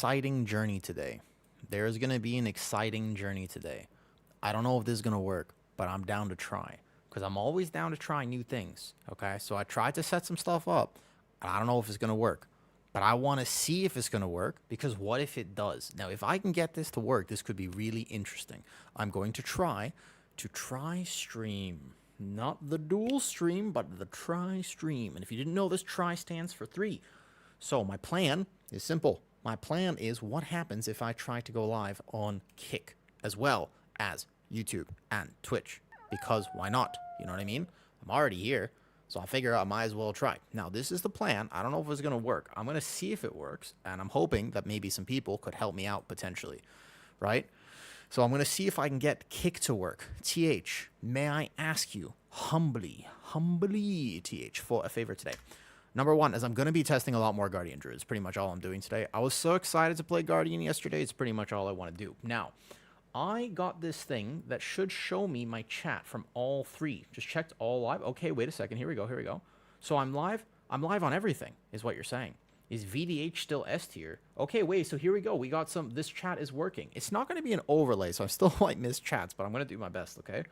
exciting journey today. There's going to be an exciting journey today. I don't know if this is going to work, but I'm down to try because I'm always down to try new things. Okay. So I tried to set some stuff up. I don't know if it's going to work, but I want to see if it's going to work because what if it does? Now, if I can get this to work, this could be really interesting. I'm going to try stream. Not the dual stream, but the try stream. And if you didn't know this, try stands for 3. So my plan is simple. My plan is what happens if I try to go live on Kick as well as YouTube and Twitch. Because why not? You know what I mean? I'm already here, so I figure I might as well try. Now, this is the plan. I don't know if it's going to work. I'm going to see if it works, and I'm hoping that maybe some people could help me out potentially, right? So I'm going to see if I can get Kick to work. TH, may I ask you humbly, TH, for a favor today? Number 1 is I'm going to be testing a lot more Guardian Druids. Pretty much all I'm doing today. I was so excited to play Guardian yesterday. It's pretty much all I want to do. Now, I got this thing that should show me my chat from all 3. Just checked all live. Okay, wait a second. Here we go. So I'm live. I'm live on everything, is what you're saying. Is VDH still S tier? Okay, wait, so here we go. We got this chat is working. It's not going to be an overlay, so I still might miss chats, but I'm going to do my best, okay?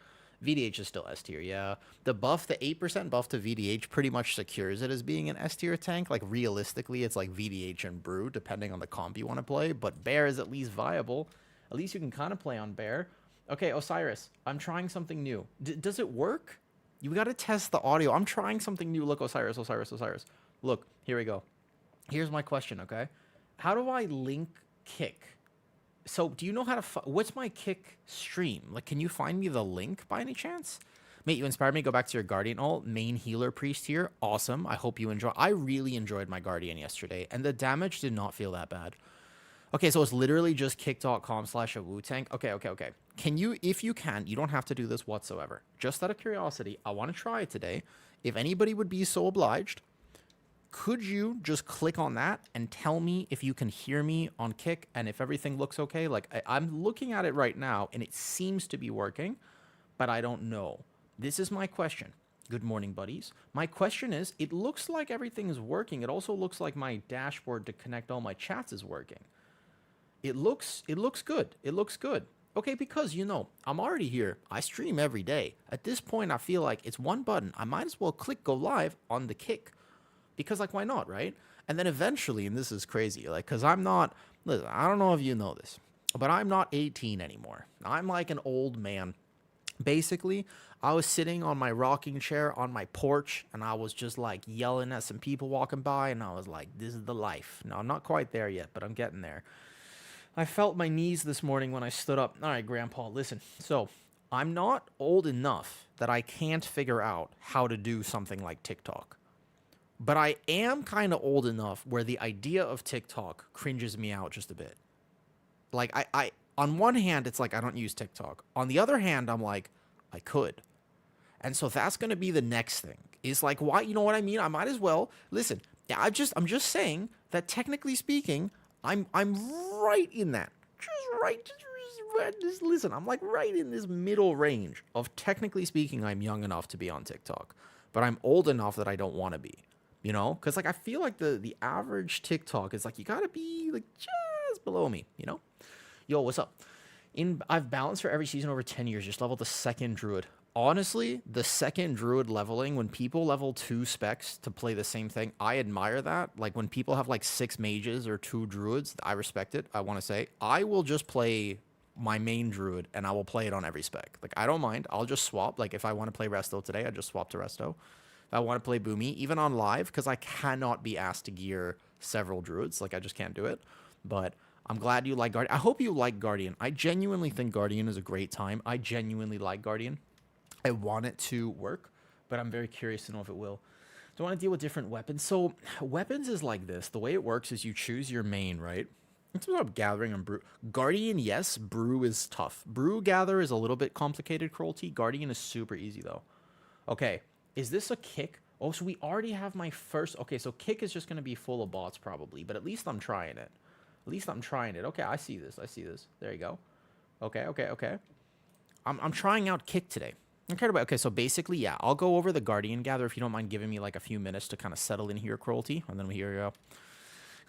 VDH is still S tier, yeah. The 8% buff to VDH pretty much secures it as being an S tier tank. Like, realistically, it's like VDH and Brew, depending on the comp you want to play, but Bear is at least viable. At least you can kind of play on Bear. Okay, Osiris, I'm trying something new. Does it work? You got to test the audio. I'm trying something new. Look, Osiris. Look, here we go. Here's my question, okay? How do I link Kick? So, do you know how to... what's my Kick stream? Like, can you find me the link by any chance? Mate, you inspired me to go back to your Guardian ult. Main healer priest here. Awesome. I hope you enjoy... I really enjoyed my Guardian yesterday, and the damage did not feel that bad. Okay, so it's literally just kick.com/a tank. Okay. Can you... if you can, you don't have to do this whatsoever. Just out of curiosity, I want to try it today. If anybody would be so obliged... could you just click on that and tell me if you can hear me on Kick and if everything looks okay? Like, I'm looking at it right now, and it seems to be working, but I don't know. This is my question. Good morning, buddies. My question is, it looks like everything is working. It also looks like my dashboard to connect all my chats is working. It looks good. It looks good. Okay, because, you know, I'm already here. I stream every day. At this point, I feel like it's one button. I might as well click go live on the Kick. Because, like, why not, right? And then eventually, and this is crazy, like, because I'm not, listen, I don't know if you know this, but I'm not 18 anymore. I'm like an old man. Basically, I was sitting on my rocking chair on my porch, and I was just, like, yelling at some people walking by, and I was like, this is the life. No, I'm not quite there yet, but I'm getting there. I felt my knees this morning when I stood up. All right, Grandpa, listen. So, I'm not old enough that I can't figure out how to do something like TikTok. But I am kind of old enough where the idea of TikTok cringes me out just a bit. Like, I on one hand, it's like I don't use TikTok. On the other hand, I'm like, I could. And so that's going to be the next thing. Is like, why? You know what I mean? I might as well. Listen, I'm just saying that technically speaking, I'm right in that. Just listen, I'm like right in this middle range of technically speaking, I'm young enough to be on TikTok. But I'm old enough that I don't want to be. You know, because like I feel like the average TikTok is like you gotta be like just below me. You know, yo, what's up? I've balanced for every season over 10 years. Just leveled the 2nd druid. Honestly, the 2nd druid leveling, when people level 2 specs to play the same thing, I admire that. Like when people have like 6 mages or 2 druids, I respect it. I want to say I will just play my main druid and I will play it on every spec. Like I don't mind. I'll just swap. Like if I want to play Resto today, I just swap to Resto. I want to play Boomy, even on live, because I cannot be asked to gear several druids. Like, I just can't do it. But I'm glad you like Guardian. I hope you like Guardian. I genuinely think Guardian is a great time. I genuinely like Guardian. I want it to work, but I'm very curious to know if it will. Do I want to deal with different weapons? So, weapons is like this. The way it works is you choose your main, right? It's about gathering and brew. Guardian, yes. Brew is tough. Brew gather is a little bit complicated, cruelty. Guardian is super easy, though. Okay. Is this a Kick? Oh, so we already have my first... okay, so Kick is just going to be full of bots probably, but at least I'm trying it. Okay, I see this. There you go. Okay. I'm trying out Kick today. Okay, so basically, yeah, I'll go over the Guardian gather if you don't mind giving me like a few minutes to kind of settle in here, cruelty, and then here we go.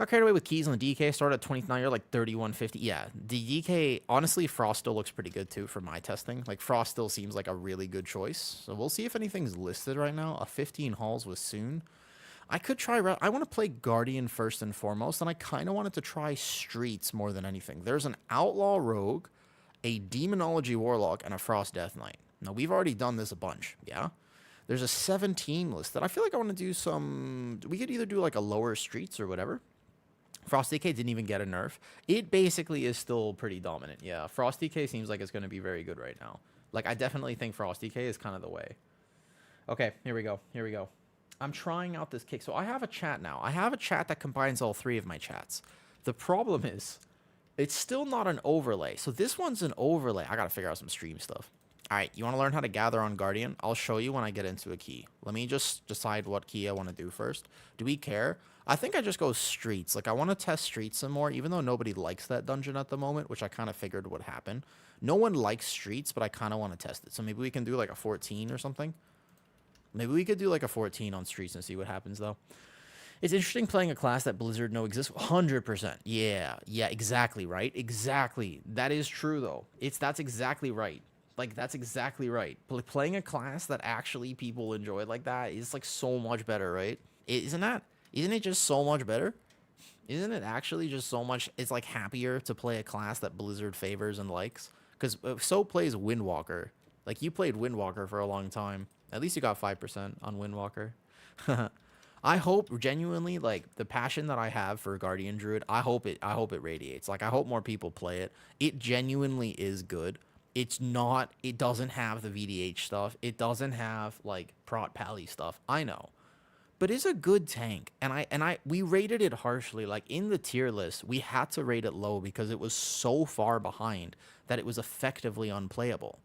Got carried away with keys on the DK. Started at 29. You're like 3150. Yeah, the DK, honestly, Frost still looks pretty good too for my testing. Like, Frost still seems like a really good choice. So we'll see if anything's listed right now. A 15 hauls was soon. I could try... I want to play Guardian first and foremost, and I kind of wanted to try Streets more than anything. There's an Outlaw Rogue, a Demonology Warlock, and a Frost Death Knight. Now, we've already done this a bunch, yeah? There's a 17 listed. I feel like I want to do some... We could either do, like, a lower Streets or whatever. Frost DK didn't even get a nerf. It basically is still pretty dominant. Yeah, Frost DK seems like it's going to be very good right now. Like, I definitely think Frost DK is kind of the way. Okay, here we go. Here we go. I'm trying out this kick. So I have a chat now. I have a chat that combines all three of my chats. The problem is, it's still not an overlay. So this one's an overlay. I got to figure out some stream stuff. All right, you want to learn how to gather on Guardian? I'll show you when I get into a key. Let me just decide what key I want to do first. Do we care? I think I just go Streets. Like, I want to test Streets some more, even though nobody likes that dungeon at the moment, which I kind of figured would happen. No one likes Streets, but I kind of want to test it. So maybe we can do, like, a 14 or something. Maybe we could do, like, a 14 on Streets and see what happens, though. It's interesting playing a class that Blizzard know exists. 100%. Yeah, exactly, right? Exactly. That is true, though. That's exactly right. Like, that's exactly right. Playing a class that actually people enjoy like that is, like, so much better, right? Isn't it just so much better? Isn't it actually just so much... It's, like, happier to play a class that Blizzard favors and likes? Because so plays Windwalker. Like, you played Windwalker for a long time. At least you got 5% on Windwalker. I hope, genuinely, like, the passion that I have for Guardian Druid, I hope it radiates. Like, I hope more people play it. It genuinely is good. It's not... It doesn't have the VDH stuff. It doesn't have, like, Prot Pally stuff. I know. But it's a good tank. And we rated it harshly. Like, in the tier list, we had to rate it low because it was so far behind that it was effectively unplayable.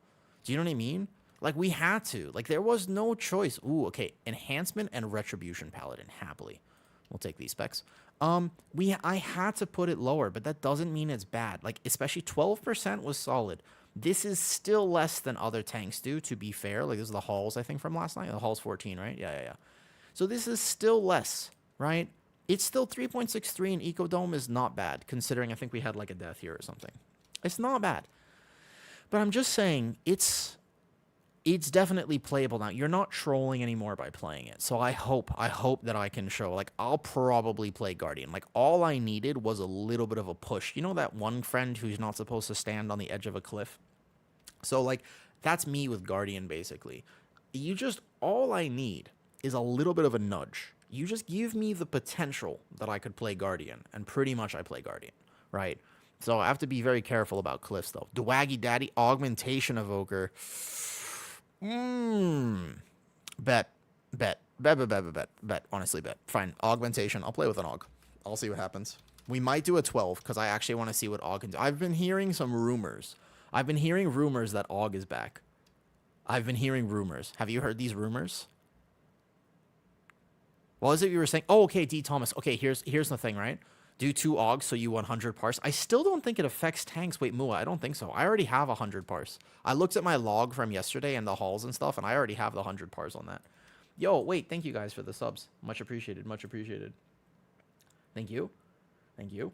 Do you know what I mean? Like, we had to. Like, there was no choice. Ooh, okay. Enhancement and Retribution Paladin. Happily. We'll take these specs. I had to put it lower, but that doesn't mean it's bad. Like, especially 12% was solid. This is still less than other tanks do, to be fair. Like, this is the Halls, I think, from last night. The Halls 14, right? Yeah. So this is still less, right? It's still 3.63, and Ecodome is not bad, considering I think we had, like, a death here or something. It's not bad. But I'm just saying, it's definitely playable now. You're not trolling anymore by playing it. So I hope that I can show, like, I'll probably play Guardian. Like, all I needed was a little bit of a push. You know that one friend who's not supposed to stand on the edge of a cliff? So, like, that's me with Guardian, basically. All I need is a little bit of a nudge. You just give me the potential that I could play Guardian, and pretty much I play Guardian, right? So I have to be very careful about cliffs, though. Dwaggy Daddy, Augmentation Evoker. Bet. Honestly, bet. Fine. Augmentation. I'll play with an Aug. I'll see what happens. We might do a 12, because I actually want to see what Aug can do. I've been hearing some rumors. I've been hearing rumors that Aug is back. I've been hearing rumors. Have you heard these rumors? What was it you were saying? Oh, okay, D. Thomas. Okay, here's the thing, right? Do 2 Augs, so you 100 parse. I still don't think it affects tanks. Wait, Mua, I don't think so. I already have 100 parse. I looked at my log from yesterday and the halls and stuff, and I already have the 100 parse on that. Yo, wait, thank you guys for the subs. Much appreciated, much appreciated. Thank you. Thank you.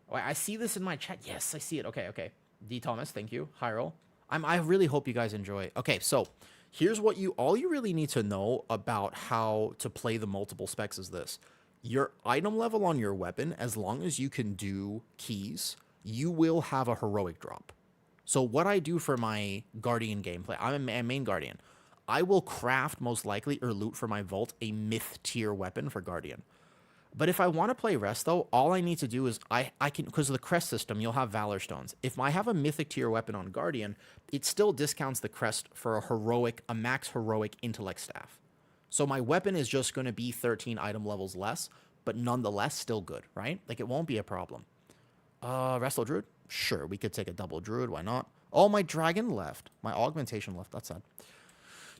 Oh, I see this in my chat. Yes, I see it. Okay. D. Thomas, thank you. Hyrule. I really hope you guys enjoy. Okay, so here's what all you really need to know about how to play the multiple specs is this. Your item level on your weapon, as long as you can do keys, you will have a heroic drop. So what I do for my Guardian gameplay, I'm a main Guardian. I will craft, most likely, or loot for my vault, a myth tier weapon for Guardian. But if I want to play rest, though, all I need to do is I can, because of the crest system, you'll have Valor Stones. If I have a mythic tier weapon on Guardian, it still discounts the crest for a max heroic intellect staff. So my weapon is just going to be 13 item levels less, but nonetheless still good, right? Like, it won't be a problem. Wrestle Druid? Sure, we could take a double Druid, why not? Oh, my dragon left. My augmentation left, that's sad.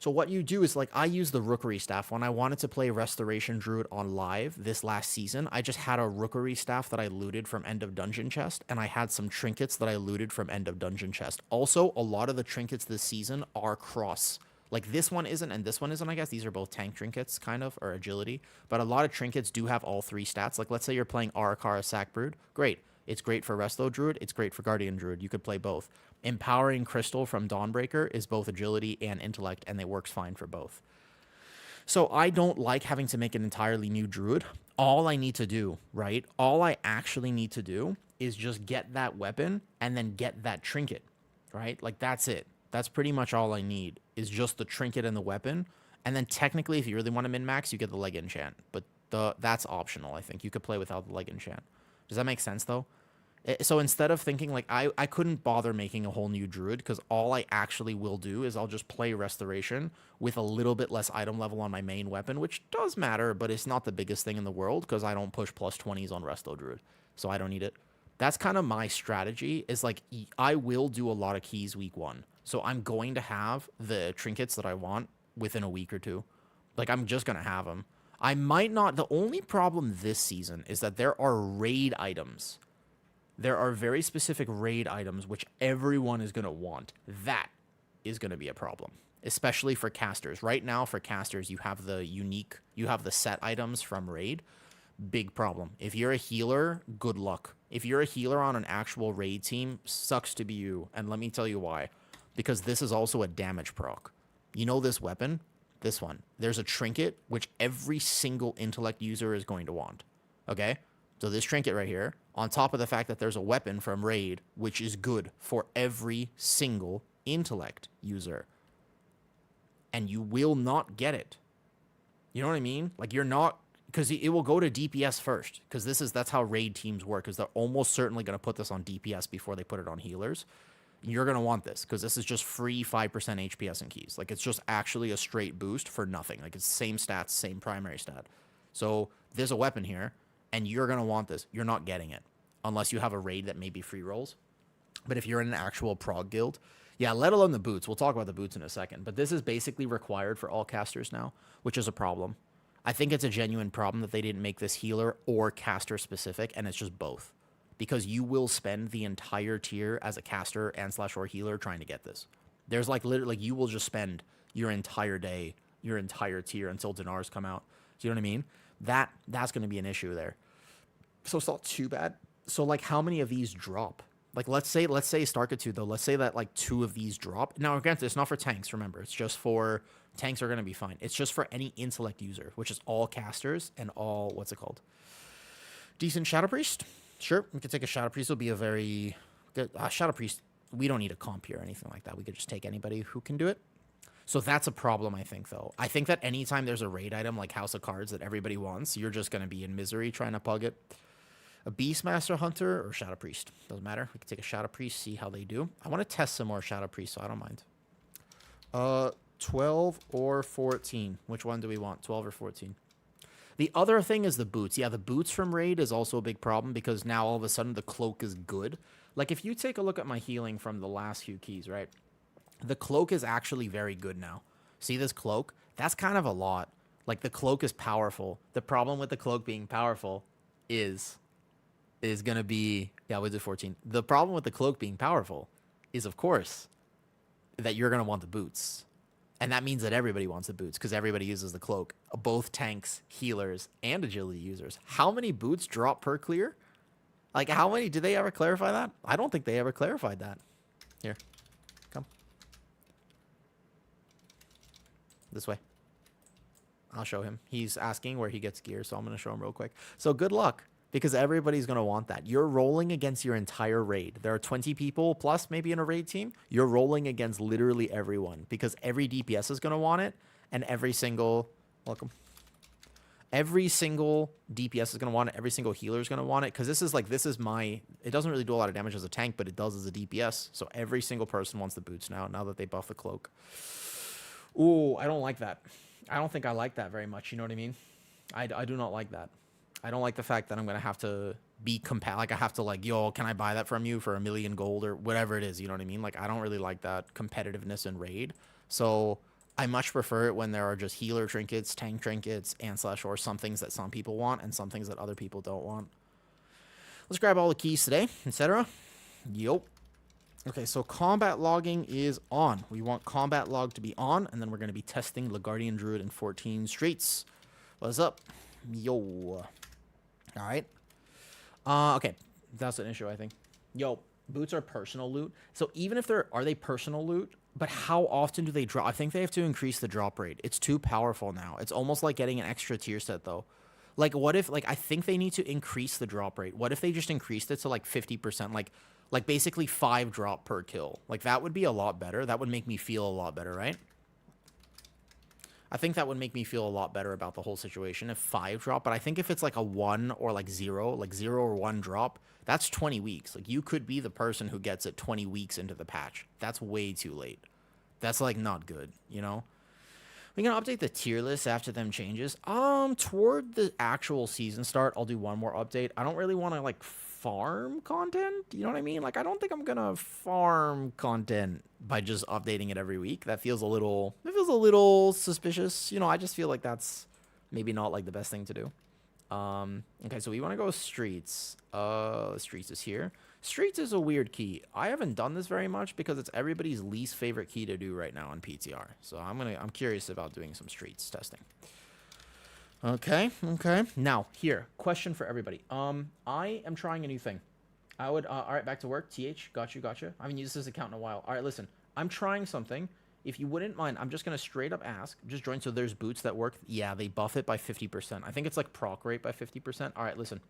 So what you do is, like, I use the Rookery Staff. When I wanted to play Restoration Druid on live this last season, I just had a Rookery Staff that I looted from End of Dungeon Chest, and I had some trinkets that I looted from End of Dungeon Chest. Also, a lot of the trinkets this season are cross Like this one isn't and this one isn't, I guess. These are both tank trinkets, kind of, or agility. But a lot of trinkets do have all 3 stats. Like let's say you're playing Arakara Sac Brood. Great. It's great for Resto Druid. It's great for Guardian Druid. You could play both. Empowering Crystal from Dawnbreaker is both agility and intellect, and it works fine for both. So I don't like having to make an entirely new Druid. All I need to do, right? All I actually need to do is just get that weapon and then get that trinket, right? Like that's it. That's pretty much all I need is just the trinket and the weapon. And then technically, if you really want to min-max, you get the leg enchant. But that's optional, I think. You could play without the leg enchant. Does that make sense, though? So instead of thinking, like, I couldn't bother making a whole new Druid because all I actually will do is I'll just play Restoration with a little bit less item level on my main weapon, which does matter, but it's not the biggest thing in the world because I don't push plus 20s on Resto Druid, so I don't need it. That's kind of my strategy is, like, I will do a lot of keys week 1. So I'm going to have the trinkets that I want within a week or 2. Like, I'm just going to have them. I might not. The only problem this season is that there are raid items. There are very specific raid items which everyone is going to want. That is going to be a problem, especially for casters. Right now, for casters, you have the set items from raid. Big problem. If you're a healer, good luck. If you're a healer on an actual raid team, sucks to be you. And let me tell you why. Because this is also a damage proc. You know this weapon? This one. There's a trinket which every single intellect user is going to want. Okay? So this trinket right here, on top of the fact that there's a weapon from raid, which is good for every single intellect user. And you will not get it. You know what I mean? Like, you're not, because it will go to DPS first. Because that's how raid teams work, is they're almost certainly going to put this on DPS before they put it on healers. You're going to want this, because this is just free 5% HPS and keys. Like, it's just actually a straight boost for nothing. Like, it's same stats, same primary stat. So there's a weapon here, and you're going to want this. You're not getting it unless you have a raid that maybe free rolls. But if you're in an actual prog guild, yeah, let alone the boots. We'll talk about the boots in a second. But this is basically required for all casters now, which is a problem. I think it's a genuine problem that they didn't make this healer or caster specific, and it's just both. Because you will spend the entire tier as a caster and / or healer trying to get this. There's like literally, you will just spend your entire day, your entire tier until dinars come out. Do you know what I mean? That's going to be an issue there. So it's not too bad. So like, how many of these drop? Like, let's say Starkitude though. Let's say that like 2 of these drop. Now, granted, it's not for tanks. Remember, it's just for tanks are going to be fine. It's just for any intellect user, which is all casters and all what's it called? Decent Shadow Priest. Sure, we could take a Shadow Priest. It'll be a very good Shadow Priest. We don't need a comp here or anything like that. We could just take anybody who can do it. So that's a problem, I think, though. I think that anytime there's a raid item like House of Cards that everybody wants, you're just going to be in misery trying to pug it. A Beastmaster Hunter or Shadow Priest. Doesn't matter. We can take a Shadow Priest, see how they do. I want to test some more Shadow Priest, so I don't mind. 12 or 14. Which one do we want? 12 or 14? The other thing is the boots. Yeah, the boots from raid is also a big problem because now all of a sudden the cloak is good. Like, if you take a look at my healing from the last few keys, right? The cloak is actually very good now. See this cloak? That's kind of a lot. Like, the cloak is powerful. The problem with the cloak being powerful is going to be... Yeah, we did 14. The problem with the cloak being powerful is, of course, that you're going to want the boots. And that means that everybody wants the boots because everybody uses the cloak. Both tanks, healers, and agility users. How many boots drop per clear? Like, how many? Did they ever clarify that? I don't think they ever clarified that. Here. Come. This way. I'll show him. He's asking where he gets gear, so I'm going to show him real quick. So good luck. Because everybody's going to want that. You're rolling against your entire raid. There are 20 people plus maybe in a raid team. You're rolling against literally everyone. Because every DPS is going to want it. And every single... Welcome. Every single DPS is going to want it. Every single healer is going to want it. Because this is my... It doesn't really do a lot of damage as a tank, but it does as a DPS. So every single person wants the boots now that they buff the cloak. Ooh, I don't like that. I don't think I like that very much. You know what I mean? I do not like that. I don't like the fact that I'm going to have to be like I have to like, yo, can I buy that from you for $1 million gold or whatever it is? You know what I mean? Like, I don't really like that competitiveness in raid. So I much prefer it when there are just healer trinkets, tank trinkets, and / or some things that some people want and some things that other people don't want. Let's grab all the keys today, etc. Yup. Okay, so combat logging is on. We want combat log to be on, and then we're going to be testing Lagardian Druid in 14 streets. What's up? Yo. All right. Okay, that's an issue, I think. Yo, boots are personal loot. So even if are they personal loot? But how often do they drop? I think they have to increase the drop rate. It's too powerful now. It's almost like getting an extra tier set, though. Like, what if, like, I think they need to increase the drop rate. What if they just increased it to, like, 50%? Like basically 5 drop per kill. Like, that would be a lot better. That would make me feel a lot better, right? I think that would make me feel a lot better about the whole situation if 5 drop. But I think if it's like a 1 or like 0 or 1 drop, that's 20 weeks. Like, you could be the person who gets it 20 weeks into the patch. That's way too late. That's, like, not good, you know? We can update the tier list after them changes. Toward the actual season start, I'll do one more update. I don't really want to, like, farm content. You know what I mean? Like, I don't think I'm gonna farm content by just updating it every week. That feels a little suspicious. You know, I just feel like that's maybe not, like, the best thing to do. Okay, so we want to go streets. Streets is here. Streets is a weird key. I haven't done this very much because it's everybody's least favorite key to do right now on PTR. So I'm curious about doing some streets testing. Okay. Now, here, question for everybody. I am trying a new thing. All right, back to work. TH, gotcha. I haven't used this account in a while. All right, listen, I'm trying something. If you wouldn't mind, I'm just going to straight up ask. Just join. So there's boots that work. Yeah, they buff it by 50%. I think it's like proc rate by 50%. All right, listen.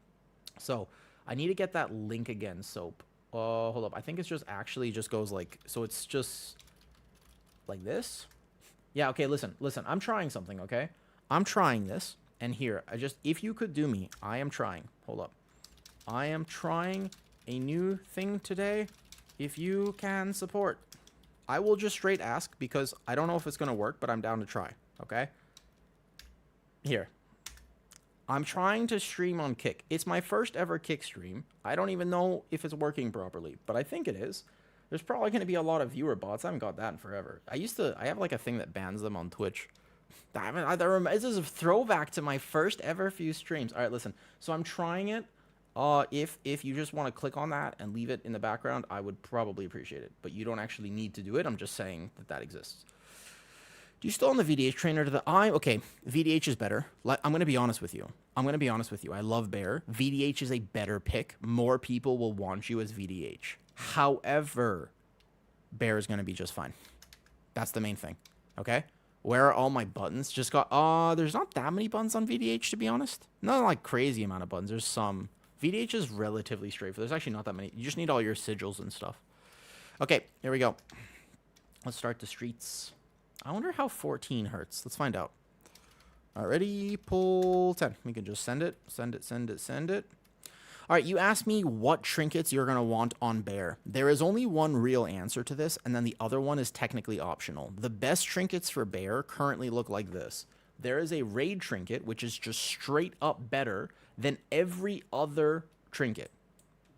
So I need to get that link again, Soap. Hold up. I think it's just actually just goes like, so it's just like this. Yeah, okay, listen. I'm trying something, okay? I'm trying this. And here, if you could do me, I am trying. Hold up. I am trying a new thing today. If you can support. I will just straight ask because I don't know if it's going to work, but I'm down to try, okay? Here. I'm trying to stream on Kick. It's my first ever Kick stream. I don't even know if it's working properly, but I think it is. There's probably going to be a lot of viewer bots. I haven't got that in forever. I have like a thing that bans them on Twitch. This is a throwback to my first ever few streams. All right, listen. So I'm trying it. If you just want to click on that and leave it in the background, I would probably appreciate it. But you don't actually need to do it. I'm just saying that exists. Do you still on the VDH trainer to the eye? Okay, VDH is better. I'm going to be honest with you. I love Bear. VDH is a better pick. More people will want you as VDH. However, Bear is going to be just fine. That's the main thing. Okay? Where are all my buttons? There's not that many buttons on VDH, to be honest. Not like crazy amount of buttons. There's some. VDH is relatively straightforward. There's actually not that many. You just need all your sigils and stuff. Okay, here we go. Let's start the streets. I wonder how 14 hurts. Let's find out. Already, pull 10. We can just send it. All right, you asked me what trinkets you're going to want on Bear. There is only one real answer to this, and then the other one is technically optional. The best trinkets for Bear currently look like this. There is a raid trinket, which is just straight up better than every other trinket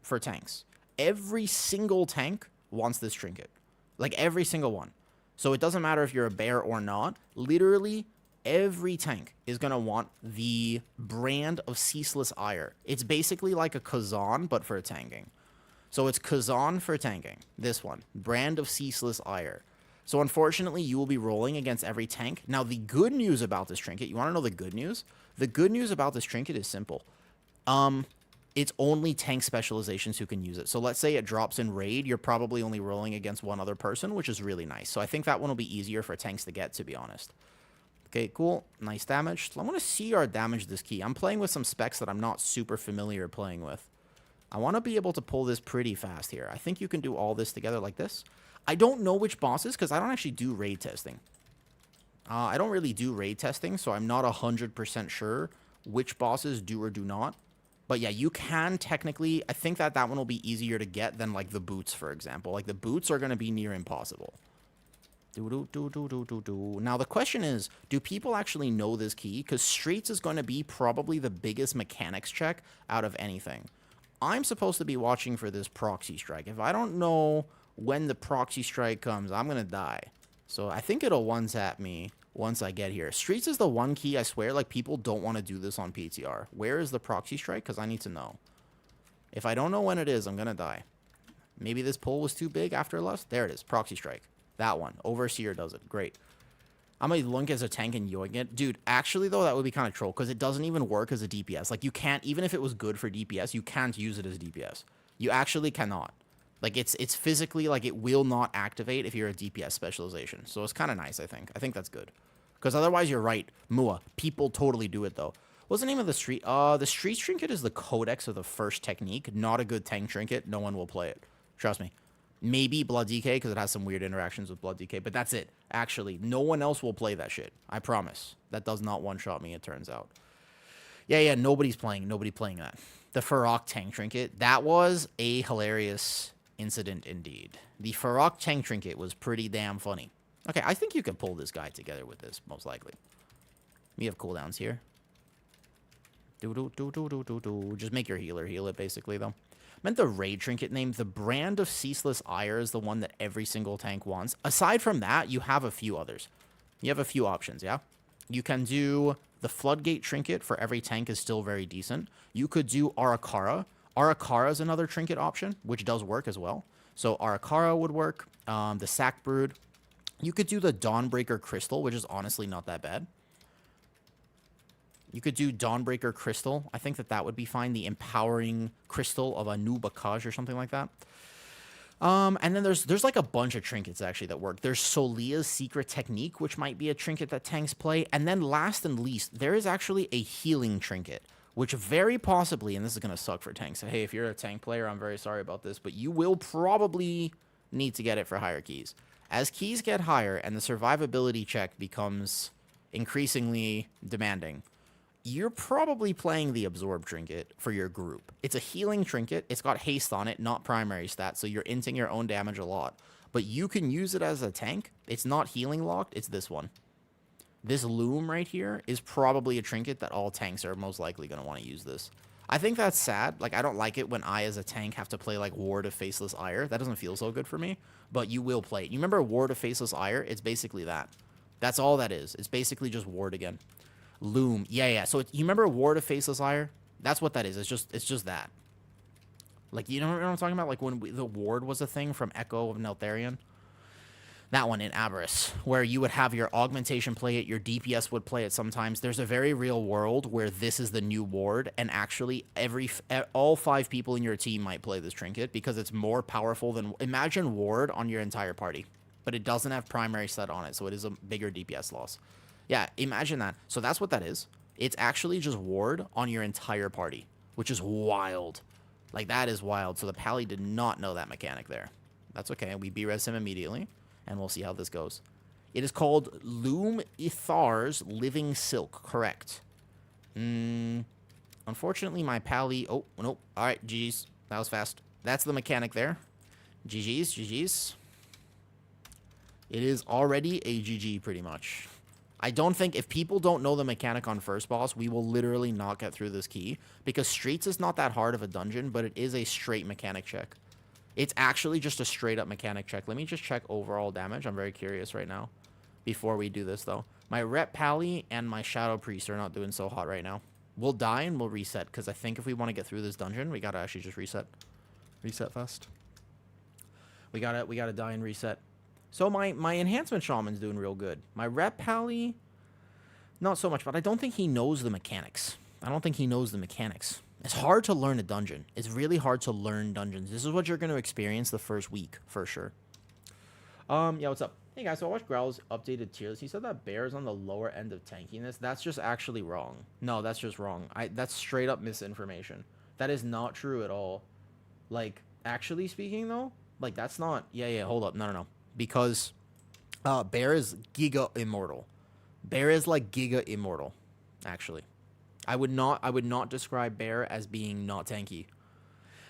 for tanks. Every single tank wants this trinket. Like, every single one. So it doesn't matter if you're a Bear or not. Literally, every tank is going to want the brand of Ceaseless Ire. It's basically like a Kazan, but for tanking. So it's Kazan for tanking. This one. Brand of Ceaseless Ire. So unfortunately, you will be rolling against every tank. Now, the good news about this trinket, you want to know the good news? The good news about this trinket is simple. It's only tank specializations who can use it. So let's say it drops in raid, you're probably only rolling against one other person, which is really nice. So I think that one will be easier for tanks to get, to be honest. Okay, cool. Nice damage. I want to see our damage this key. I'm playing with some specs that I'm not super familiar playing with. I want to be able to pull this pretty fast here. I think you can do all this together like this. I don't know which bosses because I don't actually do raid testing. I don't really do raid testing, so I'm not 100% sure which bosses do or do not. But yeah, you can technically, I think that one will be easier to get than like the boots, for example. Like the boots are going to be near impossible. Now the question is, do people actually know this key? Because streets is going to be probably the biggest mechanics check out of anything. I'm supposed to be watching for this proxy strike. If I don't know when the proxy strike comes, I'm going to die. So I think it'll one-tap me once I get here. Streets is the one key, I swear, like people don't want to do this on PTR. Where is the proxy strike? Because I need to know. If I don't know when it is, I'm going to die. Maybe this pull was too big after Lust. There it is. Proxy Strike. That one. Overseer does it. Great. I'm going to lunk as a tank and yoink it. Dude, actually, though, that would be kind of troll because it doesn't even work as a DPS. Like, you can't, even if it was good for DPS, you can't use it as DPS. You actually cannot. Like, it's physically, like, it will not activate if you're a DPS specialization. So it's kind of nice, I think. I think that's good. Because otherwise, you're right. Mua. People totally do it, though. What's the name of the street? The street trinket is the codex of the first technique. Not a good tank trinket. No one will play it. Trust me. Maybe Blood DK because it has some weird interactions with Blood DK, but that's it. Actually, no one else will play that shit. I promise. That does not one-shot me, it turns out. Yeah, nobody playing that. The Farok tank trinket, that was a hilarious incident indeed. The Farok tank trinket was pretty damn funny. Okay, I think you can pull this guy together with this, most likely. We have cooldowns here. Just make your healer heal it, basically, though. Meant the raid trinket name. The brand of Ceaseless Ire is the one that every single tank wants. Aside from that, you have a few others. You have a few options, yeah? You can do the Floodgate trinket for every tank is still very decent. You could do Arakara. Arakara is another trinket option, which does work as well. So Arakara would work. The Sack Brood. You could do the Dawnbreaker Crystal, which is honestly not that bad. You could do Dawnbreaker Crystal. I think that would be fine. The Empowering Crystal of Anu Bakaj or something like that. And then there's like a bunch of trinkets actually that work. There's Solia's Secret Technique, which might be a trinket that tanks play. And then last and least, there is actually a healing trinket, which very possibly, and this is going to suck for tanks. So, hey, if you're a tank player, I'm very sorry about this, but you will probably need to get it for higher keys. As keys get higher and the survivability check becomes increasingly demanding, you're probably playing the Absorb trinket for your group. It's a healing trinket. It's got haste on it, not primary stats, so you're inting your own damage a lot. But you can use it as a tank. It's not healing locked. It's this one. This Loom right here is probably a trinket that all tanks are most likely going to want to use this. I think that's sad. Like, I don't like it when I, as a tank, have to play, like, Ward of Faceless Ire. That doesn't feel so good for me, but you will play it. You remember Ward of Faceless Ire? It's basically that. That's all that is. It's basically just Ward again. Loom. Yeah. So you remember Ward of Faceless Ire? That's what that is. It's just that. Like, you know what I'm talking about? Like when the Ward was a thing from Echo of Neltharion? That one in Aberrus, where you would have your augmentation play it, your DPS would play it sometimes. There's a very real world where this is the new Ward, and actually all 5 people in your team might play this trinket because it's more powerful than... Imagine Ward on your entire party, but it doesn't have primary set on it, so it is a bigger DPS loss. Yeah, imagine that. So that's what that is. It's actually just Ward on your entire party, which is wild. Like, that is wild. So the Pally did not know that mechanic there. That's okay. We B-res him immediately, and we'll see how this goes. It is called Loom Ithar's Living Silk. Correct. Unfortunately, my Pally... Oh, nope. All right, GG's. That was fast. That's the mechanic there. GG's. It is already a GG, pretty much. I don't think, if people don't know the mechanic on first boss, we will literally not get through this key. Because Streets is not that hard of a dungeon, but it is a straight mechanic check. It's actually just a straight up mechanic check. Let me just check overall damage. I'm very curious right now. Before we do this, though. My Rep Pally and my Shadow Priest are not doing so hot right now. We'll die and we'll reset. Because I think if we want to get through this dungeon, we got to actually just reset. Reset fast. We gotta die and reset. So my Enhancement Shaman's doing real good. My Rep Pally, not so much, but I don't think he knows the mechanics. It's hard to learn a dungeon. It's really hard to learn dungeons. This is what you're going to experience the first week, for sure. Yeah, what's up? Hey guys, so I watched Growl's updated tier list. He said that Bear is on the lower end of tankiness. That's just actually wrong. No, that's just wrong. That's straight up misinformation. That is not true at all. Like, actually speaking, though, like, that's not... Yeah, hold up. No. Because Bear is Giga Immortal. Bear is like Giga Immortal, actually. I would not describe Bear as being not tanky.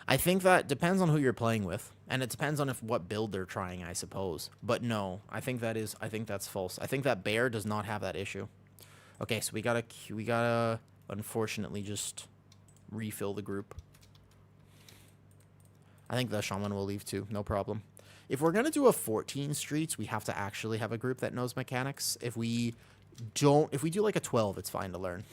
I think that depends on who you're playing with, and it depends on what build they're trying, I suppose. But no, I think that's false. I think that Bear does not have that issue. Okay, so we gotta unfortunately just refill the group. I think the Shaman will leave too, no problem. If we're going to do a 14 streets, we have to actually have a group that knows mechanics. If we do like a 12, it's fine to learn.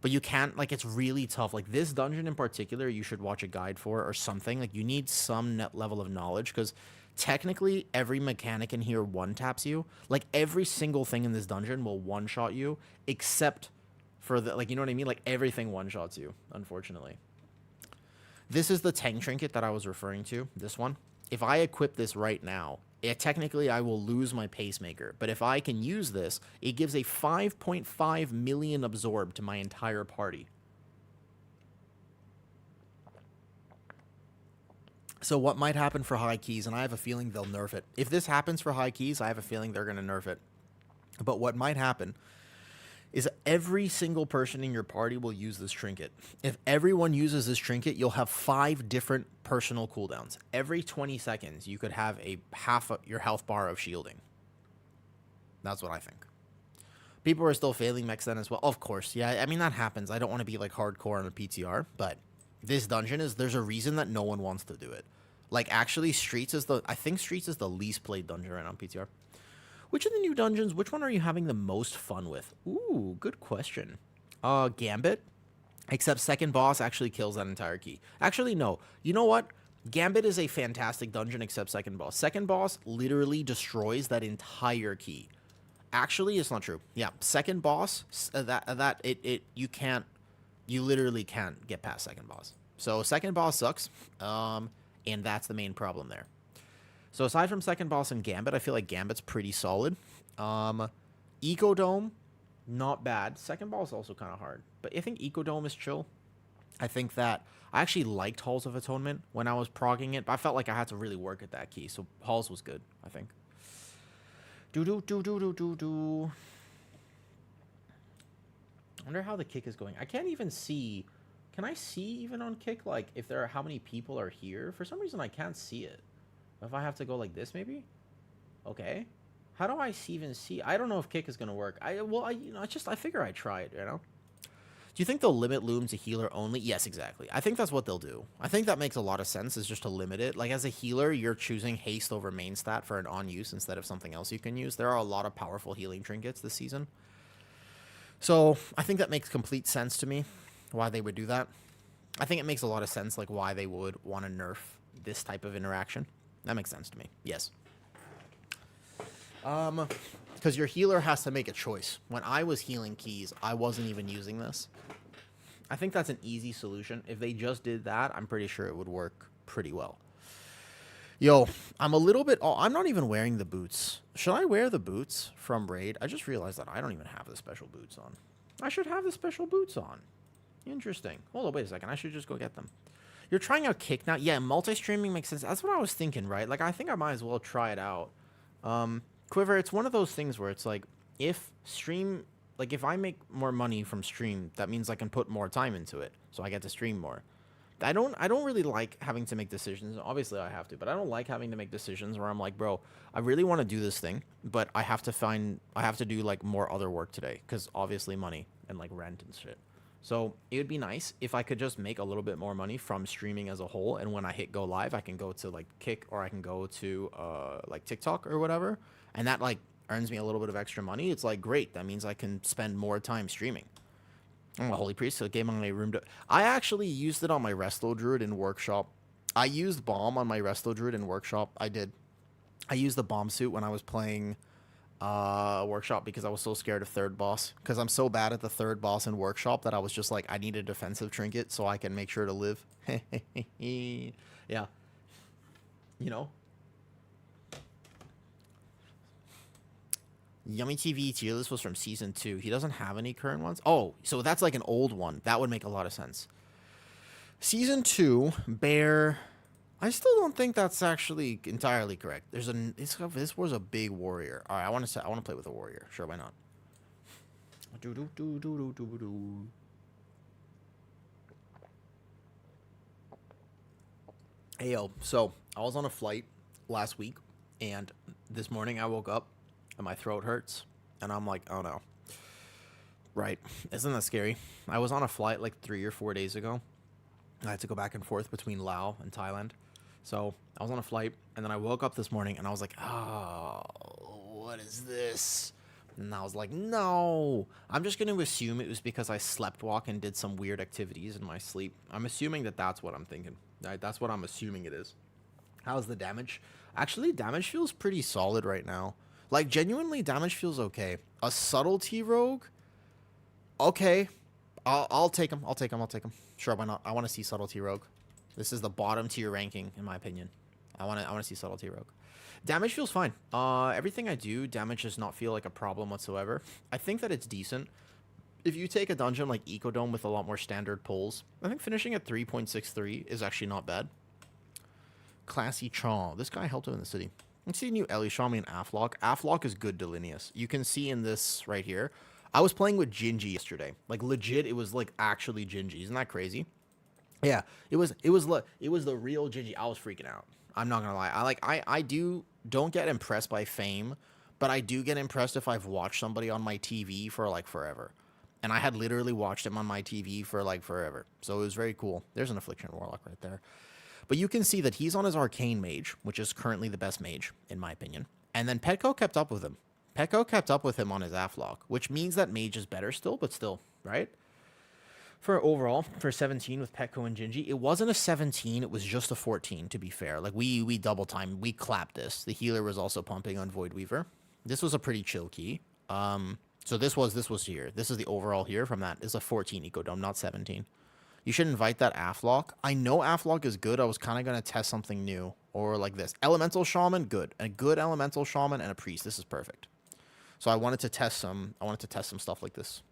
But you can't, like, it's really tough. Like, this dungeon in particular, you should watch a guide for or something. Like, you need some net level of knowledge because technically every mechanic in here one-taps you. Like, every single thing in this dungeon will one-shot you except for the, like, you know what I mean? Like, everything one-shots you, unfortunately. This is the tank trinket that I was referring to, this one. If I equip this right now, technically I will lose my pacemaker, but if I can use this, it gives a 5.5 million absorb to my entire party. So what might happen for high keys, and I have a feeling they'll nerf it. If this happens for high keys, I have a feeling they're going to nerf it. But what might happen is every single person in your party will use this trinket. If everyone uses this trinket, you'll have 5 different personal cooldowns. Every 20 seconds, you could have a half of your health bar of shielding. That's what I think. People are still failing mechs then as well. Of course, yeah, I mean, that happens. I don't want to be, like, hardcore on a PTR, but this dungeon is, there's a reason that no one wants to do it. Like, actually, I think Streets is the least played dungeon right now on PTR. Which of the new dungeons, which one are you having the most fun with? Ooh, good question. Gambit. Except second boss actually kills that entire key. Actually, no. You know what? Gambit is a fantastic dungeon except second boss. Second boss literally destroys that entire key. Actually, it's not true. Yeah, second boss, you literally can't get past second boss. So second boss sucks, and that's the main problem there. So aside from second boss and Gambit, I feel like Gambit's pretty solid. Ecodome, not bad. Second boss is also kind of hard, but I think Ecodome is chill. I think that I actually liked Halls of Atonement when I was progging it, but I felt like I had to really work at that key. So Halls was good, I think. I wonder how the kick is going. I can't even see. Can I see even on kick, like, if there are how many people are here? For some reason, I can't see it. If I have to go like this, maybe? Okay. How do I even see? I don't know if kick is going to work. I figure I'd try it, you know? Do you think they'll limit Loom to healer only? Yes, exactly. I think that's what they'll do. I think that makes a lot of sense, is just to limit it. Like, as a healer, you're choosing haste over main stat for an on-use instead of something else you can use. There are a lot of powerful healing trinkets this season. So, I think that makes complete sense to me, why they would do that. I think it makes a lot of sense, like, why they would want to nerf this type of interaction. That makes sense to me. Yes. Because your healer has to make a choice. When I was healing keys, I wasn't even using this. I think that's an easy solution. If they just did that, I'm pretty sure it would work pretty well. Yo, I'm a little bit... Oh, I'm not even wearing the boots. Should I wear the boots from Raid? I just realized that I don't even have the special boots on. I should have the special boots on. Interesting. Hold on, wait a second. I should just go get them. You're trying out kick now? Yeah, multi-streaming makes sense. That's what I was thinking, right? Like, I think I might as well try it out. Quiver, it's one of those things where it's like, if I make more money from stream, that means I can put more time into it, so I get to stream more. I don't really like having to make decisions. Obviously, I have to, but I don't like having to make decisions where I'm like, bro, I really want to do this thing, but I have to do, like, more other work today, because obviously money and, like, rent and shit. So it would be nice if I could just make a little bit more money from streaming as a whole, and when I hit go live, I can go to, like, Kick, or I can go to like TikTok or whatever, and that, like, earns me a little bit of extra money. It's like, great, that means I can spend more time streaming. I'm a Holy Priest, so game on my room. I actually used it on my Resto Druid in Workshop. I used Bomb on my Resto Druid in Workshop. I did. I used the Bomb suit when I was playing Workshop because I was so scared of third boss. Because I'm so bad at the third boss in Workshop that I was just like, I need a defensive trinket so I can make sure to live. Yeah. You know? Yummy TV tier list was from season 2. He doesn't have any current ones. Oh, so that's like an old one. That would make a lot of sense. Season 2, Bear. I still don't think that's actually entirely correct. This was a big warrior. All right, I want to play with a warrior. Sure, why not? Hey yo, so I was on a flight last week, and this morning I woke up and my throat hurts, and I'm like, oh no. Right, isn't that scary? I was on a flight like 3 or 4 days ago. I had to go back and forth between Laos and Thailand. So I was on a flight, and then I woke up this morning, and I was like, oh, what is this? And I was like, no. I'm just going to assume it was because I slept walk and did some weird activities in my sleep. I'm assuming that that's what I'm thinking. That's what I'm assuming it is. How's the damage? Actually, damage feels pretty solid right now. Like, genuinely, damage feels okay. A subtlety rogue? Okay. I'll take him. I'll take him. I'll take him. Sure, why not? I want to see subtlety rogue. This is the bottom tier ranking, in my opinion. I want to see subtlety rogue. Damage feels fine. Everything I do, damage does not feel like a problem whatsoever. I think that it's decent. If you take a dungeon like Ecodome with a lot more standard pulls, I think finishing at 3.63 is actually not bad. Classy Chaw. This guy helped him in the city. Let's see new Ellie Shami and Aflock. Aflock is good Delineus. You can see in this right here. I was playing with Gingy yesterday. Like legit, it was like actually Gingy. Isn't that crazy? Yeah, it was the real Gingy. I was freaking out. I'm not gonna lie. I don't get impressed by fame, but I do get impressed if I've watched somebody on my TV for like forever. And I had literally watched him on my TV for like forever. So it was very cool. There's an Affliction Warlock right there. But you can see that he's on his Arcane Mage, which is currently the best mage, in my opinion. And then Petco kept up with him. Petco kept up with him on his Aflock, which means that mage is better still, but still, right? For overall, for 17 with Petco and Gingy, it wasn't a 17, it was just a 14, to be fair. Like, we double time, we clapped this. The healer was also pumping on Void Weaver. This was a pretty chill key. So this was here. This is the overall here from that. It's a 14 Ecodome, not 17. You should invite that Aflock. I know Aflock is good. I was kind of going to test something new. Or like this. Elemental Shaman, good. A good Elemental Shaman and a Priest. This is perfect. So I wanted to test some stuff like this.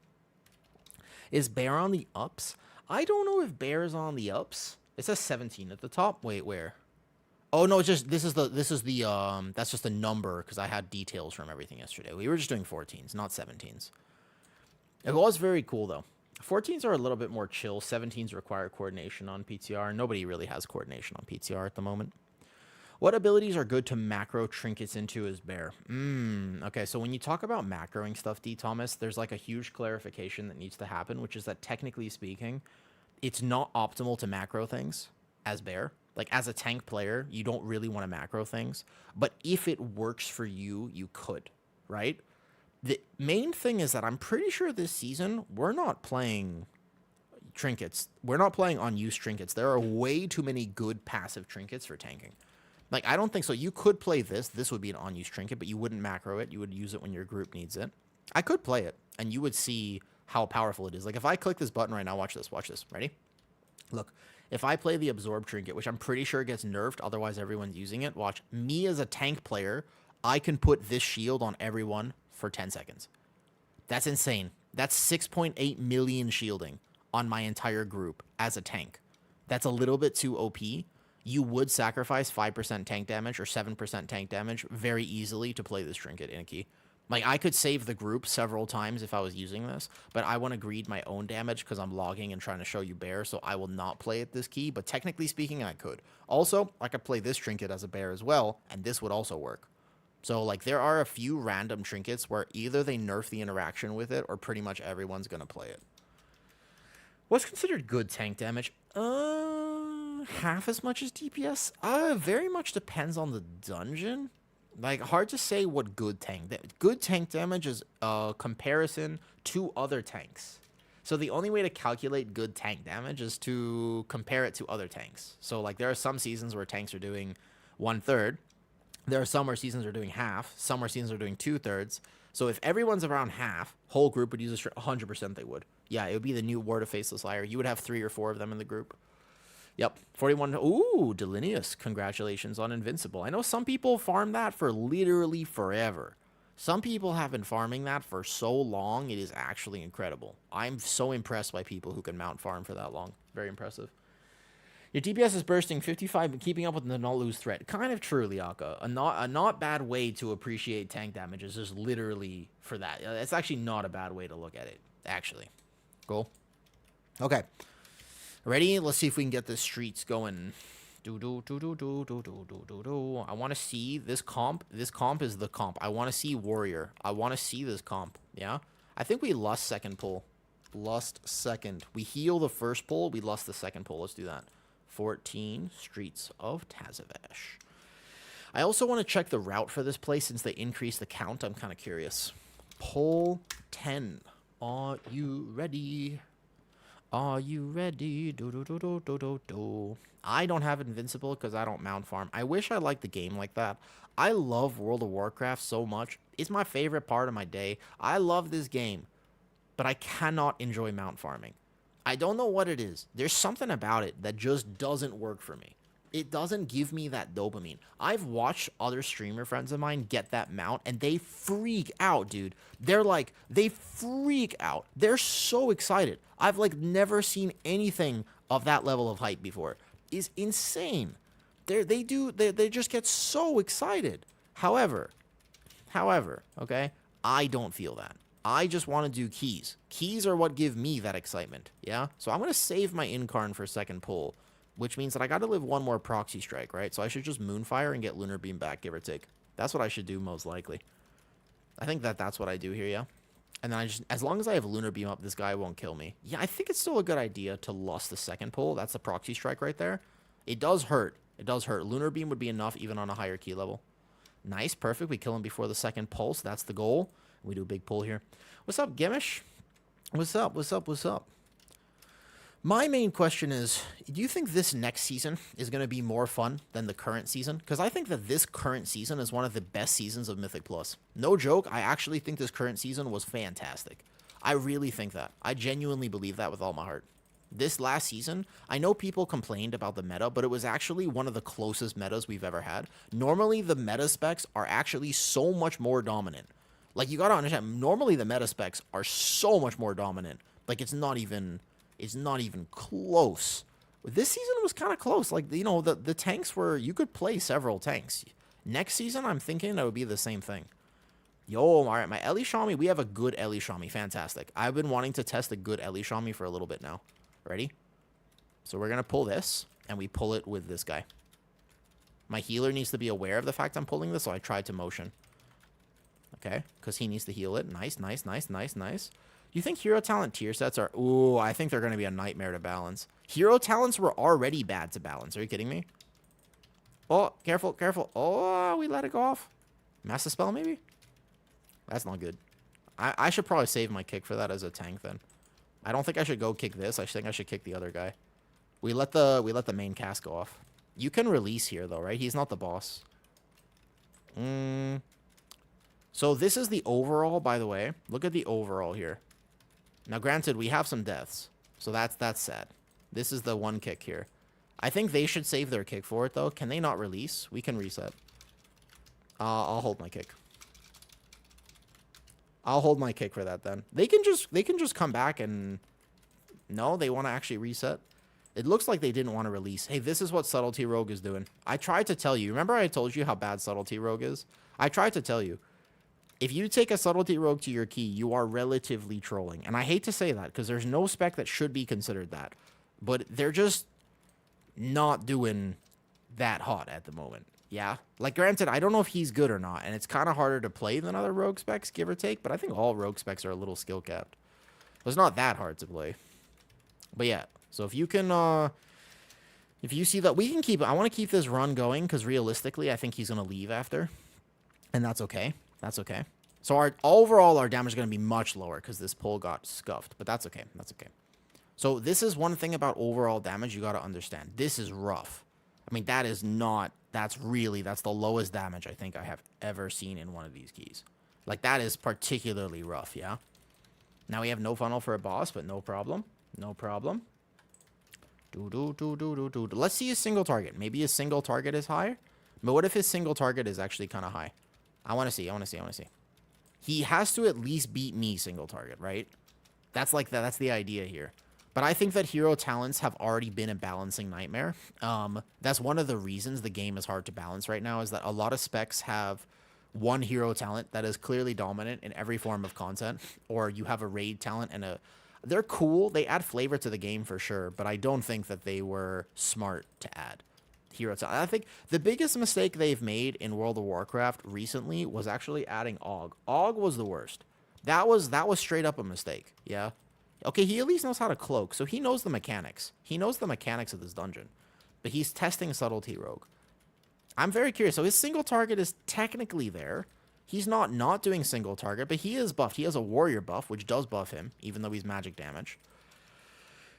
Is Bear on the ups? I don't know if Bear is on the ups. It says 17 at the top. Wait, where? Oh no, it's just that's just the number because I had details from everything yesterday. We were just doing 14s, not 17s. It was very cool though. 14s are a little bit more chill. 17s require coordination on PTR. Nobody really has coordination on PTR at the moment. What abilities are good to macro trinkets into as Bear? Okay, so when you talk about macroing stuff, D. Thomas, there's like a huge clarification that needs to happen, which is that technically speaking, it's not optimal to macro things as Bear. Like, as a tank player, you don't really want to macro things. But if it works for you, you could, right? The main thing is that I'm pretty sure this season, we're not playing trinkets. We're not playing unused trinkets. There are way too many good passive trinkets for tanking. Like, I don't think so. You could play this. This would be an unused trinket, but you wouldn't macro it. You would use it when your group needs it. I could play it, and you would see how powerful it is. Like, if I click this button right now, watch this. Watch this. Ready? Look. If I play the Absorb Trinket, which I'm pretty sure gets nerfed, otherwise everyone's using it, watch. Me as a tank player, I can put this shield on everyone for 10 seconds. That's insane. That's 6.8 million shielding on my entire group as a tank. That's a little bit too OP. You would sacrifice 5% tank damage or 7% tank damage very easily to play this trinket in a key. Like, I could save the group several times if I was using this, but I want to greed my own damage because I'm logging and trying to show you Bear, so I will not play it this key, but technically speaking, I could. Also, I could play this trinket as a Bear as well, and this would also work. So, like, there are a few random trinkets where either they nerf the interaction with it or pretty much everyone's going to play it. What's considered good tank damage? Half as much as DPS? Very much depends on the dungeon. Like, hard to say what good tank damage is a comparison to other tanks. So the only way to calculate good tank damage is to compare it to other tanks. So, like, there are some seasons where tanks are doing 1/3. There are some where seasons are doing half. Some where seasons are doing 2/3. So if everyone's around half, whole group would use a 100% they would. Yeah, it would be the new Ward of Faceless Liar. You would have 3 or 4 of them in the group. Yep, 41. Ooh, Delineus. Congratulations on Invincible. I know some people farm that for literally forever. Some people have been farming that for so long, it is actually incredible. I'm so impressed by people who can mount farm for that long. Very impressive. Your DPS is bursting 55, but keeping up with the not lose threat. Kind of true, Liaka. A not bad way to appreciate tank damage is just literally for that. It's actually not a bad way to look at it, actually. Cool. Okay. Ready? Let's see if we can get the streets going. I want to see this comp. This comp is the comp. I want to see Warrior. I want to see this comp. Yeah? I think we lust second pull. Lust second. We heal the first pull. We lust the second pull. Let's do that. 14 Streets of Tazavesh. I also want to check the route for this place since they increased the count. I'm kind of curious. Pull 10. Are you ready? Are you ready? Do do do do do do do. I don't have Invincible because I don't mount farm. I wish I liked the game like that. I love World of Warcraft so much. It's my favorite part of my day. I love this game, but I cannot enjoy mount farming. I don't know what it is. There's something about it that just doesn't work for me. It doesn't give me that dopamine. I've watched other streamer friends of mine get that mount and they freak out, dude. They freak out. They're so excited. I've like never seen anything of that level of hype before. It's insane. They just get so excited. However, okay, I don't feel that. I just want to do keys. Keys are what give me that excitement, yeah? So I'm going to save my Incarn for second pull, which means that I got to live one more proxy strike, right? So I should just Moonfire and get Lunar Beam back, give or take. That's what I should do most likely. I think that's what I do here, yeah? And then as long as I have Lunar Beam up, this guy won't kill me. Yeah, I think it's still a good idea to lust the second pull. That's the proxy strike right there. It does hurt. It does hurt. Lunar Beam would be enough even on a higher key level. Nice, perfect. We kill him before the second pulse. That's the goal. We do a big pull here. What's up, Gemish? What's up? What's up? What's up? My main question is, do you think this next season is going to be more fun than the current season? Because I think that this current season is one of the best seasons of Mythic Plus. No joke, I actually think this current season was fantastic. I really think that. I genuinely believe that with all my heart. This last season, I know people complained about the meta, but it was actually one of the closest metas we've ever had. Normally, the meta specs are actually so much more dominant. Like, you gotta understand, normally the meta specs are so much more dominant. Like, it's not even close. This season was kind of close. Like, you know, the tanks were, you could play several tanks. Next season, I'm thinking it would be the same thing. Yo, all right, my Ellie Shami, we have a good Ellie Shami. Fantastic. I've been wanting to test a good Ellie Shami for a little bit now. Ready? So we're going to pull this, and we pull it with this guy. My healer needs to be aware of the fact I'm pulling this, so I tried to motion. Okay, because he needs to heal it. Nice, nice, nice, nice, nice. Do you think hero talent tier sets are... Ooh, I think they're going to be a nightmare to balance. Hero talents were already bad to balance. Are you kidding me? Oh, careful, careful. Oh, we let it go off. Master spell, maybe? That's not good. I should probably save my kick for that as a tank, then. I don't think I should go kick this. I think I should kick the other guy. We let the main cast go off. You can release here, though, right? He's not the boss. So this is the overall, by the way. Look at the overall here. Now, granted, we have some deaths. So that's sad. This is the one kick here. I think they should save their kick for it, though. Can they not release? We can reset. I'll hold my kick. I'll hold my kick for that, then. They can just come back and... No, they want to actually reset. It looks like they didn't want to release. Hey, this is what Subtlety Rogue is doing. I tried to tell you. Remember I told you how bad Subtlety Rogue is? I tried to tell you. If you take a Subtlety Rogue to your key, you are relatively trolling. And I hate to say that, because there's no spec that should be considered that. But they're just not doing that hot at the moment. Yeah? Like, granted, I don't know if he's good or not, and it's kind of harder to play than other Rogue specs, give or take, but I think all Rogue specs are a little skill capped. So it's not that hard to play. But yeah, so if you can, if you see that, we can keep, I want to keep this run going, because realistically, I think he's going to leave after. And that's okay. That's okay. So overall, our damage is going to be much lower, because this pull got scuffed, but that's okay. That's okay. So this is one thing about overall damage you got to understand. This is rough. I mean, that is not, that's the lowest damage I think I have ever seen in one of these keys. Like, that is particularly rough, yeah? Now we have no funnel for a boss, but no problem. No problem. Let's see his single target. Maybe his single target is higher. But what if his single target is actually kind of high? I want to see. He has to at least beat me single target, right? That's like that. That's the idea here. But I think that hero talents have already been a balancing nightmare. That's one of the reasons the game is hard to balance right now, is that a lot of specs have one hero talent that is clearly dominant in every form of content, or you have a raid talent and a... They're cool. They add flavor to the game for sure, but I don't think that they were smart to add hero talent. I think the biggest mistake they've made in World of Warcraft recently was actually adding Og. Og was the worst. That was straight up a mistake, yeah? Okay, he at least knows how to cloak, so he knows the mechanics. He knows the mechanics of this dungeon, but he's testing Subtlety Rogue. I'm very curious. So his single target is technically there. He's not doing single target, but he is buffed. He has a warrior buff, which does buff him, even though he's magic damage.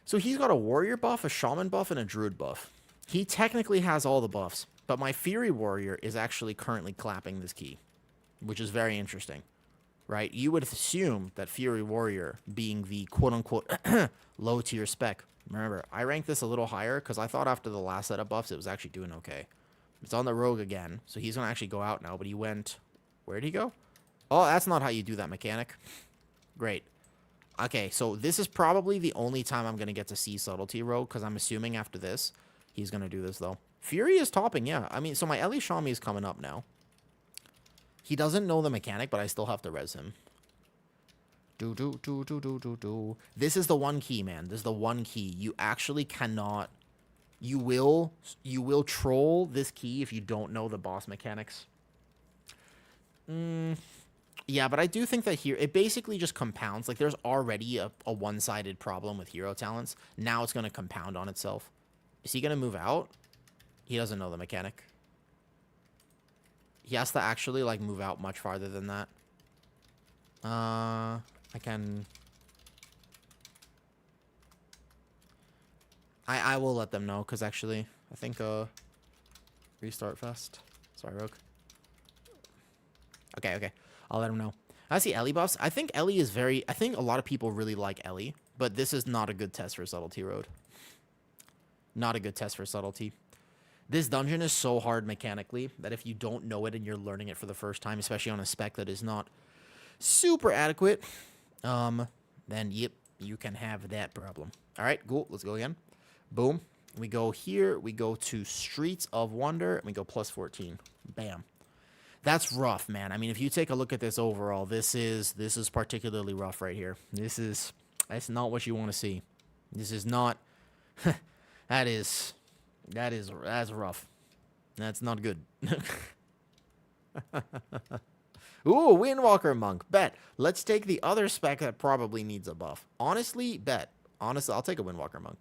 So he's got a warrior buff, a shaman buff, and a druid buff. He technically has all the buffs, but my fury warrior is actually currently clapping this key, which is very interesting, right? You would assume that fury warrior being the quote-unquote low tier spec. Remember, I ranked this a little higher because I thought after the last set of buffs it was actually doing okay. It's on the rogue again, so he's going to actually go out now, but he went... Where'd he go? Oh, that's not how you do that mechanic. Great. Okay, so this is probably the only time I'm going to get to see Subtlety Rogue, because I'm assuming after this, he's going to do this, though. Fury is topping, yeah. I mean, so my Ellie Shami is coming up now. He doesn't know the mechanic, but I still have to res him. This is the one key, man. This is the one key. You actually cannot... You will troll this key if you don't know the boss mechanics. Yeah, but I do think that here, it basically just compounds. Like, there's already a one-sided problem with hero talents. Now it's going to compound on itself. Is he going to move out? He doesn't know the mechanic. He has to actually, like, move out much farther than that. I can... I will let them know, because actually, I think, restart fast. Sorry, Rogue. Okay. I'll let him know. I see Ellie buffs. I think Ellie is very... I think a lot of people really like Ellie, but this is not a good test for Subtlety Road. Not a good test for Subtlety. This dungeon is so hard mechanically that if you don't know it and you're learning it for the first time, especially on a spec that is not super adequate, then, yep, you can have that problem. All right, cool. Let's go again. Boom. We go here. We go to Streets of Wonder, and we go plus 14. Bam. That's rough, man. I mean, if you take a look at this overall, this is particularly rough right here. That's not what you want to see. This is not... that's rough. That's not good. Ooh, Windwalker Monk. Bet. Let's take the other spec that probably needs a buff. Honestly, bet. Honestly, I'll take a Windwalker Monk.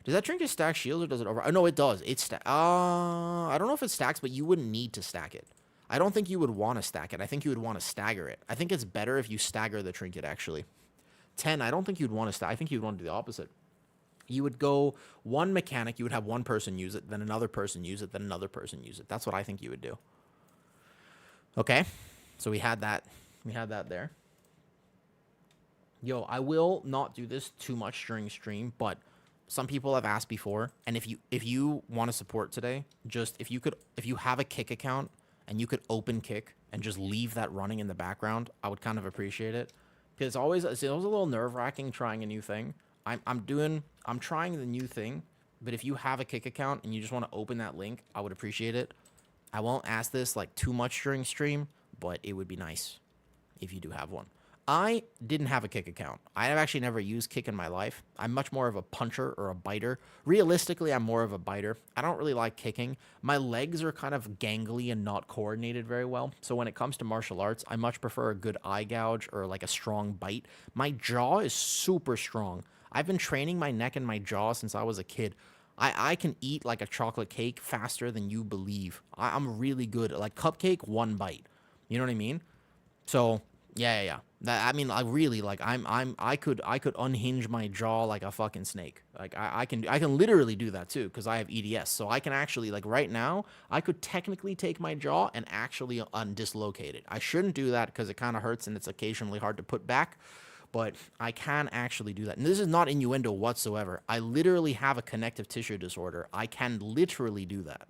Does that trinket stack shields or does it over... Oh, no, it does. I don't know if it stacks, but you wouldn't need to stack it. I don't think you would want to stack it. I think you would want to stagger it. I think it's better if you stagger the trinket, actually. 10, I don't think you'd want to stack. I think you'd want to do the opposite. You would go one mechanic. You would have one person use it, then another person use it, then another person use it. That's what I think you would do. Okay. So we had that. We had that there. Yo, I will not do this too much during stream, but some people have asked before, and if you want to support today, just if you have a Kick account and you could open Kick and just leave that running in the background, I would kind of appreciate it. Because it's always a little nerve-wracking trying a new thing. I'm trying the new thing, but if you have a Kick account and you just want to open that link, I would appreciate it. I won't ask this like too much during stream, but it would be nice if you do have one. I didn't have a Kick account. I have actually never used Kick in my life. I'm much more of a puncher or a biter. Realistically, I'm more of a biter. I don't really like kicking. My legs are kind of gangly and not coordinated very well. So when it comes to martial arts, I much prefer a good eye gouge or like a strong bite. My jaw is super strong. I've been training my neck and my jaw since I was a kid. I can eat like a chocolate cake faster than you believe. I'm really good. Like cupcake, one bite. You know what I mean? So... Yeah. I mean, I really like. I could unhinge my jaw like a fucking snake. Like I can literally do that too because I have EDS. So I can actually like right now I could technically take my jaw and actually undislocate it. I shouldn't do that because it kind of hurts and it's occasionally hard to put back. But I can actually do that. And this is not innuendo whatsoever. I literally have a connective tissue disorder. I can literally do that.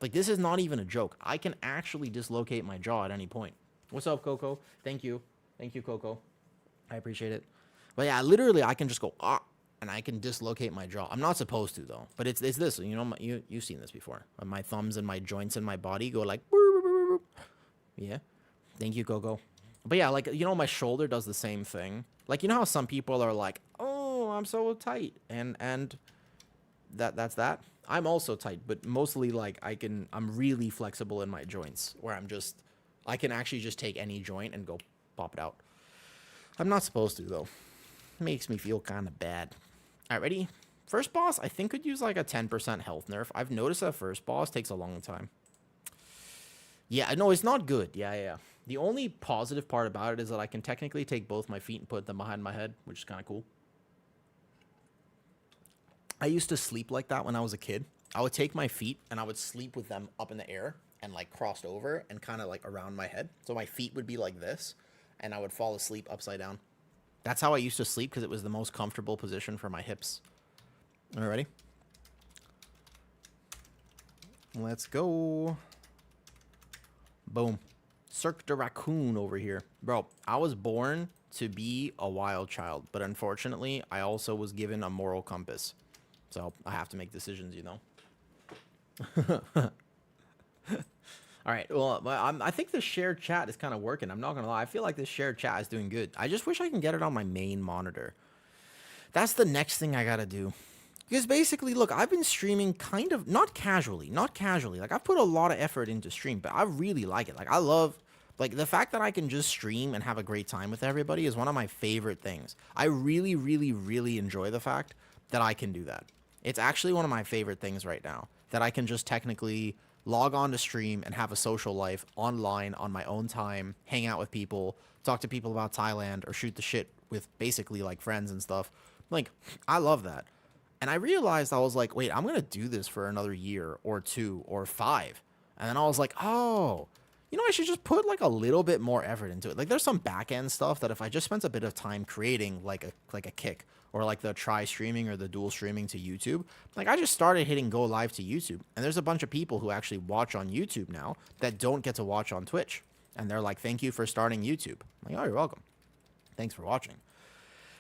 Like this is not even a joke. I can actually dislocate my jaw at any point. What's up, Coco? Thank you. Thank you, Coco. I appreciate it. But yeah, literally, I can just go, and I can dislocate my jaw. I'm not supposed to, though. But it's this. You know, you've seen this before. My thumbs and my joints and my body go like, yeah. Thank you, Coco. But yeah, like, you know, my shoulder does the same thing. Like, you know how some people are like, oh, I'm so tight. And that's that. I'm also tight, but mostly, like, I'm really flexible in my joints, where I can actually just take any joint and go pop it out. I'm not supposed to, though. Makes me feel kind of bad. All right, ready? First boss, I think could use like a 10% health nerf. I've noticed that first boss takes a long time. Yeah, no, it's not good. Yeah. The only positive part about it is that I can technically take both my feet and put them behind my head, which is kind of cool. I used to sleep like that when I was a kid. I would take my feet and I would sleep with them up in the air and like crossed over and kind of like around my head. So my feet would be like this and I would fall asleep upside down. That's how I used to sleep because it was the most comfortable position for my hips. All right, ready? Let's go. Boom. Cirque de Raccoon over here. Bro, I was born to be a wild child, but unfortunately, I also was given a moral compass. So I have to make decisions, you know? All right. Well, I think the shared chat is kind of working. I'm not going to lie. I feel like this shared chat is doing good. I just wish I can get it on my main monitor. That's the next thing I got to do. Because basically, look, I've been streaming kind of, not casually. Like, I've put a lot of effort into stream, but I really like it. Like, I love, like, the fact that I can just stream and have a great time with everybody is one of my favorite things. I really, really, really enjoy the fact that I can do that. It's actually one of my favorite things right now, that I can just technically log on to stream and have a social life online on my own time, hang out with people, talk to people about Thailand, or shoot the shit with basically, like, friends and stuff. Like, I love that. And I realized, I was like, wait, I'm going to do this for another year or 2 or 5. And then I was like, oh, you know, I should just put like a little bit more effort into it. Like there's some back end stuff that if I just spent a bit of time creating like a kick or like the try streaming or the dual streaming to YouTube, like I just started hitting go live to YouTube. And there's a bunch of people who actually watch on YouTube now that don't get to watch on Twitch. And they're like, thank you for starting YouTube. I'm like, oh, you're welcome. Thanks for watching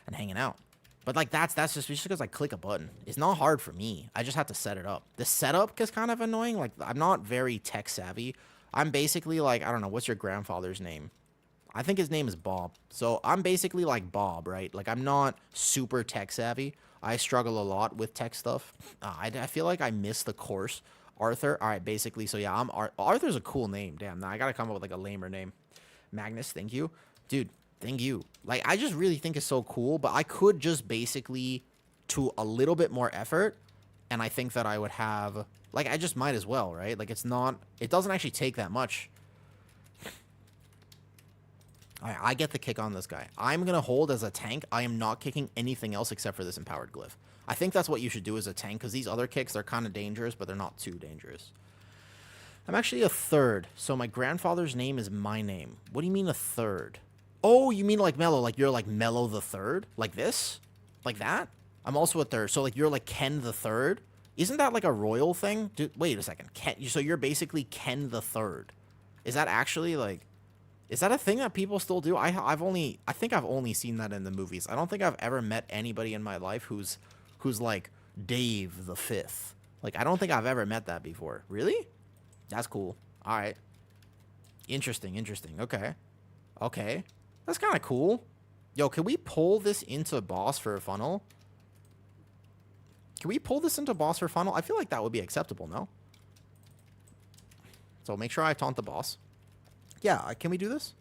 and hanging out. But like that's just because I click a button. It's not hard for me. I just have to set it up. The setup is kind of annoying. Like I'm not very tech savvy. I'm basically like, I don't know, what's your grandfather's name? I think his name is Bob. So I'm basically like Bob, right? Like I'm not super tech savvy. I struggle a lot with tech stuff. I feel like I missed the course. Arthur. All right, basically. So yeah, Arthur's a cool name. Damn, now I gotta come up with like a lamer name. Magnus, thank you. Dude, thank you. Like, I just really think it's so cool, but I could just basically, to a little bit more effort, and I think that I would have, like, I just might as well, right? Like, it doesn't actually take that much. All right, I get the kick on this guy. I'm going to hold as a tank. I am not kicking anything else except for this empowered glyph. I think that's what you should do as a tank, because these other kicks, they're kind of dangerous, but they're not too dangerous. I'm actually a third, so my grandfather's name is my name. What do you mean a third? Oh, you mean like Mello, like you're like Mello the Third? Like this? Like that? I'm also a third, so like you're like Ken the Third? Isn't that like a royal thing? Dude, wait a second. So you're basically Ken the Third. Is that actually like, is that a thing that people still do? I think I've only seen that in the movies. I don't think I've ever met anybody in my life who's like Dave the Fifth. Like, I don't think I've ever met that before. Really? That's cool. All right. Interesting. Okay. That's kind of cool. Yo, can we pull this into boss for a funnel? Can we pull this into boss for funnel? I feel like that would be acceptable, no? So make sure I taunt the boss. Yeah, can we do this?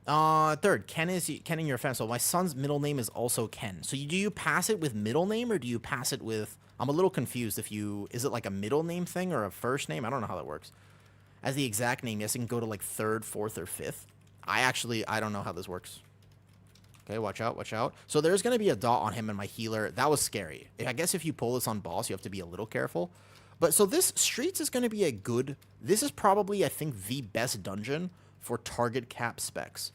Third, Ken in your fence. So my son's middle name is also Ken. So do you pass it with middle name or do you pass it with... I'm a little confused is it like a middle name thing or a first name? I don't know how that works. As the exact name, yes, it can go to like third, fourth, or fifth. I don't know how this works. Okay, watch out. So there's going to be a dot on him and my healer. That was scary. I guess if you pull this on boss, you have to be a little careful. But so this Streets is going to be this is probably, I think, the best dungeon for target cap specs.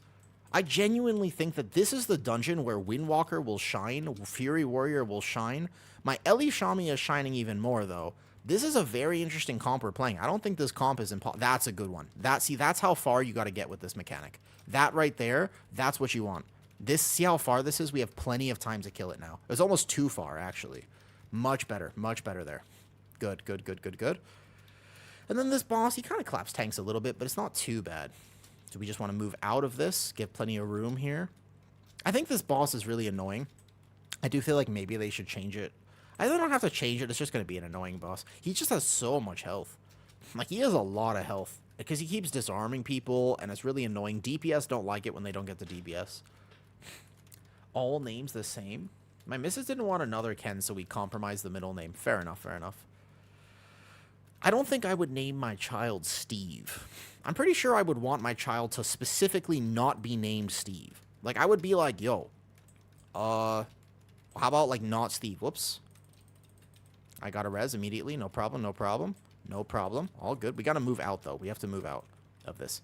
I genuinely think that this is the dungeon where Windwalker will shine, Fury Warrior will shine. My Ellie Shami is shining even more, though. This is a very interesting comp we're playing. I don't think this comp is impossible. That's a good one. That's how far you got to get with this mechanic. That right there, that's what you want. See how far this is? We have plenty of time to kill it now. It's almost too far, actually. Much better there. Good. And then this boss, he kind of claps tanks a little bit, but it's not too bad. So we just want to move out of this, give plenty of room here. I think this boss is really annoying. I do feel like maybe they should change it. I don't have to change it. It's just going to be an annoying boss. He just has so much health. Like, he has a lot of health. Because he keeps disarming people, and it's really annoying. DPS don't like it when they don't get the DPS. All names the same. My missus didn't want another Ken, so we compromised the middle name. Fair enough. I don't think I would name my child Steve. I'm pretty sure I would want my child to specifically not be named Steve. Like, I would be like, yo, how about, like, not Steve? Whoops. I got a res immediately. No problem, no problem. No problem. All good. We got to move out, though. We have to move out of this.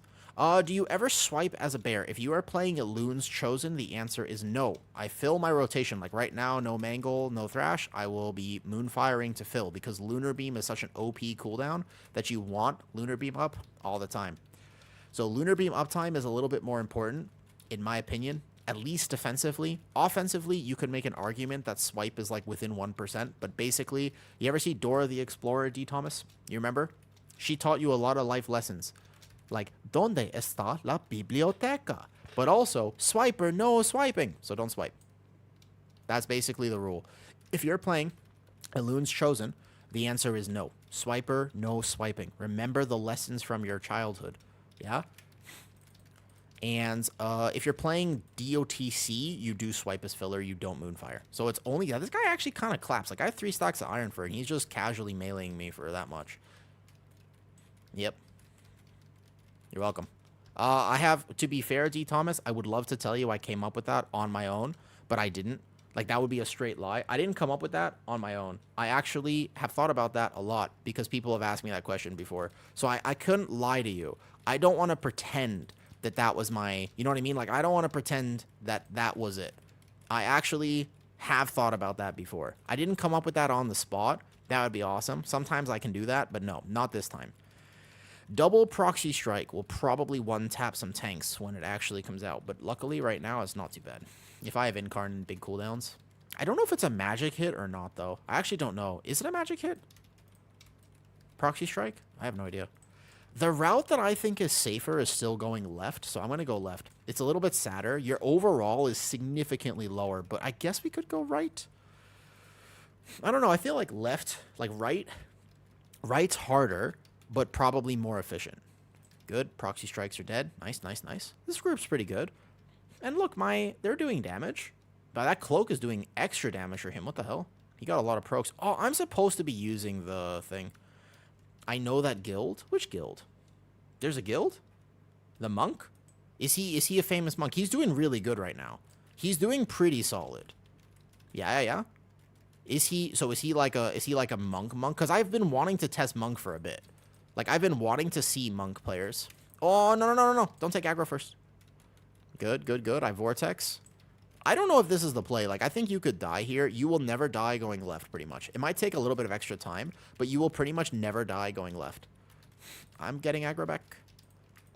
Do you ever swipe as a bear? If you are playing a Loon's Chosen, the answer is no. I fill my rotation. Like right now, no Mangle, no Thrash. I will be Moonfiring to fill because Lunar Beam is such an OP cooldown that you want Lunar Beam up all the time. So Lunar Beam uptime is a little bit more important, in my opinion, at least defensively. Offensively, you could make an argument that swipe is like within 1%, but basically, you ever see Dora the Explorer, D. Thomas? You remember? She taught you a lot of life lessons. Like, ¿Dónde está la biblioteca? But also, swiper, no swiping. So don't swipe. That's basically the rule. If you're playing a Loon's Chosen, the answer is no. Swiper, no swiping. Remember the lessons from your childhood. Yeah? And if you're playing DOTC, you do swipe as filler, you don't Moonfire. So it's only... Yeah, this guy actually kind of claps. Like, I have 3 stacks of Iron for it, and he's just casually meleeing me for that much. Yep. You're welcome. I have, to be fair, D. Thomas, I would love to tell you I came up with that on my own, but I didn't. Like, that would be a straight lie. I didn't come up with that on my own. I actually have thought about that a lot because people have asked me that question before. So I couldn't lie to you. I don't want to pretend that that was my, you know what I mean? Like, I don't want to pretend that that was it. I actually have thought about that before. I didn't come up with that on the spot. That would be awesome. Sometimes I can do that, but no, not this time. Double Proxy Strike will probably one-tap some tanks when it actually comes out, but luckily right now it's not too bad. If I have Incarn and big cooldowns. I don't know if it's a magic hit or not, though. I actually don't know. Is it a magic hit? Proxy Strike? I have no idea. The route that I think is safer is still going left, so I'm going to go left. It's a little bit sadder. Your overall is significantly lower, but I guess we could go right. I don't know. I feel like left, like right. Right's harder, but probably more efficient. Good. Proxy strikes are dead. Nice, nice, nice. This group's pretty good. And look, they're doing damage. But that cloak is doing extra damage for him. What the hell? He got a lot of procs. Oh, I'm supposed to be using the thing. I know that guild. Which guild? There's a guild? The monk? Is he a famous monk? He's doing really good right now. He's doing pretty solid. Yeah. Is he like a monk? Because I've been wanting to test monk for a bit. Like, I've been wanting to see monk players. Oh, no. Don't take aggro first. Good. I vortex. I don't know if this is the play. Like, I think you could die here. You will never die going left, pretty much. It might take a little bit of extra time, but you will pretty much never die going left. I'm getting aggro back.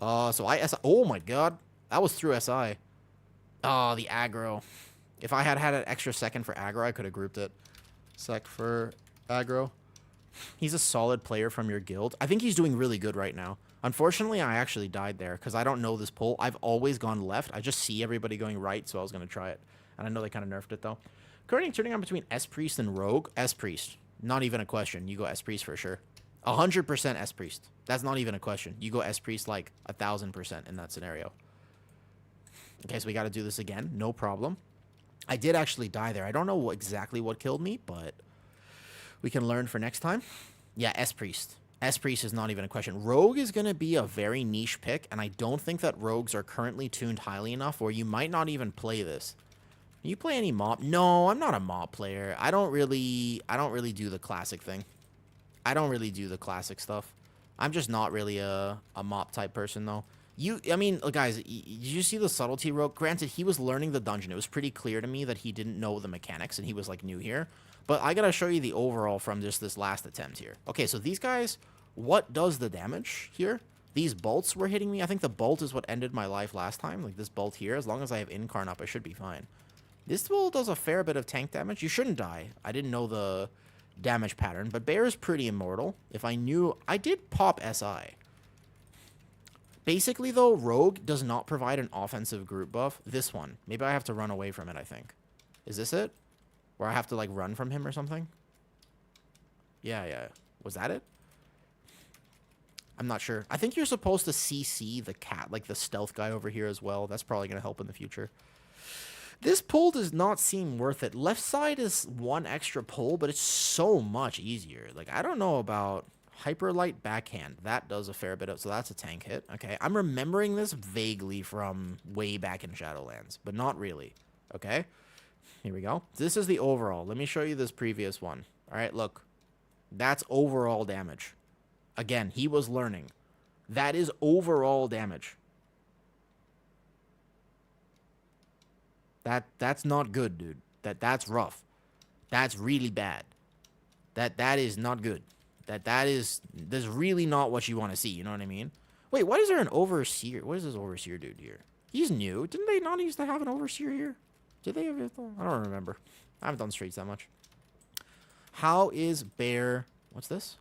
So I SI. Oh, my God. That was through SI. Oh, the aggro. If I had an extra second for aggro, I could have grouped it. Sec for aggro. He's a solid player from your guild. I think he's doing really good right now. Unfortunately, I actually died there because I don't know this pull. I've always gone left. I just see everybody going right, so I was going to try it. And I know they kind of nerfed it, though. Currently turning on between S-Priest and Rogue. S-Priest. Not even a question. You go S-Priest for sure. 100% S-Priest. That's not even a question. You go S-Priest like 1,000% in that scenario. Okay, so we got to do this again. No problem. I did actually die there. I don't know exactly what killed me, but we can learn for next time. Yeah, S-Priest. S-Priest is not even a question. Rogue is going to be a very niche pick, and I don't think that Rogues are currently tuned highly enough where you might not even play this. You play any mop? No, I'm not a mop player. I don't really do the classic thing. I don't really do the classic stuff. I'm just not really a mop type person, though. I mean, guys, did you see the subtlety Rogue? Granted, he was learning the dungeon. It was pretty clear to me that he didn't know the mechanics, and he was, like, new here. But I gotta show you the overall from just this last attempt here. Okay, so these guys, what does the damage here? These bolts were hitting me. I think the bolt is what ended my life last time. Like, this bolt here. As long as I have Incarn up, I should be fine. This bolt does a fair bit of tank damage. You shouldn't die. I didn't know the damage pattern, but Bear is pretty immortal. If I knew... I did pop SI. Basically, though, Rogue does not provide an offensive group buff. This one. Maybe I have to run away from it, I think. Is this it? Where I have to, like, run from him or something? Yeah. Was that it? I'm not sure. I think you're supposed to CC the cat, like the stealth guy over here as well. That's probably going to help in the future. This pull does not seem worth it. Left side is one extra pull, but it's so much easier. Like, I don't know about Hyperlight backhand. That does a fair bit of... So that's a tank hit. Okay. I'm remembering this vaguely from way back in Shadowlands, but not really. Okay. Here we go. This is the overall. Let me show you this previous one. All right, look. That's overall damage. Again, he was learning. That is overall damage. That's not good, dude. That's rough. That's really bad. That is not good. That's really not what you want to see, you know what I mean? Wait, why is there an overseer? What is this overseer dude here? He's new. Didn't they not used to have an overseer here? Did they ever? I don't remember. I haven't done streets that much. How is Bear... What's this?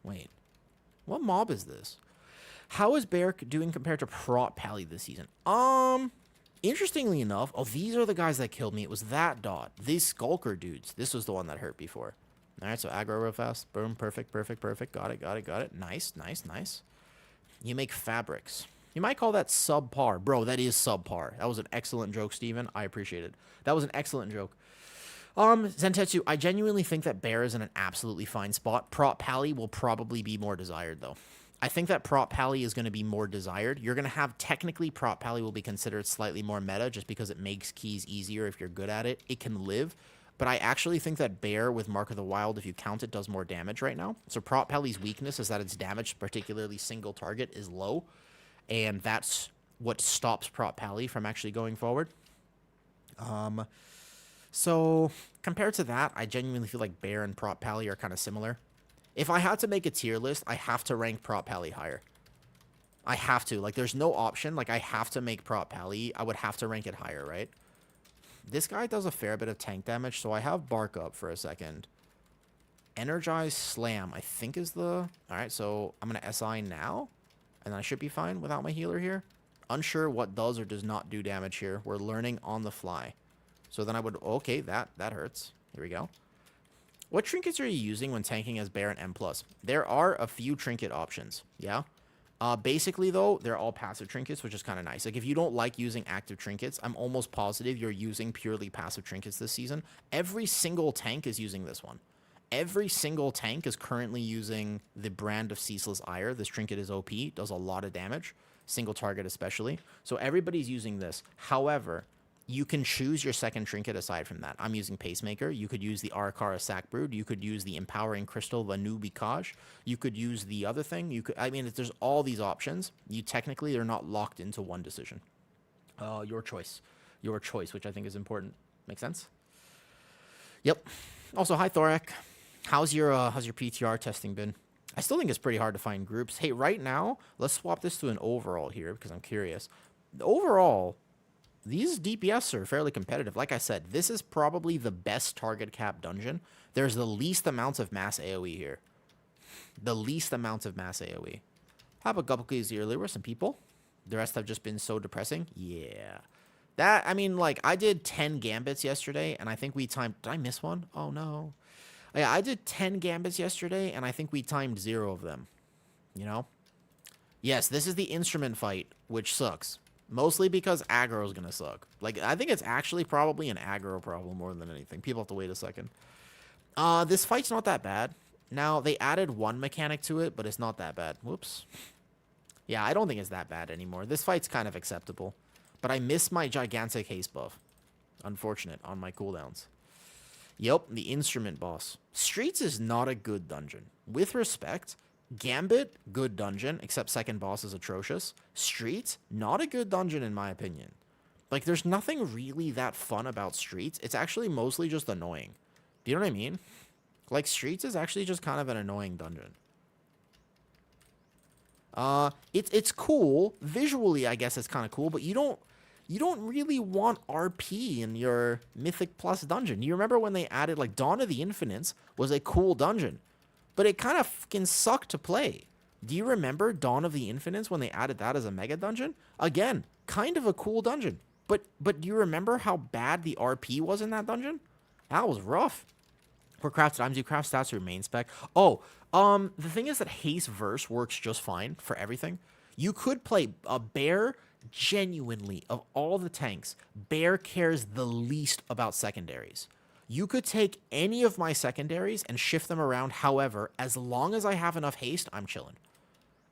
Wait. What mob is this? How is Bear doing compared to Prot Pally this season? Interestingly enough... Oh, these are the guys that killed me. It was that dot. These Skulker dudes. This was the one that hurt before. Alright, so aggro real fast. Boom. Perfect. Got it. Nice. You make fabrics. You might call that subpar. Bro, that is subpar. That was an excellent joke, Steven. I appreciate it. That was an excellent joke. Zentetsu, I genuinely think that Bear is in an absolutely fine spot. Prot Pally will probably be more desired, though. I think that Prot Pally is going to be more desired. You're going to have, technically, Prot Pally will be considered slightly more meta just because it makes keys easier if you're good at it. It can live. But I actually think that Bear with Mark of the Wild, if you count it, does more damage right now. So Prot Pally's weakness is that its damage, particularly single target, is low. And that's what stops Prot Pally from actually going forward. So compared to that, I genuinely feel like Bear and Prot Pally are kind of similar. If I had to make a tier list, I have to rank Prot Pally higher. I have to. Like, there's no option. Like, I have to make Prot Pally. I would have to rank it higher, right? This guy does a fair bit of tank damage, so I have Bark up for a second. Energize Slam, I think is the... Alright, so I'm going to SI now. And I should be fine without my healer here. Unsure what does or does not do damage here. We're learning on the fly. So then I would... Okay, that hurts. Here we go. What trinkets are you using when tanking as Bear and M+? There are a few trinket options, yeah? Basically, though, they're all passive trinkets, which is kind of nice. Like, if you don't like using active trinkets, I'm almost positive you're using purely passive trinkets this season. Every single tank is using this one. Every single tank is currently using the brand of Ceaseless Ire. This trinket is OP, does a lot of damage, single target especially. So everybody's using this. However, you can choose your second trinket aside from that. I'm using Pacemaker. You could use the Arakara Sack Brood. You could use the Empowering Crystal Vanu Bikaj. You could use the other thing. You could. I mean, there's all these options. You technically are not locked into one decision. Your choice. Your choice, which I think is important. Make sense? Yep. Also, hi Thorak. How's your PTR testing been? I still think it's pretty hard to find groups. Hey, right now, let's swap this to an overall here because I'm curious. The overall, these DPS are fairly competitive. Like I said, this is probably the best target cap dungeon. There's the least amount of mass AoE here. The least amount of mass AoE. Have a couple keys earlier with some people. The rest have just been so depressing. Yeah. That, I mean, like, I did 10 gambits yesterday, and I think we timed... Did I miss one? Oh, no. Yeah, I did 10 gambits yesterday, and I think we timed 0 of them. You know? Yes, this is the instrument fight, which sucks. Mostly because aggro is going to suck. Like, I think it's actually probably an aggro problem more than anything. People have to wait a second. This fight's not that bad. Now, they added one mechanic to it, but it's not that bad. Whoops. Yeah, I don't think it's that bad anymore. This fight's kind of acceptable. But I miss my gigantic haste buff. Unfortunate, on my cooldowns. Yep, the instrument boss. Streets is not a good dungeon. With respect, Gambit, good dungeon, except second boss is atrocious. Streets, not a good dungeon in my opinion. Like, there's nothing really that fun about Streets. It's actually mostly just annoying. Do you know what I mean? Like, Streets is actually just kind of an annoying dungeon. It's cool. Visually, I guess it's kind of cool, but you don't really want RP in your Mythic Plus dungeon. You remember when they added, like, Dawn of the Infinites was a cool dungeon, but it kind of fucking sucked to play. Do you remember Dawn of the Infinites when they added that as a mega dungeon? Again, kind of a cool dungeon, but do you remember how bad the RP was in that dungeon? That was rough. For craft items, you craft stats or main spec. Oh, the thing is that Haste Verse works just fine for everything. You could play a Bear. Genuinely, of all the tanks, Bear cares the least about secondaries. You could take any of my secondaries and shift them around. However, as long as I have enough haste, I'm chilling.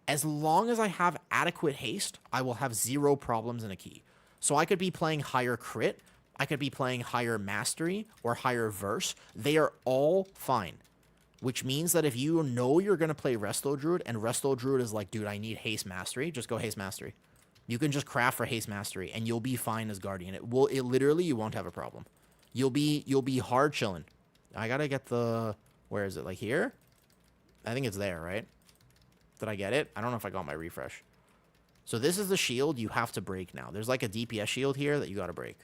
As long as I have adequate haste, I will have zero problems in a key. So I could be playing higher crit, I could be playing higher mastery, or higher verse. They are all fine. Which means that if you know you're going to play Resto Druid, and Resto Druid is like, dude, I need haste mastery, just go haste mastery. You can just craft for haste mastery, and you'll be fine as Guardian. It literally, you won't have a problem. You'll be hard chilling. I gotta get the, where is it? Like here? I think it's there, right? Did I get it? I don't know if I got my refresh. So this is the shield you have to break now. There's like a DPS shield here that you gotta break.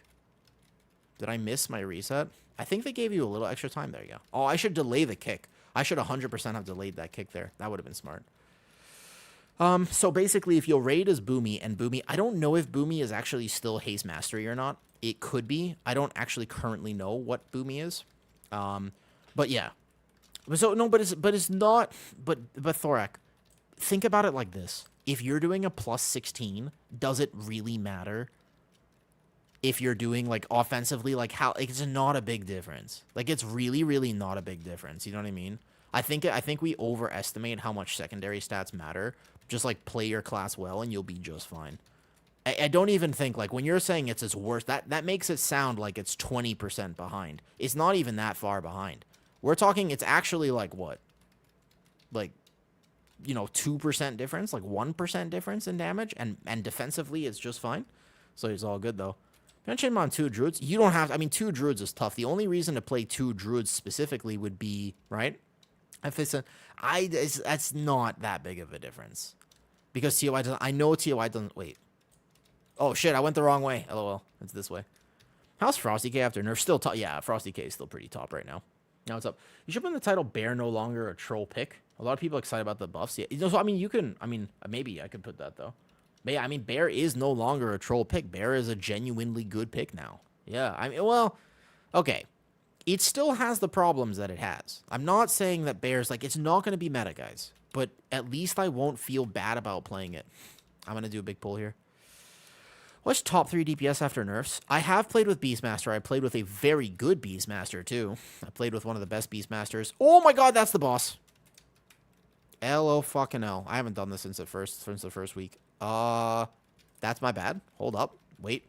Did I miss my reset? I think they gave you a little extra time. There you go. Oh, I should delay the kick. I should 100% have delayed that kick there. That would have been smart. So basically, if your raid is Boomy, and Boomy, I don't know if Boomy is actually still haste mastery or not. It could be. I don't actually currently know what Boomy is. But yeah. So no, but it's not. But Thorak, think about it like this: if you're doing a plus 16, does it really matter? If you're doing like offensively, like how, like, it's not a big difference. Like it's really, really not a big difference. You know what I mean? I think we overestimate how much secondary stats matter. Just like play your class well and you'll be just fine. I don't even think, like, when you're saying it's its worst, that makes it sound like it's 20% behind. It's not even that far behind. We're talking, it's actually like what? Like, you know, 2% difference, like 1% difference in damage, and defensively it's just fine. So it's all good though. Mention him on 2 druids. You don't have, I mean, 2 druids is tough. The only reason to play 2 druids specifically would be, right? If it's that's not that big of a difference. Because TOI doesn't, I know TOI doesn't, wait. Oh shit, I went the wrong way. LOL, it's this way. How's Frosty K after nerf? Still top, yeah, Frosty K is still pretty top right now. Now what's up? You should put in the title Bear no longer a troll pick. A lot of people are excited about the buffs. Yeah, so, I mean, you can, I mean, maybe I could put that though. But yeah, I mean, Bear is no longer a troll pick. Bear is a genuinely good pick now. Yeah, I mean, well, okay. It still has the problems that it has. I'm not saying that Bear's, like, it's not going to be meta, guys. But at least I won't feel bad about playing it. I'm going to do a big pull here. What's top 3 DPS after nerfs? I have played with Beastmaster. I played with a very good Beastmaster, too. I played with one of the best Beastmasters. Oh my god, that's the boss. L-O fucking L. I haven't done this since the first week. That's my bad. Hold up. Wait.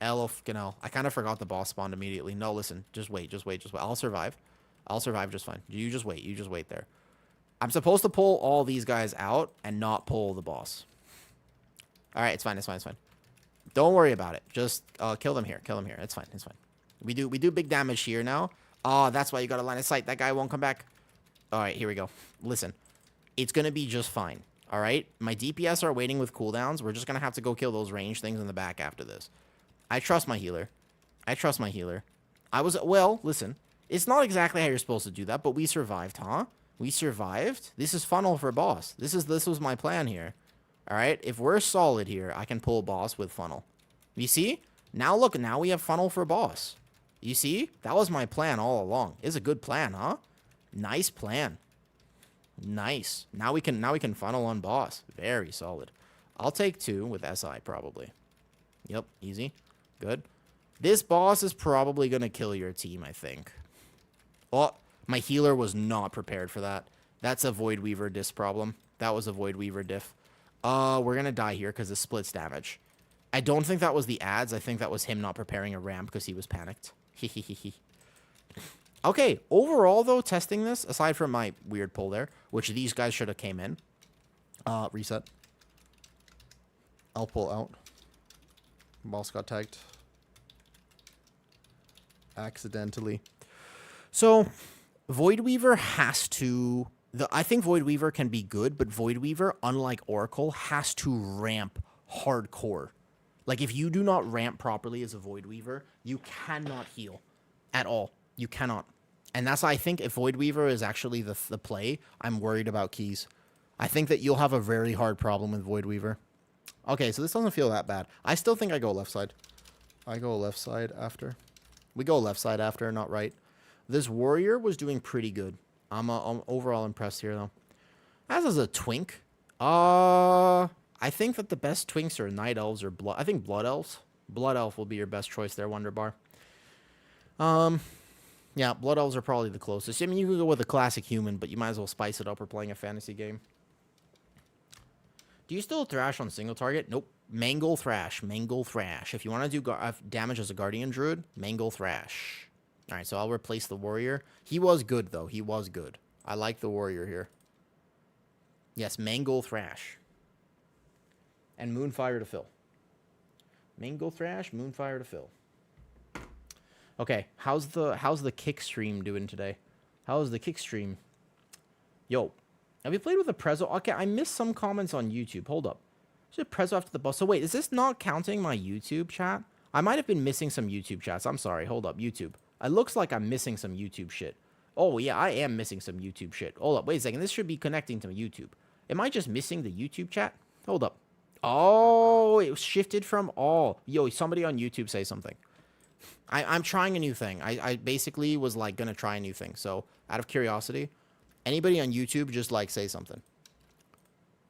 L-O fucking L. I kind of forgot the boss spawned immediately. No, listen. Just wait. I'll survive. I'll survive just fine. You just wait there. I'm supposed to pull all these guys out and not pull the boss. Alright, it's fine. Don't worry about it. Just kill them here. It's fine. We do big damage here now. Oh, that's why you got a line of sight. That guy won't come back. Alright, here we go. Listen. It's going to be just fine. Alright? My DPS are waiting with cooldowns. We're just going to have to go kill those range things in the back after this. I trust my healer. Well, listen. It's not exactly how you're supposed to do that, but we survived, huh? We survived. This is funnel for boss. This was my plan here. All right, if we're solid here, I can pull boss with funnel. You see? Now look, now we have funnel for boss. You see? That was my plan all along. It's a good plan, huh? Nice plan. Nice. Now we can funnel on boss. Very solid. I'll take 2 with SI probably. Yep, easy. Good. This boss is probably going to kill your team, I think. Oh, my healer was not prepared for that. That's a Void Weaver diff problem. That was a Void Weaver diff. We're going to die here because it splits damage. I don't think that was the ads. I think that was him not preparing a ramp because he was panicked. Okay, overall, though, testing this, aside from my weird pull there, which these guys should have came in. Reset. I'll pull out. Boss got tagged. Accidentally. So, Void Weaver has to... I think Void Weaver can be good, but Void Weaver, unlike Oracle, has to ramp hardcore. Like, if you do not ramp properly as a Void Weaver, you cannot heal at all. You cannot. And that's why I think if Void Weaver is actually the play, I'm worried about keys. I think that you'll have a very hard problem with Void Weaver. Okay, so this doesn't feel that bad. I still think I go left side. I go left side after. We go left side after, not right. This warrior was doing pretty good. I'm overall impressed here, though. As is a twink. I think that the best twinks are night elves or blood. I think blood elves. Blood elf will be your best choice there, Wonder Bar. Yeah, Blood Elves are probably the closest. I mean, you can go with a classic human, but you might as well spice it up or playing a fantasy game. Do you still thrash on single target? Nope. Mangle Thrash. Mangle Thrash. If you want to do damage as a Guardian Druid, Mangle Thrash. Alright, so I'll replace the Warrior. He was good, though. He was good. I like the Warrior here. Yes, Mangle Thrash. And Moonfire to fill. Mangle Thrash, Moonfire to fill. Okay, how's the kick stream doing today? How's the kick stream? Yo, have you played with a Prezzo? Okay, I missed some comments on YouTube. Hold up. There's a Prezzo after the boss. So wait, is this not counting my YouTube chat? I might have been missing some YouTube chats. I'm sorry. Hold up, YouTube. It looks like I'm missing some YouTube shit. Oh, yeah, I am missing some YouTube shit. Hold up, wait a second. This should be connecting to YouTube. Am I just missing the YouTube chat? Hold up. Oh, it was shifted from all. Yo, somebody on YouTube say something. I'm trying a new thing. I basically was, like, going to try a new thing. So, out of curiosity, anybody on YouTube just, like, say something.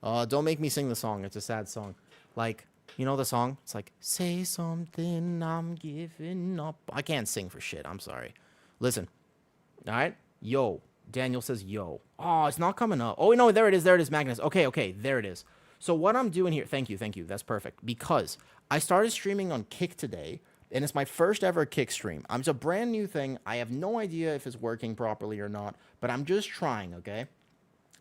Don't make me sing the song. It's a sad song. Like, you know the song? It's like, say something, I'm giving up. I can't sing for shit. I'm sorry. Listen. All right? Yo. Daniel says yo. Oh, it's not coming up. Oh, no, there it is. There it is, Magnus. Okay, there it is. So what I'm doing here, thank you. That's perfect. Because I started streaming on Kick today, and it's my first ever Kick stream. It's a brand new thing. I have no idea if it's working properly or not, but I'm just trying, okay?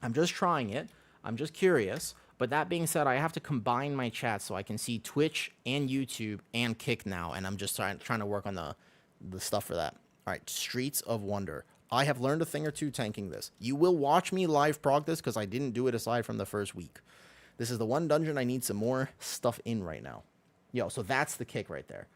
I'm just trying it. I'm just curious. But that being said, I have to combine my chat so I can see Twitch and YouTube and Kick now, and I'm just trying to work on the stuff for that. All right, Streets of Wonder. I have learned a thing or two tanking this. You will watch me live prog this because I didn't do it aside from the first week. This is the one dungeon I need some more stuff in right now. Yo, so that's the Kick right there.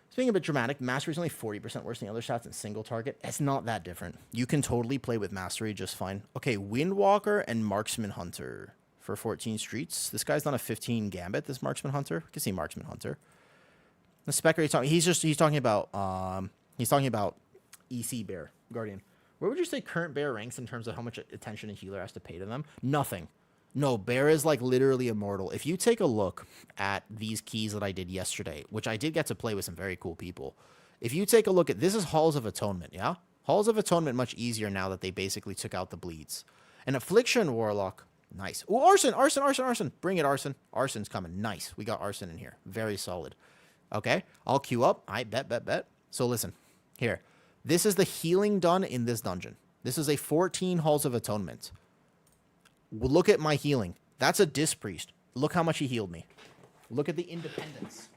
Speaking a bit dramatic, Mastery is only 40% worse than the other shots in single target. It's not that different. You can totally play with Mastery just fine. Okay, Windwalker and Marksman Hunter for 14 streets. This guy's done a 15 Gambit, this Marksman Hunter. You can see Marksman Hunter. The Spectre he's talking about EC Bear, Guardian. Where would you say current Bear ranks in terms of how much attention a healer has to pay to them? Nothing. No, Bear is like literally immortal. If you take a look at these keys that I did yesterday, which I did get to play with some very cool people. If you take a look at, this is Halls of Atonement, yeah? Halls of Atonement much easier now that they basically took out the bleeds. And Affliction Warlock, nice. Ooh, Arson. Bring it, Arson. Arson's coming, nice. We got Arson in here, very solid. Okay, I'll queue up. I bet. So listen, here. This is the healing done in this dungeon. This is a 14 Halls of Atonement. Look at my healing. That's a Disc Priest. Look how much he healed me. Look at the independence.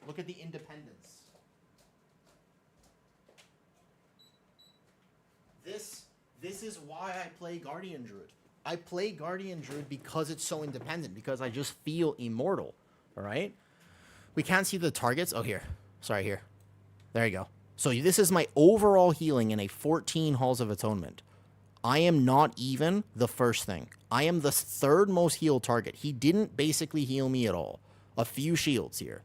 This is why I play Guardian Druid. I play Guardian Druid because it's so independent, because I just feel immortal, all right? We can't see the targets. Oh, here. Sorry, here. There you go. So this is my overall healing in a 14 Halls of Atonement. I am not even the first thing. I am the third most healed target. He didn't basically heal me at all. A few shields here.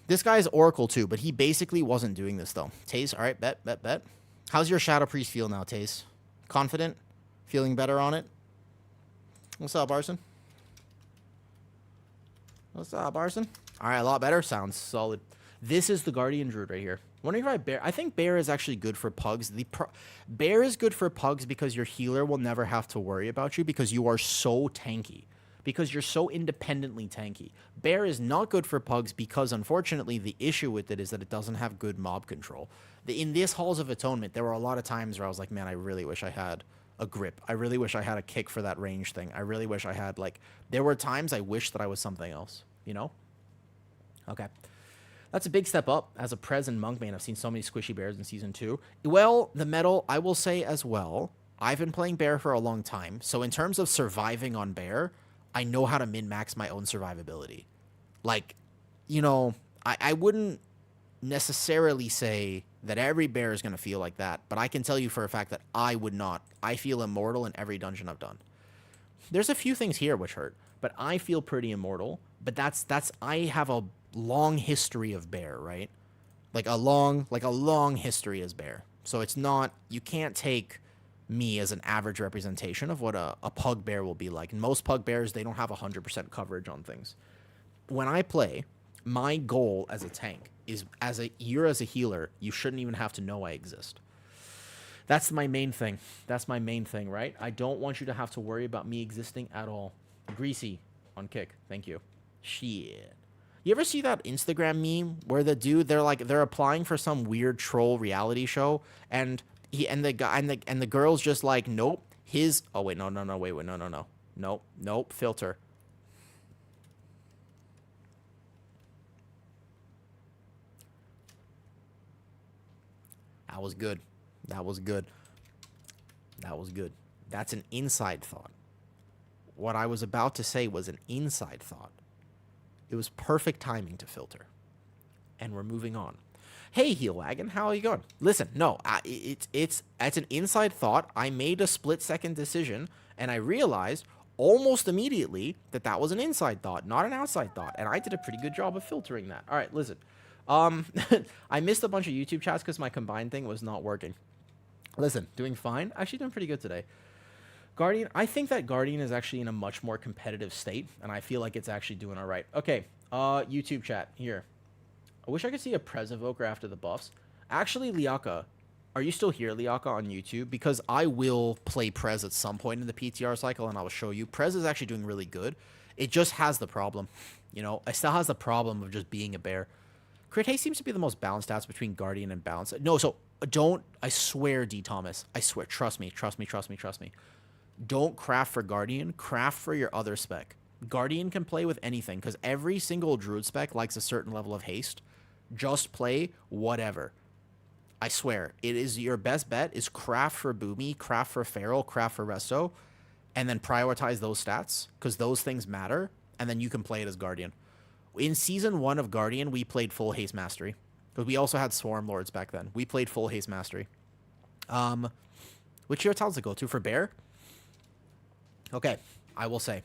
This guy's Oracle too, but he basically wasn't doing this though. Taze, all right, bet. How's your Shadow Priest feel now, Taze? Confident? Feeling better on it? What's up, Arson? All right, a lot better. Sounds solid. This is the Guardian Druid right here. Wondering if I Bear. I think Bear is actually good for pugs. Bear is good for pugs because your healer will never have to worry about you because you are so tanky. Because you're so independently tanky. Bear is not good for pugs because, unfortunately, the issue with it is that it doesn't have good mob control. In this Halls of Atonement, there were a lot of times where I was like, man, I really wish I had a grip. I really wish I had a kick for that range thing. I really wish I had, like, there were times I wish that I was something else, you know? Okay. That's a big step up. As a Prez and Monk man, I've seen so many squishy bears in Season 2. Well, the metal, I will say as well, I've been playing bear for a long time. So in terms of surviving on bear, I know how to min-max my own survivability. Like, you know, I wouldn't necessarily say that every bear is going to feel like that, but I can tell you for a fact that I would not. I feel immortal in every dungeon I've done. There's a few things here which hurt, but I feel pretty immortal. But I have a long history of bear, right? Like a long history as bear. So it's not, you can't take me as an average representation of what a pug bear will be like. And most pug bears, they don't have 100% coverage on things. When I play, my goal as a tank is you're as a healer, you shouldn't even have to know I exist. That's my main thing. That's my main thing, right? I don't want you to have to worry about me existing at all. Greasy on kick. Thank you. Shit. You ever see that Instagram meme where the dude, they're applying for some weird troll reality show, and the girl's just like, nope. Oh wait, no, wait, no. Nope, filter. That was good. That's an inside thought. What I was about to say was an inside thought. It was perfect timing to filter. And we're moving on. Hey, Heel Wagon, how are you going? Listen, no, it's an inside thought. I made a split-second decision, and I realized almost immediately that was an inside thought, not an outside thought. And I did a pretty good job of filtering that. All right, listen. I missed a bunch of YouTube chats because my combined thing was not working. Listen, doing fine. Actually doing pretty good today. Guardian, I think that Guardian is actually in a much more competitive state, and I feel like it's actually doing all right. Okay, YouTube chat, here. I wish I could see a Prez Evoker after the buffs. Actually, Liaka, are you still here, Liaka, on YouTube? Because I will play Prez at some point in the PTR cycle, and I will show you. Prez is actually doing really good. It just has the problem. You know, it still has the problem of just being a bear. Crit haste seems to be the most balanced stats between Guardian and Balance. No, so don't, I swear, D. Thomas. I swear, trust me. Don't craft for Guardian, craft for your other spec. Guardian can play with anything, because every single Druid spec likes a certain level of haste. Just play whatever. I swear, it is your best bet is craft for Boomy, craft for Feral, craft for Resto, and then prioritize those stats, because those things matter, and then you can play it as Guardian. In Season 1 of Guardian, we played full Haste Mastery, because we also had Swarm Lords back then. We played full Haste Mastery. Which hero tiles to go to for Bear? Okay, I will say.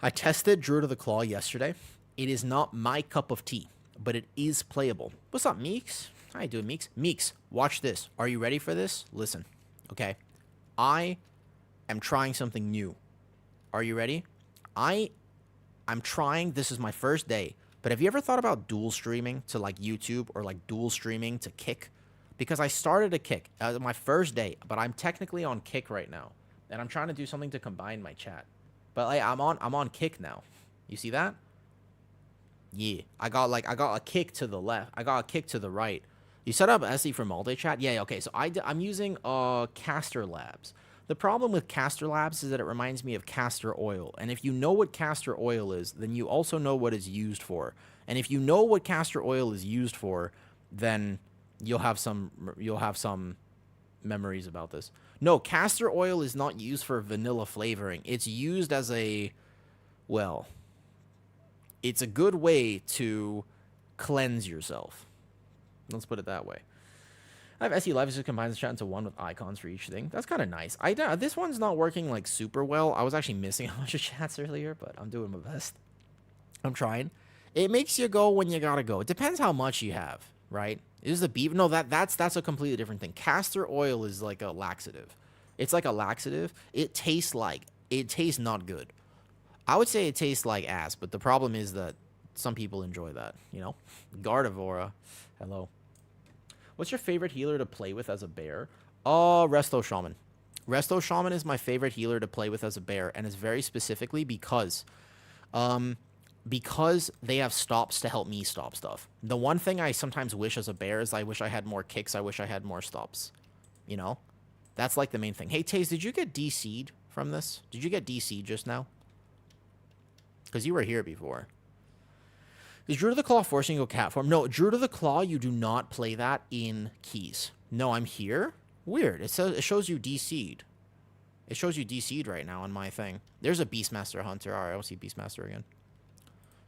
I tested Druid of the Claw yesterday. It is not my cup of tea, but it is playable. What's up, Meeks? How you doing, Meeks? Meeks, watch this. Are you ready for this? Listen, okay? I am trying something new. Are you ready? I'm trying, this is my first day, but have you ever thought about dual streaming to like YouTube or like dual streaming to Kick? Because I started a Kick my first day, but I'm technically on Kick right now. And I'm trying to do something to combine my chat. But like, I'm on Kick now. You see that? Yeah. I got a kick to the left. I got a kick to the right. You set up SE for multi-chat? Yeah, okay. So I'm using Caster Labs. The problem with Caster Labs is that it reminds me of castor oil. And if you know what castor oil is, then you also know what it's used for. And if you know what castor oil is used for, then you'll have some memories about this. No, castor oil is not used for vanilla flavoring. It's used as well, it's a good way to cleanse yourself. Let's put it that way. I have SE Live, just combines the chat into one with icons for each thing. That's kind of nice. This one's not working like super well. I was actually missing a bunch of chats earlier, but I'm doing my best. I'm trying. It makes you go when you gotta go. It depends how much you have, right? Is the beef? No, that's a completely different thing. Castor oil is like a laxative. It's like a laxative. It tastes not good. I would say it tastes like ass, but the problem is that some people enjoy that, you know? Gardevoir, hello. What's your favorite healer to play with as a bear? Resto Shaman. Resto Shaman is my favorite healer to play with as a bear, and it's very specifically because they have stops to help me stop stuff. The one thing I sometimes wish as a bear is I wish I had more kicks. I wish I had more stops. You know? That's like the main thing. Hey, Taze, did you get DC'd from this? Did you get DC'd just now? Because you were here before. Is Druid of the Claw forcing you to go cat form? No, Druid of the Claw, you do not play that in keys. No, I'm here? Weird. It shows you DC'd. It shows you DC'd right now on my thing. There's a Beastmaster Hunter. Alright, I'll see Beastmaster again.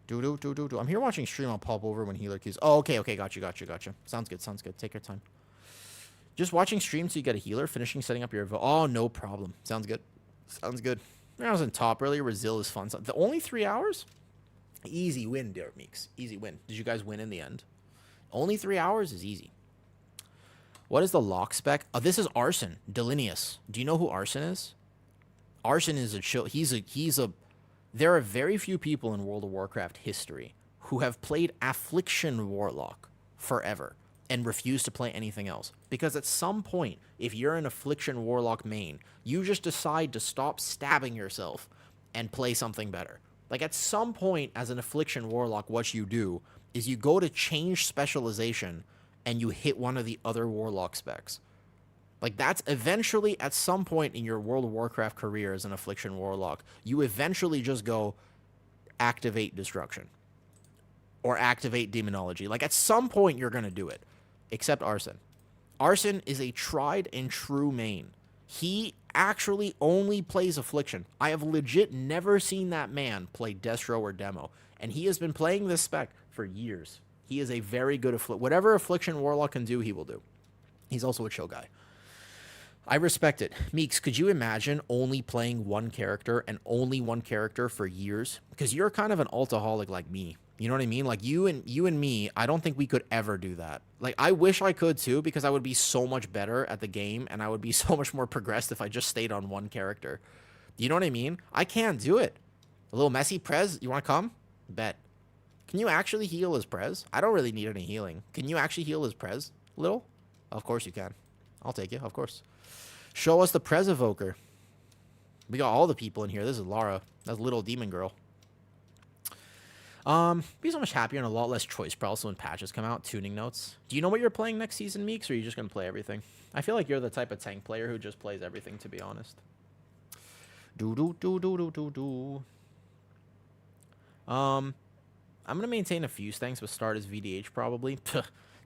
Do. I'm here watching stream. I'll pop over when healer keys. Oh, okay. Got you. Sounds good. Take your time. Just watching stream so you get a healer. Finishing setting up your... Oh, no problem. Sounds good. I was in top earlier. Brazil is fun. The only 3 hours? Easy win, dear Meeks. Easy win. Did you guys win in the end? Only 3 hours is easy. What is the lock spec? Oh, this is Arson. Delineus. Do you know who Arson is? Arson is a chill. There are very few people in World of Warcraft history who have played Affliction Warlock forever and refuse to play anything else. Because at some point, if you're an Affliction Warlock main, you just decide to stop stabbing yourself and play something better. Like, at some point, as an Affliction Warlock, what you do is you go to change specialization and you hit one of the other Warlock specs. Like, that's eventually, at some point in your World of Warcraft career as an Affliction Warlock, you eventually just go activate Destruction. Or activate Demonology. Like, at some point, you're going to do it. Except Arsene. Arsene is a tried and true main. He actually only plays Affliction. I have legit never seen that man play Destro or Demo. And he has been playing this spec for years. He is a very good whatever Affliction Warlock can do, he will do. He's also a chill guy. I respect it. Meeks, could you imagine only playing one character and only one character for years? Because you're kind of an altaholic like me. You know what I mean? Like, you and me, I don't think we could ever do that. Like, I wish I could too, because I would be so much better at the game and I would be so much more progressed if I just stayed on one character. You know what I mean? I can't do it. A little messy. Prez, you want to come? Bet. Can you actually heal as Prez? I don't really need any healing. Can you actually heal as Prez? Little? Of course you can. I'll take you, of course. Show us the Prez Evoker. We got all the people in here. This is Lara. That's Little Demon Girl. Be so much happier and a lot less choice also when patches come out. Tuning notes. Do you know what you're playing next season, Meeks, or are you just going to play everything? I feel like you're the type of tank player who just plays everything, to be honest. I'm going to maintain a few things, but start as VDH probably.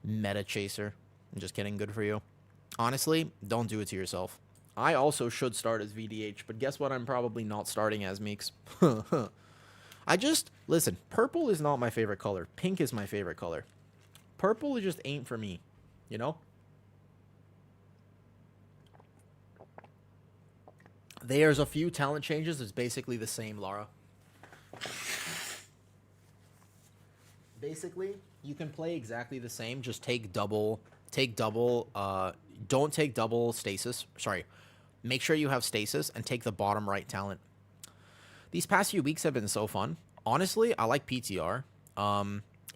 Meta Chaser. I'm just kidding. Good for you. Honestly, don't do it to yourself. I also should start as VDH, but guess what? I'm probably not starting as Meeks. Listen, purple is not my favorite color. Pink is my favorite color. Purple just ain't for me, you know? There's a few talent changes. It's basically the same, Lara. Basically, you can play exactly the same. Just don't take double stasis. Sorry. Make sure you have stasis and take the bottom right talent. These past few weeks have been so fun. Honestly, I like PTR.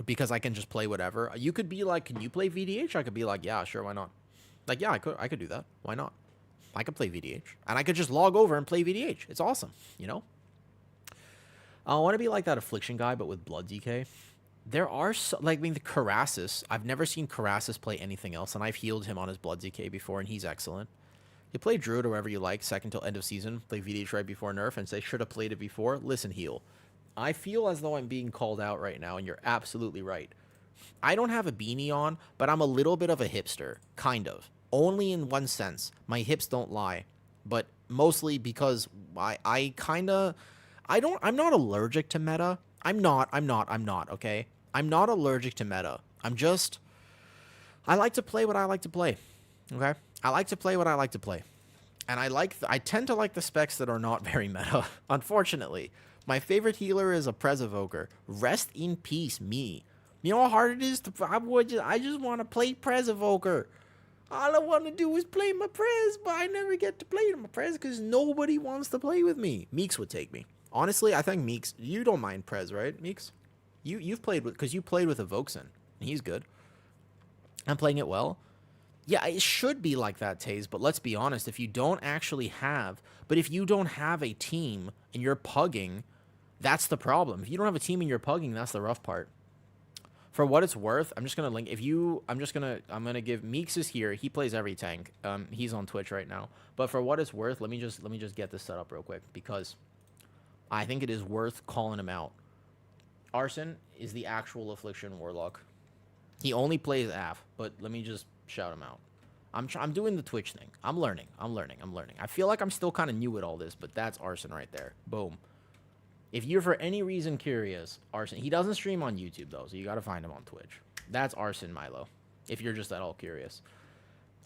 Because I can just play whatever. You could be like, can you play VDH? I could be like, yeah, sure, why not? Like, yeah, I could do that. Why not? I could play VDH. And I could just log over and play VDH. It's awesome, you know? I want to be like that Affliction guy, but with blood DK. There are, the Karasis. I've never seen Karasis play anything else, and I've healed him on his blood DK before, and he's excellent. You play Druid or wherever you like, second till end of season, play VDH right before nerf, and say, should have played it before. Listen, heal. I feel as though I'm being called out right now, and you're absolutely right. I don't have a beanie on, but I'm a little bit of a hipster. Kind of. Only in one sense. My hips don't lie. But mostly because I'm not allergic to meta. I'm not, okay? I'm not allergic to meta. I like to play what I like to play, okay? I like to play what I like to play. And I tend to like the specs that are not very meta, unfortunately. My favorite healer is a Prez Evoker. Rest in peace, me. You know how hard it is to... I just want to play Prez Evoker. All I want to do is play my Prez, but I never get to play my Prez because nobody wants to play with me. Meeks would take me. Honestly, I think Meeks... You don't mind Prez, right, Meeks? You've played with... Because you played with Evokeson. And he's good. I'm playing it well. Yeah, it should be like that, Taze, but let's be honest. If you don't actually have... But if you don't have a team and you're pugging, that's the problem. If you don't have a team and you're pugging, that's the rough part. For what it's worth, I'm just going to link... I'm going to give... Meeks is here. He plays every tank. He's on Twitch right now. But for what it's worth, let me just get this set up real quick, because I think it is worth calling him out. Arsene is the actual Affliction Warlock. He only plays AF, but let me just shout him out. I'm doing the Twitch thing. I'm learning. I feel like I'm still kind of new at all this, but that's Arsene right there. Boom. If you're for any reason curious, Arsene. He doesn't stream on YouTube, though, so you got to find him on Twitch. That's Arsene Milo, if you're just at all curious.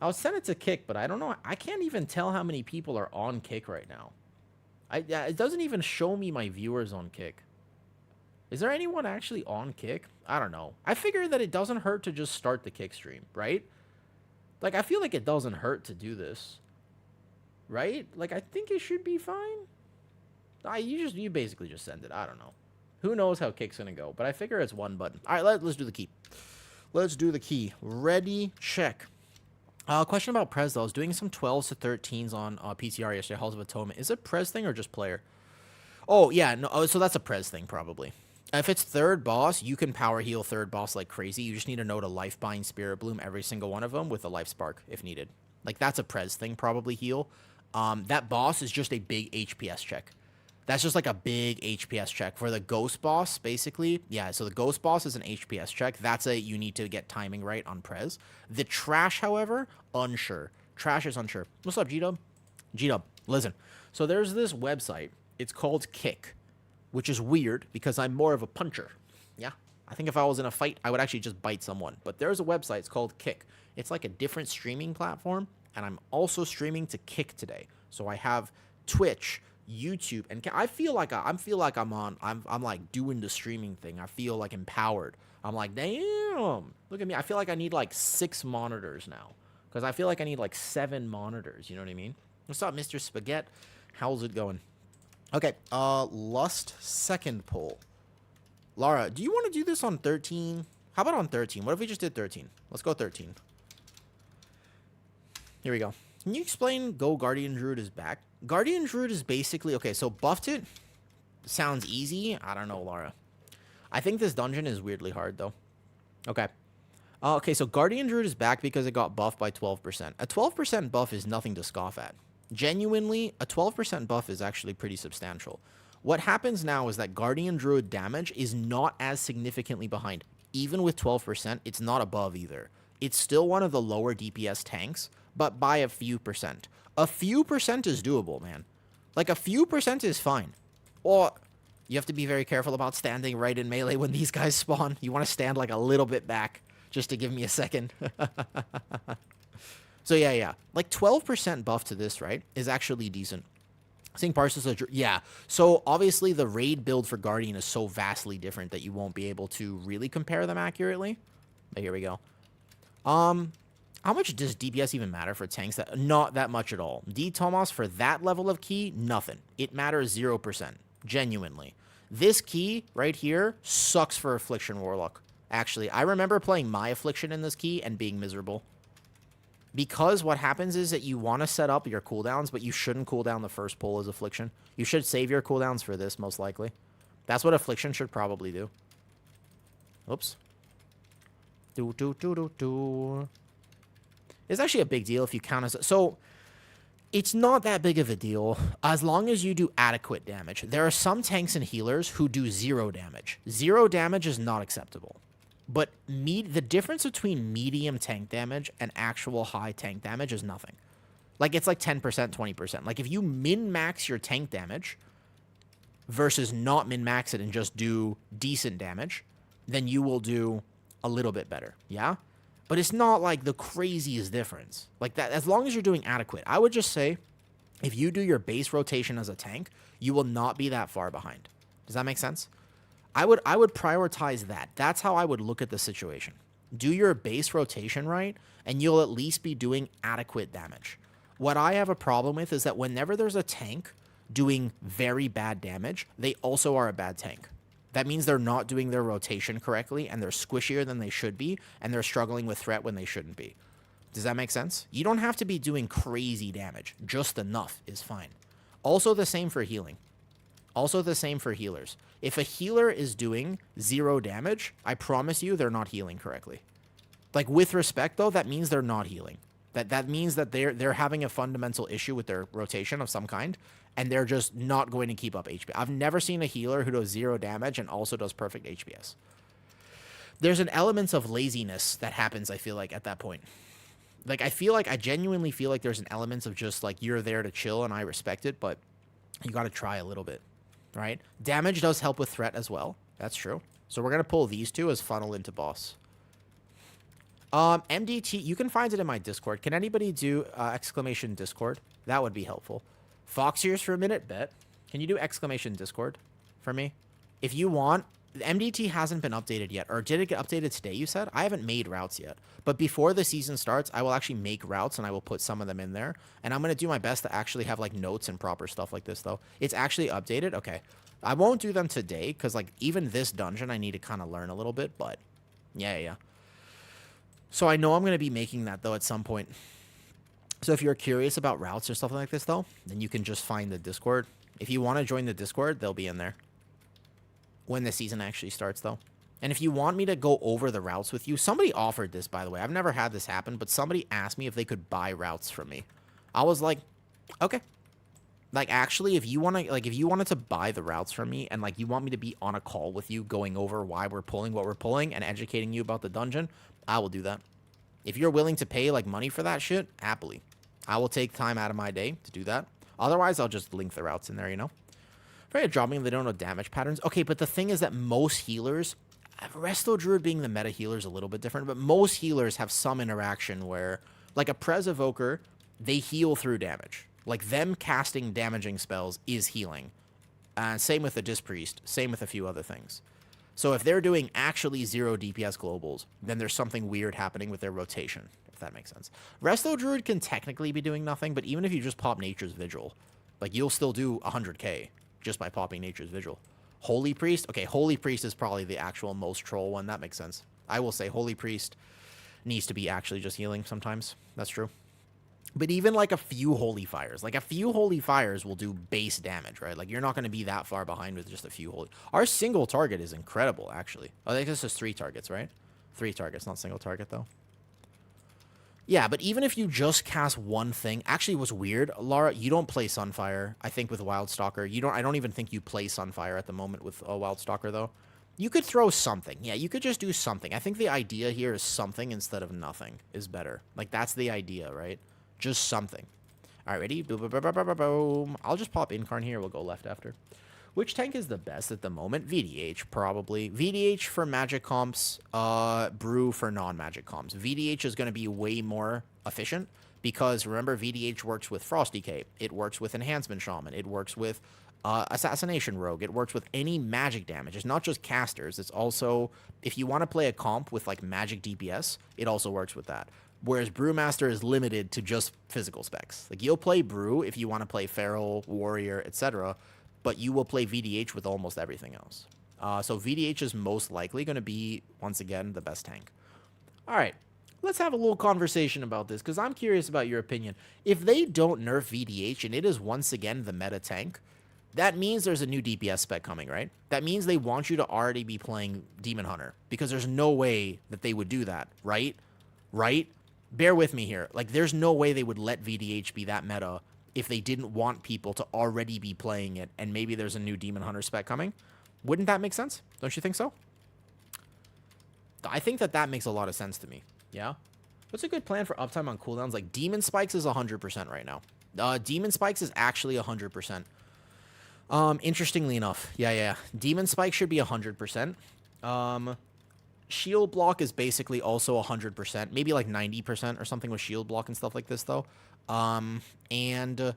I would send it to Kick, but I don't know. I can't even tell how many people are on Kick right now. It doesn't even show me my viewers on Kick. Is there anyone actually on Kick? I don't know. I figure that it doesn't hurt to just start the Kick stream, right? Like, I feel like it doesn't hurt to do this. Right? Like, I think it should be fine. You basically just send it. I don't know. Who knows how kick's going to go, but I figure it's one button. All right, let's do the key. Let's do the key. Ready, check. Question about Prez, though. I was doing some 12s to 13s on PTR yesterday, Halls of Atonement. Is it Prez thing or just player? Oh, yeah. No, so that's a Prez thing, probably. If it's third boss, you can power heal third boss like crazy. You just need to know to life bind Spirit Bloom every single one of them with a life spark if needed. Like, that's a Prez thing, probably heal. That boss is just a big HPS check. That's just like a big HPS check. For the ghost boss, basically, yeah, so the ghost boss is an HPS check. That's a, you need to get timing right on Prez. The trash, however, unsure. Trash is unsure. What's up, G-Dub? G-Dub, listen. So there's this website. It's called Kick, which is weird because I'm more of a puncher. Yeah, I think if I was in a fight, I would actually just bite someone. But there's a website. It's called Kick. It's like a different streaming platform, and I'm also streaming to Kick today. So I have Twitch, YouTube, and I feel like I'm like doing the streaming thing. I feel like empowered. I'm like, damn, look at me. I feel like I need like 6 monitors now because I feel like I need like 7 monitors. You know what I mean? What's up, Mr. Spaghetti? How's it going? Okay, Lust second poll. Lara, do you want to do this on 13? How about on 13? What if we just did 13? Let's go 13. Here we go. Can you explain Go Guardian Druid is back? Guardian Druid is basically... Okay, so buffed it. Sounds easy. I don't know, Lara. I think this dungeon is weirdly hard, though. Okay. Okay, so Guardian Druid is back because it got buffed by 12%. A 12% buff is nothing to scoff at. Genuinely, a 12% buff is actually pretty substantial. What happens now is that Guardian Druid damage is not as significantly behind. Even with 12%, it's not above either. It's still one of the lower DPS tanks, but by a few percent. A few percent is doable, man. Like, a few percent is fine. Or, you have to be very careful about standing right in melee when these guys spawn. You want to stand, like, a little bit back, just to give me a second. So, yeah. Like, 12% buff to this, right, is actually decent. Seeing Parcels of... Yeah. So, obviously, the raid build for Guardian is so vastly different that you won't be able to really compare them accurately. But here we go. How much does DPS even matter for tanks? Not that much at all. D. Thomas, for that level of key, nothing. It matters 0%. Genuinely. This key right here sucks for Affliction Warlock. Actually, I remember playing my Affliction in this key and being miserable. Because what happens is that you want to set up your cooldowns, but you shouldn't cool down the first pull as Affliction. You should save your cooldowns for this, most likely. That's what Affliction should probably do. Oops. It's actually a big deal if you count as... So, it's not that big of a deal as long as you do adequate damage. There are some tanks and healers who do 0 damage. 0 damage is not acceptable. But the difference between medium tank damage and actual high tank damage is nothing. Like, it's like 10%, 20%. Like, if you min-max your tank damage versus not min-max it and just do decent damage, then you will do a little bit better, yeah? But it's not like the craziest difference. Like that, as long as you're doing adequate. I would just say, if you do your base rotation as a tank, you will not be that far behind. Does that make sense? I would prioritize that. That's how I would look at the situation. Do your base rotation right, and you'll at least be doing adequate damage. What I have a problem with is that whenever there's a tank doing very bad damage, they also are a bad tank. That means they're not doing their rotation correctly, and they're squishier than they should be, and they're struggling with threat when they shouldn't be. Does that make sense? You don't have to be doing crazy damage. Just enough is fine. Also the same for healing. Also the same for healers. If a healer is doing 0 damage, I promise you they're not healing correctly. Like, with respect, though, that means they're not healing. That means that they're having a fundamental issue with their rotation of some kind, and they're just not going to keep up HP. I've never seen a healer who does 0 damage and also does perfect HPS. There's an element of laziness that happens, I feel like, at that point. Like, I genuinely feel like there's an element of just, like, you're there to chill, and I respect it, but you got to try a little bit, right? Damage does help with threat as well. That's true. So we're going to pull these two as funnel into boss. MDT, you can find it in my Discord. Can anybody do exclamation Discord? That would be helpful. Fox ears for a minute, bet. Can you do exclamation Discord for me? If you want, MDT hasn't been updated yet. Or did it get updated today, you said? I haven't made routes yet. But before the season starts, I will actually make routes and I will put some of them in there. And I'm going to do my best to actually have like notes and proper stuff like this, though. It's actually updated? Okay. I won't do them today because like even this dungeon I need to kind of learn a little bit. But yeah. So I know I'm going to be making that, though, at some point. So if you're curious about routes or stuff like this, though, then you can just find the Discord. If you want to join the Discord, they'll be in there. When the season actually starts, though. And if you want me to go over the routes with you, somebody offered this, by the way. I've never had this happen, but somebody asked me if they could buy routes from me. I was like, okay. Like, actually, if you want to, like, if you wanted to buy the routes from me and, like, you want me to be on a call with you going over why we're pulling what we're pulling and educating you about the dungeon, I will do that. If you're willing to pay, like, money for that shit, happily. I will take time out of my day to do that. Otherwise, I'll just link the routes in there, you know? Very dropping, they don't know damage patterns. Okay, but the thing is that most healers, Resto Druid being the meta healer is a little bit different, but most healers have some interaction where, like a Prez Evoker, they heal through damage. Like them casting damaging spells is healing. Same with the Disc Priest, same with a few other things. So if they're doing actually 0 DPS globals, then there's something weird happening with their rotation, if that makes sense. Resto Druid can technically be doing nothing, but even if you just pop Nature's Vigil, like you'll still do 100k. Just by popping Nature's Vigil. Holy Priest? Okay, Holy Priest is probably the actual most troll one. That makes sense. I will say Holy Priest needs to be actually just healing sometimes. That's true. But even like a few Holy Fires. Like a few Holy Fires will do base damage, right? Like you're not going to be that far behind with just a few Holy... Our single target is incredible, actually. I think this is 3 targets, right? 3 targets, not single target, though. Yeah, but even if you just cast one thing, actually what's weird, Lara, you don't play Sunfire, I think, with Wildstalker. I don't even think you play Sunfire at the moment with a Wildstalker, though. You could throw something. Yeah, you could just do something. I think the idea here is something instead of nothing is better. Like, that's the idea, right? Just something. All right, ready? Boom, boom, boom, boom, boom, boom. I'll just pop Incarn here. We'll go left after. Which tank is the best at the moment? VDH, probably. VDH for magic comps, Brew for non-magic comps. VDH is going to be way more efficient because, remember, VDH works with Frosty Cape. It works with Enhancement Shaman. It works with Assassination Rogue. It works with any magic damage. It's not just casters. It's also, if you want to play a comp with, like, magic DPS, it also works with that. Whereas Brewmaster is limited to just physical specs. Like, you'll play Brew if you want to play Feral, Warrior, etc., but you will play VDH with almost everything else. So VDH is most likely going to be, once again, the best tank. All right, let's have a little conversation about this, because I'm curious about your opinion. If they don't nerf VDH and it is once again the meta tank, that means there's a new DPS spec coming, right? That means they want you to already be playing Demon Hunter, because there's no way that they would do that, right? Right? Bear with me here. Like, there's no way they would let VDH be that meta if they didn't want people to already be playing it, and maybe there's a new Demon Hunter spec coming. Wouldn't that make sense? Don't you think so? I think that makes a lot of sense to me. Yeah? What's a good plan for uptime on cooldowns? Like, Demon Spikes is 100% right now. Demon Spikes is actually 100%. Interestingly enough. Yeah. Demon Spikes should be 100%. Shield block is basically also 100%, maybe like 90% or something with shield block and stuff like this, though. And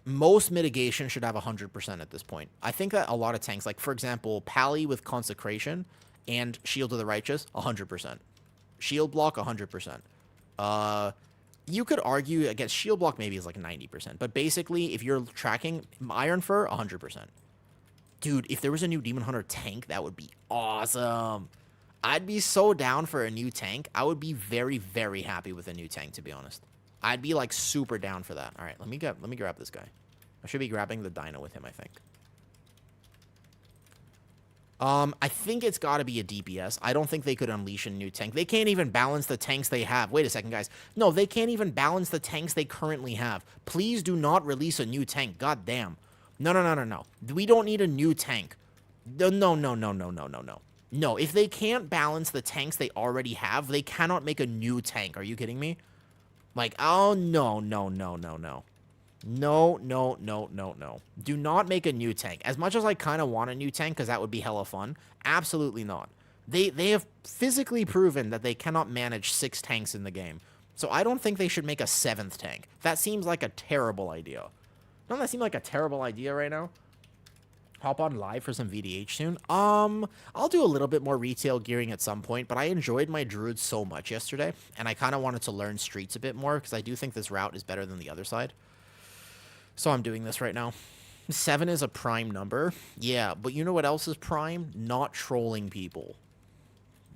most mitigation should have 100% at this point. I think that a lot of tanks, like, for example, Pally with Consecration and Shield of the Righteous, 100%. Shield block, 100%. You could argue against shield block maybe is like 90%, but basically, if you're tracking Iron Fur, 100%. Dude, if there was a new Demon Hunter tank, that would be awesome. I'd be so down for a new tank. I would be very, very happy with a new tank, to be honest. I'd be, like, super down for that. All right, let me grab this guy. I should be grabbing the Dino with him, I think. I think it's got to be a DPS. I don't think they could unleash a new tank. They can't even balance the tanks they have. Wait a second, guys. No, they can't even balance the tanks they currently have. Please do not release a new tank. God damn. No. We don't need a new tank. No. No, if they can't balance the tanks they already have, they cannot make a new tank. Are you kidding me? Like, oh, no. No. Do not make a new tank. As much as I kind of want a new tank, because that would be hella fun, absolutely not. They have physically proven that they cannot manage 6 tanks in the game. So I don't think they should make a 7th tank. That seems like a terrible idea. Doesn't that seem like a terrible idea right now? Hop on live for some VDH soon. I'll do a little bit more retail gearing at some point, but I enjoyed my druid so much yesterday, and I kind of wanted to learn streets a bit more because I do think this route is better than the other side. So I'm doing this right now. 7 is a prime number. Yeah, but you know what else is prime? Not trolling people.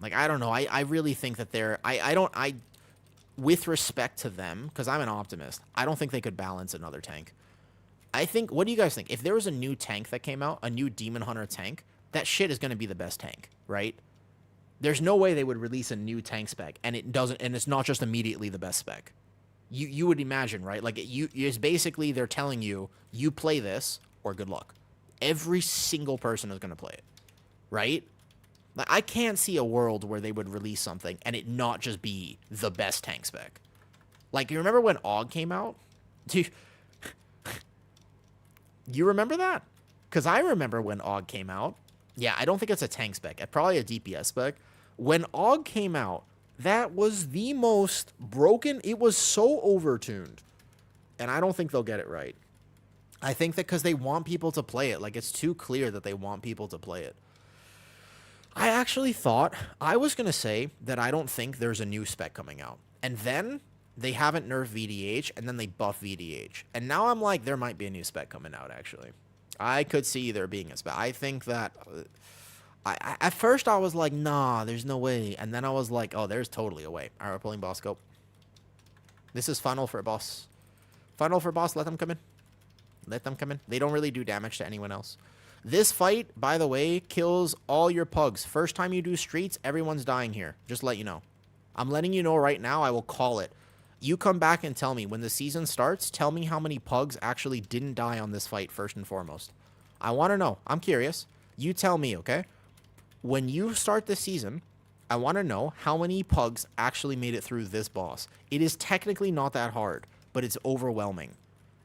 Like, I don't know. I really think that they're... with respect to them, because I'm an optimist, I don't think they could balance another tank. I think, what do you guys think? If there was a new tank that came out, a new Demon Hunter tank, that shit is going to be the best tank, right? There's no way they would release a new tank spec, and it's not just immediately the best spec. You would imagine, right? Like, it's basically they're telling you, you play this, or good luck. Every single person is going to play it, right? Like, I can't see a world where they would release something and it not just be the best tank spec. Like, you remember when AUG came out? You remember that? Because I remember when AUG came out. Yeah, I don't think it's a tank spec. Probably a DPS spec. When AUG came out, that was the most broken. It was so overtuned. And I don't think they'll get it right. I think that because they want people to play it. Like, it's too clear that they want people to play it. I actually thought, I was going to say that I don't think there's a new spec coming out. And then they haven't nerfed VDH, and then they buff VDH. And now I'm like, there might be a new spec coming out, actually. I could see there being a spec. I think that... at first, I was like, nah, there's no way. And then I was like, oh, there's totally a way. All right, we're pulling boss scope. This is funnel for boss. Funnel for boss, let them come in. Let them come in. They don't really do damage to anyone else. This fight, by the way, kills all your pugs. First time you do streets, everyone's dying here. Just to let you know. I'm letting you know right now. I will call it. You come back and tell me when the season starts, tell me how many pugs actually didn't die on this fight first and foremost. I want to know. I'm curious. You tell me, okay? When you start the season, I want to know how many pugs actually made it through this boss. It is technically not that hard, but it's overwhelming.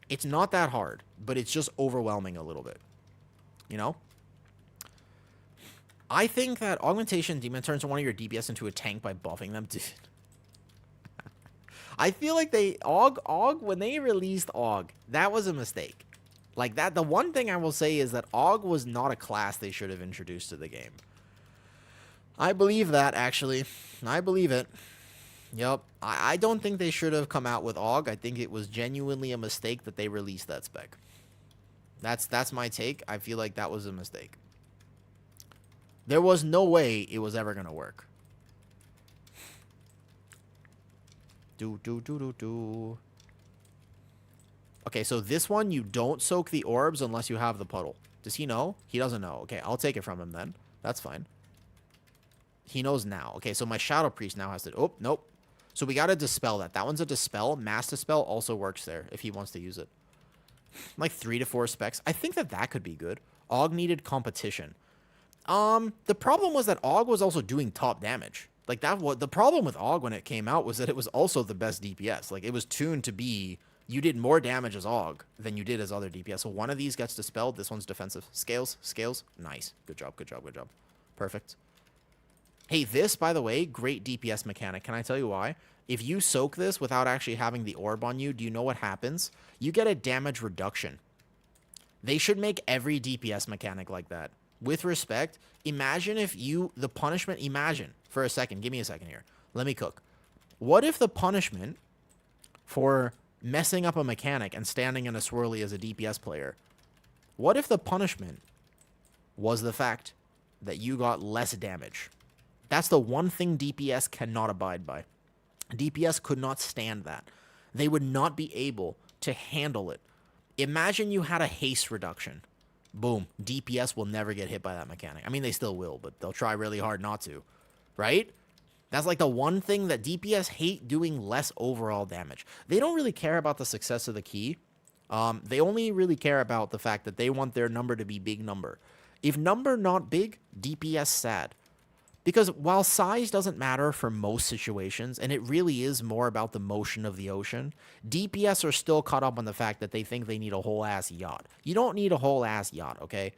It's not that hard, but it's just overwhelming a little bit. You know? I think that Augmentation Demon turns one of your DPS into a tank by buffing them. Dude. I feel like when they released AUG, that was a mistake. Like that, the one thing I will say is that AUG was not a class they should have introduced to the game. I believe that, actually. I believe it. Yep. I don't think they should have come out with AUG. I think it was genuinely a mistake that they released that spec. That's my take. I feel like that was a mistake. There was no way it was ever going to work. Okay, so this one, you don't soak the orbs unless you have the puddle. Does he know? He doesn't know. Okay, I'll take it from him then. That's fine. He knows now. Okay, so my Shadow Priest now has to... Oh, nope. So we got to dispel that. That one's a dispel. Mass dispel also works there if he wants to use it. Like 3 to 4 specs. I think that could be good. AUG needed competition. The problem was that AUG was also doing top damage. Like that. What the problem with AUG when it came out was that it was also the best DPS. Like it was tuned to be, you did more damage as AUG than you did as other DPS. So one of these gets dispelled. This one's defensive. Scales. Nice. Good job. Perfect. Hey, this, by the way, great DPS mechanic. Can I tell you why? If you soak this without actually having the orb on you, do you know what happens? You get a damage reduction. They should make every DPS mechanic like that. With respect, imagine if the punishment, imagine, for a second, give me a second here. Let me cook. What if the punishment for messing up a mechanic and standing in a swirly as a DPS player, what if the punishment was the fact that you got less damage? That's the one thing DPS cannot abide by. DPS could not stand that. They would not be able to handle it. Imagine you had a haste reduction. Boom. DPS will never get hit by that mechanic. I mean, they still will, but they'll try really hard not to. Right? That's like the one thing that DPS hate doing less overall damage. They don't really care about the success of the key. They only really care about the fact that they want their number to be big number. If number not big, DPS sad. Because while size doesn't matter for most situations, and it really is more about the motion of the ocean, DPS are still caught up on the fact that they think they need a whole-ass yacht. You don't need a whole-ass yacht, okay?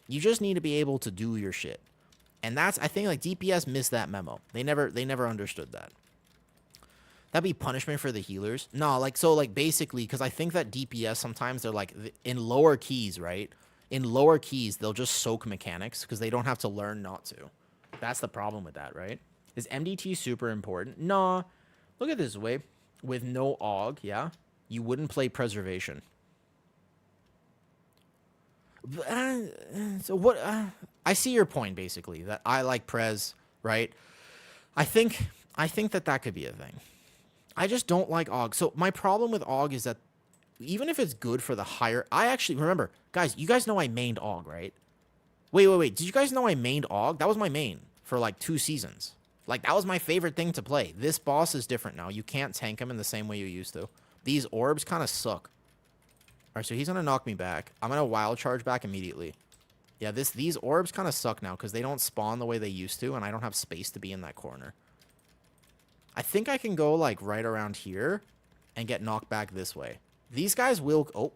You just need to be able to do your shit. And that's, I think, like, DPS missed that memo. They never understood that. That'd be punishment for the healers. No, like, so, like, basically, because I think that DPS, sometimes they're, like, in lower keys, right? In lower keys, they'll just soak mechanics because they don't have to learn not to. That's the problem with that, right? Is MDT super important? Nah. Look at this way. With no AUG, yeah, you wouldn't play Preservation. So what? I see your point, basically, that I like Prez, right? I think that could be a thing. I just don't like AUG. So my problem with AUG is that even if it's good for the higher... I actually... Remember, guys, you guys know I mained AUG, right? Wait. Did you guys know I mained AUG? That was my main for like 2 seasons. Like, that was my favorite thing to play. This boss is different now. You can't tank him in the same way you used to. These orbs kind of suck. All right, so he's going to knock me back. I'm going to wild charge back immediately. Yeah, these orbs kind of suck now because they don't spawn the way they used to, and I don't have space to be in that corner. I think I can go, like, right around here and get knocked back this way. These guys will... Oh.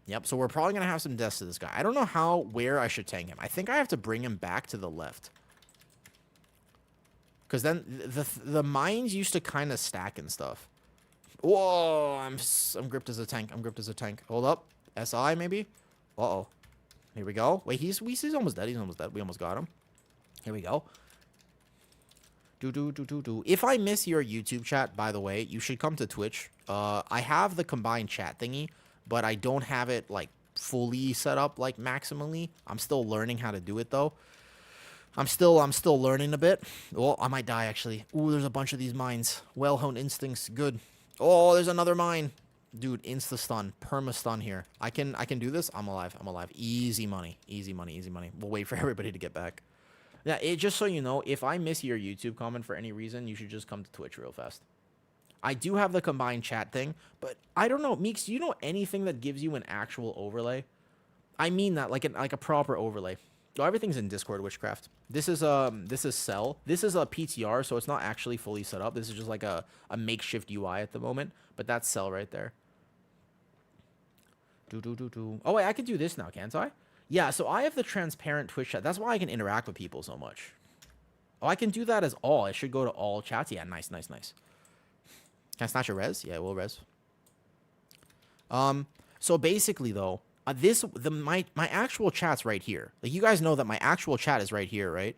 Yep, so we're probably going to have some deaths to this guy. I don't know where I should tank him. I think I have to bring him back to the left. Because then the mines used to kind of stack and stuff. Whoa, I'm gripped as a tank. I'm gripped as a tank. Hold up. SI, maybe? Uh-oh. Here we go. Wait, he's almost dead. He's almost dead. We almost got him. Here we go. If I miss your YouTube chat, by the way, you should come to Twitch. I have the combined chat thingy, but I don't have it, like, fully set up, like, maximally. I'm still learning how to do it, though. I'm still learning a bit. Oh, I might die, actually. Ooh, there's a bunch of these mines. Well-honed instincts. Good. Oh, there's another mine. Dude, insta-stun. Perma-stun here. I can do this. I'm alive. I'm alive. Easy money. Easy money. Easy money. We'll wait for everybody to get back. Yeah, just so you know, if I miss your YouTube comment for any reason, you should just come to Twitch real fast. I do have the combined chat thing, but I don't know. Meeks, do you know anything that gives you an actual overlay? I mean that, like a proper overlay. Oh, everything's in Discord Witchcraft. This is Cell. This is a PTR, so it's not actually fully set up. This is just like a makeshift UI at the moment, but that's Cell right there. Oh wait, I can do this now, can't I? Yeah, so I have the transparent Twitch chat. That's why I can interact with people so much. Oh, I can do that as all. It should go to all chats. Yeah, nice. Can I snatch a res? Yeah, we'll res. So basically though, my actual chat's right here. Like, you guys know that my actual chat is right here, right?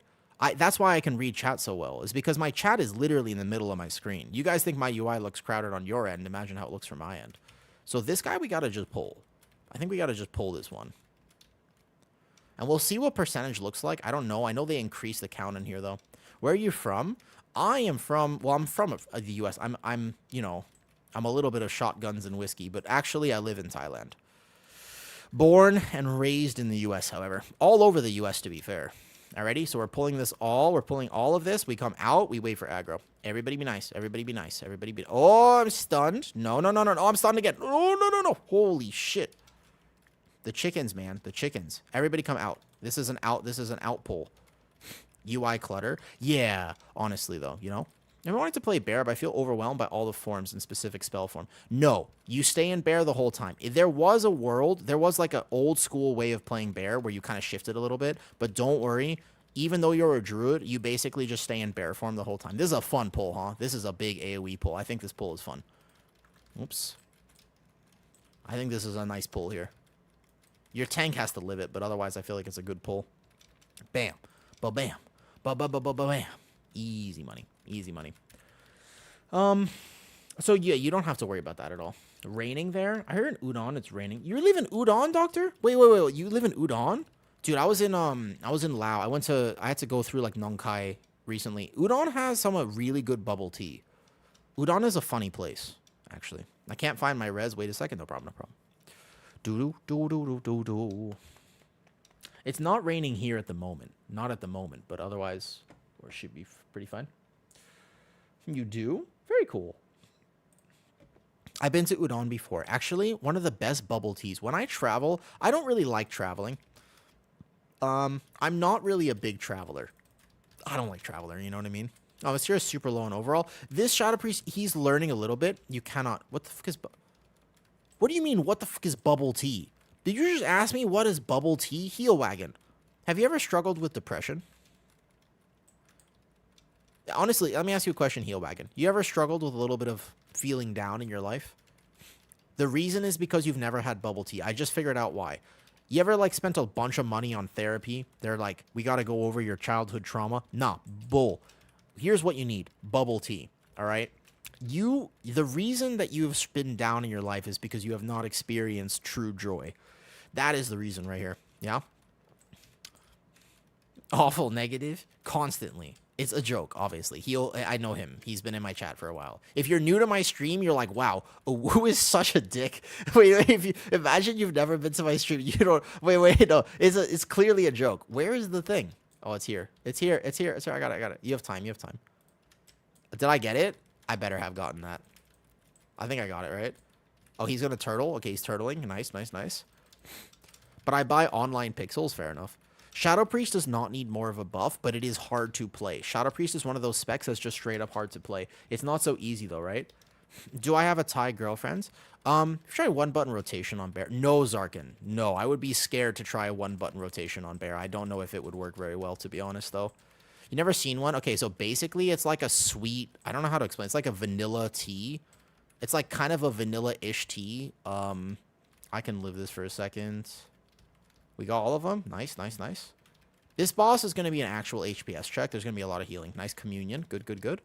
That's why I can read chat so well, is because my chat is literally in the middle of my screen. You guys think my UI looks crowded on your end. Imagine how it looks from my end. So this guy we gotta just pull. I think we gotta just pull this one. And we'll see what percentage looks like. I don't know. I know they increase the count in here, though. Where are you from? I am from... Well, I'm from the U.S. I'm you know... I'm a little bit of shotguns and whiskey, but actually I live in Thailand. Born and raised in the U.S., however. All over the U.S., to be fair. Alrighty, so we're pulling this all. We're pulling all of this. We come out. We wait for aggro. Everybody be nice. Everybody be nice. Everybody be... Oh, I'm stunned. No. I'm stunned again. No. Holy shit. The chickens, man. The chickens. Everybody come out. This is an out pull. UI clutter. Yeah, honestly, though, you know? I wanted to play bear, but I feel overwhelmed by all the forms and specific spell form. No, you stay in bear the whole time. If there was a world, there was like an old school way of playing bear where you kind of shifted a little bit, but don't worry. Even though you're a druid, you basically just stay in bear form the whole time. This is a fun pull, huh? This is a big AoE pull. I think this pull is fun. Oops. I think this is a nice pull here. Your tank has to live it, but otherwise I feel like it's a good pull. Bam. Ba-bam. Ba-ba-ba-ba-bam. Easy money. Easy money. So yeah, you don't have to worry about that at all. Raining there? I heard in Udon it's raining. You live in Udon, doctor? Wait. You live in Udon? Dude, I was in Lao. I had to go through like Nong Khai recently. Udon has some really good bubble tea. Udon is a funny place, actually. I can't find my res. Wait a second. No problem. It's not raining here at the moment. Not at the moment, but otherwise, or it should be pretty fine. You do? Very cool. I've been to Udon before. Actually, one of the best bubble teas. When I travel, I don't really like traveling. I'm not really a big traveler. I don't like traveler, you know what I mean? Oh, it's here super low in overall. This Shadow Priest, he's learning a little bit. You cannot... What the fuck is... What do you mean, what the fuck is bubble tea? Did you just ask me what is bubble tea? Heel wagon. Have you ever struggled with depression? Honestly, let me ask you a question, heel wagon. You ever struggled with a little bit of feeling down in your life? The reason is because you've never had bubble tea. I just figured out why. You ever like spent a bunch of money on therapy? They're like, we got to go over your childhood trauma. Nah, bull. Here's what you need. Bubble tea. All right. The reason that you've been down in your life is because you have not experienced true joy. That is the reason right here. Yeah. Awful negative constantly. It's a joke, obviously. I know him. He's been in my chat for a while. If you're new to my stream, you're like, wow, who is such a dick? Wait, imagine you've never been to my stream. You don't. Wait, no. It's clearly a joke. Where is the thing? Oh, it's here. It's here. I got it. You have time. Did I get it? I better have gotten that. I think I got it, right? Oh, he's gonna turtle. Okay, he's turtling. Nice. But I buy online pixels. Fair enough. Shadow Priest does not need more of a buff, but it is hard to play. Shadow Priest is one of those specs that's just straight up hard to play. It's not so easy though, right? Do I have a Thai girlfriend? Try one button rotation on Bear. No, Zarkin. No, I would be scared to try a one button rotation on Bear. I don't know if it would work very well, to be honest though. You never seen one? Okay, so basically it's like a sweet, I don't know how to explain. It's like a vanilla tea. It's like kind of a vanilla-ish tea. I can live this for a second. We got all of them. Nice. This boss is going to be an actual HPS check. There's going to be a lot of healing. Nice communion. Good.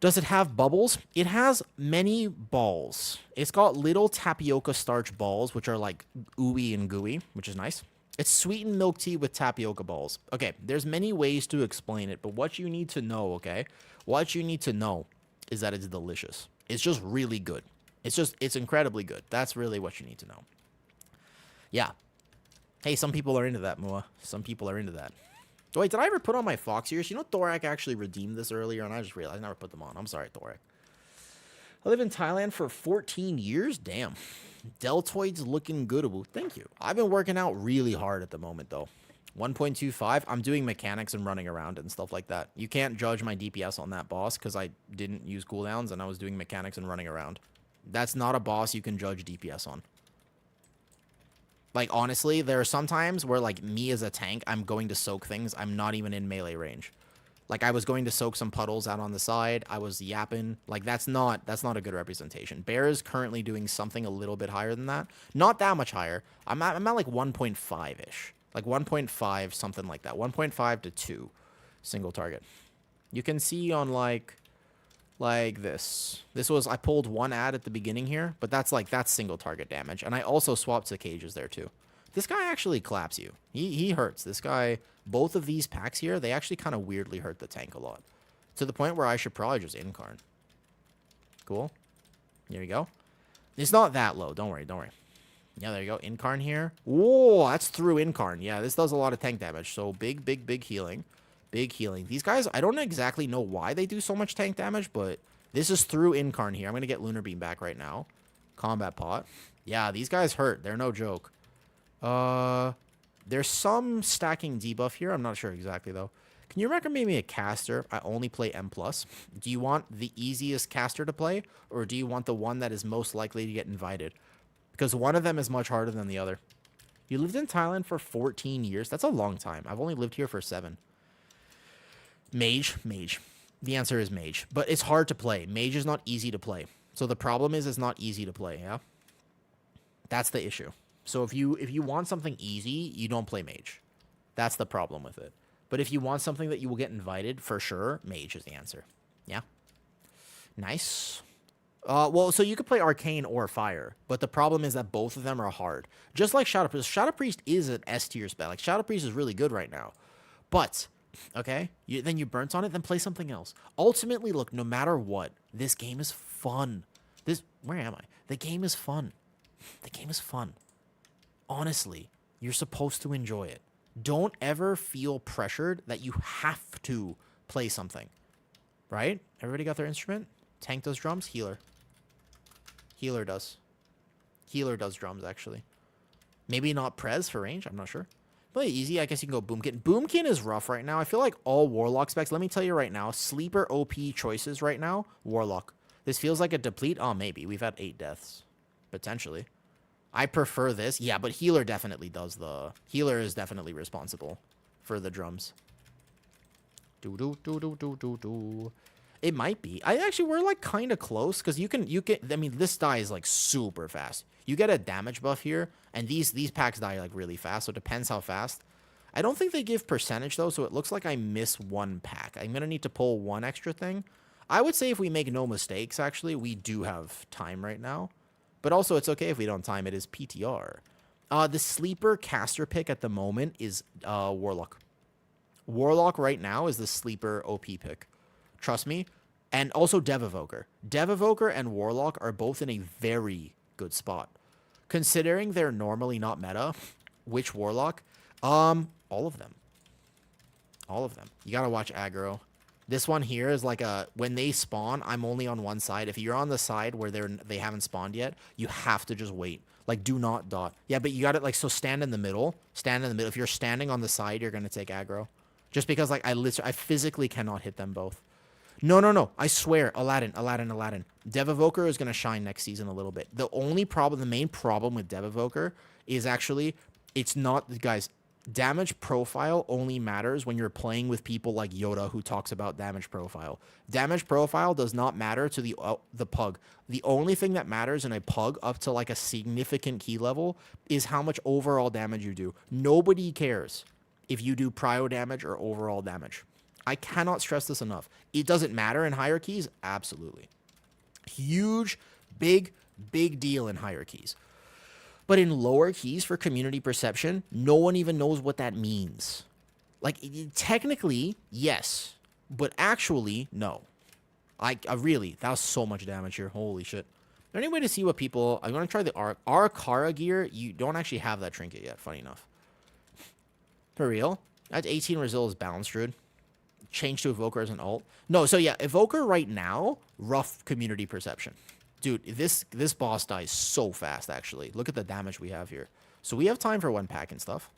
Does it have bubbles? It has many balls. It's got little tapioca starch balls, which are like ooey and gooey, which is nice. It's sweetened milk tea with tapioca balls. Okay, there's many ways to explain it, but what you need to know, okay? What you need to know is that it's delicious. It's just really good. It's incredibly good. That's really what you need to know. Yeah. Hey, some people are into that, Mua. Some people are into that. Wait, did I ever put on my Fox ears? You know, Thorak actually redeemed this earlier, and I just realized I never put them on. I'm sorry, Thorak. I live in Thailand for 14 years? Damn. Deltoid's looking good. Thank you. I've been working out really hard at the moment, though. 1.25. I'm doing mechanics and running around and stuff like that. You can't judge my DPS on that boss because I didn't use cooldowns, and I was doing mechanics and running around. That's not a boss you can judge DPS on. Like, honestly, there are some times where, like, me as a tank, I'm going to soak things. I'm not even in melee range. Like, I was going to soak some puddles out on the side. I was yapping. Like, that's not a good representation. Bear is currently doing something a little bit higher than that. Not that much higher. I'm at like 1.5-ish. Like, 1.5, something like that. 1.5 to 2 single target. You can see on, like this. This was, I pulled one ad at the beginning here, but that's single target damage. And I also swapped to cages there too. This guy actually claps you. He hurts. This guy, both of these packs here, they actually kind of weirdly hurt the tank a lot. To the point where I should probably just incarn. Cool. Here we go. It's not that low. Don't worry. Yeah, there you go. Incarn here. Whoa, that's through incarn. Yeah, this does a lot of tank damage. So big healing. Big healing. These guys, I don't exactly know why they do so much tank damage, but this is through incarn here. I'm going to get Lunar Beam back right now. Combat pot. Yeah, these guys hurt. They're no joke. There's some stacking debuff here. I'm not sure exactly, though. Can you recommend me a caster? I only play M+. Do you want the easiest caster to play, or do you want the one that is most likely to get invited? Because one of them is much harder than the other. You lived in Thailand for 14 years? That's a long time. I've only lived here for 7. Mage. The answer is mage. But it's hard to play. Mage is not easy to play. So the problem is it's not easy to play, yeah? That's the issue. So if you want something easy, you don't play mage. That's the problem with it. But if you want something that you will get invited, for sure, mage is the answer. Yeah? Nice. Well, so you could play arcane or fire, but the problem is that both of them are hard. Just like Shadow Priest. Shadow Priest is an S tier spell. Like, Shadow Priest is really good right now. But... okay, then you burnt on it, then play something else. Ultimately, look, no matter what, this game is fun. Where am I? The game is fun. The game is fun. Honestly, you're supposed to enjoy it. Don't ever feel pressured that you have to play something. Right? Everybody got their instrument? Tank does drums, healer. Healer does. Healer does drums, actually. Maybe not Prez for range, I'm not sure. Play easy, I guess you can go Boomkin. Boomkin is rough right now. I feel like all Warlock specs, let me tell you right now, sleeper OP choices right now, Warlock. This feels like a deplete. Oh, maybe. We've had 8 deaths. Potentially. I prefer this. Yeah, but healer definitely does the... healer is definitely responsible for the drums. It might be. We're like kind of close because I mean, this die is like super fast. You get a damage buff here, and these packs die like really fast, so it depends how fast. I don't think they give percentage though, so it looks like I miss one pack. I'm gonna need to pull one extra thing. I would say if we make no mistakes, actually, we do have time right now. But also, it's okay if we don't time. It is PTR. The sleeper caster pick at the moment is Warlock. Warlock right now is the sleeper OP pick. Trust me. And also Dev Evoker. Dev Evoker and Warlock are both in a very good spot. Considering they're normally not meta, which Warlock? All of them. All of them. You gotta watch aggro. This one here is like when they spawn, I'm only on one side. If you're on the side where they haven't spawned yet, you have to just wait. Like, do not dot. Yeah, but you got it, like, so stand in the middle. Stand in the middle. If you're standing on the side, you're going to take aggro. Just because, like, I physically cannot hit them both. No. I swear. Aladdin. Dev Evoker is going to shine next season a little bit. The main problem with Dev Evoker is actually, it's not, guys, damage profile only matters when you're playing with people like Yoda, who talks about damage profile. Damage profile does not matter to the pug. The only thing that matters in a pug up to like a significant key level is how much overall damage you do. Nobody cares if you do prio damage or overall damage. I cannot stress this enough. It doesn't matter in higher keys. Absolutely. Huge, big deal in higher keys. But in lower keys for community perception, no one even knows what that means. Like, technically, yes. But actually, no. I really, that was so much damage here. Holy shit. Is there any way to see what people... I'm going to try the Arakara gear. You don't actually have that trinket yet, funny enough. For real? That's 18 Resil's balanced druid. Change to Evoker as an ult. No, so yeah, Evoker right now, rough community perception. Dude, this boss dies so fast, actually. Look at the damage we have here. So we have time for one pack and stuff.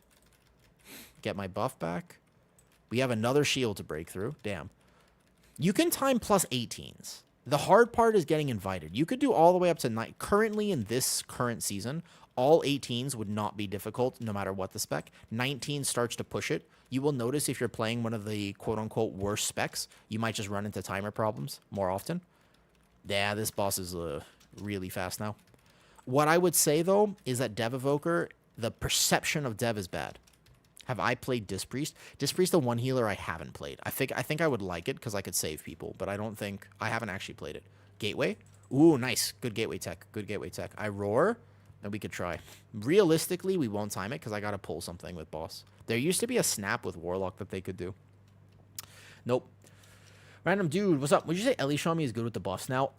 Get my buff back. We have another shield to break through. Damn. You can time plus 18s. The hard part is getting invited. You could do all the way up to 9. Currently, in this current season, all 18s would not be difficult, no matter what the spec. 19 starts to push it. You will notice if you're playing one of the quote-unquote worst specs, you might just run into timer problems more often. Yeah, this boss is really fast now. What I would say, though, is that Dev Evoker, the perception of Dev is bad. Have I played Disc Priest? Disc Priest, the one healer I haven't played. I think I would like it because I could save people, but I haven't actually played it. Gateway? Ooh, nice. Good gateway tech. Good gateway tech. I roar, and we could try. Realistically, we won't time it because I got to pull something with boss. There used to be a snap with Warlock that they could do. Nope. Random dude, what's up? Would you say Ellie Shami is good with the buffs now?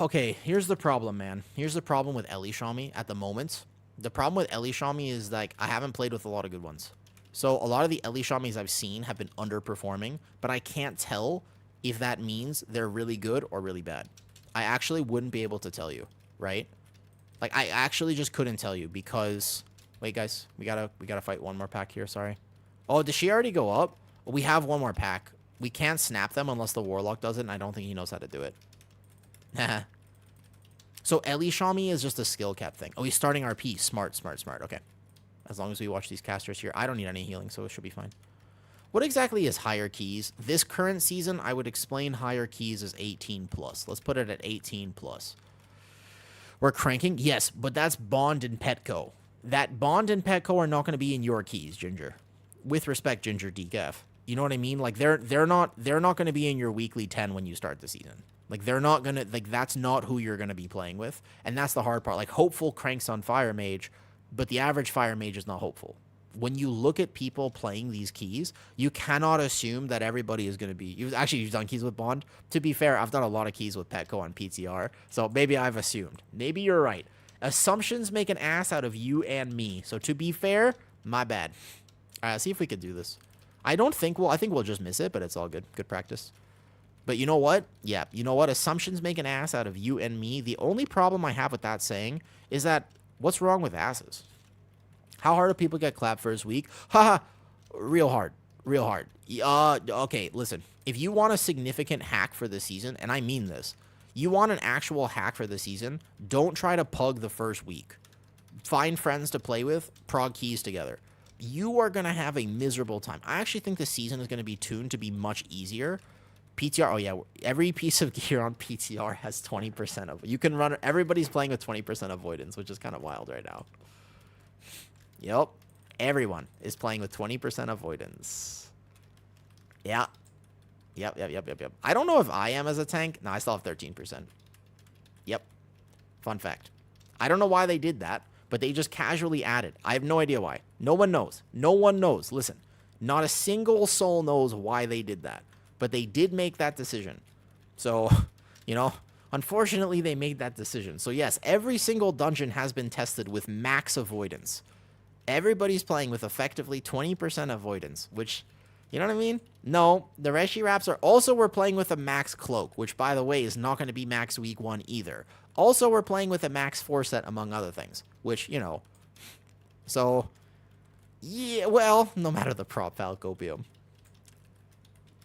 Okay, here's the problem, man. Here's the problem with Ellie Shami at the moment. The problem with Ellie Shami is, like, I haven't played with a lot of good ones. So a lot of the Ellie Shamis I've seen have been underperforming, but I can't tell if that means they're really good or really bad. I actually wouldn't be able to tell you, right? Like, I actually just couldn't tell you because... Wait, guys, we gotta fight one more pack here, sorry. Oh, did she already go up? We have one more pack. We can't snap them unless the Warlock does it, and I don't think he knows how to do it. So Ellie Shami is just a skill cap thing. Oh, he's starting RP. Smart. Okay. As long as we watch these casters here. I don't need any healing, so it should be fine. What exactly is higher keys? This current season, I would explain higher keys as 18 plus. Let's put it at 18 plus. We're cranking? Yes, but that's Bond and Petco. That Bond and Petco are not going to be in your keys, Ginger. With respect, Ginger DKF. You know what I mean? Like, they're not going to be in your weekly 10 when you start the season. Like, they're not going to, like, that's not who you're going to be playing with. And that's the hard part. Like, Hopeful cranks on Fire Mage, but the average Fire Mage is not Hopeful. When you look at people playing these keys, you cannot assume that everybody is going to be... You've done keys with Bond. To be fair, I've done a lot of keys with Petco on PTR, so maybe I've assumed. Maybe you're right. Assumptions make an ass out of you and me. So to be fair, my bad. All right, let's see if we can do this. I think we'll just miss it, but it's all good. Good practice. But you know what? Yeah, you know what? Assumptions make an ass out of you and me. The only problem I have with that saying is that what's wrong with asses? How hard do people get clapped first week? Haha, real hard. Real hard. Okay, listen. If you want a significant hack for the season, and I mean this, you want an actual hack for the season, don't try to pug the first week. Find friends to play with, prog keys together. You are going to have a miserable time. I actually think the season is going to be tuned to be much easier PTR. Oh yeah, every piece of gear on PTR has 20% of. You can run. Everybody's playing with 20% avoidance, which is kind of wild right now. Yep, everyone is playing with 20% avoidance. Yeah. Yep. I don't know if I am as a tank. No, I still have 13%. Yep. Fun fact. I don't know why they did that, but they just casually added. I have no idea why. No one knows. No one knows. Listen, not a single soul knows why they did that, but they did make that decision. So, you know, unfortunately, they made that decision. So, yes, every single dungeon has been tested with max avoidance. Everybody's playing with effectively 20% avoidance, which... You know what I mean? No, the Reshi Raps are also we're playing with a max cloak, which by the way is not going to be max week 1 either. Also, we're playing with a max 4 set among other things, which, you know. So, yeah, well, no matter the prop Falcopium.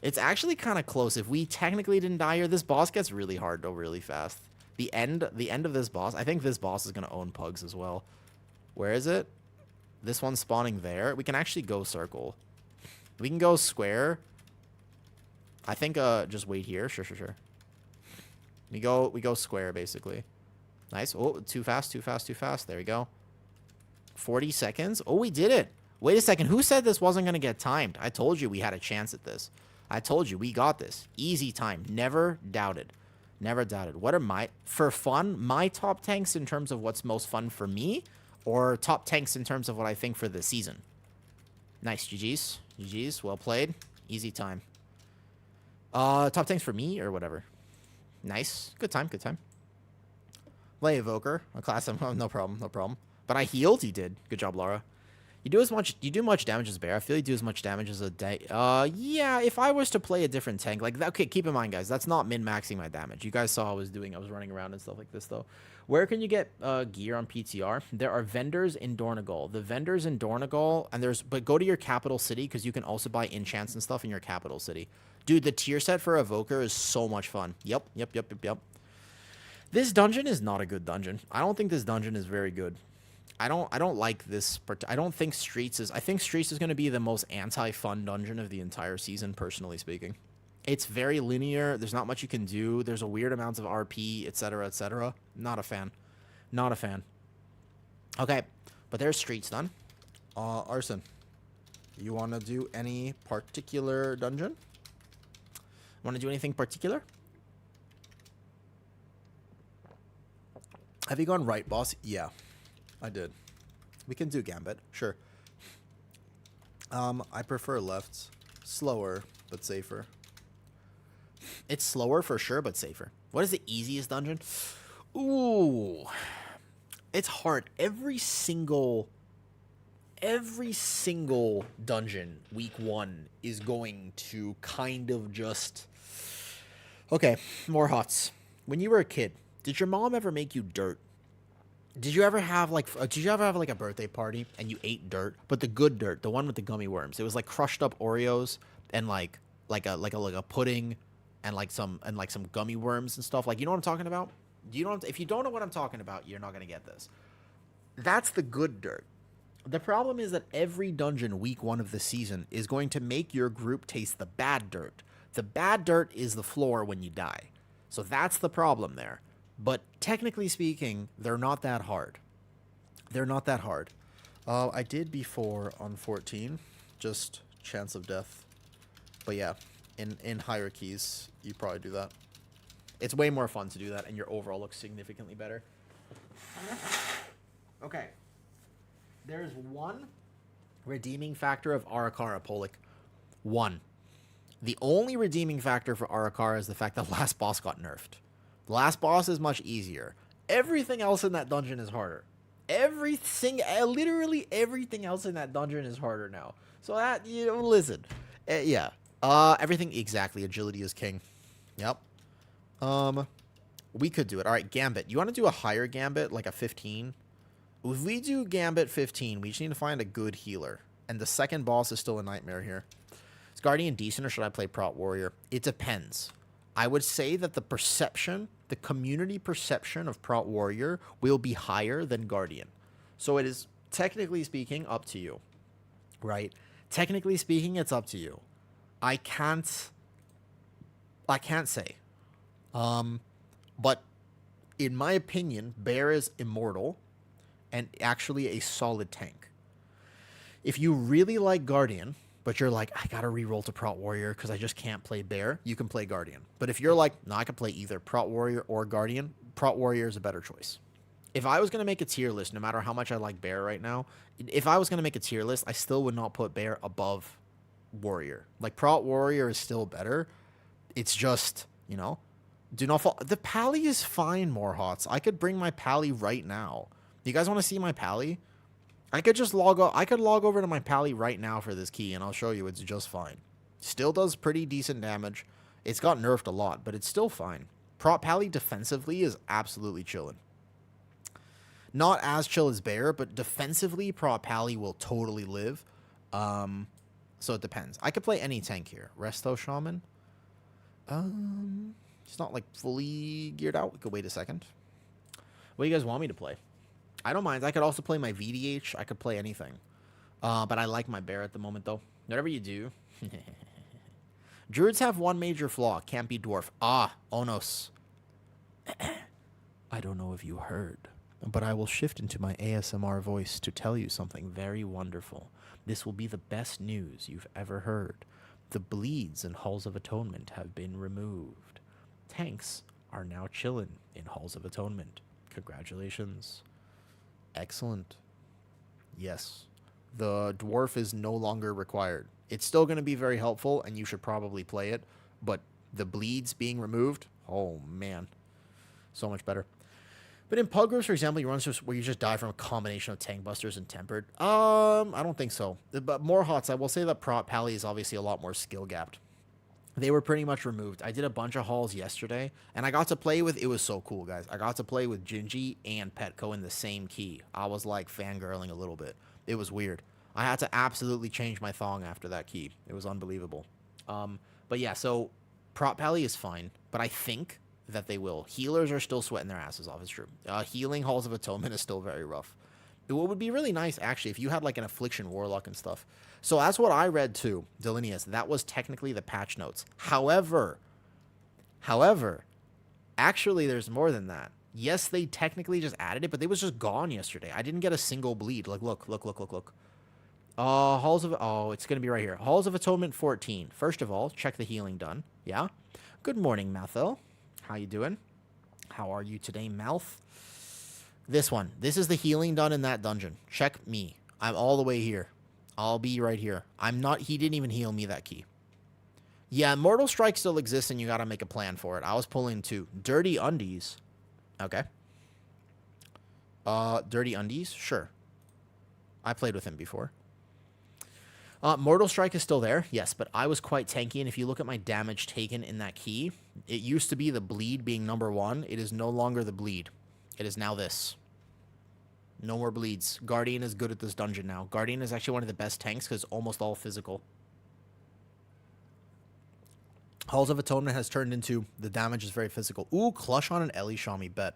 It's actually kind of close. If we technically didn't die here, this boss gets really hard though really fast. The end of this boss, I think this boss is going to own pugs as well. Where is it? This one's spawning there. We can actually go circle. We can go square. I think just wait here. Sure. We go square basically. Nice. Oh, too fast. There we go. 40 seconds. Oh, we did it. Wait a second. Who said this wasn't going to get timed? I told you we had a chance at this. I told you we got this. Easy time. Never doubted. What are for fun, my top tanks in terms of what's most fun for me, or top tanks in terms of what I think for the season? Nice. GG's. Well played. Easy time. Top tanks for me or whatever. Nice. Good time. Lay Evoker. A class. Oh, no problem. But I healed. You did. Good job, Laura. You do much damage as Bear. I feel you do as much damage as a day. Yeah, if I was to play a different tank, like that, okay, keep in mind, guys, that's not min-maxing my damage. You guys saw I was running around and stuff like this, though. Where can you get gear on PTR? There are vendors in Dornegal. The vendors in Dornegal, but go to your capital city, because you can also buy enchants and stuff in your capital city. Dude, the tier set for Evoker is so much fun. Yep. This dungeon is not a good dungeon. I don't think this dungeon is very good. I don't like this. I don't think Streets is... I think Streets is going to be the most anti-fun dungeon of the entire season, personally speaking. It's very linear. There's not much you can do. There's a weird amounts of RP, etc., etc. Not a fan. Okay, but there's Streets done. Arson, you want to do any particular dungeon? Want to do anything particular? Have you gone right, boss? Yeah, I did. We can do Gambit, sure. I prefer left. Slower, but safer. It's slower for sure, but safer. What is the easiest dungeon? Ooh. It's hard. Every single dungeon week 1 is going to kind of just... Okay, more hots. When you were a kid, did your mom ever make you dirt? Did you ever have like a birthday party and you ate dirt, but the good dirt, the one with the gummy worms? It was like crushed up Oreos and like a pudding and like some gummy worms and stuff. Like, you know what I'm talking about? If you don't know what I'm talking about, you're not gonna get this. That's the good dirt. The problem is that every dungeon week 1 of the season is going to make your group taste the bad dirt. The bad dirt is the floor when you die. So that's the problem there. But technically speaking, they're not that hard. I did before on 14, just chance of death. But yeah, in hierarchies, you probably do that. It's way more fun to do that, and your overall looks significantly better. Okay. There's one redeeming factor of Arakara, Polik. One. The only redeeming factor for Arakara is the fact that last boss got nerfed. The last boss is much easier. Everything else in that dungeon is harder. Literally everything else in that dungeon is harder now. So that, listen. Yeah. Everything, exactly. Agility is king. Yep. We could do it. All right, Gambit. You want to do a higher Gambit, like a 15? If we do Gambit 15, we just need to find a good healer. And the second boss is still a nightmare here. Is Guardian decent, or should I play Prot Warrior? It depends. I would say that the community perception of Prot Warrior will be higher than Guardian. So it is, technically speaking, up to you. Right? Technically speaking, it's up to you. I can't I can't say. But in my opinion, Bear is immortal and actually a solid tank. If you really like Guardian, but you're like, I gotta reroll to Prot Warrior because I just can't play Bear, you can play Guardian. But if you're like, no, I can play either Prot Warrior or Guardian, Prot Warrior is a better choice. If I was gonna make a tier list, no matter how much I like Bear right now, if I was gonna make a tier list, I still would not put Bear above Warrior. Like Prot Warrior is still better. It's just, do not fall. The Pally is fine, more hots. I could bring my Pally right now. Do you guys want to see my Pally? I could just I could log over to my Pally right now for this key, and I'll show you it's just fine. Still does pretty decent damage. It's got nerfed a lot, but it's still fine. Prot Pally defensively is absolutely chilling. Not as chill as Bear, but defensively, Prot Pally will totally live. So it depends. I could play any tank here. Resto Shaman. It's not like fully geared out. We could wait a second. What do you guys want me to play? I don't mind. I could also play my VDH. I could play anything. But I like my Bear at the moment, though. Whatever you do. Druids have one major flaw. Can't be dwarf. Ah, Onos. I don't know if you heard, but I will shift into my ASMR voice to tell you something very wonderful. This will be the best news you've ever heard. The bleeds in Halls of Atonement have been removed. Tanks are now chillin' in Halls of Atonement. Congratulations. Excellent. Yes. The dwarf is no longer required. It's still going to be very helpful, and you should probably play it, but the bleeds being removed, oh man. So much better. But in Pug Groups, for example, you run where you just die from a combination of Tank Busters and Tempered. I don't think so. But more hots, I will say that Prot Pally is obviously a lot more skill gapped. They were pretty much removed. I did a bunch of hauls yesterday, and I got to play with, it was so cool, guys. I got to play with Gingy and Petco in the same key. I was like fangirling a little bit. It was weird. I had to absolutely change my thong after that key. It was unbelievable. But yeah, so Prot Pally is fine, but I think that they will. Healers are still sweating their asses off, it's true. Healing Halls of Atonement is still very rough. What would be really nice, actually, if you had like an Affliction Warlock and stuff. So that's what I read too, Delineus. That was technically the patch notes. However, actually there's more than that. Yes, they technically just added it, but they was just gone yesterday. I didn't get a single bleed. Like, look. It's going to be right here. Halls of Atonement 14. First of all, check the healing done. Yeah. Good morning, Mathel. How you doing? How are you today, Mouth? This one. This is the healing done in that dungeon. Check me. I'm all the way here. I'll be right here. I'm not... He didn't even heal me that key. Yeah, Mortal Strike still exists, and you got to make a plan for it. I was pulling 2. Dirty Undies. Okay. Dirty Undies? Sure. I played with him before. Mortal Strike is still there, yes, but I was quite tanky, and if you look at my damage taken in that key, it used to be the bleed being number 1. It is no longer the bleed. It is now this. No more bleeds. Guardian is good at this dungeon now. Guardian is actually one of the best tanks because it's almost all physical. Halls of Atonement has turned into the damage is very physical. Ooh, Clutch on an Ellie Shami, bet.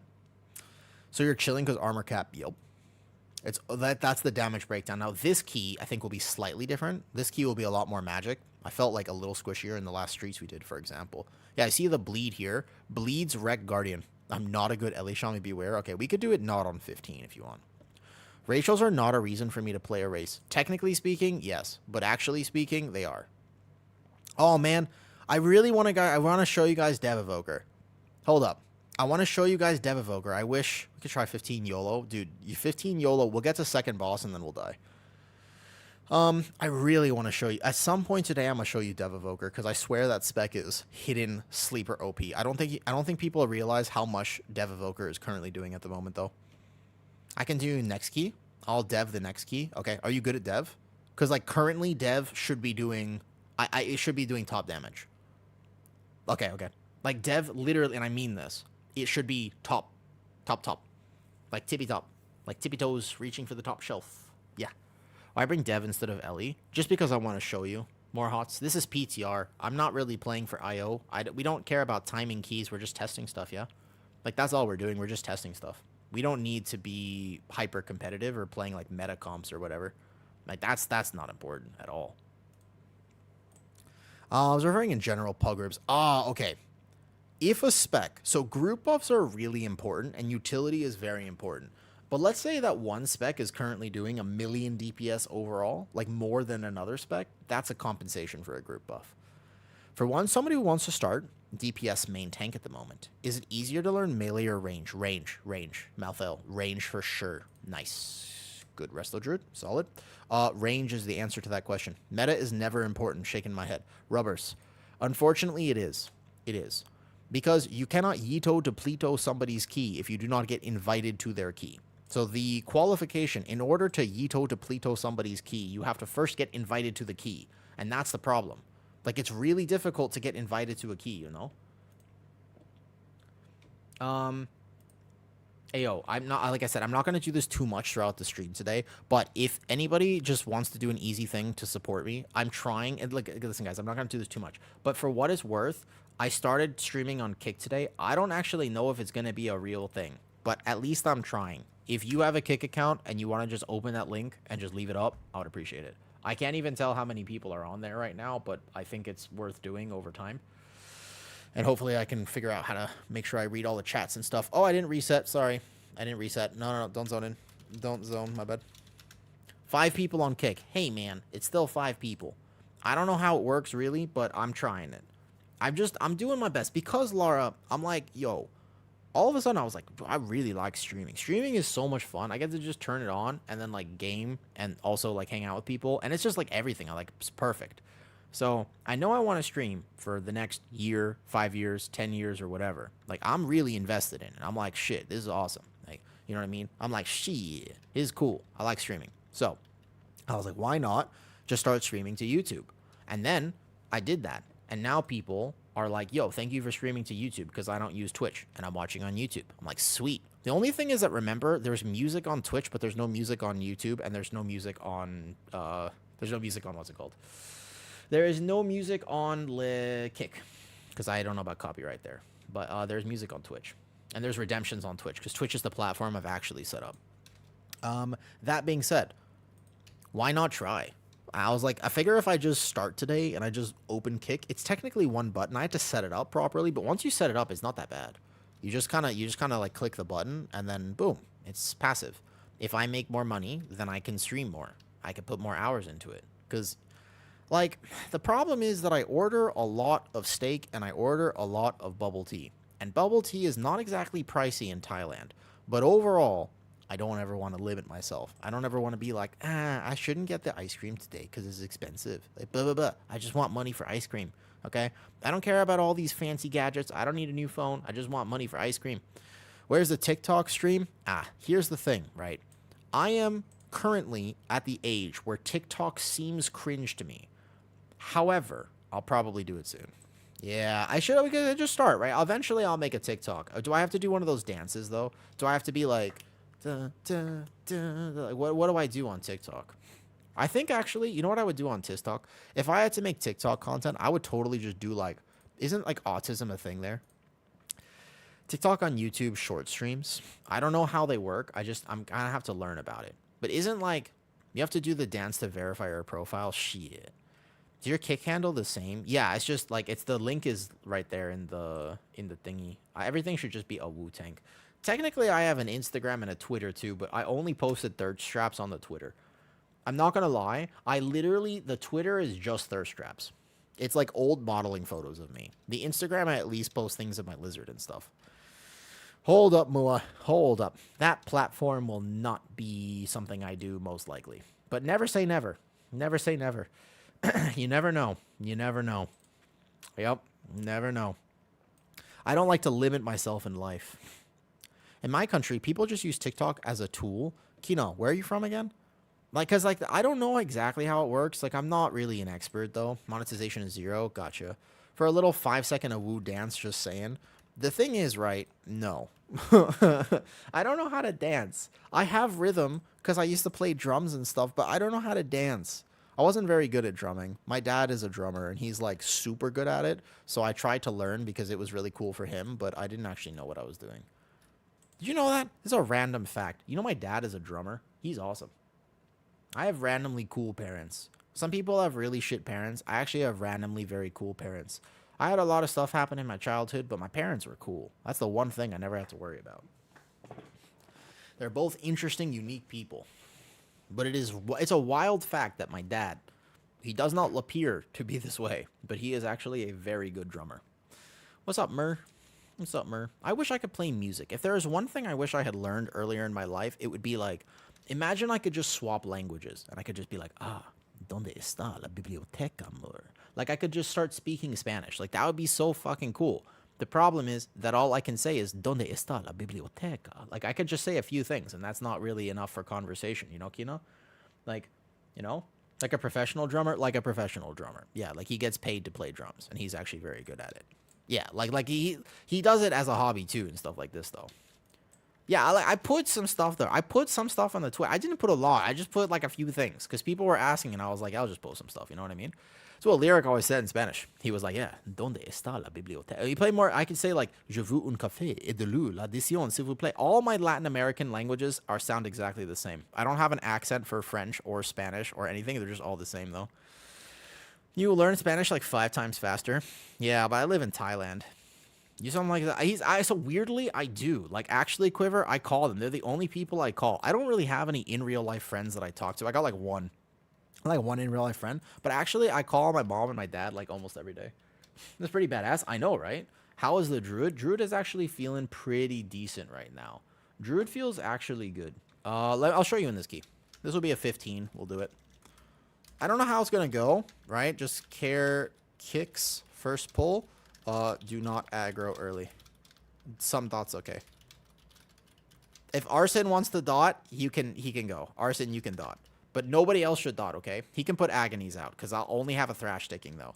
So you're chilling because armor cap, yep. That's the damage breakdown. Now, this key, I think, will be slightly different. This key will be a lot more magic. I felt like a little squishier in the last streets we did, for example. Yeah, I see the bleed here. Bleeds wreck Guardian. I'm not a good Ellie Shami, beware. Okay, we could do it not on 15 if you want. Ratios are not a reason for me to play a race. Technically speaking, yes. But actually speaking, they are. Oh, man. I really want to show you guys Dev Evoker. Hold up. I want to show you guys Dev Evoker. I wish we could try 15 YOLO. Dude, 15 YOLO, we'll get to second boss and then we'll die. I really want to show you. At some point today, I'm going to show you Dev Evoker because I swear that spec is hidden sleeper OP. I don't think people realize how much Dev Evoker is currently doing at the moment, though. I can do next key. I'll dev the next key. Okay, are you good at dev? Because, like, currently dev should be doing... it should be doing top damage. Okay. Like, dev, literally, and I mean this, it should be top. Like, tippy top. Like, tippy toes reaching for the top shelf. Yeah. I bring dev instead of Ellie, just because I want to show you more hots. This is PTR. I'm not really playing for IO. We don't care about timing keys. We're just testing stuff, yeah? Like, that's all we're doing. We're just testing stuff. We don't need to be hyper competitive or playing like meta comps or whatever. Like that's not important at all. I was referring in general pug groups. Okay. If a spec, so group buffs are really important and utility is very important. But let's say that one spec is currently doing 1,000,000 DPS overall, like more than another spec. That's a compensation for a group buff. For one, somebody who wants to start DPS main tank at the moment, is it easier to learn melee or range? Range. Malthel, range for sure. Nice. Good resto druid, solid. Range is the answer to that question. Meta is never important, shaking my head. Rubbers. Unfortunately, it is. It is. Because you cannot Yito to Pleto somebody's key if you do not get invited to their key. So the qualification, in order to Yito to Pleto somebody's key, you have to first get invited to the key. And that's the problem. Like, it's really difficult to get invited to a key, you know? Ayo, I'm not, like I said, I'm not going to do this too much throughout the stream today, but if anybody just wants to do an easy thing to support me, I'm trying, and like, listen guys, I'm not going to do this too much, but for what it's worth, I started streaming on Kick today. I don't actually know if it's going to be a real thing, but at least I'm trying. If you have a Kick account and you want to just open that link and just leave it up, I would appreciate it. I can't even tell how many people are on there right now, but I think it's worth doing over time. And hopefully I can figure out how to make sure I read all the chats and stuff. Oh, I didn't reset. Sorry. I didn't reset. No. Don't zone in. Don't zone. My bad. 5 people on Kick. Hey, man. It's still 5 people. I don't know how it works, really, but I'm trying it. I'm doing my best. Because, Laura, I'm like, yo, all of a sudden I was like, I really like streaming. Streaming is so much fun. I get to just turn it on and then, like, game and also, like, hang out with people. And it's just, like, everything. It's perfect. So I know I want to stream for the next year, 5 years, 10 years, or whatever. Like, I'm really invested in it. I'm like, shit, this is awesome. Like, you know what I mean? I'm like, shit, this is cool. I like streaming. So I was like, why not just start streaming to YouTube? And then I did that. And now people are like, yo, thank you for streaming to YouTube because I don't use Twitch and I'm watching on YouTube. I'm like, sweet. The only thing is that, remember, there's music on Twitch, but there's no music on YouTube, and there's no music on, what's it called? There is no music on Kick, because I don't know about copyright there. But there's music on Twitch. And there's redemptions on Twitch, because Twitch is the platform I've actually set up. That being said, why not try? I was like, I figure if I just start today and I just open Kick, it's technically one button. I had to set it up properly, but once you set it up, it's not that bad. You just kind of like click the button, and then boom, it's passive. If I make more money, then I can stream more. I can put more hours into it, because... like, the problem is that I order a lot of steak and I order a lot of bubble tea. And bubble tea is not exactly pricey in Thailand. But overall, I don't ever want to limit myself. I don't ever want to be like, I shouldn't get the ice cream today because it's expensive. Like, blah, blah, blah. I just want money for ice cream, okay? I don't care about all these fancy gadgets. I don't need a new phone. I just want money for ice cream. Where's the TikTok stream? Here's the thing, right? I am currently at the age where TikTok seems cringe to me. However, I'll probably do it soon. Yeah, we could just start, right? Eventually, I'll make a TikTok. Do I have to do one of those dances, though? Do I have to be like, what do I do on TikTok? I think, actually, you know what I would do on TikTok? If I had to make TikTok content, I would totally just do, like, isn't, like, autism a thing there? TikTok on YouTube short streams. I don't know how they work. I'm gonna have to learn about it. But isn't, like, you have to do the dance to verify your profile? Shit. Is your Kick handle the same? Yeah, it's just like the link is right there in the thingy. Everything should just be a Wu-Tang. Technically, I have an Instagram and a Twitter too, but I only posted thirst traps on the Twitter. I'm not gonna lie. The Twitter is just thirst traps. It's like old modeling photos of me. The Instagram, I at least post things of my lizard and stuff. Hold up, Mua. Hold up. That platform will not be something I do most likely. But never say never. Never say never. You never know. You never know. Yep. Never know. I don't like to limit myself in life. In my country, people just use TikTok as a tool. Kino, where are you from again? Because I don't know exactly how it works. I'm not really an expert, though. Monetization is 0. Gotcha. For a little 5-second Wu dance, just saying. The thing is, right? No. I don't know how to dance. I have rhythm because I used to play drums and stuff, but I don't know how to dance. I wasn't very good at drumming. My dad is a drummer, and he's, super good at it. So I tried to learn because it was really cool for him, but I didn't actually know what I was doing. Did you know that? This is a random fact. You know my dad is a drummer? He's awesome. I have randomly cool parents. Some people have really shit parents. I actually have randomly very cool parents. I had a lot of stuff happen in my childhood, but my parents were cool. That's the one thing I never have to worry about. They're both interesting, unique people. But it's a wild fact that my dad, he does not appear to be this way, but he is actually a very good drummer. What's up, Mur? What's up, Mur? I wish I could play music. If there is one thing I wish I had learned earlier in my life, it would be like, imagine I could just swap languages and I could just be like, ¿dónde está la biblioteca, Mur? Like I could just start speaking Spanish. Like that would be so fucking cool. The problem is that all I can say is ¿dónde está la biblioteca? Like I could just say a few things and that's not really enough for conversation, you know, Kino? Like, you know, like a professional drummer, Yeah, like he gets paid to play drums and he's actually very good at it. Yeah, like he does it as a hobby too and stuff like this though. Yeah, I put some stuff there. I put some stuff on the Twitter. I didn't put a lot. I just put like a few things because people were asking and I was like, I'll just post some stuff. You know what I mean? That's what Lyric always said in Spanish. He was like, yeah, ¿dónde está la biblioteca? He played more. I could say like, je veux un café et de l'eau, l'addition, s'il vous plaît. All my Latin American languages sound exactly the same. I don't have an accent for French or Spanish or anything. They're just all the same though. You learn Spanish like 5 times faster. Yeah, but I live in Thailand. You sound like that. So weirdly, I do. Like, actually, Quiver, I call them. They're the only people I call. I don't really have any in real life friends that I talk to. I got like one. Like one in real life friend. But actually, I call my mom and my dad like almost every day. That's pretty badass. I know, right? How is the Druid? Druid is actually feeling pretty decent right now. Druid feels actually good. I'll show you in this key. This will be a 15. We'll do it. I don't know how it's going to go, right? Just care kicks first pull. Do not aggro early. Some dots okay. If Arsene wants to dot, he can go. Arsene, you can dot. But nobody else should dot, okay? He can put agonies out, because I'll only have a thrash sticking, though.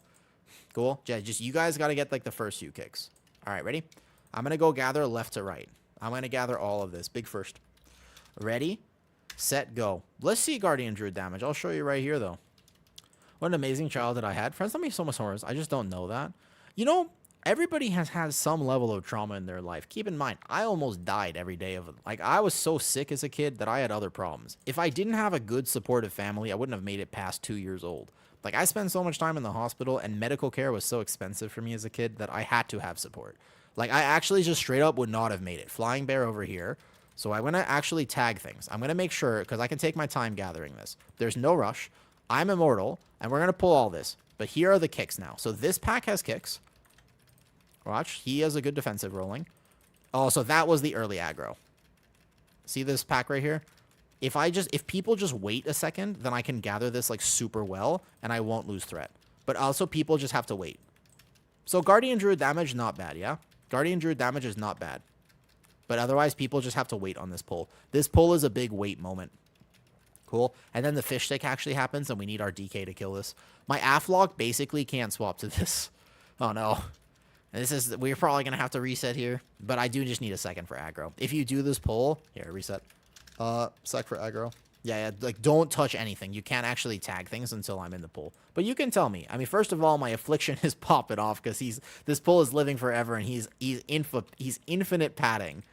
Cool? Yeah, just you guys got to get, like, the first few kicks. Alright, ready? I'm going to go gather left to right. I'm going to gather all of this. Big first. Ready? Set, go. Let's see Guardian Druid damage. I'll show you right here, though. What an amazing childhood I had. Friends tell me so much horrors. I just don't know that. You know, everybody has had some level of trauma in their life. Keep in mind, I almost died every day of it. Like, I was so sick as a kid that I had other problems. If I didn't have a good supportive family, I wouldn't have made it past 2 years old. Like, I spent so much time in the hospital, and medical care was so expensive for me as a kid that I had to have support. Like, I actually just straight up would not have made it. Flying bear over here. So I'm going to actually tag things. I'm going to make sure, because I can take my time gathering this. There's no rush. I'm immortal, and we're going to pull all this. But here are the kicks now. So this pack has kicks. Watch. He has a good defensive rolling. Oh, so that was the early aggro. See this pack right here? If people just wait a second, then I can gather this like super well, and I won't lose threat. But also people just have to wait. So Guardian Druid damage, not bad, yeah? Guardian Druid damage is not bad. But otherwise, people just have to wait on this pull. This pull is a big wait moment. Cool. And then the fish stick actually happens, and we need our DK to kill this. My Aflock basically can't swap to this. Oh, no. We're probably going to have to reset here, but I do just need a second for aggro. If you do this pull, here, reset. Sec for aggro. Yeah, like, don't touch anything. You can't actually tag things until I'm in the pull. But you can tell me. I mean, first of all, my affliction is popping off because this pull is living forever, and he's infinite padding.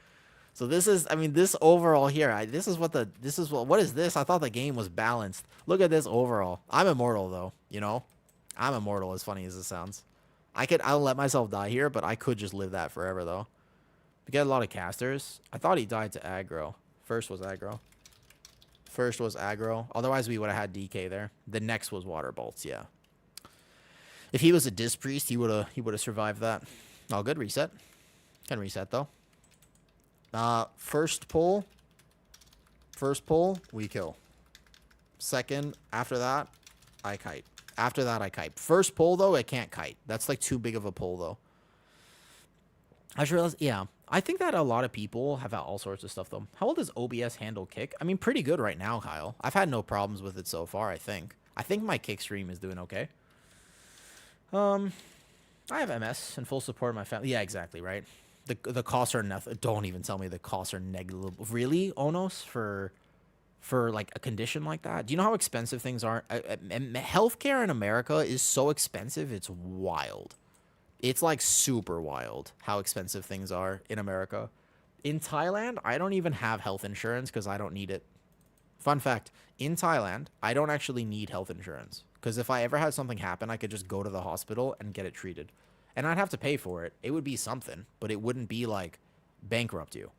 So this is, I mean, this overall here, what is this? I thought the game was balanced. Look at this overall. I'm immortal, though, you know? I'm immortal, as funny as it sounds. I'll let myself die here, but I could just live that forever, though. We get a lot of casters. I thought he died to aggro. First was aggro. Otherwise, we would have had DK there. The next was water bolts, yeah. If he was a Disc Priest, he would have survived that. Oh, good reset. Can reset, though. First pull, we kill. Second, after that, I kite. After that, I kite. First pull, though, I can't kite. That's, like, too big of a pull, though. I just realized, yeah. I think that a lot of people have had all sorts of stuff, though. How well does OBS handle kick? I mean, pretty good right now, Kyle. I've had no problems with it so far, I think. I think my kick stream is doing okay. I have MS and full support of my family. Yeah, exactly, right? The costs are nothing. Don't even tell me the costs are negligible. Really, Onos, for like a condition like that? Do you know how expensive things are? Healthcare in America is so expensive, it's wild. It's like super wild how expensive things are in America. In Thailand, I don't even have health insurance because I don't need it. Fun fact, in Thailand, I don't actually need health insurance Because if I ever had something happen, I could just go to the hospital and get it treated. And I'd have to pay for it. It would be something, but it wouldn't be like bankrupt you.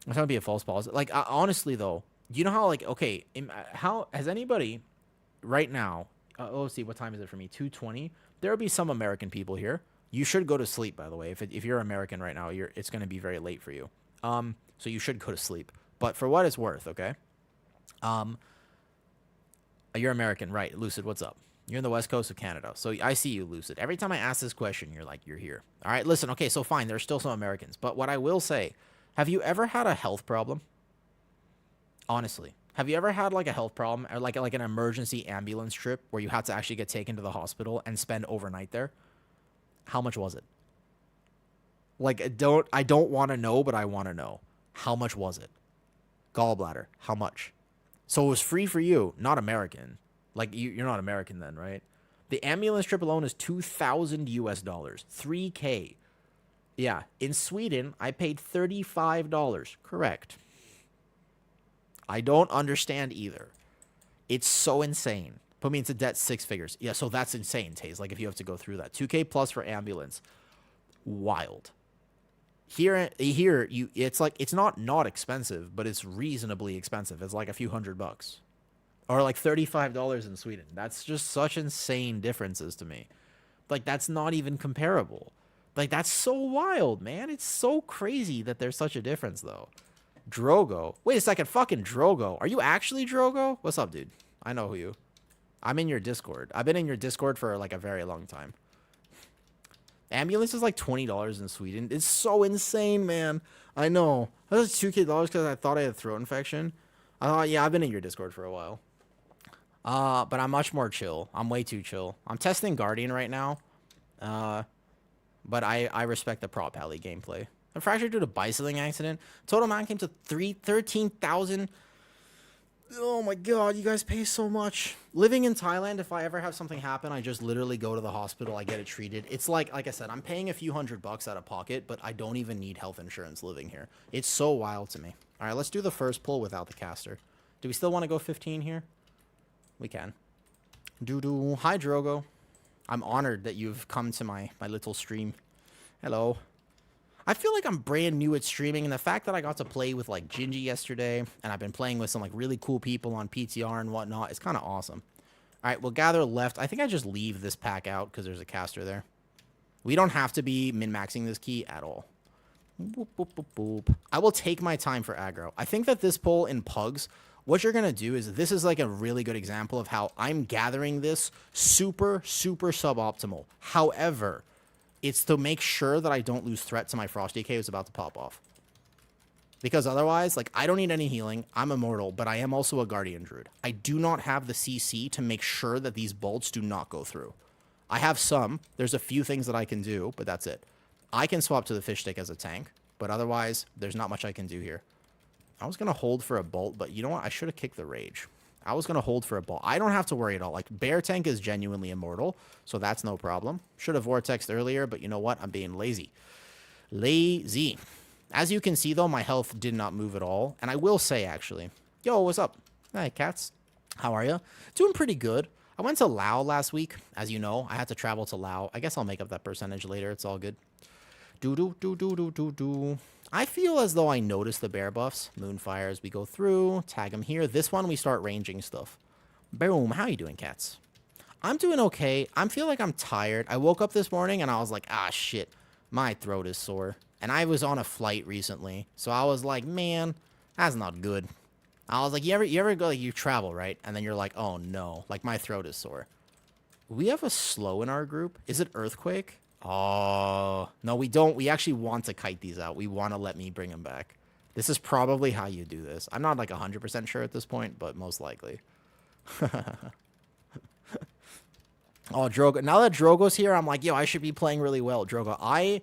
It's going to be a false policy. Like, honestly, though, you know how, like, okay, how has anybody right now, let's see, what time is it for me? 2:20. There will be some American people here. You should go to sleep, by the way. If you're American right now, it's going to be very late for you. So you should go to sleep. But for what it's worth, okay? You're American, right? Lucid, what's up? You're in the west coast of Canada. So I see you, Lucid. Every time I ask this question, you're like, you're here. All right, listen, okay, so fine. There's still some Americans. But what I will say, have you ever had a health problem? Honestly. Have you ever had like a health problem or like an emergency ambulance trip where you had to actually get taken to the hospital and spend overnight there? How much was it? Like, I don't want to know, but I want to know. How much was it? Gallbladder, how much? So it was free for you, not American. Like, you're not American then, right? The ambulance trip alone is $2,000 US. $3K. Yeah, in Sweden, I paid $35. Correct. I don't understand either. It's so insane. Put me into debt 6 figures. Yeah, so that's insane, Taze. Like, if you have to go through that. 2K plus for ambulance. Wild. Here, it's like, it's not expensive, but it's reasonably expensive. It's like a few $100. Or like $35 in Sweden. That's just such insane differences to me. Like, that's not even comparable. Like, that's so wild, man. It's so crazy that there's such a difference, though. Drogo. Wait a second. Fucking Drogo. Are you actually Drogo? What's up, dude? I know who you. I'm in your Discord. I've been in your Discord for, like, a very long time. Ambulance is like $20 in Sweden. It's so insane, man. I know. That was $2K because I thought I had a throat infection. I thought, yeah, I've been in your Discord for a while. But I'm much more chill. I'm way too chill. I'm testing Guardian right now. But I respect the prop alley gameplay. I'm fractured due to bicycling accident. Total amount came to 13,000. Oh my god, you guys pay so much. Living in Thailand, if I ever have something happen, I just literally go to the hospital, I get it treated. It's like I said, I'm paying a few $100 out of pocket, but I don't even need health insurance living here. It's so wild to me. All right, let's do the first pull without the caster. Do we still want to go 15 here? We can. Doo-doo. Hi, Drogo. I'm honored that you've come to my little stream. Hello. I feel like I'm brand new at streaming, and the fact that I got to play with, like, Gingy yesterday, and I've been playing with some, like, really cool people on PTR and whatnot, it's kind of awesome. All right, we'll gather left. I think I just leave this pack out because there's a caster there. We don't have to be min-maxing this key at all. Boop, boop, boop, boop. I will take my time for aggro. I think that this pull in pugs, what you're going to do is this is, like, a really good example of how I'm gathering this super, super suboptimal. However, it's to make sure that I don't lose threat to my Frosty K who's about to pop off. Because otherwise, like, I don't need any healing. I'm immortal, but I am also a Guardian Druid. I do not have the CC to make sure that these bolts do not go through. I have some. There's a few things that I can do, but that's it. I can swap to the fish stick as a tank, but otherwise, there's not much I can do here. I was going to hold for a bolt, but you know what? I should have kicked the rage. I was going to hold for a ball. I don't have to worry at all. Like, Bear Tank is genuinely immortal, so that's no problem. Should have Vortexed earlier, but you know what? I'm being lazy. Lazy. As you can see, though, my health did not move at all. And I will say, actually, yo, what's up? Hey, cats. How are you? Doing pretty good. I went to Lao last week. As you know, I had to travel to Lao. I guess I'll make up that percentage later. It's all good. Do-do-do-do-do-do-do. I feel as though I noticed the bear buffs. Moonfire as we go through. Tag them here. This one, we start ranging stuff. Boom. How you doing, cats? I'm doing okay. I feel like I'm tired. I woke up this morning and I was like, ah, shit. My throat is sore. And I was on a flight recently. So I was like, man, that's not good. I was like, you ever go, like, you travel, right? And then you're like, oh, no. Like, my throat is sore. We have a slow in our group. Is it Earthquake? Oh, no, we don't. We actually want to kite these out. We want to let me bring them back. This is probably how you do this. I'm not like 100% sure at this point, but most likely. Oh, Drogo. Now that Drogo's here, I'm like, yo, I should be playing really well. Drogo, I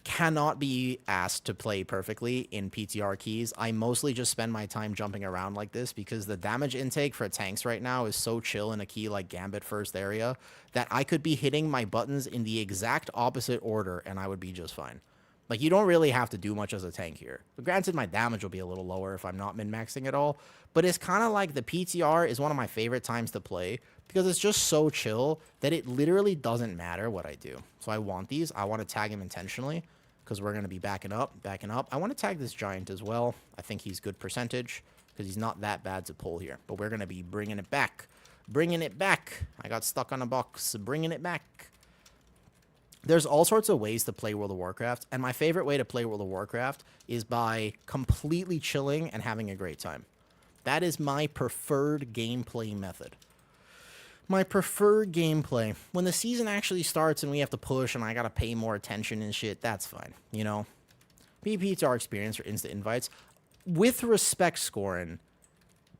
cannot be asked to play perfectly in PTR keys. I mostly just spend my time jumping around like this because the damage intake for tanks right now is so chill in a key like Gambit first area that I could be hitting my buttons in the exact opposite order and I would be just fine. Like, you don't really have to do much as a tank here. But granted, my damage will be a little lower if I'm not min-maxing at all. But it's kind of like the PTR is one of my favorite times to play because it's just so chill that it literally doesn't matter what I do. So I want these. I want to tag him intentionally because we're going to be backing up. I want to tag this giant as well. I think he's good percentage because he's not that bad to pull here. But we're going to be bringing it back. Bringing it back. I got stuck on a box. Bringing it back. There's all sorts of ways to play World of Warcraft, and my favorite way to play World of Warcraft is by completely chilling and having a great time. That is my preferred gameplay method. My preferred gameplay. When the season actually starts and we have to push and I gotta pay more attention and shit, that's fine, you know? PTR experience or instant invites. With respect, Scorin,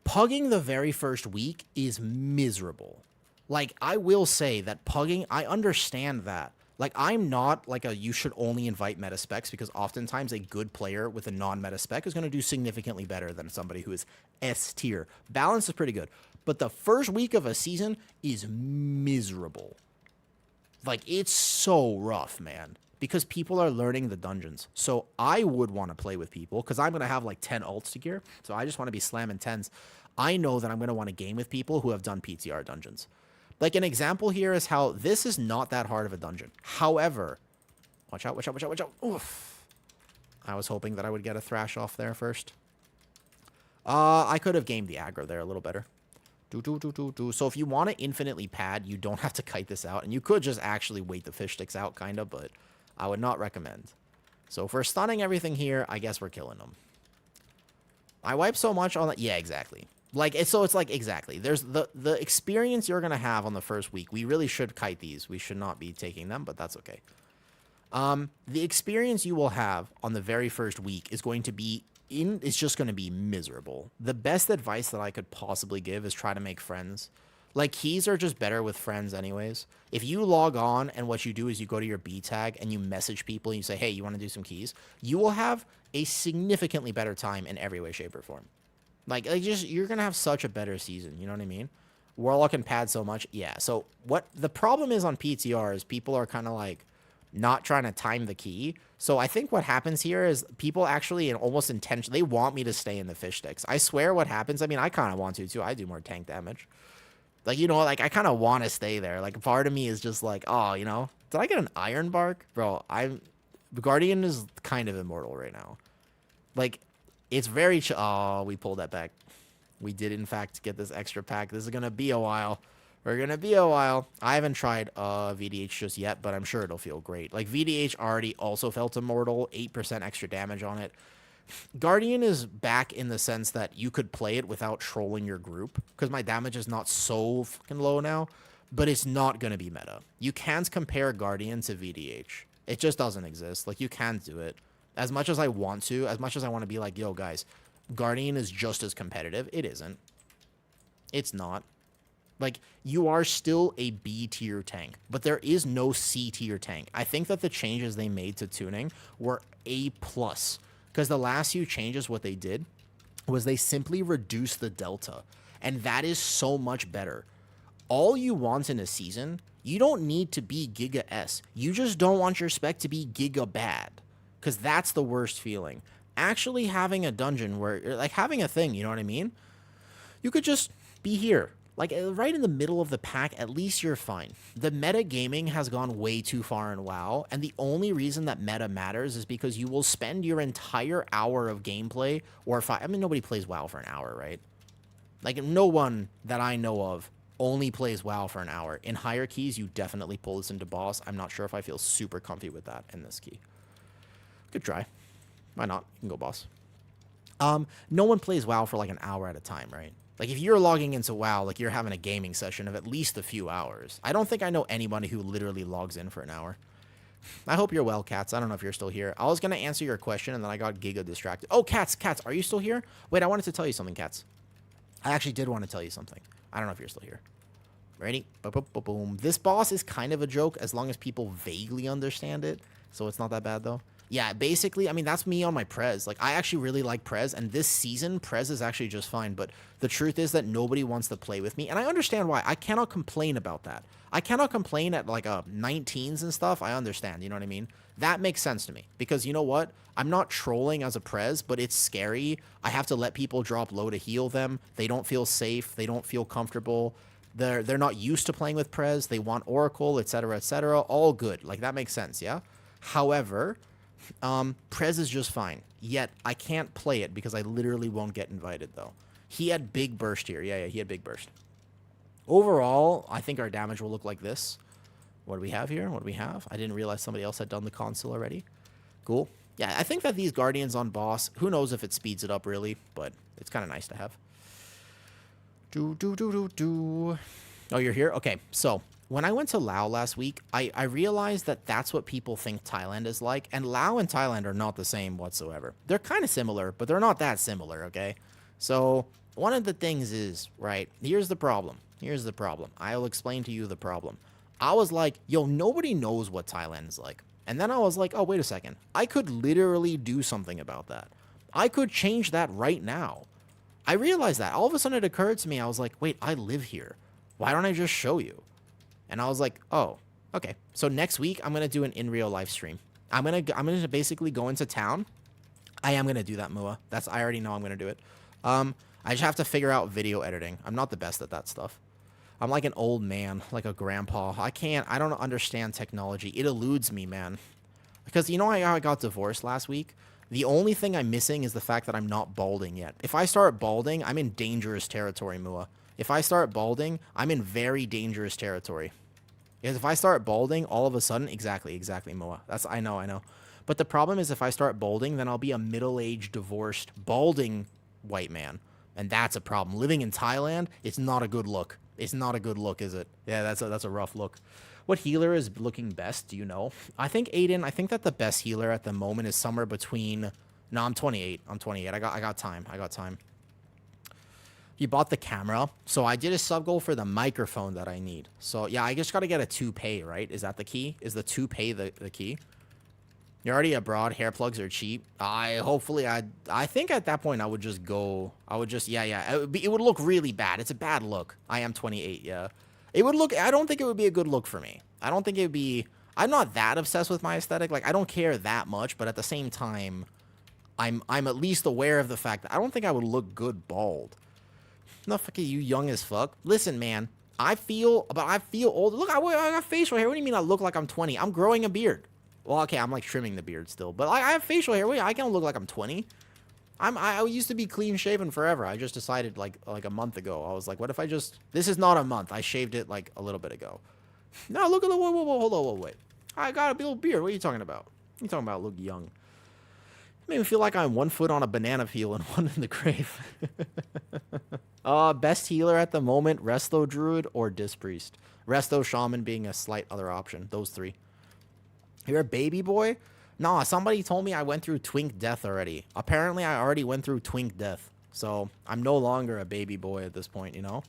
pugging the very first week is miserable. Like, I will say that pugging, I understand that. Like, I'm not like a you should only invite meta specs because oftentimes a good player with a non-meta spec is going to do significantly better than somebody who is S tier. Balance is pretty good. But the first week of a season is miserable. Like, it's so rough, man. Because people are learning the dungeons. So I would want to play with people because I'm going to have like 10 ults to gear. So I just want to be slamming 10s. I know that I'm going to want to game with people who have done PTR dungeons. Like, an example here is how this is not that hard of a dungeon. However, watch out, watch out, watch out, watch out. Oof. I was hoping that I would get a thrash off there first. I could have gamed the aggro there a little better. So if you want to infinitely pad, you don't have to kite this out. And you could just actually wait the fish sticks out, kind of, but I would not recommend. So if we're stunning everything here, I guess we're killing them. I wipe so much on that. Yeah, exactly. Like, it's like, exactly. There's the experience you're going to have on the first week. We really should kite these. We should not be taking them, but that's okay. The experience you will have on the very first week is going to be it's just going to be miserable. The best advice that I could possibly give is try to make friends. Like, keys are just better with friends anyways. If you log on and what you do is you go to your B tag and you message people and you say, hey, you want to do some keys? You will have a significantly better time in every way, shape, or form. Like you're going to have such a better season. You know what I mean? Warlock can pad so much. Yeah. So what the problem is on PTR is people are kind of like not trying to time the key. So I think what happens here is people actually almost intentionally, they want me to stay in the fish sticks. I swear what happens. I mean, I kind of want to too. I do more tank damage. Like, you know, like I kind of want to stay there. Like, part of me is just like, oh, you know, did I get an iron bark? Bro, Guardian is kind of immortal right now. Like, it's very oh, we pulled that back. We did, in fact, get this extra pack. This is going to be a while. We're going to be a while. I haven't tried VDH just yet, but I'm sure it'll feel great. Like, VDH already also felt immortal. 8% extra damage on it. Guardian is back in the sense that you could play it without trolling your group. Because my damage is not so fucking low now. But it's not going to be meta. You can't compare Guardian to VDH. It just doesn't exist. Like, you can't do it. As much as I want to, as much as I want to be like, yo, guys, Guardian is just as competitive. It isn't. It's not. Like, you are still a B tier tank, but there is no C tier tank. I think that the changes they made to tuning were A+. Because the last few changes, what they did was they simply reduced the delta. And that is so much better. All you want in a season, you don't need to be Giga S. You just don't want your spec to be Giga bad. Because that's the worst feeling. Actually having a dungeon where, like, having a thing, you know what I mean? You could just be here. Like, right in the middle of the pack, at least you're fine. The meta gaming has gone way too far in WoW, and the only reason that meta matters is because you will spend your entire hour of gameplay, or I mean, nobody plays WoW for an hour, right? Like, no one that I know of only plays WoW for an hour. In higher keys, you definitely pull this into boss. I'm not sure if I feel super comfy with that in this key. Good try. Why not? You can go boss. No one plays WoW for like an hour at a time, right? Like, if you're logging into WoW, like, you're having a gaming session of at least a few hours. I don't think I know anybody who literally logs in for an hour. I hope you're well, Cats. I don't know if you're still here. I was going to answer your question, and then I got giga distracted. Oh, Cats, are you still here? Wait, I wanted to tell you something, Cats. I actually did want to tell you something. I don't know if you're still here. Ready? Boom. This boss is kind of a joke as long as people vaguely understand it. So it's not that bad, though. Yeah, basically, I mean, that's me on my Prez. Like, I actually really like Prez, and this season, Prez is actually just fine, but the truth is that nobody wants to play with me, and I understand why. I cannot complain about that. I cannot complain at, like, 19s and stuff. I understand, you know what I mean? That makes sense to me, because you know what? I'm not trolling as a Prez, but it's scary. I have to let people drop low to heal them. They don't feel safe. They don't feel comfortable. They're not used to playing with Prez. They want Oracle, etc., etc. All good. Like, that makes sense, yeah? However, Prez is just fine. Yet, I can't play it because I literally won't get invited, though. He had big burst here. Yeah, he had big burst. Overall, I think our damage will look like this. What do we have here? What do we have? I didn't realize somebody else had done the console already. Cool. Yeah, I think that these Guardians on boss, who knows if it speeds it up, really, but it's kind of nice to have. Oh, you're here? Okay, so when I went to Laos last week, I realized that that's what people think Thailand is like, and Laos and Thailand are not the same whatsoever. They're kind of similar, but they're not that similar, okay? So one of the things is, right, here's the problem. Here's the problem. I'll explain to you the problem. I was like, yo, nobody knows what Thailand is like. And then I was like, oh, wait a second. I could literally do something about that. I could change that right now. I realized that. All of a sudden it occurred to me. I was like, wait, I live here. Why don't I just show you? And I was like, oh, okay. So next week, I'm going to do an in real life stream. I'm going to basically go into town. I am going to do that, Mua. I already know I'm going to do it. I just have to figure out video editing. I'm not the best at that stuff. I'm like an old man, like a grandpa. I don't understand technology. It eludes me, man. Because you know I got divorced last week? The only thing I'm missing is the fact that I'm not balding yet. If I start balding, I'm in dangerous territory, Mua. If I start balding, I'm in very dangerous territory. Because if I start balding, all of a sudden, exactly, Mua. I know. But the problem is if I start balding, then I'll be a middle-aged, divorced, balding white man. And that's a problem. Living in Thailand, it's not a good look. It's not a good look, is it? Yeah, that's a rough look. What healer is looking best? Do you know? I think Aiden. I think that the best healer at the moment is somewhere between. No, I'm 28. I'm 28. I got time. You bought the camera, so I did a sub goal for the microphone that I need. So yeah, I just gotta get a toupee, right? Is that the key? Is the toupee the key? You're already abroad. Hair plugs are cheap. I think at that point I would just go. Yeah. It would look really bad. It's a bad look. I am 28. Yeah. It would look. I don't think it would be a good look for me. I don't think it would be. I'm not that obsessed with my aesthetic. Like I don't care that much, but at the same time, I'm at least aware of the fact that I don't think I would look good bald. No, fuck you, young as fuck. Listen, man. I feel old. Look, I got facial hair. What do you mean I look like I'm 20? I'm growing a beard. Well, okay, I'm like trimming the beard still, but I have facial hair. Wait, I can't look like I'm 20. I used to be clean shaven forever. I just decided like a month ago. I was like, what if I just? This is not a month. I shaved it like a little bit ago. No, look at the whoa, hold on, wait. I got a little beard. What are you talking about? You talking about look young? It made me feel like I'm 1 foot on a banana peel and one in the grave. Best healer at the moment: Resto Druid or Disc Priest. Resto Shaman being a slight other option. Those three. You're a baby boy? Nah, somebody told me I went through twink death already. Apparently, I already went through twink death. So, I'm no longer a baby boy at this point, you know?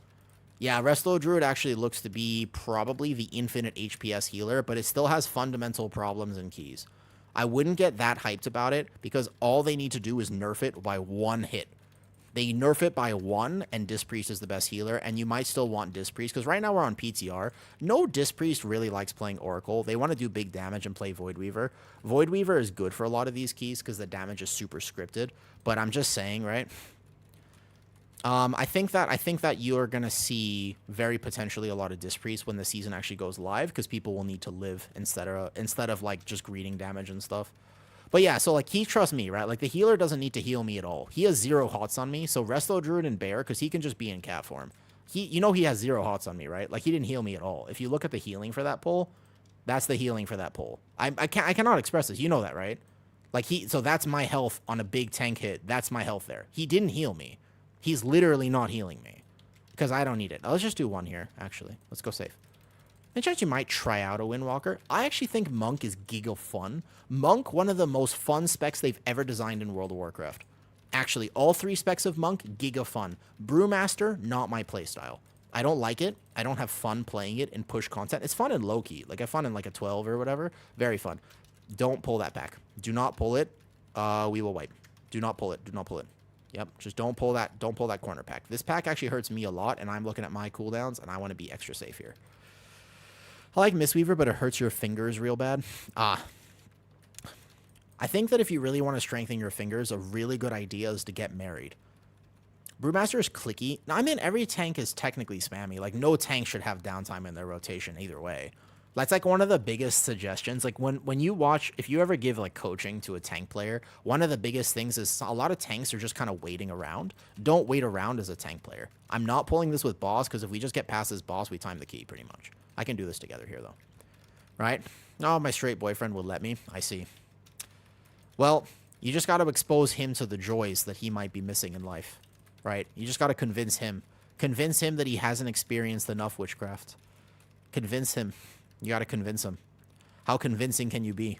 Yeah, Resto Druid actually looks to be probably the infinite HPS healer, but it still has fundamental problems and keys. I wouldn't get that hyped about it, because all they need to do is nerf it by 1 hit. They nerf it by 1, and Disc Priest is the best healer, and you might still want Disc Priest, because right now we're on PTR. No Disc Priest really likes playing Oracle. They want to do big damage and play Void Weaver. Void Weaver is good for a lot of these keys, because the damage is super scripted, but I'm just saying, right? I think that you're going to see very potentially a lot of Disc Priest when the season actually goes live, because people will need to live instead of like just greeting damage and stuff. But yeah, so like he trusts me, right? Like the healer doesn't need to heal me at all. He has 0 hots on me. So Resto Druid and Bear, because he can just be in cat form. He has 0 hots on me, right? Like he didn't heal me at all. If you look at the healing for that pull, that's the healing for that pull. I cannot express this. You know that, right? Like so that's my health on a big tank hit. That's my health there. He didn't heal me. He's literally not healing me because I don't need it. Let's just do 1 here, actually. Let's go safe. Any chance you might try out a Windwalker? I actually think Monk is giga fun. Monk, one of the most fun specs they've ever designed in World of Warcraft. Actually, all 3 specs of Monk, giga fun. Brewmaster, not my playstyle. I don't like it. I don't have fun playing it in push content. It's fun in low-key. Like, I have fun in like a 12 or whatever. Very fun. Don't pull that back. Do not pull it. We will wipe. Do not pull it. Do not pull it. Yep, just don't pull that. Don't pull that corner pack. This pack actually hurts me a lot, and I'm looking at my cooldowns, and I want to be extra safe here. I like Mistweaver, but it hurts your fingers real bad. I think that if you really want to strengthen your fingers, a really good idea is to get married. Brewmaster is clicky. Now, I mean, every tank is technically spammy. Like, no tank should have downtime in their rotation either way. That's like one of the biggest suggestions. Like when you watch, if you ever give like coaching to a tank player, one of the biggest things is a lot of tanks are just kind of waiting around. Don't wait around as a tank player. I'm not pulling this with boss because if we just get past this boss, we time the key pretty much. I can do this together here though. Right? Oh, my straight boyfriend will let me. I see. Well, you just got to expose him to the joys that he might be missing in life. Right? You just got to convince him. Convince him that he hasn't experienced enough witchcraft. Convince him. You got to convince him. How convincing can you be?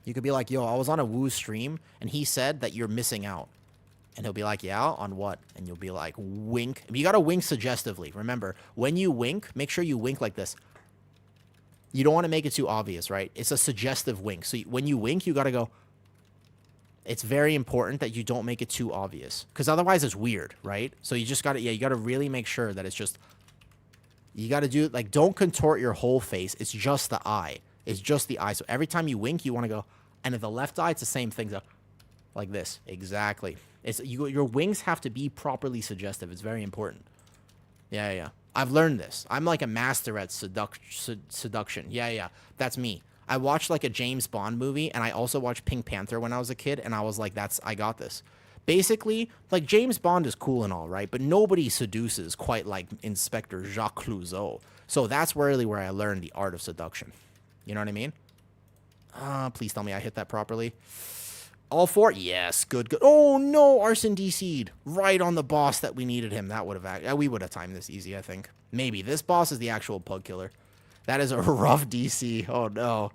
You could be like, yo, I was on a Woo stream, and he said that you're missing out. And he'll be like, yeah, on what? And you'll be like, wink. You got to wink suggestively. Remember, when you wink, make sure you wink like this. You don't want to make it too obvious, right? It's a suggestive wink. So when you wink, you got to go. It's very important that you don't make it too obvious. Because otherwise it's weird, right? So you just got to, you got to really make sure that it's just... You got to do, like, don't contort your whole face. It's just the eye. It's just the eye. So every time you wink, you want to go, and at the left eye, it's the same thing. So, like this. Exactly. It's your wings have to be properly suggestive. It's very important. Yeah. I've learned this. I'm like a master at seduction. Yeah. That's me. I watched, like, a James Bond movie, and I also watched Pink Panther when I was a kid, and I was like, I got this. Basically, like, James Bond is cool and all, right? But nobody seduces quite like Inspector Jacques Clouseau. So that's really where I learned the art of seduction. You know what I mean? Please tell me I hit that properly. All four? Yes, good. Oh, no, Arson DC'd. Right on the boss that we needed him. That would have... we would have timed this easy, I think. Maybe. This boss is the actual pug killer. That is a rough DC. Oh, no.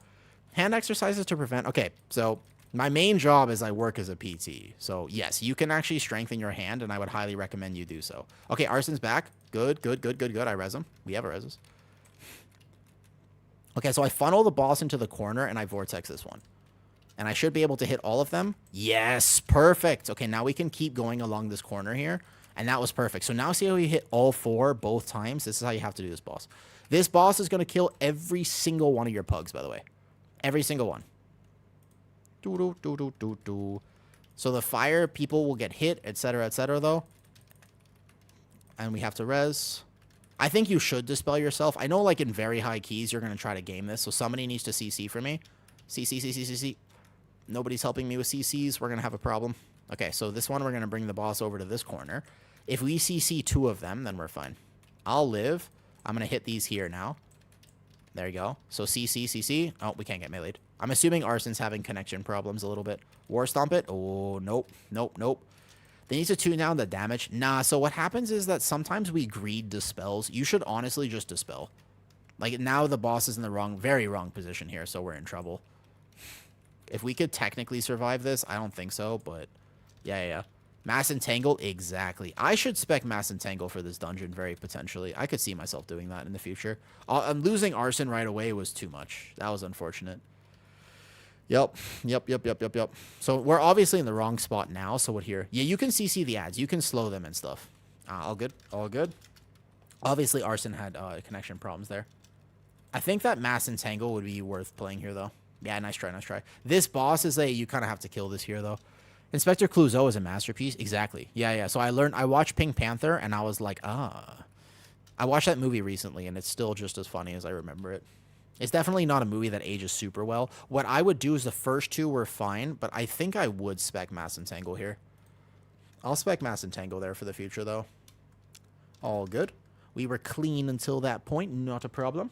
Hand exercises to prevent... Okay, so... My main job is I work as a PT. So, yes, you can actually strengthen your hand, and I would highly recommend you do so. Okay, Arson's back. Good. I res him. We have a reses. Okay, so I funnel the boss into the corner, and I vortex this one. And I should be able to hit all of them. Yes, perfect. Okay, now we can keep going along this corner here. And that was perfect. So now see how we hit all four both times? This is how you have to do this boss. This boss is going to kill every single one of your pugs, by the way. Every single one. So the fire people will get hit, etc., though. And we have to res. I think you should dispel yourself. I know, like, in very high keys, you're going to try to game this. So somebody needs to CC for me. CC. Nobody's helping me with CCs. We're going to have a problem. Okay, so this one, we're going to bring the boss over to this corner. If we CC two of them, then we're fine. I'll live. I'm going to hit these here now. There you go. So CC. Oh, we can't get meleeed. I'm assuming Arson's having connection problems a little bit. War Stomp it. Oh, nope. They need to tune down the damage. Nah, so what happens is that sometimes we greed dispels. You should honestly just dispel. Like, now the boss is in the very wrong position here, so we're in trouble. If we could technically survive this, I don't think so, but yeah. Mass Entangle, exactly. I should spec Mass Entangle for this dungeon very potentially. I could see myself doing that in the future. Losing Arson right away was too much. That was unfortunate. Yep. So we're obviously in the wrong spot now. So what here? Yeah, you can CC the ads. You can slow them and stuff. All good. Obviously, Arson had connection problems there. I think that Mass Entangle would be worth playing here, though. Yeah, nice try. This boss is you kind of have to kill this here, though. Inspector Clouseau is a masterpiece. Exactly. Yeah. So I watched Pink Panther, and I was like, I watched that movie recently, and it's still just as funny as I remember it. It's definitely not a movie that ages super well. What I would do is the first two were fine, but I think I would spec Mass Entangle here. I'll spec Mass Entangle there for the future, though. All good. We were clean until that point. Not a problem.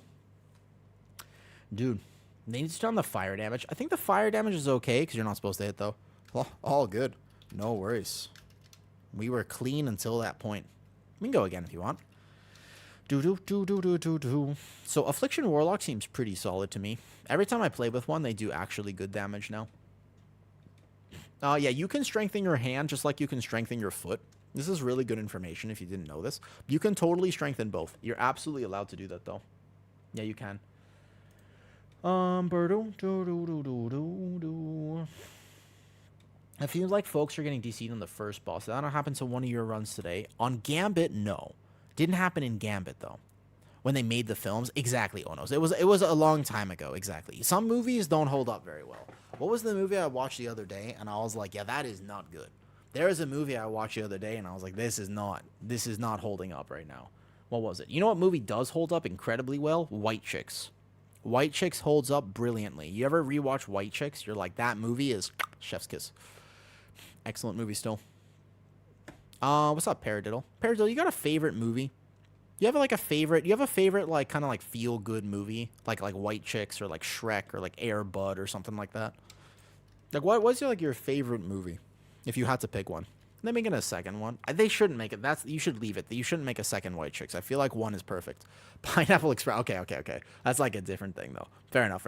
Dude, they need to turn on the fire damage. I think the fire damage is okay, because you're not supposed to hit, though. Well, all good. No worries. We were clean until that point. We can go again if you want. So Affliction Warlock seems pretty solid to me. Every time I play with one, they do actually good damage now. Yeah, you can strengthen your hand just like you can strengthen your foot. This is really good information if you didn't know this. You can totally strengthen both. You're absolutely allowed to do that, though. Yeah, you can. It feels like folks are getting DC'd on the first boss. Did that not happen to one of your runs today? On Gambit, no. Didn't happen in Gambit, though. When they made the films, exactly, Onos. It was a long time ago, exactly. Some movies don't hold up very well. What was the movie I watched the other day, and I was like, yeah, that is not good. There is a movie I watched the other day, and I was like, this is not holding up right now. What was it? You know what movie does hold up incredibly well? White Chicks. White Chicks holds up brilliantly. You ever rewatch White Chicks? You're like, that movie is chef's kiss. Excellent movie still. What's up, Paradiddle? Paradiddle, you got a favorite movie? You have like a favorite? You have a favorite like kind of like feel good movie, like White Chicks or like Shrek or like Air Bud or something like that? Like what's your favorite movie, if you had to pick one? They're making a second one. They shouldn't make it. You should leave it. You shouldn't make a second White Chicks. I feel like one is perfect. Pineapple Express. Okay. That's like a different thing though. Fair enough.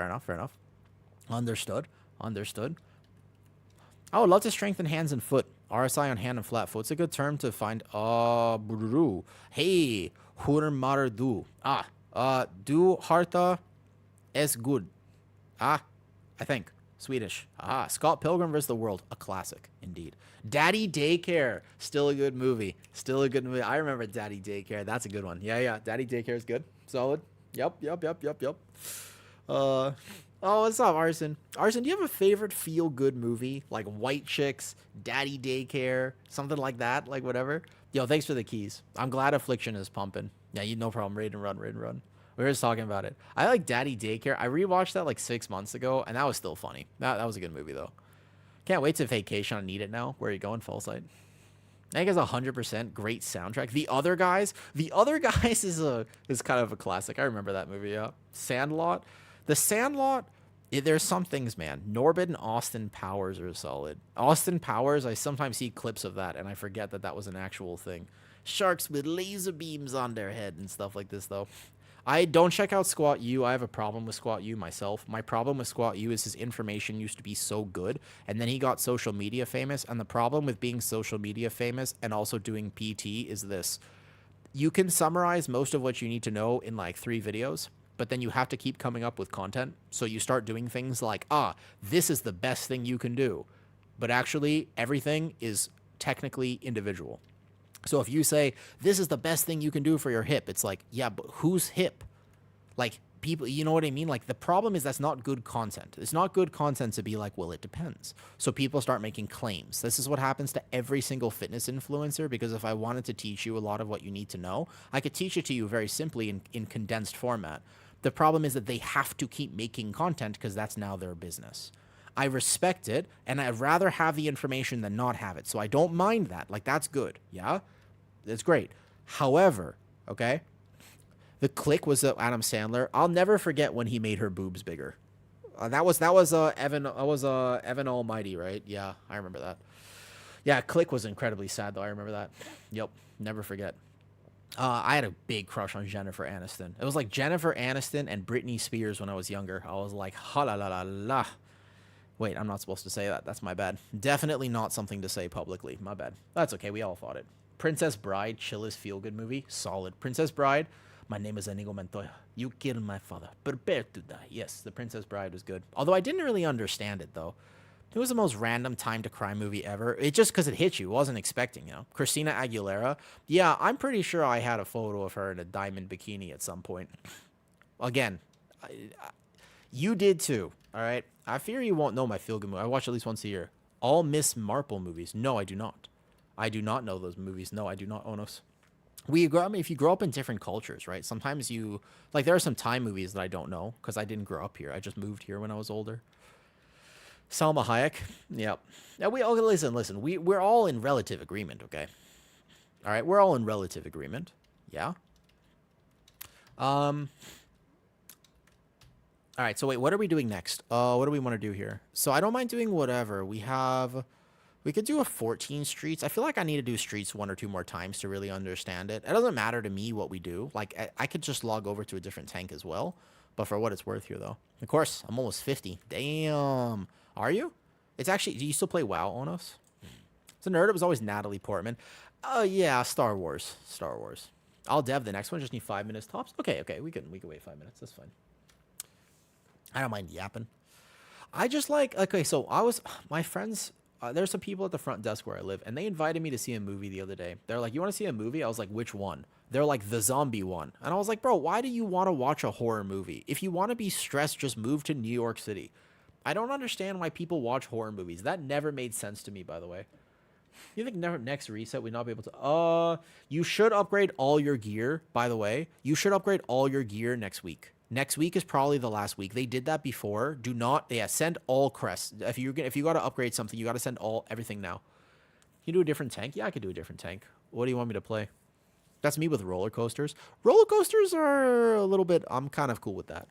Understood. I would love to strengthen hands and foot. RSI on hand and flat foot. It's a good term to find. Hey, hur mar du. Du harta es good. I think. Swedish. Scott Pilgrim vs. the World. A classic, indeed. Daddy Daycare. Still a good movie. I remember Daddy Daycare. That's a good one. Yeah. Daddy Daycare is good. Solid. Yep. What's up, Arson? Arson, do you have a favorite feel-good movie? Like White Chicks, Daddy Daycare, something like that? Like whatever? Yo, thanks for the keys. I'm glad Affliction is pumping. Yeah, no problem. Raid and run. We were just talking about it. I like Daddy Daycare. I rewatched that like 6 months ago, and that was still funny. That was a good movie, though. Can't wait to vacation on Need It Now. Where are you going, Full Sight? I think it's 100% great soundtrack. The Other Guys is kind of a classic. I remember that movie, yeah. Sandlot. The Sandlot, there's some things, man. Norbit and Austin Powers are solid. Austin Powers, I sometimes see clips of that, and I forget that was an actual thing. Sharks with laser beams on their head and stuff like this, though. I don't check out Squat U. I have a problem with Squat U myself. My problem with Squat U is his information used to be so good, and then he got social media famous, and the problem with being social media famous and also doing PT is this. You can summarize most of what you need to know in like 3 videos, but then you have to keep coming up with content. So you start doing things like, this is the best thing you can do. But actually, everything is technically individual. So if you say, this is the best thing you can do for your hip, it's like, yeah, but whose hip? Like, people, you know what I mean? Like, the problem is that's not good content. It's not good content to be like, well, it depends. So people start making claims. This is what happens to every single fitness influencer, because if I wanted to teach you a lot of what you need to know, I could teach it to you very simply in condensed format. The problem is that they have to keep making content because that's now their business. I respect it, and I'd rather have the information than not have it. So I don't mind that. Like, that's good. Yeah? That's great. However, okay, the click was Adam Sandler. I'll never forget when he made her boobs bigger. That was Evan Almighty, right? Yeah, I remember that. Yeah, Click was incredibly sad, though. I remember that. Yep, never forget. I had a big crush on Jennifer Aniston. It was like Jennifer Aniston and Britney Spears when I was younger. I was like, ha la la la la. Wait, I'm not supposed to say that. That's my bad. Definitely not something to say publicly. My bad. That's okay. We all thought it. Princess Bride, chillest feel-good movie. Solid. Princess Bride, my name is Inigo Montoya. You killed my father. Prepare to die. Yes, The Princess Bride was good. Although I didn't really understand it, though. It was the most random time to cry movie ever. It just because it hit you. Wasn't expecting, you know. Christina Aguilera. Yeah, I'm pretty sure I had a photo of her in a diamond bikini at some point. Again, you did too, all right? I fear you won't know my feel-good movie. I watch at least once a year. All Miss Marple movies. No, I do not. I do not know those movies. No, I do not, Onos. If you grow up in different cultures, right? Sometimes there are some Thai movies that I don't know because I didn't grow up here. I just moved here when I was older. Salma Hayek. Yep. Now listen. We're all in relative agreement, okay? All right, we're all in relative agreement. Yeah. All right, so wait, what are we doing next? What do we want to do here? So I don't mind doing whatever. We could do a 14 streets. I feel like I need to do streets 1 or 2 more times to really understand it. It doesn't matter to me what we do. Like, I could just log over to a different tank as well. But for what it's worth here, though. Of course, I'm almost 50. Damn. Are you? It's actually... Do you still play WoW, Onos? It's a nerd. It was always Natalie Portman. Oh, yeah. Star Wars. I'll dev the next one. Just need 5 minutes tops. Okay. We can wait 5 minutes. That's fine. I don't mind yapping. I just like, okay, so my friends, there's some people at the front desk where I live, and they invited me to see a movie the other day. They're like, you want to see a movie? I was like, which one? They're like, the zombie one. And I was like, bro, why do you want to watch a horror movie? If you want to be stressed, just move to New York City. I don't understand why people watch horror movies. That never made sense to me, by the way. You think next reset we'd not be able to? You should upgrade all your gear. By the way, you should upgrade all your gear next week. Next week is probably the last week. They did that before. Do not, yeah, send all crests. If you got to upgrade something, you got to send everything now. You do a different tank? Yeah, I could do a different tank. What do you want me to play? That's me with roller coasters. Roller coasters are a little bit. I'm kind of cool with that.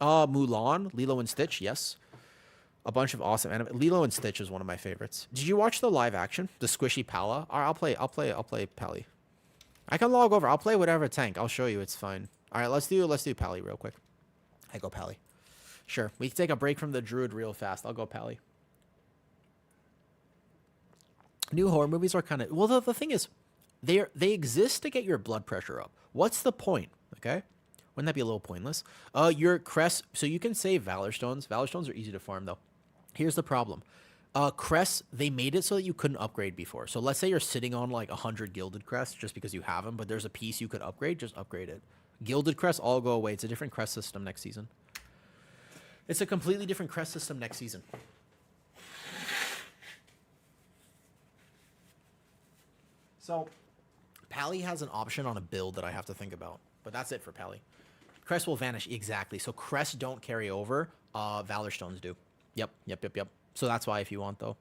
Mulan, Lilo and Stitch, yes. A bunch of awesome anime. Lilo and Stitch is one of my favorites. Did you watch the live action? The Squishy Pala? All right, I'll play Pally. I can log over. I'll play whatever tank. I'll show you. It's fine. All right, let's do Pally real quick. I go Pally. Sure. We can take a break from the Druid real fast. I'll go Pally. New horror movies are kind of, well, the thing is, they exist to get your blood pressure up. What's the point? Okay. Wouldn't that be a little pointless? Your crest, so you can save Valor Stones. Valor Stones are easy to farm though. Here's the problem. Crests, they made it so that you couldn't upgrade before. So let's say you're sitting on like 100 gilded crests just because you have them, but there's a piece you could upgrade, just upgrade it. Gilded crests all go away. It's a different crest system next season. It's a completely different crest system next season. So Pally has an option on a build that I have to think about, but that's it for Pally. Crest will vanish, exactly. So crests don't carry over, Valor Stones do. Yep. So that's why if you want, though.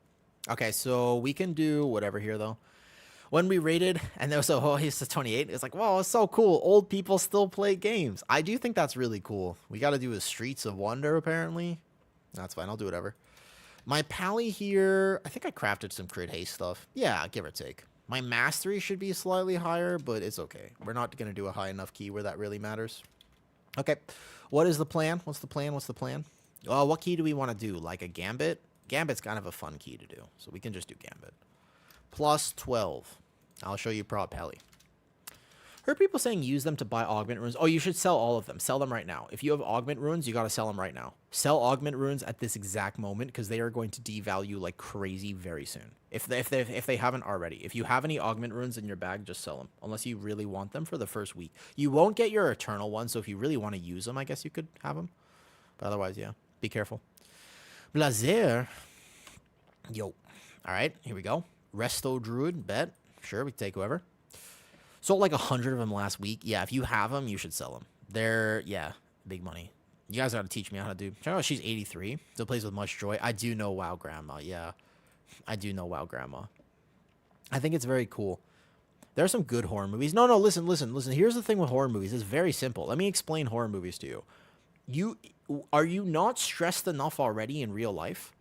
Okay, so we can do whatever here, though. When we rated, and there was he's 28. It's like, wow, it's so cool. Old people still play games. I do think that's really cool. We got to do a Streets of Wonder, apparently. That's fine. I'll do whatever. My Pally here, I think I crafted some crit haste stuff. Yeah, give or take. My mastery should be slightly higher, but it's okay. We're not going to do a high enough key where that really matters. Okay, what is the plan? What's the plan? What key do we want to do? Like a Gambit? Gambit's kind of a fun key to do, so we can just do Gambit. Plus 12. I'll show you Prop Pally. Heard people saying use them to buy Augment Runes. Oh, you should sell all of them. Sell them right now. If you have Augment Runes, you got to sell them right now. Sell Augment Runes at this exact moment because they are going to devalue like crazy very soon. If they haven't already. If you have any Augment Runes in your bag, just sell them. Unless you really want them for the first week. You won't get your Eternal one, so if you really want to use them, I guess you could have them. But otherwise, yeah. Be careful. Blazer. Yo. All right, here we go. Resto Druid, bet. Sure, we can take whoever. Sold like 100 of them last week. Yeah, if you have them, you should sell them. They're, yeah, big money. You guys got to teach me how to do. Check out, she's 83. Still plays with much joy. I do know WoW Grandma. Yeah, I do know WoW Grandma. I think it's very cool. There are some good horror movies. No, listen. Here's the thing with horror movies. It's very simple. Let me explain horror movies to you. Are you not stressed enough already in real life?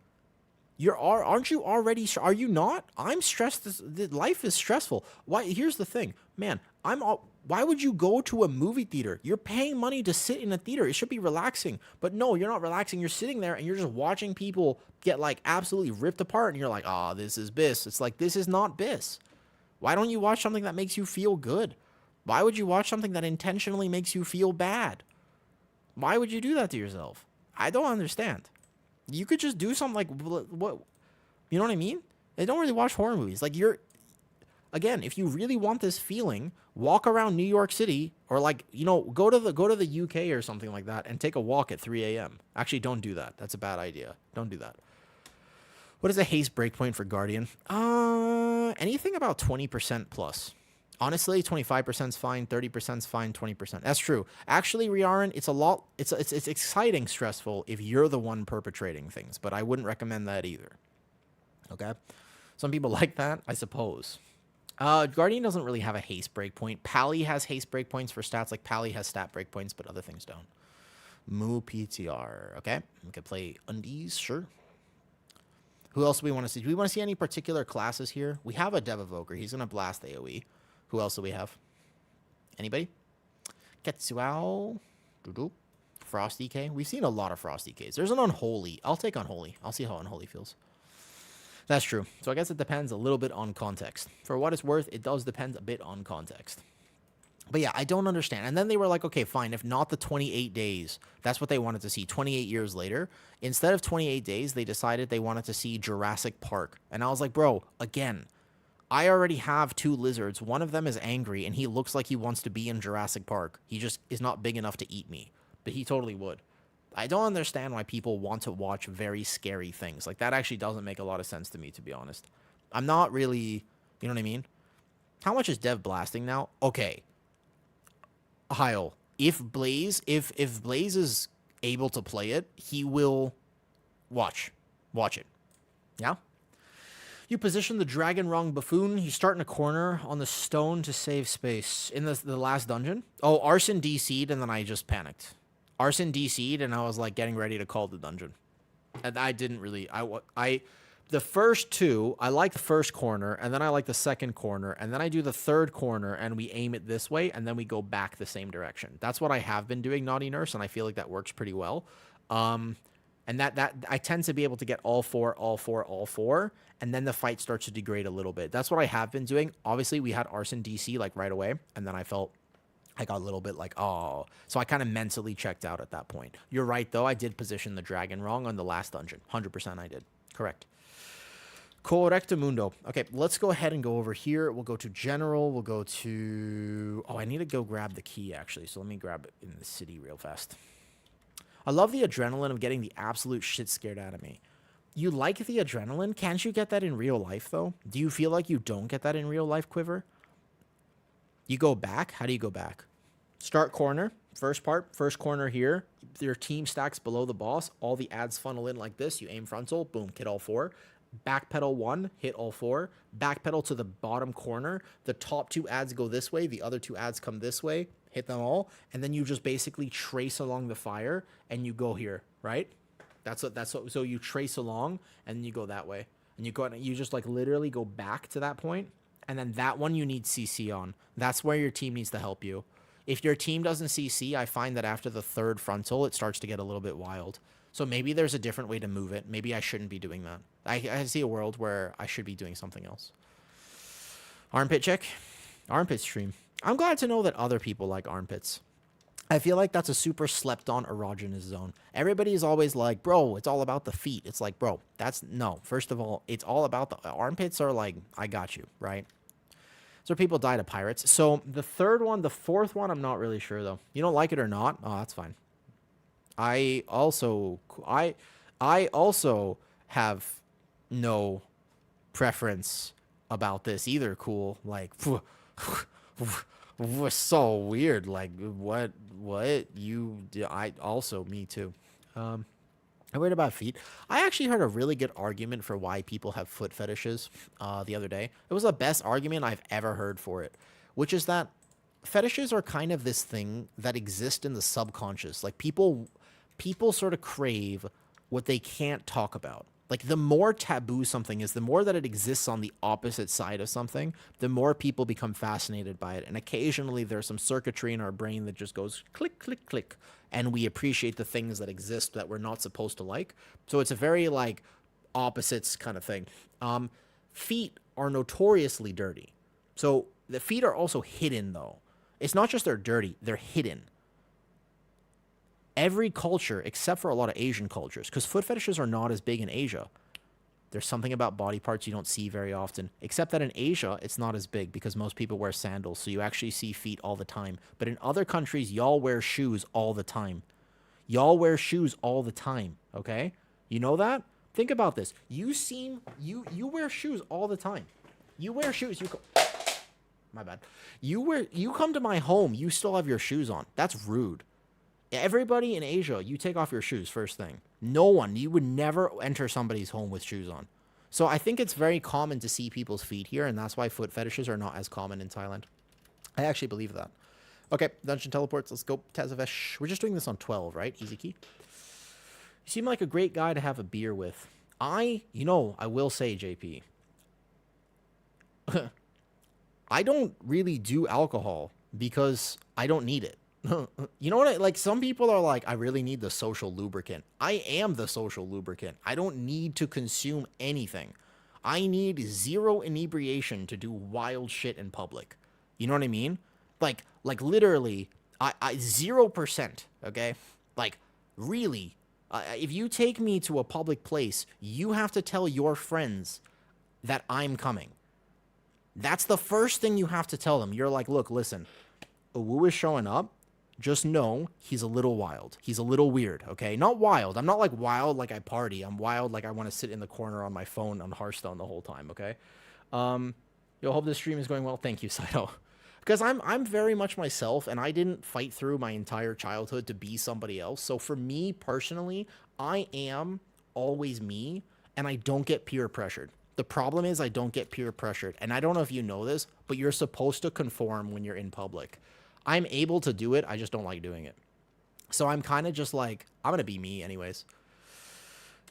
Aren't you already? Are you not? I'm stressed. Life is stressful. Why? Here's the thing, man. Why would you go to a movie theater? You're paying money to sit in a theater. It should be relaxing. But no, you're not relaxing. You're sitting there and you're just watching people get like absolutely ripped apart. And you're like, oh, this is BIS. It's like, this is not BIS. Why don't you watch something that makes you feel good? Why would you watch something that intentionally makes you feel bad? Why would you do that to yourself? I don't understand. You could just do something like, what? You know what I mean? I don't really watch horror movies. Like, again, if you really want this feeling, walk around New York City or like, go to the UK or something like that and take a walk at 3 a.m. Actually, don't do that. That's a bad idea. Don't do that. What is a haste breakpoint for Guardian? Anything about 20% plus. Honestly, 25% is fine, 30% is fine, 20%. That's true. Actually, Riaran, it's exciting, stressful if you're the one perpetrating things, but I wouldn't recommend that either. Okay? Some people like that, I suppose. Guardian doesn't really have a haste breakpoint. Pally has haste breakpoints for stats, like Pally has stat breakpoints, but other things don't. Moo PTR. Okay? We could play Undies, sure. Who else do we want to see? Do we want to see any particular classes here? We have a Dev Evoker. He's going to blast AoE. Who else do we have? Anybody? Ketsuao. Frosty K. We've seen a lot of Frosty Ks. There's an Unholy. I'll take Unholy. I'll see how Unholy feels. That's true. So I guess it depends a little bit on context. For what it's worth, it does depend a bit on context. But yeah, I don't understand. And then they were like, okay, fine. If not the 28 days, that's what they wanted to see. 28 years later, instead of 28 days, they decided they wanted to see Jurassic Park. And I was like, bro, again, I already have two lizards. One of them is angry, and he looks like he wants to be in Jurassic Park. He just is not big enough to eat me, but he totally would. I don't understand why people want to watch very scary things. Like, that actually doesn't make a lot of sense to me, to be honest. I'm not really, you know what I mean? How much is Dev blasting now? Okay. Heil, if Blaze is able to play it, he will watch it. Yeah. You position the dragon wrong buffoon. You start in a corner on the stone to save space in the last dungeon. Oh, Arson DC'd and then I just panicked. Arson DC'd and I was like getting ready to call the dungeon. And I didn't really. The first two, I like the first corner, and then I like the second corner, and then I do the third corner, and we aim it this way, and then we go back the same direction. That's what I have been doing, Naughty Nurse, and I feel like that works pretty well. And that I tend to be able to get all four, and then the fight starts to degrade a little bit. That's what I have been doing. Obviously, we had Arson DC like right away, and then I got a little bit like, oh. So I kind of mentally checked out at that point. You're right, though. I did position the dragon wrong on the last dungeon. 100% I did. Correct. Correctamundo. Okay, let's go ahead and go over here. We'll go to general. We'll go to... Oh, I need to go grab the key, actually. So let me grab it in the city real fast. I love the adrenaline of getting the absolute shit scared out of me. You like the adrenaline? Can't you get that in real life, though? Do you feel like you don't get that in real life, Quiver? You go back? How do you go back? Start corner. First corner here. Your team stacks below the boss. All the ads funnel in like this. You aim frontal. Boom. Hit all four. Backpedal one, hit all four. Backpedal to the bottom corner. The top two ads go this way. The other two ads come this way. Hit them all. And then you just basically trace along the fire and you go here, right? That's what, so you trace along and you go that way. And you just like literally go back to that point. And then that one you need CC on. That's where your team needs to help you. If your team doesn't CC, I find that after the third frontal, it starts to get a little bit wild. So maybe there's a different way to move it. Maybe I shouldn't be doing that. I see a world where I should be doing something else. Armpit check. Armpit stream. I'm glad to know that other people like armpits. I feel like that's a super slept on erogenous zone. Everybody's always like, bro, it's all about the feet. It's like, bro, no. First of all, it's all about the armpits are like, I got you, right? So people die to pirates. So the fourth one, I'm not really sure though. You don't like it or not? Oh, that's fine. I also have no preference about this either. Cool. Like, was so weird. Like, what you do? Me too. I worried about feet. I actually heard a really good argument for why people have foot fetishes the other day. It was the best argument I've ever heard for it, which is that fetishes are kind of this thing that exists in the subconscious. Like people sort of crave what they can't talk about. Like the more taboo something is, the more that it exists on the opposite side of something, the more people become fascinated by it. And occasionally there's some circuitry in our brain that just goes click, click, click. And we appreciate the things that exist that we're not supposed to like. So it's a very like opposites kind of thing. Feet are notoriously dirty. So the feet are also hidden though. It's not just they're dirty, they're hidden. Every culture, except for a lot of Asian cultures, because foot fetishes are not as big in Asia. There's something about body parts you don't see very often, except that in Asia, it's not as big because most people wear sandals, so you actually see feet all the time. But in other countries, y'all wear shoes all the time. Y'all wear shoes all the time, okay? You know that? Think about this. You wear shoes all the time. You wear shoes. My bad. You come to my home, you still have your shoes on. That's rude. Everybody in Asia, you take off your shoes first thing. No one, you would never enter somebody's home with shoes on. So I think it's very common to see people's feet here, and that's why foot fetishes are not as common in Thailand. I actually believe that. Okay, dungeon teleports. Let's go, Tazavesh. We're just doing this on 12, right? Easy key. You seem like a great guy to have a beer with. I will say, JP, I don't really do alcohol because I don't need it. You know what? Like some people are like, I really need the social lubricant. I am the social lubricant. I don't need to consume anything. I need zero inebriation to do wild shit in public. You know what I mean? Like literally, I 0%, okay? Like, really, if you take me to a public place, you have to tell your friends that I'm coming. That's the first thing you have to tell them. You're like, look, listen, Uwu is showing up. Just know he's a little wild. He's a little weird, okay? Not wild. I'm not like wild like I party. I'm wild like I want to sit in the corner on my phone on Hearthstone the whole time, okay? Yo, hope this stream is going well. Thank you, Saito. Because I'm very much myself, and I didn't fight through my entire childhood to be somebody else. So for me personally, I am always me, and I don't get peer pressured. The problem is I don't get peer pressured, and I don't know if you know this, but you're supposed to conform when you're in public. I'm able to do it, I just don't like doing it. So I'm kind of just like, I'm going to be me anyways.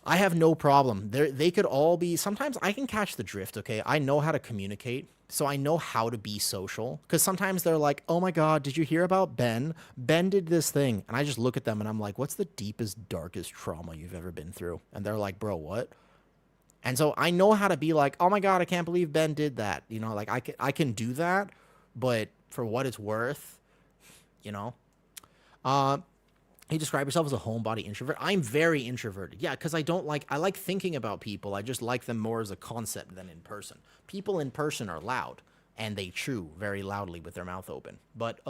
I have no problem. They could all be... Sometimes I can catch the drift, okay? I know how to communicate, so I know how to be social. Because sometimes they're like, oh my god, did you hear about Ben? Ben did this thing. And I just look at them and I'm like, what's the deepest, darkest trauma you've ever been through? And they're like, bro, what? And so I know how to be like, oh my god, I can't believe Ben did that. You know, like I can do that, but for what it's worth, you know? You describe yourself as a homebody introvert. I'm very introverted. Yeah, because I like thinking about people. I just like them more as a concept than in person. People in person are loud, and they chew very loudly with their mouth open. But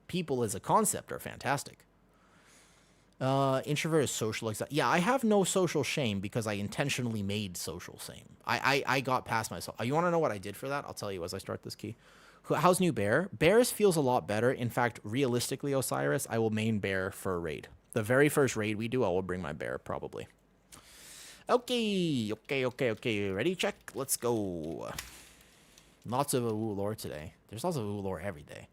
people as a concept are fantastic. Introvert is social anxiety. Yeah, I have no social shame because I intentionally made social shame. I got past myself. You want to know what I did for that? I'll tell you as I start this key. How's new bear? Bears feels a lot better. In fact, realistically, Osiris, I will main bear for a raid. The very first raid we do, I will bring my bear, probably. Okay. Ready? Check. Let's go. Lots of Uwu lore today. There's lots of Uwu lore every day.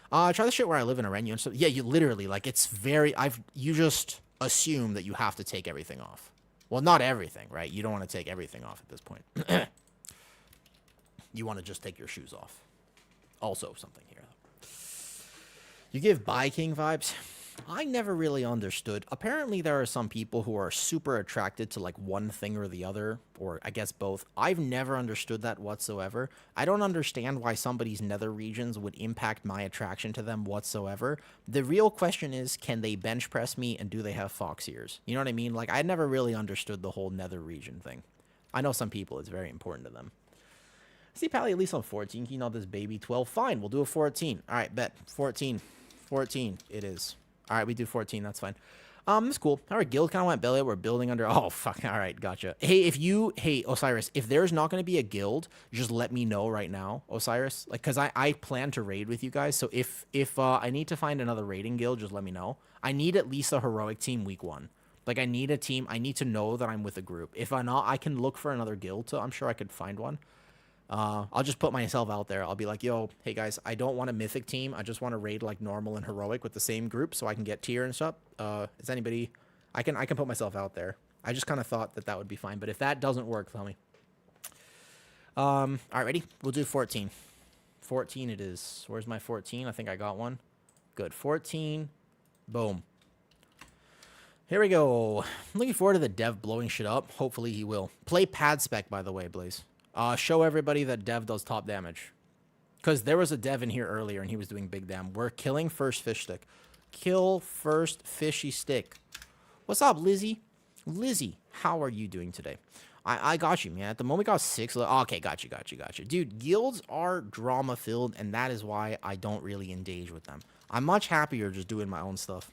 Try the shit where I live in Arenu and stuff. Yeah, you literally, like, it's very... You just assume that you have to take everything off. Well, not everything, right? You don't want to take everything off at this point. You want to just take your shoes off. Also something here. You give Bai King vibes. I never really understood. Apparently there are some people who are super attracted to like one thing or the other, or I guess both. I've never understood that whatsoever. I don't understand why somebody's nether regions would impact my attraction to them whatsoever. The real question is, can they bench press me and do they have fox ears? You know what I mean? Like, I never really understood the whole nether region thing. I know some people, it's very important to them. See, Pally, at least on 14. Can you know this baby? 12. Fine, we'll do a 14. All right, bet. 14. 14 it is. All right, we do 14. That's fine. That's cool. Our guild kind of went belly up. We're building under... Oh, fuck. All right, gotcha. Hey, Hey, Osiris, if there's not going to be a guild, just let me know right now, Osiris. Like, because I plan to raid with you guys. So if I need to find another raiding guild, just let me know. I need at least a heroic team week 1. Like, I need a team. I need to know that I'm with a group. If I'm not, I can look for another guild. So I'm sure I could find one. I'll just put myself out there. I'll be like, yo, hey guys, I don't want a mythic team. I just want to raid like normal and heroic with the same group so I can get tier and stuff. Is anybody... I can put myself out there. I just kind of thought that would be fine. But if that doesn't work, tell me. All right, ready? We'll do 14. 14 it is. Where's my 14? I think I got one. Good. 14. Boom. Here we go. I'm looking forward to the dev blowing shit up. Hopefully he will. Play pad spec, by the way, Blaze. Show everybody that dev does top damage. Because there was a dev in here earlier and he was doing big damn. We're killing first fish stick. Kill first fishy stick. What's up, Lizzie? Lizzie, how are you doing today? I got you, man. At the moment, we got 6. Okay, got you. Dude, guilds are drama-filled, and that is why I don't really engage with them. I'm much happier just doing my own stuff.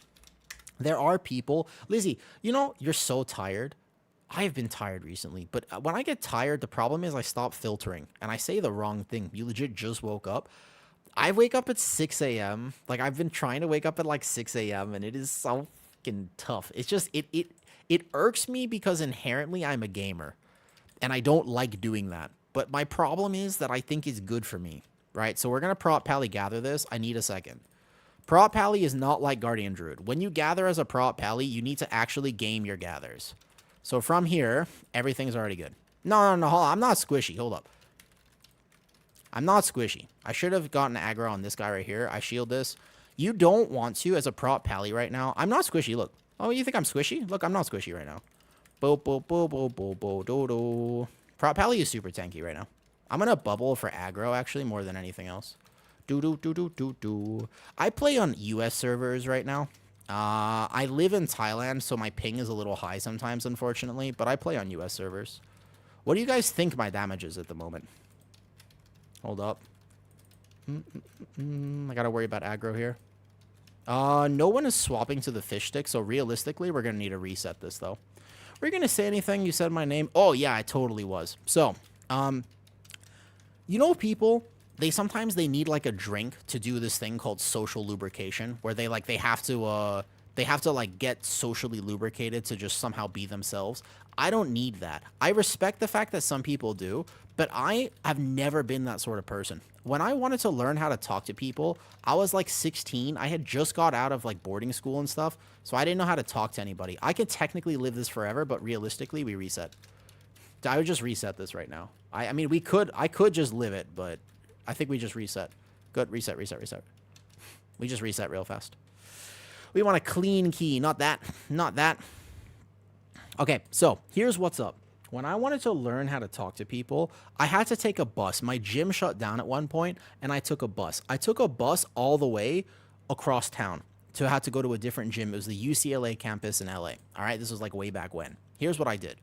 There are people... Lizzie, you know, you're so tired. I have been tired recently, but when I get tired, the problem is I stop filtering, and I say the wrong thing. You legit just woke up. I wake up at 6 a.m. Like, I've been trying to wake up at, like, 6 a.m., and it is so fucking tough. It's just, it irks me because inherently I'm a gamer, and I don't like doing that. But my problem is that I think it's good for me, right? So we're going to prop pally gather this. I need a second. Prop pally is not like Guardian Druid. When you gather as a prop pally, you need to actually game your gathers. So from here, everything's already good. No, hold on. I'm not squishy. Hold up. I'm not squishy. I should have gotten aggro on this guy right here. I shield this. You don't want to as a prop pally right now. I'm not squishy. Look. Oh, you think I'm squishy? Look, I'm not squishy right now. Prop pally is super tanky right now. I'm going to bubble for aggro, actually, more than anything else. I play on US servers right now. I live in Thailand, so my ping is a little high sometimes, unfortunately, but I play on US servers. What do you guys think my damage is at the moment? Hold up. I gotta worry about aggro here. No one is swapping to the fish stick, so realistically, we're gonna need to reset this, though. Were you gonna say anything? You said my name? Oh, yeah, I totally was. So, you know people, sometimes they need, like, a drink to do this thing called social lubrication, where they have to, like, get socially lubricated to just somehow be themselves. I don't need that. I respect the fact that some people do, but I have never been that sort of person. When I wanted to learn how to talk to people, I was like 16. I had just got out of like boarding school and stuff, so I didn't know how to talk to anybody. I could technically live this forever, but realistically, we reset. I would just reset this right now. I mean, I could just live it, but I think we just reset. Good, reset. We just reset real fast. We want a clean key, not that. Okay, so here's what's up. When I wanted to learn how to talk to people, I had to take a bus. My gym shut down at one point, and I took a bus. I took a bus all the way across town to have to go to a different gym. It was the UCLA campus in LA. All right, this was like way back when. Here's what I did.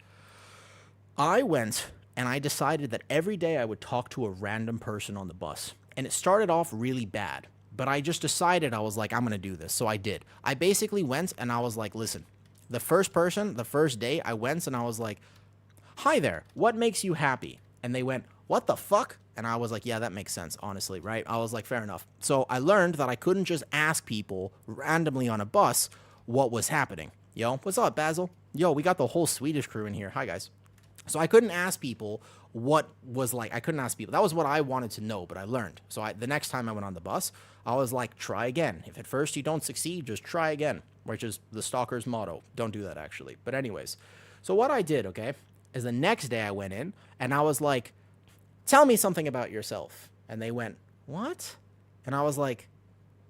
I went and I decided that every day I would talk to a random person on the bus. And it started off really bad, but I just decided, I was like, I'm going to do this. So I did. I basically went and I was like, listen, the first day I went and I was like, hi there, what makes you happy? And they went, what the fuck? And I was like, yeah, that makes sense, honestly, right? I was like, fair enough. So I learned that I couldn't just ask people randomly on a bus what was happening. Yo, what's up, Basil? Yo, we got the whole Swedish crew in here. Hi, guys. So I couldn't ask people what was like. I couldn't ask people. That was what I wanted to know, but I learned. So the next time I went on the bus, I was like, try again. If at first you don't succeed, just try again, which is the stalker's motto. Don't do that, actually. But anyways, so what I did, okay, is the next day I went in and I was like, tell me something about yourself. And they went, what? And I was like,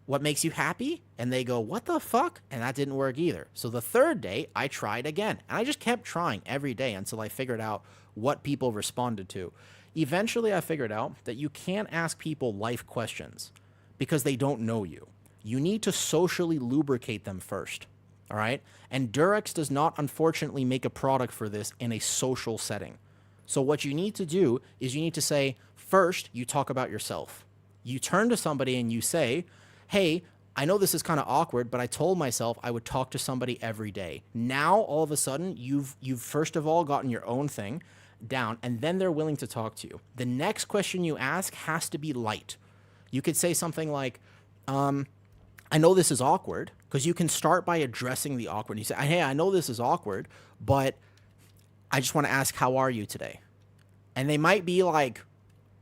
what makes you happy? And they go, what the fuck? And that didn't work either. So the third day I tried again, and I just kept trying every day until I figured out what people responded to. Eventually I figured out that you can't ask people life questions because they don't know you. You need to socially lubricate them first. All right. And Durex does not, unfortunately, make a product for this in a social setting. So what you need to do is you need to say, first, you talk about yourself. You turn to somebody and you say, hey, I know this is kind of awkward, but I told myself I would talk to somebody every day. Now, all of a sudden, you've first of all gotten your own thing down, and then they're willing to talk to you. The next question you ask has to be light. You could say something like, I know this is awkward, because you can start by addressing the awkward. You say, hey, I know this is awkward, but I just want to ask, how are you today? And they might be like,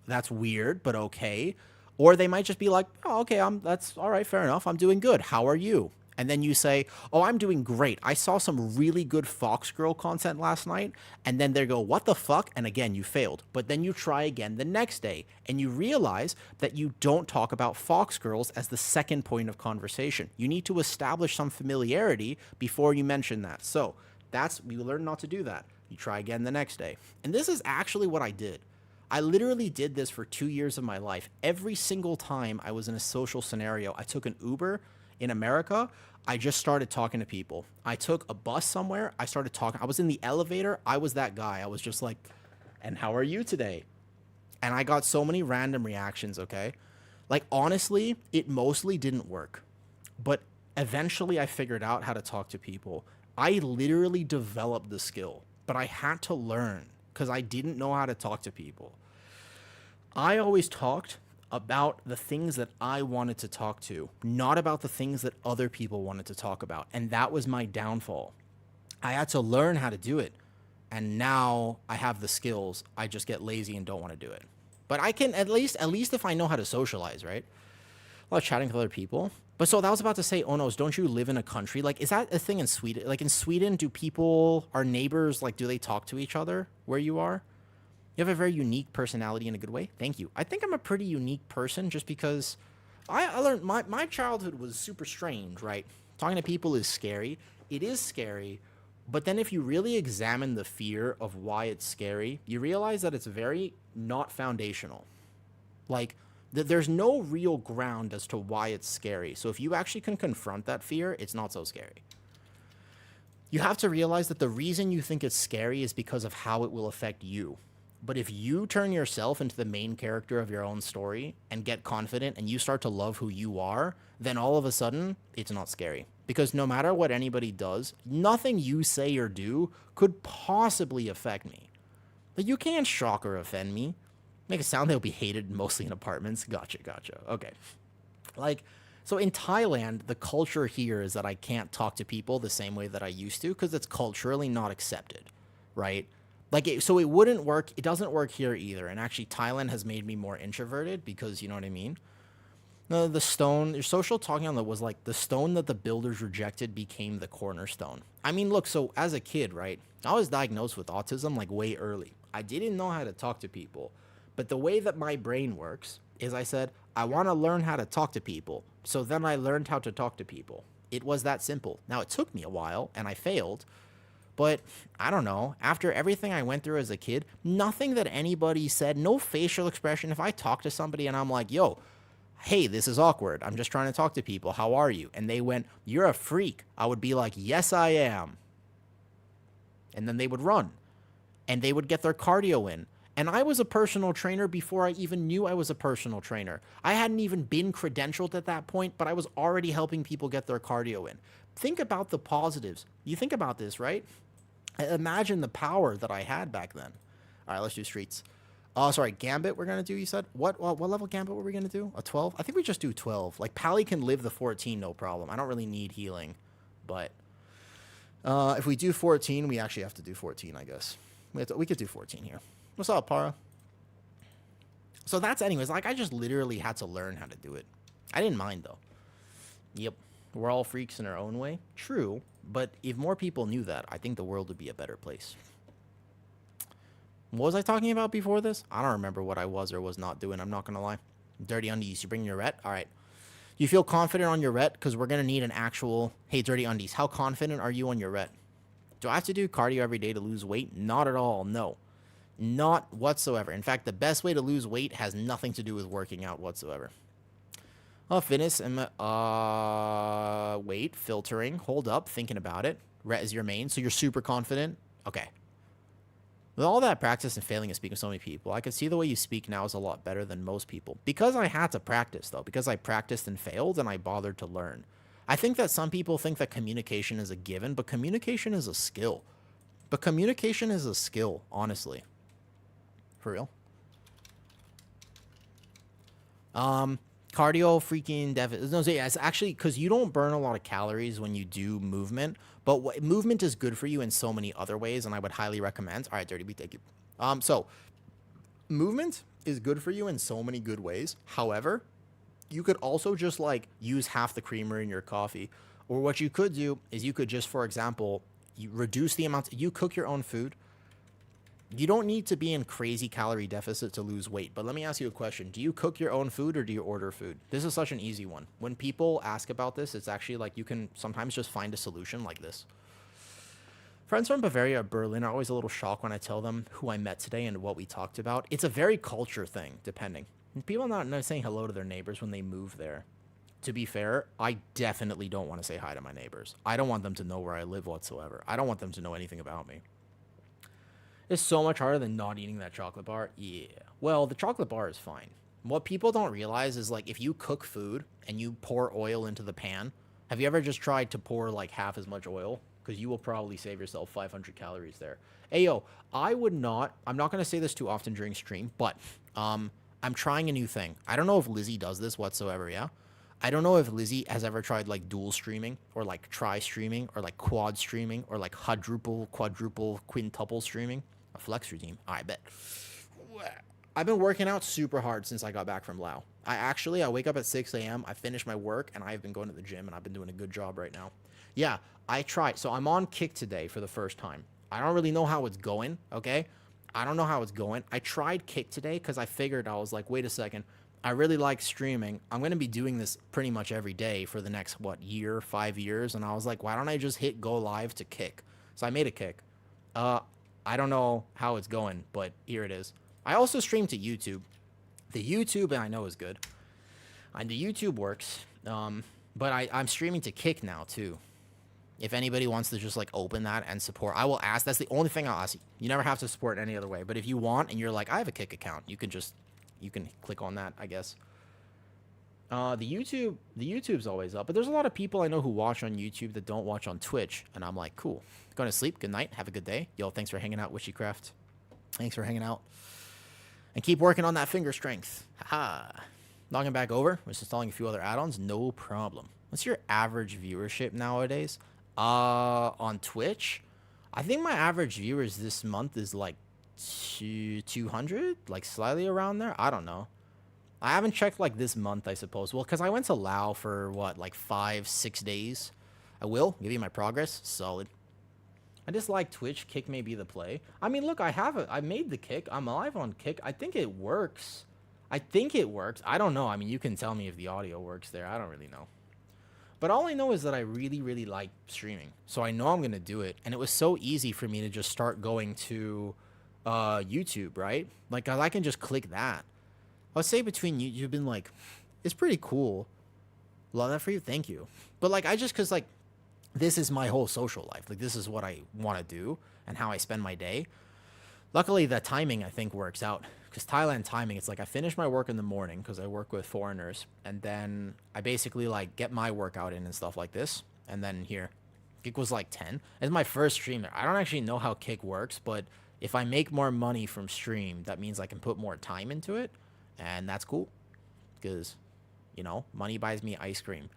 that's weird, but okay. Or they might just be like, oh, okay, that's all right, fair enough. I'm doing good. How are you? And then you say, oh, I'm doing great. I saw some really good Fox Girl content last night. And then they go, what the fuck? And again, you failed. But then you try again the next day. And you realize that you don't talk about Fox Girls as the second point of conversation. You need to establish some familiarity before you mention that. So we learn not to do that. You try again the next day. And this is actually what I did. I literally did this for 2 years of my life. Every single time I was in a social scenario, I took an Uber in America, I just started talking to people. I took a bus somewhere, I started talking. I was in the elevator, I was that guy. I was just like, and how are you today? And I got so many random reactions, okay? Like, honestly, it mostly didn't work. But eventually I figured out how to talk to people. I literally developed the skill, but I had to learn because I didn't know how to talk to people. I always talked about the things that I wanted to talk to, not about the things that other people wanted to talk about. And that was my downfall. I had to learn how to do it. And now I have the skills. I just get lazy and don't want to do it. But I can at least if I know how to socialize, right? I love chatting with other people. But so that was about to say, oh no, don't you live in a country? Like, is that a thing in Sweden? Like in Sweden, our neighbors, like, do they talk to each other where you are? You have a very unique personality in a good way. Thank you. I think I'm a pretty unique person just because I learned my childhood was super strange, right? Talking to people is scary. It is scary. But then if you really examine the fear of why it's scary, you realize that it's very not foundational. Like, There's no real ground as to why it's scary. So if you actually can confront that fear, it's not so scary. You have to realize that the reason you think it's scary is because of how it will affect you. But if you turn yourself into the main character of your own story and get confident and you start to love who you are, then all of a sudden, it's not scary. Because no matter what anybody does, nothing you say or do could possibly affect me. Like, you can't shock or offend me. Make it sound they'll be hated mostly in apartments. Gotcha. Okay. Like, so in Thailand, the culture here is that I can't talk to people the same way that I used to because it's culturally not accepted, right? Like, so it wouldn't work. It doesn't work here either. And actually, Thailand has made me more introverted because, you know what I mean? No, the stone, your social talking on that was like the stone that the builders rejected became the cornerstone. I mean, look, so as a kid, right, I was diagnosed with autism like way early. I didn't know how to talk to people. But the way that my brain works is I said, I want to learn how to talk to people. So then I learned how to talk to people. It was that simple. Now, it took me a while and I failed. But I don't know, after everything I went through as a kid, nothing that anybody said, no facial expression. If I talk to somebody and I'm like, yo, hey, this is awkward. I'm just trying to talk to people. How are you? And they went, you're a freak. I would be like, yes, I am. And then they would run and they would get their cardio in. And I was a personal trainer before I even knew I was a personal trainer. I hadn't even been credentialed at that point, but I was already helping people get their cardio in. Think about the positives. You think about this, right? Imagine the power that I had back then. All right, let's do streets. Oh, sorry, Gambit we're going to do, you said? What level Gambit were we going to do? A 12? I think we just do 12. Like, Pally can live the 14, no problem. I don't really need healing. But if we do 14, we actually have to do 14, I guess. We could do 14 here. What's up, Para? So that's anyways. Like, I just literally had to learn how to do it. I didn't mind, though. Yep. We're all freaks in our own way. True. But if more people knew that, I think the world would be a better place. What was I talking about before this? I don't remember what I was or was not doing. I'm not going to lie. Dirty Undies. You bring your ret? All right. You feel confident on your ret? Because we're going to need an actual... Hey, Dirty Undies. How confident are you on your ret? Do I have to do cardio every day to lose weight? Not at all. No. Not whatsoever. In fact, the best way to lose weight has nothing to do with working out whatsoever. Fitness and wait, filtering. Hold up, thinking about it. Ret is your main, so you're super confident. Okay. With all that practice and failing to speak with so many people, I can see the way you speak now is a lot better than most people. Because I had to practice, though. Because I practiced and failed, and I bothered to learn. I think that some people think that communication is a given, but communication is a skill. But communication is a skill, honestly. For real. Cardio freaking deficit. No, it's actually because you don't burn a lot of calories when you do movement, but movement is good for you in so many other ways, and I would highly recommend. All right, Dirty B, thank you. So movement is good for you in so many good ways. However, you could also just like use half the creamer in your coffee, or what you could do is you could just, for example, you reduce the amount. You cook your own food. You don't need to be in crazy calorie deficit to lose weight. But let me ask you a question. Do you cook your own food or do you order food? This is such an easy one. When people ask about this, it's actually like you can sometimes just find a solution like this. Friends from Bavaria or Berlin are always a little shocked when I tell them who I met today and what we talked about. It's a very culture thing, depending. People are not saying hello to their neighbors when they move there. To be fair, I definitely don't want to say hi to my neighbors. I don't want them to know where I live whatsoever. I don't want them to know anything about me. It's so much harder than not eating that chocolate bar. Yeah. Well, the chocolate bar is fine. What people don't realize is, like, if you cook food and you pour oil into the pan, have you ever just tried to pour, like, half as much oil? Because you will probably save yourself 500 calories there. Ayo, I'm not going to say this too often during stream, but I'm trying a new thing. I don't know if Lizzie does this whatsoever, yeah? I don't know if Lizzie has ever tried, like, dual streaming or, like, tri-streaming or, like, quad streaming or, like, quadruple, quintuple streaming. A flex routine. I bet. I've been working out super hard since I got back from Lao. I wake up at 6 a.m. I finish my work, and I've been going to the gym, and I've been doing a good job right now. Yeah, I tried. So I'm on Kick today for the first time. I don't really know how it's going, okay? I don't know how it's going. I tried Kick today because I figured, I was like, wait a second. I really like streaming. I'm going to be doing this pretty much every day for the next, 5 years? And I was like, why don't I just hit go live to Kick? So I made a Kick. I don't know how it's going, but here it is. I also stream to YouTube. The YouTube, I know, is good. And the YouTube works. But I'm streaming to Kick now, too. If anybody wants to just, like, open that and support, I will ask. That's the only thing I'll ask you. You never have to support any other way. But if you want and you're like, I have a Kick account, you can click on that, I guess. The YouTube's always up. But there's a lot of people I know who watch on YouTube that don't watch on Twitch. And I'm like, cool. Going to sleep. Good night. Have a good day. Yo, thanks for hanging out, Wishycraft. Thanks for hanging out. And keep working on that finger strength. Haha. Logging back over. Just installing a few other add-ons. No problem. What's your average viewership nowadays? On Twitch, I think my average viewers this month is like 200, like slightly around there. I don't know. I haven't checked like this month, I suppose. Well, because I went to Lao for what, like 5-6 days. I will give you my progress. Solid. I just like Twitch. Kick may be the play. I mean, look, I made the Kick. I'm live on Kick. I think it works. I don't know. I mean, you can tell me if the audio works there. I don't really know. But all I know is that I really, really like streaming. So I know I'm going to do it. And it was so easy for me to just start going to YouTube, right? Like, I can just click that. I'll say between YouTube and, like, it's pretty cool. Love that for you. Thank you. But, like, because, like, this is my whole social life. Like, this is what I want to do and how I spend my day. Luckily, the timing, I think, works out. Because Thailand timing, it's like I finish my work in the morning because I work with foreigners. And then I basically, like, get my workout in and stuff like this. And then here, Kick was like 10. It's my first stream. I don't actually know how Kick works. But if I make more money from stream, that means I can put more time into it. And that's cool. Because, you know, money buys me ice cream.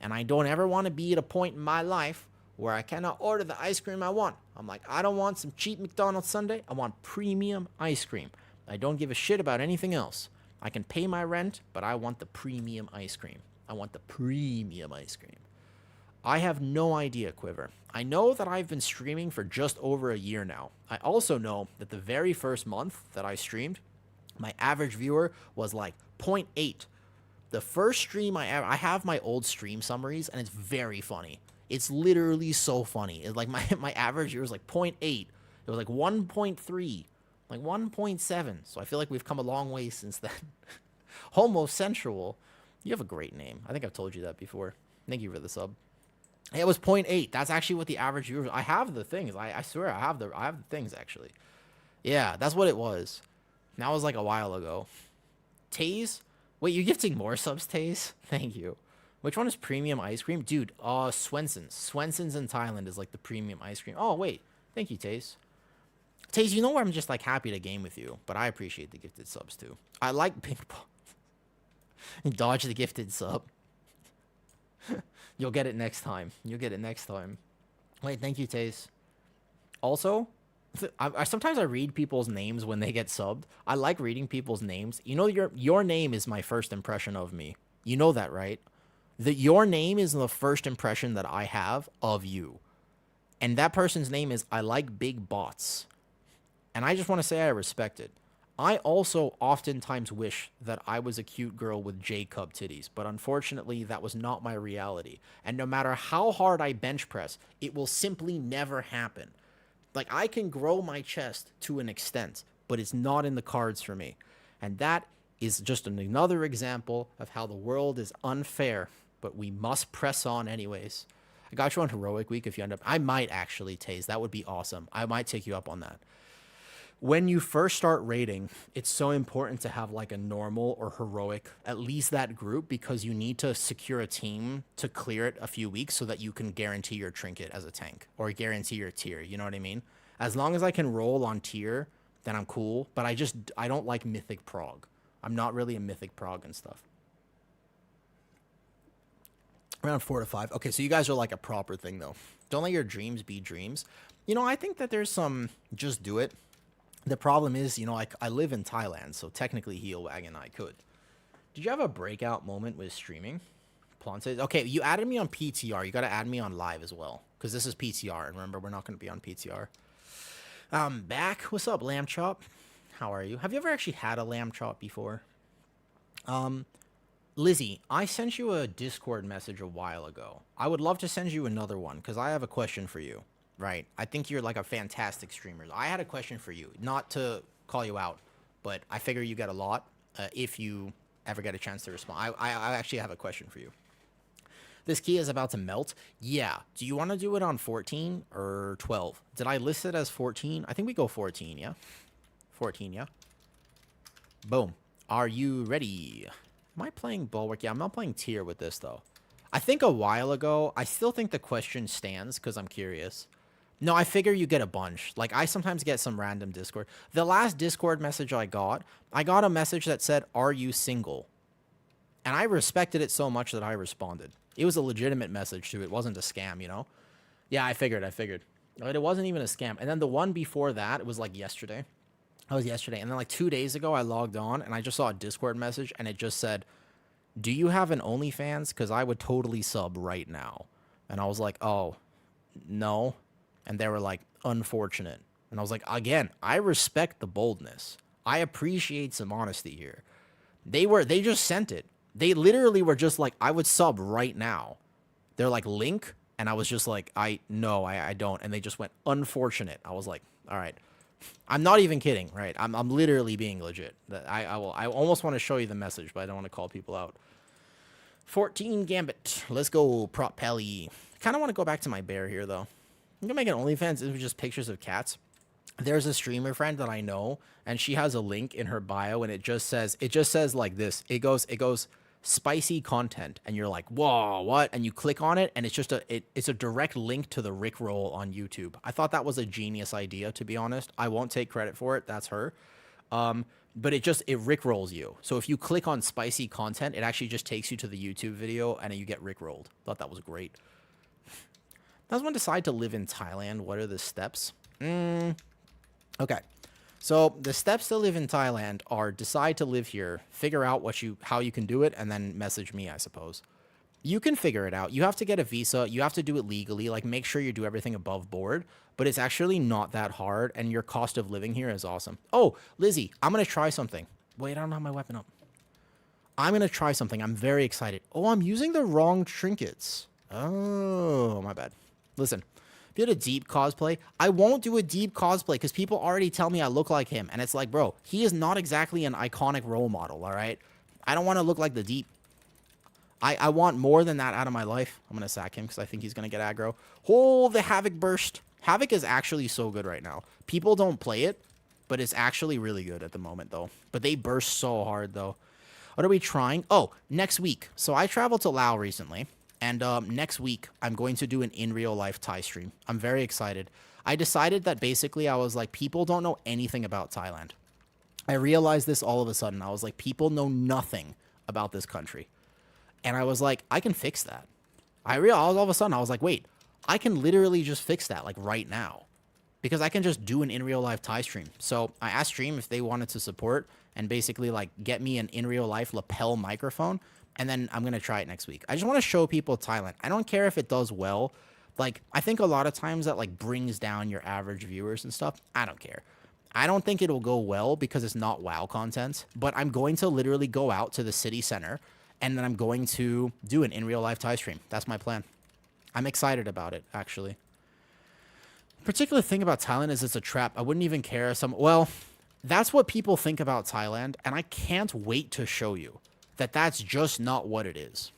And I don't ever want to be at a point in my life where I cannot order the ice cream I want. I'm like, I don't want some cheap McDonald's sundae. I want premium ice cream. I don't give a shit about anything else. I can pay my rent, but I want the premium ice cream. I want the premium ice cream. I have no idea, Quiver. I know that I've been streaming for just over a year now. I also know that the very first month that I streamed, my average viewer was like 0.8. The first stream I have my old stream summaries, and it's very funny. It's literally so funny. It's like my average viewer was like 0.8. It was like 1.3. Like 1.7. So I feel like we've come a long way since then. Homosexual. You have a great name. I think I've told you that before. Thank you for the sub. It was 0.8. That's actually what the average viewer was. I have the things. I swear I have the things actually. Yeah, that's what it was. That was like a while ago. Taze? Wait, you're gifting more subs, Taze? Thank you. Which one is premium ice cream? Dude, Swenson's. Swenson's in Thailand is like the premium ice cream. Oh, wait. Thank you, Taze. Taze, you know where I'm just like happy to game with you, but I appreciate the gifted subs too. I like ping pong. Dodge the gifted sub. You'll get it next time. Wait, thank you, Taze. Also, I sometimes I read people's names when they get subbed. I like reading people's names. You know, your name is my first impression of me. You know that, right? Your name is the first impression that I have of you. And that person's name is I like big bots. And I just want to say I respect it. I also oftentimes wish that I was a cute girl with J-Cub titties, but unfortunately that was not my reality. And no matter how hard I bench press, it will simply never happen. Like, I can grow my chest to an extent, but it's not in the cards for me. And that is just another example of how the world is unfair, but we must press on anyways. I got you on Heroic Week if you end up... I might actually, Taze. That would be awesome. I might take you up on that. When you first start raiding, it's so important to have like a normal or heroic, at least that group, because you need to secure a team to clear it a few weeks so that you can guarantee your trinket as a tank or guarantee your tier. You know what I mean? As long as I can roll on tier, then I'm cool. But I don't like mythic prog. I'm not really a mythic prog and stuff. Around 4 to 5. Okay, so you guys are like a proper thing though. Don't let your dreams be dreams. You know, I think that there's some just do it. The problem is, you know, I live in Thailand, so technically Heel Wagon I could. Did you have a breakout moment with streaming? Plante? Okay, you added me on PTR. You got to add me on live as well, because this is PTR. And remember, we're not going to be on PTR. Back. What's up, Lamb Chop? How are you? Have you ever actually had a Lamb Chop before? Lizzie, I sent you a Discord message a while ago. I would love to send you another one, because I have a question for you. Right. I think you're like a fantastic streamer. I had a question for you, not to call you out, but I figure you get a lot. if you ever get a chance to respond. I actually have a question for you. This key is about to melt. Yeah. Do you want to do it on 14 or 12? Did I list it as 14? I think we go 14, yeah? 14, yeah? Boom. Are you ready? Am I playing Bulwark? Yeah, I'm not playing Tier with this, though. I think a while ago, I still think the question stands because I'm curious. No, I figure you get a bunch. Like, I sometimes get some random Discord. The last Discord message I got a message that said, "Are you single?" And I respected it so much that I responded. It was a legitimate message, too. It wasn't a scam, you know? Yeah, I figured. But it wasn't even a scam. And then the one before that, it was like yesterday. That was yesterday. And then like 2 days ago, I logged on and I just saw a Discord message and it just said, "Do you have an OnlyFans? Because I would totally sub right now." And I was like, "Oh, no." And they were like, "Unfortunate." And I was like, again, I respect the boldness. I appreciate some honesty here. They just sent it. They literally were just like, "I would sub right now." They're like, "Link?" And I was just like, I don't. And they just went, "Unfortunate." I was like, all right. I'm not even kidding, right? I'm literally being legit. I almost want to show you the message, but I don't want to call people out. 14 Gambit. Let's go, Prop Pelly. Kind of want to go back to my bear here, though. I'm going to make an OnlyFans. It was just pictures of cats. There's a streamer friend that I know, and she has a link in her bio, and it just says like this. It goes, "Spicy content," and you're like, "Whoa, what?" And you click on it, and it's just it's a direct link to the Rickroll on YouTube. I thought that was a genius idea, to be honest. I won't take credit for it. That's her. But it Rickrolls you. So if you click on spicy content, it actually just takes you to the YouTube video, and you get Rickrolled. Thought that was great. Does one decide to live in Thailand? What are the steps? Okay. So the steps to live in Thailand are decide to live here, figure out how you can do it, and then message me, I suppose. You can figure it out. You have to get a visa. You have to do it legally. Like, make sure you do everything above board. But it's actually not that hard, and your cost of living here is awesome. Oh, Lizzie, I'm going to try something. Wait, I don't have my weapon up. I'm going to try something. I'm very excited. Oh, I'm using the wrong trinkets. Oh, my bad. Listen. If you had a deep cosplay, I won't do a deep cosplay because people already tell me I look like him. And it's like, bro, he is not exactly an iconic role model, all right? I don't want to look like the deep. I want more than that out of my life. I'm going to sack him because I think he's going to get aggro. Oh, the Havoc burst. Havoc is actually so good right now. People don't play it, but it's actually really good at the moment, though. But they burst so hard, though. What are we trying? Oh, next week. So I traveled to Laos recently. And next week, I'm going to do an in-real-life Thai stream. I'm very excited. I decided that basically I was like, people don't know anything about Thailand. I realized this all of a sudden. I was like, people know nothing about this country. And I was like, I can fix that. I realized all of a sudden, I was like, wait, I can literally just fix that, like, right now. Because I can just do an in-real-life Thai stream. So I asked Stream if they wanted to support and basically, like, get me an in-real-life lapel microphone. And then I'm going to try it next week. I just want to show people Thailand. I don't care if it does well. Like, I think a lot of times that, like, brings down your average viewers and stuff. I don't care. I don't think it'll go well because it's not WoW content. But I'm going to literally go out to the city center. And then I'm going to do an in-real-life Thai stream. That's my plan. I'm excited about it, actually. The particular thing about Thailand is it's a trap. I wouldn't even care. Well, that's what people think about Thailand. And I can't wait to show you that that's just not what it is.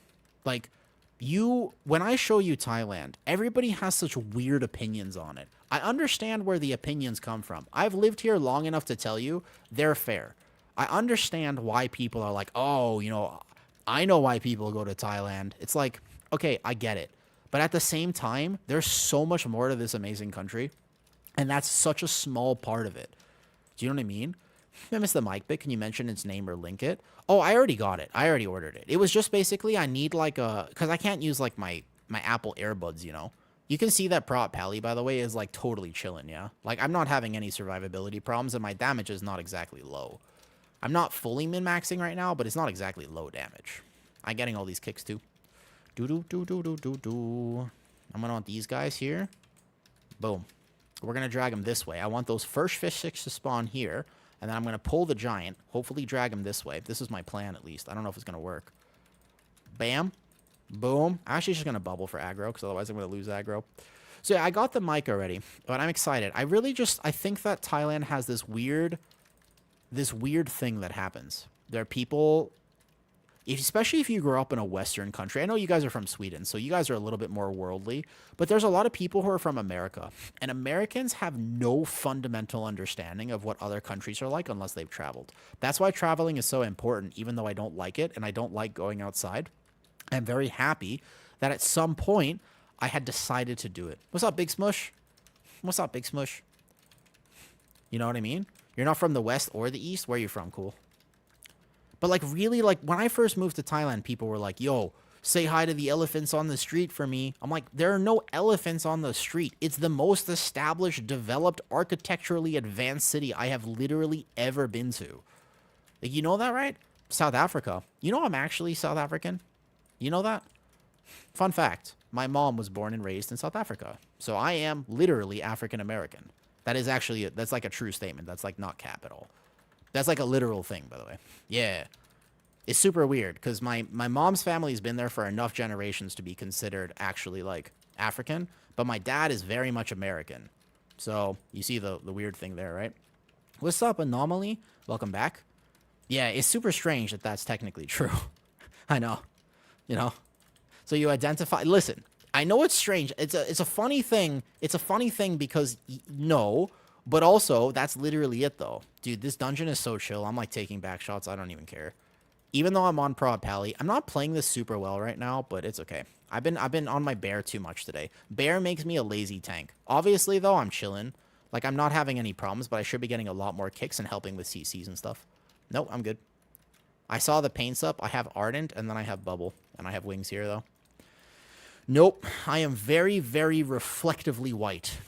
Like, when I show you Thailand, everybody has such weird opinions on it. I understand where the opinions come from. I've lived here long enough to tell you they're fair. I understand why people are like, oh, you know, I know why people go to Thailand. It's like, okay, I get it. But at the same time, there's so much more to this amazing country. And that's such a small part of it. Do you know what I mean? I missed the mic bit. Can you mention its name or link it? Oh, I already got it. I already ordered it. It was just basically I need like because I can't use like my Apple AirBuds, you know. You can see that Prop Pally, by the way, is like totally chilling, yeah? Like, I'm not having any survivability problems, and my damage is not exactly low. I'm not fully min-maxing right now, but it's not exactly low damage. I'm getting all these kicks, too. Do-do-do-do-do-do-do. I'm going to want these guys here. Boom. We're going to drag them this way. I want those first fish sticks to spawn here. And then I'm going to pull the giant, hopefully drag him this way. This is my plan, at least. I don't know if it's going to work. Bam. Boom. I'm actually just going to bubble for aggro, because otherwise I'm going to lose aggro. So yeah, I got the mic already, but I'm excited. I think that Thailand has this weird thing that happens. There are people, especially if you grow up in a Western country. I know you guys are from Sweden, so you guys are a little bit more worldly, but there's a lot of people who are from America, and Americans have no fundamental understanding of what other countries are like unless they've traveled. That's why traveling is so important, even though I don't like it and I don't like going outside. I'm very happy that at some point I had decided to do it. What's up, Big Smush? What's up, Big Smush? You know what I mean? You're not from the West or the East? Where are you from? Cool. But, like, really, like, when I first moved to Thailand, people were like, yo, say hi to the elephants on the street for me. I'm like, there are no elephants on the street. It's the most established, developed, architecturally advanced city I have literally ever been to. Like, you know that, right? South Africa. You know I'm actually South African? You know that? Fun fact. My mom was born and raised in South Africa. So I am literally African American. That is actually, that's like a true statement. That's like not cap at all. That's like a literal thing, by the way. Yeah. It's super weird because my mom's family's been there for enough generations to be considered actually like African, but my dad is very much American. So you see the weird thing there, right? What's up, Anomaly? Welcome back. Yeah, it's super strange that that's technically true. I know. You know? So you identify... Listen, I know it's strange. It's a funny thing. It's a funny thing because... No... But also, that's literally it, though. Dude, this dungeon is so chill. I'm, like, taking back shots. I don't even care. Even though I'm on Prod Pally, I'm not playing this super well right now, but it's okay. I've been on my bear too much today. Bear makes me a lazy tank. Obviously, though, I'm chilling. Like, I'm not having any problems, but I should be getting a lot more kicks and helping with CCs and stuff. Nope, I'm good. I saw the paints up. I have Ardent, and then I have Bubble. And I have Wings here, though. Nope. I am very, very reflectively white.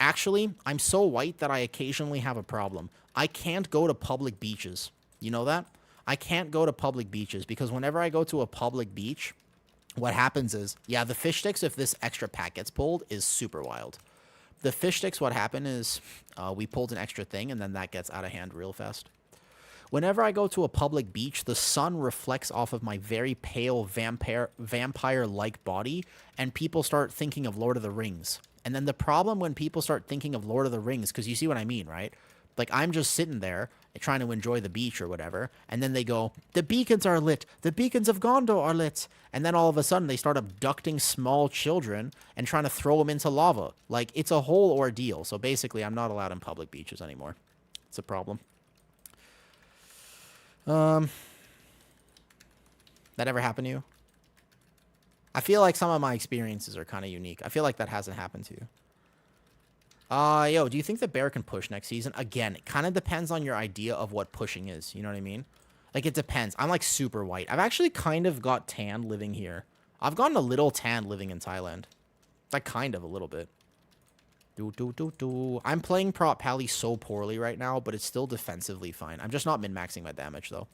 Actually, I'm so white that I occasionally have a problem. I can't go to public beaches. You know that? I can't go to public beaches because whenever I go to a public beach, what happens is, yeah, the fish sticks, if this extra pack gets pulled, is super wild. The fish sticks, what happened is we pulled an extra thing, and then that gets out of hand real fast. Whenever I go to a public beach, the sun reflects off of my very pale vampire-like body, and people start thinking of Lord of the Rings. And then the problem when people start thinking of Lord of the Rings, because you see what I mean, right? Like, I'm just sitting there trying to enjoy the beach or whatever, and then they go, the beacons are lit, the beacons of Gondor are lit, and then all of a sudden they start abducting small children and trying to throw them into lava. Like, it's a whole ordeal. So basically, I'm not allowed in public beaches anymore. It's a problem. That ever happened to you? I feel like some of my experiences are kind of unique. I feel like that hasn't happened to you. Yo, do you think the bear can push next season? Again, it kind of depends on your idea of what pushing is. You know what I mean? Like, it depends. I'm, like, super white. I've actually kind of got tan living here. I've gotten a little tan living in Thailand. Like, kind of a little bit. I'm playing Prop Pally so poorly right now, but it's still defensively fine. I'm just not min-maxing my damage, though.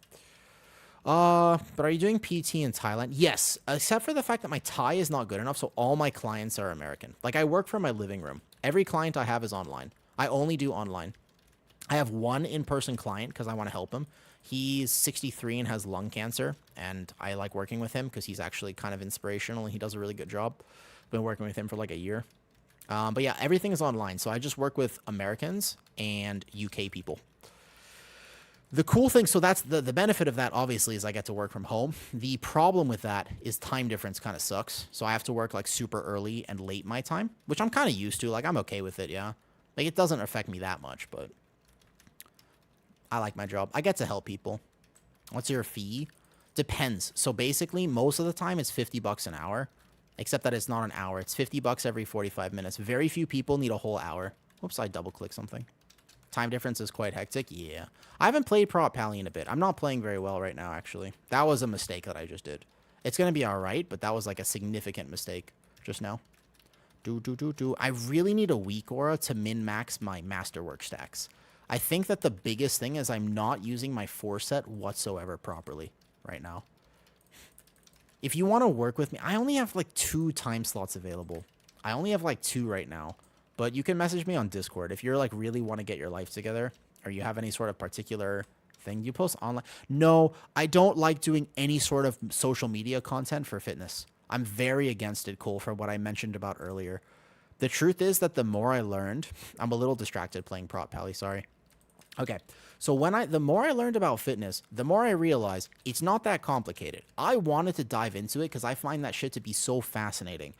But are you doing PT in Thailand? Yes, except for the fact that my Thai is not good enough, so all my clients are American. Like, I work from my living room. Every client I have is online. I only do online. I have one in-person client because I want to help him. He's 63 and has lung cancer, and I like working with him because he's actually kind of inspirational, and he does a really good job. Been working with him for like a year. But yeah, everything is online, so I just work with Americans and UK people. The cool thing, so that's the benefit of that, obviously, is I get to work from home. The problem with that is time difference kind of sucks. So I have to work, like, super early and late my time, which I'm kind of used to. Like, I'm okay with it, yeah. Like, it doesn't affect me that much, but I like my job. I get to help people. What's your fee? Depends. So basically, most of the time, it's $50 an hour, except that it's not an hour. It's $50 every 45 minutes. Very few people need a whole hour. Whoops, I double-clicked something. Time difference is quite hectic. Yeah. I haven't played Prop Pally in a bit. I'm not playing very well right now, actually. That was a mistake that I just did. It's going to be all right, but that was like a significant mistake just now. I really need a weak aura to min-max my masterwork stacks. I think that the biggest thing is I'm not using my 4-set whatsoever properly right now. If you want to work with me, I only have like 2 time slots available. I only have like 2 right now. But you can message me on Discord if you're like really want to get your life together or you have any sort of particular thing. You post online. No, I don't like doing any sort of social media content for fitness. I'm very against it, Cole, for what I mentioned about earlier. The truth is that the more I learned, I'm a little distracted playing Prop Pally, sorry. Okay. So the more I learned about fitness, the more I realized it's not that complicated. I wanted to dive into it because I find that shit to be so fascinating.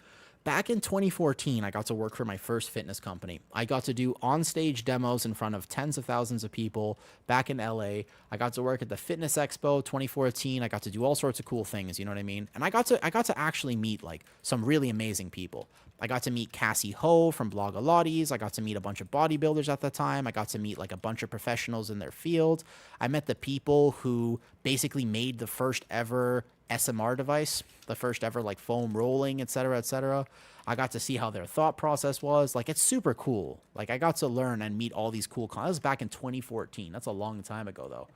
Back in 2014, I got to work for my first fitness company. I got to do on-stage demos in front of tens of thousands of people back in LA. I got to work at the Fitness Expo 2014. I got to do all sorts of cool things, you know what I mean? And I got to actually meet like some really amazing people. I got to meet Cassie Ho from Blogilates. I got to meet a bunch of bodybuilders at the time. I got to meet like a bunch of professionals in their field. I met the people who basically made the first ever SMR device, the first ever like foam rolling, et cetera, et cetera. I got to see how their thought process was. Like, it's super cool. Like, I got to learn and meet all these cool that was back in 2014. That's a long time ago, though.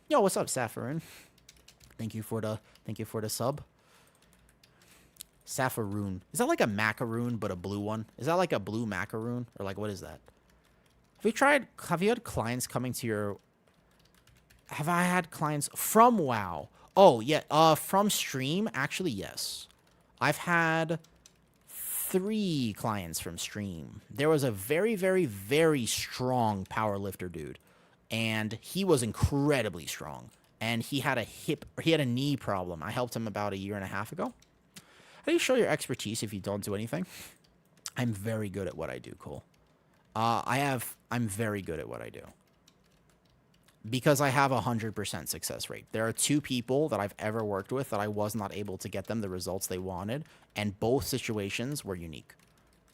Yo, what's up, Safarin? Thank you for the sub. Safaroon. Is that like a macaroon, but a blue one? Is that like a blue macaroon? Or like, what is that? Have you had clients coming to your... Have I had clients from WoW? Oh, yeah. From stream? Actually, yes. I've had 3 clients from stream. There was a very, very, very strong powerlifter dude. And he was incredibly strong. And he had a knee problem. I helped him about a year and a half ago. How do you show your expertise if you don't do anything? I'm very good at what I do, Cole. I'm very good at what I do. Because I have a 100% success rate. There are 2 people that I've ever worked with that I was not able to get them the results they wanted, and both situations were unique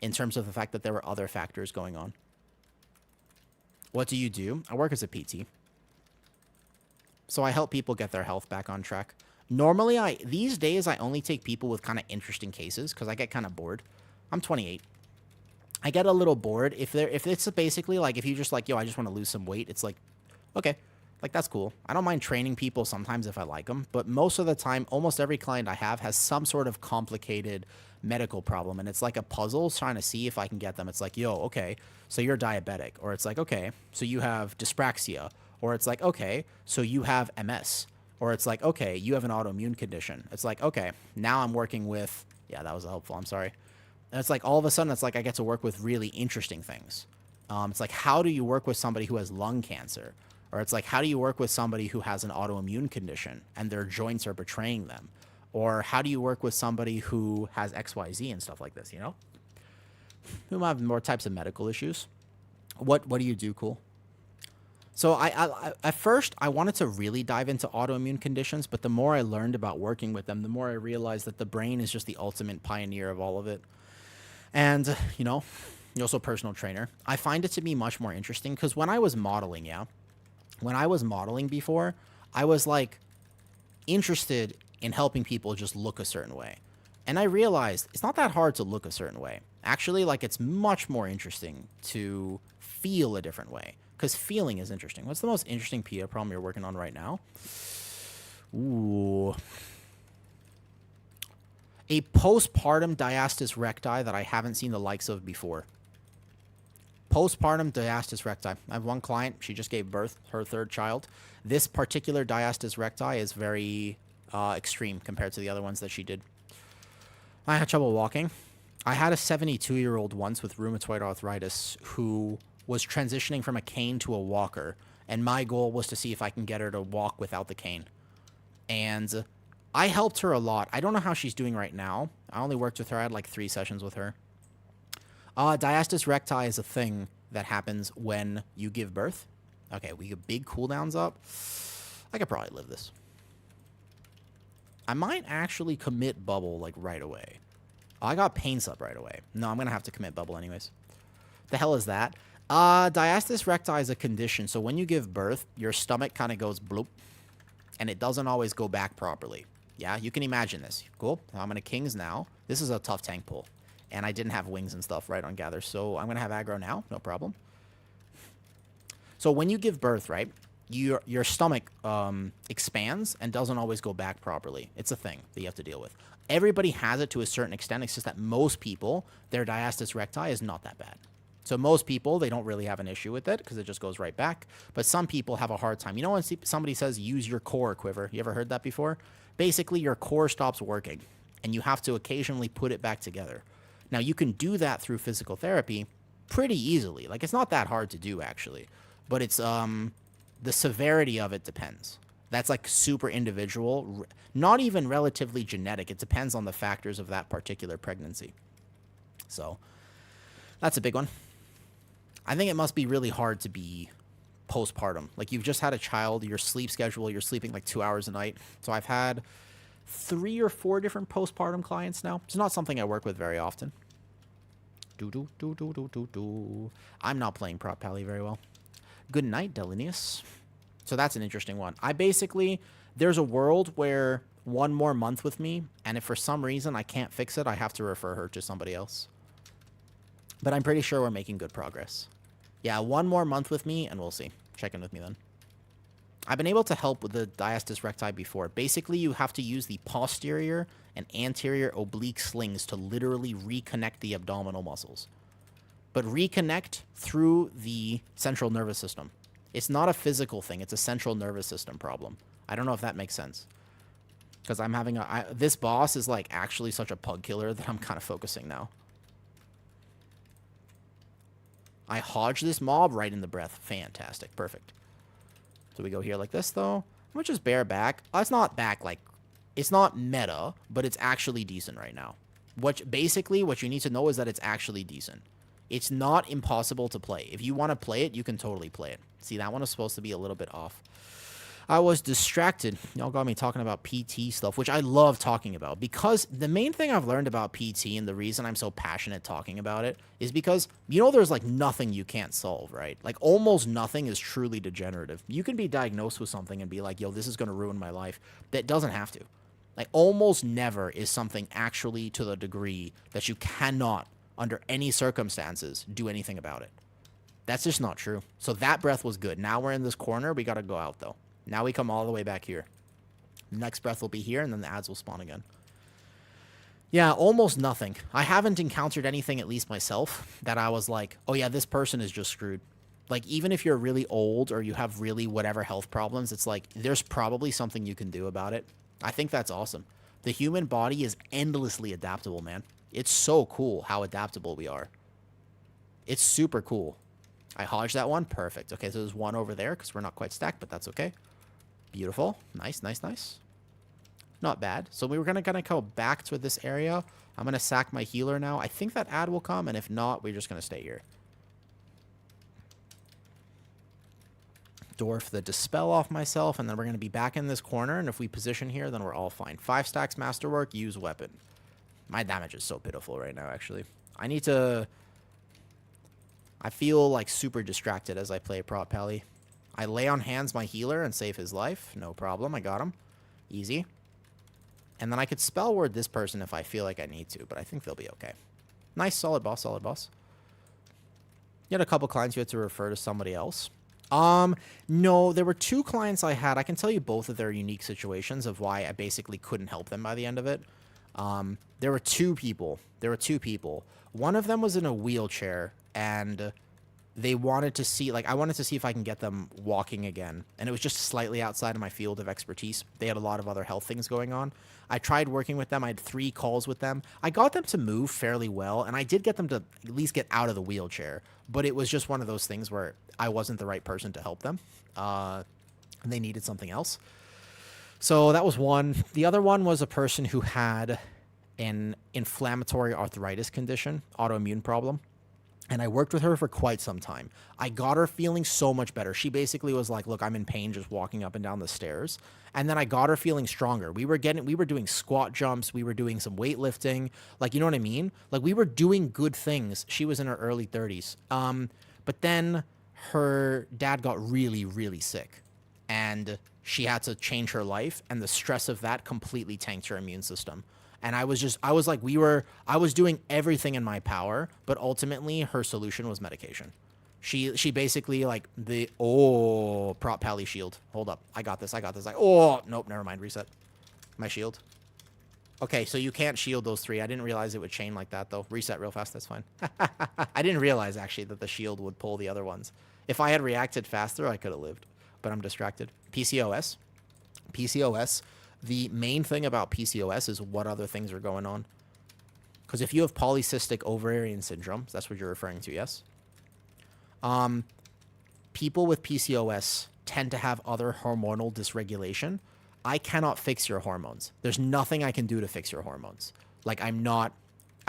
in terms of the fact that there were other factors going on. What do you do? I work as a PT. So I help people get their health back on track. Normally, these days, I only take people with kind of interesting cases because I get kind of bored. I'm 28. I get a little bored. If it's basically like, if you just like, yo, I just want to lose some weight, it's like, okay, like that's cool. I don't mind training people sometimes if I like them, but most of the time, almost every client I have has some sort of complicated medical problem, and it's like a puzzle trying to see if I can get them. It's like, yo, okay, so you're diabetic, or it's like, okay, so you have dyspraxia, or it's like, okay, so you have MS, or it's like, okay, you have an autoimmune condition. It's like, okay, now I'm working with, yeah, that was helpful, I'm sorry. And it's like all of a sudden, it's like I get to work with really interesting things. It's like, how do you work with somebody who has lung cancer? Or it's like, how do you work with somebody who has an autoimmune condition and their joints are betraying them? Or how do you work with somebody who has XYZ and stuff like this, you know? Who might have more types of medical issues. What do you do, Cool? So I at first, I wanted to really dive into autoimmune conditions, but the more I learned about working with them, the more I realized that the brain is just the ultimate pioneer of all of it. And, you know, you're also a personal trainer. I find it to be much more interesting because when I was modeling, when I was modeling before, I was like interested in helping people just look a certain way. And I realized it's not that hard to look a certain way. Actually, like it's much more interesting to feel a different way because feeling is interesting. What's the most interesting PTR problem you're working on right now? Ooh. A postpartum diastasis recti that I haven't seen the likes of before. Postpartum diastasis recti. I have one client. She just gave birth, her 3rd child. This particular diastasis recti is very extreme compared to the other ones that she did. I had trouble walking. I had a 72-year-old once with rheumatoid arthritis who was transitioning from a cane to a walker. And my goal was to see if I can get her to walk without the cane. And I helped her a lot. I don't know how she's doing right now. I only worked with her. I had like 3 sessions with her. Diastasis recti is a thing that happens when you give birth. Okay, we get big cooldowns up. I could probably live this. I might actually commit bubble like right away. I got pains up right away. No, I'm going to have to commit bubble anyways. The hell is that? Diastasis recti is a condition. So when you give birth, your stomach kind of goes bloop. And it doesn't always go back properly. Yeah, you can imagine this. Cool. I'm going to kings now. This is a tough tank pull. And I didn't have wings and stuff right on gather. So I'm going to have aggro now. No problem. So when you give birth, right, your stomach expands and doesn't always go back properly. It's a thing that you have to deal with. Everybody has it to a certain extent. It's just that most people, their diastasis recti is not that bad. So most people, they don't really have an issue with it because it just goes right back. But some people have a hard time. You know when somebody says use your core quiver? You ever heard that before? Basically, your core stops working and you have to occasionally put it back together. Now, you can do that through physical therapy pretty easily. Like, it's not that hard to do, actually. but it's the severity of it depends. That's like super individual, not even relatively genetic. It depends on the factors of that particular pregnancy. So that's a big one. I think it must be really hard to be postpartum. Like, you've just had a child, your sleep schedule, you're sleeping like 2 hours a night. So I've had 3 or 4 different postpartum clients now. It's not something I work with very often. I'm not playing Prop Pally very well. Good night, Delinius. So that's an interesting one. There's a world where 1 more month with me, and if for some reason I can't fix it, I have to refer her to somebody else. But I'm pretty sure we're making good progress. Yeah, 1 more month with me, and we'll see. Check in with me then. I've been able to help with the diastasis recti before. Basically, you have to use the posterior and anterior oblique slings to literally reconnect the abdominal muscles. But reconnect through the central nervous system. It's not a physical thing. It's a central nervous system problem. I don't know if that makes sense. Because I'm having this boss is like actually such a pug killer that I'm kind of focusing now. I hodge this mob right in the breath. Fantastic. Perfect. So we go here like this, though. I'm going to just bear back. It's not back like... It's not meta, but it's actually decent right now. Basically, what you need to know is that it's actually decent. It's not impossible to play. If you want to play it, you can totally play it. See, that one is supposed to be a little bit off. I was distracted. Y'all got me talking about PT stuff, which I love talking about. Because the main thing I've learned about PT and the reason I'm so passionate talking about it is because, there's like nothing you can't solve, right? Like almost nothing is truly degenerative. You can be diagnosed with something and be like, yo, this is going to ruin my life. That doesn't have to. Like almost never is something actually to the degree that you cannot, under any circumstances, do anything about it. That's just not true. So that breath was good. Now we're in this corner. We got to go out, though. Now we come all the way back here. Next breath will be here, and then the ads will spawn again. Yeah, almost nothing. I haven't encountered anything, at least myself, that I was like, oh yeah, this person is just screwed. Like, even if you're really old or you have really whatever health problems, it's like, there's probably something you can do about it. I think that's awesome. The human body is endlessly adaptable, man. It's so cool how adaptable we are. It's super cool. I hodged that one. Perfect. Okay, so there's one over there because we're not quite stacked, but that's okay. Beautiful. Nice, nice, nice. Not bad. So we were going to go back to this area. I'm going to sack my healer now. I think that ad will come, and if not, we're just going to stay here. Dwarf the Dispel off myself, and then we're going to be back in this corner, and if we position here, then we're all fine. 5 stacks Masterwork, use weapon. My damage is so pitiful right now, actually. I feel like super distracted as I play Prop Pally. I lay on hands my healer and save his life. No problem. I got him. Easy. And then I could spell word this person if I feel like I need to, but I think they'll be okay. Nice. Solid boss. Solid boss. You had a couple clients you had to refer to somebody else. No, there were 2 clients I had. I can tell you both of their unique situations of why I basically couldn't help them by the end of it. There were 2 people. One of them was in a wheelchair, and they wanted to see, I wanted to see if I can get them walking again. And it was just slightly outside of my field of expertise. They had a lot of other health things going on. I tried working with them. I had 3 calls with them. I got them to move fairly well, and I did get them to at least get out of the wheelchair. But it was just one of those things where I wasn't the right person to help them. And they needed something else. So that was one. The other one was a person who had an inflammatory arthritis condition, autoimmune problem. And I worked with her for quite some time. I got her feeling so much better. She basically was like, look, I'm in pain just walking up and down the stairs. And then I got her feeling stronger. We were doing squat jumps. We were doing some weightlifting. Like, you know what I mean? Like, we were doing good things. She was in her early 30s. But then her dad got really, really sick. And she had to change her life. And the stress of that completely tanked her immune system. And I was doing everything in my power, but ultimately her solution was medication. She basically Prop Pally shield. Hold up. I got this. Nope, never mind. Reset my shield. Okay, so you can't shield those 3. I didn't realize it would chain like that, though. Reset real fast. That's fine. I didn't realize, actually, that the shield would pull the other ones. If I had reacted faster, I could have lived, but I'm distracted. PCOS. The main thing about PCOS is what other things are going on. Because if you have polycystic ovarian syndrome, that's what you're referring to, yes? people with PCOS tend to have other hormonal dysregulation. I cannot fix your hormones. There's nothing I can do to fix your hormones. Like I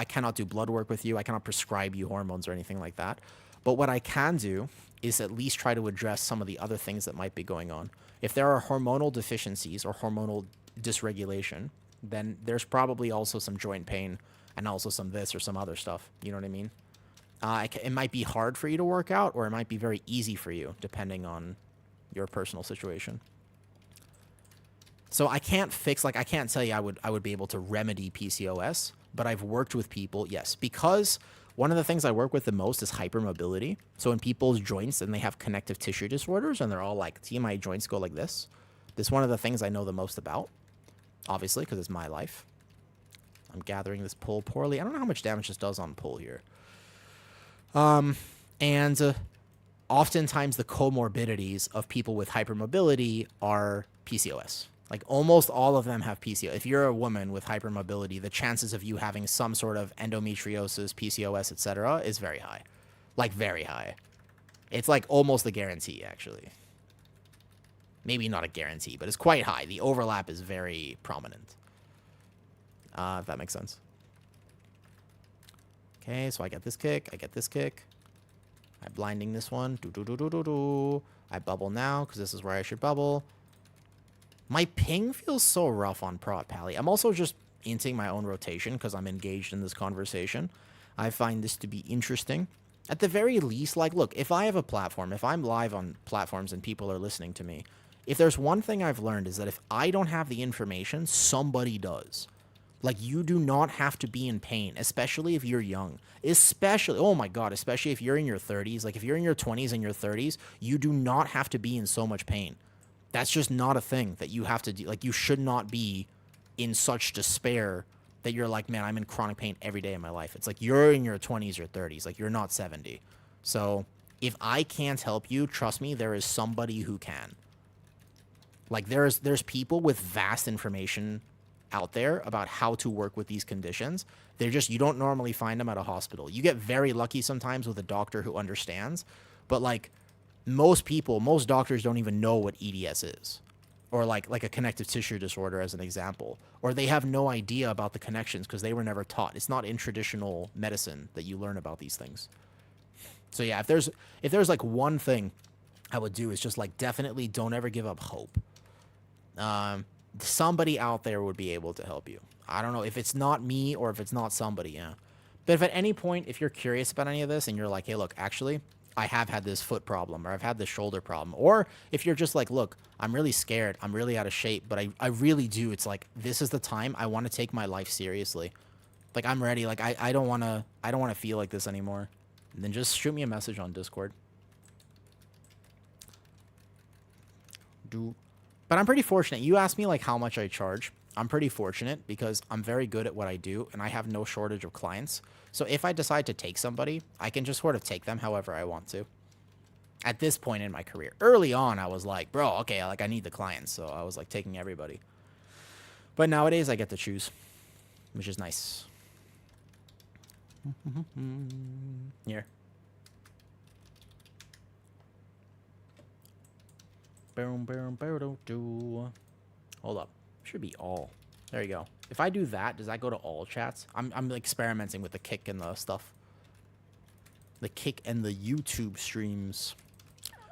cannot do blood work with you. I cannot prescribe you hormones or anything like that. But what I can do is at least try to address some of the other things that might be going on. If there are hormonal deficiencies or hormonal dysregulation, then there's probably also some joint pain and also some this or some other stuff. You know what I mean? It might be hard for you to work out, or it might be very easy for you, depending on your personal situation. So I can't fix, like, I can't tell you I would be able to remedy PCOS, but I've worked with people, yes, because one of the things I work with the most is hypermobility. So in people's joints and they have connective tissue disorders and they're all like, see, my joints go like this. This is one of the things I know the most about, obviously, because it's my life. I'm gathering this pull poorly. I don't know how much damage this does on pull here. Oftentimes the comorbidities of people with hypermobility are PCOS. Like almost all of them have PCOS. If you're a woman with hypermobility, the chances of you having some sort of endometriosis, PCOS, etc., is very high. Like very high. It's like almost a guarantee, actually. Maybe not a guarantee, but it's quite high. The overlap is very prominent. If that makes sense. Okay, so I get this kick. I get this kick. I'm blinding this one. I bubble now because this is where I should bubble. My ping feels so rough on Prot Pally. I'm also just inting my own rotation because I'm engaged in this conversation. I find this to be interesting. At the very least, like, look, if I have a platform, if I'm live on platforms and people are listening to me, if there's one thing I've learned is that if I don't have the information, somebody does. Like, you do not have to be in pain, especially if you're young. Especially, oh my God, especially if you're in your 30s. Like, if you're in your 20s and your 30s, you do not have to be in so much pain. That's just not a thing that you have to do. Like, you should not be in such despair that you're like, man, I'm in chronic pain every day of my life. It's like you're in your 20s or 30s. Like, you're not 70. So if I can't help you, trust me, there is somebody who can. Like, there's people with vast information out there about how to work with these conditions. They're just, you don't normally find them at a hospital. You get very lucky sometimes with a doctor who understands, but like most people, most doctors don't even know what EDS is, or like a connective tissue disorder as an example, or they have no idea about the connections because they were never taught. It's not in traditional medicine that you learn about these things. So yeah, if there's like one thing I would do is just like definitely don't ever give up hope. Somebody out there would be able to help you. I don't know if it's not me or if it's not somebody, yeah. But if at any point, if you're curious about any of this and you're like, hey, look, actually, I have had this foot problem or I've had this shoulder problem. Or if you're just like, look, I'm really scared. I'm really out of shape, but I really do. It's like, this is the time I want to take my life seriously. Like, I'm ready. Like, I don't want to feel like this anymore. And then just shoot me a message on Discord. But I'm pretty fortunate. You asked me like how much I charge. I'm pretty fortunate because I'm very good at what I do and I have no shortage of clients. So if I decide to take somebody, I can just sort of take them however I want to. At this point in my career. Early on, I was like, bro, okay, like I need the clients. So I was like taking everybody. But nowadays I get to choose, which is nice. Here. Hold up. Should be all. There you go. If I do that, does that go to all chats? I'm experimenting with the kick and the stuff. The kick and the YouTube streams.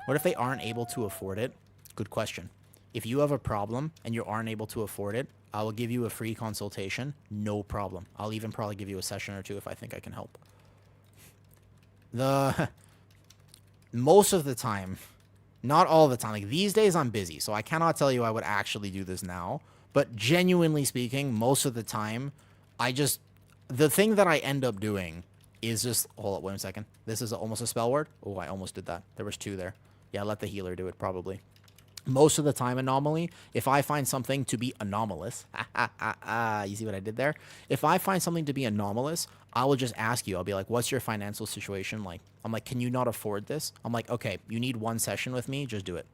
What if they aren't able to afford it? Good question. If you have a problem and you aren't able to afford it, I will give you a free consultation. No problem. I'll even probably give you a session or two if I think I can help. Most of the time, not all the time. Like these days I'm busy, so I cannot tell you I would actually do this now. But genuinely speaking, most of the time, the thing that I end up doing is just, hold up, wait a second. This is almost a spell word. Oh, I almost did that. There was 2 there. Yeah, let the healer do it probably. Most of the time, anomaly, if I find something to be anomalous, you see what I did there? If I find something to be anomalous, I will just ask you. I'll be like, what's your financial situation like? I'm like, can you not afford this? I'm like, okay, you need 1 session with me, just do it.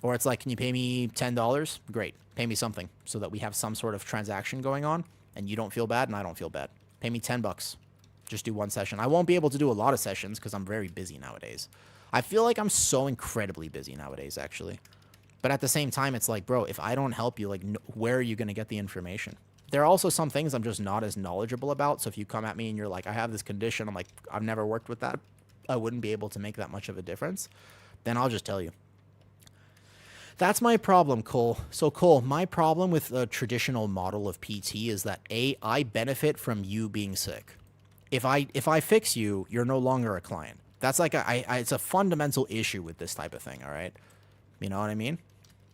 Or it's like, can you pay me $10? Great, pay me something so that we have some sort of transaction going on and you don't feel bad and I don't feel bad. Pay me $10. just do one session. I won't be able to do a lot of sessions because I'm very busy nowadays. I feel like I'm so incredibly busy nowadays, actually. But at the same time, it's like, bro, if I don't help you, like, where are you going to get the information? There are also some things I'm just not as knowledgeable about. So if you come at me and you're like, I have this condition, I'm like, I've never worked with that, I wouldn't be able to make that much of a difference, then I'll just tell you. That's my problem, Cole. So, Cole, my problem with the traditional model of PT is that, A, I benefit from you being sick. If I fix you, you're no longer a client. That's like it's a fundamental issue with this type of thing, all right? You know what I mean?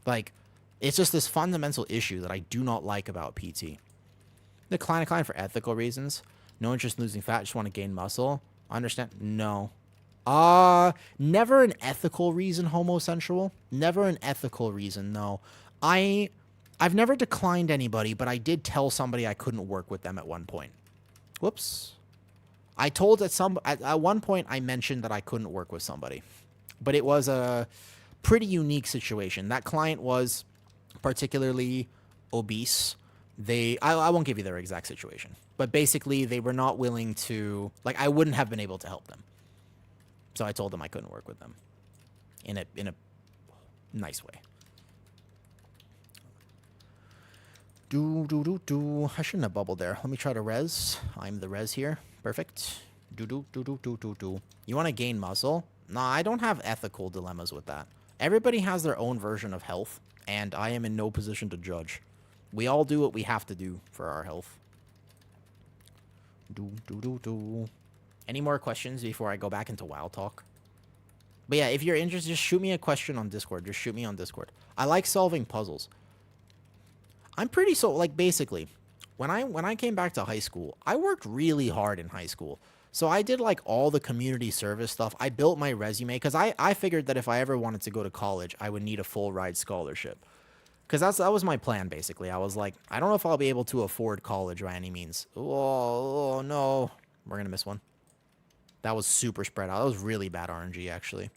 Like, it's just this fundamental issue that I do not like about PT. Decline a client for ethical reasons. No interest in losing fat, just want to gain muscle. I understand. No. Never an ethical reason, homosexual. Never an ethical reason, no. I've never declined anybody, but I did tell somebody I couldn't work with them at one point. Whoops. I told at one point I mentioned that I couldn't work with somebody. But it was a pretty unique situation. That client was particularly obese. I won't give you their exact situation, but basically they were not willing to, like, I wouldn't have been able to help them. So I told them I couldn't work with them in a nice way. I shouldn't have bubbled there. Let me try to res. I'm the res here. Perfect. You want to gain muscle? Nah, I don't have ethical dilemmas with that. Everybody has their own version of health, and I am in no position to judge. We all do what we have to do for our health. Any more questions before I go back into WoW talk? But yeah, if you're interested, just shoot me a question on Discord. Just shoot me on Discord. I like solving puzzles. I'm pretty like, basically, when I came back to high school, I worked really hard in high school. So I did like all the community service stuff. I built my resume because I figured that if I ever wanted to go to college, I would need a full ride scholarship. Because that was my plan, basically. I was like, I don't know if I'll be able to afford college by any means. Oh no. We're going to miss one. That was super spread out. That was really bad RNG, actually.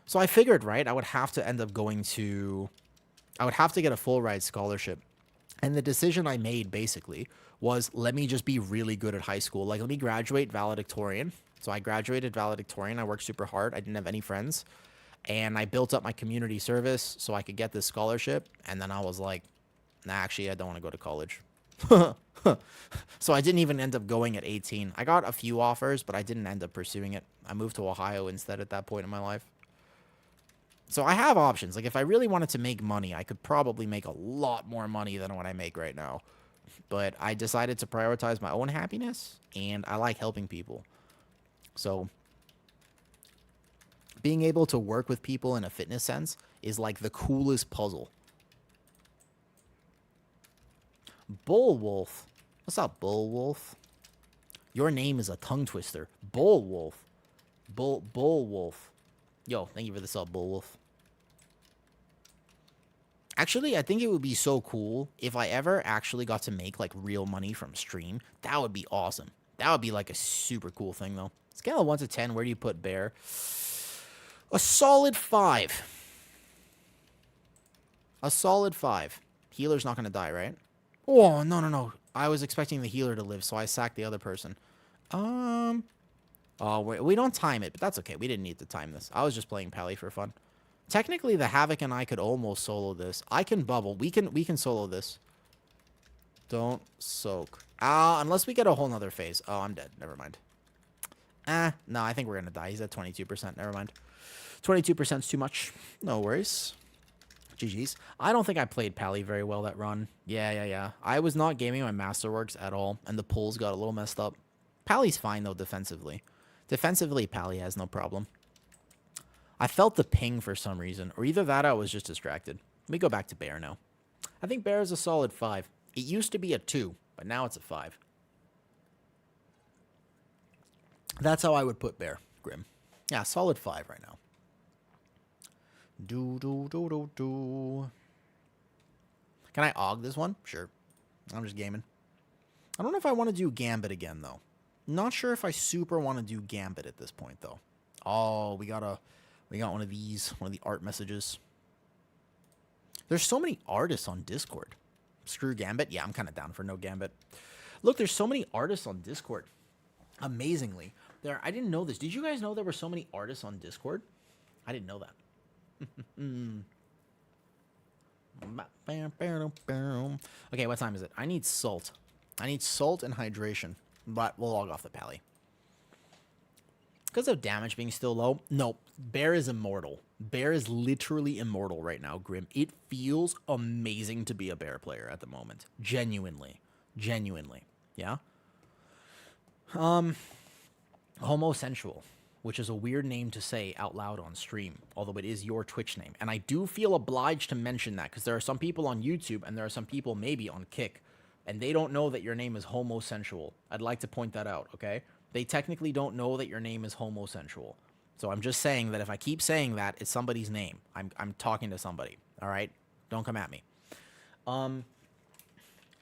So I figured, right, I would have to end up I would have to get a full ride scholarship. And the decision I made, basically, was let me just be really good at high school. Like, let me graduate valedictorian. So I graduated valedictorian. I worked super hard. I didn't have any friends. And I built up my community service so I could get this scholarship. And then I was like, nah, actually, I don't want to go to college. So I didn't even end up going at 18. I got a few offers, but I didn't end up pursuing it. I moved to Ohio instead at that point in my life. So I have options. Like, if I really wanted to make money, I could probably make a lot more money than what I make right now. But I decided to prioritize my own happiness, and I like helping people. So being able to work with people in a fitness sense is like the coolest puzzle. Bullwolf. What's up, Bullwolf? Your name is a tongue twister. Bullwolf. Bullwolf. Yo, thank you for the sub, Bullwolf. Actually, I think it would be so cool if I ever actually got to make, like, real money from stream. That would be awesome. That would be, like, a super cool thing, though. Scale of 1 to 10, where do you put Bear? A solid 5. A solid 5. Healer's not going to die, right? Oh, no. I was expecting the healer to live, so I sacked the other person. Oh, we don't time it, but that's okay. We didn't need to time this. I was just playing Pally for fun. Technically, the Havoc and I could almost solo this. I can bubble. We can solo this. Don't soak. Unless we get a whole nother phase. Oh, I'm dead. Never mind. No, I think we're going to die. He's at 22%. Never mind. 22% is too much. No worries. GG's. I don't think I played Pally very well that run. Yeah. I was not gaming my Masterworks at all, and the pulls got a little messed up. Pally's fine, though, defensively. Defensively, Pally has no problem. I felt the ping for some reason, or either that or I was just distracted. Let me go back to Bear now. I think Bear is a solid 5. It used to be a 2, but now it's a 5. That's how I would put Bear, Grim. Yeah, solid 5 right now. Can I AUG this one? Sure. I'm just gaming. I don't know if I want to do Gambit again, though. Not sure if I super want to do Gambit at this point, though. Oh, we got one of these, one of the art messages. There's so many artists on Discord. Screw Gambit. Yeah, I'm kind of down for no Gambit. Look, there's so many artists on Discord. Amazingly, I didn't know this. Did you guys know there were so many artists on Discord? I didn't know that. Okay, what time is it? I need salt. I need salt and hydration. But we'll log off the pally. Because of damage being still low? No, Bear is immortal. Bear is literally immortal right now, Grim. It feels amazing to be a Bear player at the moment. Genuinely. Genuinely. Yeah? Homosensual, which is a weird name to say out loud on stream, although it is your Twitch name. And I do feel obliged to mention that because there are some people on YouTube and there are some people maybe on Kick, and they don't know that your name is homosensual. I'd like to point that out, okay? They technically don't know that your name is homosensual. So I'm just saying that if I keep saying that, it's somebody's name. I'm talking to somebody, all right? Don't come at me.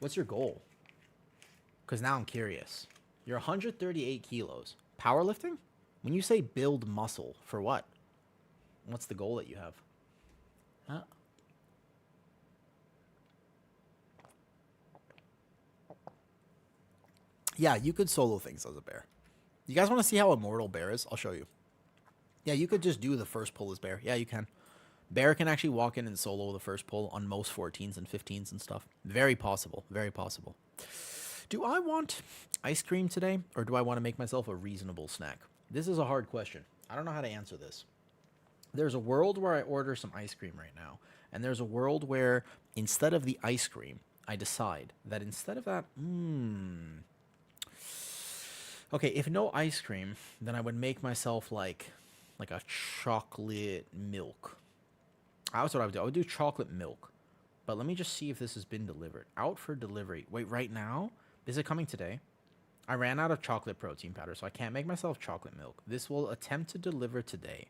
What's your goal? Because now I'm curious. You're 138 kilos. Powerlifting? When you say build muscle, for what? What's the goal that you have? Huh? Yeah, you could solo things as a bear. You guys want to see how immortal Bear is? I'll show you. Yeah, you could just do the first pull as Bear. Yeah, you can. Bear can actually walk in and solo the first pull on most 14s and 15s and stuff. Very possible. Very possible. Do I want ice cream today, or do I want to make myself a reasonable snack? This is a hard question. I don't know how to answer this. There's a world where I order some ice cream right now, and there's a world where instead of the ice cream, I decide that instead of that, okay, if no ice cream, then I would make myself like a chocolate milk. That's what I would do. I would do chocolate milk. But let me just see if this has been delivered. Out for delivery. Wait, right now? Is it coming today? I ran out of chocolate protein powder, so I can't make myself chocolate milk. This will attempt to deliver today.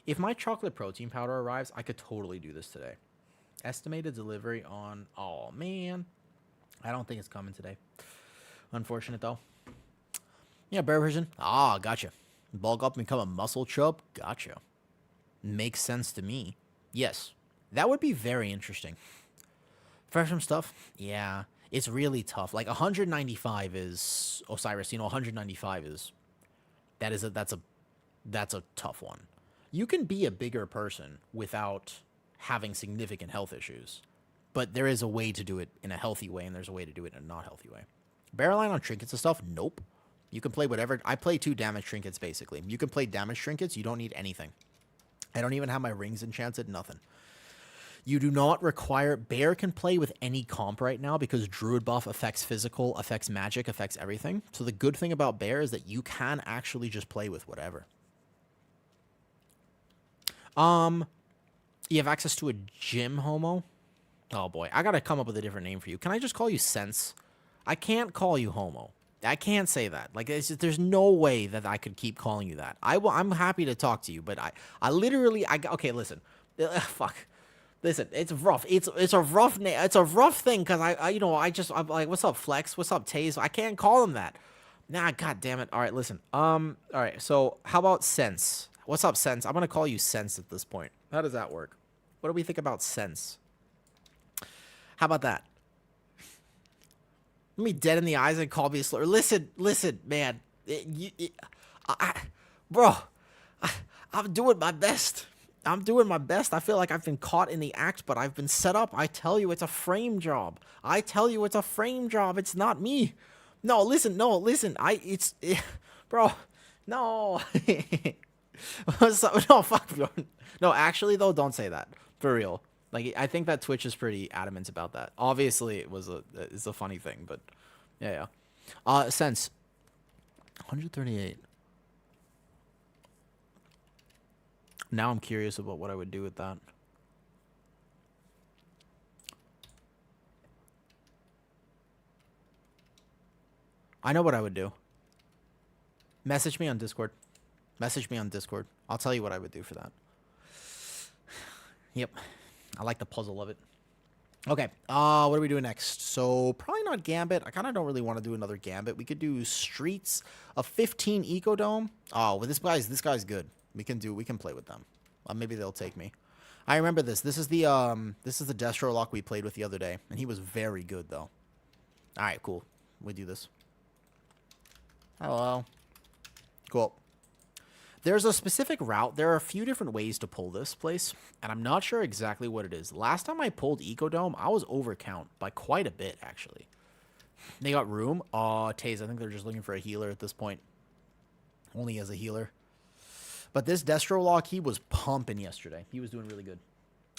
If my chocolate protein powder arrives, I could totally do this today. Estimated delivery on... Oh, man. I don't think it's coming today. Unfortunate, though. Yeah, bear version. Ah, gotcha. Bulk up and become a muscle chub? Gotcha. Makes sense to me. Yes. That would be very interesting. Fresh from stuff? Yeah. It's really tough. Like 195 is Osiris, 195 is that's a tough one. You can be a bigger person without having significant health issues. But there is a way to do it in a healthy way and there's a way to do it in a not healthy way. Barrel line on trinkets and stuff? Nope. You can play whatever. I play 2 damage trinkets basically. You can play damage trinkets, you don't need anything. I don't even have my rings enchanted, nothing. You do not require... Bear can play with any comp right now because Druid buff affects physical, affects magic, affects everything. So the good thing about Bear is that you can actually just play with whatever. You have access to a gym, Homo? Oh boy, I gotta come up with a different name for you. Can I just call you Sense? I can't call you Homo. I can't say that. Like, there's no way that I could keep calling you that. I'm happy to talk to you, but I literally... Okay, listen. Fuck. Listen, it's rough. It's a rough name. It's a rough thing because I'm like, what's up, Flex? What's up, Taze? I can't call him that. Nah, god damn it. All right, listen. All right. So how about Sense? What's up, Sense? I'm gonna call you Sense at this point. How does that work? What do we think about Sense? How about that? Let me dead in the eyes and call me a slur. Listen, man. Bro, I'm doing my best. I'm doing my best. I feel like I've been caught in the act, but I've been set up. I tell you, it's a frame job. It's not me. No, listen. Bro, no. No, fuck. No, actually, though, don't say that. For real. Like, I think that Twitch is pretty adamant about that. Obviously, it's a funny thing, but yeah. Sense. 138. Now I'm curious about what I would do with that. I know what I would do. Message me on Discord. I'll tell you what I would do for that. Yep. I like the puzzle of it. Okay. What are we doing next? So probably not Gambit. I kind of don't really want to do another Gambit. We could do Streets, a 15 Ecodome. Oh, well, this guy's good. We can play with them. Maybe they'll take me. I remember this. This is the Destro Lock we played with the other day, and he was very good though. All right, cool. We do this. Hello. Cool. There's a specific route. There are a few different ways to pull this place, and I'm not sure exactly what it is. Last time I pulled Ecodome, I was overcount by quite a bit, actually. They got room. Taze, I think they're just looking for a healer at this point. Only as a healer. But this Destro Lock, he was pumping yesterday. He was doing really good.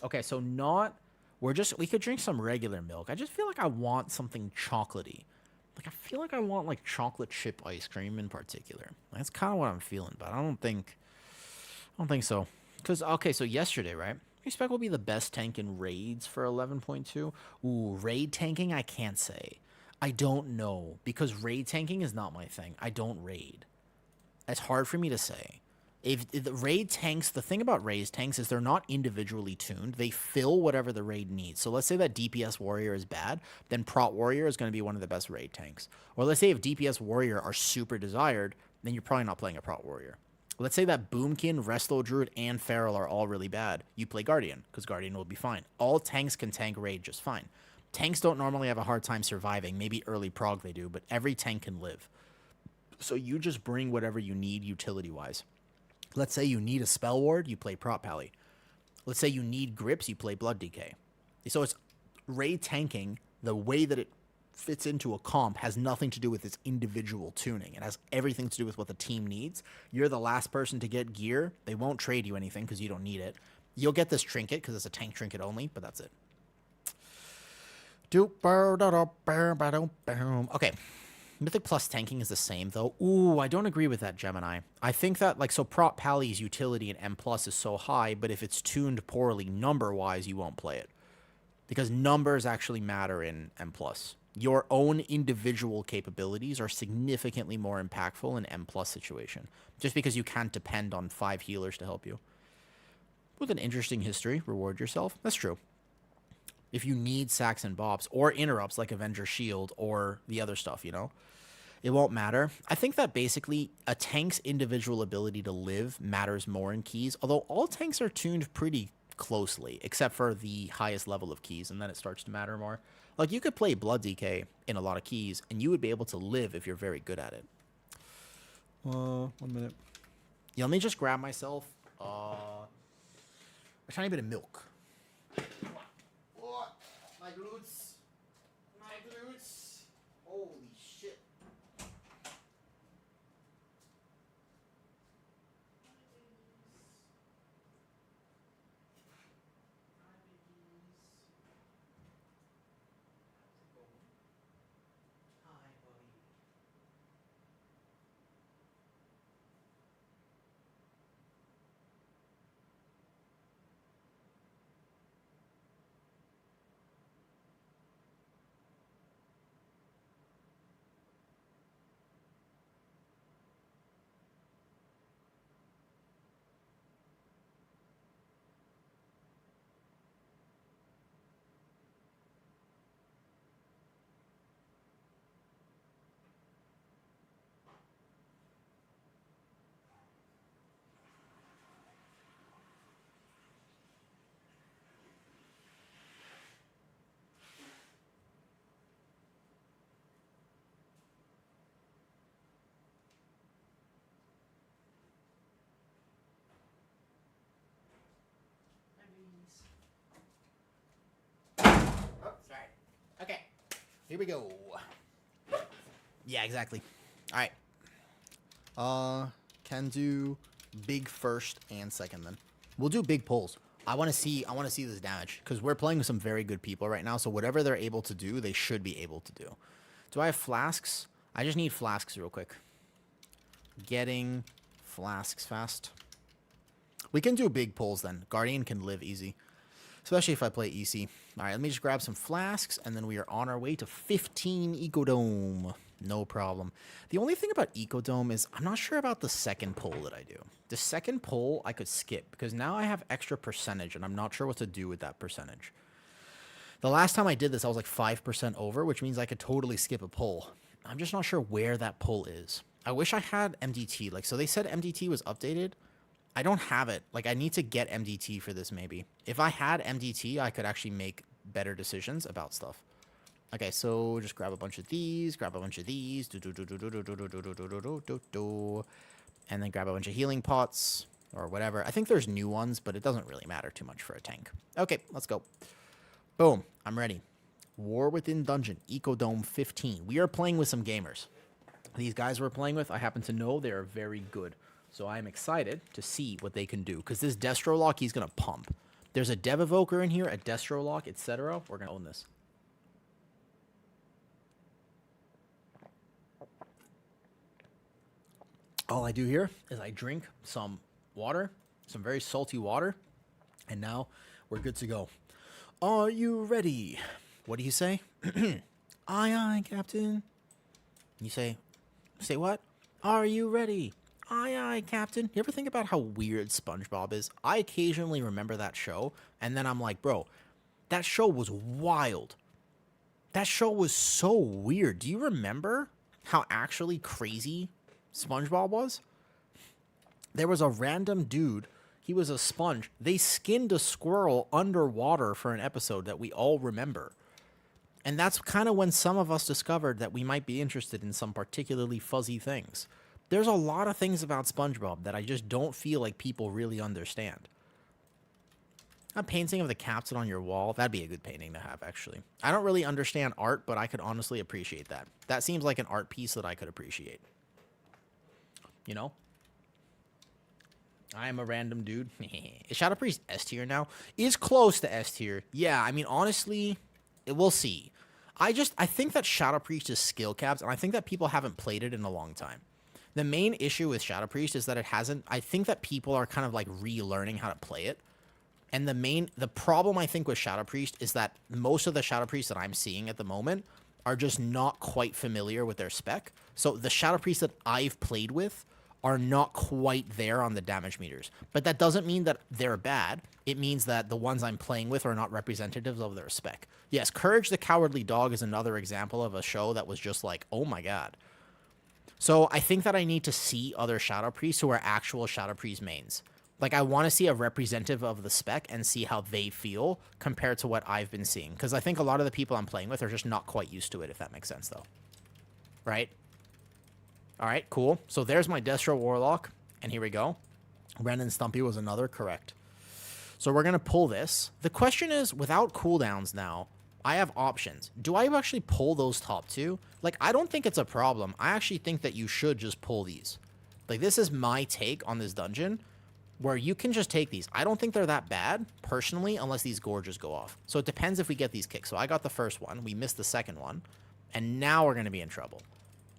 Okay, so we could drink some regular milk. I just feel like I want something chocolatey. Like, I feel like I want, like, chocolate chip ice cream in particular. That's kind of what I'm feeling, but I don't think so. Because, okay, so yesterday, right? I expect will be the best tank in raids for 11.2. Ooh, raid tanking, I can't say. I don't know, because raid tanking is not my thing. I don't raid. It's hard for me to say. If the raid tanks, the thing about raid tanks is they're not individually tuned. They fill whatever the raid needs. So let's say that DPS Warrior is bad, then Prot Warrior is going to be one of the best raid tanks. Or let's say if DPS Warrior are super desired, then you're probably not playing a Prot Warrior. Let's say that Boomkin, Resto Druid, and Feral are all really bad. You play Guardian, because Guardian will be fine. All tanks can tank raid just fine. Tanks don't normally have a hard time surviving. Maybe early prog they do, but every tank can live. So you just bring whatever you need utility-wise. Let's say you need a Spell Ward, you play Prot Pally. Let's say you need grips, you play Blood Decay. So it's raid tanking, the way that it fits into a comp has nothing to do with its individual tuning. It has everything to do with what the team needs. You're the last person to get gear. They won't trade you anything because you don't need it. You'll get this trinket because it's a tank trinket only, but that's it. Okay. Mythic plus tanking is the same, though. Ooh, I don't agree with that, Gemini. I think that, like, so Prot Pally's utility in M plus is so high, but if it's tuned poorly number-wise, you won't play it. Because numbers actually matter in M plus. Your own individual capabilities are significantly more impactful in M plus situation. Just because you can't depend on 5 healers to help you. With an interesting history, reward yourself. That's true. If you need sacks and bops, or interrupts like Avenger Shield, or the other stuff, you know? It won't matter. I think that basically a tank's individual ability to live matters more in keys, although all tanks are tuned pretty closely, except for the highest level of keys, and then it starts to matter more. Like, you could play Blood Decay in a lot of keys, and you would be able to live if you're very good at it. 1 minute. Yeah, let me just grab myself a tiny bit of milk. My glutes. My glutes. Holy shit. Oh, sorry. Okay. Here we go. Yeah, exactly. All right. Can do big first and second then. We'll do big pulls. I want to see this damage because we're playing with some very good people right now. So whatever they're able to do, they should be able to do. Do I have flasks? I just need flasks real quick. Getting flasks fast. We can do big pulls then. Guardian can live easy. Especially if I play EC. Alright, let me just grab some flasks, and then we are on our way to 15 Ecodome. No problem. The only thing about Ecodome is I'm not sure about the second pull that I do. The second pull I could skip, because now I have extra percentage, and I'm not sure what to do with that percentage. The last time I did this, I was like 5% over, which means I could totally skip a pull. I'm just not sure where that pull is. I wish I had MDT. Like, so they said MDT was updated. I don't have it. Like, I need to get MDT for this, maybe. If I had MDT, I could actually make better decisions about stuff. Okay, so just grab a bunch of these, grab a bunch of these. And then grab a bunch of healing pots or whatever. I think there's new ones, but it doesn't really matter too much for a tank. Okay, let's go. Boom, I'm ready. War Within Dungeon, Ecodome 15. We are playing with some gamers. These guys we're playing with, I happen to know they are very good. So I'm excited to see what they can do. Because this Destro Lock, he's going to pump. There's a Dev Evoker in here, a Destro Lock, etc. We're going to own this. All I do here is I drink some water, some very salty water, and now we're good to go. Are you ready? What do you say? Aye, aye, Captain. You say what? Are you ready? Aye, aye, Captain. You ever think about how weird SpongeBob is? I occasionally remember that show, and then I'm like, bro, that show was wild. That show was so weird. Do you remember how actually crazy SpongeBob was? There was a random dude. He was a sponge. They skinned a squirrel underwater for an episode that we all remember. And that's kind of when some of us discovered that we might be interested in some particularly fuzzy things. There's a lot of things about SpongeBob that I just don't feel like people really understand. A painting of the captain on your wall, that'd be a good painting to have, actually. I don't really understand art, but I could honestly appreciate that. That seems like an art piece that I could appreciate. You know? I am a random dude. Is Shadow Priest S tier now? Is close to S tier. Yeah, I mean, honestly, we'll see. I think that Shadow Priest is skill capped, and I think that people haven't played it in a long time. The main issue with Shadow Priest is that it hasn't... I think that people are kind of like relearning how to play it. And the problem I think with Shadow Priest is that most of the Shadow Priests that I'm seeing at the moment are just not quite familiar with their spec. So the Shadow Priests that I've played with are not quite there on the damage meters. But that doesn't mean that they're bad. It means that the ones I'm playing with are not representatives of their spec. Yes, Courage the Cowardly Dog is another example of a show that was just like, oh my god. So I think that I need to see other Shadow Priests who are actual Shadow Priest mains. Like, I want to see a representative of the spec and see how they feel compared to what I've been seeing. Because I think a lot of the people I'm playing with are just not quite used to it, if that makes sense, though. Right? Alright, cool. So there's my Destro Warlock. And here we go. Ren and Stumpy was another, correct. So we're going to pull this. The question is, without cooldowns now, I have options. Do I actually pull those top two? Like, I don't think it's a problem. I actually think that you should just pull these. Like, this is my take on this dungeon, where you can just take these. I don't think they're that bad, personally, unless these gorges go off. So it depends if we get these kicks. So I got the first one. We missed the second one. And now we're going to be in trouble.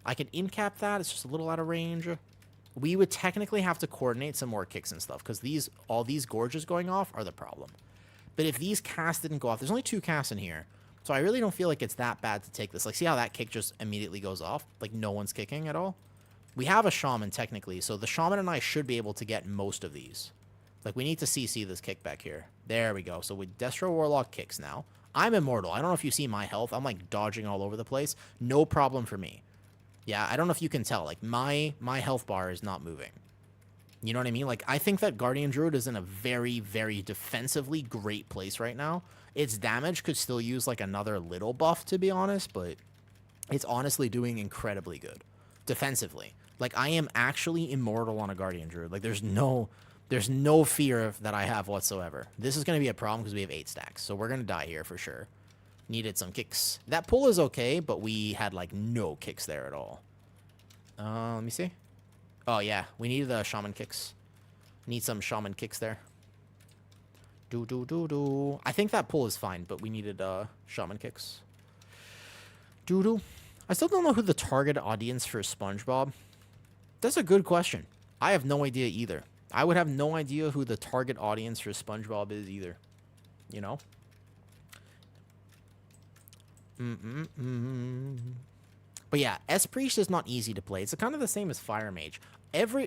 I can in-cap that. It's just a little out of range. We would technically have to coordinate some more kicks and stuff, because all these gorges going off are the problem. But if these casts didn't go off, there's only 2 casts in here. So I really don't feel like it's that bad to take this. Like, see how that kick just immediately goes off? Like, no one's kicking at all? We have a shaman, technically, so the shaman and I should be able to get most of these. Like, we need to CC this kick back here. There we go. So with Destro Warlock kicks now. I'm immortal. I don't know if you see my health. I'm, like, dodging all over the place. No problem for me. Yeah, I don't know if you can tell. Like, my health bar is not moving. You know what I mean? Like, I think that Guardian Druid is in a very, very defensively great place right now. Its damage could still use, like, another little buff, to be honest, but it's honestly doing incredibly good. Defensively. Like, I am actually immortal on a Guardian Druid. Like, there's no fear that I have whatsoever. This is going to be a problem because we have 8 stacks. So we're going to die here for sure. Needed some kicks. That pull is okay, but we had, like, no kicks there at all. Let me see. Oh, yeah. We needed the shaman kicks. Need some shaman kicks there. Do. I think that pull is fine, but we needed shaman kicks. Do. I still don't know who the target audience for SpongeBob. That's a good question. I have no idea either. I would have no idea who the target audience for SpongeBob is either. You know? But yeah, S-Priest is not easy to play. It's kind of the same as Fire Mage.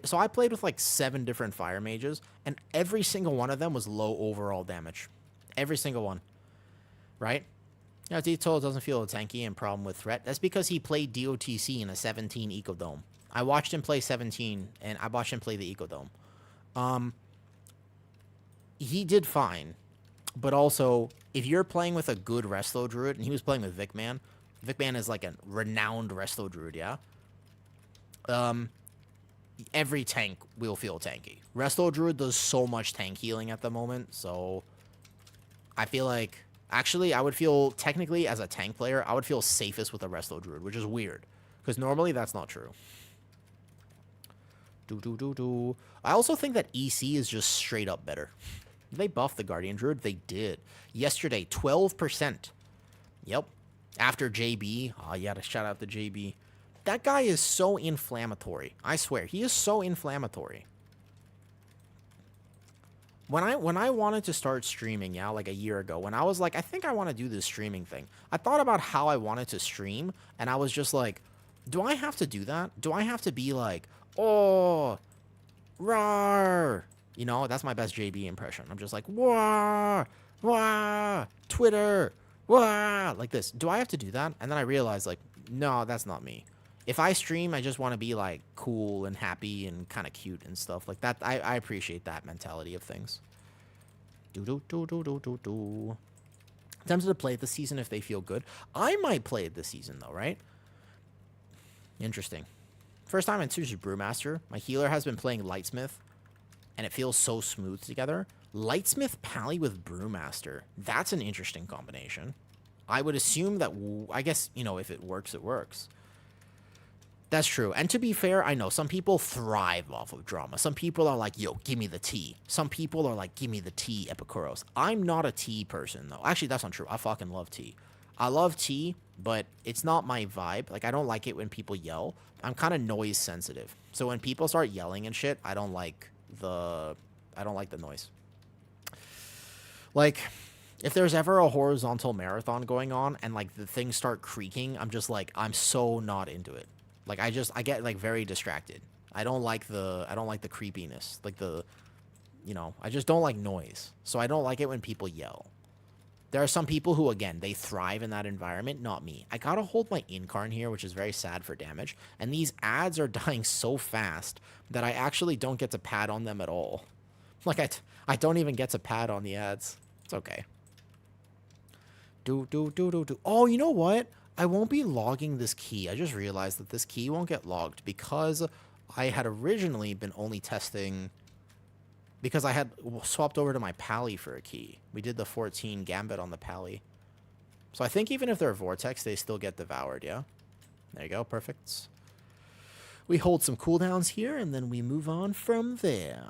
So I played with like 7 different Fire Mages, and every single one of them was low overall damage. Every single one. Right? You know, Dito doesn't feel a tanky and problem with threat. That's because he played DOTC in a 17 Ecodome. I watched him play 17, and I watched him play the Ecodome. He did fine. But also, if you're playing with a good Resto Druid, and he was playing with Vicman. Vicman is like a renowned Resto Druid, yeah? every tank will feel tanky. Resto Druid does so much tank healing at the moment, so I feel like, actually, I would feel, technically, as a tank player, I would feel safest with a Resto Druid, which is weird, because normally that's not true. I also think that EC is just straight up better. They buffed the Guardian Druid? They did. Yesterday, 12%. Yep. After JB. Oh, yeah, to shout out to JB. That guy is so inflammatory. I swear, he is so inflammatory. When I wanted to start streaming, yeah, like a year ago, when I was like, I think I want to do this streaming thing, I thought about how I wanted to stream, and I was just like, do I have to do that? Do I have to be like, oh, rawr? You know, that's my best JB impression. I'm just like, wah, wah, Twitter, wah, like this. Do I have to do that? And then I realized, like, no, that's not me. If I stream, I just want to be, like, cool and happy and kind of cute and stuff like that. I appreciate that mentality of things. Tempted to play it this season if they feel good. I might play it this season, though, right? Interesting. First time in Series Brewmaster, my healer has been playing Lightsmith, and it feels so smooth together. Lightsmith Pally with Brewmaster. That's an interesting combination. I would assume that, I guess, you know, if it works, it works. That's true. And to be fair, I know some people thrive off of drama. Some people are like, yo, give me the tea. Some people are like, give me the tea, Epikuros. I'm not a tea person, though. Actually, that's not true. I fucking love tea. I love tea, but it's not my vibe. Like, I don't like it when people yell. I'm kind of noise sensitive. So when people start yelling and shit, I don't like the noise. Like, if there's ever a horizontal marathon going on and, like, the things start creaking, I'm just like, I'm so not into it. Like, I get, like, very distracted. I don't like the creepiness. Like, you know, I just don't like noise. So I don't like it when people yell. There are some people who, again, they thrive in that environment, not me. I gotta hold my incarn here, which is very sad for damage. And these ads are dying so fast that I actually don't get to pad on them at all. Like, I don't even get to pad on the ads. It's okay. Oh, you know what? I won't be logging this key. I just realized that this key won't get logged because I had originally been only testing... Because I had swapped over to my Pally for a key. We did the 14 Gambit on the Pally. So I think even if they're Vortex, they still get devoured, yeah? There you go, perfect. We hold some cooldowns here, and then we move on from there.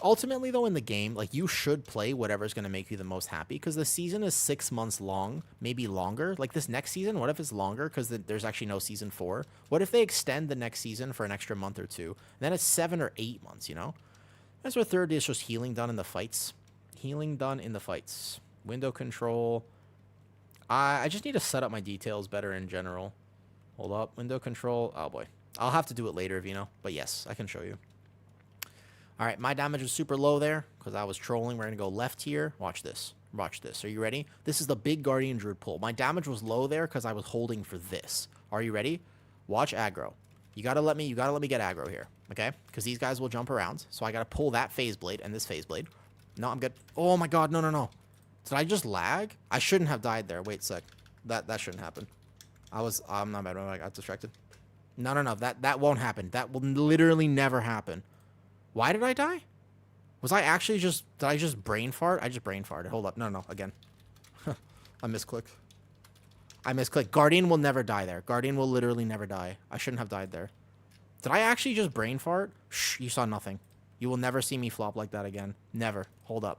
Ultimately, though, in the game, like, you should play whatever's going to make you the most happy, because the season is 6 months long, maybe longer. Like, this next season, what if it's longer, because there's actually no Season 4? What if they extend the next season for an extra month or two? Then it's 7 or 8 months, you know? That's our third is just healing done in the fights. Healing done in the fights. Window control. I just need to set up my details better in general. Hold up. Window control. Oh, boy. I'll have to do it later, Vino. But yes, I can show you. All right, my damage was super low there because I was trolling. We're going to go left here. Watch this. Watch this. Are you ready? This is the big Guardian Druid pull. My damage was low there because I was holding for this. Are you ready? Watch aggro. You gotta let me get aggro here, okay? Because these guys will jump around. So I gotta pull that phase blade and this phase blade. No, I'm good. Oh my god, no. Did I just lag? I shouldn't have died there. Wait a sec. That shouldn't happen. I'm not bad. I got distracted. No. That won't happen. That will literally never happen. Why did I die? Was I actually just... Did I just brain fart? I just brain farted. Hold up. No. Again. I misclicked. Guardian will never die there. Guardian will literally never die. I shouldn't have died there. Did I actually just brain fart? Shh, you saw nothing. You will never see me flop like that again. Never. Hold up.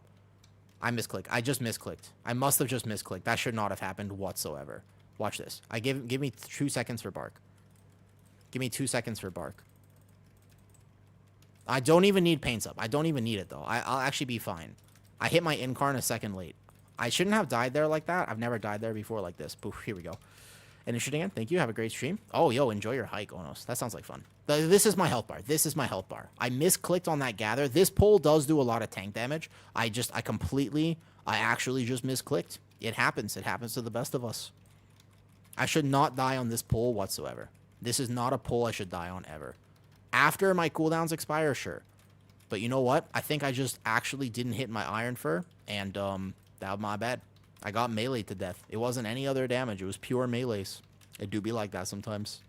I misclicked. I just misclicked. I must have just misclicked. That should not have happened whatsoever. Watch this. Give me 2 seconds for bark. Give me 2 seconds for bark. I don't even need paints up. I don't even need it, though. I'll actually be fine. I hit my incarn a second late. I shouldn't have died there like that. I've never died there before like this. Poof, here we go. And interesting again. Thank you. Have a great stream. Oh, yo, enjoy your hike, Onos. That sounds like fun. This is my health bar. This is my health bar. I misclicked on that gather. This pull does do a lot of tank damage. I actually just misclicked. It happens. It happens to the best of us. I should not die on this pull whatsoever. This is not a pull I should die on ever. After my cooldowns expire, sure. But you know what? I think I just actually didn't hit my Iron Fur, and, that was my bad. I got melee to death. It wasn't any other damage. It was pure melees. It do be like that sometimes.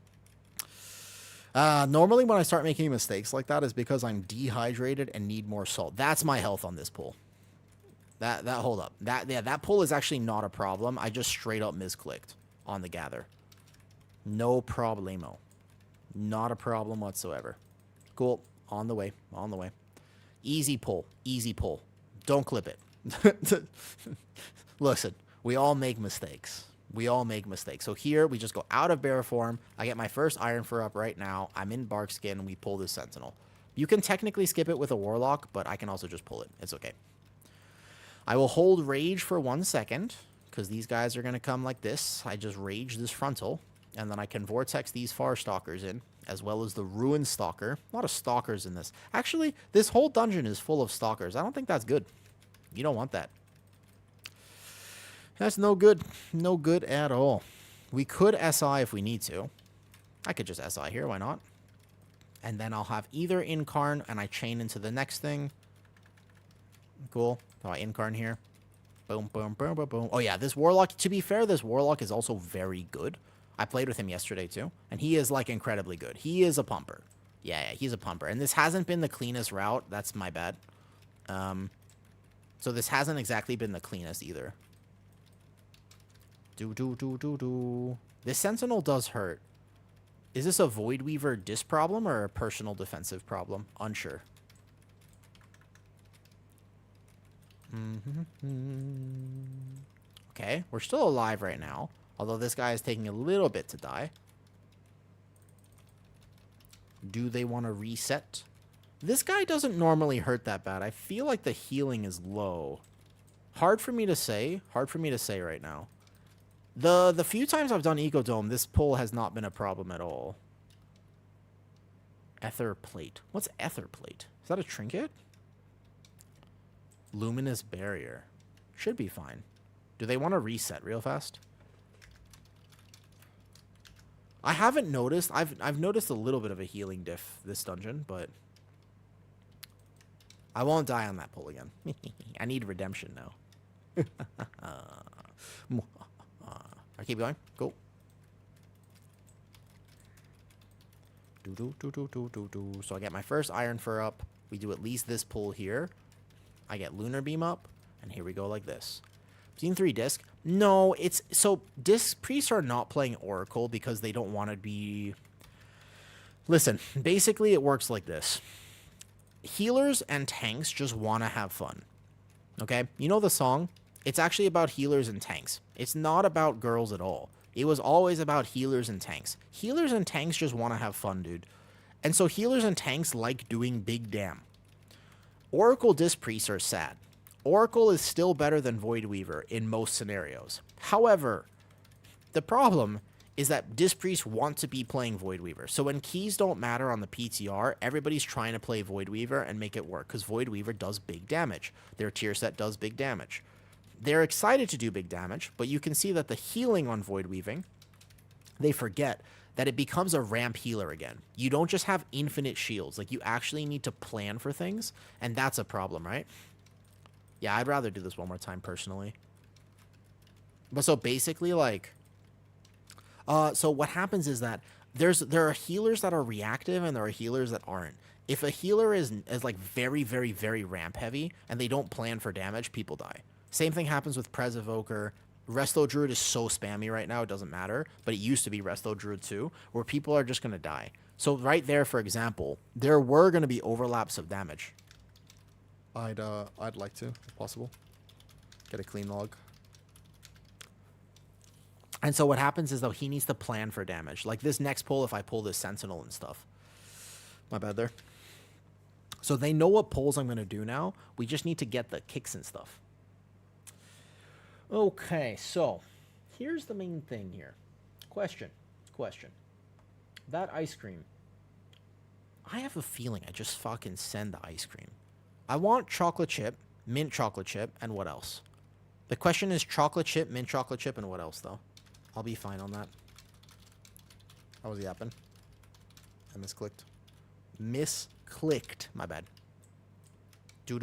Normally when I start making mistakes like that is because I'm dehydrated and need more salt. That's my health on this pull. Hold up. That pull is actually not a problem. I just straight up misclicked on the gather. No problemo. Not a problem whatsoever. Cool. On the way. On the way. Easy pull. Easy pull. Don't clip it. Listen, we all make mistakes. We all make mistakes. So here, we just go out of bear form. I get my first Iron Fur up right now. I'm in Bark Skin, and we pull this Sentinel. You can technically skip it with a Warlock, but I can also just pull it. It's okay. I will hold Rage for 1 second, because these guys are going to come like this. I just Rage this Frontal, and then I can Vortex these Far Stalkers in, as well as the Ruin Stalker. A lot of Stalkers in this. Actually, this whole dungeon is full of Stalkers. I don't think that's good. You don't want that. That's no good. No good at all. We could SI if we need to. I could just SI here. Why not? And then I'll have either Incarn and I chain into the next thing. Cool. So I Incarn here. Boom, boom, boom, boom, boom. Oh, yeah. This Warlock, to be fair, this Warlock is also very good. I played with him yesterday, too. And he is, like, incredibly good. He is a pumper. Yeah, he's a pumper. And this hasn't been the cleanest route. That's my bad. So this hasn't exactly been the cleanest either. This Sentinel does hurt. Is this a Void Weaver dis problem or a personal defensive problem? Unsure. Okay, we're still alive right now. Although this guy is taking a little bit to die. Do they want to reset? This guy doesn't normally hurt that bad. I feel like the healing is low. Hard for me to say. Hard for me to say right now. The few times I've done Eco Dome, this pull has not been a problem at all. Ether Plate. What's Ether Plate? Is that a trinket? Luminous Barrier. Should be fine. Do they want to reset real fast? I haven't noticed. I've noticed a little bit of a healing diff this dungeon, but I won't die on that pull again. I need redemption now. I keep going. Go. So I get my first Iron Fur up. We do at least this pull here. I get Lunar Beam up, and here we go like this. Seen 3 disc? No, it's... So, disc priests are not playing Oracle because they don't want to be... Listen, basically it works like this. Healers and tanks just want to have fun. Okay? You know the song? It's actually about healers and tanks. It's not about girls at all. It was always about healers and tanks. Healers and tanks just want to have fun, dude. And so healers and tanks like doing big damn. Oracle Disc Priests are sad. Oracle is still better than Void Weaver in most scenarios. However, the problem is that Disc Priests want to be playing Void Weaver. So when keys don't matter on the PTR, everybody's trying to play Void Weaver and make it work, because Void Weaver does big damage. Their tier set does big damage. They're excited to do big damage, but you can see that the healing on Void Weaving, they forget that it becomes a ramp healer again. You don't just have infinite shields. Like, you actually need to plan for things, and that's a problem, right? Yeah, I'd rather do this one more time personally. But so basically, like... so what happens is that there are healers that are reactive and there are healers that aren't. If a healer is like very, very, very ramp heavy and they don't plan for damage, people die. Same thing happens with Prez Evoker. Resto Druid is so spammy right now, it doesn't matter. But it used to be Resto Druid too, where people are just going to die. So right there, for example, there were going to be overlaps of damage. I'd like to, if possible. Get a clean log. And so what happens is, though, he needs to plan for damage. Like this next pull, if I pull this Sentinel and stuff. My bad there. So they know what pulls I'm going to do now. We just need to get the kicks and stuff. Okay, so here's the main thing here. Question. That ice cream. I have a feeling I just fucking send the ice cream. I want chocolate chip, mint chocolate chip, and what else? The question is chocolate chip, mint chocolate chip, and what else, though? I'll be fine on that. I was yapping. I misclicked. Misclicked. My bad. All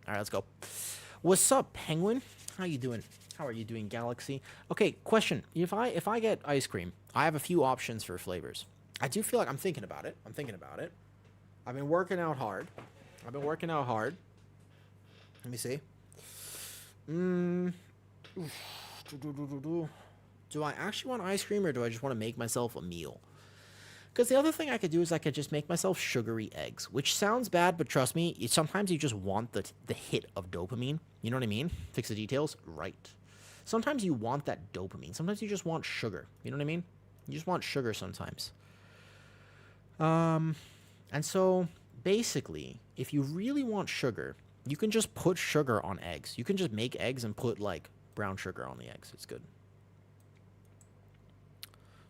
right, let's go. What's up, Penguin? How you doing? How are you doing, Galaxy? Okay, question. If I get ice cream, I have a few options for flavors. I do feel like I'm thinking about it. I've been working out hard. Let me see. Mm, do I actually want ice cream or do I just want to make myself a meal? Because the other thing I could do is I could just make myself sugary eggs, which sounds bad, but trust me, sometimes you just want the hit of dopamine. You know what I mean? Fix the details. Right. Sometimes you want that dopamine. Sometimes you just want sugar. You know what I mean? You just want sugar sometimes. And so basically, if you really want sugar, you can just put sugar on eggs. You can just make eggs and put like brown sugar on the eggs. It's good.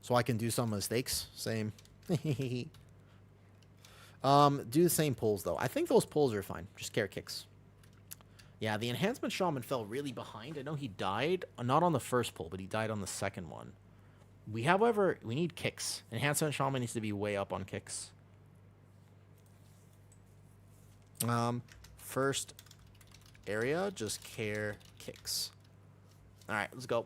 So I can do some mistakes. Same. Do the same pulls though. I think those pulls are fine. Just care kicks. Yeah, the enhancement shaman fell really behind. I know he died, not on the first pull, but he died on the second one. However, we need kicks. Enhancement shaman needs to be way up on kicks. First area, just care kicks. All right, let's go.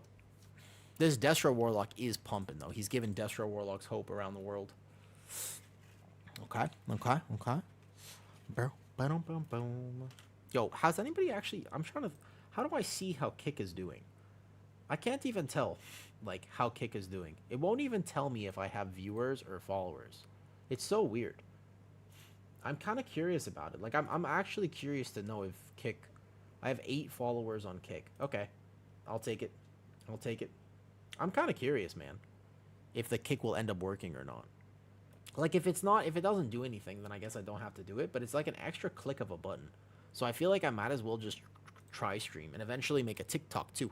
This Destro Warlock is pumping, though. He's giving Destro Warlocks hope around the world. Okay. Yo, has anybody actually... I'm trying to... How do I see how Kick is doing? I can't even tell, like, how Kick is doing. It won't even tell me if I have viewers or followers. It's so weird. I'm kind of curious about it. Like, I'm actually curious to know if Kick... I have 8 followers on Kick. Okay. I'll take it. I'm kind of curious, man. If the Kick will end up working or not. Like, if it doesn't do anything, then I guess I don't have to do it. But it's like an extra click of a button. So I feel like I might as well just try stream and eventually make a TikTok too.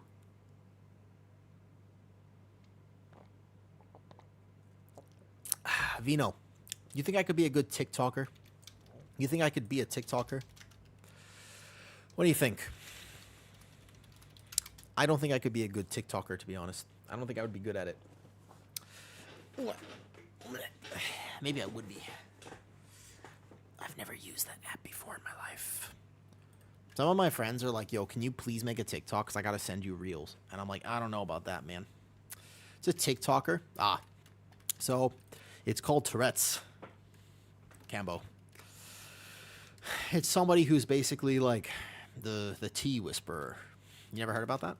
Vino, you think I could be a good TikToker? You think I could be a TikToker? What do you think? I don't think I could be a good TikToker, to be honest. I don't think I would be good at it. Maybe I would be. I've never used that app before in my life. Some of my friends are like, yo, can you please make a TikTok? Because I got to send you reels. And I'm like, I don't know about that, man. It's a TikToker. So it's called Tourette's. Cambo. It's somebody who's basically like the tea whisperer. You never heard about that?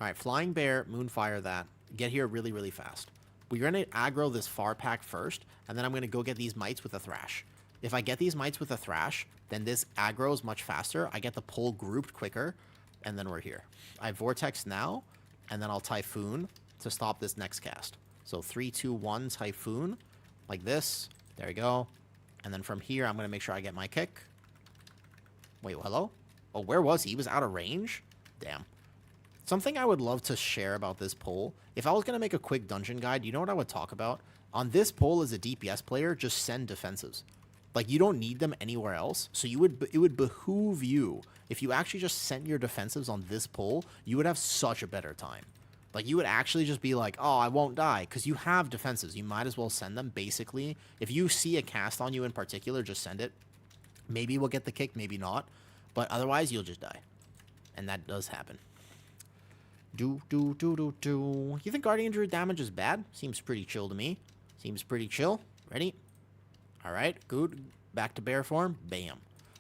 All right, Flying Bear, Moonfire that. Get here really, really fast. We're going to aggro this far pack first, and then I'm going to go get these mites with a Thrash. If I get these mites with a Thrash, then this aggro is much faster. I get the pull grouped quicker, and then we're here. I Vortex now, and then I'll Typhoon to stop this next cast. So 3, 2, 1, Typhoon, like this. There we go. And then from here, I'm going to make sure I get my kick. Wait, hello? Oh, where was he? He was out of range? Damn. Something I would love to share about this poll, if I was going to make a quick dungeon guide, you know what I would talk about? On this poll as a DPS player, just send defensives. Like, you don't need them anywhere else, so it would behoove you, if you actually just sent your defensives on this poll, you would have such a better time. Like, you would actually just be like, oh, I won't die, because you have defenses. You might as well send them, basically. If you see a cast on you in particular, just send it. Maybe we'll get the kick, maybe not. But otherwise, you'll just die. And that does happen. You think Guardian Druid damage is bad? Seems pretty chill to me. Seems pretty chill. Ready? Alright, good. Back to bear form. Bam.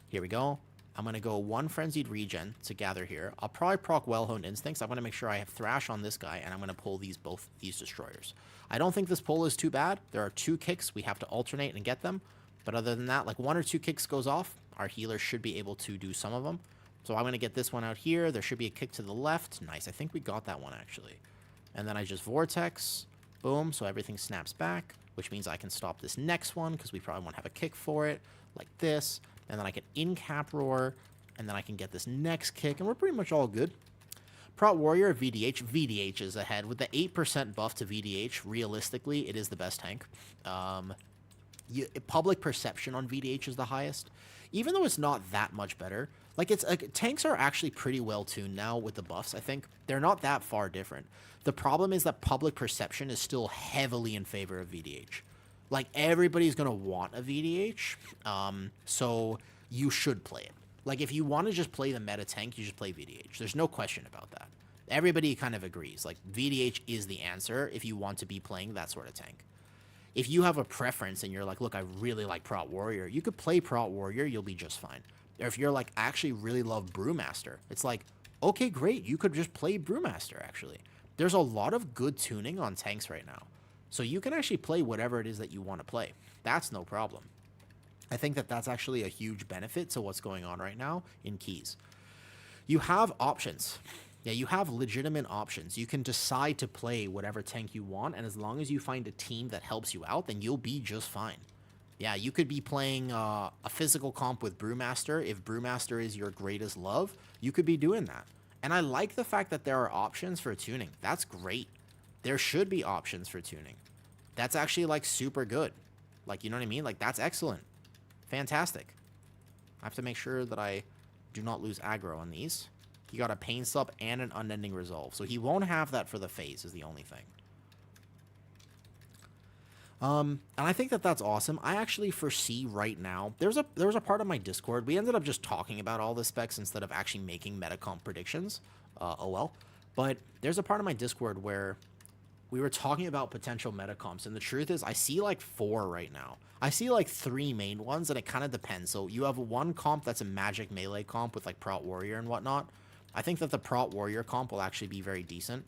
Here we go. I'm going to go 1 Frenzied Regen to gather here. I'll probably proc Well-Honed Instincts. I want to make sure I have Thrash on this guy, and I'm going to pull both these Destroyers. I don't think this pull is too bad. There are 2 kicks. We have to alternate and get them. But other than that, like 1 or 2 kicks goes off. Our healer should be able to do some of them. So I'm going to get this one out here. There should be a kick to the left. Nice. I think we got that one, actually. And then I just Vortex. Boom. So everything snaps back, which means I can stop this next one because we probably won't have a kick for it. Like this. And then I can in-cap roar. And then I can get this next kick. And we're pretty much all good. Prot Warrior, VDH. VDH is ahead. With the 8% buff to VDH, realistically, it is the best tank. Public perception on VDH is the highest. Even though it's not that much better. Like, tanks are actually pretty well tuned now with the buffs, I think. They're not that far different. The problem is that public perception is still heavily in favor of VDH. Like, everybody's going to want a VDH, so you should play it. Like, if you want to just play the meta tank, you just play VDH. There's no question about that. Everybody kind of agrees. Like, VDH is the answer if you want to be playing that sort of tank. If you have a preference and you're like, look, I really like Prot Warrior, you could play Prot Warrior, you'll be just fine. Or if you're like, I actually really love Brewmaster, it's like, okay, great, you could just play Brewmaster, actually. There's a lot of good tuning on tanks right now. So you can actually play whatever it is that you want to play. That's no problem. I think that that's actually a huge benefit to what's going on right now in keys. You have options. Yeah, you have legitimate options. You can decide to play whatever tank you want, and as long as you find a team that helps you out, then you'll be just fine. Yeah, you could be playing a physical comp with Brewmaster. If Brewmaster is your greatest love, you could be doing that. And I like the fact that there are options for tuning. That's great. There should be options for tuning. That's actually, like, super good. Like, you know what I mean? Like, that's excellent. Fantastic. I have to make sure that I do not lose aggro on these. He got a Pain Sup and an Unending Resolve. So he won't have that for the phase is the only thing. And I think that that's awesome. I actually foresee right now, there was a part of my Discord, we ended up just talking about all the specs instead of actually making metacomp predictions. Oh well. But there's a part of my Discord where we were talking about potential metacomps, and the truth is I see like 4 right now. I see like 3 main ones, and it kind of depends. So you have one comp that's a magic melee comp with like Prot Warrior and whatnot. I think that the Prot Warrior comp will actually be very decent.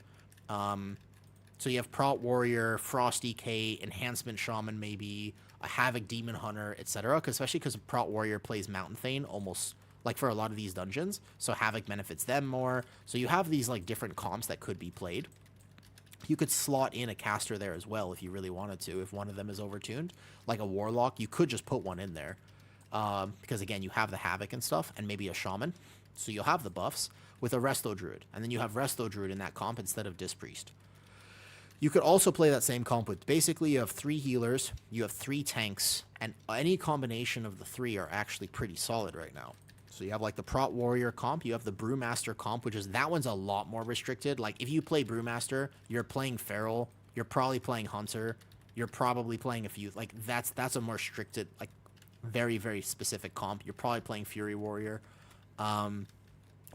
So you have Prot Warrior, Frosty K, Enhancement Shaman maybe, a Havoc Demon Hunter, etc. Especially because Prot Warrior plays Mountain Thane almost like for a lot of these dungeons. So Havoc benefits them more. So you have these like different comps that could be played. You could slot in a caster there as well if you really wanted to. If one of them is overtuned, like a Warlock, you could just put one in there. Because again, you have the Havoc and stuff, and maybe a Shaman. So you'll have the buffs with a Resto Druid. And then you have Resto Druid in that comp instead of Disc Priest. You could also play that same comp with basically you have 3 healers, you have 3 tanks, and any combination of the 3 are actually pretty solid right now. So you have like the Prot Warrior comp, you have the Brewmaster comp, which is, that one's a lot more restricted. Like if you play Brewmaster, you're playing Feral, you're probably playing Hunter, you're probably playing a few, like that's a more restricted, like very, very specific comp. You're probably playing Fury Warrior.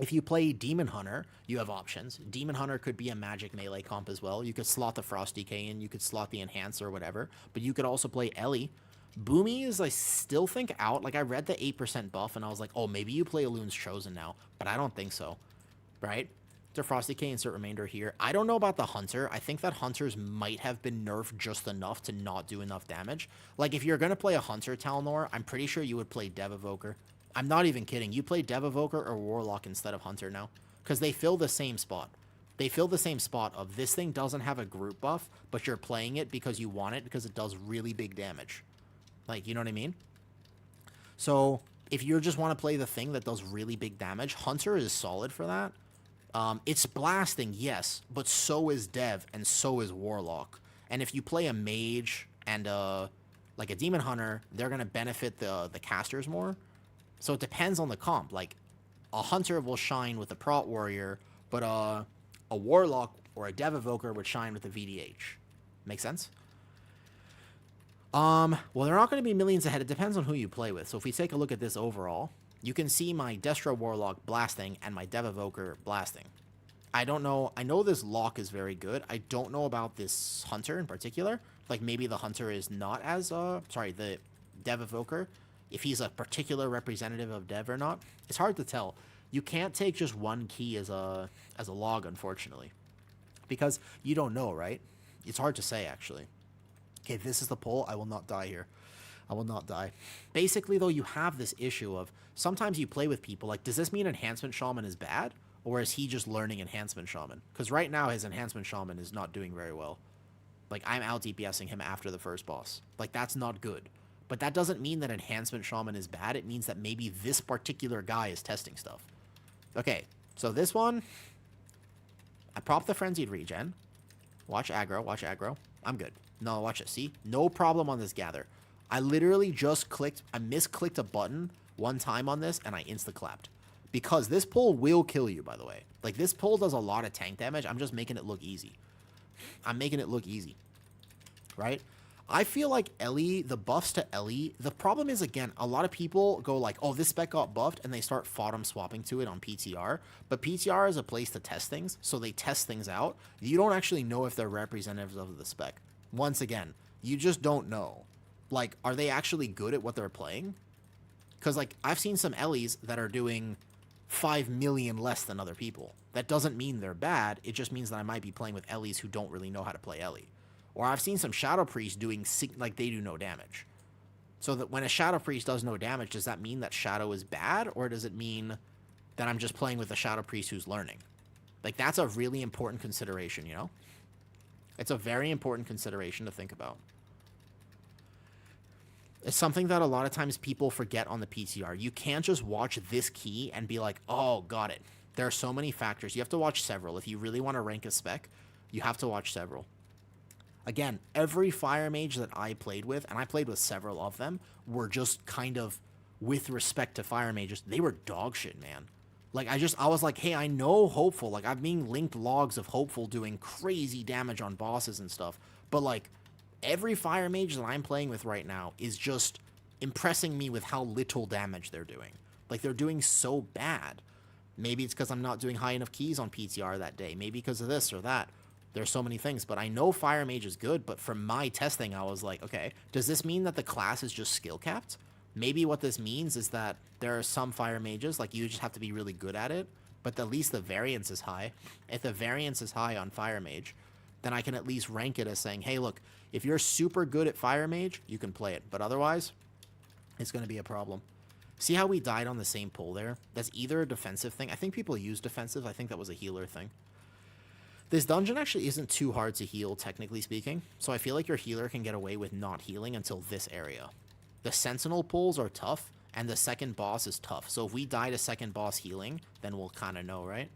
If you play Demon Hunter, you have options. Demon Hunter could be a magic melee comp as well. You could slot the Frosty K in, you could slot the Enhance or whatever, but you could also play Ellie. Boomy is, I still think, out. Like, I read the 8% buff, and I was like, oh, maybe you play Elune's Chosen now, but I don't think so, right? So Frosty K, insert remainder here. I don't know about the Hunter. I think that Hunters might have been nerfed just enough to not do enough damage. Like, if you're going to play a Hunter Talnor, I'm pretty sure you would play Dev Evoker. I'm not even kidding. You play Dev Evoker or Warlock instead of Hunter now, because they fill the same spot. They fill the same spot of this thing doesn't have a group buff, but you're playing it because you want it because it does really big damage. Like, you know what I mean? So, if you just want to play the thing that does really big damage, Hunter is solid for that. It's blasting, yes, but so is Dev, and so is Warlock. And if you play a Mage and like a Demon Hunter, they're going to benefit the casters more. So it depends on the comp. Like, a Hunter will shine with a Prot Warrior, but a Warlock or a Dev Evoker would shine with a VDH. Make sense? Well, they're not going to be millions ahead. It depends on who you play with. So if we take a look at this overall, you can see my Destro Warlock blasting and my Dev Evoker blasting. I don't know. I know this lock is very good. I don't know about this Hunter in particular. Like, maybe the Hunter is not as, sorry, the Dev Evoker, if he's a particular representative of Dev or not. It's hard to tell. You can't take just one key as a log, unfortunately. Because you don't know, right? It's hard to say, actually. Okay, this is the poll. I will not die here. I will not die. Basically, though, you have this issue of sometimes you play with people. Like, does this mean Enhancement Shaman is bad? Or is he just learning Enhancement Shaman? Because right now, his Enhancement Shaman is not doing very well. Like, I'm out DPSing him after the first boss. Like, that's not good. But that doesn't mean that Enhancement Shaman is bad. It means that maybe this particular guy is testing stuff. Okay, so this one, I prop the Frenzied Regen. Watch aggro, watch aggro. I'm good. No, watch it. See? No problem on this gather. I literally just clicked, I misclicked a button one time on this, and I insta-clapped. Because this pull will kill you, by the way. Like, this pull does a lot of tank damage. I'm just making it look easy. I'm making it look easy. Right? I feel like Ellie, the buffs to Ellie, the problem is, again, a lot of people go like, oh, this spec got buffed, and they start bottom swapping to it on PTR. But PTR is a place to test things, so they test things out. You don't actually know if they're representatives of the spec. Once again, You just don't know. Like, are they actually good at what they're playing? Because, like, I've seen some Ellies that are doing 5 million less than other people. That doesn't mean they're bad. It just means that I might be playing with Ellies who don't really know how to play Ellie. Or I've seen some Shadow Priests doing, like, they do no damage. So that when a Shadow Priest does no damage, does that mean that Shadow is bad? Or does it mean that I'm just playing with a Shadow Priest who's learning? Like, that's a really important consideration, you know? It's a very important consideration to think about. It's something that a lot of times people forget on the PTR. You can't just watch this key and be like, oh, got it. There are so many factors. You have to watch several. If you really want to rank a spec, you have to watch several. Again, every fire mage that I played with, and I played with several of them, were just kind of, with respect to fire mages, they were dog shit, man. Like, I was like, hey, I know Hopeful. Like, I'm being linked logs of Hopeful doing crazy damage on bosses and stuff. But, like, every fire mage that I'm playing with right now is just impressing me with how little damage they're doing. Like, they're doing so bad. Maybe it's because I'm not doing high enough keys on PTR that day. Maybe because of this or that. There's so many things. But I know fire mage is good. But from my testing, I was like, okay, does this mean that the class is just skill capped? Maybe what this means is that there are some fire mages, like, you just have to be really good at it, but at least the variance is high. If the variance is high on fire mage, then I can at least rank it as saying, hey, look, if you're super good at fire mage, you can play it, but otherwise, it's going to be a problem. See how we died on the same pull there? That's either a defensive thing. I think people use defensive. I think that was a healer thing. This dungeon actually isn't too hard to heal, technically speaking, so I feel like your healer can get away with not healing until this area. The sentinel pulls are tough, and the second boss is tough. So if we die to second boss healing, then we'll kind of know, right?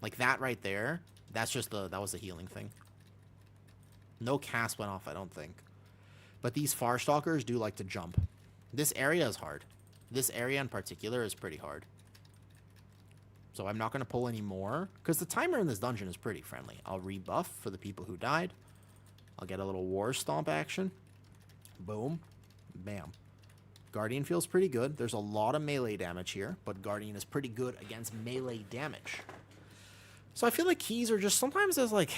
Like that right there, that's just that was the healing thing. No cast went off, I don't think. But these Farstalkers do like to jump. This area is hard. This area in particular is pretty hard. So I'm not going to pull any more, because the timer in this dungeon is pretty friendly. I'll rebuff for the people who died. I'll get a little war stomp action. Boom. Bam. Guardian feels pretty good. There's a lot of melee damage here, but Guardian is pretty good against melee damage. So I feel like keys are just sometimes there's like,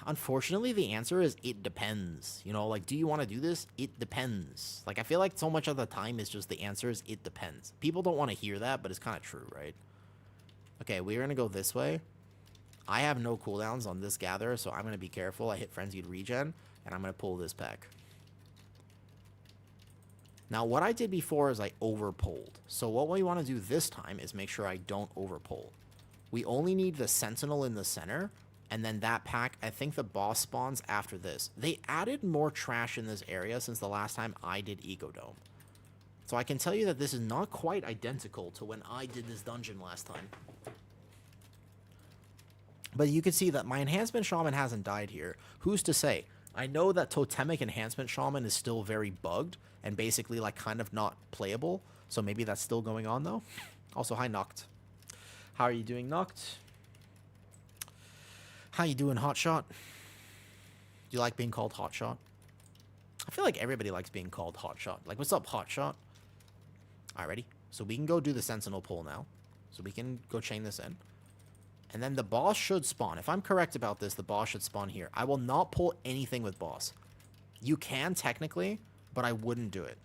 unfortunately, the answer is it depends. You know, like, do you want to do this? It depends. Like, I feel like so much of the time is just the answer is it depends. People don't want to hear that, but it's kind of true, right? Okay, we're going to go this way. I have no cooldowns on this gather, so I'm going to be careful. I hit Frenzied Regen, and I'm going to pull this pack. Now, what I did before is I overpulled. So what we want to do this time is make sure I don't overpull. We only need the Sentinel in the center, and then that pack, I think the boss spawns after this. They added more trash in this area since the last time I did Ecodome. So I can tell you that this is not quite identical to when I did this dungeon last time. But you can see that my Enhancement Shaman hasn't died here. Who's to say? I know that Totemic Enhancement Shaman is still very bugged and basically like kind of not playable. So maybe that's still going on though. Also, hi Noct. How are you doing, Noct? How you doing, Hotshot? Do you like being called Hotshot? I feel like everybody likes being called Hotshot. Like, what's up, Hotshot? Alright, ready? So we can go do the Sentinel pull now. So we can go chain this in. And then the boss should spawn. If I'm correct about this, the boss should spawn here. I will not pull anything with boss. You can technically, but I wouldn't do it.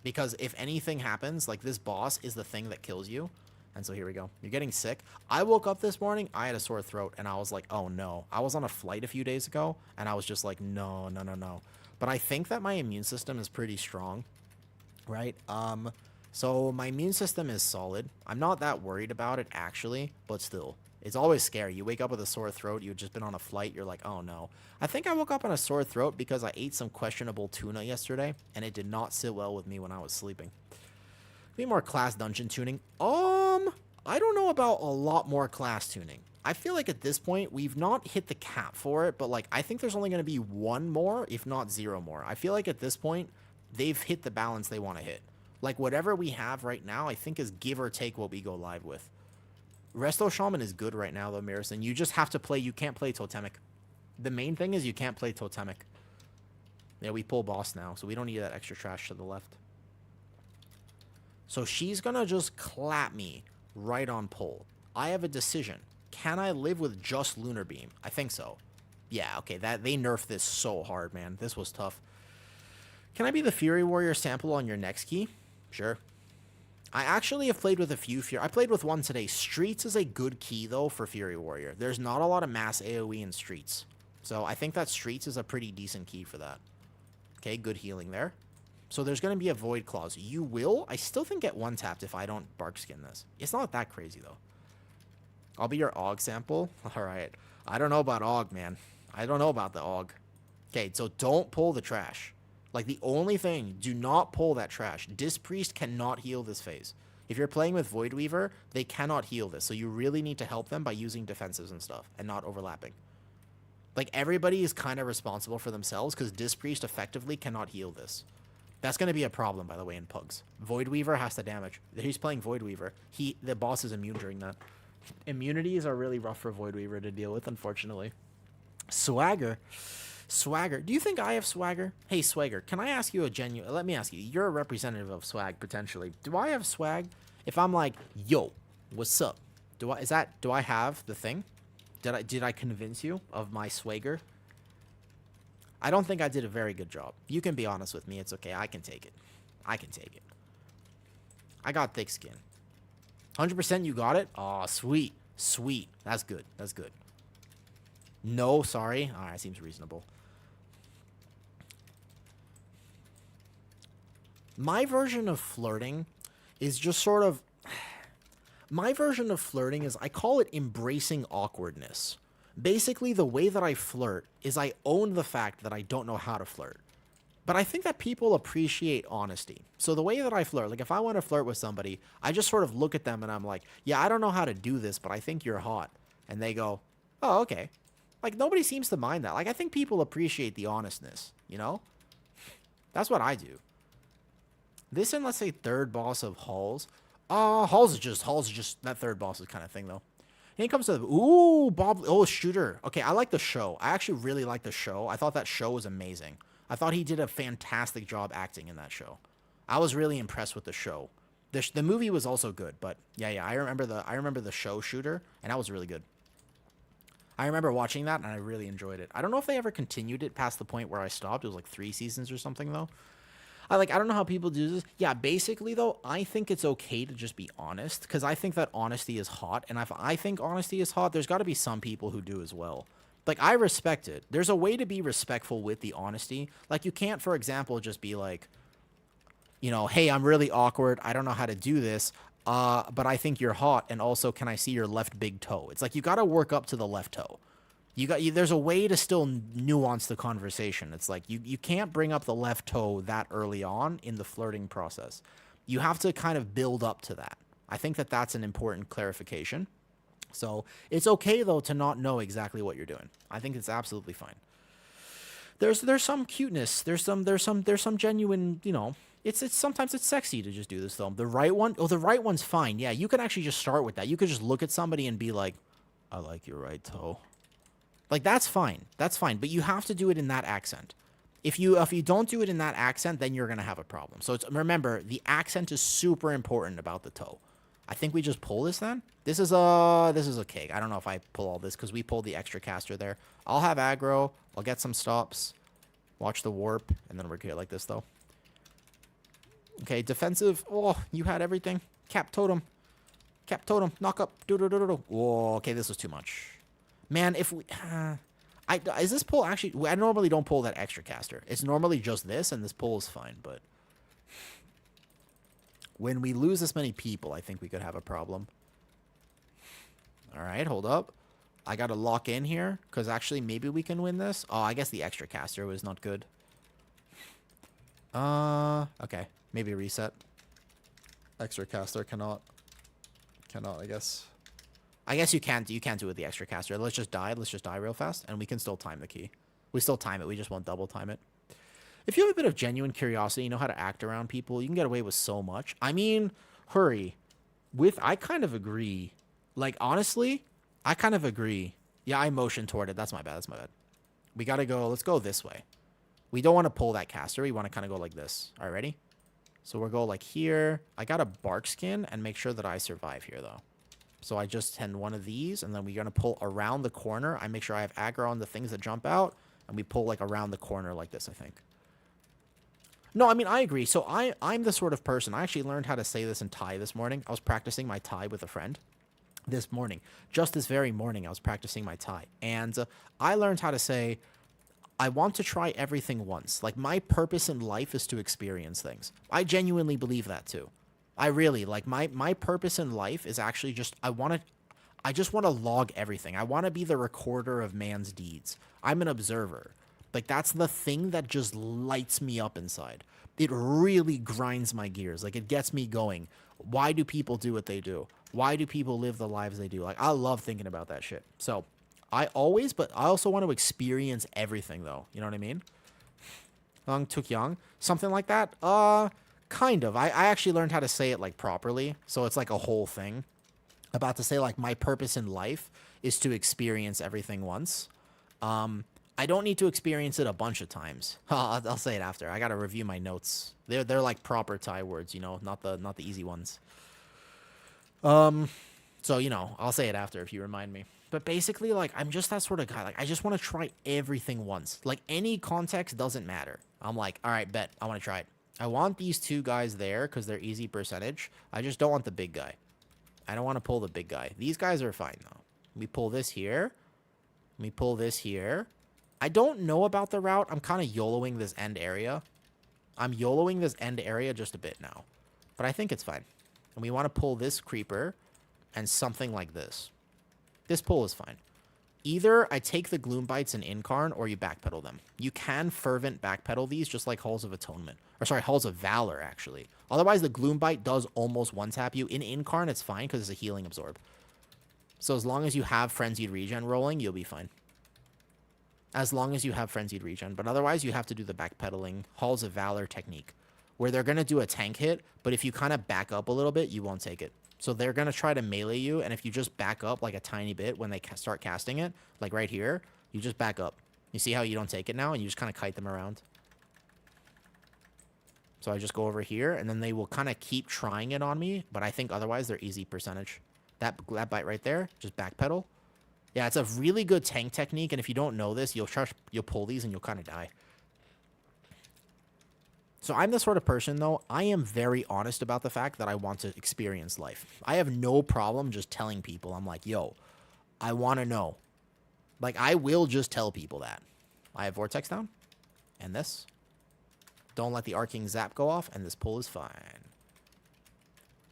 Because if anything happens, like this boss is the thing that kills you. And so here we go. You're getting sick. I woke up this morning, I had a sore throat, and I was like, oh no. I was on a flight a few days ago, and I was just like, no, no, no, no. But I think that my immune system is pretty strong, right? So my immune system is solid. I'm not that worried about it, actually, but still. It's always scary. You wake up with a sore throat. You've just been on a flight. You're like, oh, no. I think I woke up on a sore throat because I ate some questionable tuna yesterday, and it did not sit well with me when I was sleeping. Need more class dungeon tuning. I don't know about a lot more class tuning. I feel like at this point, we've not hit the cap for it, but, like, I think there's only going to be one more, if not zero more. I feel like at this point, they've hit the balance they want to hit. Like, whatever we have right now, I think is give or take what we go live with. Resto Shaman is good right now, though, Mirison. You just have to play. You can't play Totemic. The main thing is you can't play Totemic. Yeah, we pull boss now, so we don't need that extra trash to the left. So she's going to just clap me right on pull. I have a decision. Can I live with just Lunar Beam? I think so. Yeah, okay, that they nerfed this so hard, man. This was tough. Can I be the Fury Warrior sample on your next key? Sure. I actually have played with a few Fury. I played with one today. Streets is a good key, though, for Fury Warrior. There's not a lot of mass AoE in Streets. So I think that Streets is a pretty decent key for that. Okay, good healing there. So there's going to be a Void Clause. You will, I still think, get one-tapped if I don't Bark Skin this. It's not that crazy, though. I'll be your AUG sample. All right. I don't know about AUG, man. I don't know about the AUG. Okay, so don't pull the trash. Like, the only thing, do not pull that trash. Disc Priest cannot heal this phase. If you're playing with Void Weaver, they cannot heal this. So you really need to help them by using defensives and stuff and not overlapping. Like, everybody is kind of responsible for themselves because Disc Priest effectively cannot heal this. That's going to be a problem, by the way, in Pugs. Void Weaver has to damage. He's playing Void Weaver. The boss is immune during that. Immunities are really rough for Void Weaver to deal with, unfortunately. Swagger. Swagger. Do you think I have swagger? Hey, Swagger, can I ask you a genuine... Let me ask you. You're a representative of swag, potentially. Do I have swag? If I'm like, yo, what's up? Do I have the thing? Did I convince you of my swagger? I don't think I did a very good job. You can be honest with me. It's okay. I can take it. I can take it. I got thick skin. 100% you got it? Aw, sweet. Sweet. That's good. That's good. No, sorry. All right, seems reasonable. My version of flirting is just sort of... My version of flirting is, I call it embracing awkwardness. Basically, the way that I flirt is I own the fact that I don't know how to flirt. But I think that people appreciate honesty. So the way that I flirt, like if I want to flirt with somebody, I just sort of look at them and I'm like, yeah, I don't know how to do this, but I think you're hot. And they go, oh, okay. Like, nobody seems to mind that. Like, I think people appreciate the honestness, you know? That's what I do. This and, let's say, third boss of Halls. Halls is just that third boss is kind of thing, though. And it comes to the, ooh, Bob, oh, Shooter. Okay, I like the show. I actually really like the show. I thought that show was amazing. I thought he did a fantastic job acting in that show. I was really impressed with the show. The movie was also good, but yeah, I remember the show Shooter, and that was really good. I remember watching that, and I really enjoyed it. I don't know if they ever continued it past the point where I stopped. It was like 3 seasons or something, though. I don't know how people do this. Yeah, basically, though, I think it's okay to just be honest, because I think that honesty is hot, and if I think honesty is hot, there's got to be some people who do as well. Like, I respect it. There's a way to be respectful with the honesty. Like, you can't, for example, just be like, you know, hey, I'm really awkward. I don't know how to do this, but I think you're hot, and also, can I see your left big toe? It's like, you got to work up to the left toe. There's a way to still nuance the conversation. It's like, you can't bring up the left toe that early on in the flirting process. You have to kind of build up to that. I think that that's an important clarification. So it's okay, though, to not know exactly what you're doing. I think it's absolutely fine. There's some cuteness. There's some genuine, you know, sometimes it's sexy to just do this, though. The right one's fine. Yeah, you can actually just start with that. You could just look at somebody and be like, I like your right toe. Like, that's fine. That's fine. But you have to do it in that accent. If you don't do it in that accent, then you're going to have a problem. So remember, the accent is super important about the toe. I think we just pull this then. This is a cake. I don't know if I pull all this because we pulled the extra caster there. I'll have aggro. I'll get some stops. Watch the warp. And then we're good like this, though. Okay, defensive. Oh, you had everything. Cap totem. Cap totem. Knock up. Do. Whoa, okay, this was too much. Man, if we... is this pull actually... I normally don't pull that extra caster. It's normally just this, and this pull is fine, but... When we lose this many people, I think we could have a problem. Alright, hold up. I gotta lock in here, because actually maybe we can win this. Oh, I guess the extra caster was not good. Okay. Maybe reset. Extra caster cannot, I guess. I guess you can't do it with the extra caster. Let's just die real fast, and we can still time the key. We still time it, we just won't double time it. If you have a bit of genuine curiosity, you know how to act around people, you can get away with so much. I mean, hurry. I kind of agree. Like, honestly, I kind of agree. Yeah, I motioned toward it. That's my bad. We gotta go, let's go this way. We don't want to pull that caster. We want to kind of go like this. All right, ready? So we'll go like here. I got a bark skin and make sure that I survive here, though. So I just send one of these, and then we're going to pull around the corner. I make sure I have aggro on the things that jump out, and we pull, like, around the corner like this, I think. No, I mean, I agree. So I'm the sort of person, I actually learned how to say this in Thai this morning. I was practicing my Thai with a friend this morning. Just this very morning, I was practicing my Thai. And I learned how to say, I want to try everything once. Like, my purpose in life is to experience things. I genuinely believe that, too. I really, like, my purpose in life is actually just, I just want to log everything. I want to be the recorder of man's deeds. I'm an observer. Like, that's the thing that just lights me up inside. It really grinds my gears. Like, it gets me going. Why do people do what they do? Why do people live the lives they do? Like, I love thinking about that shit. So, but I also want to experience everything, though. You know what I mean? Hung Tuk Yang. Something like that? Kind of. I actually learned how to say it, like, properly. So, it's like a whole thing. About to say, like, my purpose in life is to experience everything once. I don't need to experience it a bunch of times. I'll say it after. I gotta review my notes. They're like proper Thai words, you know, not the easy ones. So, you know, I'll say it after if you remind me. But basically, like, I'm just that sort of guy. Like, I just want to try everything once. Like, any context doesn't matter. I'm like, all right, bet. I want to try it. I want these two guys there because they're easy percentage. I just don't want the big guy. I don't want to pull the big guy. These guys are fine, though. We pull this here. We pull this here. I don't know about the route. I'm kind of YOLOing this end area. I'm YOLOing this end area just a bit now. But I think it's fine. And we want to pull this creeper and something like this. This pull is fine. Either I take the Gloom Bites and Incarn, or you backpedal them. You can fervent backpedal these, just like Halls of Atonement. Or sorry, Halls of Valor, actually. Otherwise, the Gloom Bite does almost one-tap you. In Incarn, it's fine, because it's a healing absorb. So as long as you have Frenzied Regen rolling, you'll be fine. As long as you have Frenzied Regen. But otherwise, you have to do the backpedaling Halls of Valor technique, where they're going to do a tank hit, but if you kind of back up a little bit, you won't take it. So they're going to try to melee you, and if you just back up like a tiny bit when they start casting it, like right here, you just back up. You see how you don't take it now, and you just kind of kite them around. So I just go over here, and then they will kind of keep trying it on me, but I think otherwise they're easy percentage. That bite right there, just backpedal. Yeah, it's a really good tank technique, and if you don't know this, you'll pull these and you'll kind of die. So I'm the sort of person, though, I am very honest about the fact that I want to experience life. I have no problem just telling people. I'm like, yo, I want to know. Like, I will just tell people that. I have Vortex down. And this. Don't let the Arcing Zap go off, and this pull is fine.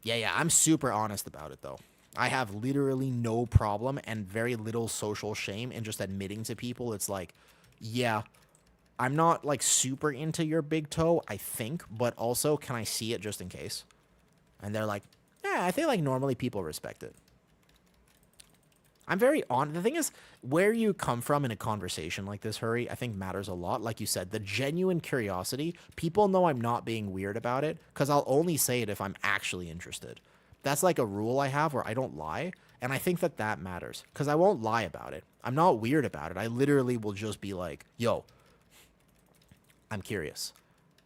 Yeah, I'm super honest about it, though. I have literally no problem and very little social shame in just admitting to people it's like, yeah, I'm not, like, super into your big toe, I think, but also, can I see it just in case? And they're like, yeah, I feel like normally people respect it. I'm very on. The thing is, where you come from in a conversation like this, Hurry, I think matters a lot. Like you said, the genuine curiosity, people know I'm not being weird about it, because I'll only say it if I'm actually interested. That's like a rule I have where I don't lie, and I think that that matters, because I won't lie about it. I'm not weird about it. I literally will just be like, yo, I'm curious.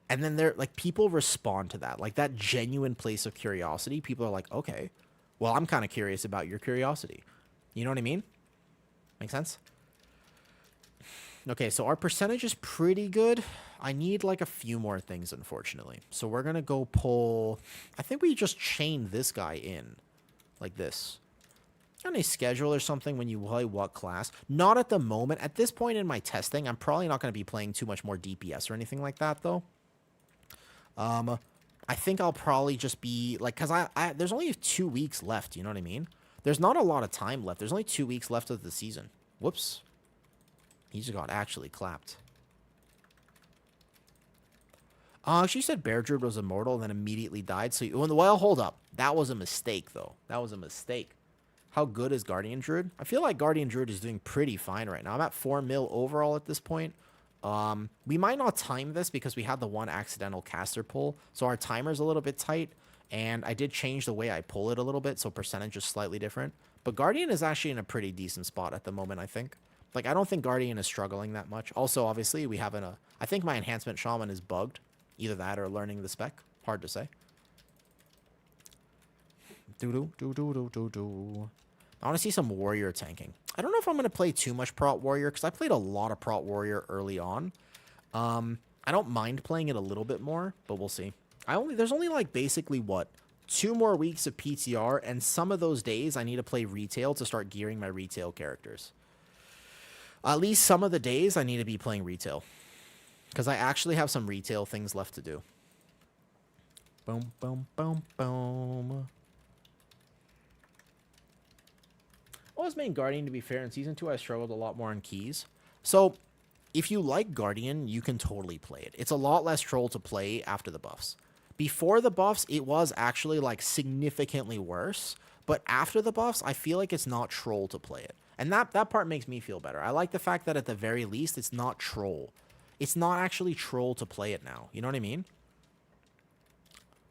And then they're like, people respond to that. Like, that genuine place of curiosity, people are like, okay, well, I'm kind of curious about your curiosity. You know what I mean? Make sense? Okay, so our percentage is pretty good. I need like a few more things, unfortunately. So we're going to go pull... I think we just chain this guy in. Like this. On a schedule or something when you play what class? Not at the moment. At this point in my testing, I'm probably not going to be playing too much more DPS or anything like that, though. I think I'll probably just be... like, because there's only 2 weeks left, you know what I mean? There's not a lot of time left. There's only 2 weeks left of the season. Whoops. He just got actually clapped. She said Bear Druid was immortal and then immediately died. So, well, hold up. That was a mistake, though. That was a mistake. How good is Guardian Druid? I feel like Guardian Druid is doing pretty fine right now. I'm at 4 mil overall at this point. We might not time this because we had the one accidental caster pull. So our timer's a little bit tight. And I did change the way I pull it a little bit, so percentage is slightly different. But Guardian is actually in a pretty decent spot at the moment, I think. Like, I don't think Guardian is struggling that much. Also, obviously, we have I think my Enhancement Shaman is bugged. Either that or learning the spec. Hard to say. I want to see some warrior tanking. I don't know if I'm going to play too much prot warrior because I played a lot of prot warrior early on. I don't mind playing it a little bit more, but we'll see. There's only like basically what, 2 more weeks of PTR, and some of those days I need to play retail to start gearing my retail characters. At least some of the days I need to be playing retail because I actually have some retail things left to do. Boom, boom, boom, boom. I was main Guardian, to be fair. In Season 2, I struggled a lot more on keys. So, if you like Guardian, you can totally play it. It's a lot less troll to play after the buffs. Before the buffs, it was actually, like, significantly worse. But after the buffs, I feel like it's not troll to play it. And that part makes me feel better. I like the fact that at the very least, it's not troll. It's not actually troll to play it now. You know what I mean?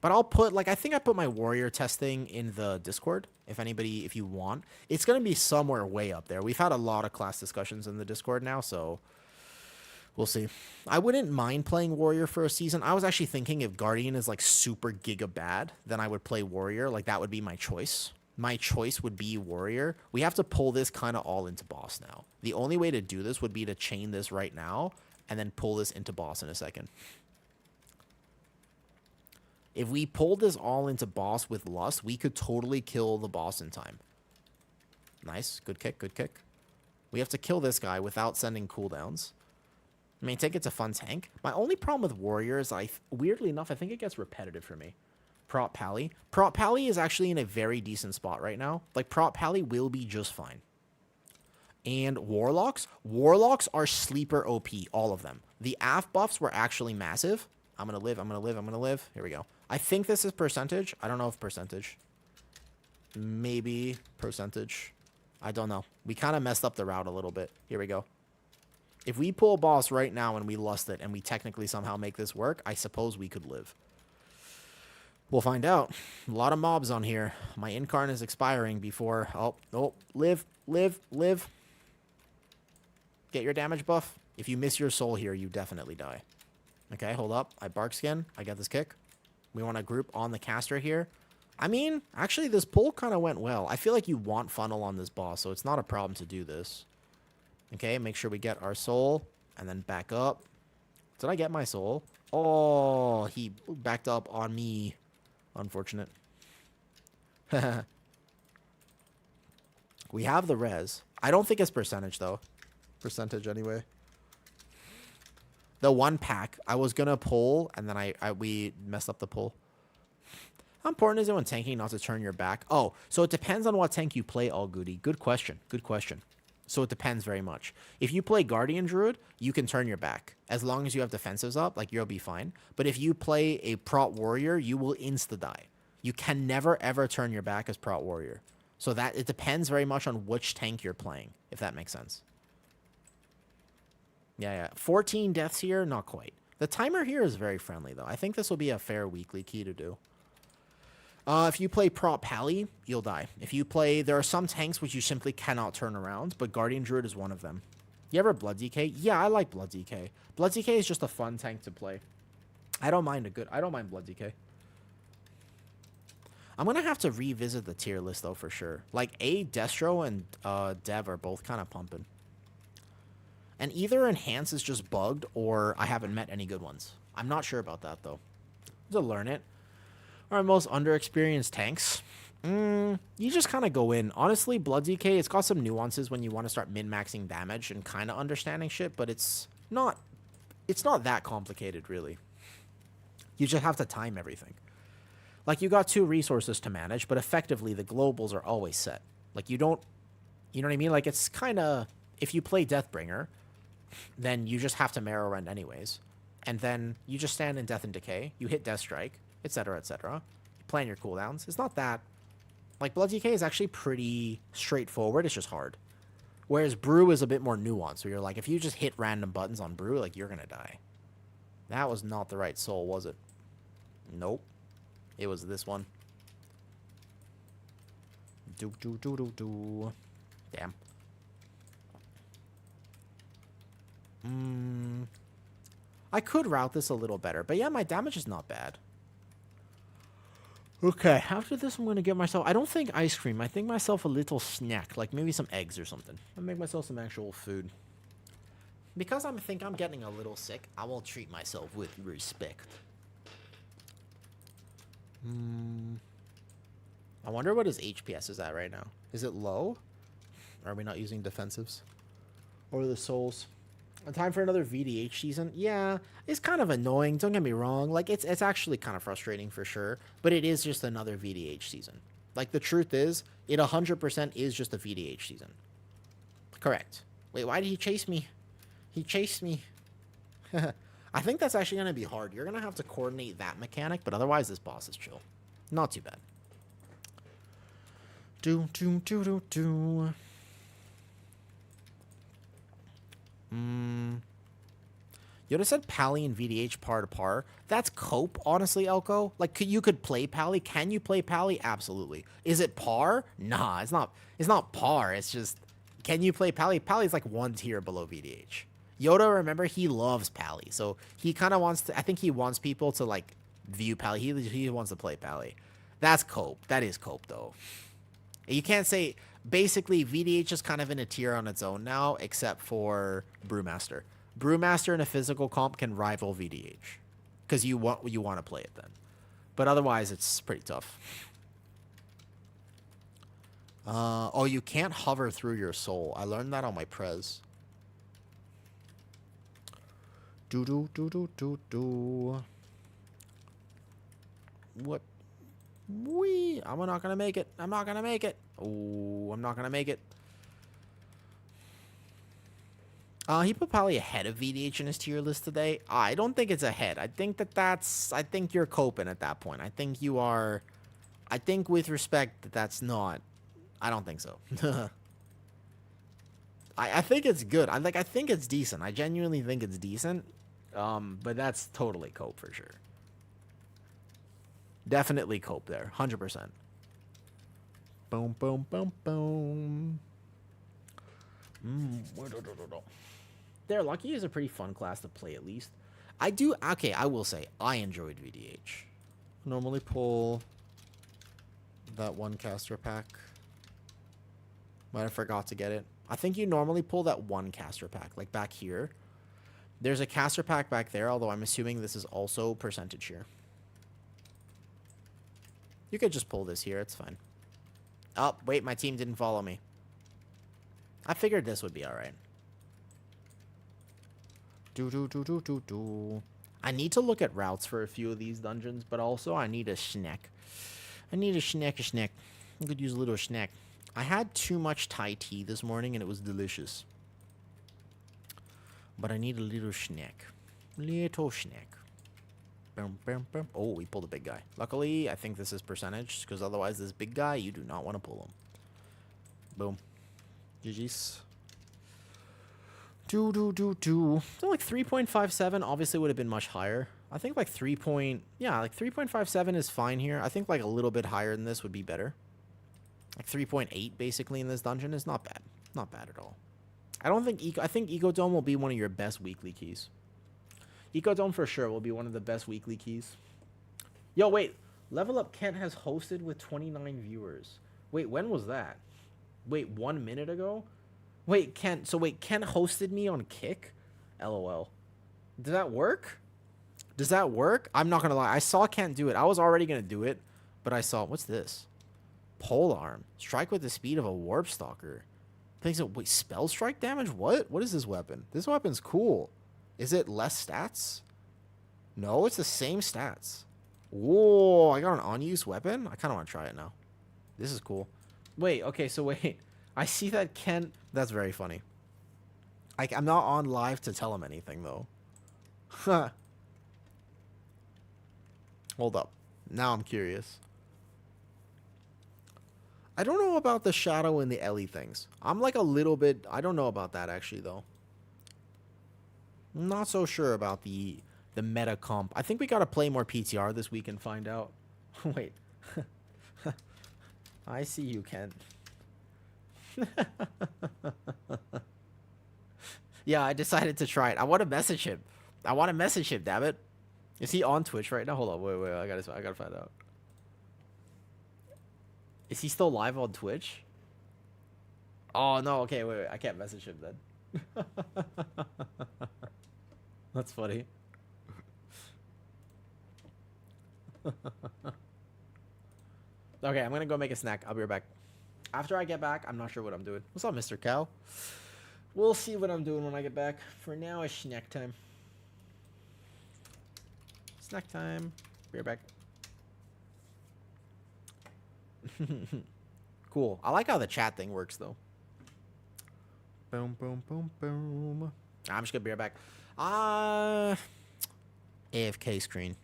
But I'll put, like, I think I put my warrior testing in the Discord, if you want. It's going to be somewhere way up there. We've had a lot of class discussions in the Discord now, so we'll see. I wouldn't mind playing warrior for a season. I was actually thinking if Guardian is, like, super giga bad, then I would play warrior. Like, that would be my choice. My choice would be warrior. We have to pull this kind of all into boss now. The only way to do this would be to chain this right now and then pull this into boss in a second. If we pulled this all into boss with Lust, we could totally kill the boss in time. Nice. Good kick, good kick. We have to kill this guy without sending cooldowns. I mean, Tinket's a fun tank. My only problem with Warrior is, weirdly enough, I think it gets repetitive for me. Prot Pally. Prot Pally is actually in a very decent spot right now. Like, Prot Pally will be just fine. And Warlocks? Warlocks are sleeper OP, all of them. The AF buffs were actually massive. I'm going to live, I'm going to live, I'm going to live. Here we go. I think this is percentage. I don't know if percentage. Maybe percentage. I don't know. We kind of messed up the route a little bit. Here we go. If we pull boss right now and we lust it and we technically somehow make this work, I suppose we could live. We'll find out. A lot of mobs on here. My incarn is expiring before... Oh, live, live, live. Get your damage buff. If you miss your soul here, you definitely die. Okay, hold up. I bark skin. I get this kick. We want to group on the caster here. I mean, actually, this pull kind of went well. I feel like you want funnel on this boss, so it's not a problem to do this. Okay, make sure we get our soul, and then back up. Did I get my soul? Oh, he backed up on me. Unfortunate. We have the res. I don't think it's percentage, though. Percentage, anyway. The one pack, I was going to pull, and then we messed up the pull. How important is it when tanking not to turn your back? Oh, so it depends on what tank you play, all goody. Good question. Good question. So it depends very much. If you play Guardian Druid, you can turn your back. As long as you have defensives up, like, you'll be fine. But if you play a Prot Warrior, you will insta-die. You can never, ever turn your back as Prot Warrior. So that it depends very much on which tank you're playing, if that makes sense. Yeah. 14 deaths here, not quite. The timer here is very friendly, though. I think this will be a fair weekly key to do. If you play Prot Pally, you'll die. If you play... There are some tanks which you simply cannot turn around, but Guardian Druid is one of them. You ever Blood DK? Yeah, I like Blood DK. Blood DK is just a fun tank to play. I don't mind Blood DK. I'm going to have to revisit the tier list, though, for sure. Like, Destro and Dev are both kind of pumping. And either Enhance is just bugged, or I haven't met any good ones. I'm not sure about that, though. To learn it. Our most underexperienced tanks. You just kind of go in. Honestly, Blood DK, it's got some nuances when you want to start min-maxing damage and kind of understanding shit, but it's not that complicated, really. You just have to time everything. Like, you got 2 resources to manage, but effectively the globals are always set. Like, you don't... You know what I mean? Like, it's kind of... If you play Deathbringer, then you just have to Marrow Rend anyways. And then you just stand in Death and Decay, you hit Death Strike, etc., etc. You plan your cooldowns. It's not that... Like, Blood DK is actually pretty straightforward. It's just hard. Whereas Brew is a bit more nuanced. Where you're like, if you just hit random buttons on Brew, like, you're going to die. That was not the right soul, was it? Nope. It was this one. Damn. I could route this a little better. But yeah, my damage is not bad. Okay, after this, I'm going to get myself... I don't think ice cream. I think myself a little snack, like maybe some eggs or something. I'll make myself some actual food. Because I think I'm getting a little sick, I will treat myself with respect. I wonder what his HPS is at right now. Is it low? Are we not using defensives? Or the souls? Time for another VDH season? Yeah, it's kind of annoying. Don't get me wrong. Like, it's actually kind of frustrating for sure. But it is just another VDH season. Like, the truth is, it 100% is just a VDH season. Correct. Wait, why did he chase me? He chased me. I think that's actually going to be hard. You're going to have to coordinate that mechanic, but otherwise this boss is chill. Not too bad. Yoda said Pally and VDH par to par. That's cope, honestly, Elko. Like, you could play Pally. Can you play Pally? Absolutely. Is it par? Nah, it's not. It's not par. It's just, can you play Pally? Pally's like one tier below VDH. Yoda, remember, he loves Pally. So he kind of wants to, I think he wants people to, like, view Pally. He wants to play Pally. That's cope. That is cope, though. You can't say, basically, VDH is kind of in a tier on its own now, except for Brewmaster. Brewmaster in a physical comp can rival VDH. Because you want to play it then. But otherwise, it's pretty tough. Oh, you can't hover through your soul. I learned that on my prez. What? Wee! I'm not gonna make it. I'm not gonna make it. Oh, I'm not gonna make it. He put probably ahead of VDH in his tier list today. I don't think it's ahead. I think that's... I think you're coping at that point. I think you are... I think with respect that's not... I don't think so. I think it's good. I think it's decent. I genuinely think it's decent. But that's totally cope for sure. Definitely cope there. 100%. Boom, boom, boom, boom. There, Lucky is a pretty fun class to play, at least. Okay, I will say, I enjoyed VDH. Normally pull that one caster pack. Might have forgot to get it. I think you normally pull that one caster pack, like back here. There's a caster pack back there, although I'm assuming this is also percentage here. You could just pull this here, it's fine. Oh, wait, my team didn't follow me. I figured this would be alright. I need to look at routes for a few of these dungeons, but also I need a snack. I need a snack. I could use a little snack. I had too much Thai tea this morning and it was delicious. But I need a little snack. Little snack. Oh, we pulled a big guy. Luckily, I think this is percentage, because otherwise this big guy, you do not want to pull him. Boom. GG's. So like 3.57 obviously would have been much higher. I think like 3.57 is fine here. I think like a little bit higher than this would be better. Like 3.8 basically in this dungeon is not bad. Not bad at all. I think Ecodome will be one of your best weekly keys. Ecodome for sure will be one of the best weekly keys. Yo, wait. Level Up Kent has hosted with 29 viewers. Wait, when was that? Wait, 1 minute ago? Wait, Kent hosted me on Kick? LOL. Does that work? Does that work? I'm not gonna lie. I saw Kent do it. I was already gonna do it, but I saw... What's this? Polearm. Strike with the speed of a Warp Stalker. Wait, spell strike damage? What? What is this weapon? This weapon's cool. Is it less stats? No, it's the same stats. Whoa, I got an on-use weapon? I kind of want to try it now. This is cool. Wait, okay, so wait. I see that Kent... That's very funny. I'm not on live to tell him anything, though. Huh. Hold up. Now I'm curious. I don't know about the Shadow and the Ellie things. I'm like a little bit... I don't know about that, actually, though. I'm not so sure about the meta comp. I think we got to play more PTR this week and find out. Wait. I see you, Kent. Yeah, I decided to try it. I want to message him. Damn it. Is he on Twitch right now? Hold on. Wait. I gotta find out. Is he still live on Twitch? Oh no, okay, wait, I can't message him then. That's funny. Okay, I'm gonna go make a snack. I'll be right back. After I get back, I'm not sure what I'm doing. What's up, Mr. Cow? We'll see what I'm doing when I get back. For now, it's snack time. Snack time. Be right back. Cool. I like how the chat thing works, though. Boom, boom, boom, boom. I'm just gonna be right back. AFK screen.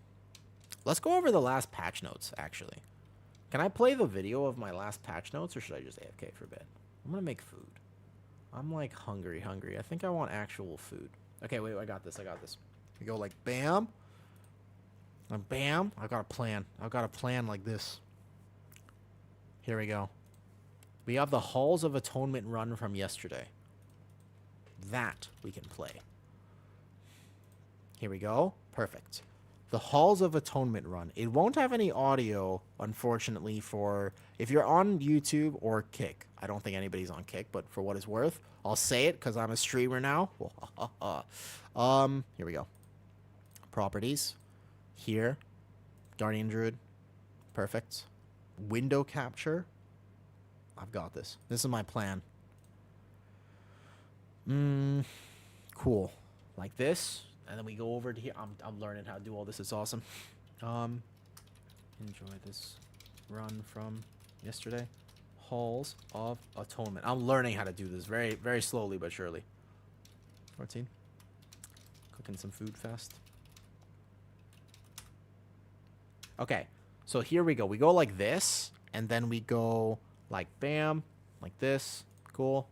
Let's go over the last patch notes, actually. Can I play the video of my last patch notes, or should I just AFK for a bit? I'm gonna make food. I'm like hungry. I think I want actual food. Okay, wait, I got this. We go like bam. And bam. I've got a plan. I've got a plan like this. Here we go. We have the Halls of Atonement run from yesterday. That we can play. Here we go. Perfect. The Halls of Atonement run. It won't have any audio, unfortunately, for if you're on YouTube or Kick. I don't think anybody's on Kick, but for what it's worth, I'll say it because I'm a streamer now. Here we go. Properties. Here. Guardian Druid. Perfect. Window capture. I've got this. This is my plan. Cool. Like this. And then we go over to here. I'm learning how to do all this. It's awesome. Enjoy this run from yesterday. Halls of Atonement. I'm learning how to do this very, very slowly but surely. 14. Cooking some food fast. Okay. So here we go. We go like this. And then we go like bam. Like this. Cool.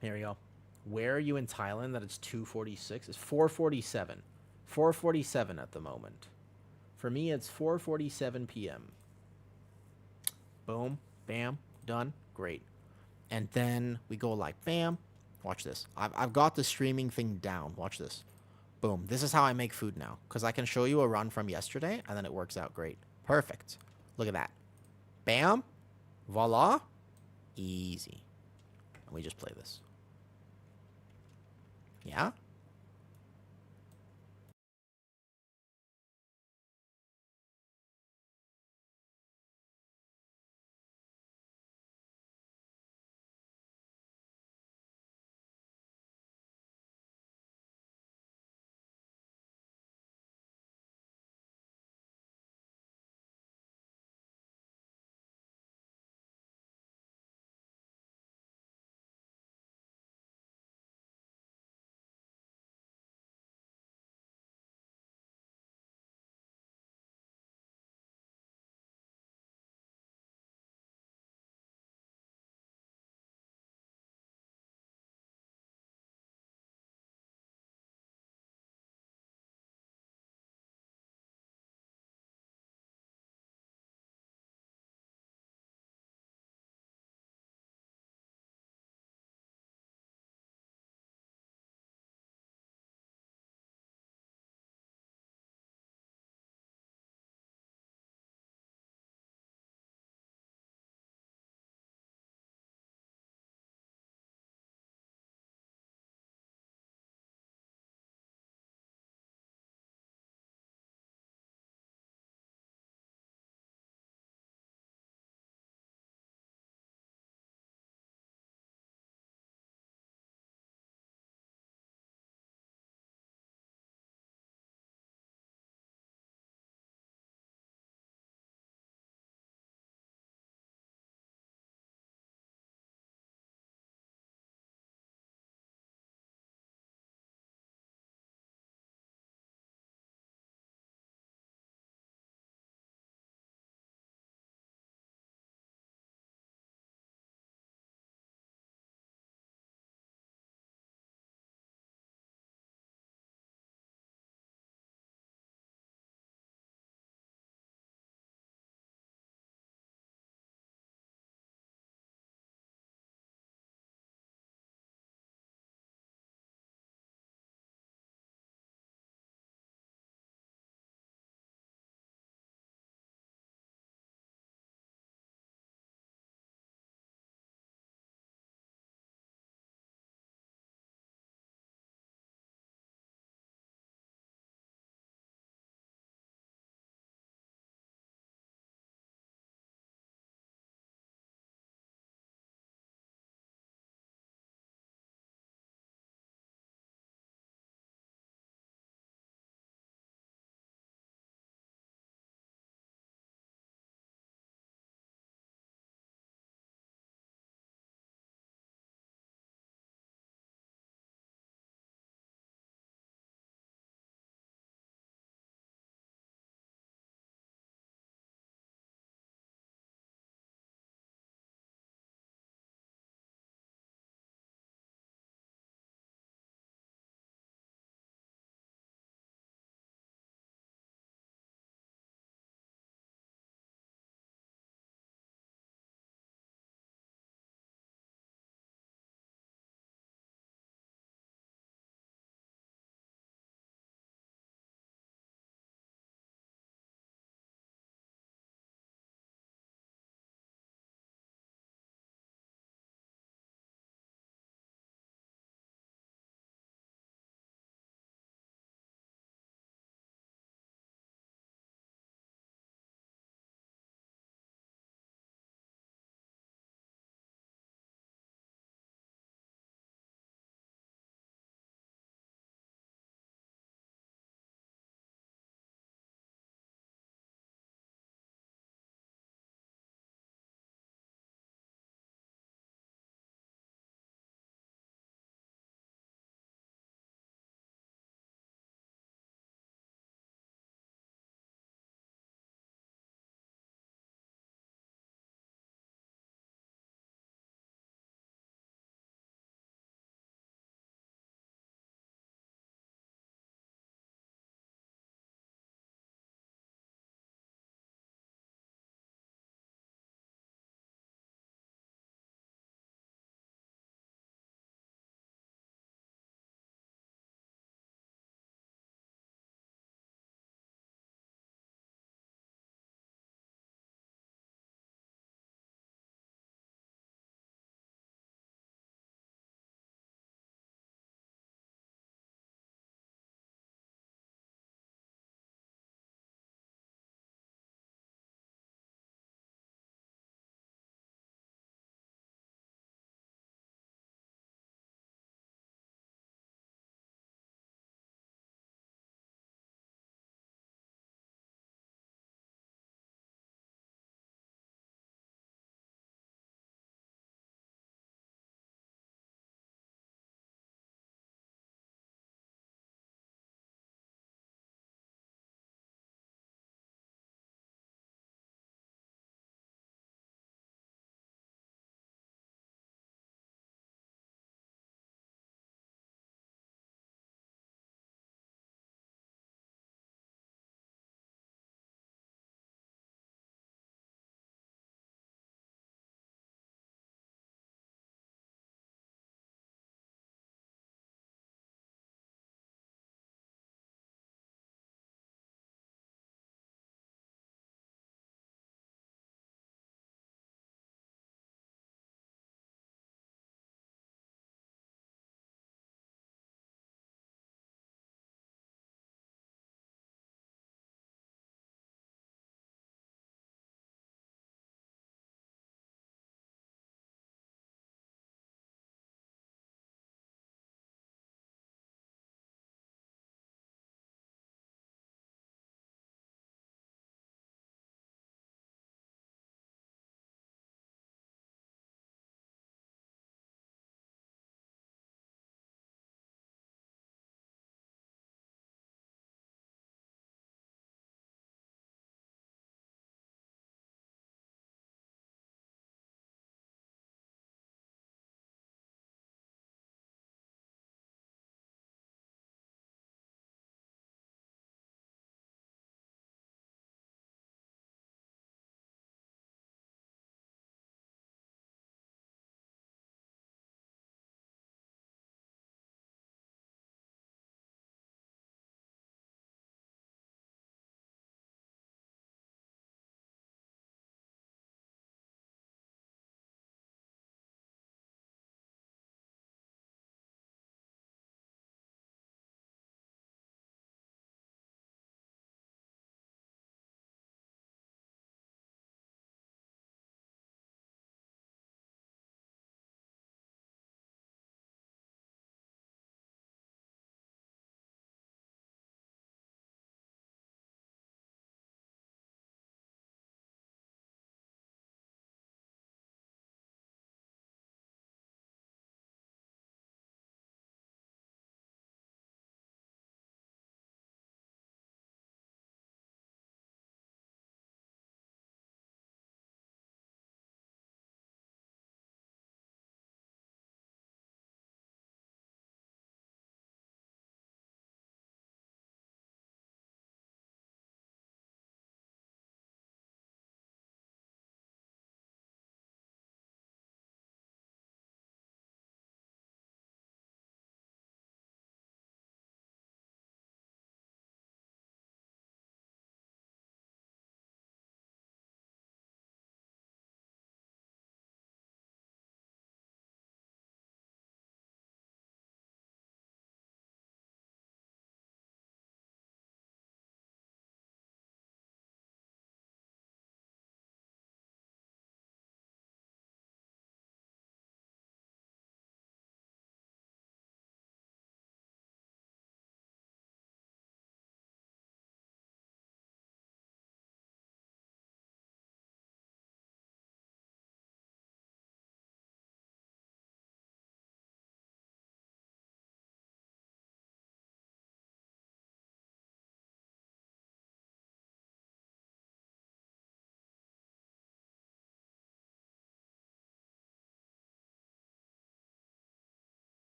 Here we go. Where are you in Thailand that it's 2:46? It's 4:47. 4:47 at the moment. For me, it's 4:47 p.m. Boom. Bam. Done. Great. And then we go like bam. Watch this. I've got the streaming thing down. Watch this. Boom. This is how I make food now. Because I can show you a run from yesterday, and then it works out great. Perfect. Look at that. Bam. Voila. Easy. And we just play this. Yeah?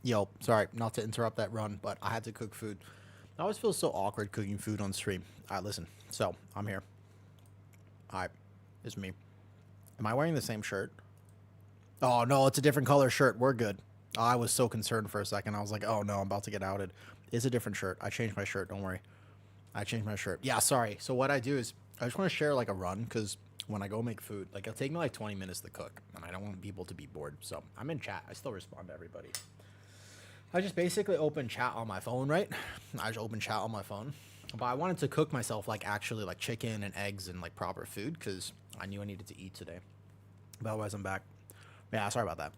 Yo, sorry, not to interrupt that run, but I had to cook food. I always feel so awkward cooking food on stream. All right, listen. So, I'm here. All right, it's me. Am I wearing the same shirt? Oh, no, it's a different color shirt. We're good. I was so concerned for a second. I was like, oh, no, I'm about to get outed. It's a different shirt. I changed my shirt. Don't worry. I changed my shirt. Yeah, sorry. So what I do is I just want to share like a run because when I go make food, like it'll take me like 20 minutes to cook and I don't want people to be bored. So I'm in chat. I still respond to everybody. I just basically open chat on my phone, right? I just open chat on my phone. But I wanted to cook myself like actually like chicken and eggs and like proper food because I knew I needed to eat today. But otherwise I'm back. Yeah, sorry about that.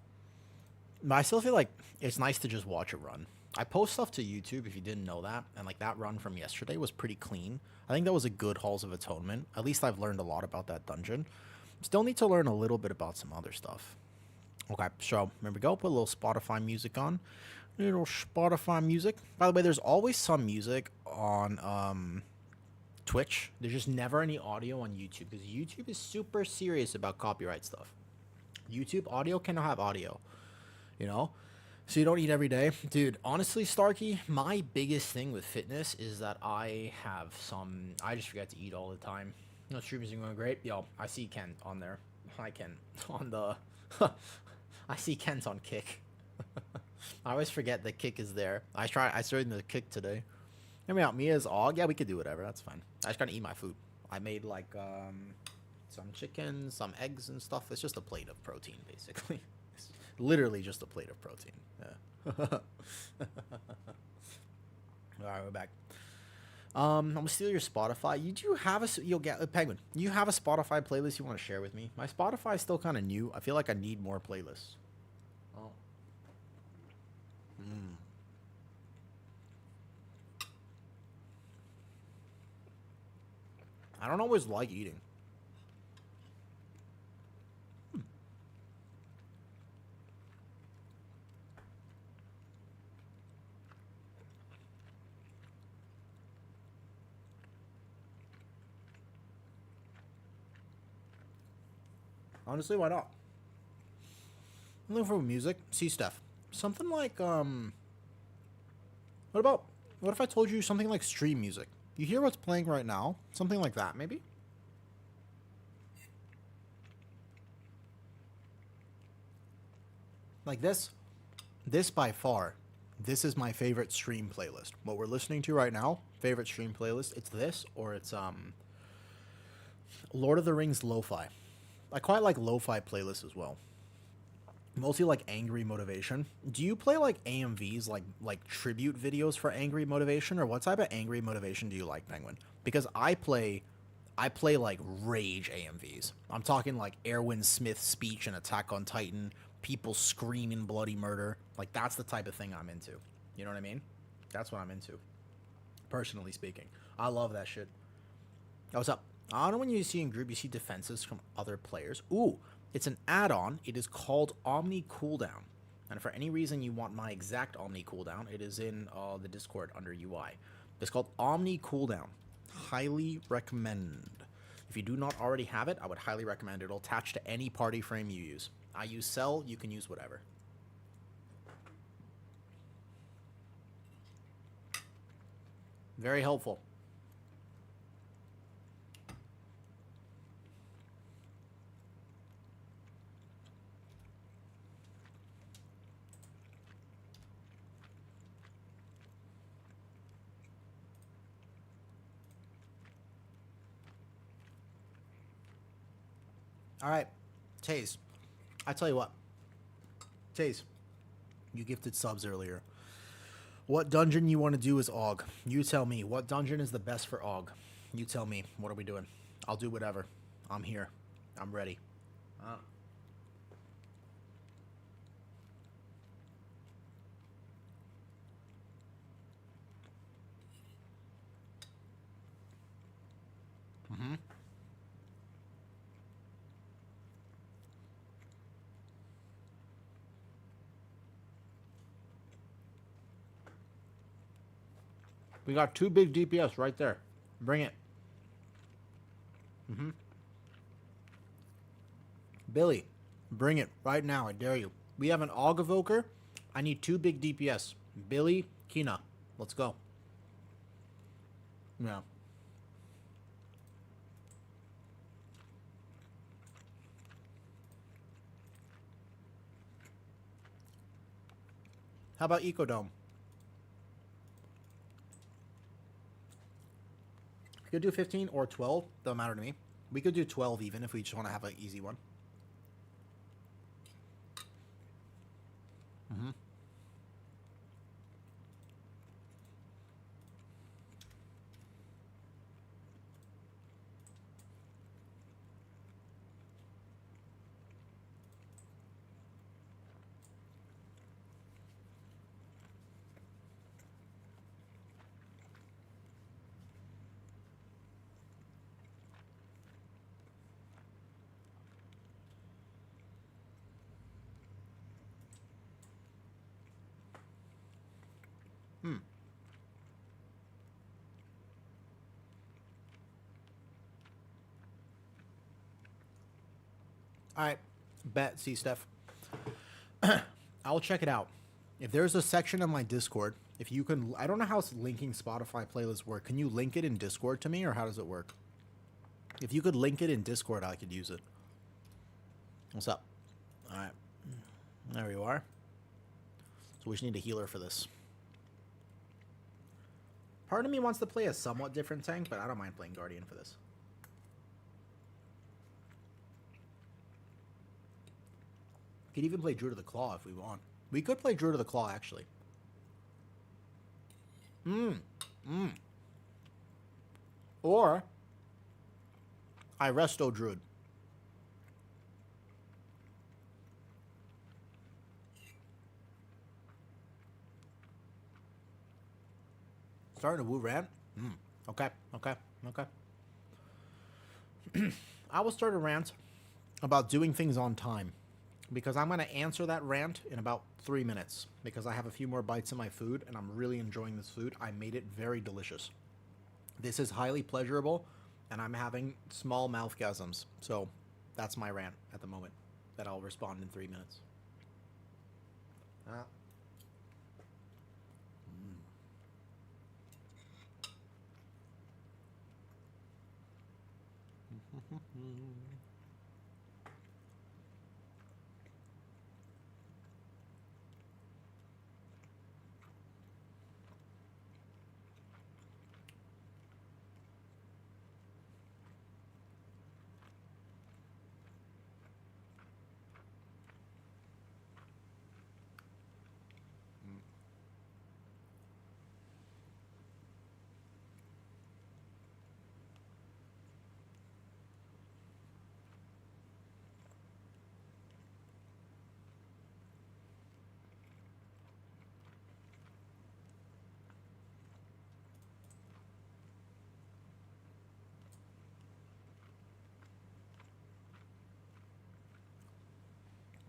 But I still feel like it's nice to just watch a run. I post stuff to YouTube if you didn't know that, and like that run from yesterday was pretty clean. I think that was a good Halls of Atonement. At least I've learned a lot about that dungeon. Still need to learn a little bit about some other stuff. Okay, so there we go. Put a little Spotify music on. Little Spotify music. By the way, there's always some music on Twitch. There's just never any audio on YouTube because YouTube is super serious about copyright stuff. YouTube audio cannot have audio, you know? So you don't eat every day. Dude, honestly, Starkey, my biggest thing with fitness is that I just forget to eat all the time. No, streamers are going great. Yo, I see Ken on there. Hi, Ken. On the... I see Ken's on Kick. I always forget that Kick is there. I started the Kick today. Hear me out. Mia's Og. Yeah, we could do whatever. That's fine. I just gotta eat my food. I made, like, some chicken, some eggs and stuff. It's just a plate of protein, basically. Literally just a plate of protein. Yeah. All right, we're back. I'm gonna steal your Spotify. You'll get a Penguin. You have a Spotify playlist you want to share with me? My Spotify is still kind of new. I feel like I need more playlists. Oh. I don't always like eating. Honestly, why not? I'm looking for music. See, Steph. Something like, what if I told you something like stream music? You hear what's playing right now? Something like that, maybe? Like this? This by far, this is my favorite stream playlist. What we're listening to right now, favorite stream playlist, it's this or it's, Lord of the Rings lo-fi. I quite like lo-fi playlists as well. Mostly like angry motivation. Do you play like AMVs, like tribute videos for angry motivation, or what type of angry motivation do you like, Penguin? Because I play like rage AMVs. I'm talking like Erwin Smith's speech in Attack on Titan, people screaming bloody murder. Like that's the type of thing I'm into. You know what I mean? That's what I'm into. Personally speaking, I love that shit. Oh, what's up? I don't know when you see in group, you see defenses from other players. Ooh, it's an add-on. It is called Omni Cooldown. And for any reason you want my exact Omni Cooldown, it is in the Discord under UI. It's called Omni Cooldown. Highly recommend. If you do not already have it, I would highly recommend it. It'll attach to any party frame you use. I use Cell, you can use whatever. Very helpful. All right, Taze. I tell you what. Taze, you gifted subs earlier. What dungeon you want to do is Og. You tell me. What dungeon is the best for Og? You tell me. What are we doing? I'll do whatever. I'm here. I'm ready. We got 2 big DPS right there. Bring it. Billy, bring it right now. I dare you. We have an Og Evoker. I need 2 big DPS. Billy, Kina. Let's go. Yeah. How about Ecodome? We could do 15 or 12. Don't matter to me. We could do 12 even if we just want to have an easy one. Mm-hmm. Hmm. All right. Bet. See, Steph. I'll check it out. If there's a section of my Discord, if you can, I don't know how linking Spotify playlists work. Can you link it in Discord to me, or how does it work? If you could link it in Discord, I could use it. What's up? All right. There you are. So we just need a healer for this. Part of me wants to play a somewhat different tank, but I don't mind playing Guardian for this. We could even play Druid of the Claw if we want. We could play Druid of the Claw, actually. Or I resto Druid. Starting to woo rant? Okay. I will start a rant about doing things on time. Because I'm going to answer that rant in about 3 minutes. Because I have a few more bites of my food, and I'm really enjoying this food. I made it very delicious. This is highly pleasurable, and I'm having small mouthgasms. So that's my rant at the moment. That I'll respond in 3 minutes.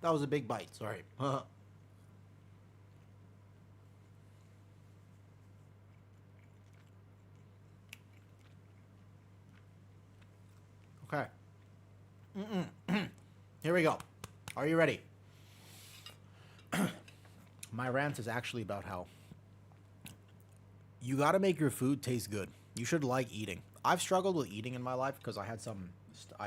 That was a big bite. Sorry. Okay. Here we go. Are you ready? My rant is actually about how you got to make your food taste good. You should like eating. I've struggled with eating in my life because I had some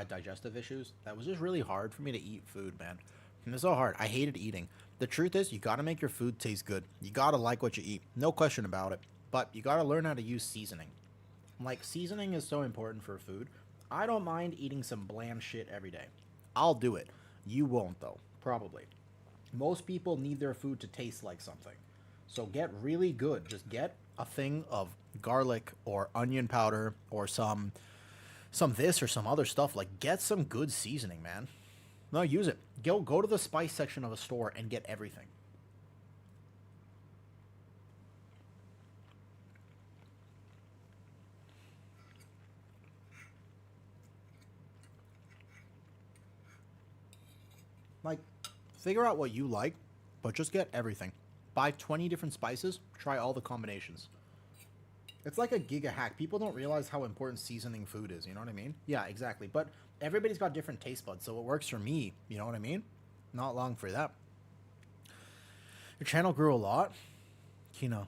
digestive issues. That was just really hard for me to eat food, man. And it's so hard. I hated eating. The truth is, you got to make your food taste good. You got to like what you eat. No question about it. But you got to learn how to use seasoning. Like, seasoning is so important for food. I don't mind eating some bland shit every day. I'll do it. You won't, though. Probably. Most people need their food to taste like something. So get really good. Just get a thing of garlic or onion powder or some this or some other stuff. Like, get some good seasoning, man. No, use it. Go to the spice section of a store and get everything. Like, figure out what you like, but just get everything. Buy 20 different spices, try all the combinations. It's like a giga hack. People don't realize how important seasoning food is, you know what I mean? Yeah, exactly. But everybody's got different taste buds, so what works for me, you know what I mean? Not long for that. Your channel grew a lot, Kino.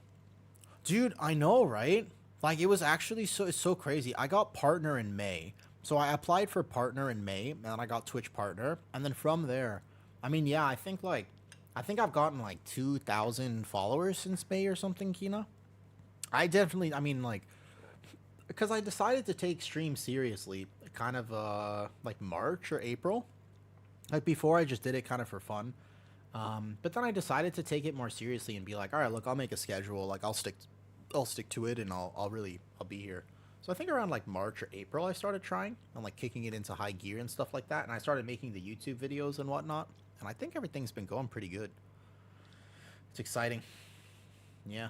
Dude, I know, right? Like, it was actually it's so crazy. I got partner in May. So I applied for partner in May, and then I got Twitch partner. And then from there, I mean, yeah, I think I've gotten like 2,000 followers since May or something, Kina. I definitely, I mean, like, because I decided to take stream seriously, kind of like March or April. Like before, I just did it kind of for fun. But then I decided to take it more seriously and be like, all right, look, I'll make a schedule. Like I'll stick to it, and I'll be here. So I think around like March or April, I started trying and like kicking it into high gear and stuff like that. And I started making the YouTube videos and whatnot. And I think everything's been going pretty good. It's exciting. Yeah.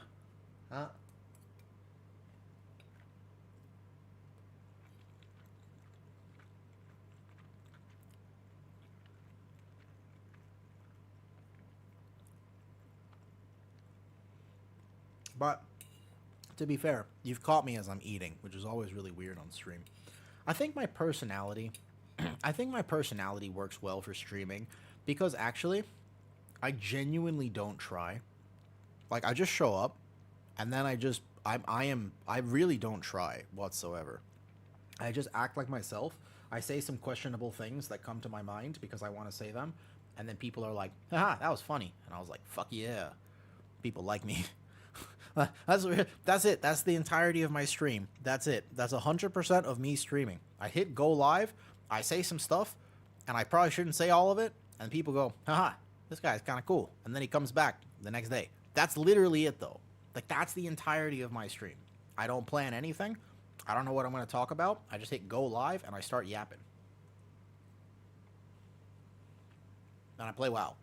But to be fair, you've caught me as I'm eating, which is always really weird on stream. I think my personality, I think my personality works well for streaming because actually, I genuinely don't try. Like I just show up, and then I really don't try whatsoever. I just act like myself. I say some questionable things that come to my mind because I want to say them, and then people are like, "Haha, that was funny," and I was like, "Fuck yeah, people like me." That's it. That's the entirety of my stream. That's it. That's 100% of me streaming. I hit go live, I say some stuff, and I probably shouldn't say all of it, and people go, haha, this guy's kind of cool. And then he comes back the next day. That's literally it, though. Like, that's the entirety of my stream. I don't plan anything. I don't know what I'm going to talk about. I just hit go live, and I start yapping. And I play WoW.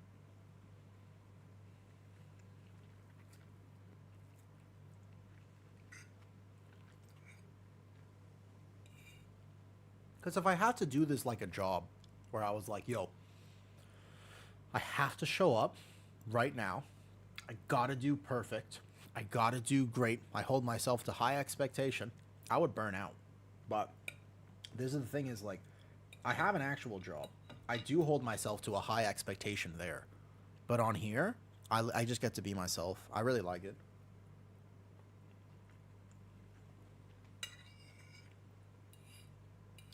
Because if I had to do this like a job, where I was like, yo, I have to show up right now. I gotta do perfect. I gotta do great. I hold myself to high expectation. I would burn out. But this is the thing is like, I have an actual job. I do hold myself to a high expectation there. But on here, I just get to be myself. I really like it.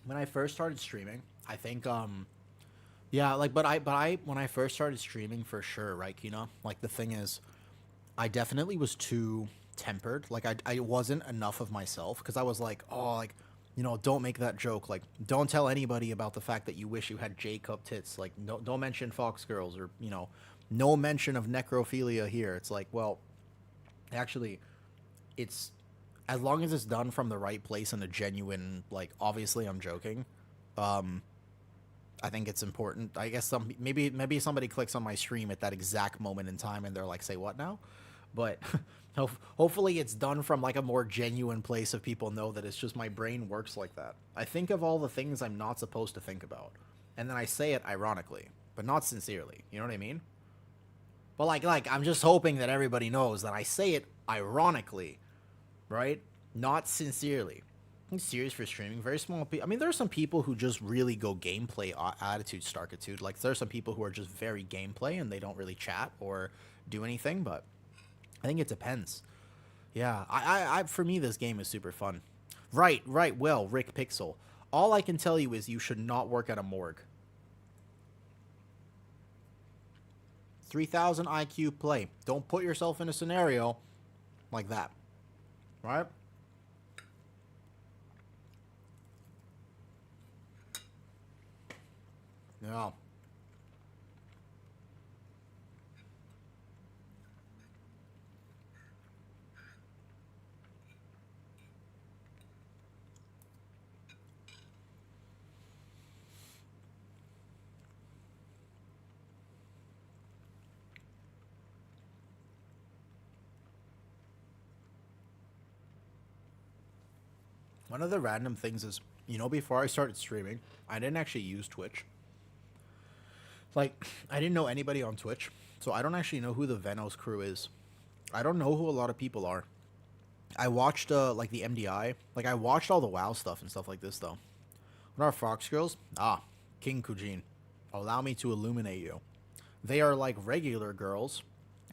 When I first started streaming, I think yeah, like but I when I first started streaming for sure, right, you know? Like the thing is I definitely was too tempered. Like I wasn't enough of myself because I was like, "Oh, like, you know, don't make that joke. Like don't tell anybody about the fact that you wish you had J cup tits. Like no, don't mention Fox girls or, you know, no mention of necrophilia here." It's like, well, actually it's as long as it's done from the right place and a genuine, like, obviously I'm joking. Um, I think it's important. I guess maybe somebody clicks on my stream at that exact moment in time and they're like, "Say what now?" But hopefully it's done from like a more genuine place of people know that it's just my brain works like that. I think of all the things I'm not supposed to think about, and then I say it ironically, but not sincerely. You know what I mean? But like I'm just hoping that everybody knows that I say it ironically, right? Not sincerely. I'm serious for streaming. Very small people. I mean, there are some people who just really go gameplay attitude, starkitude. Like, there are some people who are just very gameplay and they don't really chat or do anything, but I think it depends. Yeah, for me, this game is super fun. Right, well, Rick Pixel. All I can tell you is you should not work at a morgue. 3,000 IQ play. Don't put yourself in a scenario like that. Right? Yeah. One of the random things is, you know, before I started streaming, I didn't actually use Twitch. Like, I didn't know anybody on Twitch, so I don't actually know who the Venos crew is. I don't know who a lot of people are. I watched, like, the MDI. Like, I watched all the WoW stuff and stuff like this, though. What are Fox girls? Ah, King Kujin. Allow me to illuminate you. They are, like, regular girls,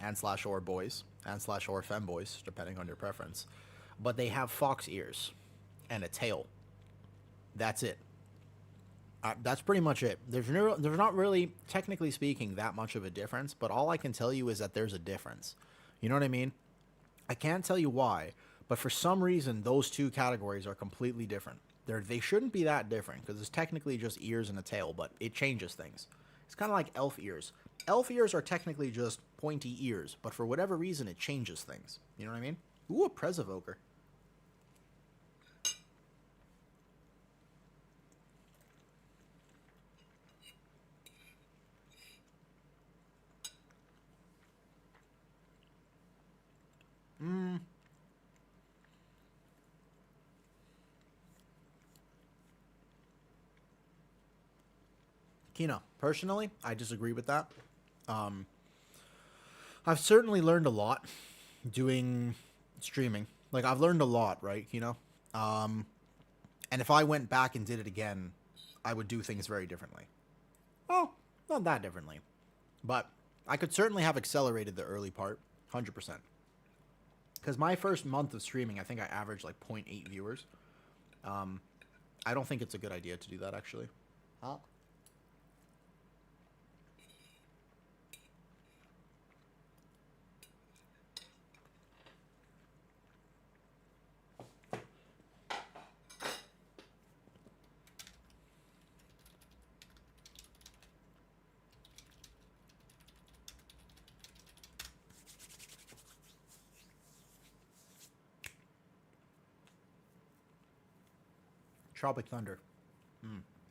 and slash or boys and slash or femboys, depending on your preference. But they have fox ears and a tail. That's it. That's pretty much it. There's not really, technically speaking, that much of a difference. But all I can tell you is that there's a difference. You know what I mean? I can't tell you why, but for some reason, those two categories are completely different. They shouldn't be that different because it's technically just ears and a tail, but it changes things. It's kind of like elf ears. Elf ears are technically just pointy ears, but for whatever reason, it changes things. You know what I mean? Ooh, a Presevoker. Kino, personally, I disagree with that. Um, I've certainly learned a lot doing streaming. Like, I've learned a lot, right, Kino? And if I went back and did it again, I would do things very differently. Well, not that differently. But I could certainly have accelerated the early part, 100%. Because my first month of streaming, I think I averaged like 0.8 viewers. I don't think it's a good idea to do that, actually. Huh? Tropic Thunder.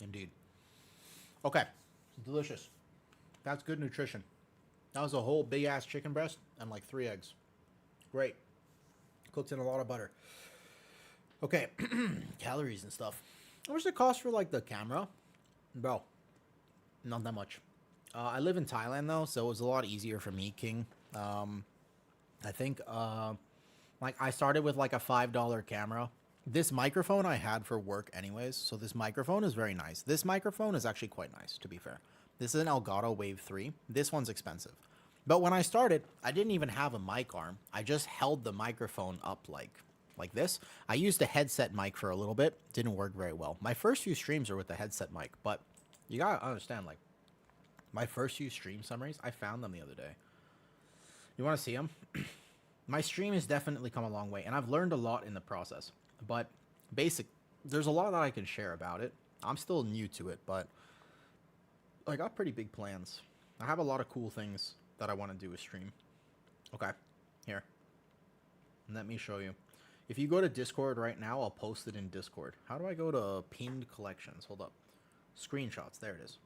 Indeed. Okay. Delicious. That's good nutrition. That was a whole big ass chicken breast and like 3 eggs. Great. Cooked in a lot of butter. Okay. Calories and stuff. How much does it cost for like the camera? Bro. Not that much. I live in Thailand though, so it was a lot easier for me, King. I think like I started with like a $5 camera. This microphone I had for work anyways, so this microphone is very nice. This microphone is actually quite nice, to be fair. This is an Elgato Wave 3. This one's expensive. But when I started, I didn't even have a mic arm. I just held the microphone up like this. I used a headset mic for a little bit. Didn't work very well. My first few streams are with the headset mic, but you gotta understand, like, my first few stream summaries, I found them the other day. You want to see them? My stream has definitely come a long way, and I've learned a lot in the process. But there's a lot that I can share about it. I'm still new to it, but I got pretty big plans. I have a lot of cool things that I want to do with stream. Okay, here. Let me show you. If you go to Discord right now, I'll post it in Discord. How do I go to pinned collections? Hold up. Screenshots, there it is.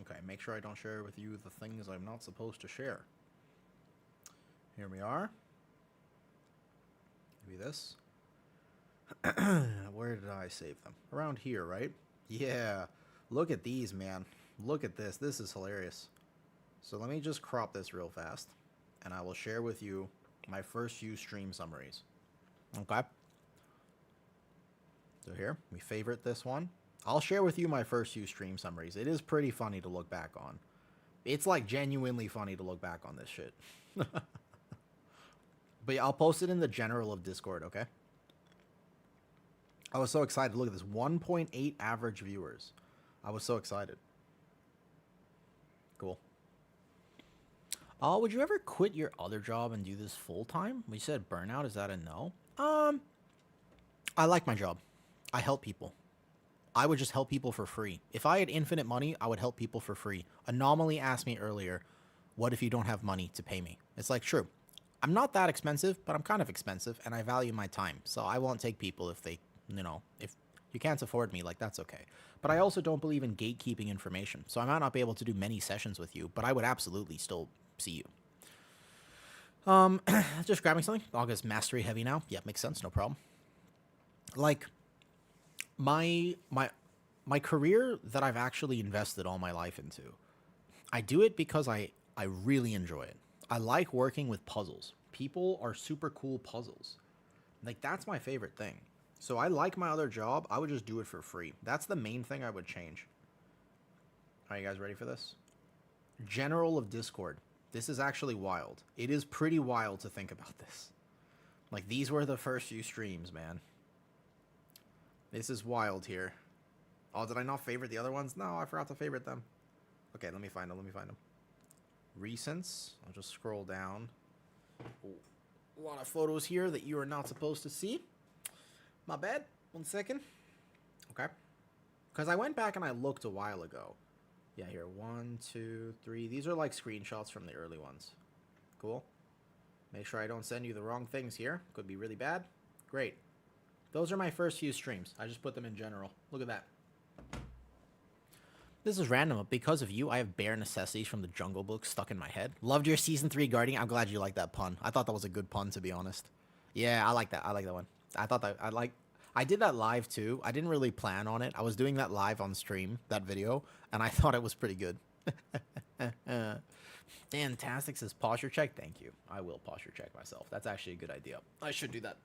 Okay, make sure I don't share with you the things I'm not supposed to share. Here we are. Maybe this. Where did I save them? Around here, right? Yeah. Look at these, man. Look at this. This is hilarious. So let me just crop this real fast, and I will share with you my first few stream summaries. Okay? So here, we favorite this one. I'll share with you my first few stream summaries. It is pretty funny to look back on. It's like genuinely funny to look back on this shit. But yeah, I'll post it in the general of Discord, okay? I was so excited. Look at this. 1.8 average viewers. I was so excited. Cool. Would you ever quit your other job and do this full time? We said burnout. Is that a no? I like my job. I help people. I would just help people for free. If I had infinite money, I would help people for free. Anomaly asked me earlier, what if you don't have money to pay me? It's like, true. I'm not that expensive, but I'm kind of expensive, and I value my time. So I won't take people if they, if you can't afford me, like, that's okay. But I also don't believe in gatekeeping information. So I might not be able to do many sessions with you, but I would absolutely still see you. Just grabbing something. August mastery heavy now. Yeah, makes sense. No problem. Like, my career that I've actually invested all my life into, I do it because I really enjoy it. I like working with puzzles. People are super cool puzzles. Like, that's my favorite thing. So I like my other job. I would just do it for free. That's the main thing I would change. Are you guys ready for this? General of Discord. This is actually wild. It is pretty wild to think about this. Like, these were the first few streams, man. This is wild here. Oh, did I not favorite the other ones? No, I forgot to favorite them. Okay, let me find them. Recents. I'll just scroll down. Ooh, a lot of photos here that you are not supposed to see. My bad. 1 second. Okay. Because I went back and I looked a while ago. Yeah, here. 1, 2, 3. These are like screenshots from the early ones. Cool. Make sure I don't send you the wrong things here. Could be really bad. Great. Those are my first few streams. I just put them in general. Look at that. This is random. Because of you, I have bare necessities from the Jungle Book stuck in my head. Loved your Season 3 Guardian. I'm glad you liked that pun. I thought that was a good pun, to be honest. Yeah, I like that. I like that one. I thought that I did that live too. I didn't really plan on it. I was doing that live on stream, that video, and I thought it was pretty good. Fantastic says posture check. Thank you. I will posture check myself. That's actually a good idea. I should do that.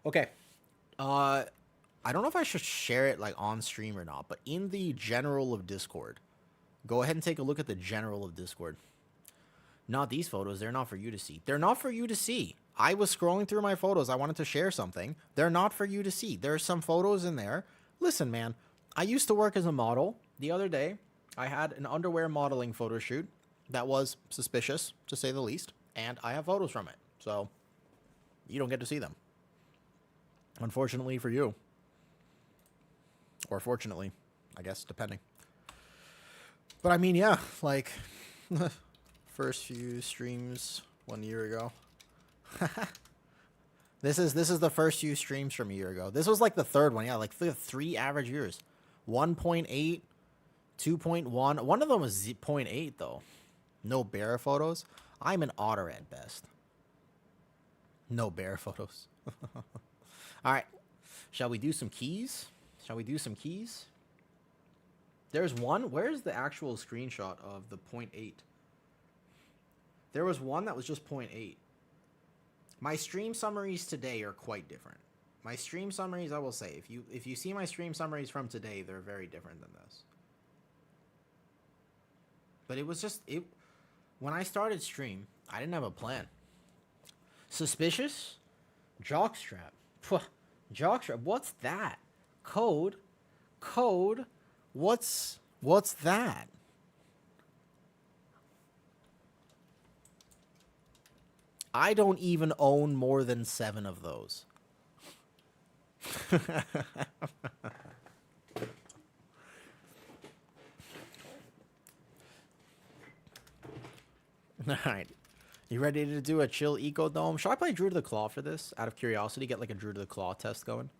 Okay. I don't know if I should share it like on stream or not, but in the general of Discord, go ahead and take a look at the general of Discord. Not these photos. They're not for you to see. They're not for you to see. I was scrolling through my photos. I wanted to share something. They're not for you to see. There's some photos in there. Listen, man, I used to work as a model. The other day, I had an underwear modeling photo shoot that was suspicious, to say the least, and I have photos from it. So you don't get to see them. Unfortunately for you. Or fortunately, I guess, depending. But I mean, yeah, like first few streams 1 year ago. This is the first few streams from a year ago. This was like the third one. Yeah, like 3 average years. 1.8, 2.1. One of them was 0.8 though. No bear photos. I'm an otter at best. No bear photos. All right. Shall we do some keys? There's one. Where's the actual screenshot of the 0.8? There was one that was just 0.8. My stream summaries today are quite different. My stream summaries, I will say, if you see my stream summaries from today, they're very different than this. But it was just when I started stream, I didn't have a plan. Suspicious? Jockstrap. Jockstrap. What's that? Code. What's that? I don't even own more than 7 of those. Alright. You ready to do a chill eco dome? Should I play Druid of the Claw for this? Out of curiosity, get like a Druid of the Claw test going?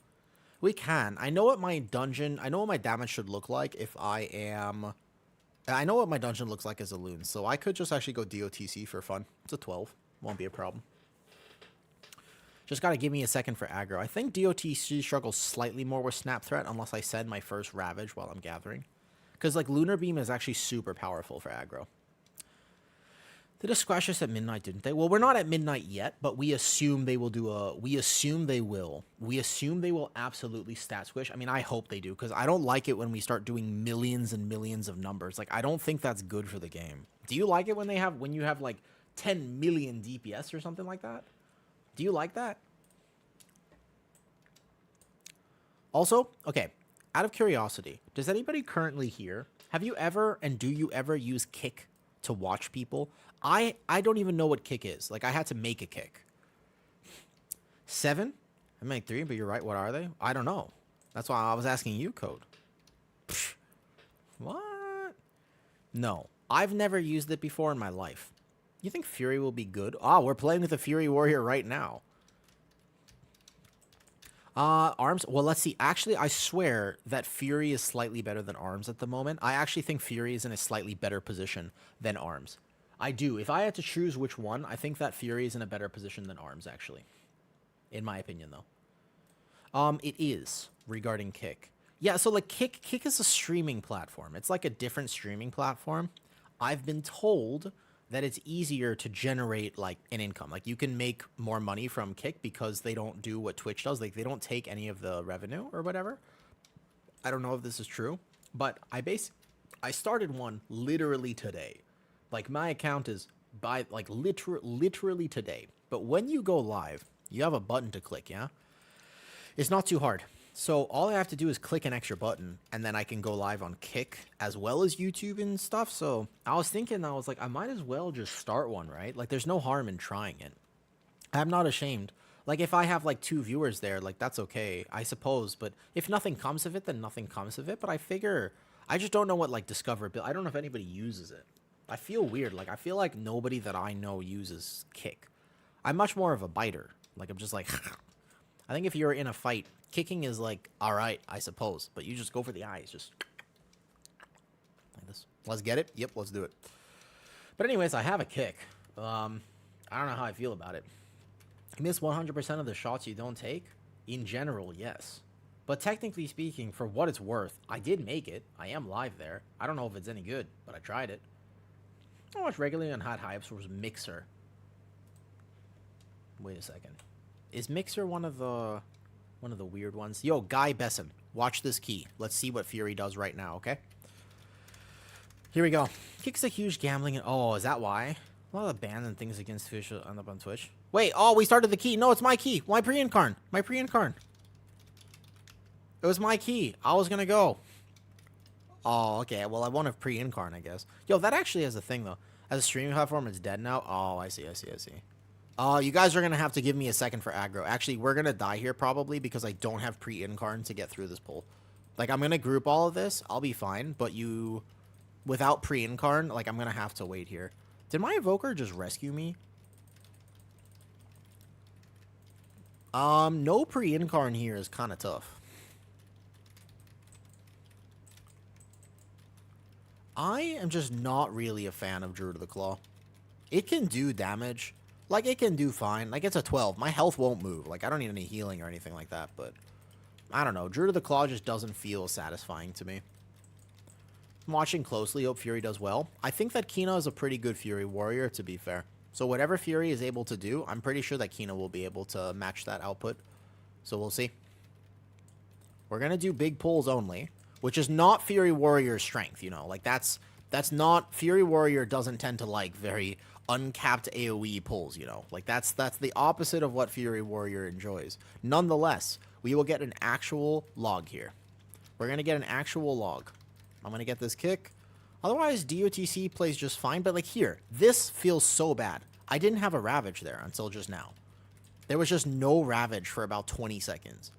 We can. I know what my damage should look like if I am... I know what my dungeon looks like as a loon, so I could just actually go DOTC for fun. It's a 12. Won't be a problem. Just gotta give me a second for aggro. I think DOTC struggles slightly more with Snap Threat unless I send my first Ravage while I'm gathering. Because, like, Lunar Beam is actually super powerful for aggro. They just squash us at midnight, didn't they? Well, we're not at midnight yet, but we assume they will do a... We assume they will. We assume they will absolutely stat squish. I mean, I hope they do, because I don't like it when we start doing millions and millions of numbers. Like, I don't think that's good for the game. Do you like it when you have, like, 10 million DPS or something like that? Do you like that? Also, okay, out of curiosity, does anybody currently here, have you ever and do you ever use Kick to watch people? I don't even know what Kick is. Like, I had to make a Kick. 7? I make 3, but you're right. What are they? I don't know. That's why I was asking you, Code. Psh, what? No, I've never used it before in my life. You think Fury will be good? Oh, we're playing with a Fury Warrior right now. Arms. Well, let's see. Actually, I swear that Fury is slightly better than Arms at the moment. I actually think Fury is in a slightly better position than Arms. I do. If I had to choose which one, I think that Fury is in a better position than Arms, actually. In my opinion, though. It is, regarding Kick. Yeah, so, like, Kick is a streaming platform. It's like a different streaming platform. I've been told that it's easier to generate, like, an income. Like, you can make more money from Kick because they don't do what Twitch does. Like, they don't take any of the revenue or whatever. I don't know if this is true, but I started one literally today. Like, my account is by like literally today. But when you go live, you have a button to click, yeah? It's not too hard. So all I have to do is click an extra button, and then I can go live on Kick as well as YouTube and stuff. So I was thinking, I was like, I might as well just start one, right? Like, there's no harm in trying it. I'm not ashamed. Like, if I have like 2 viewers there, like, that's okay, I suppose. But if nothing comes of it, then nothing comes of it. But I figure, I just don't know what like discoverability. I don't know if anybody uses it. I feel weird. Like, I feel like nobody that I know uses Kick. I'm much more of a biter. Like, I'm just like, I think if you're in a fight, kicking is like, all right, I suppose. But you just go for the eyes, just like this. Let's get it. Yep, let's do it. But anyways, I have a kick. I don't know how I feel about it. You miss 100% of the shots you don't take? In general, yes. But technically speaking, for what it's worth, I did make it. I am live there. I don't know if it's any good, but I tried it. I watch regularly on Hot Hypes was Mixer. Wait a second. Is Mixer one of the weird ones? Yo, Guy Besson, watch this key. Let's see what Fury does right now, okay? Here we go. Kick's a huge gambling. Oh, is that why? A lot of the bans and things against Twitch will end up on Twitch. Wait, oh, we started the key. No, it's my key. My pre-incarn. My pre-incarn. It was my key. I was gonna go. Oh, okay. Well, I won't have pre-incarn, I guess. Yo, that actually is a thing, though. As a streaming platform, it's dead now. Oh, I see. You guys are going to have to give me a second for aggro. Actually, we're going to die here probably because I don't have pre-incarn to get through this pull. Like, I'm going to group all of this. I'll be fine. But you, without pre-incarn, like, I'm going to have to wait here. Did my evoker just rescue me? No pre-incarn here is kind of tough. I am just not really a fan of Druid of the Claw. It can do damage. Like, it can do fine. Like, it's a 12. My health won't move. Like, I don't need any healing or anything like that. But, I don't know. Druid of the Claw just doesn't feel satisfying to me. I'm watching closely. Hope Fury does well. I think that Kina is a pretty good Fury warrior, to be fair. So, whatever Fury is able to do, I'm pretty sure that Kina will be able to match that output. So, we'll see. We're going to do big pulls only, which is not Fury Warrior's strength, you know. Like, that's not... Fury Warrior doesn't tend to like very uncapped AoE pulls, you know. Like, that's the opposite of what Fury Warrior enjoys. Nonetheless, we will get an actual log here. We're going to get an actual log. I'm going to get this kick. Otherwise, DOTC plays just fine. But, like, here, this feels so bad. I didn't have a Ravage there until just now. There was just no Ravage for about 20 seconds.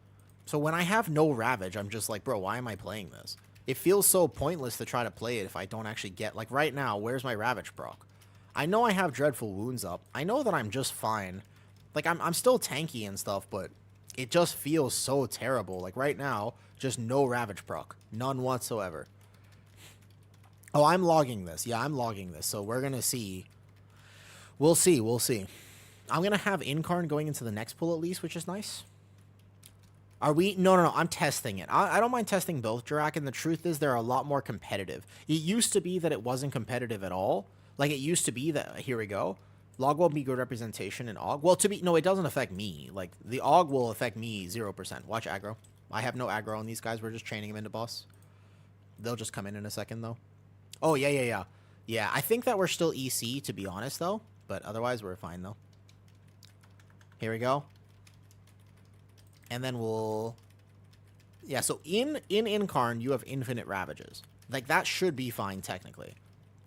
So when I have no Ravage, I'm just like, bro, why am I playing this? It feels so pointless to try to play it if I don't actually get... Like, right now, where's my Ravage proc? I know I have Dreadful Wounds up. I know that I'm just fine. Like, I'm still tanky and stuff, but it just feels so terrible. Like, right now, just no Ravage proc. None whatsoever. Oh, I'm logging this. Yeah, I'm logging this. So we're going to see. We'll see. I'm going to have Incarn going into the next pull at least, which is nice. Are we? No. I'm testing it. I don't mind testing both, Jirak, and the truth is they're a lot more competitive. It used to be that it wasn't competitive at all. Like, it used to be that, here we go, log will be good representation in AUG. Well, no, it doesn't affect me. Like, the AUG will affect me 0%. Watch aggro. I have no aggro on these guys. We're just training them into boss. They'll just come in a second, though. Oh, yeah. Yeah, I think that we're still EC, to be honest, though. But otherwise, we're fine, though. Here we go. And then we'll... Yeah, so in Incarn, you have infinite Ravages. Like, that should be fine, technically.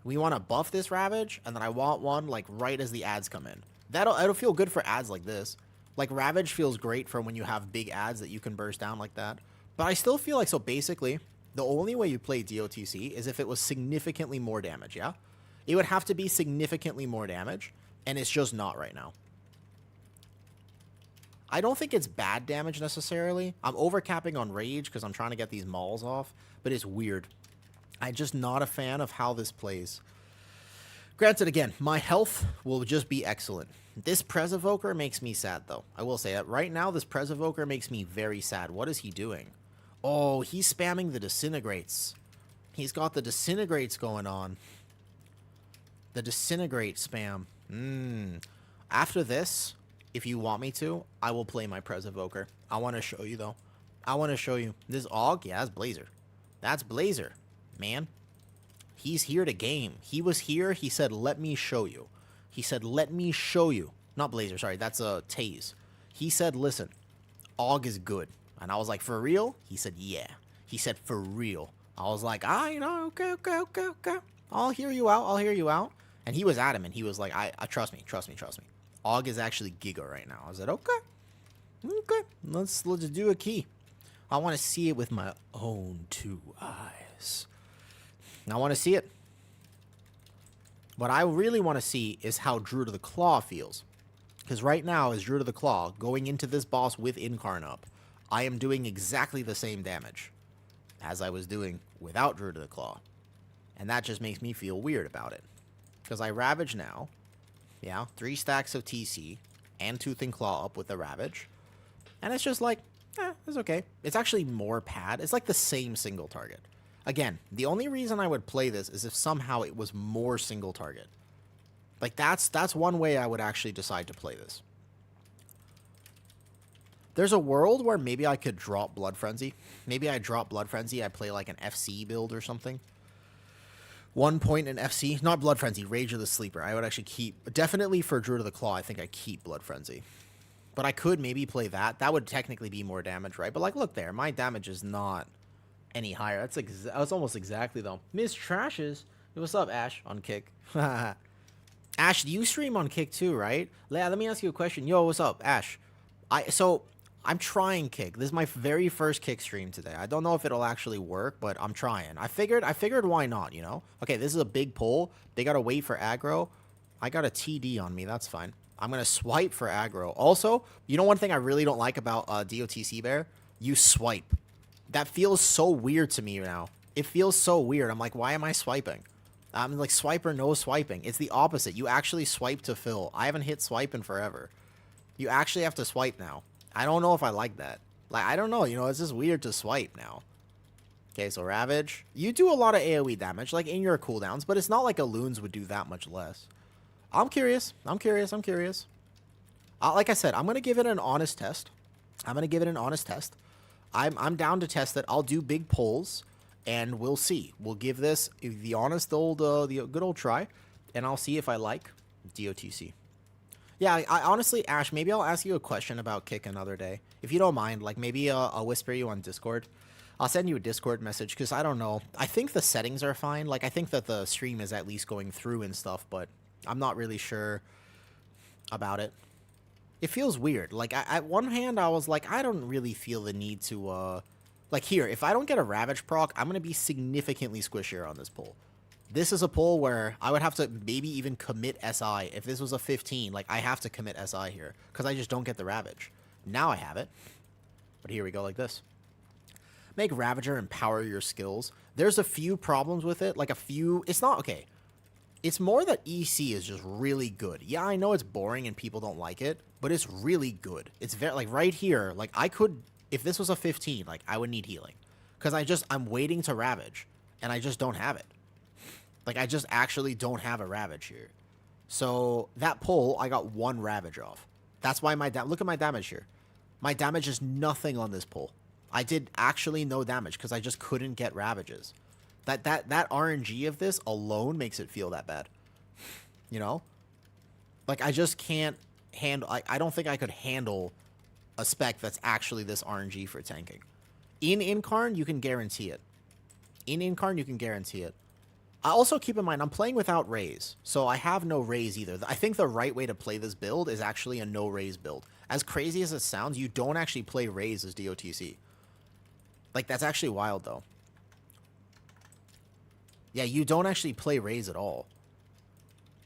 We want to buff this Ravage, and then I want one, like, right as the ads come in. It'll feel good for ads like this. Like, Ravage feels great for when you have big ads that you can burst down like that. But I still feel like, so basically, the only way you play DOTC is if it was significantly more damage, yeah? It would have to be significantly more damage, and it's just not right now. I don't think it's bad damage necessarily. I'm overcapping on Rage because I'm trying to get these mauls off, but it's weird. I'm just not a fan of how this plays. Granted, again, my health will just be excellent. This Prez Evoker makes me sad, though. I will say that. Right now, this Prez Evoker makes me very sad. What is he doing? Oh, he's spamming the Disintegrates. He's got the Disintegrates going on. The Disintegrate spam. After this, if you want me to, I will play my Prez Evoker. I want to show you, though. I want to show you. This AUG? Yeah, that's Blazer. That's Blazer. Man, he's here to game. He was here. He said, let me show you. He said, let me show you. Not Blazer, sorry, that's a Taze. He said, listen, Aug is good. And I was like, for real? He said, yeah. He said, for real. I was like, okay. I'll hear you out. And he was adamant. He was like, I trust me. Aug is actually Giga right now. I said, okay. Let's do a key. I want to see it with my own 2 eyes. I want to see it. What I really want to see is how Druid of the Claw feels. Because right now, as Druid of the Claw, going into this boss with Incarn up, I am doing exactly the same damage as I was doing without Druid of the Claw. And that just makes me feel weird about it. Because I Ravage now. Yeah, 3 stacks of TC and Tooth and Claw up with the Ravage. And it's just like, it's okay. It's actually more pad. It's like the same single target. Again, the only reason I would play this is if somehow it was more single target. Like, that's one way I would actually decide to play this. There's a world where maybe I could drop Blood Frenzy. Maybe I drop Blood Frenzy, I play like an FC build or something. 1 point in FC. Not Blood Frenzy, Rage of the Sleeper. I would actually keep... Definitely for Druid of the Claw, I think I keep Blood Frenzy. But I could maybe play that. That would technically be more damage, right? But like, look there. My damage is not any higher. That's almost exactly, though. Miss Trashes. Hey, what's up, Ash? On Kick. Ash, do you stream on Kick too, right? Let me ask you a question. Yo, what's up, Ash? I'm trying Kick. This is my very first Kick stream today. I don't know if it'll actually work, but I'm trying. I figured why not, you know? Okay, this is a big pull. They gotta wait for aggro. I got a TD on me. That's fine. I'm gonna swipe for aggro. Also, you know one thing I really don't like about DOTC Bear? You swipe. That feels so weird to me now. It feels so weird. I'm like, why am I swiping? I'm like, swipe or no swiping. It's the opposite. You actually swipe to fill. I haven't hit swipe in forever. You actually have to swipe now. I don't know if I like that. Like, I don't know. You know, it's just weird to swipe now. Okay, so Ravage. You do a lot of AoE damage, like, in your cooldowns, but it's not like a Loons would do that much less. I'm curious. Like I said, I'm going to give it an honest test. I'm down to test it. I'll do big pulls, and we'll see. We'll give this the honest old, the good old try, and I'll see if I like DOTC. Yeah, I honestly, Ash, maybe I'll ask you a question about Kick another day. If you don't mind, like, maybe I'll whisper you on Discord. I'll send you a Discord message, because I don't know. I think the settings are fine. Like, I think that the stream is at least going through and stuff, but I'm not really sure about it. It feels weird. Like, at one hand, I was like, I don't really feel the need to, like, here, if I don't get a Ravage proc, I'm going to be significantly squishier on this pull. This is a pull where I would have to maybe even commit SI. If this was a 15, like, I have to commit SI here, because I just don't get the Ravage. Now I have it. But here we go like this. Make Ravager empower your skills. There's a few problems with it. Like, a few... It's not... Okay. It's more that EC is just really good. Yeah, I know it's boring and people don't like it, but it's really good. It's very... Like, right here, like, I could... If this was a 15, like, I would need healing. Because I'm waiting to Ravage, and I just don't have it. Like, I just actually don't have a Ravage here. So, that pull, I got 1 Ravage off. That's why my... Look at my damage here. My damage is nothing on this pull. I did actually no damage because I just couldn't get Ravages. That RNG of this alone makes it feel that bad. You know? Like, I just can't handle... I don't think I could handle a spec that's actually this RNG for tanking. In Incarn, you can guarantee it. I also keep in mind, I'm playing without Raise, so I have no Raise either. I think the right way to play this build is actually a no Raise build. As crazy as it sounds, you don't actually play Raise as DOTC. Like, that's actually wild, though. Yeah, you don't actually play Raise at all.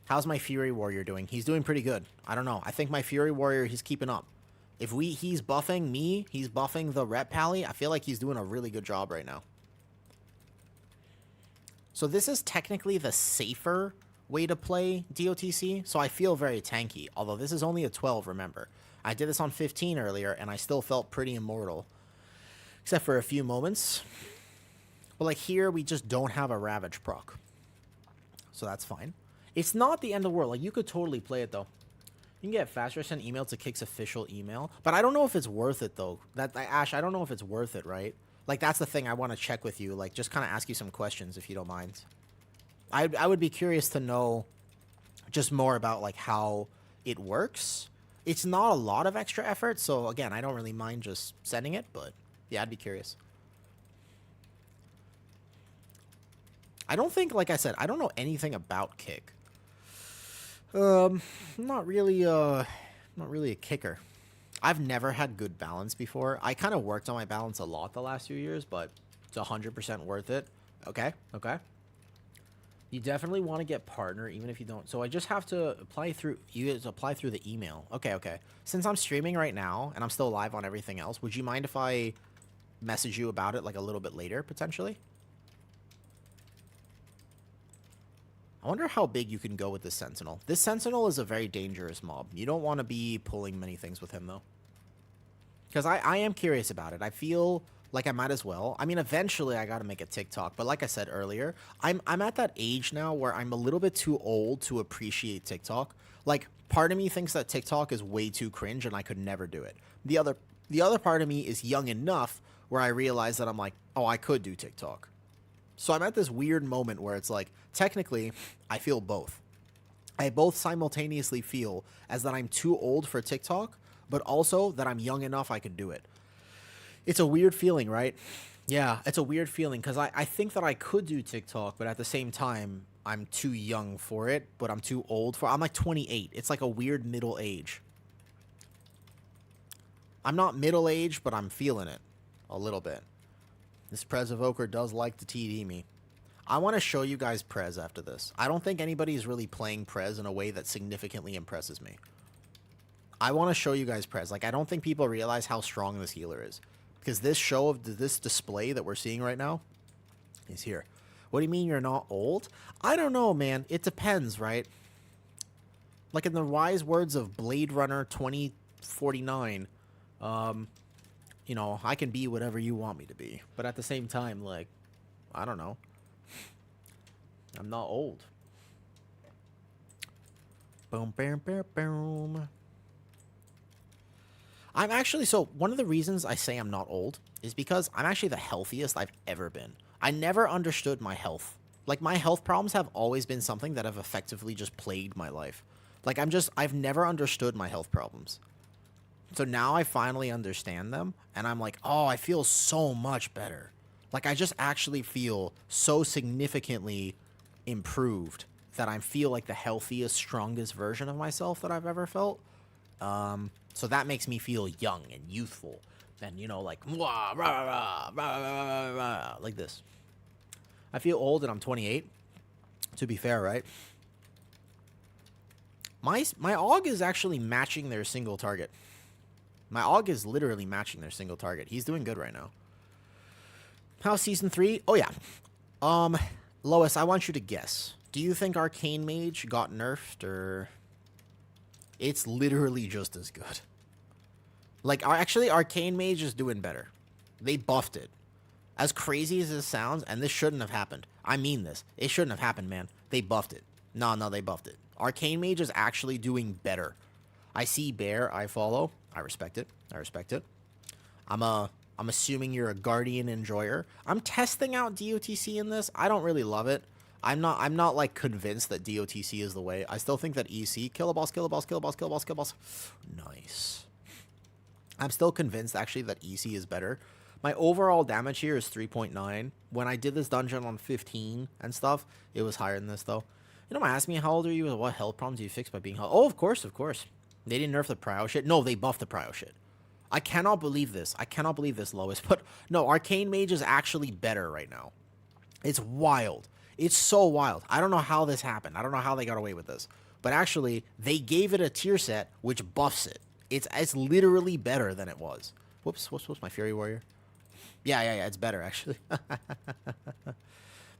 How's my Fury Warrior doing? He's doing pretty good. I don't know. I think my Fury Warrior, he's keeping up. If he's buffing me, he's buffing the Rep Pally, I feel like he's doing a really good job right now. So this is technically the safer way to play DOTC, so I feel very tanky. Although this is only a 12, remember. I did this on 15 earlier, and I still felt pretty immortal. Except for a few moments. But like here, we just don't have a Ravage proc. So that's fine. It's not the end of the world. Like, you could totally play it, though. You can get faster send email to Kick's official email. But I don't know if it's worth it, though. Ash, I don't know if it's worth it, right? Like, that's the thing I want to check with you. Like, just kind of ask you some questions, if you don't mind. I would be curious to know just more about like how it works. It's not a lot of extra effort, so again, I don't really mind just sending it, but yeah, I'd be curious. I don't think, like I said, I don't know anything about kick. I'm not really a kicker. I've never had good balance before. I kind of worked on my balance a lot the last few years, but it's 100% worth it. Okay, okay. You definitely want to get partner, even if you don't. So I just have to apply through. You guys apply through the email. Okay, okay. Since I'm streaming right now and I'm still live on everything else, would you mind if I message you about it like a little bit later, potentially? I wonder how big you can go with this Sentinel. This Sentinel is a very dangerous mob. You don't want to be pulling many things with him, though. Because I am curious about it. I feel like I might as well. I mean, eventually I got to make a TikTok. But like I said earlier, I'm at that age now where I'm a little bit too old to appreciate TikTok. Like, part of me thinks that TikTok is way too cringe and I could never do it. The other part of me is young enough where I realize that I'm like, oh, I could do TikTok. So I'm at this weird moment where it's like, technically, I feel both. I both simultaneously feel as that I'm too old for TikTok, but also that I'm young enough I could do it. It's a weird feeling, right? Yeah, it's a weird feeling because I think that I could do TikTok, but at the same time, I'm too young for it, but I'm too old for I'm like 28. It's like a weird middle age. I'm not middle age, but I'm feeling it a little bit. This Prez Evoker does like to TD me. I want to show you guys Prez after this. I don't think anybody is really playing Prez in a way that significantly impresses me. I want to show you guys Prez. Like, I don't think people realize how strong this healer is. Because this show of this display that we're seeing right now is here. What do you mean you're not old? I don't know, man. It depends, right? Like in the wise words of Blade Runner 2049, you know, I can be whatever you want me to be. But at the same time, like, I don't know. I'm not old. Boom, boom, boom, boom. I'm actually, so one of the reasons I say I'm not old is because I'm actually the healthiest I've ever been. I never understood my health. Like, my health problems have always been something that have effectively just plagued my life. Like, I've never understood my health problems. So now I finally understand them, and I'm like, oh, I feel so much better. Like, I just actually feel so significantly improved that I feel like the healthiest, strongest version of myself that I've ever felt. So that makes me feel young and youthful. And, you know, like, wah, rah, rah, rah, rah, rah, like this. I feel old and I'm 28, to be fair, right? My AUG is actually matching their single target. My AUG is literally matching their single target. He's doing good right now. How's Season 3? Oh, yeah. Lois, I want you to guess. Do you think Arcane Mage got nerfed, or... It's literally just as good. Like, actually, Arcane Mage is doing better. They buffed it. As crazy as this sounds, and this shouldn't have happened. I mean this. It shouldn't have happened, man. They buffed it. No, they buffed it. Arcane Mage is actually doing better. I see Bear, I follow. I respect it. I respect it. I'm assuming you're a Guardian enjoyer. I'm testing out DOTC in this. I don't really love it. I'm not like convinced that DOTC is the way. I still think that EC, kill a boss, kill a boss, kill a boss, kill a boss, kill a boss. Nice. I'm still convinced actually that EC is better. My overall damage here is 3.9. When I did this dungeon on 15 and stuff, it was higher than this though. You know, ask me how old are you and what health problems do you fix by being health? Oh, of course, of course. They didn't nerf the prio shit. No, they buffed the prio shit. I cannot believe this. I cannot believe this, Lois. But no, Arcane Mage is actually better right now. It's wild. It's so wild. I don't know how this happened. I don't know how they got away with this. But actually, they gave it a tier set which buffs it. It's literally better than it was. Whoops, my Fury Warrior. Yeah, it's better, actually.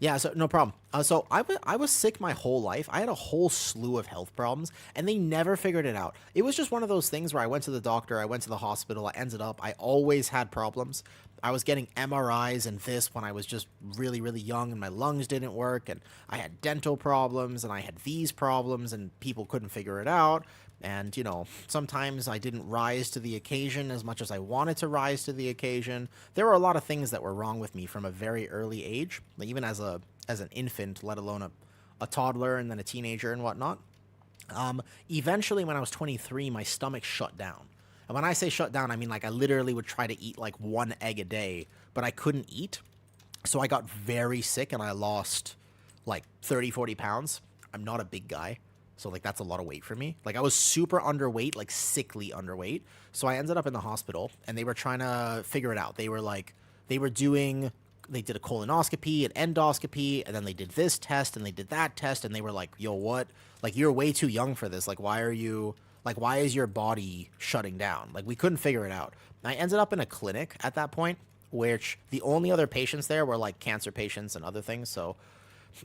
Yeah, so no problem. So I was sick my whole life. I had a whole slew of health problems, and they never figured it out. It was just one of those things where I went to the doctor, I went to the hospital, I ended up, I always had problems. I was getting MRIs and this when I was just really, really young, and my lungs didn't work, and I had dental problems, and I had these problems, and people couldn't figure it out. And, you know, sometimes I didn't rise to the occasion as much as I wanted to rise to the occasion. There were a lot of things that were wrong with me from a very early age, even as an infant, let alone a toddler and then a teenager and whatnot. Eventually, when I was 23, my stomach shut down. And when I say shut down, I mean like I literally would try to eat like one egg a day, but I couldn't eat. So I got very sick and I lost like 30, 40 pounds. I'm not a big guy. So like that's a lot of weight for me. Like I was super underweight, like sickly underweight. So I ended up in the hospital and they were trying to figure it out. They were like, they did a colonoscopy, an endoscopy, and then they did this test and they did that test. And they were like, yo, what? Like you're way too young for this. Like, why is your body shutting down? Like we couldn't figure it out. I ended up in a clinic at that point, which the only other patients there were like cancer patients and other things. So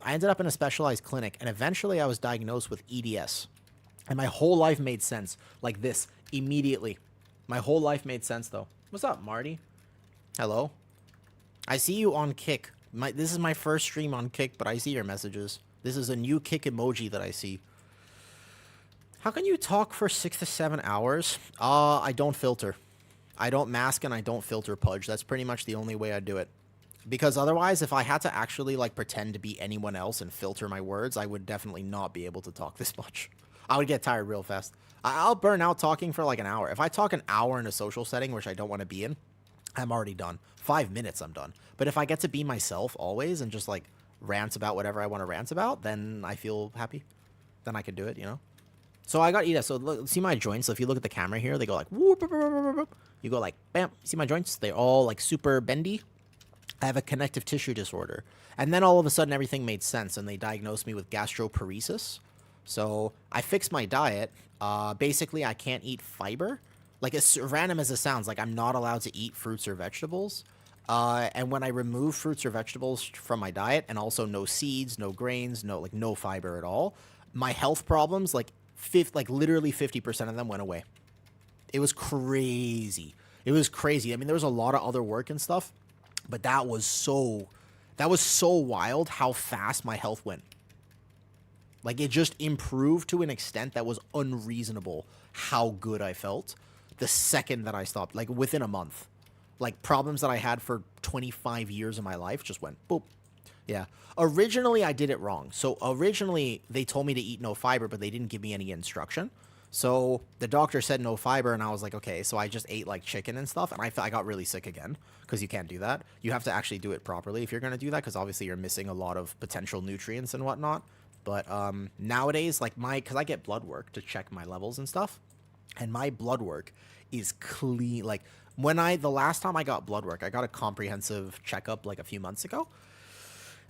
I ended up in a specialized clinic, and eventually I was diagnosed with EDS. And my whole life made sense like this immediately. My whole life made sense, though. What's up, Marty? Hello? I see you on Kick. This is my first stream on Kick, but I see your messages. This is a new Kick emoji that I see. How can you talk for 6 to 7 hours? I don't filter. I don't mask and I don't filter Pudge. That's pretty much the only way I do it. Because otherwise, if I had to actually like pretend to be anyone else and filter my words, I would definitely not be able to talk this much. I would get tired real fast. I'll burn out talking for like an hour. If I talk an hour in a social setting, which I don't want to be in, I'm already done. 5 minutes, I'm done. But if I get to be myself always and just like rant about whatever I want to rant about, then I feel happy. Then I can do it, you know? So I got EDS. So look, see my joints? So if you look at the camera here, they go like whoop, whoop, whoop, whoop, whoop. You go like bam. See my joints? They're all like super bendy. I have a connective tissue disorder. And then all of a sudden everything made sense and they diagnosed me with gastroparesis. So I fixed my diet. Basically, I can't eat fiber. Like as random as it sounds, like I'm not allowed to eat fruits or vegetables. And when I remove fruits or vegetables from my diet, and also no seeds, no grains, no fiber at all, my health problems, like literally 50% of them went away. It was crazy. It was crazy. I mean, there was a lot of other work and stuff, but that was so wild how fast my health went. Like it just improved to an extent that was unreasonable how good I felt the second that I stopped, like within a month. Like problems that I had for 25 years of my life just went boop. Yeah. Originally, I did it wrong. So originally, they told me to eat no fiber, but they didn't give me any instruction. So the doctor said no fiber, and I was like, okay. So I just ate like chicken and stuff, and I got really sick again because you can't do that. You have to actually do it properly if you're going to do that, because obviously you're missing a lot of potential nutrients and whatnot. But nowadays, like because I get blood work to check my levels and stuff, and my blood work is clean. Like the last time I got blood work, I got a comprehensive checkup like a few months ago.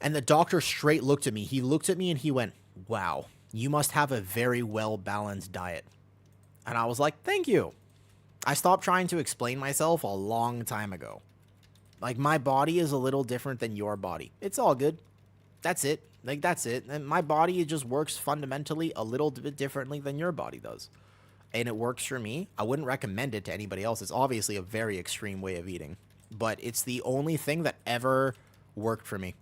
And the doctor straight looked at me. He looked at me and he went, wow, you must have a very well-balanced diet. And I was like, thank you. I stopped trying to explain myself a long time ago. Like, my body is a little different than your body. It's all good. That's it. Like, that's it. And my body, it just works fundamentally a little bit differently than your body does. And it works for me. I wouldn't recommend it to anybody else. It's obviously a very extreme way of eating. But it's the only thing that ever worked for me.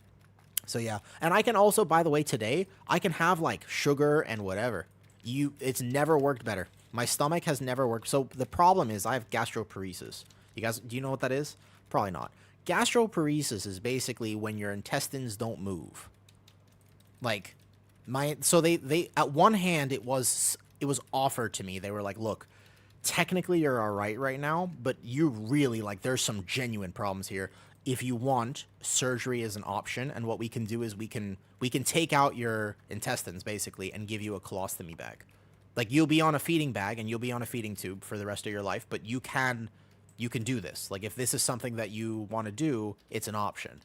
So yeah, and I can also, by the way, today, I can have like sugar and whatever. It's never worked better. My stomach has never worked. So the problem is I have gastroparesis. You guys, do you know what that is? Probably not. Gastroparesis is basically when your intestines don't move. Like so they at one hand, it was offered to me. They were like, look, technically you're all right now, but you really like, there's some genuine problems here. If you want, surgery is an option, and what we can do is we can take out your intestines basically and give you a colostomy bag. Like you'll be on a feeding bag and you'll be on a feeding tube for the rest of your life, but you can do this. Like if this is something that you want to do, it's an option.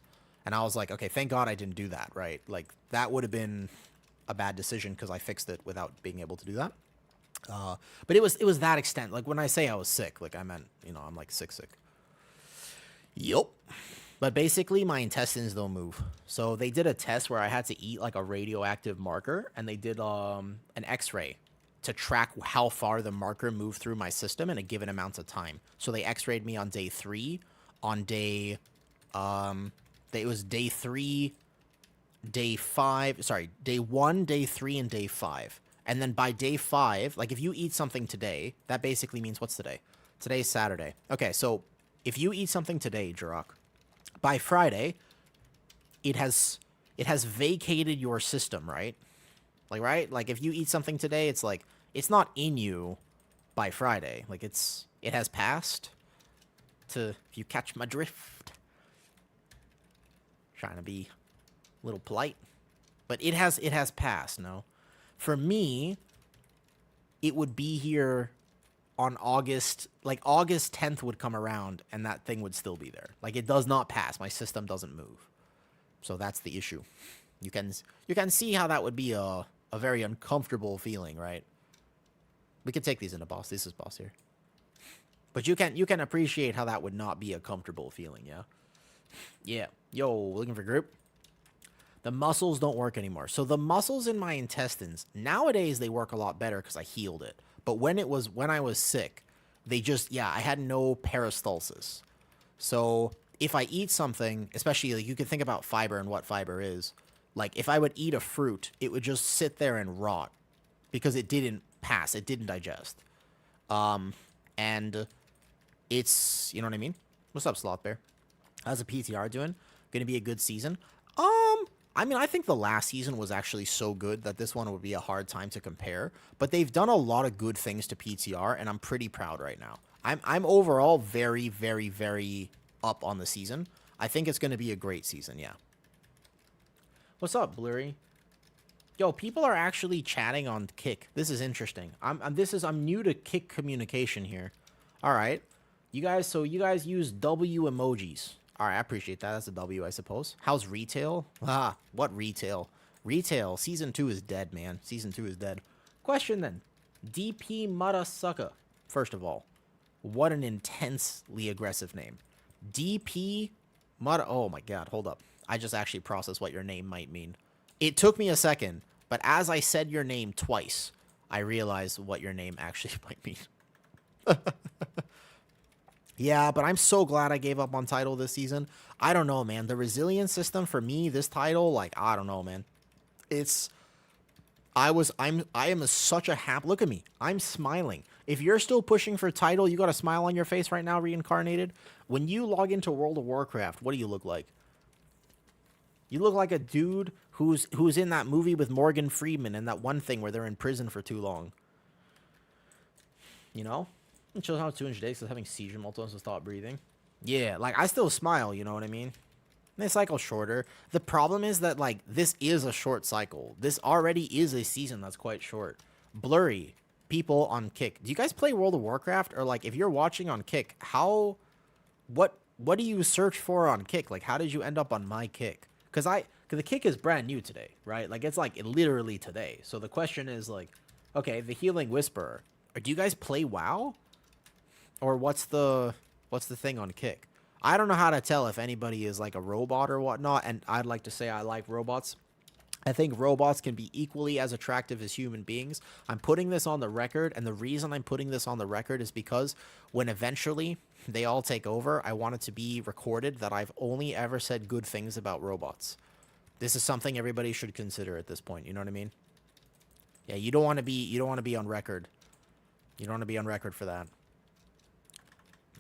And I was like, okay, thank God I didn't do that, right? Like that would have been a bad decision because I fixed it without being able to do that. But it was that extent. Like when I say I was sick, like I meant, I'm like sick. Yup. But basically, my intestines don't move. So they did a test where I had to eat like a radioactive marker, and they did an X-ray to track how far the marker moved through my system in a given amount of time. So they X-rayed me on day 3, on day, it was day 3, day 5, sorry, day 1, day 3, and day 5. And then by day 5, like if you eat something today, that basically means what's today? Today's Saturday. Okay, so if you eat something today, Jirok, by Friday, it has vacated your system, right? Like, right? Like, if you eat something today, it's like, it's not in you by Friday. Like, it has passed to, if you catch my drift. Trying to be a little polite. But it has passed, no? For me, it would be here on August, like August 10th would come around and that thing would still be there. Like, it does not pass. My system doesn't move. So that's the issue. You can see how that would be a very uncomfortable feeling, right? We could take these into boss. This is boss here. But you can appreciate how that would not be a comfortable feeling, yeah? Yeah. Yo, looking for group? The muscles don't work anymore. So the muscles in my intestines, nowadays they work a lot better because I healed it. But when I was sick, they just, yeah, I had no peristalsis. So if I eat something, especially like you can think about fiber and what fiber is. Like if I would eat a fruit, it would just sit there and rot because it didn't pass. It didn't digest. And it's, you know what I mean? What's up, Sloth Bear? How's the PTR doing? Gonna be a good season? I mean, I think the last season was actually so good that this one would be a hard time to compare. But they've done a lot of good things to PTR, and I'm pretty proud right now. I'm overall very, very, very up on the season. I think it's going to be a great season, yeah. What's up, Blurry? Yo, people are actually chatting on Kick. This is interesting. I'm new to Kick communication here. All right. You guys use W emojis. All right, I appreciate that. That's a W, I suppose. How's retail? Ah, what retail? Retail. Season 2 is dead, man. Season 2 is dead. Question then. DP Mudasucka. First of all, what an intensely aggressive name. DP Mud. Oh my god, hold up. I just actually processed what your name might mean. It took me a second, but as I said your name twice, I realized what your name actually might mean. Yeah, but I'm so glad I gave up on title this season. I don't know, man. The resilience system for me, this title, like, I don't know, man. I am such a happy, look at me. I'm smiling. If you're still pushing for title, you got a smile on your face right now, Reincarnated. When you log into World of Warcraft, what do you look like? You look like a dude who's in that movie with Morgan Freeman and that one thing where they're in prison for too long. You know? It shows how 200 days is having seizure multiple to stop breathing. Yeah, like I still smile, you know what I mean? They cycle shorter. The problem is that like this is a short cycle. This already is a season that's quite short. Blurry people on Kick. Do you guys play World of Warcraft? Or like if you're watching on Kick, what do you search for on Kick? Like how did you end up on my Kick? Cause the Kick is brand new today, right? Like it's like literally today. So the question is like, okay, the Healing Whisperer. Do you guys play WoW? Or what's the thing on Kick? I don't know how to tell if anybody is like a robot or whatnot, and I'd like to say I like robots. I think robots can be equally as attractive as human beings. I'm putting this on the record, and the reason I'm putting this on the record is because when eventually they all take over, I want it to be recorded that I've only ever said good things about robots. This is something everybody should consider at this point, you know what I mean? Yeah, you don't want to be on record. You don't want to be on record for that.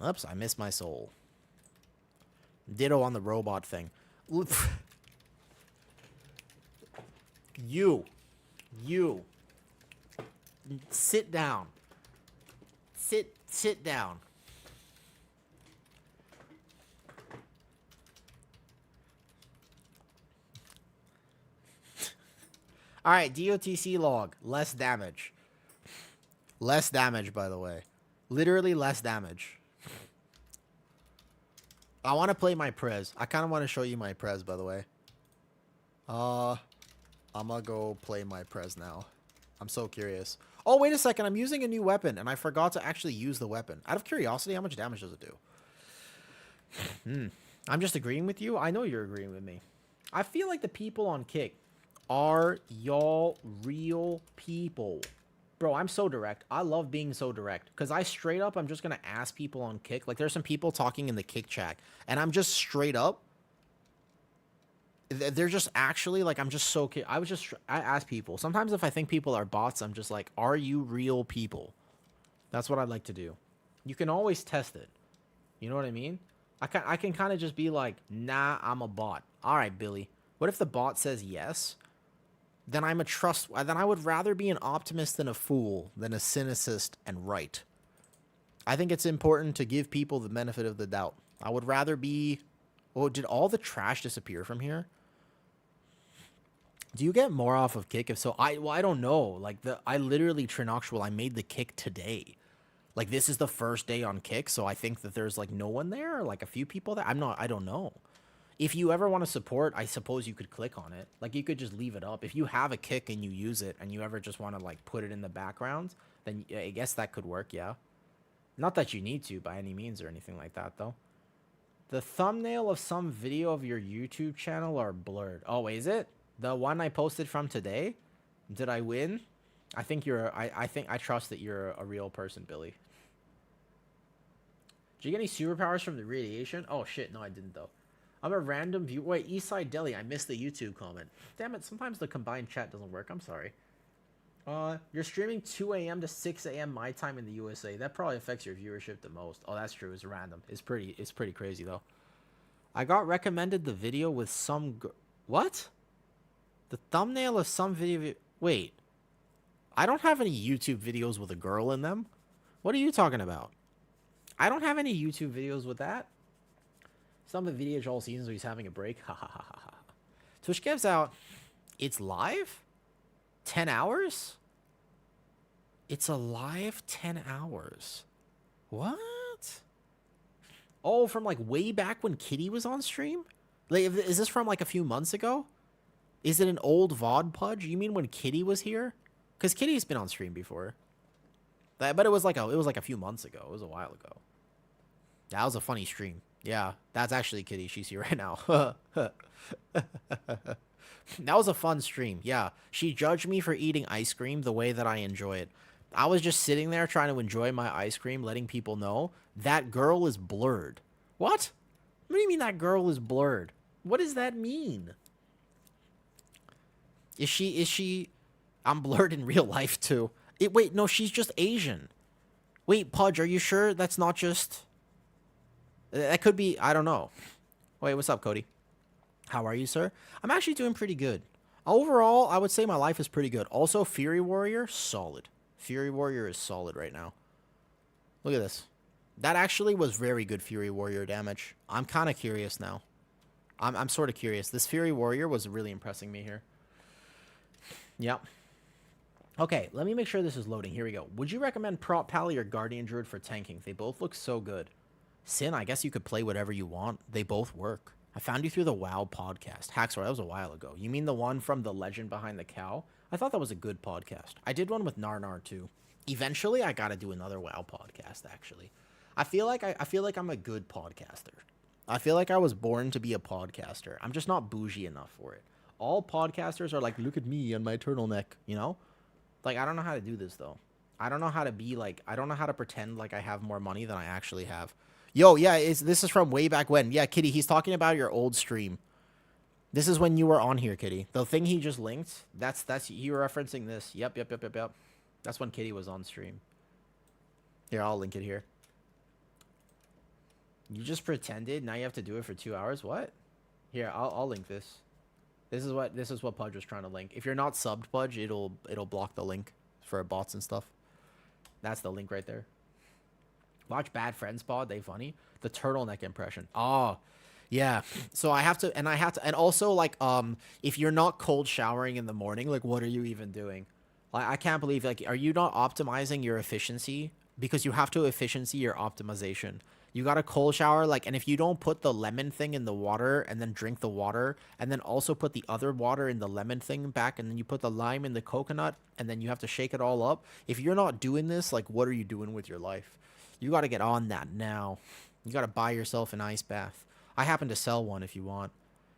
Oops, I missed my soul. Ditto on the robot thing. You. Sit down. Sit down. Alright, DOTC log. Less damage. Less damage, by the way. Literally less damage. I want to play my Prez. I kind of want to show you my Prez, by the way. I'm gonna go play my Prez now. I'm so curious. Oh, wait a second. I'm using a new weapon, and I forgot to actually use the weapon. Out of curiosity, how much damage does it do? I'm just agreeing with you. I know you're agreeing with me. I feel like the people on Kick are y'all real people. Bro, I'm so direct. I love being so direct. Because I straight up, I'm just going to ask people on Kick. Like, there's some people talking in the Kick chat. And I'm just straight up. They're just actually, like, I'm just so... I ask people. Sometimes if I think people are bots, I'm just like, are you real people? That's what I like to do. You can always test it. You know what I mean? I can kind of just be like, nah, I'm a bot. All right, Billy. What if the bot says yes? then then I would rather be an optimist and a fool than a cynicist and right. I think it's important to give people the benefit of the doubt. I would rather be... Oh, did all the trash disappear from here? Do you get more off of kick? If so, I don't know. Like, I literally, Trinoxual, I made the kick today. Like, this is the first day on kick, so I think that there's, like, no one there, or, like, a few people there. I don't know. If you ever want to support, I suppose you could click on it. Like, you could just leave it up. If you have a kick and you use it, and you ever just want to, like, put it in the background, then I guess that could work, yeah. Not that you need to by any means or anything like that, though. The thumbnail of some video of your YouTube channel are blurred. Oh, is it? The one I posted from today? Did I win? I think I trust that you're a real person, Billy. Did you get any superpowers from the radiation? Oh, shit. No, I didn't, though. I'm a random view. Wait, Eastside Deli. I missed the YouTube comment. Damn it. Sometimes the combined chat doesn't work. I'm sorry. You're streaming 2 a.m. to 6 a.m. my time in the USA. That probably affects your viewership the most. Oh, that's true. It's random. It's pretty crazy, though. I got recommended the video with some... What? The thumbnail of some video... Wait. I don't have any YouTube videos with a girl in them. What are you talking about? I don't have any YouTube videos with that. Some of the VDH all seasons where he's having a break. Ha ha ha ha ha. Twitch gives out... It's live? 10 hours? It's a live 10 hours. What? Oh, from like way back when Kitty was on stream? Like, is this from like a few months ago? Is it an old VOD pudge? You mean when Kitty was here? Because Kitty's been on stream before. But it was like a few months ago. It was a while ago. That was a funny stream. Yeah, that's actually Kitty. She's here right now. That was a fun stream. Yeah, she judged me for eating ice cream the way that I enjoy it. I was just sitting there trying to enjoy my ice cream, letting people know that girl is blurred. What? What do you mean that girl is blurred? What does that mean? Is she... I'm blurred in real life, too. Wait, no, she's just Asian. Wait, Pudge, are you sure that's not just... That could be... I don't know. Wait, what's up, Cody? How are you, sir? I'm actually doing pretty good. Overall, I would say my life is pretty good. Also, Fury Warrior, solid. Fury Warrior is solid right now. Look at this. That actually was very good Fury Warrior damage. I'm kind of curious now. I'm sort of curious. This Fury Warrior was really impressing me here. Yep. Okay, let me make sure this is loading. Here we go. Would you recommend Prop Pally or Guardian Druid for tanking? They both look so good. Sin, I guess you could play whatever you want. They both work. I found you through the WoW podcast. Hacksaw, that was a while ago. You mean the one from The Legend Behind the Cow? I thought that was a good podcast. I did one with Narnar too. Eventually, I gotta do another WoW podcast, actually. I feel like I'm a good podcaster. I feel like I was born to be a podcaster. I'm just not bougie enough for it. All podcasters are like, look at me and my turtleneck, you know? Like, I don't know how to do this, though. I don't know how to be, like, I don't know how to pretend like I have more money than I actually have. Yo, yeah, this is from way back when. Yeah, Kitty, he's talking about your old stream. This is when you were on here, Kitty. The thing he just linked, that's you were referencing this. Yep. That's when Kitty was on stream. Here, I'll link it here. You just pretended, now you have to do it for 2 hours? What? Here, I'll link this. This is what Pudge was trying to link. If you're not subbed, Pudge, it'll block the link for bots and stuff. That's the link right there. Watch Bad Friends Pod, they funny. The turtleneck impression. Oh, yeah. So I have to, and also like, if you're not cold showering in the morning, like, what are you even doing? Like, I can't believe, like, are you not optimizing your efficiency? Because you have to efficiency your optimization. You got to cold shower, like, and if you don't put the lemon thing in the water and then drink the water and then also put the other water in the lemon thing back and then you put the lime in the coconut and then you have to shake it all up. If you're not doing this, like, what are you doing with your life? You got to get on that now. You got to buy yourself an ice bath. I happen to sell one if you want.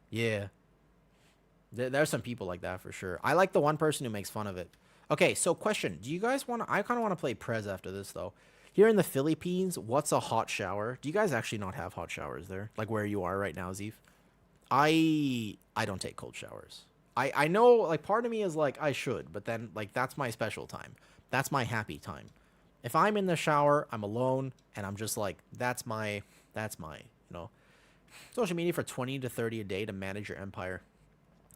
Yeah. There's some people like that for sure. I like the one person who makes fun of it. Okay, so question. Do you guys want to... I kind of want to play Prez after this, though. Here in the Philippines, what's a hot shower? Do you guys actually not have hot showers there? Like where you are right now, Zeef? I don't take cold showers. I know, like, part of me is like, I should. But then, like, that's my special time. That's my happy time. If I'm in the shower, I'm alone, and I'm just like, that's my, you know. Social media for 20 to 30 a day to manage your empire.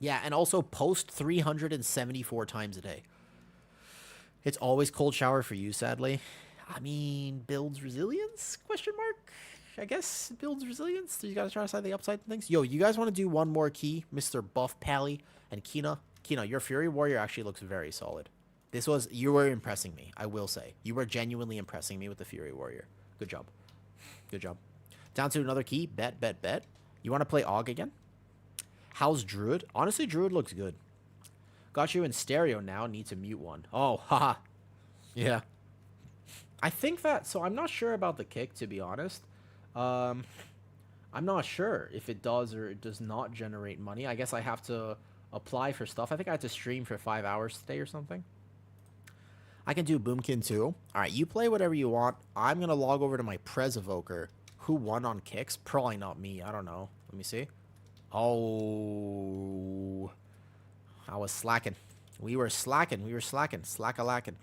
Yeah, and also post 374 times a day. It's always cold shower for you, sadly. I mean, builds resilience? Question mark. I guess builds resilience. You gotta try to side the upside and things. Yo, you guys want to do one more key, Mr. Buff Pally and Kina? Kina, your Fury Warrior actually looks very solid. You were impressing me, I will say. You were genuinely impressing me with the Fury Warrior. Good job. Good job. Down to another key. Bet, bet, bet. You want to play Og again? How's Druid? Honestly, Druid looks good. Got you in stereo now. Need to mute one. Oh, haha. Yeah. I think that... So I'm not sure about the kick, to be honest. I'm not sure if it does or it does not generate money. I guess I have to apply for stuff. I think I had to stream for 5 hours today or something. I can do Boomkin too. All right, you play whatever you want. I'm going to log over to my Prez Evoker. Who won on kicks? Probably not me. I don't know. Let me see. Oh. I was slacking. We were slacking. Slack-a-lacking.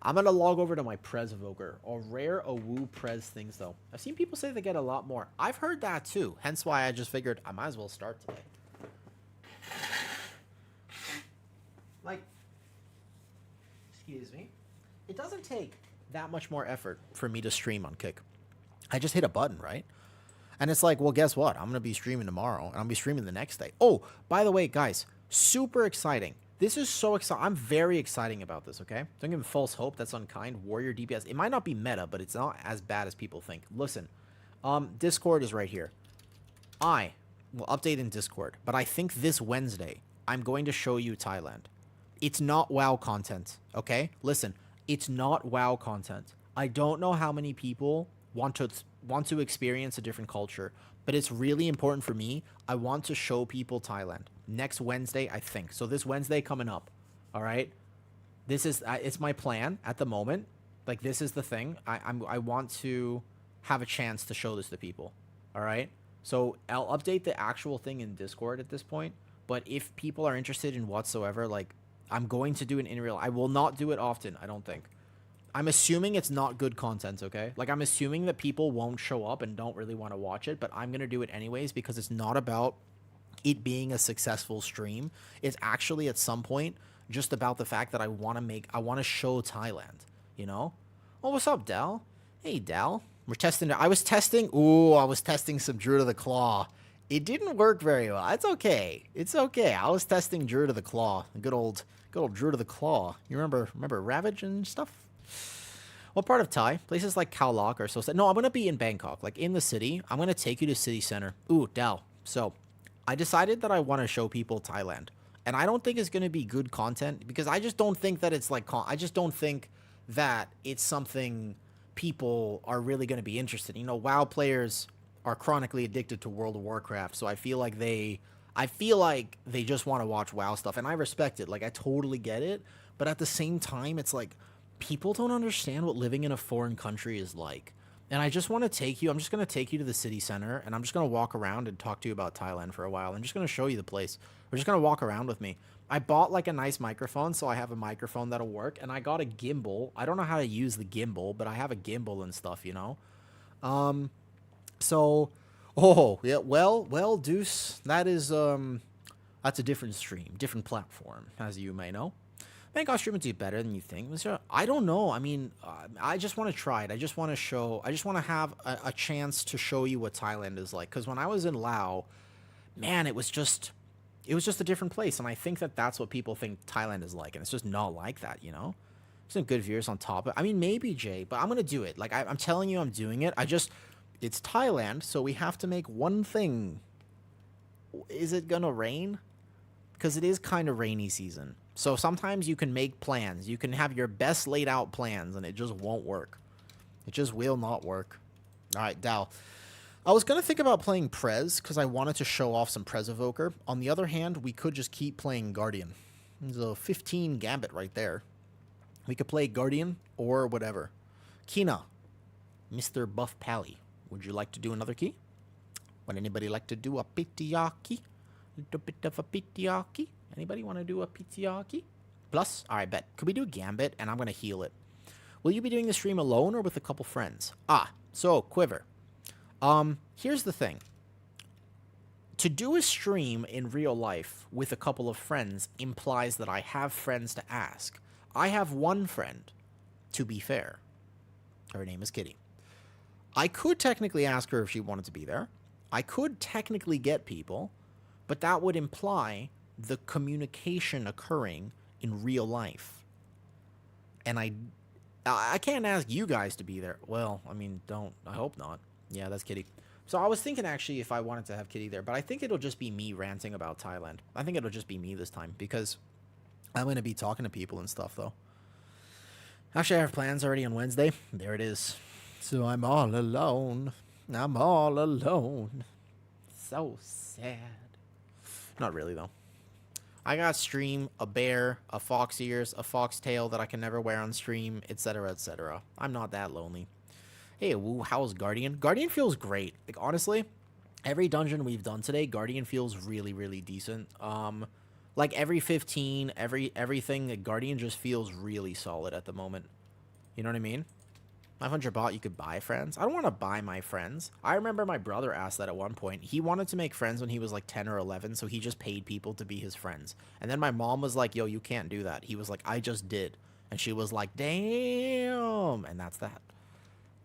I'm going to log over to my Prez Evoker. A rare Awu Prez things, though. I've seen people say they get a lot more. I've heard that, too. Hence why I just figured I might as well start today. Like... Excuse me. It doesn't take that much more effort for me to stream on Kick. I just hit a button, right? And it's like, well, guess what? I'm going to be streaming tomorrow, and I'll be streaming the next day. Oh, by the way, guys, super exciting. This is so exciting. I'm very exciting about this, okay? Don't give him false hope. That's unkind. Warrior DPS. It might not be meta, but it's not as bad as people think. Listen, Discord is right here. I will update in Discord, but I think this Wednesday, I'm going to show you Thailand. It's not WoW content, okay? Listen, it's not WoW content. I don't know how many people want to experience a different culture, but it's really important for me. I want to show people Thailand next Wednesday, I think. So this Wednesday coming up, all right? This is it's my plan at the moment. Like, this is the thing. I want to have a chance to show this to people, all right? So I'll update the actual thing in Discord at this point. But if people are interested in whatsoever, like, I'm going to do it in real. I will not do it often, I don't think. I'm assuming it's not good content, okay? Like, I'm assuming that people won't show up and don't really want to watch it, but I'm going to do it anyways because it's not about it being a successful stream. It's actually at some point just about the fact that I want to show Thailand, you know? Oh, what's up, Dal? Hey, Dal. We're testing. I was testing some Druid of the Claw. It didn't work very well. It's okay. It's okay. I was testing Druid of the Claw. Good old Druid of the Claw. You remember Ravage and stuff? What part of Thai? Places like Khao Lak are so sad. No, I'm going to be in Bangkok. Like, in the city. I'm going to take you to city center. Ooh, Dal. So, I decided that I want to show people Thailand. And I don't think it's going to be good content because I just don't think that it's like... I just don't think that it's something people are really going to be interested in. You know, WoW players are chronically addicted to World of Warcraft, so I feel like they just want to watch WoW stuff, and I respect it. Like, I totally get it, but at the same time, it's like people don't understand what living in a foreign country is like. And I just want to take you. I'm just going to take you to the city center, and I'm just going to walk around and talk to you about Thailand for a while. I'm just going to show you the place. We're just going to walk around with me. I bought like a nice microphone, so I have a microphone that'll work, and I got a gimbal. I don't know how to use the gimbal, but I have a gimbal and stuff, you know. So, oh yeah, well, Deuce, that's a different stream, different platform, as you may know. Bangkok streaming do better than you think. I don't know. I mean, I just want to try it. I just want to have a chance to show you what Thailand is like. Because when I was in Laos, man, it was just a different place. And I think that that's what people think Thailand is like. And it's just not like that, you know? Some good viewers on top of it. I mean, maybe, Jay, but I'm going to do it. Like, I'm telling you I'm doing it. It's Thailand, so we have to make one thing. Is it going to rain? Because it is kind of rainy season. So sometimes you can make plans. You can have your best laid out plans, and it just won't work. It just will not work. All right, Dal. I was going to think about playing Prez because I wanted to show off some Prez Evoker. On the other hand, we could just keep playing Guardian. There's a 15 Gambit right there. We could play Guardian or whatever. Kina, Mr. Buff Pally, would you like to do another key? Would anybody like to do a PTR key? A little bit of a PTR key? Anybody want to do a PTR key? Plus, all right, bet. Could we do Gambit? And I'm going to heal it. Will you be doing the stream alone or with a couple friends? So, Quiver. Here's the thing. To do a stream in real life with a couple of friends implies that I have friends to ask. I have one friend, to be fair. Her name is Kitty. I could technically ask her if she wanted to be there. I could technically get people, but that would imply the communication occurring in real life. And I can't ask you guys to be there. Well, I mean, don't. I hope not. Yeah, that's Kitty. So I was thinking actually if I wanted to have Kitty there, but I think it'll just be me ranting about Thailand. I think it'll just be me this time because I'm going to be talking to people and stuff, though. Actually, I have plans already on Wednesday. There it is. So I'm all alone. I'm all alone. So sad. Not really, though. I got stream, a bear, a fox ears, a fox tail that I can never wear on stream, etc., etc. I'm not that lonely. Hey, woo, how's Guardian? Guardian feels great. Like, honestly, every dungeon we've done today, Guardian feels really, really decent. Like, every 15, everything, Guardian just feels really solid at the moment. You know what I mean? 500 bot, you could buy friends. I don't want to buy my friends. I remember my brother asked that at one point. He wanted to make friends when he was like 10 or 11, so he just paid people to be his friends. And then my mom was like, yo, you can't do that. He was like, I just did. And she was like, damn. And that's that.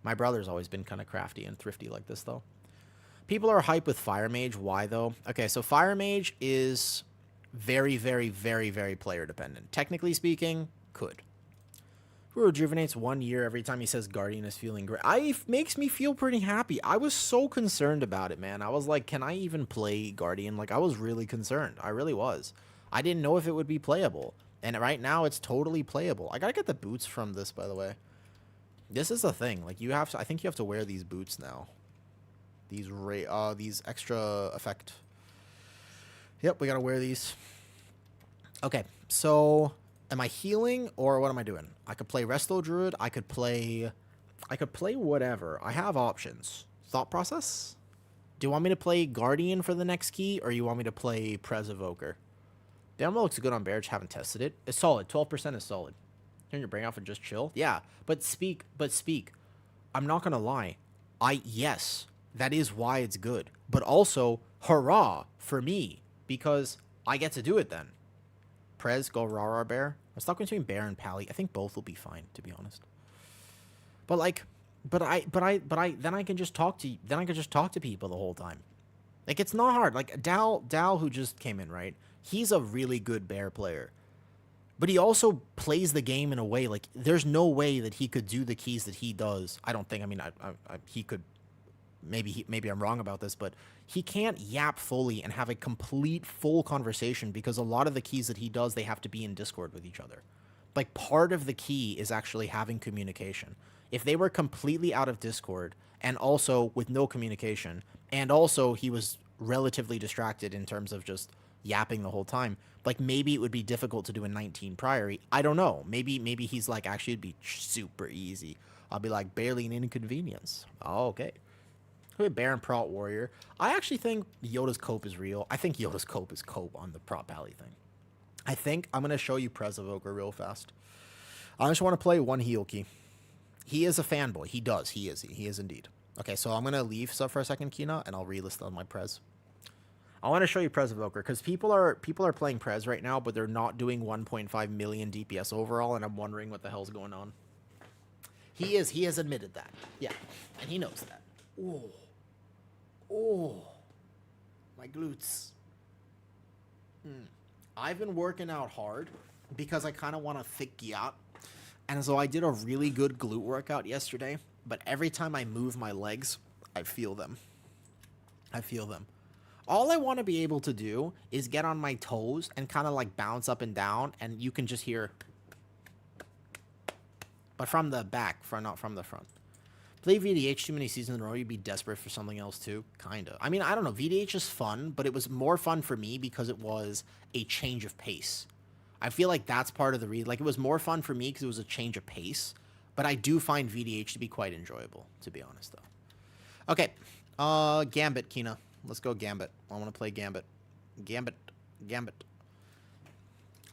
My brother's always been kind of crafty and thrifty like this, though. People are hype with Fire Mage. Why, though? Okay, so Fire Mage is very, very, very, very player dependent. Technically speaking, could. Who rejuvenates 1 year every time he says Guardian is feeling great. Makes me feel pretty happy. I was so concerned about it, man. I was like, can I even play Guardian? Like, I was really concerned. I really was. I didn't know if it would be playable. And right now, it's totally playable. I gotta get the boots from this, by the way. This is the thing. Like, you have to, I think you have to wear these boots now. These extra effect. Yep, we gotta wear these. Okay, so am I healing or what am I doing? I could play Resto Druid. I could play whatever. I have options. Thought process? Do you want me to play Guardian for the next key or you want me to play Prez Evoker? Demo looks good on Bearage. Haven't tested it. It's solid. 12% is solid. Turn your brain off and just chill. Yeah, but speak. I'm not gonna lie. Yes, that is why it's good. But also, hurrah for me because I get to do it then. Prez, go Rara Bear. I'm stuck between Bear and Pally. I think both will be fine, to be honest. But like, then I can just talk to people the whole time. Like, it's not hard. Like Dal who just came in, right? He's a really good Bear player. But he also plays the game in a way, like, there's no way that he could do the keys that he does. I don't think, I mean, he could, maybe I'm wrong about this, but he can't yap fully and have a complete, full conversation because a lot of the keys that he does, they have to be in Discord with each other. Like, part of the key is actually having communication. If they were completely out of Discord and also with no communication, and also he was relatively distracted in terms of just yapping the whole time, like, maybe it would be difficult to do a 19 Priory. I don't know. Maybe he's like, actually, it'd be super easy. I'll be like, barely an inconvenience. Oh, okay. Baron Prot Warrior. I actually think Yoda's Cope is real. I think Yoda's Cope is Cope on the Prot Pally thing. I think I'm going to show you Prez Evoker real fast. I just want to play one heal key. He is a fanboy. He does. He is indeed. Okay, so I'm going to leave sub for a second, Kina, and I'll relist on my Prez. I want to show you Prez Evoker because people are playing Prez right now, but they're not doing 1.5 million DPS overall, and I'm wondering what the hell's going on. He has admitted that. Yeah, and he knows that. Oh, my glutes. I've been working out hard because I kind of want a thick gyat, and so I did a really good glute workout yesterday, but every time I move my legs, I feel them. All I want to be able to do is get on my toes and kind of like bounce up and down, and you can just hear, but from the back, not from the front. Play VDH too many seasons in a row, you'd be desperate for something else too. Kinda. I mean, I don't know. VDH is fun, but it was more fun for me because it was a change of pace. I feel like that's part of the reason. Like, it was more fun for me because it was a change of pace, but I do find VDH to be quite enjoyable, to be honest, though. Okay. Gambit, Kina. Let's go Gambit. I want to play Gambit. Gambit.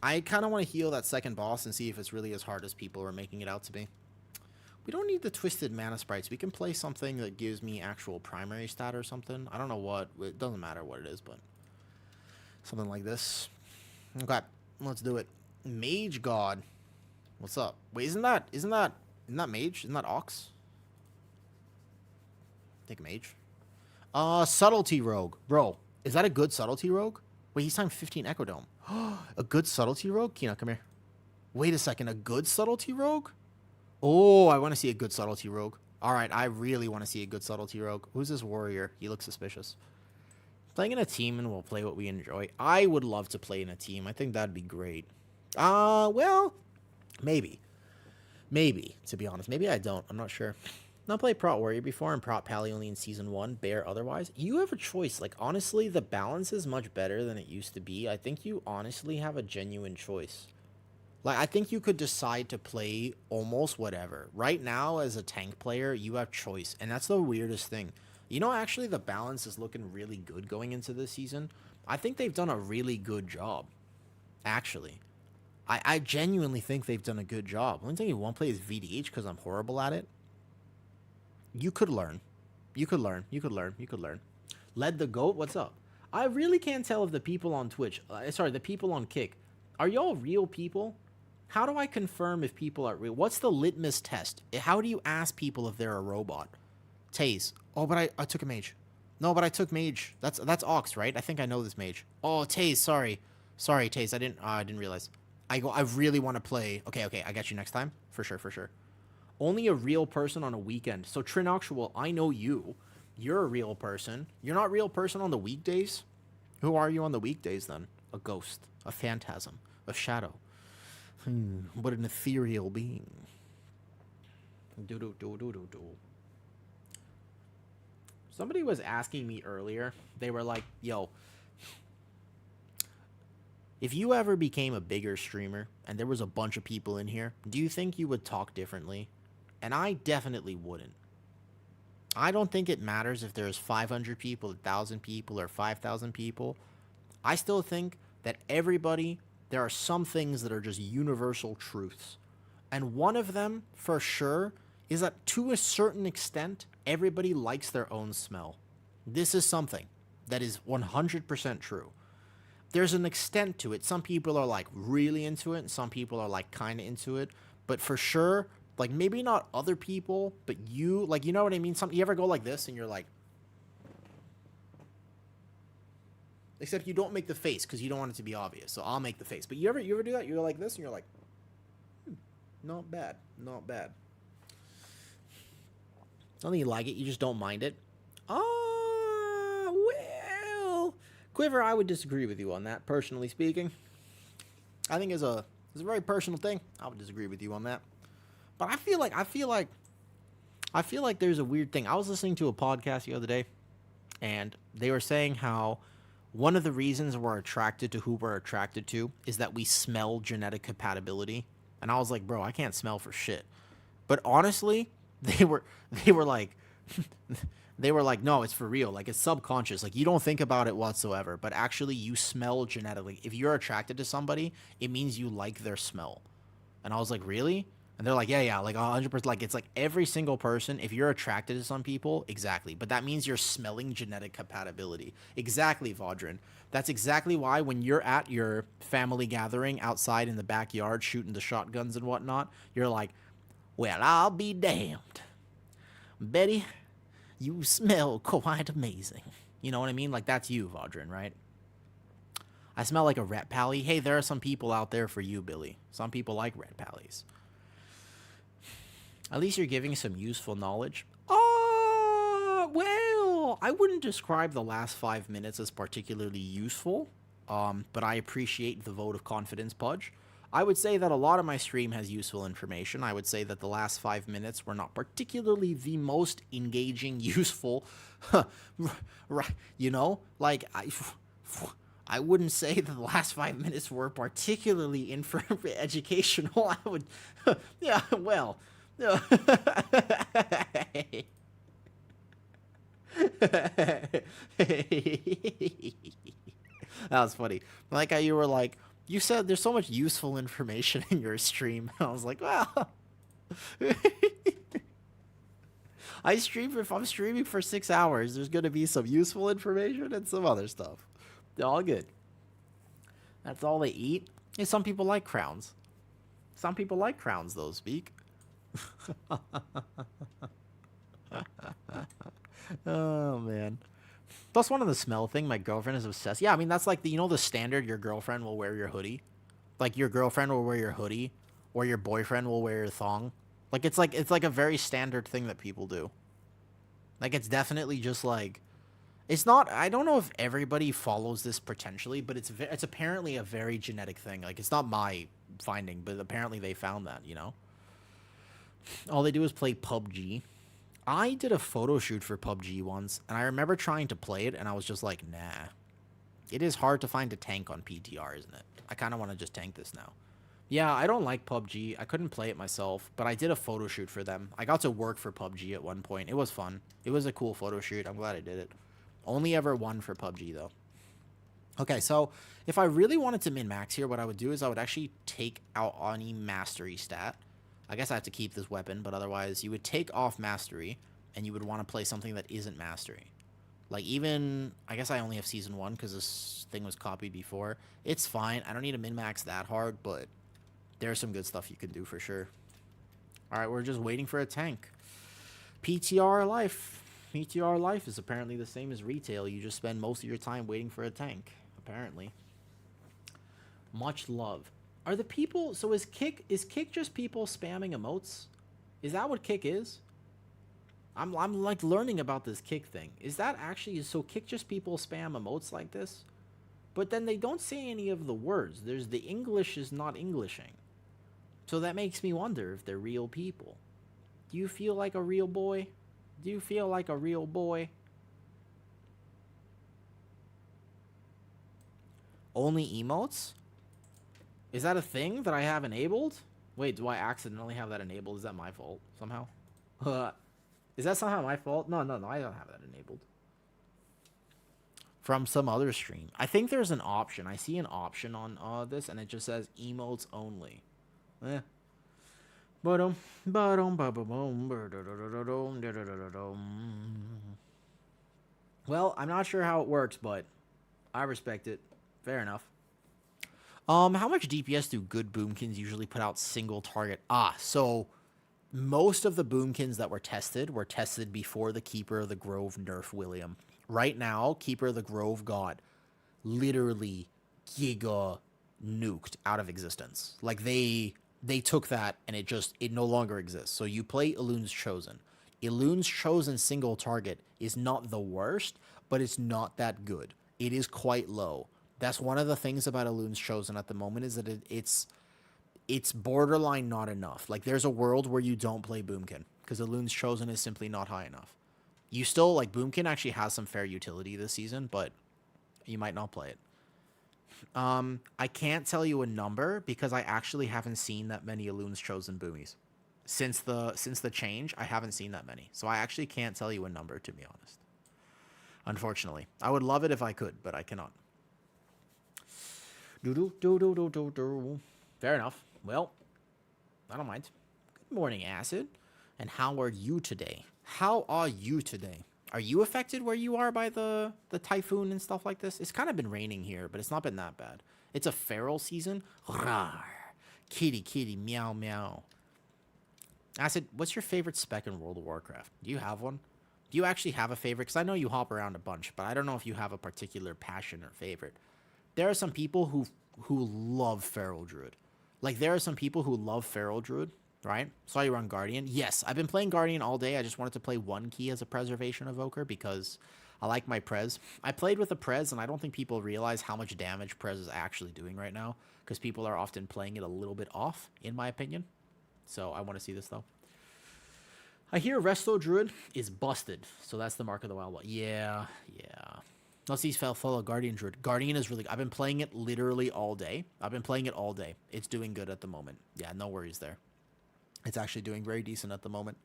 I kind of want to heal that second boss and see if it's really as hard as people are making it out to be. We don't need the twisted mana sprites. We can play something that gives me actual primary stat or something. I don't know what. It doesn't matter what it is, but something like this. Okay, let's do it. Mage God. What's up? Wait, isn't that mage? Isn't that ox? I think mage. Subtlety rogue. Bro, is that a good subtlety rogue? Wait, he's timed 15 Echo Dome. A good subtlety rogue? Kina, come here. Wait a second, a good subtlety rogue? Oh, I want to see a good subtlety rogue. All right, I really want to see a good subtlety rogue. Who's this warrior? He looks suspicious. Playing in a team and we'll play what we enjoy. I would love to play in a team. I think that'd be great. Well, maybe. Maybe, to be honest. Maybe I don't. I'm not sure. Not played Prot Warrior before and Prot Pally only in Season 1. Bear otherwise. You have a choice. Like, honestly, the balance is much better than it used to be. I think you honestly have a genuine choice. Like, I think you could decide to play almost whatever. Right now, as a tank player, you have choice. And that's the weirdest thing. You know, actually, the balance is looking really good going into this season. I think they've done a really good job. Actually. I genuinely think they've done a good job. The only thing you won't play is VDH because I'm horrible at it. You could learn. You could learn. You could learn. You could learn. Led the GOAT? What's up? I really can't tell if the people on Twitch... the people on Kick. Are y'all real people? How do I confirm if people are real? What's the litmus test? How do you ask people if they're a robot? Taze. Oh, but I took a mage. No, but I took mage. That's Ox, right? I think I know this mage. Oh, Taze, sorry. Sorry, Taze. I didn't realize. I really want to play. Okay, I got you next time. For sure. Only a real person on a weekend. So, Trinoxual, I know you. You're a real person. You're not a real person on the weekdays? Who are you on the weekdays, then? A ghost. A phantasm. A shadow. What an ethereal being. Somebody was asking me earlier. They were like, yo, if you ever became a bigger streamer and there was a bunch of people in here, do you think you would talk differently? And I definitely wouldn't. I don't think it matters if there's 500 people, 1,000 people, or 5,000 people. I still think that there are some things that are just universal truths. And one of them, for sure, is that to a certain extent, everybody likes their own smell. This is something that is 100% true. There's an extent to it. Some people are like really into it, and some people are like kind of into it. But for sure, like maybe not other people, but you, like, you know what I mean? You ever go like this and you're like, except you don't make the face because you don't want it to be obvious. So I'll make the face. But you ever do that? You're like this and you're like, not bad. Not bad. I don't think you like it. You just don't mind it. Well, Quiver, I would disagree with you on that, personally speaking. I think it's a very personal thing. I would disagree with you on that. But I feel like there's a weird thing. I was listening to a podcast the other day, and they were saying how one of the reasons we're attracted to who we're attracted to is that we smell genetic compatibility. And I was like, bro, I can't smell for shit. But honestly, they were like, no, it's for real. Like, it's subconscious. Like, you don't think about it whatsoever. But actually, you smell genetically. If you're attracted to somebody, it means you like their smell. And I was like, really? And they're like, yeah, like 100%. Like, it's like every single person, if you're attracted to some people, exactly. But that means you're smelling genetic compatibility. Exactly, Vaudrin. That's exactly why when you're at your family gathering outside in the backyard shooting the shotguns and whatnot, you're like, well, I'll be damned. Betty, you smell quite amazing. You know what I mean? Like, that's you, Vaudrin, right? I smell like a rat pally. Hey, there are some people out there for you, Billy. Some people like rat pallies. At least you're giving some useful knowledge. Well, I wouldn't describe the last 5 minutes as particularly useful, but I appreciate the vote of confidence, Pudge. I would say that a lot of my stream has useful information. I would say that the last 5 minutes were not particularly the most engaging, useful, you know? Like, I wouldn't say that the last 5 minutes were particularly educational. I would, yeah, well... That was funny. I like how you were like, you said there's so much useful information in your stream. I was like, well, If I'm streaming for 6 hours, there's gonna be some useful information and some other stuff. They're all good. That's all they eat. Hey, some people like crowns. Some people like crowns, though, Speak. Oh, man. Plus, one of the smell thing, my girlfriend is obsessed. Yeah, I mean, that's like, the standard your girlfriend will wear your hoodie. Like, your girlfriend will wear your hoodie, or your boyfriend will wear your thong. Like, it's like a very standard thing that people do. Like, it's definitely just like, it's not, I don't know if everybody follows this potentially, but it's apparently a very genetic thing. Like, it's not my finding, but apparently they found that, All they do is play PUBG. I did a photo shoot for PUBG once, and I remember trying to play it, and I was just like, nah. It is hard to find a tank on PTR, isn't it? I kind of want to just tank this now. Yeah, I don't like PUBG. I couldn't play it myself, but I did a photo shoot for them. I got to work for PUBG at one point. It was fun. It was a cool photo shoot. I'm glad I did it. Only ever one for PUBG, though. Okay, so if I really wanted to min-max here, what I would do is I would actually take out any mastery stat. I guess I have to keep this weapon, but otherwise you would take off mastery, and you would want to play something that isn't mastery. Like, even, I guess I only have Season 1 because this thing was copied before. It's fine. I don't need to min-max that hard, but there's some good stuff you can do for sure. All right, we're just waiting for a tank. PTR life. PTR life is apparently the same as retail. You just spend most of your time waiting for a tank, apparently. Much love. Are the people... So is Kick just people spamming emotes? Is that what Kick is? I'm like learning about this Kick thing. Is that actually... So Kick just people spam emotes like this? But then they don't say any of the words. There's the English is not Englishing. So that makes me wonder if they're real people. Do you feel like a real boy? Do you feel like a real boy? Only emotes? Is that a thing that I have enabled? Wait, do I accidentally have that enabled? Is that my fault somehow? Is that somehow my fault? No, I don't have that enabled. From some other stream. I think there's an option. I see an option on this, and it just says emotes only. Eh. Well, I'm not sure how it works, but I respect it. Fair enough. How much DPS do good boomkins usually put out single target? So most of the boomkins that were tested before the Keeper of the Grove nerf William. Right now, Keeper of the Grove got literally giga nuked out of existence. Like, they took that and it no longer exists. So you play Elun's Chosen. Elun's Chosen single target is not the worst, but it's not that good. It is quite low. That's one of the things about Elun's Chosen at the moment, is that it's borderline not enough. Like, there's a world where you don't play Boomkin because Elun's Chosen is simply not high enough. You still, like, Boomkin actually has some fair utility this season, but you might not play it. I can't tell you a number because I actually haven't seen that many Elun's Chosen boomies. Since the change, I haven't seen that many. So I actually can't tell you a number, to be honest. Unfortunately. I would love it if I could, but I cannot. Fair enough. Well, I don't mind. Good morning, Acid. And how are you today? How are you today? Are you affected where you are by the typhoon and stuff like this? It's kind of been raining here, but it's not been that bad. It's a feral season. Rawr. Kitty, kitty, meow, meow. Acid, what's your favorite spec in World of Warcraft? Do you have one? Do you actually have a favorite? Because I know you hop around a bunch, but I don't know if you have a particular passion or favorite. There are some people who love Feral Druid. Like, there are some people who love Feral Druid, right? Saw you run Guardian. Yes, I've been playing Guardian all day. I just wanted to play one key as a Preservation Evoker because I like my Prez. I played with a Prez, and I don't think people realize how much damage Prez is actually doing right now because people are often playing it a little bit off, in my opinion. So I want to see this, though. I hear Resto Druid is busted, so that's the mark of the wild one. Yeah. Let's see, follow Guardian Druid. Guardian is really... I've been playing it literally all day. It's doing good at the moment. Yeah, no worries there. It's actually doing very decent at the moment.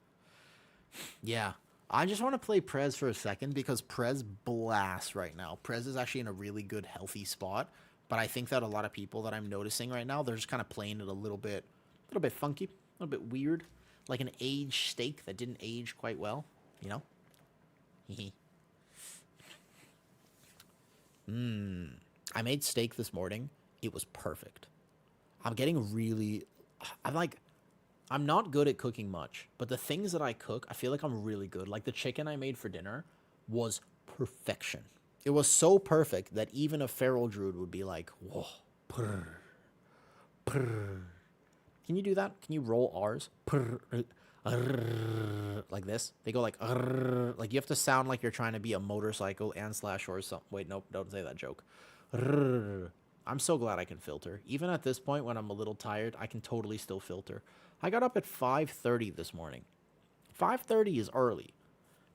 Yeah. I just want to play Prez for a second because Prez blasts right now. Prez is actually in a really good, healthy spot. But I think that a lot of people that I'm noticing right now, they're just kind of playing it a little bit funky, a little bit weird. Like an aged steak that didn't age quite well. You know? I made steak this morning. It was perfect. I'm getting really... I'm not good at cooking much, but the things that I cook, I feel like I'm really good. Like the chicken I made for dinner was perfection. It was so perfect that even a feral druid would be like, whoa, purr, purr. Can you do that? Can you roll R's? Purr, like this? They go like, like you have to sound like you're trying to be a motorcycle and slash or something. Wait, nope, don't say that joke. I'm so glad I can filter. Even at this point when I'm a little tired, I can totally still filter. I got up at 5:30 this morning. 5:30 is early.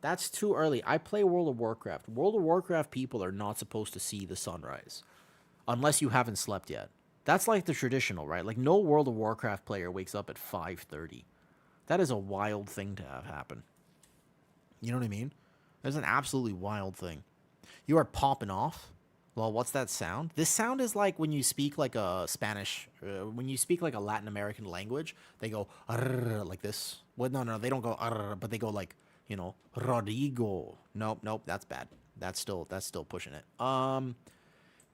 That's too early. I play World of Warcraft. World of Warcraft people are not supposed to see the sunrise. Unless you haven't slept yet. That's like the traditional, right? Like no World of Warcraft player wakes up at 5:30. That is a wild thing to have happen. You know what I mean? That's an absolutely wild thing. You are popping off. Well, what's that sound? This sound is like when you speak like a Spanish, when you speak like a Latin American language, they go like this. Well, no, they don't go but they go like, you know, Rodrigo. Nope, that's bad. That's still pushing it.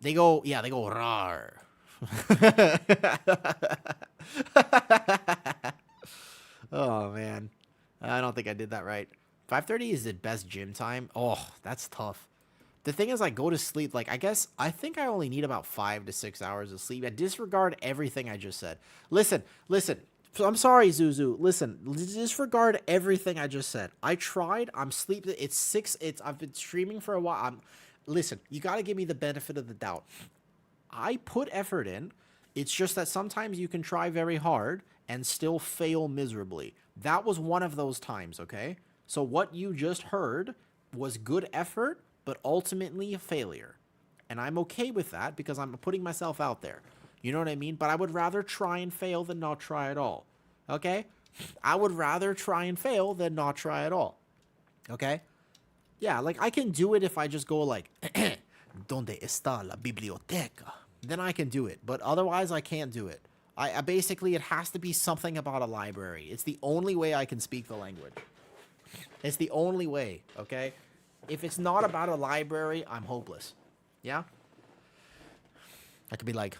They go rar. Oh man, I don't think I did that right. 5:30 is the best gym time. Oh, that's tough. The thing is, I go to sleep, like, I think I only need about 5 to 6 hours of sleep. I disregard everything I just said. Listen. I'm sorry, Zuzu. Listen, disregard everything I just said. I tried. I'm sleeping. I've been streaming for a while. Listen, you got to give me the benefit of the doubt. I put effort in. It's just that sometimes you can try very hard and still fail miserably. That was one of those times, okay? So what you just heard was good effort, but ultimately a failure. And I'm okay with that because I'm putting myself out there. You know what I mean? But I would rather try and fail than not try at all. Okay? I would rather try and fail than not try at all. Okay? Yeah, like I can do it if I just go like, ¿Dónde está la biblioteca? Then I can do it. But otherwise, I can't do it. I basically, it has to be something about a library. It's the only way I can speak the language. It's the only way, okay? If it's not about a library, I'm hopeless. Yeah? I could be like,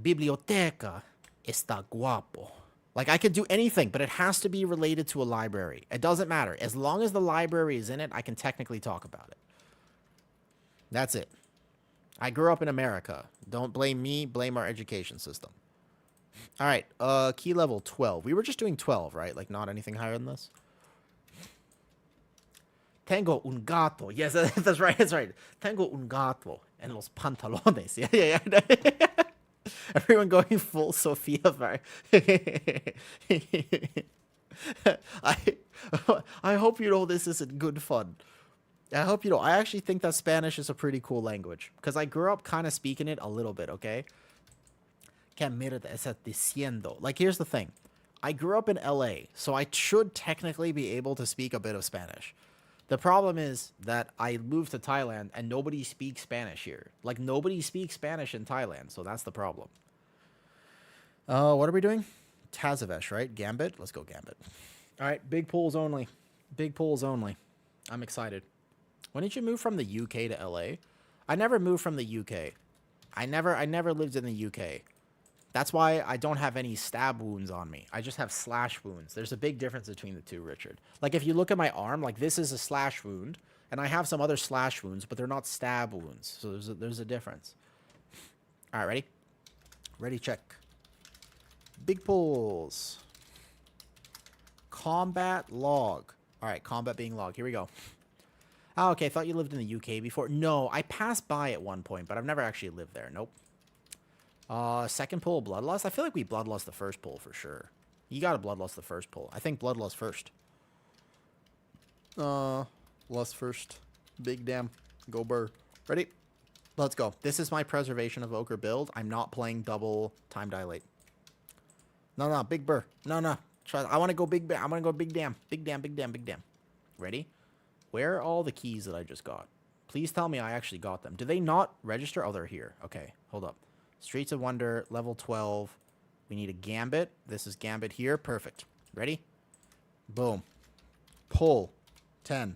Biblioteca está guapo. Like, I could do anything, but it has to be related to a library. It doesn't matter. As long as the library is in it, I can technically talk about it. That's it. I grew up in America. Don't blame me. Blame our education system. All right. Key level 12. We were just doing 12, right? Like, not anything higher than this? Tengo un gato. Yes, that's right. That's right. Tengo un gato en los pantalones. Yeah. Everyone going full Sophia. I hope you know this isn't good fun. I hope you know. I actually think that Spanish is a pretty cool language because I grew up kind of speaking it a little bit. Okay. Que mierda estás diciendo? Like, here's the thing. I grew up in LA, so I should technically be able to speak a bit of Spanish. The problem is that I moved to Thailand and nobody speaks Spanish here. Like, nobody speaks Spanish in Thailand, so that's the problem. What are we doing? Tazavesh, right? Gambit? Let's go Gambit. All right, big pools only. Big pools only. I'm excited. When did you move from the UK to LA? I never moved from the UK. I never lived in the UK. That's why I don't have any stab wounds on me. I just have slash wounds. There's a big difference between the two, Richard. Like, if you look at my arm, like, this is a slash wound, and I have some other slash wounds, but they're not stab wounds. So there's a difference. All right, ready? Ready, check. Big pulls. Combat log. All right, combat being log. Here we go. Oh, okay, I thought you lived in the UK before. No, I passed by at one point, but I've never actually lived there. Nope. Second pull, Bloodlust. I feel like we Bloodlust the first pull for sure. You gotta Bloodlust the first pull. I think Bloodlust first. Lust first. Big damn. Go burr. Ready? Let's go. This is my Preservation Evoker build. I'm not playing double time dilate. No, big burr. No. Try. I want to go big. I want to go big damn. Big damn. Ready? Where are all the keys that I just got? Please tell me I actually got them. Do they not register? Oh, they're here. Okay, hold up. Streets of Wonder, level 12. We need a Gambit. This is Gambit here. Perfect. Ready? Boom. Pull. 10.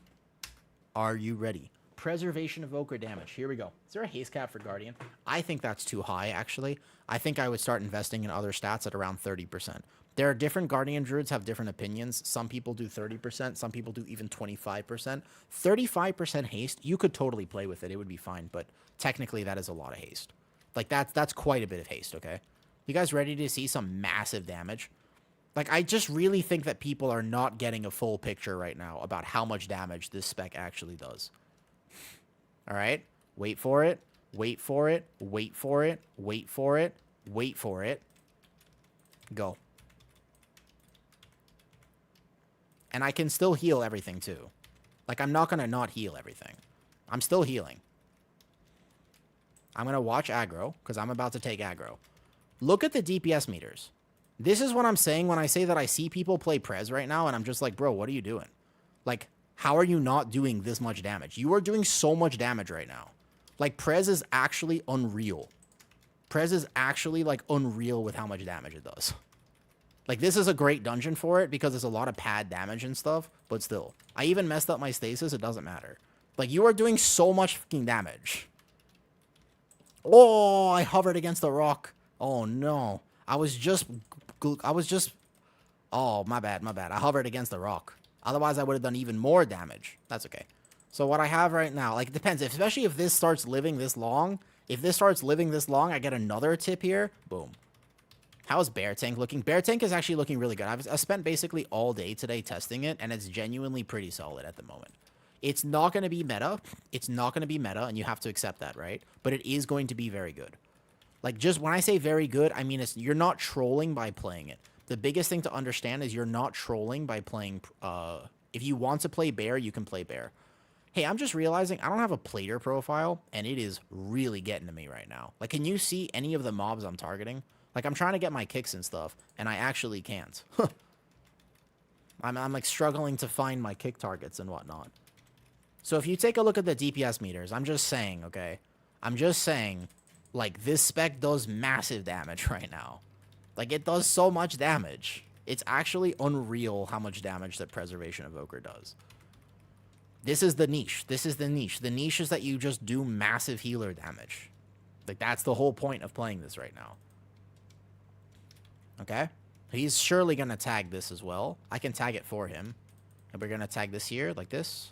Are you ready? Preservation Evoker damage. Here we go. Is there a haste cap for Guardian? I think that's too high, actually. I think I would start investing in other stats at around 30%. There are different Guardian Druids have different opinions. Some people do 30%. Some people do even 25%. 35% haste, you could totally play with it. It would be fine, but technically that is a lot of haste. Like, that's quite a bit of haste, okay? You guys ready to see some massive damage? Like, I just really think that people are not getting a full picture right now about how much damage this spec actually does. All right? Wait for it. Wait for it. Wait for it. Wait for it. Wait for it. Go. And I can still heal everything, too. Like, I'm not going to not heal everything. I'm still healing. I'm going to watch aggro, because I'm about to take aggro. Look at the DPS meters. This is what I'm saying when I say that I see people play Prez right now, and I'm just like, bro, what are you doing? Like, how are you not doing this much damage? You are doing so much damage right now. Like, Prez is actually unreal. Prez is actually, like, unreal with how much damage it does. Like, this is a great dungeon for it because there's a lot of pad damage and stuff, but still. I even messed up my stasis, it doesn't matter. Like, you are doing so much fucking damage. Oh, I hovered against the rock. Oh, no. I was just... Oh, my bad. I hovered against the rock. Otherwise, I would have done even more damage. That's okay. So what I have right now, like, it depends. Especially if this starts living this long. If this starts living this long, I get another tip here. Boom. How's Bear Tank looking? Bear Tank is actually looking really good. I spent basically all day today testing it, and it's genuinely pretty solid at the moment. It's not going to be meta. It's not going to be meta, and you have to accept that, right? But it is going to be very good. Like, just when I say very good, I mean you're not trolling by playing it. The biggest thing to understand is you're not trolling by playing... if you want to play Bear, you can play Bear. Hey, I'm just realizing I don't have a plater profile, and it is really getting to me right now. Like, can you see any of the mobs I'm targeting? Like, I'm trying to get my kicks and stuff, and I actually can't. I'm like, struggling to find my kick targets and whatnot. So if you take a look at the DPS meters, I'm just saying, okay? I'm just saying... Like, this spec does massive damage right now. Like, it does so much damage. It's actually unreal how much damage that Preservation Evoker does. This is the niche. This is the niche. The niche is that you just do massive healer damage. Like, that's the whole point of playing this right now. Okay? He's surely going to tag this as well. I can tag it for him. And we're going to tag this here, like this.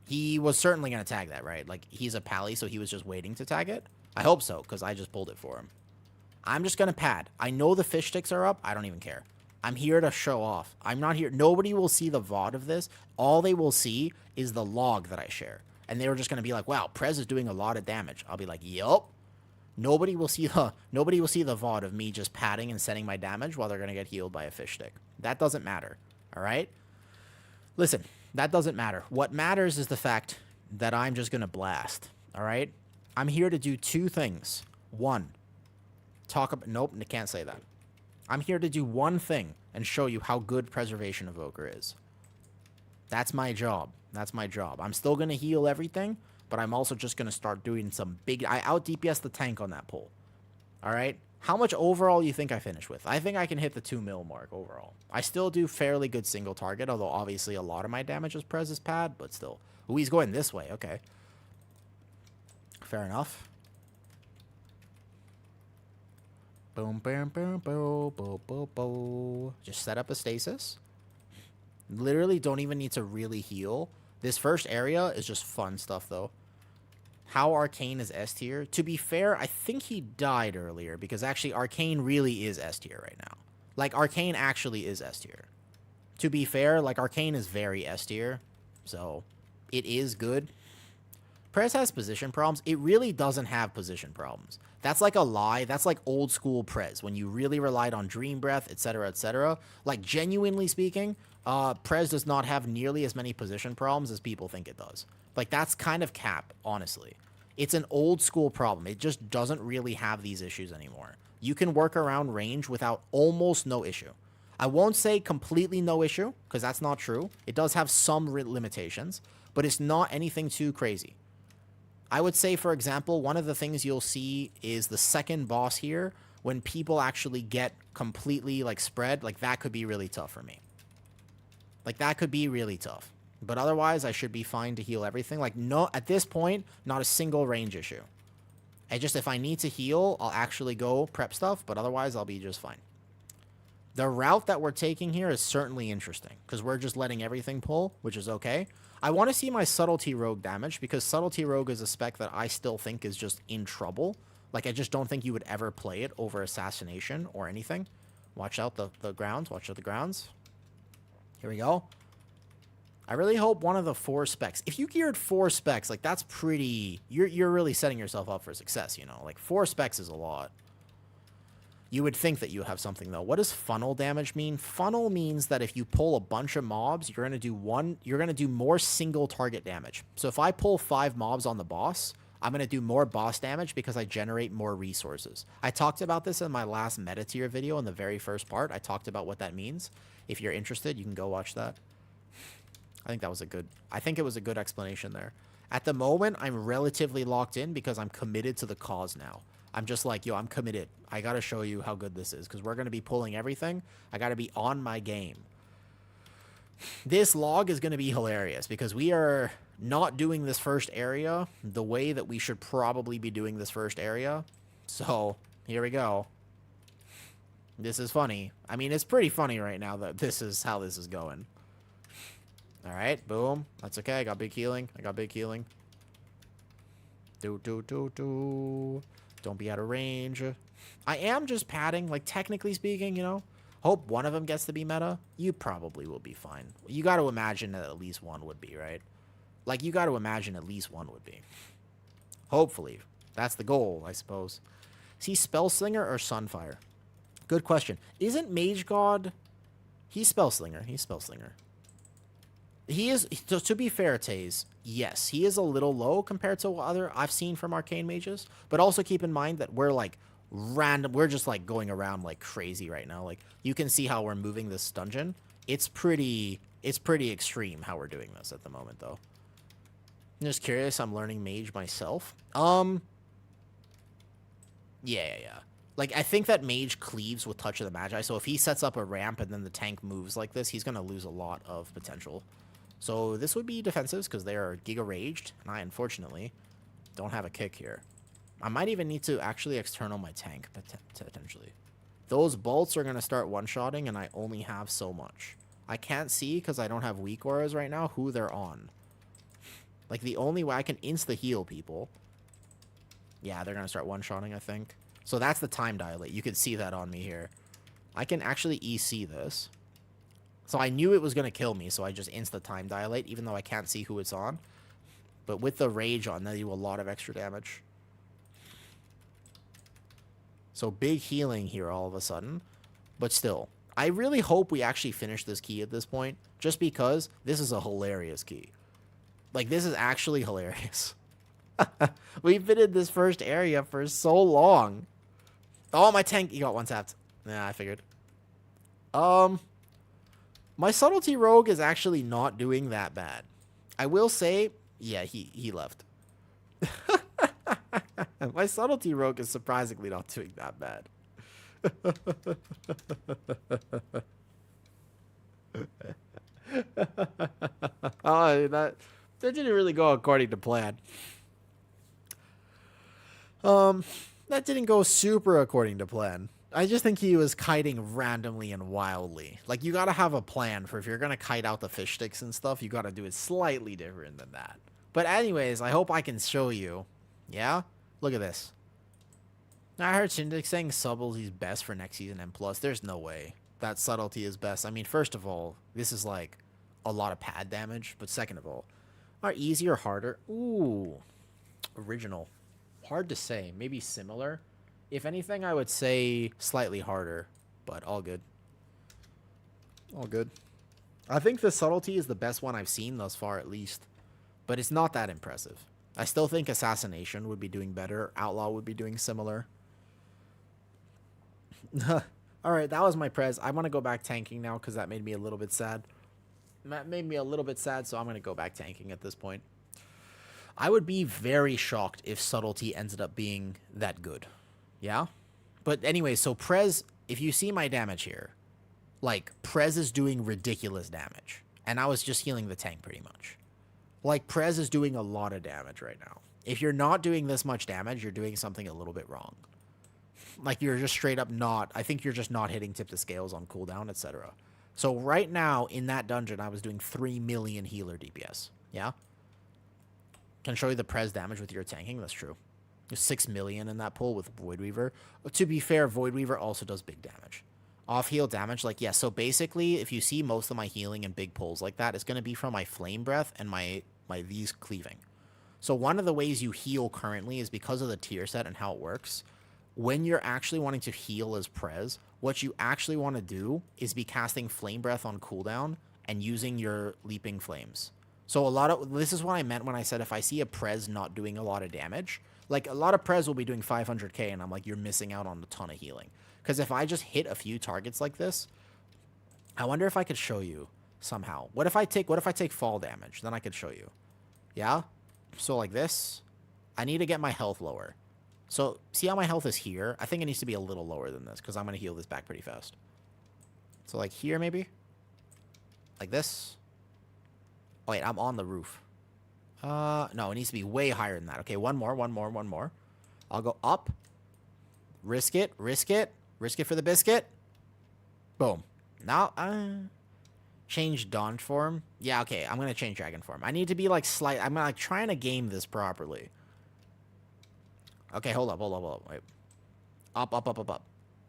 He was certainly going to tag that, right? Like, he's a pally, so he was just waiting to tag it. I hope so, because I just pulled it for him. I'm just going to pad. I know the fish sticks are up. I don't even care. I'm here to show off. I'm not here. Nobody will see the VOD of this. All they will see is the log that I share. And they were just going to be like, wow, Prez is doing a lot of damage. I'll be like, yup. Nobody will see the VOD of me just padding and sending my damage while they're going to get healed by a fish stick. That doesn't matter. All right? Listen, that doesn't matter. What matters is the fact that I'm just going to blast. All right? I'm here to do two things. One, talk about... Nope, I can't say that. I'm here to do one thing and show you how good Preservation Evoker is. That's my job. That's my job. I'm still going to heal everything, but I'm also just going to start doing some big... I out-DPS the tank on that pull. All right? How much overall you think I finish with? I think I can hit the 2 mil mark overall. I still do fairly good single target, although obviously a lot of my damage is Prez's pad, but still. Ooh, he's going this way. Okay. Fair enough. Boom, boom, boom, boom, boom, boom, boom. Just set up a stasis. Literally don't even need to really heal. This first area is just fun stuff, though. How Arcane is S tier? To be fair, I think he died earlier, because actually Arcane really is S tier right now. Like, Arcane actually is S tier. To be fair, like, Arcane is very S tier, so it is good. Prez has position problems. It really doesn't have position problems. That's like a lie. That's like old school Prez, when you really relied on Dream Breath, etc., etc. Like, genuinely speaking, Prez does not have nearly as many position problems as people think it does. Like, that's kind of cap, honestly. It's an old school problem. It just doesn't really have these issues anymore. You can work around range without almost no issue. I won't say completely no issue, because that's not true. It does have some limitations, but it's not anything too crazy. I would say, for example, one of the things you'll see is the second boss here, when people actually get completely, like, spread, like, that could be really tough for me. Like, that could be really tough. But otherwise, I should be fine to heal everything. Like, no, at this point, not a single range issue. And just if I need to heal, I'll actually go prep stuff, but otherwise I'll be just fine. The route that we're taking here is certainly interesting because we're just letting everything pull, which is okay. I want to see my Subtlety Rogue damage because Subtlety Rogue is a spec that I still think is just in trouble. Like, I just don't think you would ever play it over Assassination or anything. Watch out the grounds. Watch out the grounds. Here we go. I really hope one of the 4 specs. If you geared 4 specs, like, that's pretty... You're really setting yourself up for success, you know? Like, 4 specs is a lot. You would think that you have something, though. What does funnel damage mean? Funnel means that if you pull a bunch of mobs, you're going to do more single target damage. So if I pull 5 mobs on the boss, I'm going to do more boss damage because I generate more resources. I talked about this in my last meta tier video in the very first part. I talked about what that means. If you're interested, you can go watch that. I think it was a good explanation there. At the moment, I'm relatively locked in because I'm committed to the cause now. I'm just like, yo, I'm committed. I got to show you how good this is because we're going to be pulling everything. I got to be on my game. This log is going to be hilarious because we are not doing this first area the way that we should probably be doing this first area. So, here we go. This is funny. I mean, it's pretty funny right now that this is how this is going. All right, boom. That's okay. I got big healing. Don't be out of range. I am just padding, like, technically speaking, you know. Hope one of them gets to be meta. You probably will be fine. You got to imagine that at least one would be, right? Like, you got to imagine at least one would be. Hopefully. That's the goal, I suppose. Is he Spellslinger or Sunfire? Good question. Isn't Mage God... He's Spellslinger. He is, to be fair, Taze, yes, he is a little low compared to what other I've seen from Arcane Mages, but also keep in mind that we're, like, we're just, like, going around like crazy right now. Like, you can see how we're moving this dungeon. It's pretty extreme how we're doing this at the moment, though. I'm just curious, I'm learning Mage myself. Yeah. Like, I think that Mage cleaves with Touch of the Magi, so if he sets up a ramp and then the tank moves like this, he's going to lose a lot of potential. So this would be defensives because they are Giga Raged, and I, unfortunately, don't have a kick here. I might even need to actually external my tank, potentially. Those bolts are going to start one-shotting, and I only have so much. I can't see, because I don't have weak auras right now, who they're on. Like, the only way I can insta-heal people... Yeah, they're going to start one-shotting, I think. So that's the time dilate. You can see that on me here. I can actually EC this. So I knew it was going to kill me, so I just insta-time dilate, even though I can't see who it's on. But with the rage on, they do a lot of extra damage. So big healing here all of a sudden. But still, I really hope we actually finish this key at this point, just because this is a hilarious key. Like, this is actually hilarious. We've been in this first area for so long. Oh, my tank, he got one tapped. Yeah, I figured. My Subtlety Rogue is actually not doing that bad. I will say, yeah, he left. My Subtlety Rogue is surprisingly not doing that bad. Oh, that didn't really go according to plan. That didn't go super according to plan. I just think he was kiting randomly and wildly. Like, you gotta have a plan for if you're gonna kite out the fish sticks and stuff, you gotta do it slightly different than that. But anyways, I hope I can show you. Yeah? Look at this. I heard Trinket saying Subtlety's best for next season and plus. There's no way that Subtlety is best. I mean, first of all, this is like a lot of pad damage. But second of all, are easier or harder? Ooh. Original. Hard to say. Maybe similar. If anything, I would say slightly harder. But all good. All good. I think the Subtlety is the best one I've seen thus far, at least. But it's not that impressive. I still think Assassination would be doing better. Outlaw would be doing similar. Alright, that was my prez. I want to go back tanking now because that made me a little bit sad. That made me a little bit sad, so I'm going to go back tanking at this point. I would be very shocked if Subtlety ended up being that good. Yeah? But anyway, so prez, if you see my damage here, like, prez is doing ridiculous damage. and I was just healing the tank pretty much. Like, Prez is doing a lot of damage right now. If you're not doing this much damage, you're doing something a little bit wrong. Like, you're just straight up not... I think you're just not hitting tip to scales on cooldown, etc. So right now, in that dungeon, I was doing 3 million healer DPS. Yeah? Can show you the Prez damage with your tanking. That's true. There's 6 million in that pool with Void Weaver. To be fair, Void Weaver also does big damage. Off-heal damage, like, yeah, so basically, if you see most of my healing in big pulls like that, it's going to be from my Flame Breath and my these cleaving. So one of the ways you heal currently is because of the tier set and how it works. When you're actually wanting to heal as Prez, what you actually want to do is be casting Flame Breath on cooldown and using your Leaping Flames. So a lot of... This is what I meant when I said if I see a Prez not doing a lot of damage. Like, a lot of Prez will be doing 500k, and I'm like, you're missing out on a ton of healing. Because if I just hit a few targets like this... I wonder if I could show you somehow. What if I take fall damage? Then I could show you. Yeah? So like this. I need to get my health lower. So, see how my health is here? I think it needs to be a little lower than this, because I'm going to heal this back pretty fast. So, like here, maybe? Like this? Oh, wait, I'm on the roof. No, it needs to be way higher than that. Okay, one more. I'll go up. Risk it. Risk it for the biscuit. Boom. Now, change Dawn form. Yeah, okay, I'm going to change Dragon form. I need to be, like, I'm, like, trying to game this properly. Okay, hold up. Wait. Up.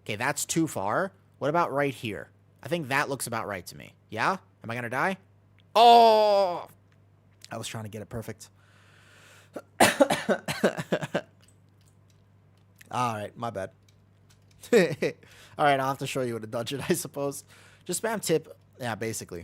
Okay, that's too far. What about right here? I think that looks about right to me. Yeah? Am I gonna die? Oh! I was trying to get it perfect. Alright, my bad. Alright, I'll have to show you in a dungeon, I suppose. Just spam tip. Yeah, basically.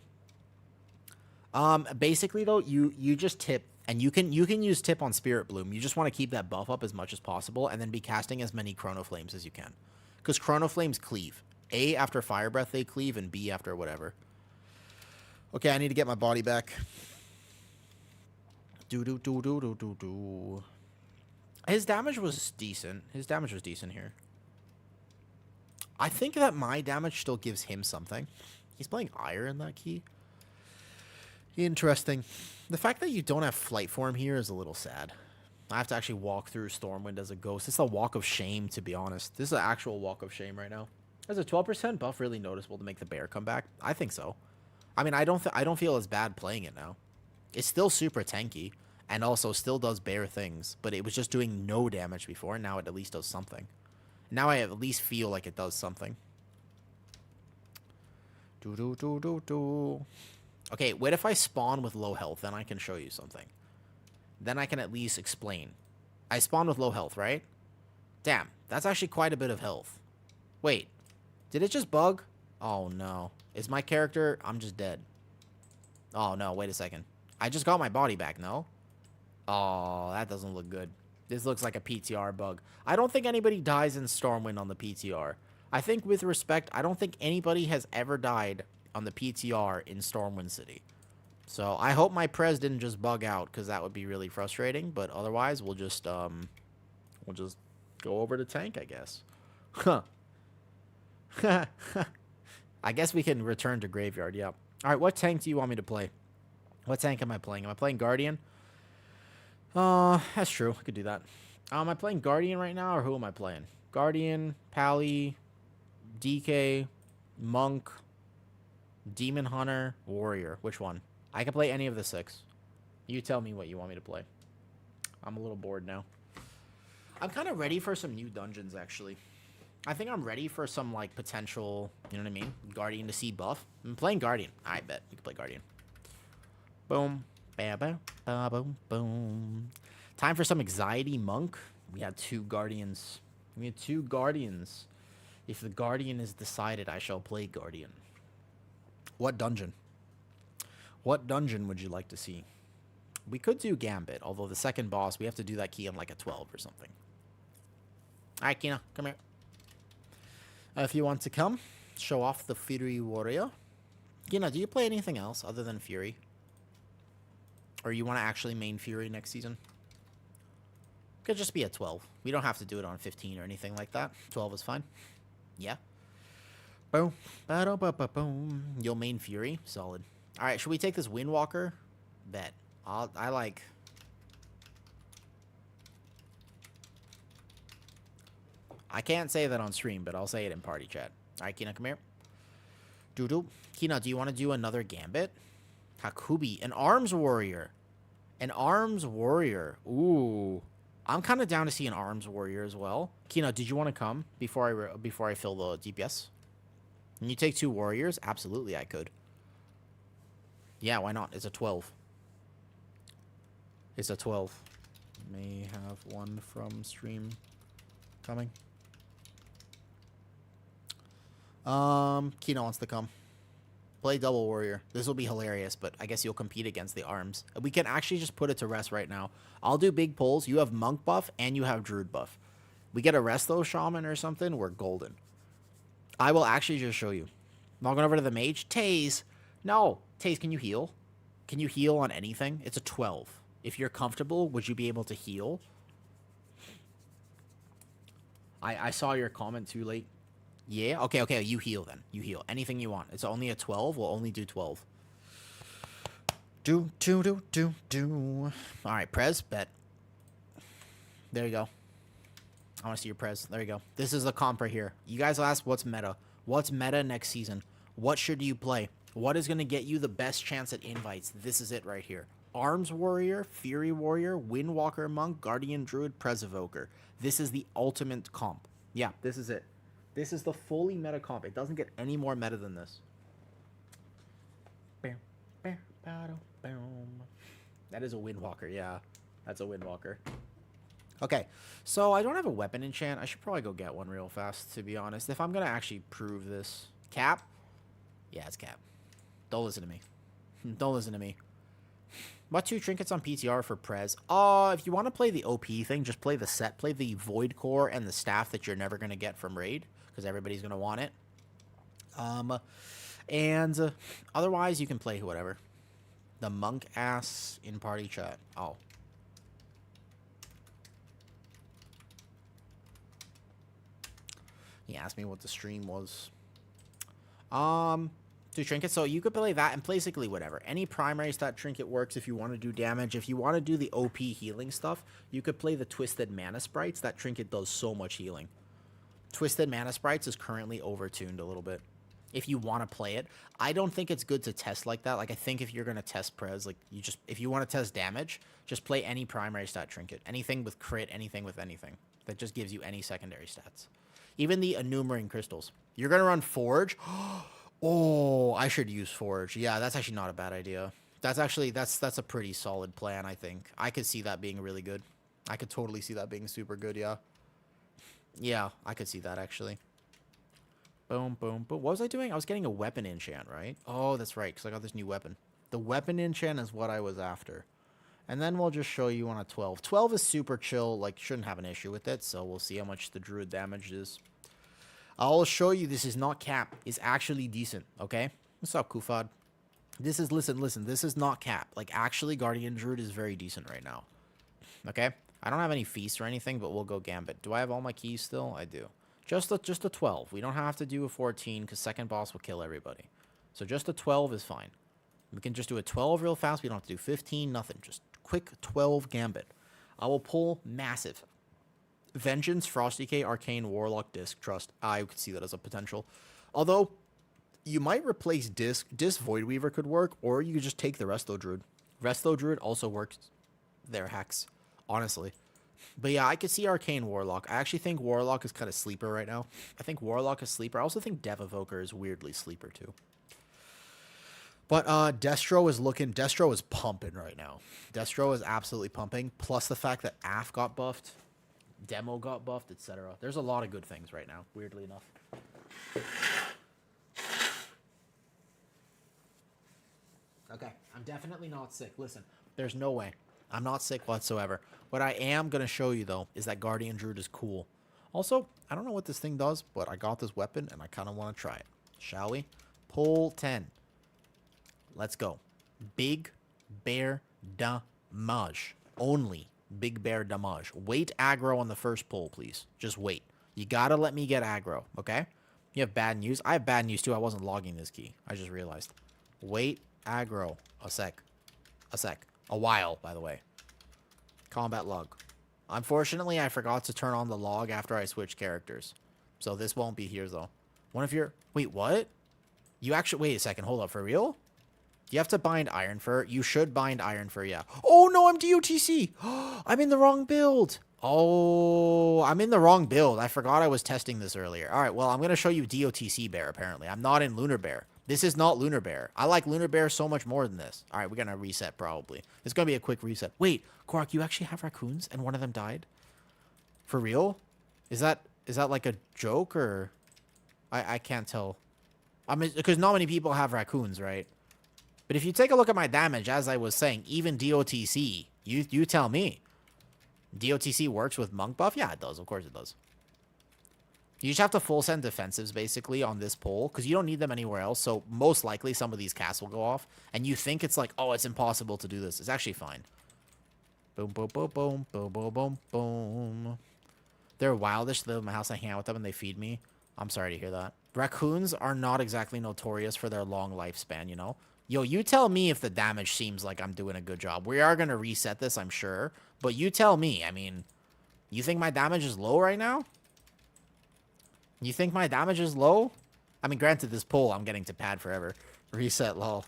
Basically, though, you just tip. And you can use tip on Spirit Bloom. You just want to keep that buff up as much as possible and then be casting as many Chrono Flames as you can. Because Chrono Flames cleave. A, after Fire Breath, they cleave, and B, after whatever. Okay, I need to get my body back. His damage was decent. Here. I think that my damage still gives him something. He's playing Ire in that key. Interesting. The fact that you don't have flight form here is a little sad. I have to actually walk through Stormwind as a ghost. It's a walk of shame, to be honest. This is an actual walk of shame right now. Is a 12% buff really noticeable to make the bear come back? I think so. I mean, I don't feel as bad playing it now. It's still super tanky, and also still does bear things, but it was just doing no damage before, and now it at least does something. Now I at least feel like it does something. Okay, what if I spawn with low health? Then I can show you something. Then I can at least explain. I spawn with low health, right? Damn, that's actually quite a bit of health. Wait, did it just bug? Oh, no. Is my character... I'm just dead. Oh, no, wait a second. I just got my body back, no? Oh, that doesn't look good. This looks like a PTR bug. I don't think anybody dies in Stormwind on the PTR. I think, with respect, I don't think anybody has ever died on the PTR in Stormwind City. So I hope my Prez didn't just bug out, because that would be really frustrating. But otherwise, we'll just go over to tank, I guess. Huh. I guess we can return to Graveyard, yeah. Alright, what tank do you want me to play? What tank am I playing? Am I playing Guardian? That's true. I could do that. Am I playing Guardian right now, or who am I playing? Guardian, Pally, DK, Monk, Demon Hunter, Warrior. Which one? I can play any of the 6. You tell me what you want me to play. I'm a little bored now. I'm kind of ready for some new dungeons, actually. I think I'm ready for some, like, potential, you know what I mean? Guardian to see buff. I'm playing Guardian. I bet we can play Guardian. Boom. Ba-boom. Ba-boom. Boom. Time for some Anxiety Monk. We had 2 Guardians. If the Guardian is decided, I shall play Guardian. What dungeon? What dungeon would you like to see? We could do Gambit, although the second boss, we have to do that key on like a 12 or something. Alright, Kina, come here. If you want to come, show off the Fury Warrior. Kina, do you play anything else other than Fury? Or you want to actually main Fury next season? Could just be a 12. We don't have to do it on 15 or anything like that. 12 is fine. Yeah. Boom. Ba-da-ba-ba-boom. You'll main Fury. Solid. All right, should we take this Windwalker? Bet. I like... I can't say that on stream, but I'll say it in party chat. All right, Kina, come here. Doodoo. Kina, do you want to do another Gambit? Hakubi, an Arms Warrior. An Arms Warrior. Ooh. I'm kind of down to see an Arms Warrior as well. Kina, did you want to come before I fill the DPS? Can you take 2 Warriors? Absolutely, I could. Yeah, why not? It's a 12. It's a 12. May have one from stream coming. Kina wants to come. Play double warrior. This will be hilarious, but I guess you'll compete against the arms. We can actually just put it to rest right now. I'll do big pulls. You have monk buff and you have druid buff. We get a resto shaman or something, we're golden. I will actually just show you. Logging over to the mage. Taze. No. Taze, can you heal? Can you heal on anything? It's a 12. If you're comfortable, would you be able to heal? I saw your comment too late. Yeah? Okay, you heal then. You heal. Anything you want. It's only a 12. We'll only do 12. Do. Alright, Prez, bet. There you go. I want to see your Prez. There you go. This is the comp right here. You guys will ask what's meta. What's meta next season? What should you play? What is going to get you the best chance at invites? This is it right here. Arms Warrior, Fury Warrior, Windwalker Monk, Guardian Druid, Prez Evoker. This is the ultimate comp. Yeah, this is it. This is the fully meta comp. It doesn't get any more meta than this. That is a Windwalker, yeah. That's a Windwalker. Okay, so I don't have a weapon enchant. I should probably go get one real fast, to be honest. If I'm going to actually prove this. Cap? Yeah, it's Cap. Don't listen to me. Don't listen to me. What 2 trinkets on PTR for Prez? If you want to play the OP thing, just play the set. Play the Void Core and the staff that you're never going to get from Raid, because everybody's going to want it. Otherwise, you can play whatever. The monk ass in party chat. Oh. He asked me what the stream was. 2 trinkets, so you could play that and basically whatever. Any primary stat trinket works if you want to do damage. If you want to do the OP healing stuff, you could play the Twisted Mana Sprites. That trinket does so much healing. Twisted Mana Sprites is currently overtuned a little bit. If you want to play it, I don't think it's good to test like that. Like, I think if you're going to test Prez, like, if you want to test damage, just play any primary stat trinket. Anything with crit, anything with anything. That just gives you any secondary stats. Even the Enumerating Crystals. You're going to run Forge. Oh, I should use Forge. Yeah, that's actually not a bad idea. That's a pretty solid plan, I think. I could see that being really good. I could totally see that being super good, yeah. Yeah, I could see that, actually. Boom, boom, boom. What was I doing? I was getting a weapon enchant, right? Oh, that's right, because I got this new weapon. The weapon enchant is what I was after. And then we'll just show you on a 12. 12 is super chill, like, shouldn't have an issue with it, so we'll see how much the druid damage is. I'll show you this is not cap. It's actually decent, okay? What's up, Kufad? This is, listen, this is not cap. Like, actually, Guardian Druid is very decent right now. Okay? I don't have any feasts or anything, but we'll go Gambit. Do I have all my keys still? I do. Just a 12. We don't have to do a 14, because second boss will kill everybody. So just a 12 is fine. We can just do a 12 real fast. We don't have to do 15, nothing. Just quick 12 Gambit. I will pull massive. Vengeance, Frost Decay, Arcane, Warlock, Disc, Trust. I could see that as a potential. Although, you might replace Disc. Disc Voidweaver could work, or you could just take the Resto Druid. Resto Druid also works. Their hacks, honestly. But yeah, I could see Arcane Warlock. I actually think Warlock is kind of sleeper right now. I think Warlock is sleeper. I also think Dev Evoker is weirdly sleeper too. But Destro is pumping right now. Destro is absolutely pumping. Plus the fact that AF got buffed. Demo got buffed, etc. There's a lot of good things right now, weirdly enough. Okay, I'm definitely not sick. Listen, there's no way. I'm not sick whatsoever. What I am going to show you, though, is that Guardian Druid is cool. Also, I don't know what this thing does, but I got this weapon, and I kind of want to try it. Shall we? Pull 10. Let's go. Big Bear Damage. Only Big Bear Damage. Wait aggro on the first pull, please. Just wait. You gotta let me get aggro, okay? You have bad news? I have bad news, too. I wasn't logging this key. I just realized. Wait Aggro. A sec. A sec. A while, by the way. Combat log. Unfortunately, I forgot to turn on the log after I switched characters. So this won't be here, though. One of your... Wait, what? You actually... Wait a second. Hold up. For real? You have to bind Iron Fur. You should bind Iron Fur, yeah. Oh, no, I'm DOTC. I'm in the wrong build. Oh, I'm in the wrong build. I forgot I was testing this earlier. All right, well, I'm going to show you DOTC Bear, apparently. I'm not in Lunar Bear. This is not Lunar Bear. I like Lunar Bear so much more than this. All right, we're going to reset, probably. It's going to be a quick reset. Wait, Quark, you actually have raccoons, and one of them died? For real? Is that like a joke, or... I can't tell. I mean, because not many people have raccoons, right? But if you take a look at my damage, as I was saying, even DOTC, you tell me. DOTC works with Monk buff? Yeah, it does. Of course it does. You just have to full send defensives, basically, on this pole, because you don't need them anywhere else, so most likely some of these casts will go off, and you think it's like, oh, it's impossible to do this. It's actually fine. Boom, boom, boom, boom, boom, boom, boom, boom. They're wildish. They live in my house. I hang out with them, and they feed me. I'm sorry to hear that. Raccoons are not exactly notorious for their long lifespan, you know? Yo, you tell me if the damage seems like I'm doing a good job. We are going to reset this, I'm sure. But you tell me. I mean, you think my damage is low right now? You think my damage is low? I mean, granted, this pull I'm getting to pad forever. Reset, lol.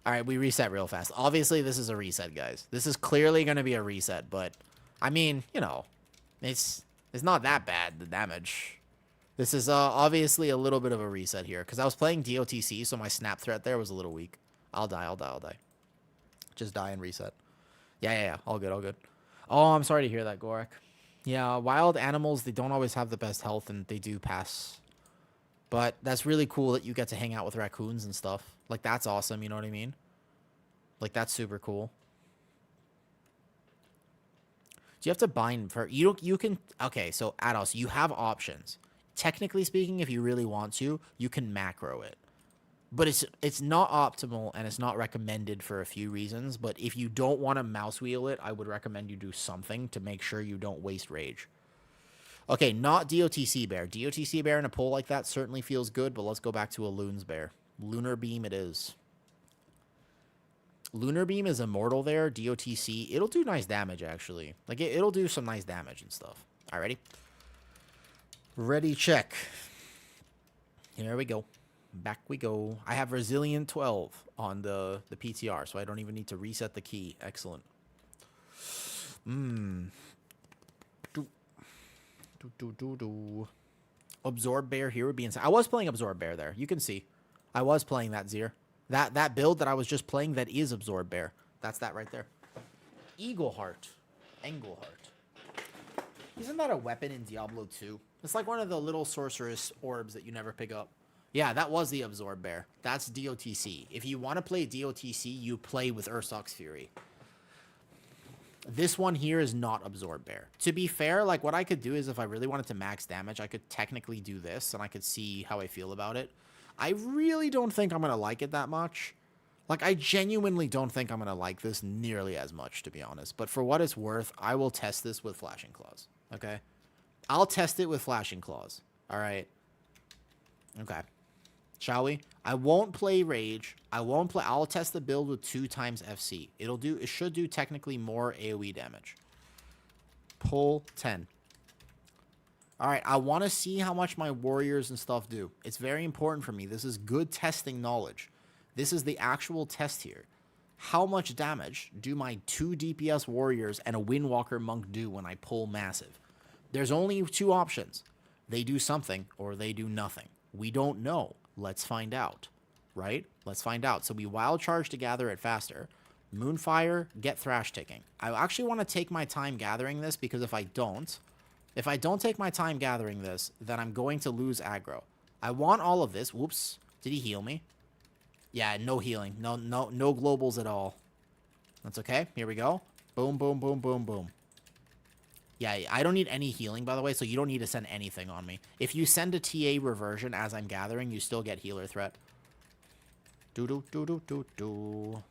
All right, we reset real fast. Obviously, this is a reset, guys. This is clearly going to be a reset. But, I mean, you know, it's not that bad, the damage. This is obviously a little bit of a reset here. Because I was playing DOTC, so my snap threat there was a little weak. I'll die. Just die and reset. Yeah. All good. Oh, I'm sorry to hear that, Gorak. Yeah, wild animals, they don't always have the best health, and they do pass. But that's really cool that you get to hang out with raccoons and stuff. Like, that's awesome, you know what I mean? Like, that's super cool. Do you have to bind for... You can... Okay, so, Ados, you have options. Technically speaking, if you really want to, you can macro it. But it's not optimal, and it's not recommended for a few reasons. But if you don't want to mouse wheel it, I would recommend you do something to make sure you don't waste rage. Okay, not DOTC Bear. DOTC Bear in a pull like that certainly feels good, but let's go back to a Loons Bear. Lunar Beam it is. Lunar Beam is immortal there. DOTC, it'll do nice damage, actually. Like, it'll do some nice damage and stuff. All right, ready? Ready, check. Here we go. Back we go. I have Resilient 12 on the PTR, so I don't even need to reset the key. Excellent. Absorb Bear here would be insane. I was playing Absorb Bear there. You can see. I was playing that Zir. That build that I was just playing, that is Absorb Bear. That's that right there. Eagle Heart. Engleheart. Isn't that a weapon in Diablo 2? It's like one of the little sorceress orbs that you never pick up. Yeah, that was the Absorb Bear. That's DOTC. If you want to play DOTC, you play with Ursox Fury. This one here is not Absorb Bear. To be fair, like, what I could do is if I really wanted to max damage, I could technically do this, and I could see how I feel about it. I really don't think I'm going to like it that much. Like, I genuinely don't think I'm going to like this nearly as much, to be honest. But for what it's worth, I will test this with Flashing Claws. Okay? I'll test it with Flashing Claws. All right? Okay. Shall we? I won't play Rage. I'll test the build with 2 times FC. It should do technically more AoE damage. Pull 10. All right, I want to see how much my warriors and stuff do. It's very important for me. This is good testing knowledge. This is the actual test here. How much damage do my 2 DPS warriors and a Windwalker monk do when I pull massive? There's only 2 options. They do something or they do nothing. We don't know. Let's find out, right? Let's find out. So we wild charge to gather it faster. Moonfire, get thrash ticking. I actually want to take my time gathering this because if I don't take my time gathering this, then I'm going to lose aggro. I want all of this. Whoops. Did he heal me? Yeah, no healing. No globals at all. That's okay. Here we go. Boom, boom, boom, boom, boom. Yeah, I don't need any healing, by the way, so you don't need to send anything on me. If you send a TA reversion as I'm gathering, you still get healer threat. Do-do-do-do-do-do.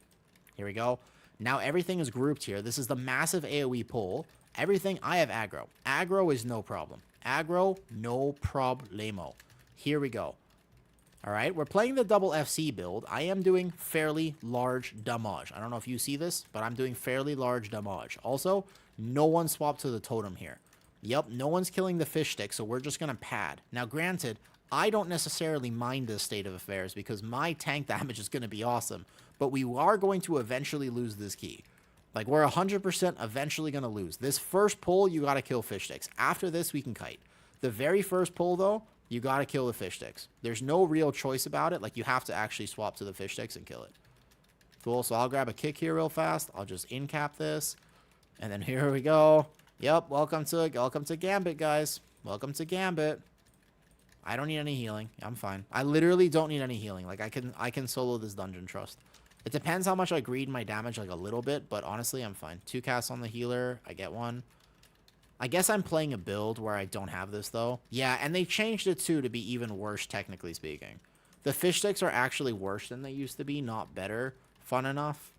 Here we go. Now everything is grouped here. This is the massive AoE pull. Everything, I have aggro. Aggro is no problem. Aggro, no problemo. Here we go. All right, we're playing the double FC build. I am doing fairly large damage. I don't know if you see this, but I'm doing fairly large damage. Also, no one swapped to the totem here. Yep, no one's killing the fish stick, so we're just going to pad. Now, granted, I don't necessarily mind this state of affairs because my tank damage is going to be awesome, but we are going to eventually lose this key. Like, we're 100% eventually going to lose. This first pull, you got to kill fish sticks. After this, we can kite. The very first pull, though, you got to kill the fish sticks. There's no real choice about it. Like, you have to actually swap to the fish sticks and kill it. Cool, so I'll grab a kick here real fast. I'll just in-cap this. And then here we go. Yep, welcome to Gambit, guys. Welcome to Gambit. I don't need any healing. I'm fine. I literally don't need any healing. Like, I can solo this dungeon, trust. It depends how much I greed my damage, like a little bit, but honestly, I'm fine. 2 casts on the healer. I get 1. I guess I'm playing a build where I don't have this, though. Yeah, and they changed it, too, to be even worse, technically speaking. The fish sticks are actually worse than they used to be, not better. Fun enough.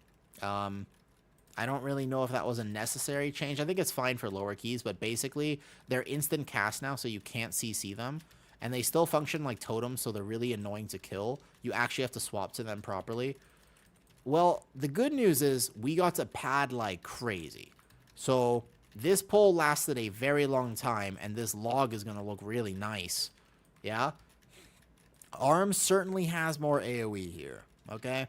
I don't really know if that was a necessary change. I think it's fine for lower keys, but basically, they're instant cast now, so you can't CC them. And they still function like totems, so they're really annoying to kill. You actually have to swap to them properly. Well, the good news is we got to pad like crazy. So this pull lasted a very long time, and this log is going to look really nice. Yeah? Arms certainly has more AoE here, okay?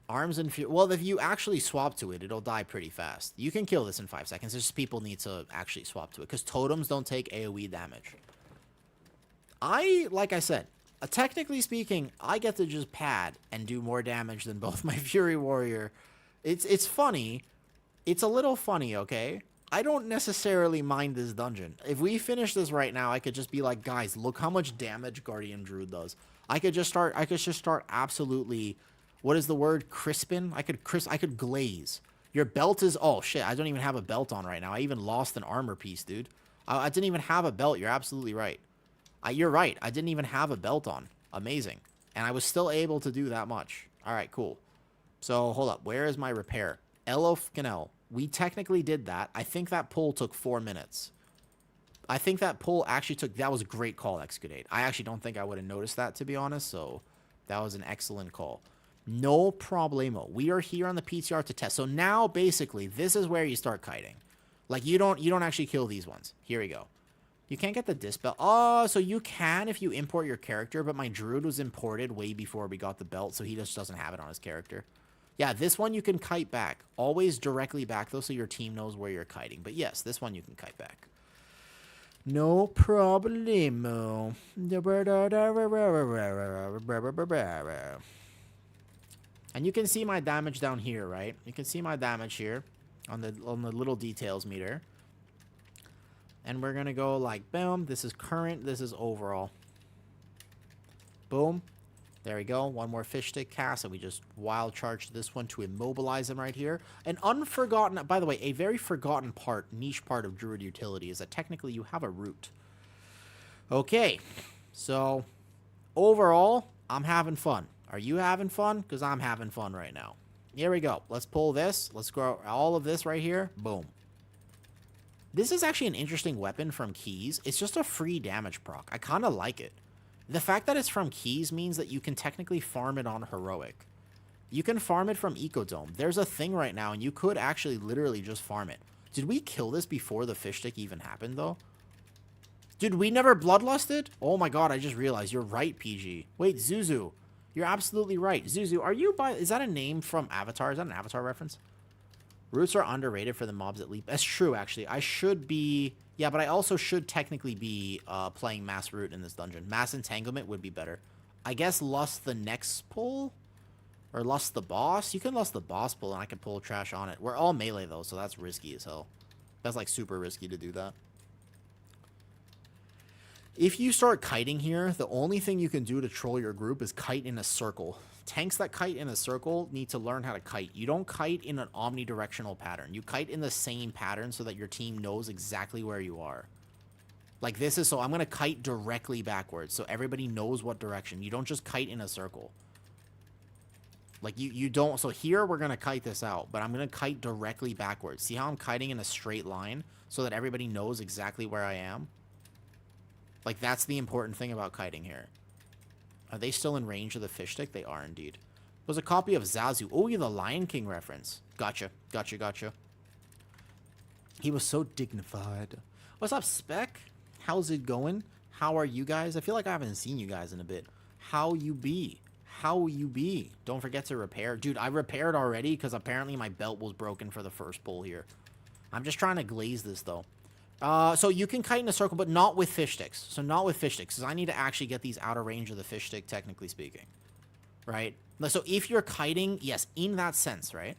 Arms and... Well, if you actually swap to it, it'll die pretty fast. You can kill this in 5 seconds. It's just people need to actually swap to it, because totems don't take AoE damage. Like I said, technically speaking, I get to just pad and do more damage than both my Fury Warrior. It's funny. It's a little funny, okay? I don't necessarily mind this dungeon. If we finish this right now, I could just be like, guys, look how much damage Guardian Druid does. I could just start absolutely, what is the word? Crispin? I could glaze. Your belt is, oh shit, I don't even have a belt on right now. I even lost an armor piece, dude. I didn't even have a belt. You're absolutely right. You're right. I didn't even have a belt on. Amazing. And I was still able to do that much. All right, cool. So, hold up. Where is my repair? Elof Canal. We technically did that. I think that pull took 4 minutes. I think that pull actually took... That was a great call, Excavate. I actually don't think I would have noticed that, to be honest. So, that was an excellent call. No problemo. We are here on the PTR to test. So, now, basically, this is where you start kiting. Like, you don't actually kill these ones. Here we go. You can't get the dispel. Oh, so you can if you import your character, but my druid was imported way before we got the belt, so he just doesn't have it on his character. Yeah, this one you can kite back. Always directly back, though, so your team knows where you're kiting. But yes, this one you can kite back. No problemo. And you can see my damage down here, right? You can see my damage here on the little details meter. And we're going to go like, boom, this is current, this is overall. Boom. There we go. One more fish stick cast, and we just wild charge this one to immobilize him right here. An unforgotten, by the way, a very forgotten part, niche part of Druid utility is that technically you have a root. Okay. So, overall, I'm having fun. Are you having fun? Because I'm having fun right now. Here we go. Let's pull this. Let's grow all of this right here. Boom. This is actually an interesting weapon from Keys. It's just a free damage proc. I kind of like it. The fact that it's from Keys means that you can technically farm it on Heroic. You can farm it from Ecodome. There's a thing right now, and you could actually literally just farm it. Did we kill this before the fish stick even happened, though? Dude, we never bloodlusted? Oh my god, I just realized. You're right, PG. Wait, Zuzu. You're absolutely right. Zuzu, are you by... Is that a name from Avatar? Is that an Avatar reference? Roots are underrated for the mobs that leap. That's true, actually. I should be... Yeah, but I also should technically be playing Mass Root in this dungeon. Mass Entanglement would be better. I guess Lust the next pull? Or Lust the boss? You can Lust the boss pull, and I can pull trash on it. We're all melee, though, so that's risky as hell. That's, like, super risky to do that. If you start kiting here, the only thing you can do to troll your group is kite in a circle. Tanks that kite in a circle need to learn how to kite. You don't kite in an omnidirectional pattern. You kite in the same pattern so that your team knows exactly where you are. Like this is, so I'm going to kite directly backwards so everybody knows what direction. You don't just kite in a circle. Like you don't, so here we're going to kite this out, but I'm going to kite directly backwards. See how I'm kiting in a straight line so that everybody knows exactly where I am? Like that's the important thing about kiting here. Are they still in range of the fish stick? They are indeed. It was a copy of Zazu. Oh, yeah, the Lion King reference. Gotcha. He was so dignified. What's up, Spec? How's it going? How are you guys? I feel like I haven't seen you guys in a bit. How you be? Don't forget to repair. Dude, I repaired already because apparently my belt was broken for the first pull here. I'm just trying to glaze this, though. So you can kite in a circle, but not with fish sticks. So not with fish sticks, because I need to actually get these out of range of the fish stick, technically speaking. Right? So if you're kiting, yes, in that sense, right?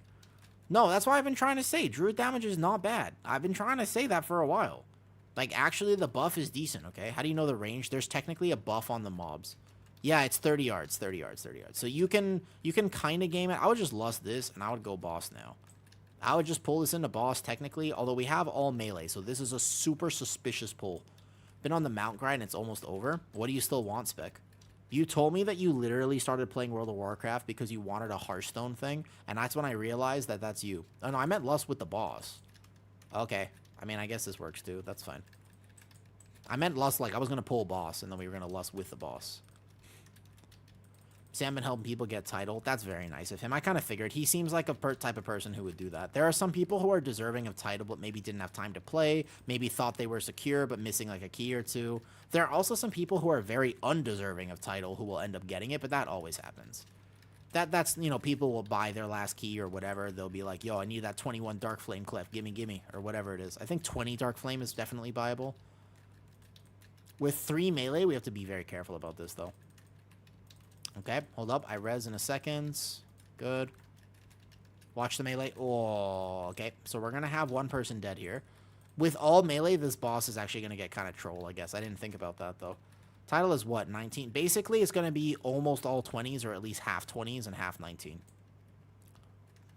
No, that's why I've been trying to say. Druid damage is not bad. I've been trying to say that for a while. Like, actually, the buff is decent, okay? How do you know the range? There's technically a buff on the mobs. Yeah, it's 30 yards. So you can kind of game it. I would just lust this, and I would go boss now. I would just pull this into boss, technically, although we have all melee, so this is a super suspicious pull. Been on the mount grind, it's almost over. What do you still want, Spec? You told me that you literally started playing World of Warcraft because you wanted a Hearthstone thing, and that's when I realized that that's you. Oh, no, I meant lust with the boss. Okay. I mean, I guess this works, too. That's fine. I meant lust like I was going to pull boss, and then we were going to lust with the boss. Sam been helping people get title. That's very nice of him. I kind of figured. He seems like a type of person who would do that. There are some people who are deserving of title, but maybe didn't have time to play. Maybe thought they were secure, but missing like a key or two. There are also some people who are very undeserving of title who will end up getting it, but that always happens. That's, you know, people will buy their last key or whatever. They'll be like, yo, I need that 21 Dark Flame Clef. Gimme, or whatever it is. I think 20 Dark Flame is definitely buyable. With 3 melee, we have to be very careful about this, though. Okay, hold up. I res in a second. Good. Watch the melee. Oh, okay. So we're going to have one person dead here. With all melee, this boss is actually going to get kind of troll, I guess. I didn't think about that, though. Title is what? 19? Basically, it's going to be almost all 20s, or at least half 20s and half 19.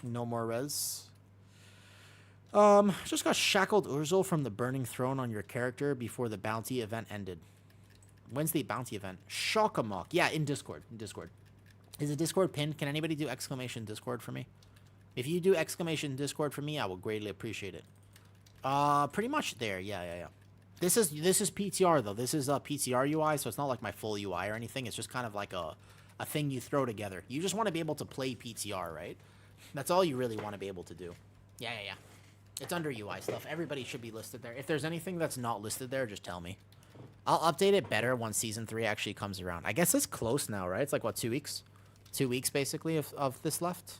No more res. Just got Shackled Urzel from the Burning Throne on your character before the bounty event ended. When's the bounty event? Shockamok. Yeah, in Discord. Is a Discord pinned? Can anybody do exclamation Discord for me? If you do exclamation Discord for me, I will greatly appreciate it. Pretty much there. Yeah. This is PTR, though. This is a PTR UI, so it's not like my full UI or anything. It's just kind of like a thing you throw together. You just want to be able to play PTR, right? That's all you really want to be able to do. Yeah. It's under UI stuff. Everybody should be listed there. If there's anything that's not listed there, just tell me. I'll update it better once Season 3 actually comes around. I guess it's close now, right? It's like, what, 2 weeks? 2 weeks, basically, of this left?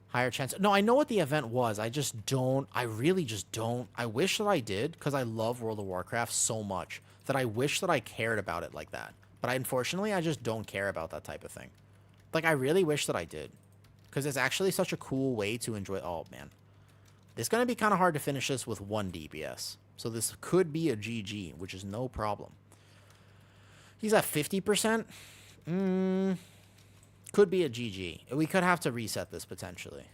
Higher chance. No, I know what the event was. I just don't. I really just don't. I wish that I did, because I love World of Warcraft so much that I wish that I cared about it like that. But unfortunately, I just don't care about that type of thing. Like, I really wish that I did. Because it's actually such a cool way to enjoy... Oh, man. It's going to be kind of hard to finish this with 1 DPS. So this could be a GG, which is no problem. He's at 50%. Could be a GG. We could have to reset this potentially.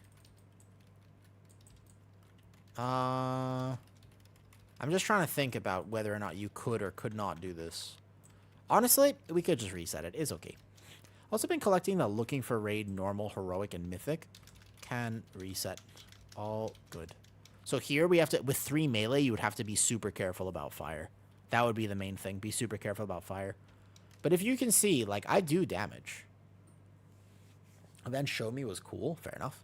I'm just trying to think about whether or not you could or could not do this. Honestly, we could just reset it. It's okay. Also been collecting the looking for raid, normal, heroic, and mythic. Can reset. All good. So here we have to, with 3 melee, you would have to be super careful about fire. That would be the main thing. Be super careful about fire. But if you can see, like, I do damage. And then show me was cool. Fair enough.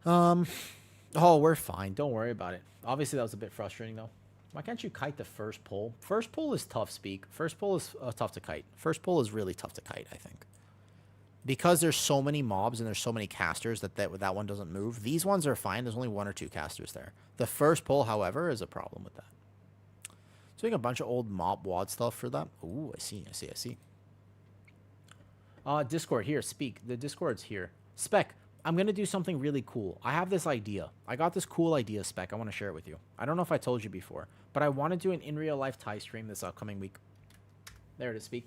Oh, we're fine. Don't worry about it. Obviously, that was a bit frustrating, though. Why can't you kite the first pull? First pull is tough, Speak. First pull is tough to kite. First pull is really tough to kite, I think. Because there's so many mobs and there's so many casters that one doesn't move. These ones are fine. There's only 1 or 2 casters there. The first pull, however, is a problem with that. So we got a bunch of old mob wad stuff for that. Ooh, I see. Discord, here, Speak. The Discord's here. Spec, I'm going to do something really cool. I have this idea. I got this cool idea, Spec. I want to share it with you. I don't know if I told you before, but I want to do an in real life tie stream this upcoming week. There it is, Speak.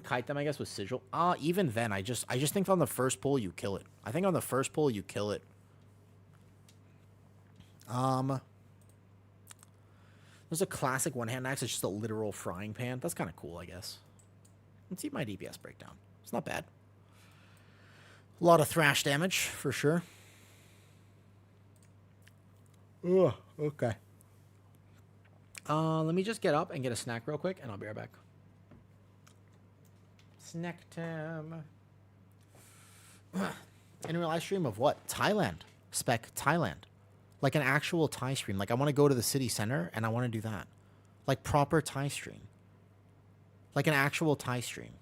Kite them, I guess, with Sigil. Even then, I just think on the first pull, you kill it. I think on the first pull, you kill it. There's a classic one-hand axe. It's just a literal frying pan. That's kind of cool, I guess. Let's see my DPS breakdown. It's not bad. A lot of thrash damage, for sure. Ugh, okay. Let me just get up and get a snack real quick, and I'll be right back. Snacked him. In real live stream of what? Thailand. Spec Thailand. Like an actual Thai stream. Like I want to go to the city center and I want to do that. Like proper Thai stream. Like an actual Thai stream.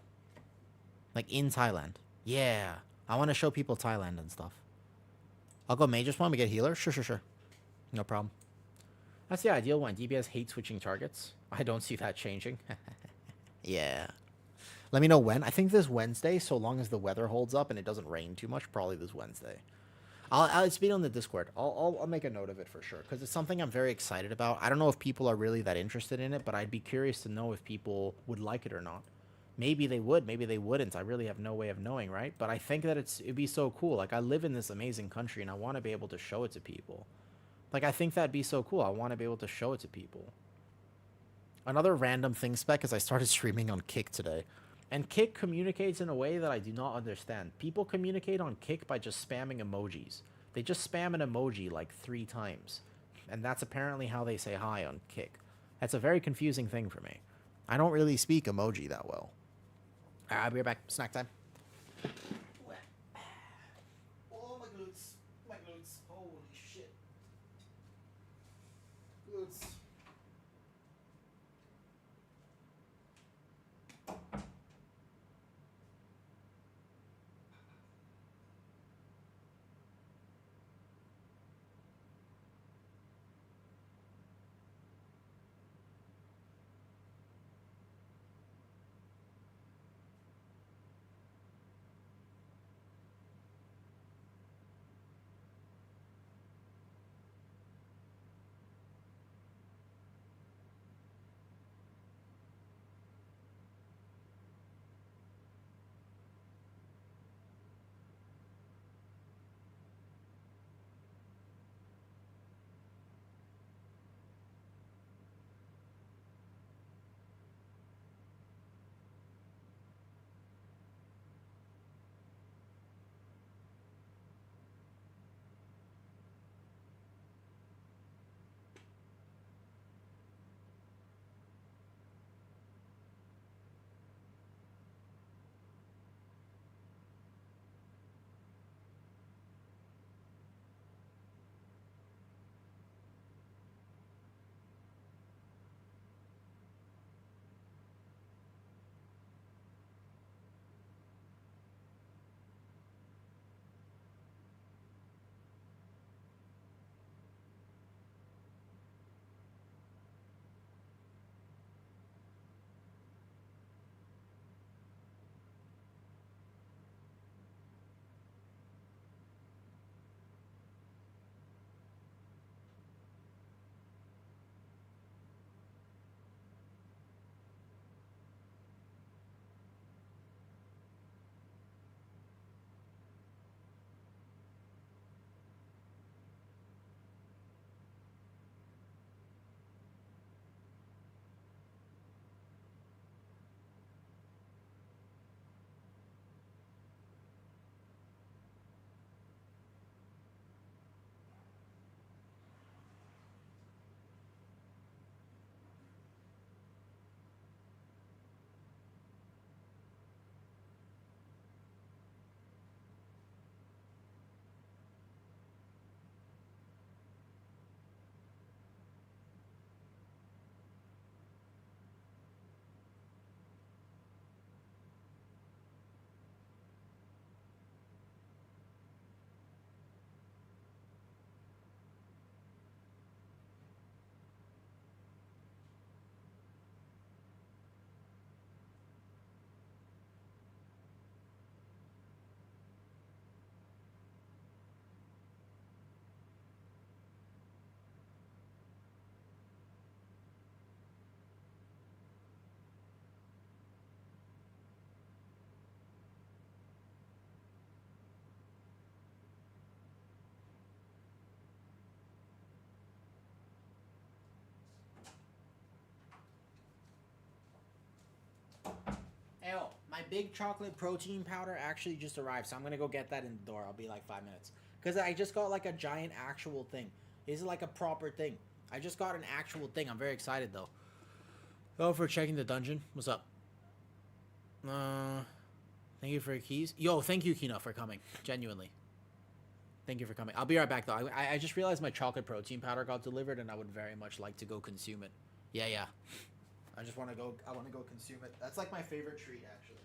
Like in Thailand. Yeah. I want to show people Thailand and stuff. I'll go Mage's one. We get healer? Sure. No problem. That's the ideal one. DPS hate switching targets. I don't see that changing. Yeah. Let me know when. I think this Wednesday, so long as the weather holds up and it doesn't rain too much, probably this Wednesday. I'll speak on the Discord. I'll make a note of it for sure because it's something I'm very excited about. I don't know if people are really that interested in it, but I'd be curious to know if people would like it or not. Maybe they would, maybe they wouldn't. I really have no way of knowing, right? But I think that it'd be so cool. Like I live in this amazing country and I want to be able to show it to people. Like I think that'd be so cool. I want to be able to show it to people. Another random thing spec is I started streaming on Kick today. And Kick communicates in a way that I do not understand. People communicate on Kick by just spamming emojis. They just spam an emoji like 3 times. And that's apparently how they say hi on Kick. That's a very confusing thing for me. I don't really speak emoji that well. I'll be right back. Snack time. Oh, my glutes. My glutes. Holy shit. Glutes. My big chocolate protein powder actually just arrived, so I'm gonna go get that in the door. I'll be like 5 minutes. Because I just got like a giant actual thing. This is like a proper thing. I just got an actual thing. I'm very excited though. Oh, for checking the dungeon. What's up? Thank you for your keys. Yo, thank you, Kina, for coming. Genuinely. Thank you for coming. I'll be right back, though. I just realized my chocolate protein powder got delivered, and I would very much like to go consume it. Yeah, yeah. I just want to go. I want to go consume it. That's like my favorite treat, actually.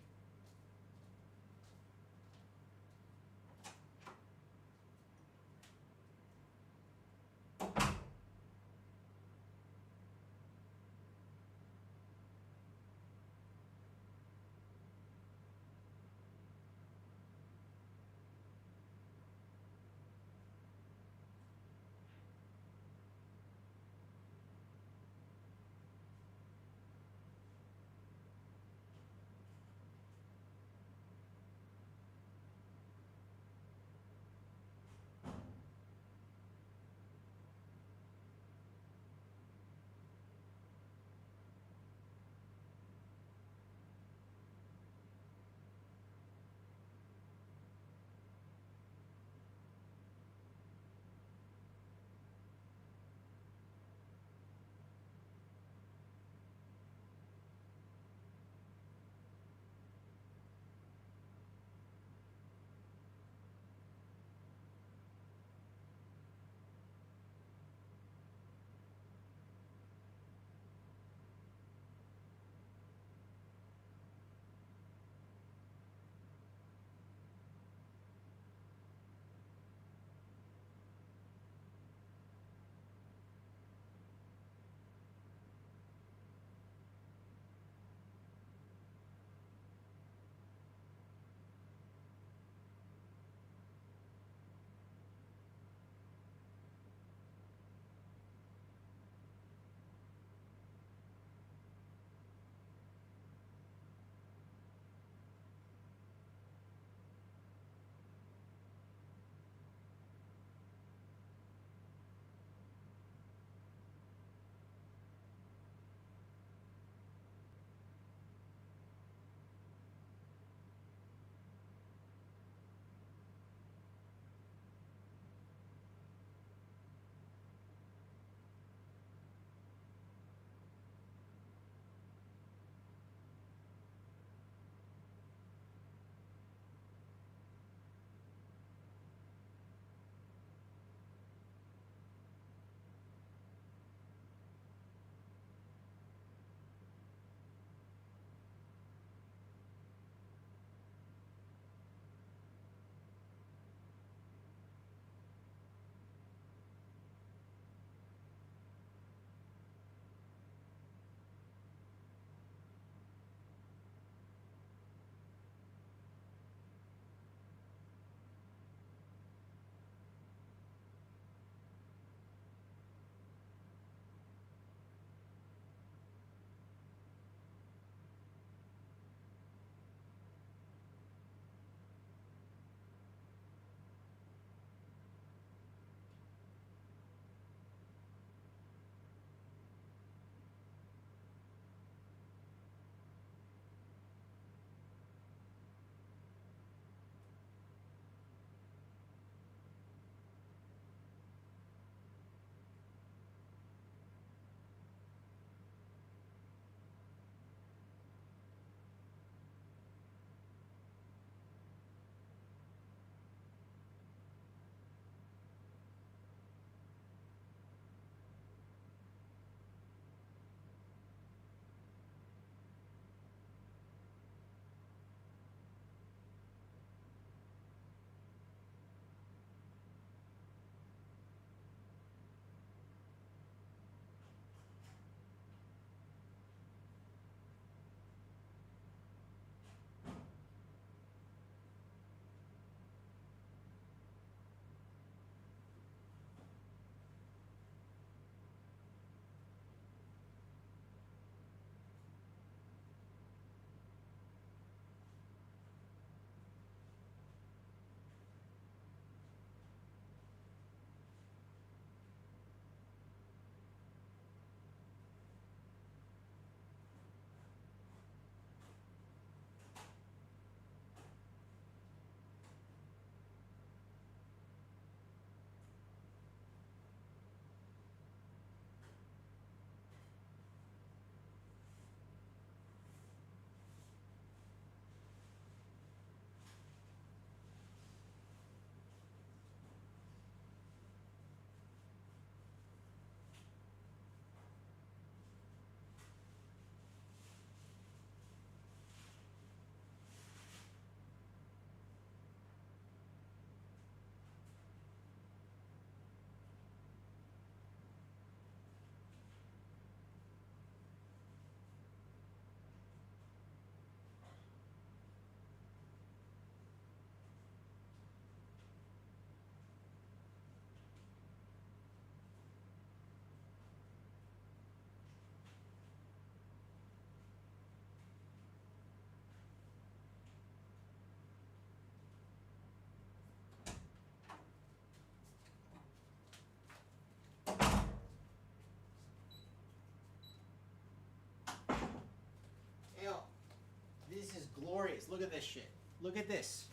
Look at this shit. Look at this.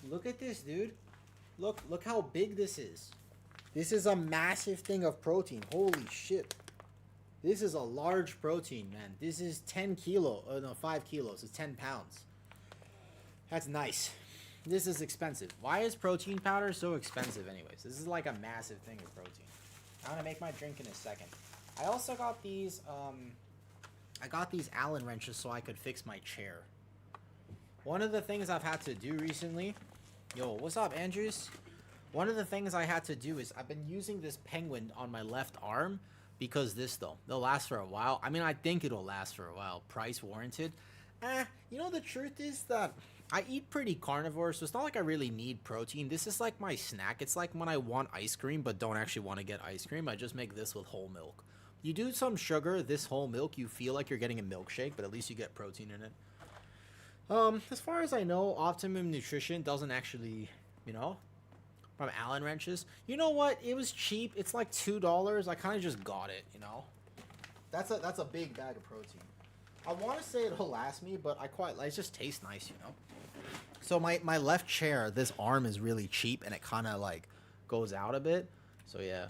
Look at this, dude. Look how big this is. This is a massive thing of protein. Holy shit. This is a large protein, man. This is 10 kilo. Oh, no, 5 kilos. It's 10 pounds. That's nice. This is expensive. Why is protein powder so expensive anyways? This is like a massive thing of protein. I'm gonna make my drink in a second. I also got these, I got these Allen wrenches so I could fix my chair. One of the things I've had to do recently... Yo, what's up, Andrews? One of the things I had to do is I've been using this penguin on my left arm because this, though, they'll last for a while. I mean, I think it'll last for a while. Price warranted. You know, the truth is that I eat pretty carnivore, so it's not like I really need protein. This is like my snack. It's like when I want ice cream but don't actually want to get ice cream, I just make this with whole milk. You do some sugar, this whole milk, you feel like you're getting a milkshake, but at least you get protein in it. As far as I know, Optimum Nutrition doesn't actually, you know, from Allen wrenches. You know what? It was cheap. It's like $2. I kind of just got it, you know. That's a big bag of protein. I want to say it'll last me, but I quite like it. Just tastes nice, you know. So my left chair, this arm is really cheap, and it kind of like goes out a bit. So yeah.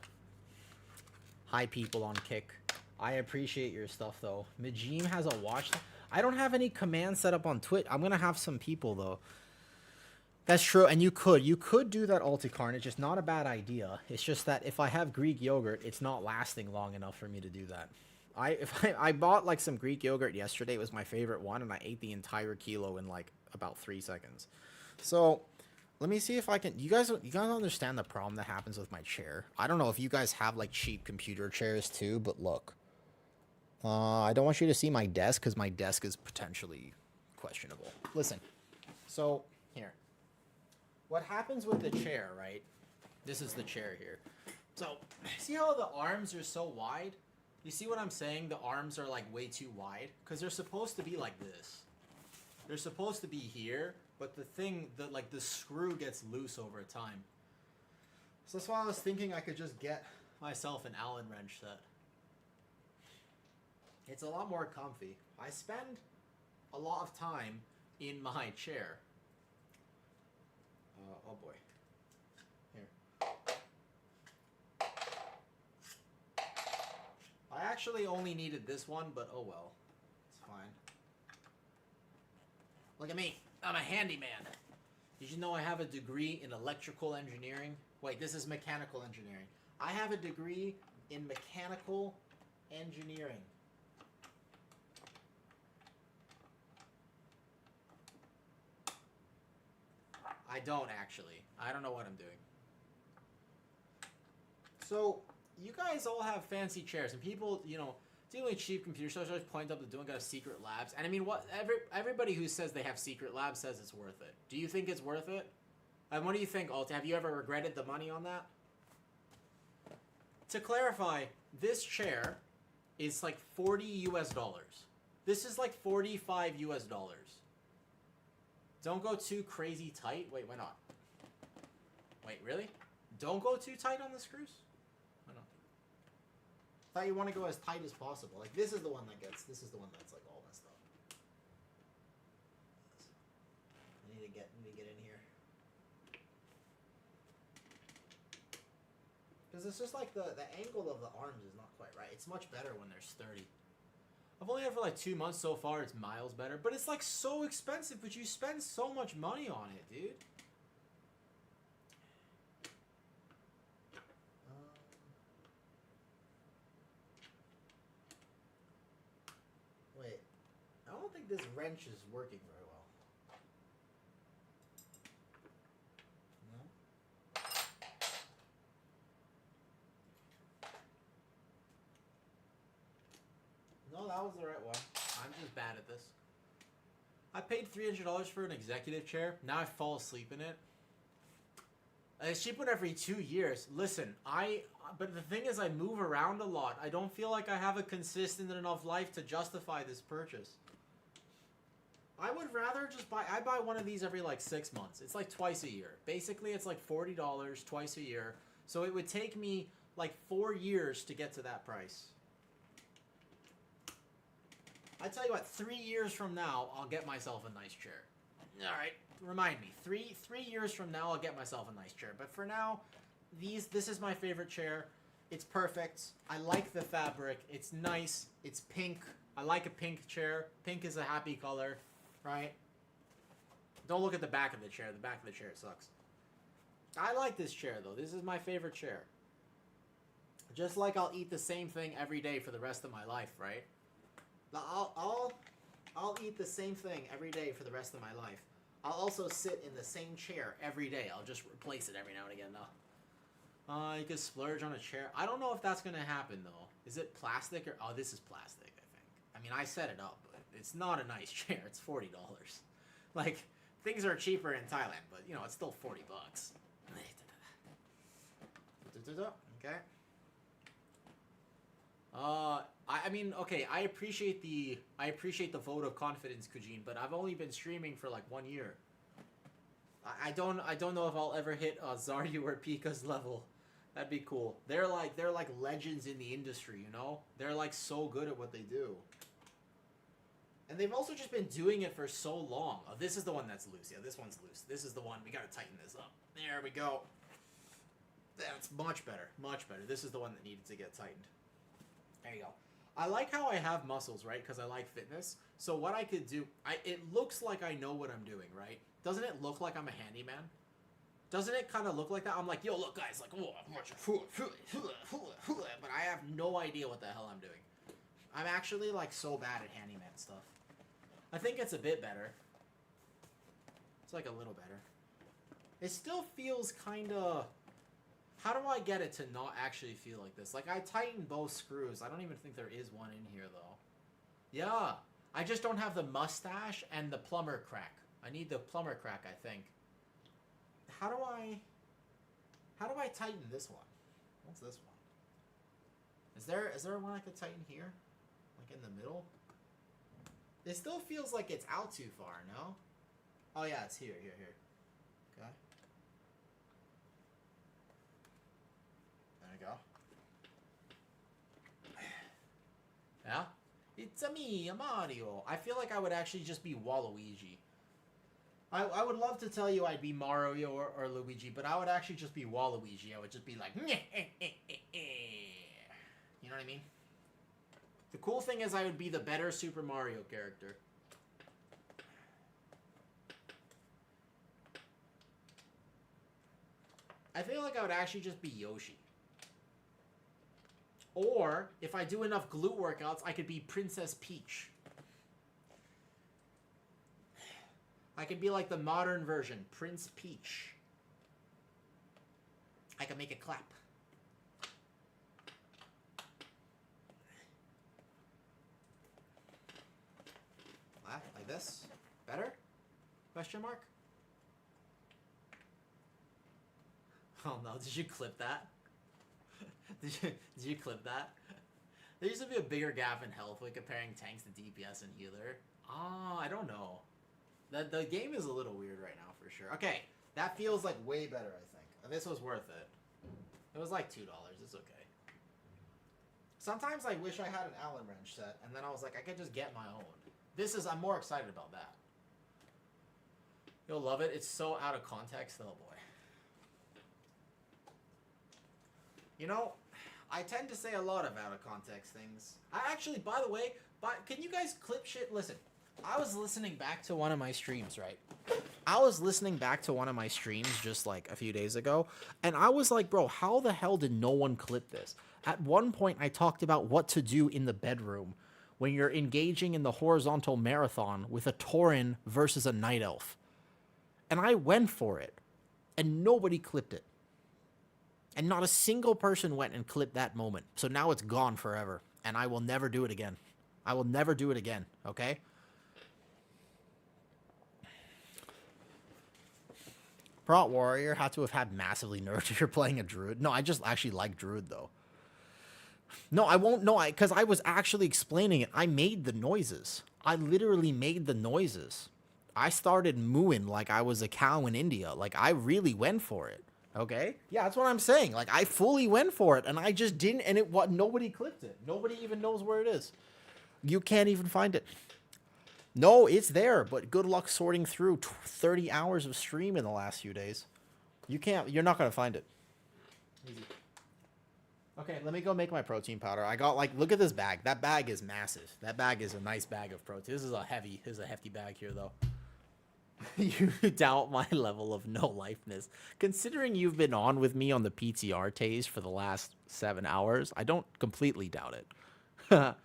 Hi, people on Kick. I appreciate your stuff though. Majim has a watch. I don't have any commands set up on Twitch. I'm gonna have some people though. That's true, and you could do that Alticarn. It's just not a bad idea. It's just that if I have Greek yogurt, it's not lasting long enough for me to do that. I bought like some Greek yogurt yesterday. It was my favorite one, and I ate the entire kilo in like about 3 seconds. So let me see if I can. You guys understand the problem that happens with my chair? I don't know if you guys have like cheap computer chairs too, but look. I don't want you to see my desk because my desk is potentially questionable. Listen, so here, what happens with the chair, right? This is the chair here. So see how the arms are so wide? You see what I'm saying? The arms are like way too wide because they're supposed to be like this. They're supposed to be here, but the thing, the screw gets loose over time. So that's why I was thinking I could just get myself an Allen wrench set. It's a lot more comfy. I spend a lot of time in my chair. Oh boy. Here. I actually only needed this one, but oh well. It's fine. Look at me. I'm a handyman. Did you know I have a degree in electrical engineering? Wait, this is mechanical engineering. I have a degree in mechanical engineering. I don't actually. I don't know what I'm doing. So, you guys all have fancy chairs, and people, you know, dealing with cheap computer stores always point up the doing got a secret labs. And I mean, what everybody who says they have secret labs says it's worth it. Do you think it's worth it? And what do you think, Alt? Have you ever regretted the money on that? To clarify, this chair is like $40 US. This is like $45 US. Don't go too crazy tight. Wait, why not? Wait, really? Don't go too tight on the screws? Why not? I thought you want to go as tight as possible. Like, this is the one that gets, this is the one that's like all messed up. I need to get in here. Because it's just like the angle of the arms is not quite right. It's much better when they're sturdy. I've only had it for like 2 months so far. It's miles better. But it's like so expensive, but you spend so much money on it, dude. Wait. I don't think this wrench is working very well. No, that was the right one. I'm just bad at this. I paid $300 for an executive chair. Now I fall asleep in it. It's cheaper every 2 years. Listen, but the thing is I move around a lot. I don't feel like I have a consistent enough life to justify this purchase. I would rather just I buy one of these every like 6 months. It's like twice a year. Basically, it's like $40 twice a year. So it would take me like 4 years to get to that price. I tell you what, 3 years from now, I'll get myself a nice chair. All right, remind me. 3 years from now, I'll get myself a nice chair. But for now, this is my favorite chair. It's perfect. I like the fabric. It's nice. It's pink. I like a pink chair. Pink is a happy color, right? Don't look at the back of the chair. The back of the chair sucks. I like this chair, though. This is my favorite chair. Just like I'll eat the same thing every day for the rest of my life, right? I'll eat the same thing every day for the rest of my life. I'll also sit in the same chair every day. I'll just replace it every now and again, though. You could splurge on a chair. I don't know if that's going to happen, though. Is it plastic or... Oh, this is plastic, I think. I mean, I set it up, but it's not a nice chair. It's $40. Like, things are cheaper in Thailand, but, you know, it's still $40. Okay. I mean, okay, I appreciate the vote of confidence, Kujin, but I've only been streaming for like 1 year. I don't know if I'll ever hit Zaryu or Pika's level. That'd be cool. They're like legends in the industry, you know? They're like so good at what they do. And they've also just been doing it for so long. Oh, this is the one that's loose. Yeah, this one's loose. This is the one. We gotta tighten this up. There we go. That's much better. Much better. This is the one that needed to get tightened. There you go. I like how I have muscles, right? Because I like fitness. So what I could do... it looks like I know what I'm doing, right? Doesn't it look like I'm a handyman? Doesn't it kind of look like that? I'm like, yo, look, guys. Like, oh, but I have no idea what the hell I'm doing. I'm actually, like, so bad at handyman stuff. I think it's a bit better. It's, like, a little better. It still feels kind of... How do I get it to not actually feel like this? Like, I tightened both screws. I don't even think there is one in here, though. Yeah. I just don't have the mustache and the plumber crack. I need the plumber crack, I think. How do I tighten this one? What's this one? Is there one I could tighten here? Like, in the middle? It still feels like it's out too far, no? Oh, yeah, it's here. Okay. There we go. Yeah? It's a me, a Mario. I feel like I would actually just be Waluigi. I would love to tell you I'd be Mario or Luigi, but I would actually just be Waluigi. I would just be like... You know what I mean? The cool thing is I would be the better Super Mario character. I feel like I would actually just be Yoshi. Or, if I do enough glute workouts, I could be Princess Peach. I could be like the modern version, Prince Peach. I could make it clap. Like this? Better? Question mark? Oh no, did you clip that? Did you clip that? There used to be a bigger gap in health when comparing tanks to DPS and healer. I don't know. The game is a little weird right now for sure. Okay, that feels like way better, I think. This was worth it. It was like $2. It's okay. Sometimes I wish I had an Allen wrench set, and then I was like, I could just get my own. I'm more excited about that. You'll love it. It's so out of context. Oh boy. You know, I tend to say a lot of out of context things. I actually, by the way, can you guys clip shit? Listen, I was listening back to one of my streams, right? I was listening back to one of my streams just like a few days ago, and I was like, bro, how the hell did no one clip this? At one point, I talked about what to do in the bedroom when you're engaging in the horizontal marathon with a Tauren versus a Night Elf. And I went for it, and nobody clipped it. And not a single person went and clipped that moment. So now it's gone forever, and I will never do it again. I will never do it again, okay? Prot Warrior had to have had massively nerfed if you're playing a Druid. No, I just actually like Druid, though. No, I won't. No, because I was actually explaining it. I made the noises. I literally made the noises. I started mooing like I was a cow in India. Like, I really went for it. Okay? Yeah, that's what I'm saying. Like, I fully went for it, and I just didn't, and nobody clipped it. Nobody even knows where it is. You can't even find it. No, it's there, but good luck sorting through 30 hours of stream in the last few days. You're not gonna find it. Easy. Okay, let me go make my protein powder. I got like, look at this bag. That bag is massive. That bag is a nice bag of protein. This is a hefty bag here though. You doubt my level of no lifeness. Considering you've been on with me on the PTR tase for the last 7 hours, I don't completely doubt it.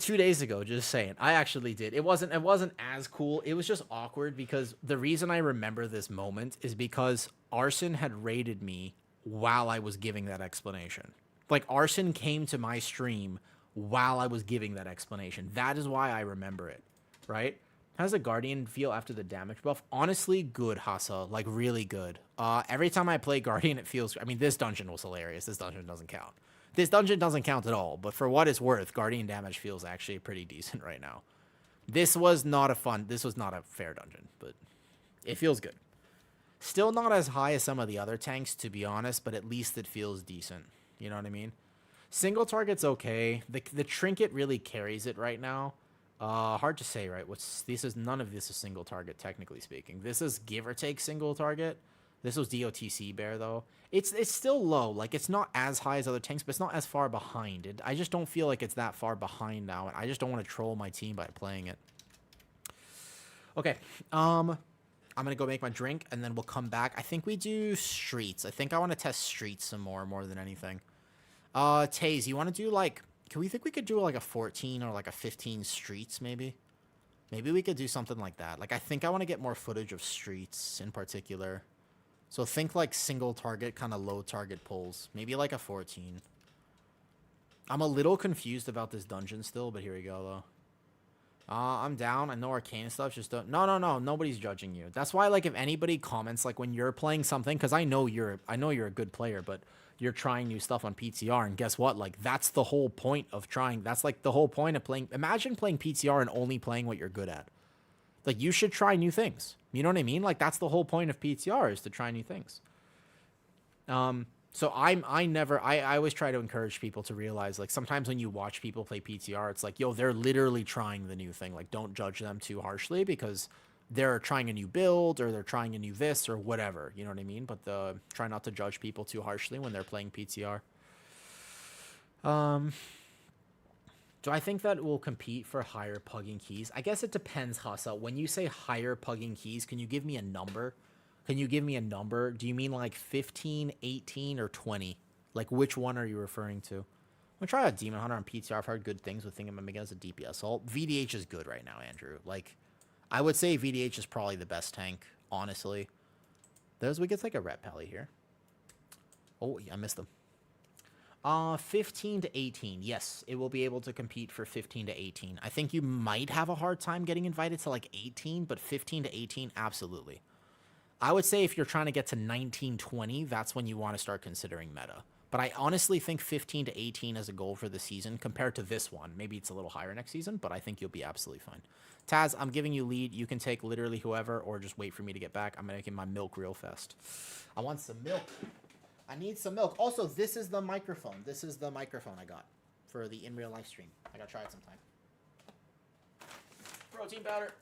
2 days ago, just saying. I actually did. It wasn't as cool. It was just awkward because the reason I remember this moment is because Arson had raided me while I was giving that explanation. Like Arson came to my stream while I was giving that explanation. That is why I remember it, right? How does the Guardian feel after the damage buff? Honestly, good, Hassa. Like, really good. Every time I play Guardian, it feels... I mean, this dungeon was hilarious. This dungeon doesn't count. This dungeon doesn't count at all, but for what it's worth, Guardian damage feels actually pretty decent right now. This was not a fair dungeon, but it feels good. Still not as high as some of the other tanks, to be honest, but at least it feels decent. You know what I mean? Single target's okay. The Trinket really carries it right now. Hard to say, right? None of this is single target, technically speaking. This is give or take single target. This was DOTC bear though. It's still low. Like it's not as high as other tanks, but it's not as far behind. I just don't feel like it's that far behind now, and I just don't want to troll my team by playing it. Okay. I'm gonna go make my drink, and then we'll come back. I think we do streets. I think I want to test streets some more than anything. Taze, you want to do like? Can we think we could do like a 14 or like a 15 streets maybe? Maybe we could do something like that. Like I think I want to get more footage of streets in particular. So think like single target, kind of low target pulls. Maybe like a 14. I'm a little confused about this dungeon still, but here we go though. I'm down. I know arcane stuff. Just don't. No. Nobody's judging you. That's why, like, if anybody comments, like, when you're playing something, because I know you're a good player, but you're trying new stuff on PTR, and guess what? Like, that's the whole point of trying. That's like the whole point of playing. Imagine playing PTR and only playing what you're good at. Like, you should try new things. You know what I mean? Like, that's the whole point of PTR is to try new things. So I always try to encourage people to realize, like, sometimes when you watch people play PTR, it's like, yo, they're literally trying the new thing. Like, don't judge them too harshly because they're trying a new build or they're trying a new this or whatever. You know what I mean? But try not to judge people too harshly when they're playing PTR. Do I think that it will compete for higher pugging keys? I guess it depends, Hassa. When you say higher pugging keys, can you give me a number? Can you give me a number? Do you mean like 15, 18, or 20? Like, which one are you referring to? I'm going to try out Demon Hunter on PTR. I've heard good things with thinking I'm making as a DPS ult. VDH is good right now, Andrew. Like, I would say VDH is probably the best tank, honestly. We get like a rep pally here. Oh, yeah, I missed them. 15 to 18. Yes, it will be able to compete for 15 to 18. I think you might have a hard time getting invited to like 18, but 15 to 18, absolutely. I would say if you're trying to get to 19, 20, that's when you want to start considering meta. But I honestly think 15 to 18 is a goal for the season compared to this one. Maybe it's a little higher next season, but I think you'll be absolutely fine. Taz, I'm giving you lead. You can take literally whoever or just wait for me to get back. I'm making my milk real fast. I want some milk. I need some milk. Also, this is the microphone. This is the microphone I got for the in real life stream. I gotta try it sometime. Protein powder.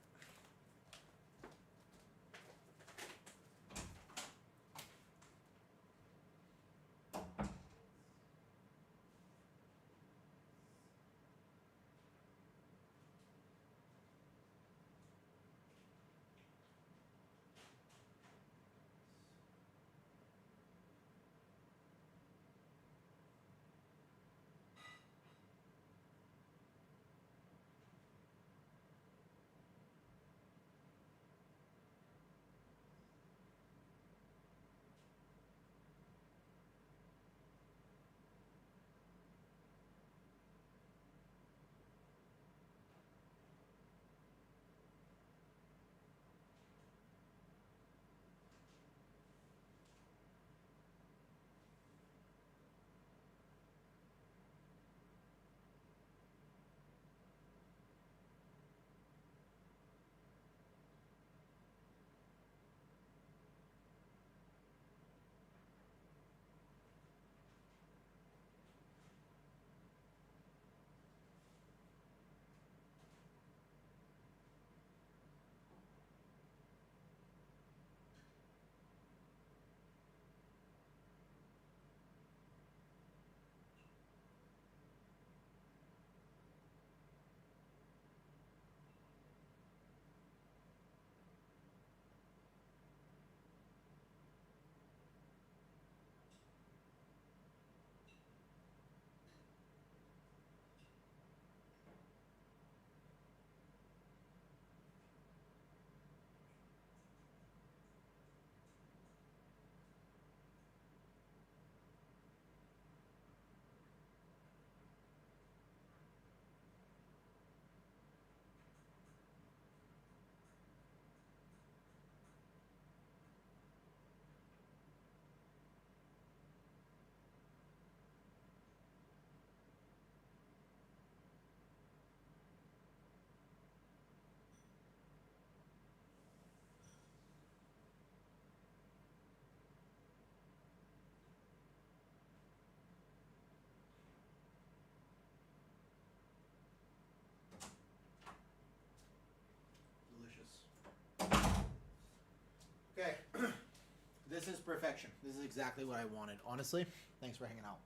This is perfection. This is exactly what I wanted. Honestly, thanks for hanging out.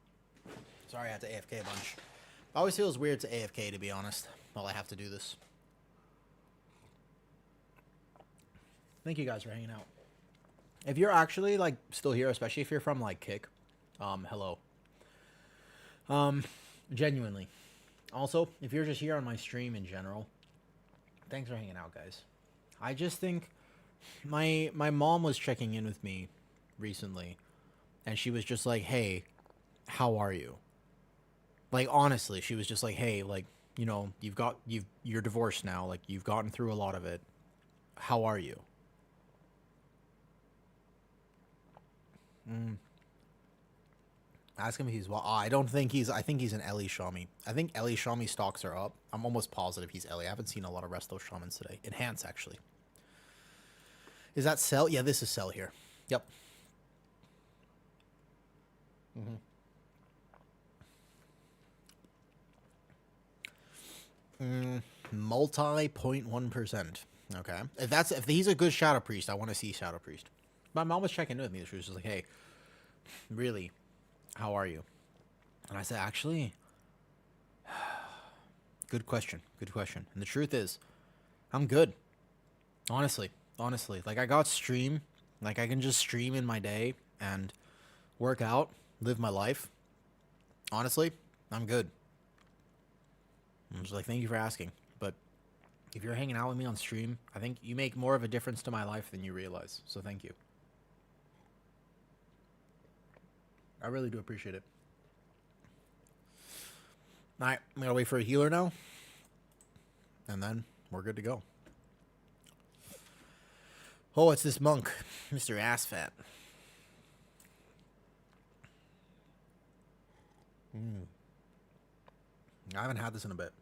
Sorry I had to AFK a bunch. It always feels weird to AFK, to be honest, while I have to do this. Thank you guys for hanging out. If you're actually, like, still here, especially if you're from, like, Kick, hello. Genuinely. Also, if you're just here on my stream in general, thanks for hanging out, guys. I just think my mom was checking in with me recently, and she was just like, hey, how are you? Like, honestly, she was just like, hey, like, you know, you're divorced now, like, you've gotten through a lot of it. How are you? Ask him if he's well. I don't think he's. I think he's an Ellie Shami. I think Ellie Shami stocks are up. I'm almost positive he's Ellie. I haven't seen a lot of Resto Shamans today. Enhance, actually. Is that Cell? Yeah, this is Cell here. Yep. Multi 0.1%. Okay. If he's a good Shadow Priest, I want to see Shadow Priest. My mom was checking in with me. She was just like, hey, really, how are you? And I said, actually, good question. Good question. And the truth is, I'm good. Honestly. Like, I got stream. Like, I can just stream in my day and work out, live my life. Honestly, I'm good. I'm just like, thank you for asking. But if you're hanging out with me on stream, I think you make more of a difference to my life than you realize. So thank you. I really do appreciate it. All right, I'm going to wait for a healer now. And then we're good to go. Oh, it's this monk, Mr. Assfat. I haven't had this in a bit.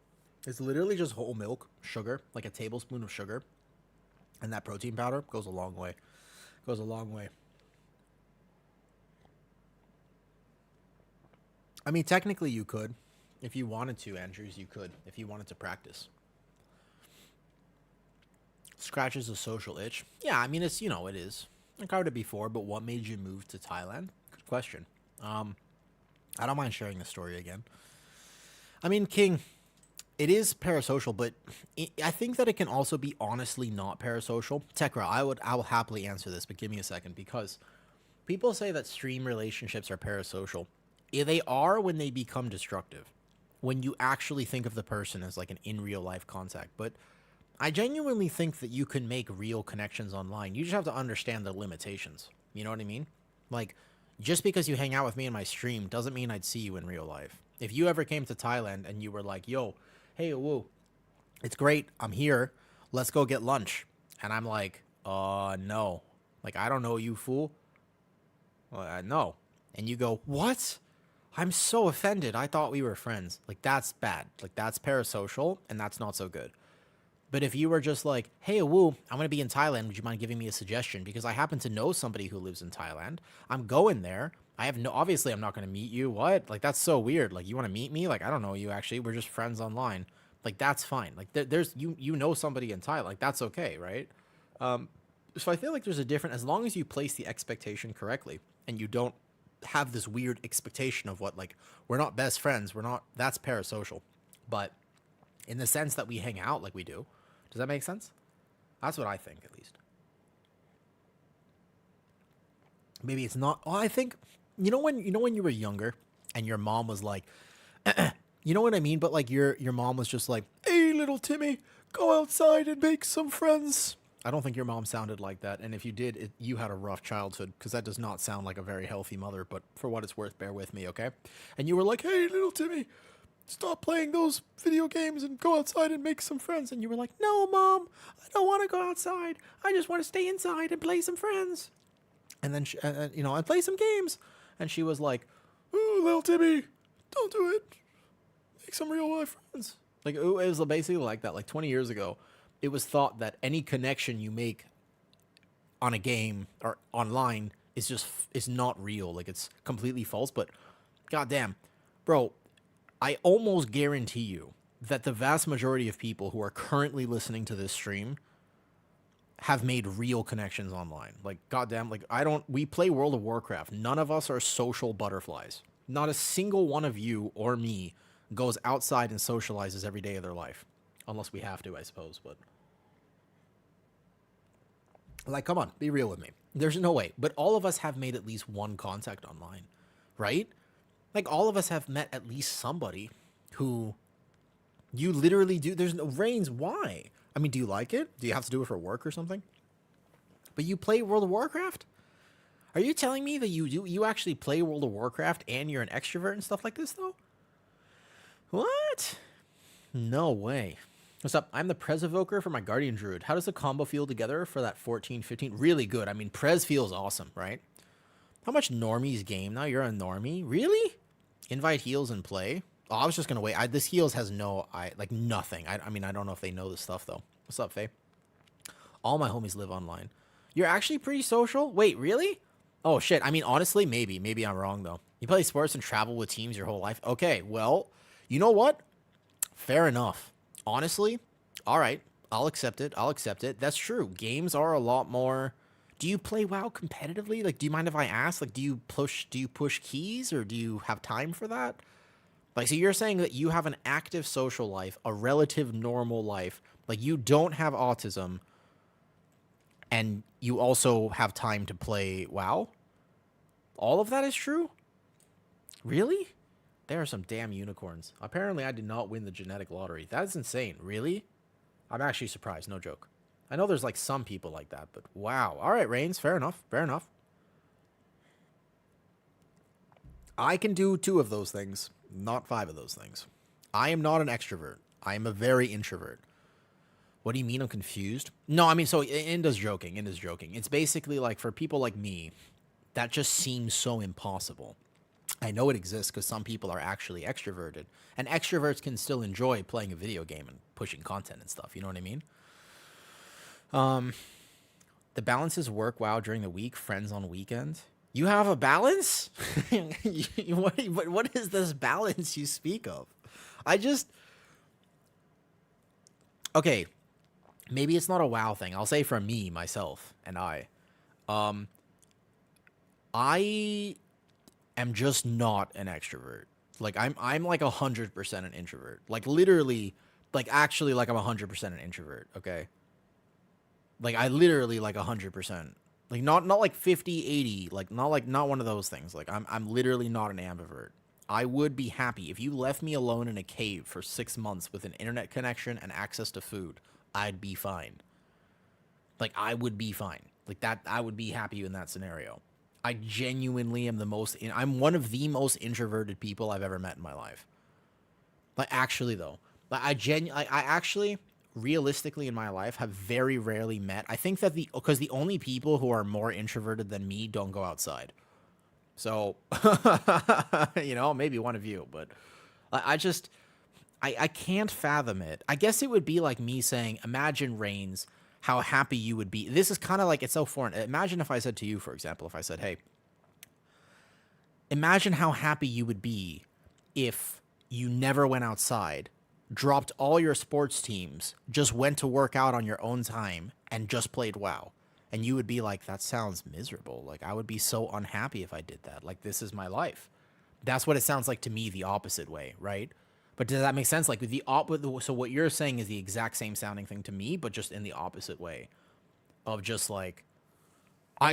It's literally just whole milk, sugar, like a tablespoon of sugar. And that protein powder goes a long way. Goes a long way. I mean, technically you could. If you wanted to, Andrews, you could. If you wanted to practice. Scratches a social itch. Yeah, I mean, it's, you know, it is. I covered it before, but what made you move to Thailand? Good question. I don't mind sharing the story again. I mean, King, it is parasocial, but I think that it can also be honestly not parasocial. Tekra, I will happily answer this, but give me a second, because people say that stream relationships are parasocial. Yeah, they are when they become destructive. When you actually think of the person as like an in real life contact. But I genuinely think that you can make real connections online. You just have to understand the limitations. You know what I mean? Like, just because you hang out with me in my stream doesn't mean I'd see you in real life. If you ever came to Thailand and you were like, yo, hey, woo, it's great, I'm here, let's go get lunch. And I'm like, no. Like, I don't know you, fool. Well, no. And you go, what? I'm so offended. I thought we were friends. Like, that's bad. Like, that's parasocial, and that's not so good. But if you were just like, hey, woo, I'm going to be in Thailand. Would you mind giving me a suggestion? Because I happen to know somebody who lives in Thailand. I'm going there. Obviously, I'm not going to meet you. What? Like, that's so weird. Like, you want to meet me? Like, I don't know you, actually. We're just friends online. Like, that's fine. Like, there's, you know somebody in Thailand. Like, that's okay, right? So I feel like there's a different, as long as you place the expectation correctly and you don't have this weird expectation of what, like, we're not best friends. That's parasocial. But in the sense that we hang out like we do, does that make sense? That's what I think, at least. Maybe it's not. Oh, I think, you know when you were younger and your mom was like, you know what I mean? But like your mom was just like, hey, little Timmy, go outside and make some friends. I don't think your mom sounded like that. And if you did, you had a rough childhood, because that does not sound like a very healthy mother. But for what it's worth, bear with me, okay? And you were like, hey, little Timmy, stop playing those video games and go outside and make some friends. And you were like, no, Mom, I don't want to go outside. I just want to stay inside and play some friends. And then, and play some games. And she was like, oh, little Timmy, don't do it. Make some real life friends. Like, it was basically like that. Like 20 years ago, it was thought that any connection you make on a game or online is not real. Like, it's completely false. But goddamn, bro, I almost guarantee you that the vast majority of people who are currently listening to this stream have made real connections online. Like, goddamn, like, we play World of Warcraft. None of us are social butterflies. Not a single one of you or me goes outside and socializes every day of their life. Unless we have to, I suppose, but. Like, come on, be real with me. There's no way. But all of us have made at least one contact online, right? Like, all of us have met at least somebody who you literally do. There's no Reigns. Why? I mean, do you like it? Do you have to do it for work or something? But you play World of Warcraft? Are you telling me that you actually play World of Warcraft and you're an extrovert and stuff like this, though? What? No way. What's up? I'm the Prez Evoker for my Guardian Druid. How does the combo feel together for that 14, 15? Really good. I mean, Prez feels awesome, right? How much normies game now? You're a normie? Really? Invite heals and play? Oh, I was just going to wait. This heals has nothing. I mean, I don't know if they know this stuff, though. What's up, Faye? All my homies live online. You're actually pretty social? Wait, really? Oh, shit. I mean, honestly, maybe. Maybe I'm wrong, though. You play sports and travel with teams your whole life? Okay, well, you know what? Fair enough. Honestly, all right. I'll accept it. I'll accept it. That's true. Games are a lot more... Do you play WoW competitively? Like, do you mind if I ask? Like, do you push keys, or do you have time for that? Like, so you're saying that you have an active social life, a relative normal life. Like, you don't have autism, and you also have time to play WoW? All of that is true? Really? There are some damn unicorns. Apparently, I did not win the genetic lottery. That's insane. Really? I'm actually surprised. No joke. I know there's like some people like that, but wow. All right, Reigns. Fair enough. Fair enough. I can do 2 of those things, not 5 of those things. I am not an extrovert. I am a very introvert. What do you mean I'm confused? No, I mean, so Inda's joking. Inda's joking. It's basically like for people like me, that just seems so impossible. I know it exists because some people are actually extroverted, and extroverts can still enjoy playing a video game and pushing content and stuff. You know what I mean? The balance is work WoW during the week, friends on weekend. You have a balance? What is this balance you speak of? Okay, maybe it's not a WoW thing. I'll say for me, myself, and I am just not an extrovert. Like, I'm like 100% an introvert. Like, literally, like, actually, like, I'm 100% an introvert, okay? Like, I literally, like, 100%. Like, not like 50, 80. Like, not one of those things. Like, I'm literally not an ambivert. I would be happy if you left me alone in a cave for 6 months with an internet connection and access to food. I'd be fine. Like, I would be fine. Like, that, I would be happy in that scenario. I genuinely am I'm one of the most introverted people I've ever met in my life. Like, actually, though. Like, I actually, realistically in my life, have very rarely met. I think that because the only people who are more introverted than me don't go outside. So, you know, maybe one of you, but I can't fathom it. I guess it would be like me saying, imagine, Reigns, how happy you would be. This is kind of like, it's so foreign. Imagine if I said to you, for example, if I said, hey, imagine how happy you would be if you never went outside, dropped all your sports teams, just went to work out on your own time, and just played WoW. And you would be like, that sounds miserable. Like, I would be so unhappy if I did that. Like, this is my life. That's what it sounds like to me, the opposite way, right? But does that make sense? Like, so what you're saying is the exact same sounding thing to me, but just in the opposite way of just like,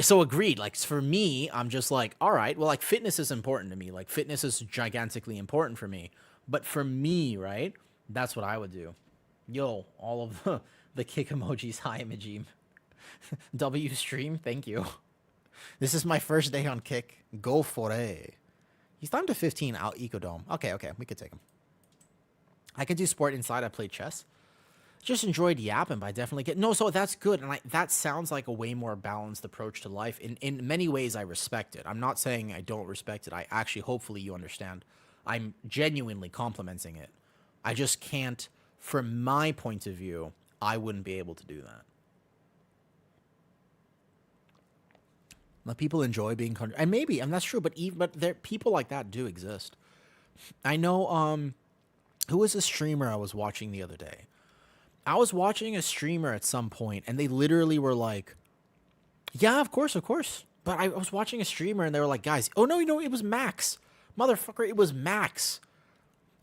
so agreed. Like, for me, I'm just like, all right, well, like, fitness is important to me. Like, fitness is gigantically important for me. But for me, right, that's what I would do. Yo, all of the kick emojis, hi, Imagine. W stream, thank you. This is my first day on Kick. Go for it. He's down to 15 out Ecodome. Okay, we could take him. I could do sport inside. I played chess. Just enjoyed yapping, but I definitely get... No, so that's good. And that sounds like a way more balanced approach to life. In many ways, I respect it. I'm not saying I don't respect it. I actually, hopefully you understand. I'm genuinely complimenting it. I just can't, from my point of view, I wouldn't be able to do that. Let people enjoy being... And maybe, and that's true, but people like that do exist. I know... Who was a streamer I was watching the other day? I was watching a streamer at some point, and they literally were like, yeah, of course, of course. But I was watching a streamer, and they were like, guys, oh, no, it was Max. Motherfucker, it was Max.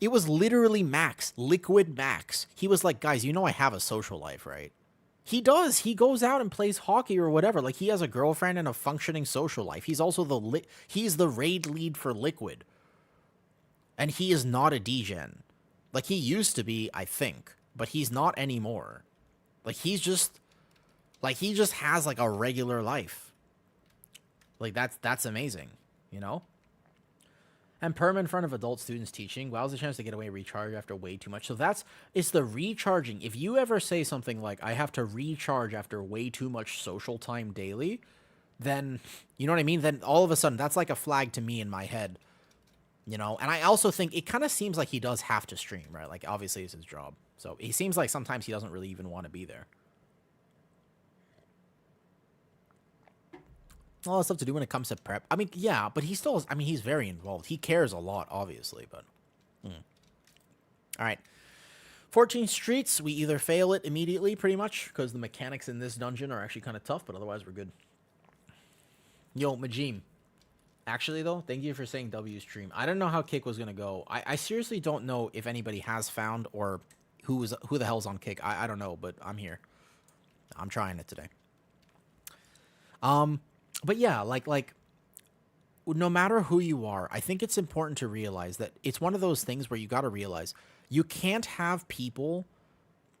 It was literally Max, Liquid Max. He was like, guys, I have a social life, right? He does. He goes out and plays hockey or whatever. Like, he has a girlfriend and a functioning social life. He's also he's the raid lead for Liquid. And he is not a degen. Like, he used to be, I think, but he's not anymore. Like, he just has, like, a regular life. Like, that's amazing, And perm in front of adult students teaching. Wow's the chance to get away recharge after way too much. So it's the recharging. If you ever say something like, I have to recharge after way too much social time daily, then, you know what I mean? Then all of a sudden, that's like a flag to me in my head. And I also think it kind of seems like he does have to stream, right? Like, obviously, it's his job. So he seems like sometimes he doesn't really even want to be there. All that stuff to do when it comes to prep. I mean, yeah, but he still is, he's very involved. He cares a lot, obviously, but... All right. 14 streets, we either fail it immediately, pretty much, because the mechanics in this dungeon are actually kind of tough, but otherwise we're good. Yo, Majim. Actually, though, thank you for saying W stream. I don't know how Kick was going to go. I seriously don't know if anybody has found or who the hell's on Kick. I don't know, but I'm here. I'm trying it today. But yeah, like no matter who you are, I think it's important to realize that it's one of those things where you got to realize you can't have people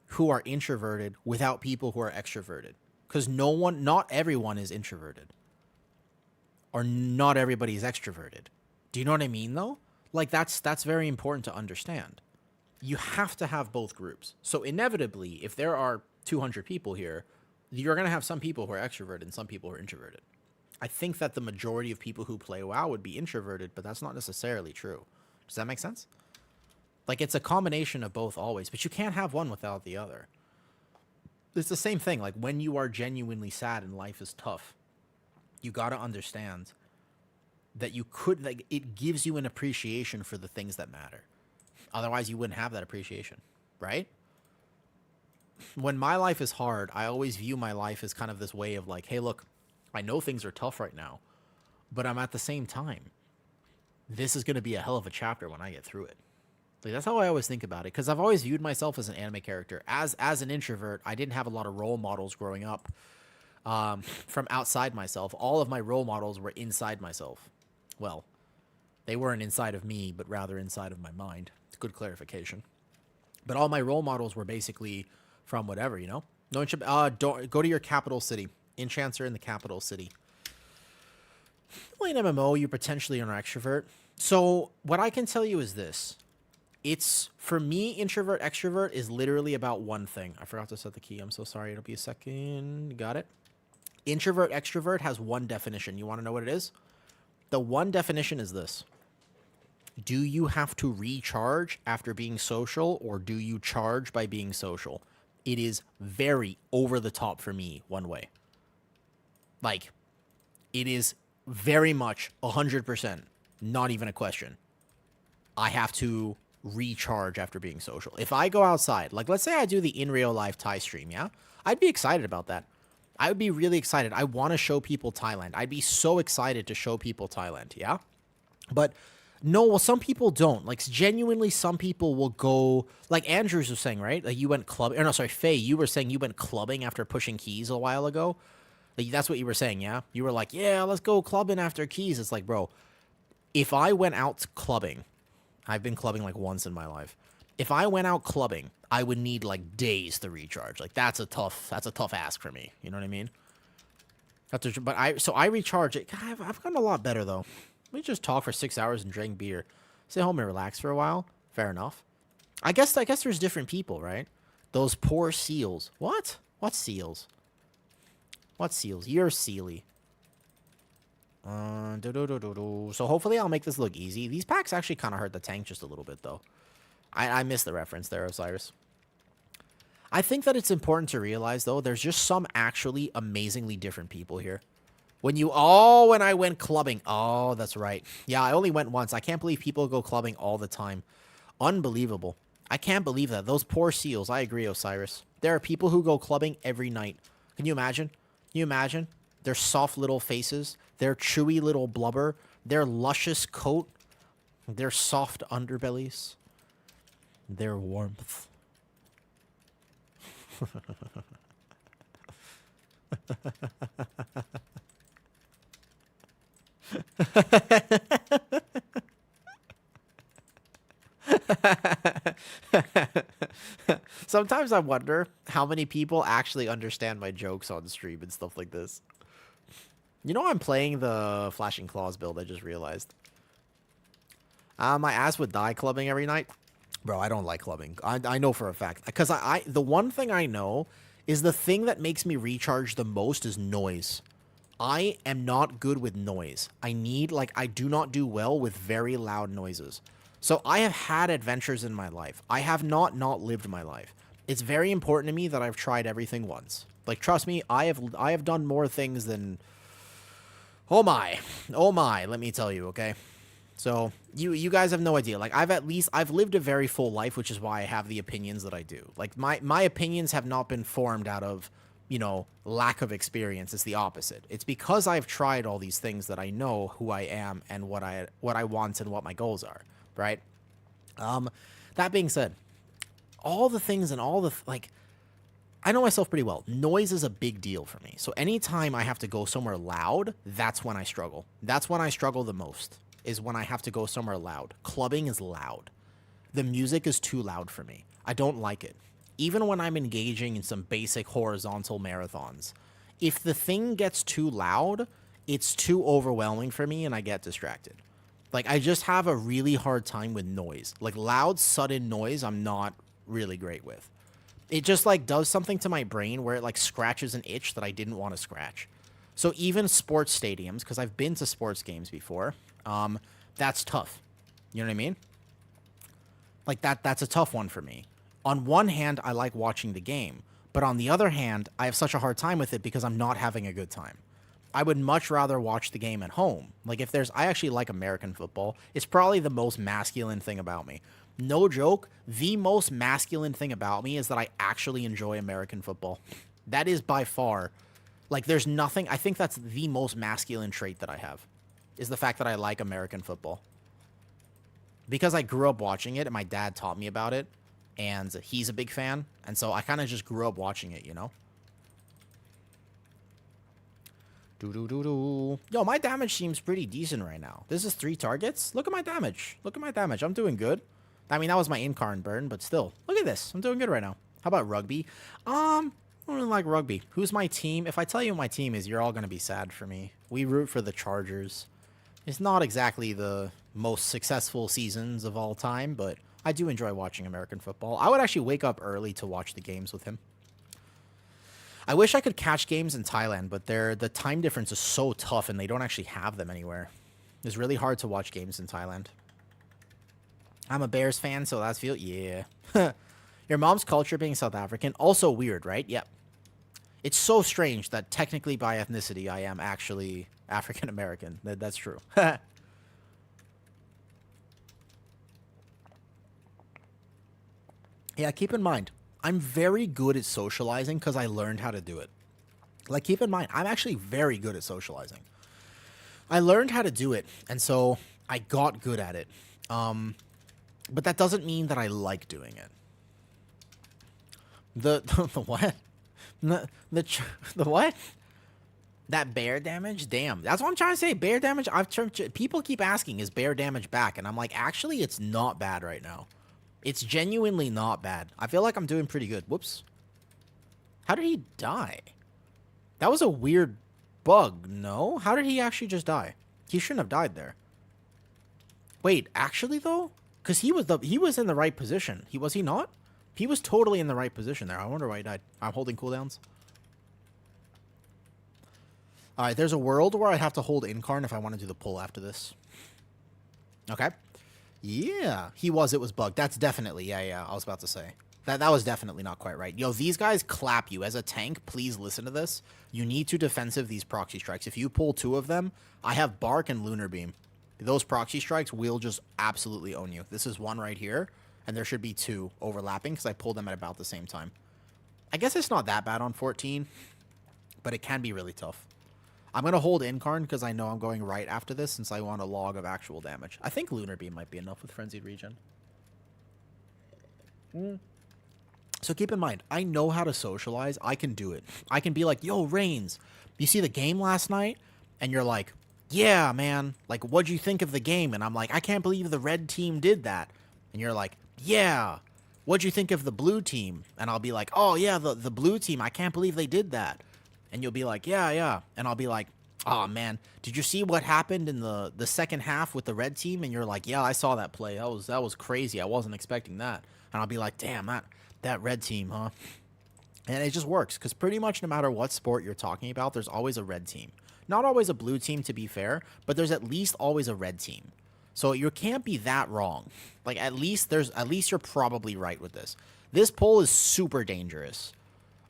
who are introverted without people who are extroverted, because not everyone is introverted. Or not everybody is extroverted. Do you know what I mean, though? Like, that's very important to understand. You have to have both groups. So inevitably, if there are 200 people here, you're going to have some people who are extroverted and some people who are introverted. I think that the majority of people who play WoW would be introverted, but that's not necessarily true. Does that make sense? Like, it's a combination of both always, but you can't have one without the other. It's the same thing. Like, when you are genuinely sad and life is tough, you got to understand that it gives you an appreciation for the things that matter. Otherwise, you wouldn't have that appreciation, right? When my life is hard, I always view my life as kind of this way of like, hey, look, I know things are tough right now, but I'm at the same time, this is going to be a hell of a chapter when I get through it. Like, that's how I always think about it, because I've always viewed myself as an anime character. As an introvert, I didn't have a lot of role models growing up. From outside myself. All of my role models were inside myself. Well, they weren't inside of me, but rather inside of my mind. It's good clarification. But all my role models were basically from whatever, No, don't go to your capital city. Enchants are in the capital city. Playing MMO, you potentially are an extrovert. So what I can tell you is this. It's, for me, introvert, extrovert is literally about one thing. I forgot to set the key. I'm so sorry. It'll be a second. Got it? Introvert, extrovert has one definition. You want to know what it is? The one definition is this. Do you have to recharge after being social, or do you charge by being social? It is very over the top for me one way. Like, it is very much 100%, not even a question. I have to recharge after being social. If I go outside, like let's say I do the in real life Thai stream, yeah? I'd be excited about that. I would be really excited. I want to show people Thailand. I'd be so excited to show people Thailand, yeah? But no, well, some people don't. Like, genuinely, some people will go, like Andrews was saying, right? Like, you went clubbing, or no, sorry, Faye, you were saying you went clubbing after pushing keys a while ago. Like, that's what you were saying, yeah? You were like, yeah, let's go clubbing after keys. It's like, bro, if I went out clubbing, I've been clubbing like once in my life. If I went out clubbing, I would need like days to recharge. Like, that's a tough ask for me. You know what I mean? But I recharge it. God, I've gotten a lot better though. Let me just talk for 6 hours and drink beer. Stay home and relax for a while. Fair enough. I guess there's different people, right? Those poor seals. What? What seals? What seals? You're Sealy. So hopefully I'll make this look easy. These packs actually kind of hurt the tank just a little bit, though. I missed the reference there, Osiris. I think that it's important to realize, though, there's just some actually amazingly different people here. When I went clubbing. Oh, that's right. Yeah, I only went once. I can't believe people go clubbing all the time. Unbelievable. I can't believe that. Those poor seals. I agree, Osiris. There are people who go clubbing every night. Can you imagine? Can you imagine? Their soft little faces, their chewy little blubber, their luscious coat, their soft underbellies, their warmth. Sometimes I wonder how many people actually understand my jokes on stream and stuff like this. You know I'm playing the Flashing Claws build, I just realized. My ass would die clubbing every night. Bro, I don't like clubbing. I know for a fact. Because the one thing I know is the thing that makes me recharge the most is noise. I am not good with noise. I do not do well with very loud noises. So I have had adventures in my life. I have not lived my life. It's very important to me that I've tried everything once. Like, trust me, I have done more things than... Oh my, let me tell you, okay? So, you guys have no idea. Like, I've lived a very full life, which is why I have the opinions that I do. Like, my opinions have not been formed out of, you know, lack of experience. It's the opposite. It's because I've tried all these things that I know who I am and what I want and what my goals are, right? That being said, all the things and all the, like, I know myself pretty well. Noise is a big deal for me. So anytime I have to go somewhere loud, that's when I struggle. That's when I struggle the most, is when I have to go somewhere loud. Clubbing is loud. The music is too loud for me. I don't like it. Even when I'm engaging in some basic horizontal marathons, if the thing gets too loud, it's too overwhelming for me and I get distracted. Like, I just have a really hard time with noise. Like, loud, sudden noise, I'm not really great with. It just, like, does something to my brain where it, like, scratches an itch that I didn't want to scratch. So even sports stadiums, because I've been to sports games before, that's tough. You know what I mean? Like, that's a tough one for me. On one hand, I like watching the game, but on the other hand, I have such a hard time with it because I'm not having a good time. I would much rather watch the game at home. Like, I actually like American football. It's probably the most masculine thing about me. No joke, the most masculine thing about me is that I actually enjoy American football. That is by far, like, there's nothing, I think that's the most masculine trait that I have, is the fact that I like American football. Because I grew up watching it and my dad taught me about it, and he's a big fan, and so I kind of just grew up watching it, you know? Yo, my damage seems pretty decent right now. This is 3 targets. Look at my damage. Look at my damage. I'm doing good. I mean, that was my incarn burn, but still. Look at this. I'm doing good right now. How about rugby? I don't really like rugby. Who's my team? If I tell you what my team is, you're all going to be sad for me. We root for the Chargers. It's not exactly the most successful seasons of all time, but I do enjoy watching American football. I would actually wake up early to watch the games with him. I wish I could catch games in Thailand, but the time difference is so tough and they don't actually have them anywhere. It's really hard to watch games in Thailand. I'm a Bears fan, so that's feel... Yeah. Your mom's culture being South African, also weird, right? Yep. It's so strange that technically by ethnicity I am actually African American. That's true. Yeah, keep in mind, I'm very good at socializing because I learned how to do it. Like, keep in mind, I'm actually very good at socializing. I learned how to do it, and so I got good at it. But that doesn't mean that I like doing it. The what? The what? That bear damage? Damn. That's what I'm trying to say. Bear damage, people keep asking, is bear damage back? And I'm like, actually, it's not bad right now. It's genuinely not bad. I feel like I'm doing pretty good. Whoops. How did he die? That was a weird bug, no? How did he actually just die? He shouldn't have died there. Wait, actually, though? Because he was in the right position. Was he not? He was totally in the right position there. I wonder why he died. I'm holding cooldowns. Alright, there's a world where I have to hold incarn if I want to do the pull after this. Okay. Yeah, it was bugged. That's definitely, yeah, I was about to say. That was definitely not quite right. Yo, these guys clap you. As a tank, please listen to this. You need to defensive these proxy strikes. If you pull 2 of them, I have Bark and Lunar Beam. Those proxy strikes will just absolutely own you. This is 1 right here, and there should be 2 overlapping because I pulled them at about the same time. I guess it's not that bad on 14, but it can be really tough. I'm going to hold Incarn because I know I'm going right after this since I want a log of actual damage. I think Lunar Beam might be enough with Frenzied Regen. So keep in mind, I know how to socialize. I can do it. I can be like, yo, Reigns, you see the game last night? And you're like, yeah, man. Like, what'd you think of the game? And I'm like, I can't believe the red team did that. And you're like, yeah. What'd you think of the blue team? And I'll be like, oh, yeah, the blue team. I can't believe they did that. And you'll be like, yeah, yeah. And I'll be like, oh, man, did you see what happened in the second half with the red team? And you're like, yeah, I saw that play. That was crazy. I wasn't expecting that. And I'll be like, damn, that red team, huh? And it just works because pretty much no matter what sport you're talking about, there's always a red team. Not always a blue team, to be fair, but there's at least always a red team. So you can't be that wrong. Like, at least you're probably right with this. This pull is super dangerous.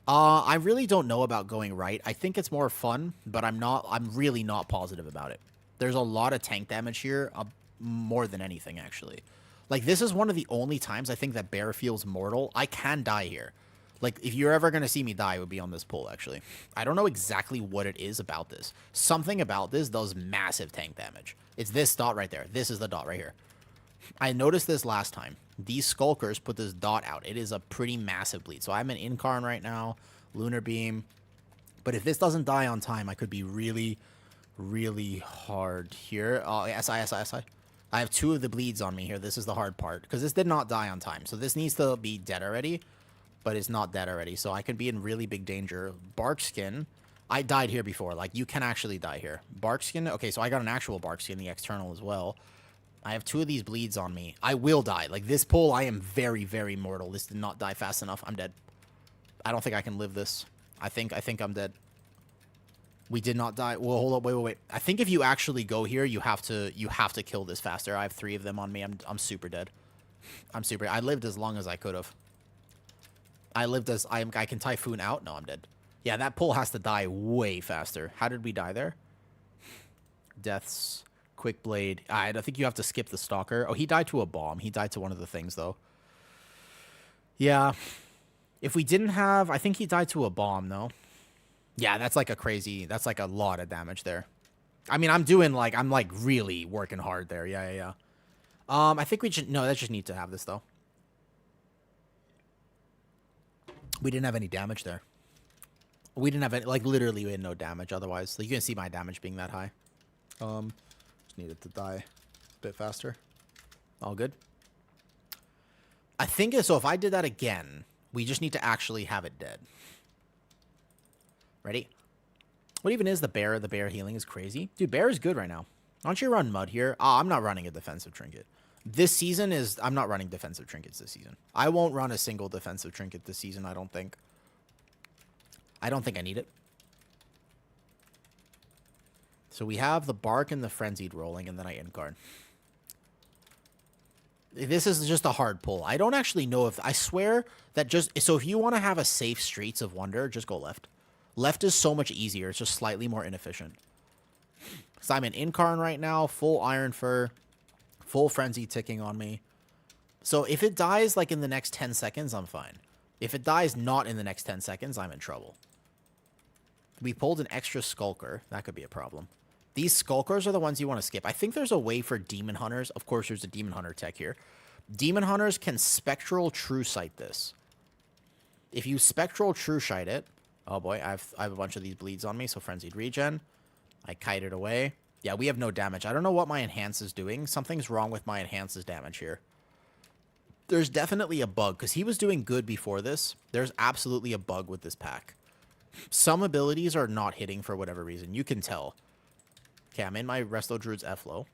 I really don't know about going right. I think it's more fun, but I'm really not positive about it. There's a lot of tank damage here, more than anything, actually. Like, this is one of the only times I think that Bear feels mortal. I can die here. Like, if you're ever going to see me die, it would be on this pull, actually. I don't know exactly what it is about this. Something about this does massive tank damage. It's this dot right there. This is the dot right here. I noticed this last time. These Skulkers put this dot out. It is a pretty massive bleed. So I'm an Incarn right now. Lunar Beam. But if this doesn't die on time, I could be really, really hard here. Oh, SI. I have 2 of the bleeds on me here. This is the hard part. Because this did not die on time. So this needs to be dead already. But it's not dead already. So I could be in really big danger. Barkskin. I died here before. Like, you can actually die here. Barkskin. Okay, so I got an actual Barkskin, the external as well. I have 2 of these bleeds on me. I will die. Like, this pull, I am very, very mortal. This did not die fast enough. I'm dead. I don't think I can live this. I think I'm dead. We did not die. Well, hold up. Wait. I think if you actually go here, you have to kill this faster. I have 3 of them on me. I'm super dead. I lived as long as I could have. I can Typhoon out. No, I'm dead. Yeah, that pull has to die way faster. How did we die there? Deaths. Quick Blade. I think you have to skip the Stalker. Oh, he died to a bomb. He died to one of the things, though. Yeah. If we didn't have... I think he died to a bomb, though. Yeah, that's like a lot of damage there. I mean, I'm really working hard there. Yeah. I think we should... No, that just need to have this, though. We didn't have any damage there. We didn't have any... Like, literally, we had no damage otherwise. Like, you can see my damage being that high. Just needed to die a bit faster. All good. I think... So, if I did that again, we just need to actually have it dead. Ready? What even is the bear? The bear healing is crazy. Dude, bear is good right now. Why don't you run mud here? Oh, I'm not running a defensive trinket. This season is... I'm not running defensive trinkets this season. I won't run a single defensive trinket this season, I don't think. I don't think I need it. So we have the Bark and the Frenzied rolling, and then I Incarn. This is just a hard pull. I don't actually know if... I swear that just... So if you want to have a safe Streets of Wonder, just go left. Left is so much easier. It's just slightly more inefficient. So I'm an Incarn right now, full Iron Fur, full Frenzy ticking on me. So if it dies like in the next 10 seconds, I'm fine. If it dies not in the next 10 seconds, I'm in trouble. We pulled an extra Skulker. That could be a problem. These Skulkers are the ones you want to skip. I think there's a way for Demon Hunters. Of course, there's a Demon Hunter tech here. Demon Hunters can Spectral True Sight this. If you Spectral True Sight it... Oh boy, I have a bunch of these bleeds on me, so Frenzied Regen. I kite it away. Yeah, we have no damage. I don't know what my Enhance is doing. Something's wrong with my Enhance's damage here. There's definitely a bug, because he was doing good before this. There's absolutely a bug with this pack. Some abilities are not hitting for whatever reason. You can tell. Okay, I'm in my Resto Druid's F-Low.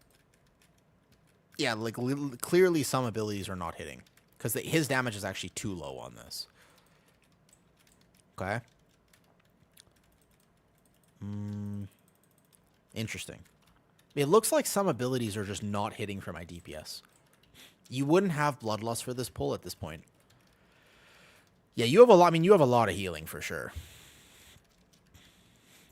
Yeah, like, clearly some abilities are not hitting. Because his damage is actually too low on this. Okay. Interesting. It looks like some abilities are just not hitting for my DPS. You wouldn't have Bloodlust for this pull at this point. Yeah, you have a lot. I mean, you have a lot of healing for sure.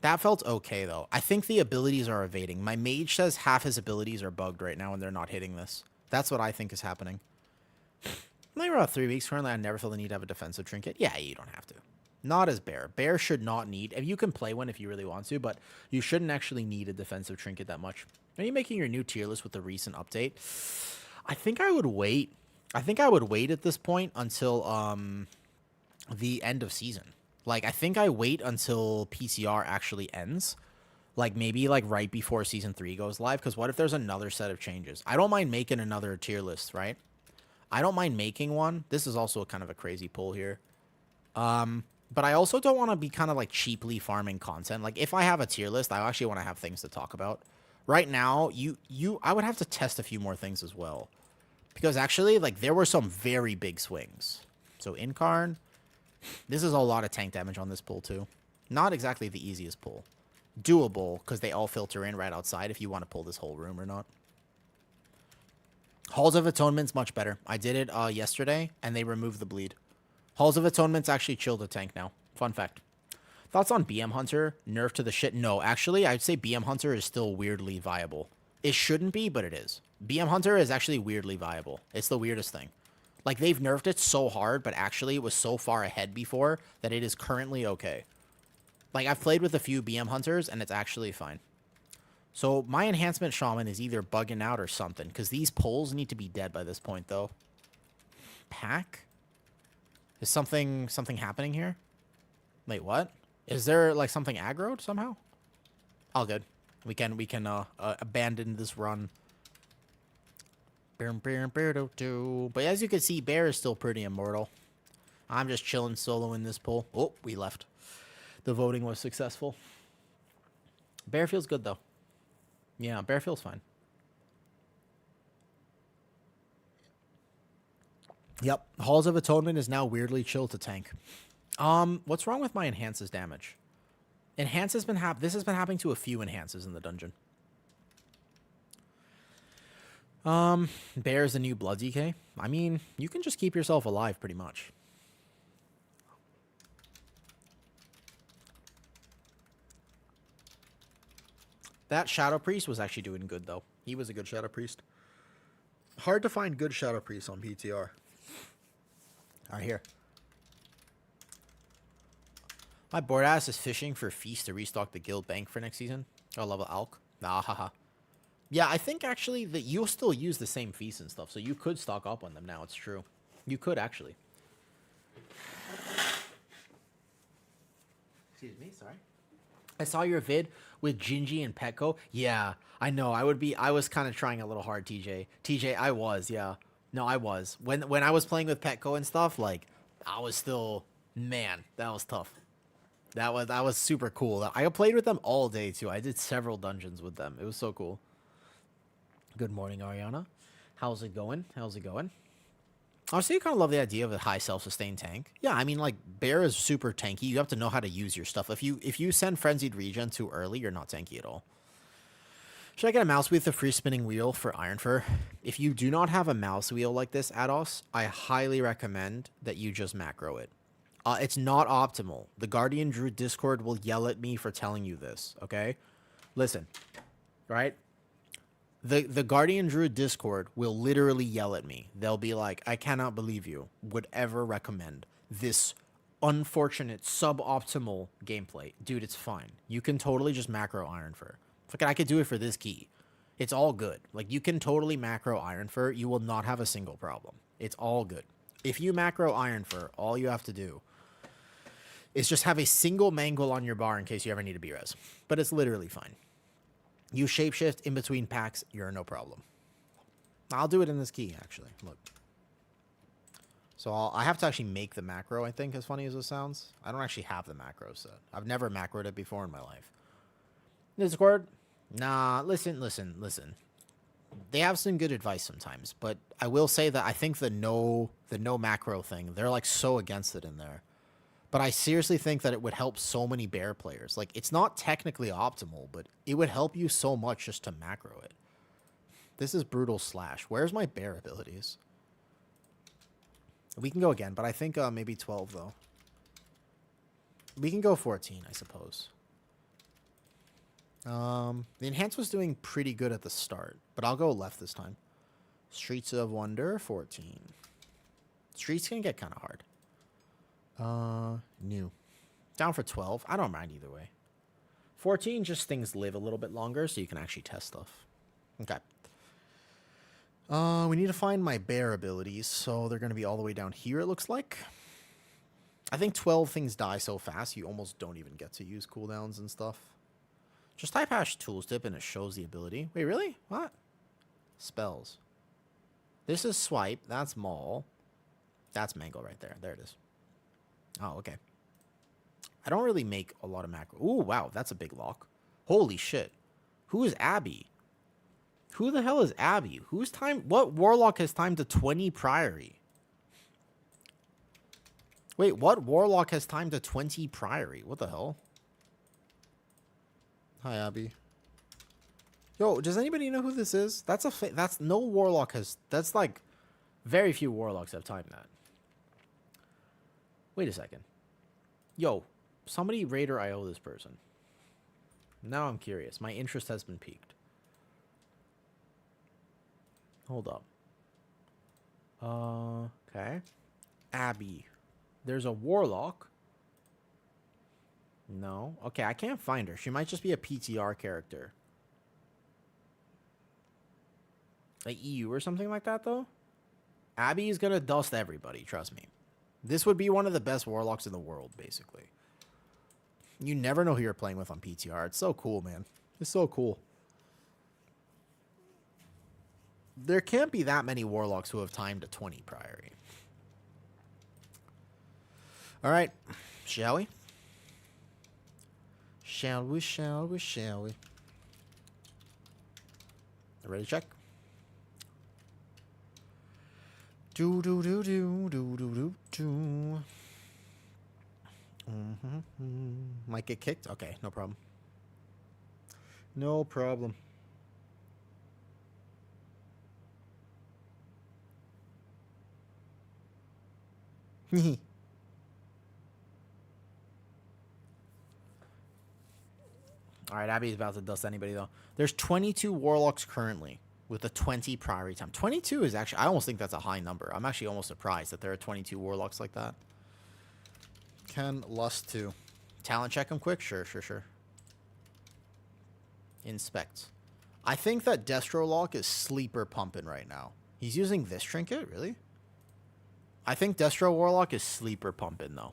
That felt okay, though. I think the abilities are evading. My mage says half his abilities are bugged right now and they're not hitting this. That's what I think is happening. Maybe about 3 weeks currently. I never feel the need to have a defensive trinket. Yeah, you don't have to. Not as Bear. Bear should not need, if you can play one if you really want to, but you shouldn't actually need a defensive trinket that much. Are you making your new tier list with the recent update? I think I would wait. I think I would wait at this point until the end of season. Like, I think I wait until PTR actually ends. Like, maybe, like, right before Season 3 goes live. Because what if there's another set of changes? I don't mind making another tier list, right? I don't mind making one. This is also kind of a crazy pull here. But I also don't want to be kind of, like, cheaply farming content. Like, if I have a tier list, I actually want to have things to talk about. Right now, I would have to test a few more things as well. Because actually, like, there were some very big swings. So, Incarn. This is a lot of tank damage on this pull, too. Not exactly the easiest pull. Doable, because they all filter in right outside if you want to pull this whole room or not. Halls of Atonement's much better. I did it yesterday, and they removed the bleed. Halls of Atonement's actually chilled the tank now. Fun fact. Thoughts on BM Hunter? Nerf to the shit? No, actually, I'd say BM Hunter is still weirdly viable. It shouldn't be, but it is. BM Hunter is actually weirdly viable. It's the weirdest thing. Like, they've nerfed it so hard, but actually it was so far ahead before that it is currently okay. Like, I've played with a few BM Hunters, and it's actually fine. So, my Enhancement Shaman is either bugging out or something, because these pulls need to be dead by this point, though. Pack? Is something happening here? Wait, what? Is there, like, something aggroed somehow? All good. We can abandon this run. But as you can see, Bear is still pretty immortal. I'm just chilling solo in this pull. Oh, we left. The voting was successful. Bear feels good, though. Yeah, Bear feels fine. Yep. Halls of Atonement is now weirdly chill to tank. What's wrong with my Enhances damage? Enhance has been this has been happening to a few Enhances in the dungeon. Bear is the new Blood DK. I mean, you can just keep yourself alive pretty much. That Shadow Priest was actually doing good, though. He was a good Shadow Priest. Hard to find good Shadow Priests on PTR. Alright, here. My board ass is fishing for Feast to restock the guild bank for next season. Oh, level Alk. Ah, haha. Yeah, I think actually that you'll still use the same feasts and stuff, so you could stock up on them now. It's true. You could actually. Excuse me, sorry. I saw your vid with Gingy and Petco. Yeah, I know. I was kind of trying a little hard, TJ. TJ, I was, yeah. No, I was. When I was playing with Petco and stuff, like, I was still, man, that was tough. That was super cool. I played with them all day too. I did several dungeons with them. It was so cool. Good morning, Ariana. How's it going? How's it going? Honestly, I kind of love the idea of a high self-sustained tank. Yeah, I mean, like, Bear is super tanky. You have to know how to use your stuff. If you send Frenzied Regen too early, you're not tanky at all. Should I get a mouse with a free spinning wheel for Iron Fur? If you do not have a mouse wheel like this, Ados, I highly recommend that you just macro it. It's not optimal. The Guardian Druid Discord will yell at me for telling you this, okay? Listen, right? The Guardian Druid Discord will literally yell at me. They'll be like, I cannot believe you would ever recommend this unfortunate, suboptimal gameplay. Dude, it's fine. You can totally just macro Iron Fur. Fucking, I could do it for this key. It's all good. Like, you can totally macro Iron Fur. You will not have a single problem. It's all good. If you macro Iron Fur, all you have to do is just have a single mangle on your bar in case you ever need a B-res. But it's literally fine. You shapeshift in between packs, you're no problem. I'll do it in this key, actually. Look. So I have to actually make the macro, I think, as funny as it sounds. I don't actually have the macro set. I've never macroed it before in my life. Discord? Nah, listen. They have some good advice sometimes, but I will say that I think the no macro thing, they're like so against it in there. But I seriously think that it would help so many Bear players. Like, it's not technically optimal, but it would help you so much just to macro it. This is Brutal Slash. Where's my Bear abilities? We can go again, but I think maybe 12, though. We can go 14, I suppose. The Enhance was doing pretty good at the start, but I'll go left this time. Streets of Wonder, 14. Streets can get kind of hard. New. Down for 12. I don't mind either way. 14, just things live a little bit longer, so you can actually test stuff. Okay. We need to find my bear abilities, so they're going to be all the way down here, it looks like. I think 12 things die so fast, you almost don't even get to use cooldowns and stuff. Just type hash tooltip and it shows the ability. Wait, really? What? Spells. This is swipe. That's maul. That's mango right there. There it is. Oh, okay. I don't really make a lot of macro. Ooh, wow. That's a big lock. Holy shit. Who is Abby? Who the hell is Abby? Who's time? What warlock has time to 20 priory? Wait, what warlock has time to 20 priory? What the hell? Hi, Abby. Yo, does anybody know who this is? That's that's no warlock has. That's like very few warlocks have timed that. Wait a second. Yo, somebody Raider IO this person. Now I'm curious. My interest has been piqued. Hold up. Okay. Abby. There's a warlock. No. Okay, I can't find her. She might just be a PTR character. Like EU or something like that, though? Abby is going to dust everybody, trust me. This would be one of the best warlocks in the world, basically. You never know who you're playing with on PTR. It's so cool, man. It's so cool. There can't be that many warlocks who have timed to 20 priory. All right. Shall we? Shall we, shall we, shall we? Ready to check? Do do do do do do do do. Might get kicked? Okay, no problem. No problem. Alright, Abby's about to dust anybody, though. There's 22 warlocks currently with a 20 priority time. 22 is actually... I almost think that's a high number. I'm actually almost surprised that there are 22 warlocks like that. Can Lust 2. Talent check him quick? Sure, sure, sure. Inspect. I think that Destrolock is sleeper pumping right now. He's using this trinket? Really? I think Destro Warlock is sleeper pumping, though.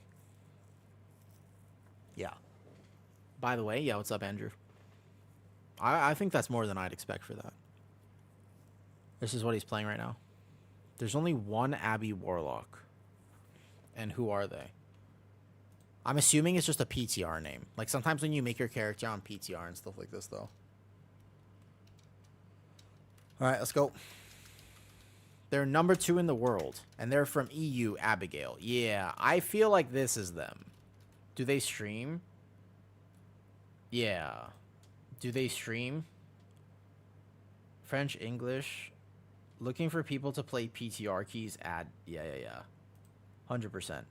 Yeah. By the way, yeah, what's up, Andrew? I think that's more than I'd expect for that. This is what he's playing right now. There's only one Abbey Warlock. And who are they? I'm assuming it's just a PTR name. Like, sometimes when you make your character on PTR and stuff like this, though. Alright, let's go. They're number 2 in the world. And they're from EU, Abigail. Yeah, I feel like this is them. Do they stream? Yeah. Do they stream? French, English. Looking for people to play PTR keys. Add. Yeah. 100%.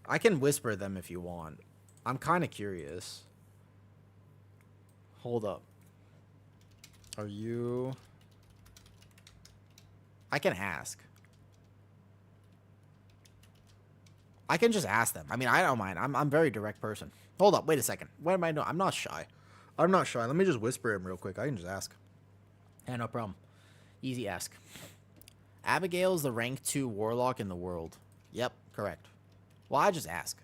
I can whisper them if you want. I'm kind of curious. Hold up. Are you... I can ask. I can just ask them. I mean, I don't mind. I'm a very direct person. Hold up. Wait a second. What am I doing? I'm not shy. I'm not shy. Let me just whisper him real quick. I can just ask. Yeah, no problem. Easy ask. Abigail's the rank 2 warlock in the world. Yep, correct. Well, I just ask.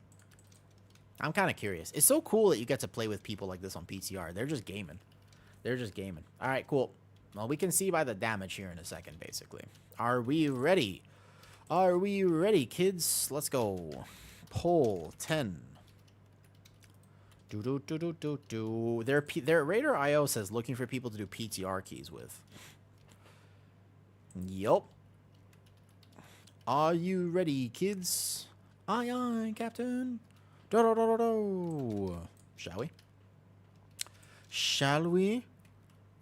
I'm kind of curious. It's so cool that you get to play with people like this on PTR. They're just gaming. They're just gaming. All right, cool. Well, we can see by the damage here in a second, basically. Are we ready? Are we ready, kids? Let's go. Poll 10. Their Raider IO says looking for people to do PTR keys with. Yup. Are you ready, kids? Aye, aye, Captain. Shall we? Shall we?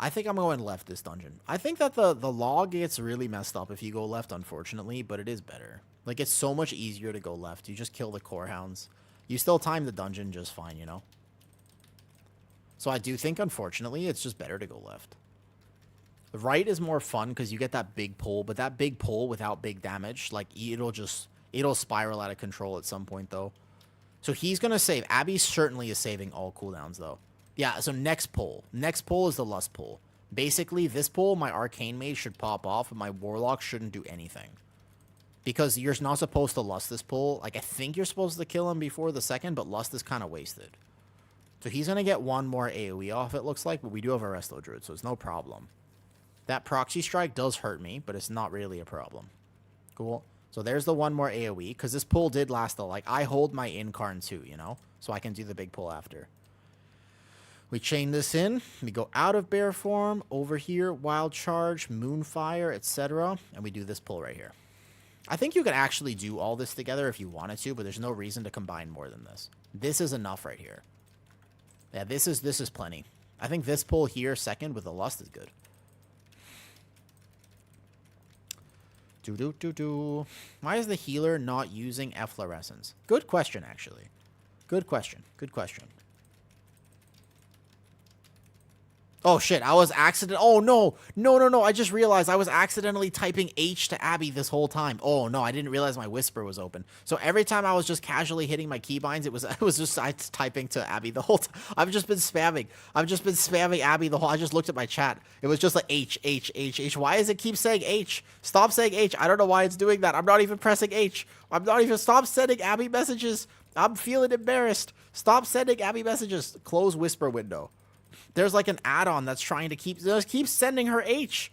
I think I'm going left this dungeon. I think that the log gets really messed up if you go left, unfortunately, but it is better. Like, it's so much easier to go left. You just kill the core hounds. You still time the dungeon just fine, you know? So I do think, unfortunately, it's just better to go left. The right is more fun because you get that big pull, but that big pull without big damage, like, it'll just... It'll spiral out of control at some point, though. So he's going to save. Abby certainly is saving all cooldowns, though. Yeah, so next pull. Next pull is the Lust pull. Basically, this pull, my Arcane Mage should pop off, and my Warlock shouldn't do anything. Because you're not supposed to Lust this pull. Like, I think you're supposed to kill him before the second, but Lust is kind of wasted. So he's going to get one more AoE off, it looks like, but we do have a Resto Druid, so it's no problem. That Proxy Strike does hurt me, but it's not really a problem. Cool. So there's the one more AoE, because this pull did last, though. Like, I hold my Incarn too, you know? So I can do the big pull after. We chain this in. We go out of bear form, over here, Wild Charge, Moonfire, etc. And we do this pull right here. I think you could actually do all this together if you wanted to, but there's no reason to combine more than this. This is enough right here. Yeah, this is plenty. I think this pull here, second, with the Lust is good. Why is the healer not using efflorescence? Good question, actually. Good question. Good question. Oh, shit. I was Oh, no. No. I just realized I was accidentally typing H to Abby this whole time. Oh, no. I didn't realize my whisper was open. So every time I was just casually hitting my keybinds, it was just I typing to Abby the whole time. I've just been spamming. Abby the whole... I just looked at my chat. It was just like H. Why does it keep saying H? Stop saying H. I don't know why it's doing that. I'm not even pressing H. Stop sending Abby messages. I'm feeling embarrassed. Stop sending Abby messages. Close whisper window. There's like an add-on that's trying to keep sending her H.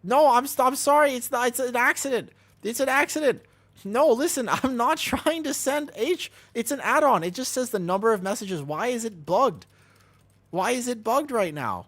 No, I'm sorry. It's an accident. It's an accident. No, listen, I'm not trying to send H. It's an add-on. It just says the number of messages. Why is it bugged? Why is it bugged right now?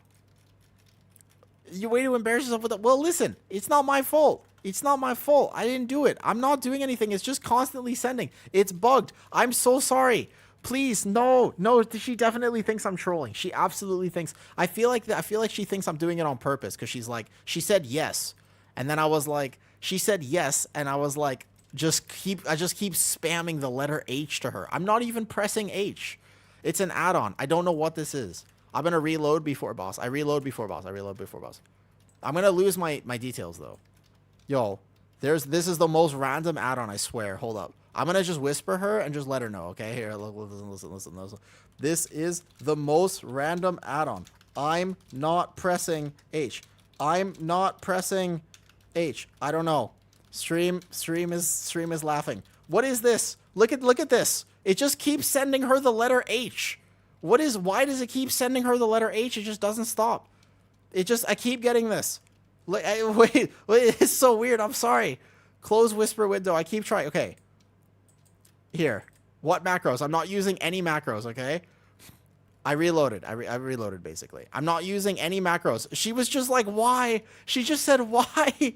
You way to embarrass yourself with that. Well, listen, it's not my fault. It's not my fault. I didn't do it. I'm not doing anything. It's just constantly sending. It's bugged. I'm so sorry. Please, no. She definitely thinks I'm trolling. She absolutely thinks. I feel like she thinks I'm doing it on purpose because she's like, she said yes, and then I was like, she said yes, and I was like, I just keep spamming the letter H to her. I'm not even pressing H. It's an add-on. I don't know what this is. I'm gonna reload before boss. I reload before boss. I'm gonna lose my details though. Yo, this is the most random add-on. I swear. Hold up. I'm going to just whisper her and just let her know, okay? Here, listen. This is the most random add-on. I'm not pressing H. I'm not pressing H. I don't know. Stream is laughing. What is this? Look at this. It just keeps sending her the letter H. Why does it keep sending her the letter H? It just doesn't stop. I keep getting this. Wait, it's so weird. I'm sorry. Close whisper window. I keep trying. Okay. Here. What macros? I'm not using any macros, okay? I reloaded. I reloaded, basically. I'm not using any macros. She was just like, why? She just said, why?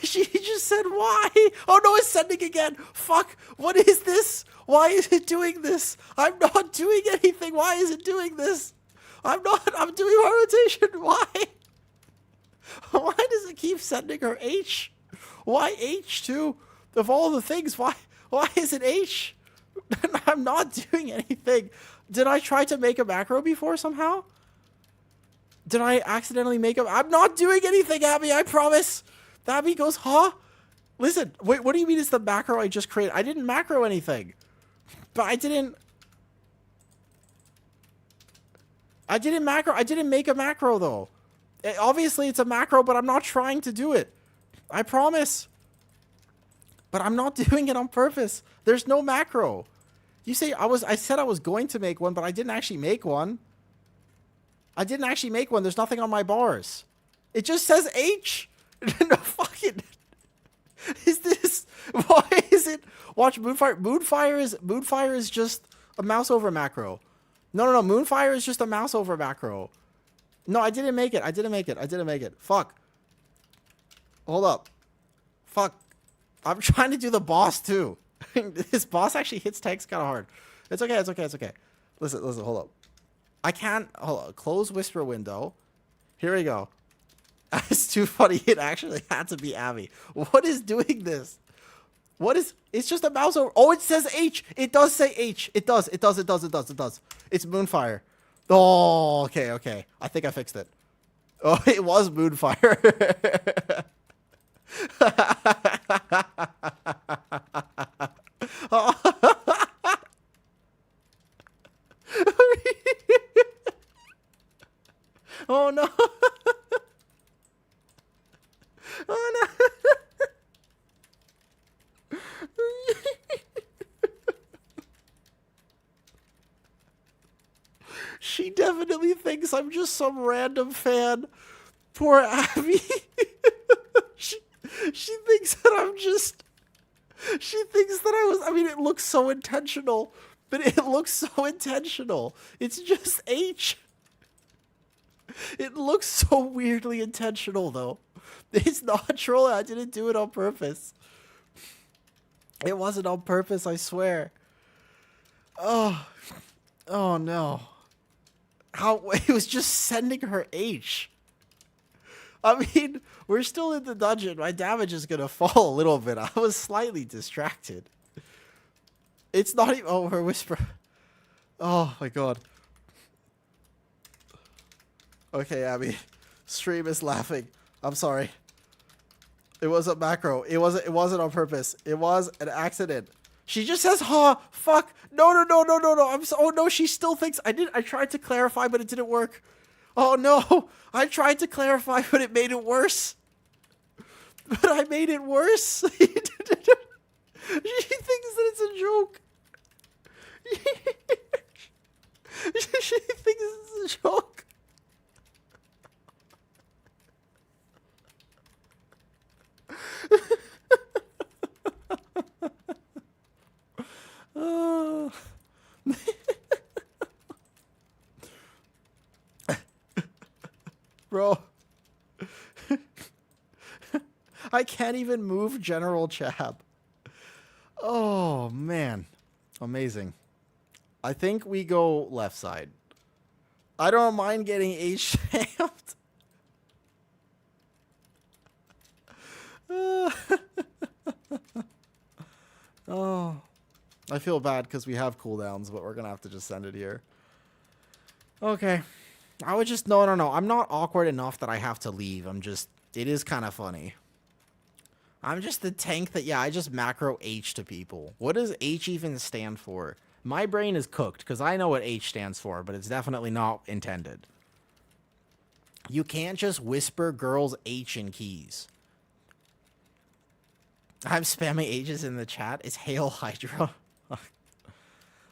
She just said, why? Oh, no, it's sending again. Fuck. What is this? Why is it doing this? I'm not doing anything. Why is it doing this? I'm doing my rotation. Why? Why does it keep sending her H? Why H too? Of all the things, why is it H? I'm not doing anything. Did I try to make a macro before somehow? Did I accidentally make a... I'm not doing anything, Abby, I promise. Abby goes, huh? Listen, wait, what do you mean it's the macro I just created? I didn't macro anything. But I didn't make a macro, though. Obviously, it's a macro, but I'm not trying to do it. I promise. But I'm not doing it on purpose. There's no macro. You say I said I was going to make one, but I didn't actually make one. There's nothing on my bars. It just says H. No, fucking... Is this... Why is it... Watch, Moonfire. Moonfire is just a mouse over macro. No. Moonfire is just a mouse over macro. No, I didn't make it. Fuck. Hold up. Fuck. I'm trying to do the boss, too. This boss actually hits tanks kind of hard. It's okay. Listen, hold up. I can't... Hold up. Close whisper window. Here we go. It's too funny. It actually had to be Abby. What is doing this? It's just a mouse over... Oh, it says H. It does say H. It does. It's Moonfire. Oh, okay. I think I fixed it. Oh, it was Moonfire. She definitely thinks I'm just some random fan. Poor Abby. she, she thinks that I'm just... She thinks that I was... I mean, it looks so intentional. But it looks so intentional. It's just H. It looks so weirdly intentional, though. It's not trolling. I didn't do it on purpose. It wasn't on purpose, I swear. Oh. Oh, no. It was just sending her H. I mean, we're still in the dungeon. My damage is going to fall a little bit. I was slightly distracted. It's not even... Oh, her whisper. Oh, my God. Okay, Abby. Stream is laughing. I'm sorry. It wasn't macro. It wasn't on purpose. It was an accident. She just says, "Huh, fuck. No. Oh no, she still thinks I tried to clarify, but it didn't work. Oh no. I tried to clarify, but it made it worse. But I made it worse." She thinks that it's a joke. She thinks it's a joke. Bro. I can't even move General Chab. Oh, man. Amazing. I think we go left side. I don't mind getting H-stamped. Oh. I feel bad because we have cooldowns, but we're going to have to just send it here. Okay. I would just... No. I'm not awkward enough that I have to leave. I'm just... It is kind of funny. I'm just the tank that... Yeah, I just macro H to people. What does H even stand for? My brain is cooked because I know what H stands for, but it's definitely not intended. You can't just whisper girls H in keys. I'm spamming H's in the chat. It's Hail Hydra.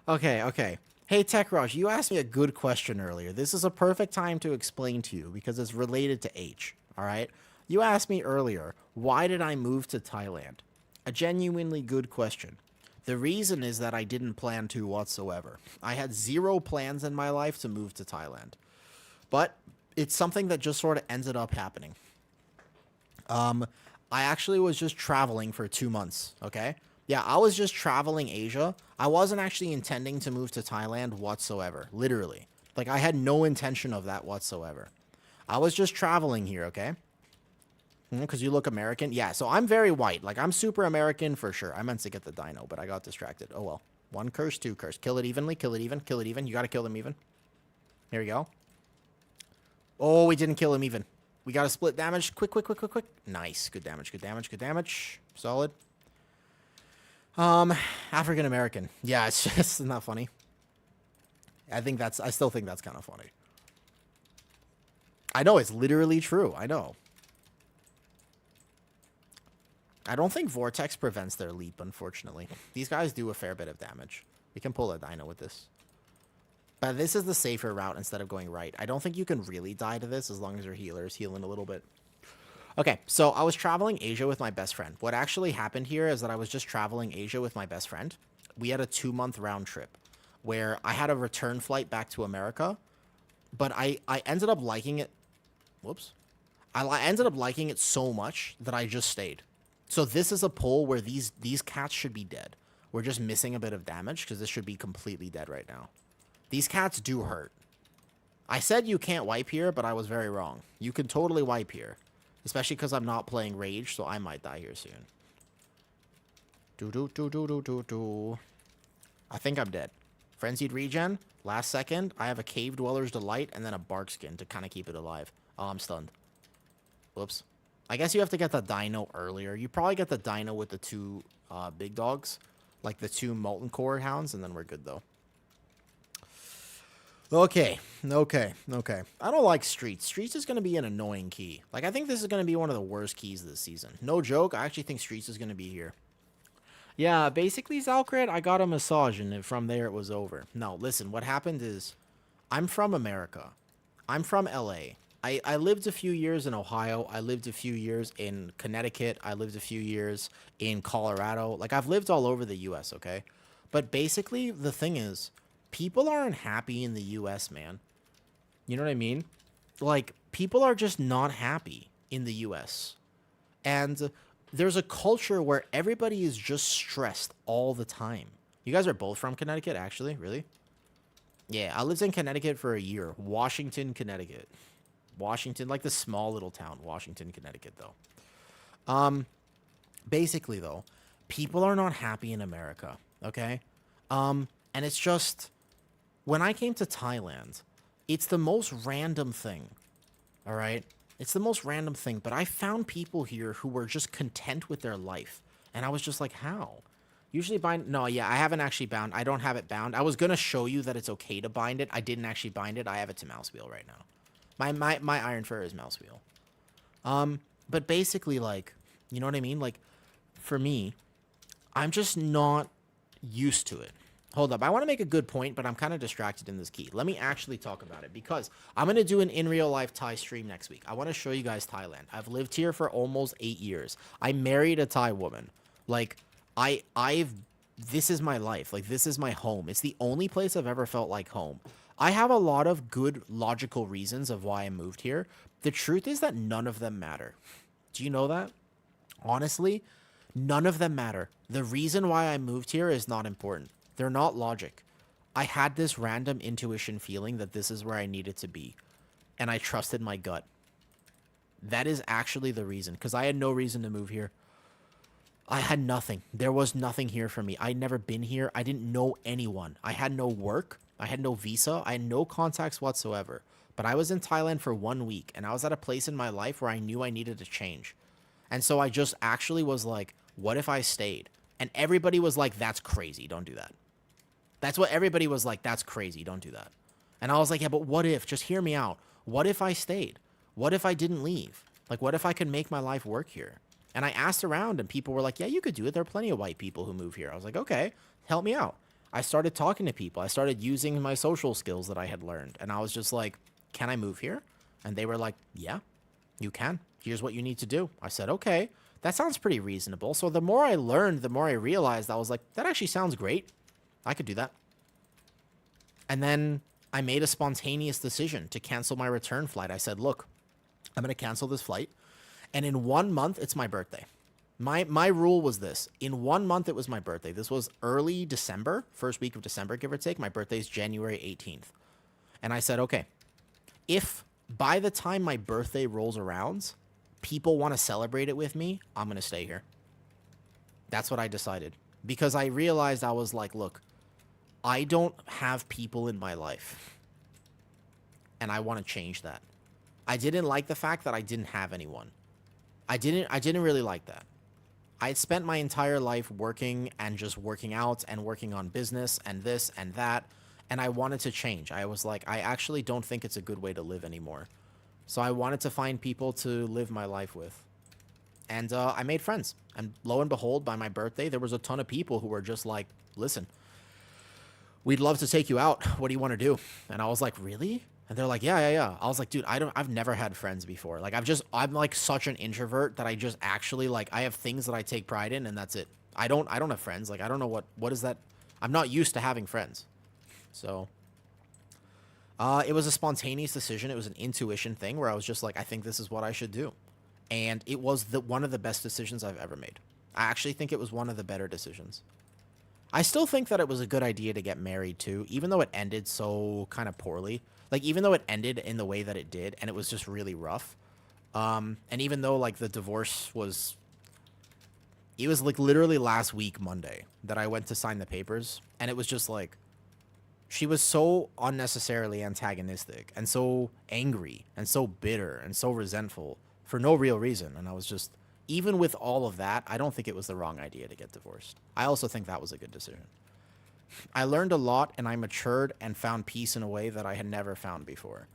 Okay. Hey, Tech Rush, you asked me a good question earlier. This is a perfect time to explain to you because it's related to H, all right? You asked me earlier, why did I move to Thailand? A genuinely good question. The reason is that I didn't plan to whatsoever. I had zero plans in my life to move to Thailand. But it's something that just sort of ended up happening. I actually was just traveling for 2 months, okay? Yeah, I was just traveling Asia. I wasn't actually intending to move to Thailand whatsoever, literally. Like, I had no intention of that whatsoever. I was just traveling here, okay? Because you look American. Yeah, so I'm very white. Like, I'm super American for sure. I meant to get the dino, but I got distracted. Oh, well. 1 curse, 2 curse. Kill it evenly, kill it even, kill it even. You got to kill them even. Here we go. Oh, we didn't kill him even. We got to split damage. Quick. Nice. Good damage. Solid. African American. Yeah, it's just not funny. I still think that's kind of funny. I know, it's literally true. I know. I don't think Vortex prevents their leap, unfortunately. These guys do a fair bit of damage. We can pull a dino with this. But this is the safer route instead of going right. I don't think you can really die to this as long as your healer is healing a little bit. Okay, so I was traveling Asia with my best friend. What actually happened here is that I was just traveling Asia with my best friend. We had a 2-month round trip where I had a return flight back to America, but I ended up liking it. Whoops. I ended up liking it so much that I just stayed. So this is a pull where these cats should be dead. We're just missing a bit of damage because this should be completely dead right now. These cats do hurt. I said you can't wipe here, but I was very wrong. You can totally wipe here. Especially because I'm not playing Rage, so I might die here soon. I think I'm dead. Frenzied regen. Last second. I have a Cave Dweller's Delight and then a Bark Skin to kind of keep it alive. Oh, I'm stunned. Whoops. I guess you have to get the dino earlier. You probably get the dino with the 2 big dogs. Like the 2 Molten Core Hounds, and then we're good, though. Okay. I don't like Streets. Streets is going to be an annoying key. Like, I think this is going to be one of the worst keys this season. No joke, I actually think Streets is going to be here. Yeah, basically, Zalcred, I got a massage, and from there it was over. No, listen, what happened is I'm from America. I'm from LA. I lived a few years in Ohio. I lived a few years in Connecticut. I lived a few years in Colorado. Like, I've lived all over the US, okay? But basically, the thing is, people aren't happy in the US, man. You know what I mean? Like, people are just not happy in the US. And there's a culture where everybody is just stressed all the time. You guys are both from Connecticut, actually? Really? Yeah, I lived in Connecticut for a year. Washington, Connecticut. Washington, like the small little town, Washington, Connecticut, though. Basically, though, people are not happy in America, okay? And it's just, when I came to Thailand, it's the most random thing, all right? It's the most random thing, but I found people here who were just content with their life. And I was just like, how? Usually bind, no, yeah, I haven't actually bound. I don't have it bound. I was going to show you that it's okay to bind it. I didn't actually bind it. I have it to mouse wheel right now. My iron fur is mouse wheel. But basically, like, you know what I mean? Like, for me, I'm just not used to it. Hold up. I want to make a good point, but I'm kind of distracted in this key. Let me actually talk about it because I'm going to do an in real life Thai stream next week. I want to show you guys Thailand. I've lived here for almost 8 years. I married a Thai woman. Like, this is my life. Like, this is my home. It's the only place I've ever felt like home. I have a lot of good logical reasons of why I moved here. The truth is that none of them matter. Do you know that? Honestly, none of them matter. The reason why I moved here is not important. They're not logic. I had this random intuition feeling that this is where I needed to be. And I trusted my gut. That is actually the reason. Because I had no reason to move here. I had nothing. There was nothing here for me. I'd never been here. I didn't know anyone. I had no work. I had no visa. I had no contacts whatsoever. But I was in Thailand for 1 week. And I was at a place in my life where I knew I needed to change. And so I just actually was like, what if I stayed? And everybody was like, that's crazy. Don't do that. That's what everybody was like, that's crazy. Don't do that. And I was like, yeah, but what if? Just hear me out. What if I stayed? What if I didn't leave? Like, what if I could make my life work here? And I asked around, and people were like, yeah, you could do it. There are plenty of white people who move here. I was like, okay, help me out. I started talking to people. I started using my social skills that I had learned. And I was just like, can I move here? And they were like, yeah, you can. Here's what you need to do. I said, okay, that sounds pretty reasonable. So the more I learned, the more I realized I was like, that actually sounds great. I could do that. And then I made a spontaneous decision to cancel my return flight. I said, look, I'm going to cancel this flight. And in 1 month, it's my birthday. My rule was this. In 1 month, it was my birthday. This was early December, first week of December, give or take. My birthday is January 18th. And I said, okay, if by the time my birthday rolls around, people want to celebrate it with me, I'm going to stay here. That's what I decided. Because I realized I was like, look, I don't have people in my life. And I want to change that. I didn't like the fact that I didn't have anyone. I didn't really like that. I had spent my entire life working and just working out and working on business and this and that. And I wanted to change. I was like, I actually don't think it's a good way to live anymore. So I wanted to find people to live my life with. And I made friends. And lo and behold, by my birthday, there was a ton of people who were just like, listen, we'd love to take you out. What do you want to do? And I was like, really? And they're like, yeah. I was like, dude, I've never had friends before. Like, I'm like such an introvert that I just actually like, I have things that I take pride in and that's it. I don't have friends. Like, I don't know what is that? I'm not used to having friends. So, it was a spontaneous decision. It was an intuition thing where I was just like, I think this is what I should do. And it was one of the best decisions I've ever made. I actually think it was one of the better decisions. I still think that it was a good idea to get married too, even though it ended so kind of poorly. Like, even though it ended in the way that it did, and it was just really rough. And even though, like, the divorce was... It was, like, literally last week, Monday, that I went to sign the papers. And it was just, like... She was so unnecessarily antagonistic, and so angry, and so bitter, and so resentful, for no real reason. And I was just... Even with all of that, I don't think it was the wrong idea to get divorced. I also think that was a good decision. I learned a lot, and I matured and found peace in a way that I had never found before.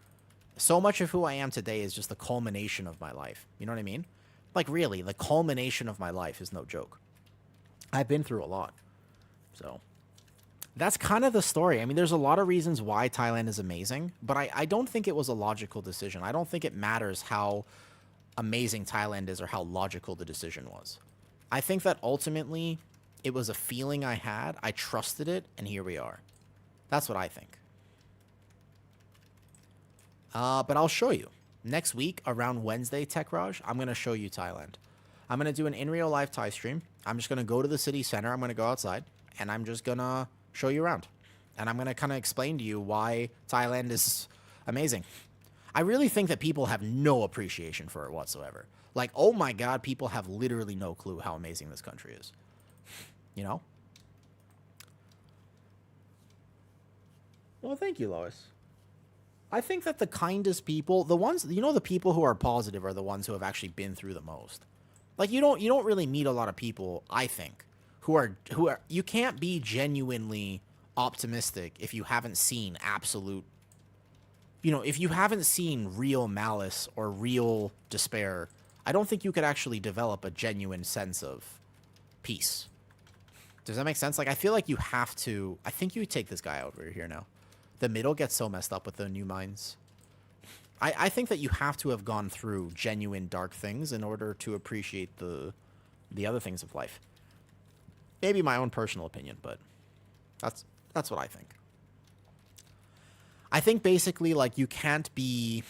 So much of who I am today is just the culmination of my life. You know what I mean? Like, really, the culmination of my life is no joke. I've been through a lot. So, That's kind of the story. I mean, there's a lot of reasons why Thailand is amazing, but I don't think it was a logical decision. I don't think it matters how amazing Thailand is or how logical the decision was. I think that ultimately it was a feeling I had, I trusted it, and here we are. That's what I think. But I'll show you. Next week, around Wednesday, Tech Raj, I'm going to show you Thailand. I'm going to do an in real life Thai stream. I'm just going to go to the city center. I'm going to go outside, and I'm just going to show you around. And I'm going to kind of explain to you why Thailand is amazing. I really think that people have no appreciation for it whatsoever. Like, oh my God, people have literally no clue how amazing this country is. You know? Well, thank you, Lois. I think that the kindest people, the ones, you know, the people who are positive are the ones who have actually been through the most. Like, you don't really meet a lot of people, I think, who are, you can't be genuinely optimistic if you haven't seen absolute, you know, if you haven't seen real malice or real despair. I don't think you could actually develop a genuine sense of peace. Does that make sense? Like, I feel like you have to, I think you take this guy over here now. The middle gets so messed up with the new mines. I think that you have to have gone through genuine dark things in order to appreciate the other things of life. Maybe my own personal opinion, but that's what I think. I think basically, like, you can't be,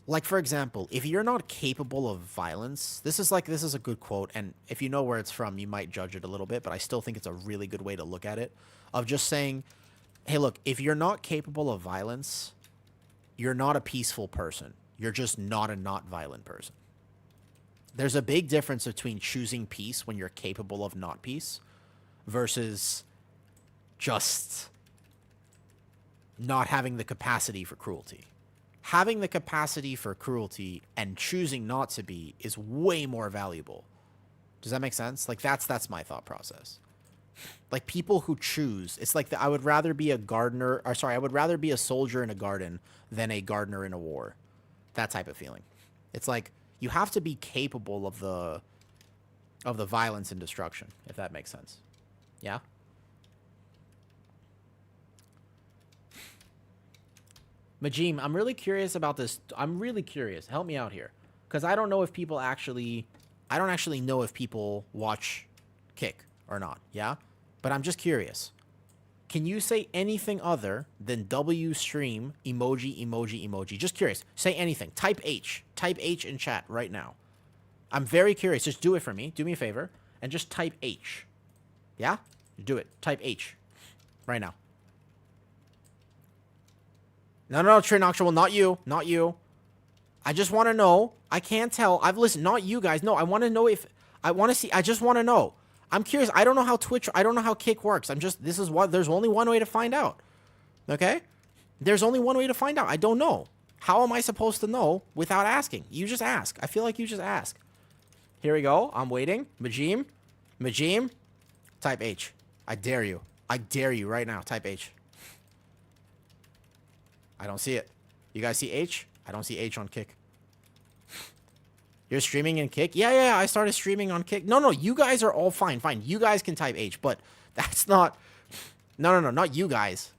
like, for example, if you're not capable of violence, this is a good quote, and if you know where it's from, you might judge it a little bit, but I still think it's a really good way to look at it, of just saying, hey, look, if you're not capable of violence, you're not a peaceful person. You're just not a not violent person. There's a big difference between choosing peace when you're capable of not peace versus just not having the capacity for cruelty. Having the capacity for cruelty and choosing not to be is way more valuable. Does that make sense? Like, that's my thought process. Like, people who choose, it's like I would rather be a gardener, or sorry, I would rather be a soldier in a garden than a gardener in a war. That type of feeling. It's like, you have to be capable of the violence and destruction, if that makes sense. Yeah? Majim, I'm really curious about this. I'm really curious. Help me out here. Because I don't know if people actually, I don't actually know if people watch Kick or not, yeah? But I'm just curious. Can you say anything other than W stream emoji, emoji, emoji? Just curious. Say anything. Type H. Type H in chat right now. I'm very curious. Just do it for me. Do me a favor. And just type H. Yeah? Do it. Type H. Right now. No, Trinoxual, not you. Not you. I just want to know. I can't tell. I've listened. Not you guys. No, I want to know if... I want to see... I just want to know. I'm curious. I don't know how Twitch... I don't know how Kick works. I'm just... This is what... There's only one way to find out. Okay? There's only one way to find out. I don't know. How am I supposed to know without asking? You just ask. I feel like you just ask. Here we go. I'm waiting. Majim. Majim. Type H. I dare you. I dare you right now. Type H. I don't see it. You guys see H? I don't see H on Kick. You're streaming in Kick? Yeah, I started streaming on Kick. No, you guys are all fine. You guys can type H, but that's not... No, not you guys.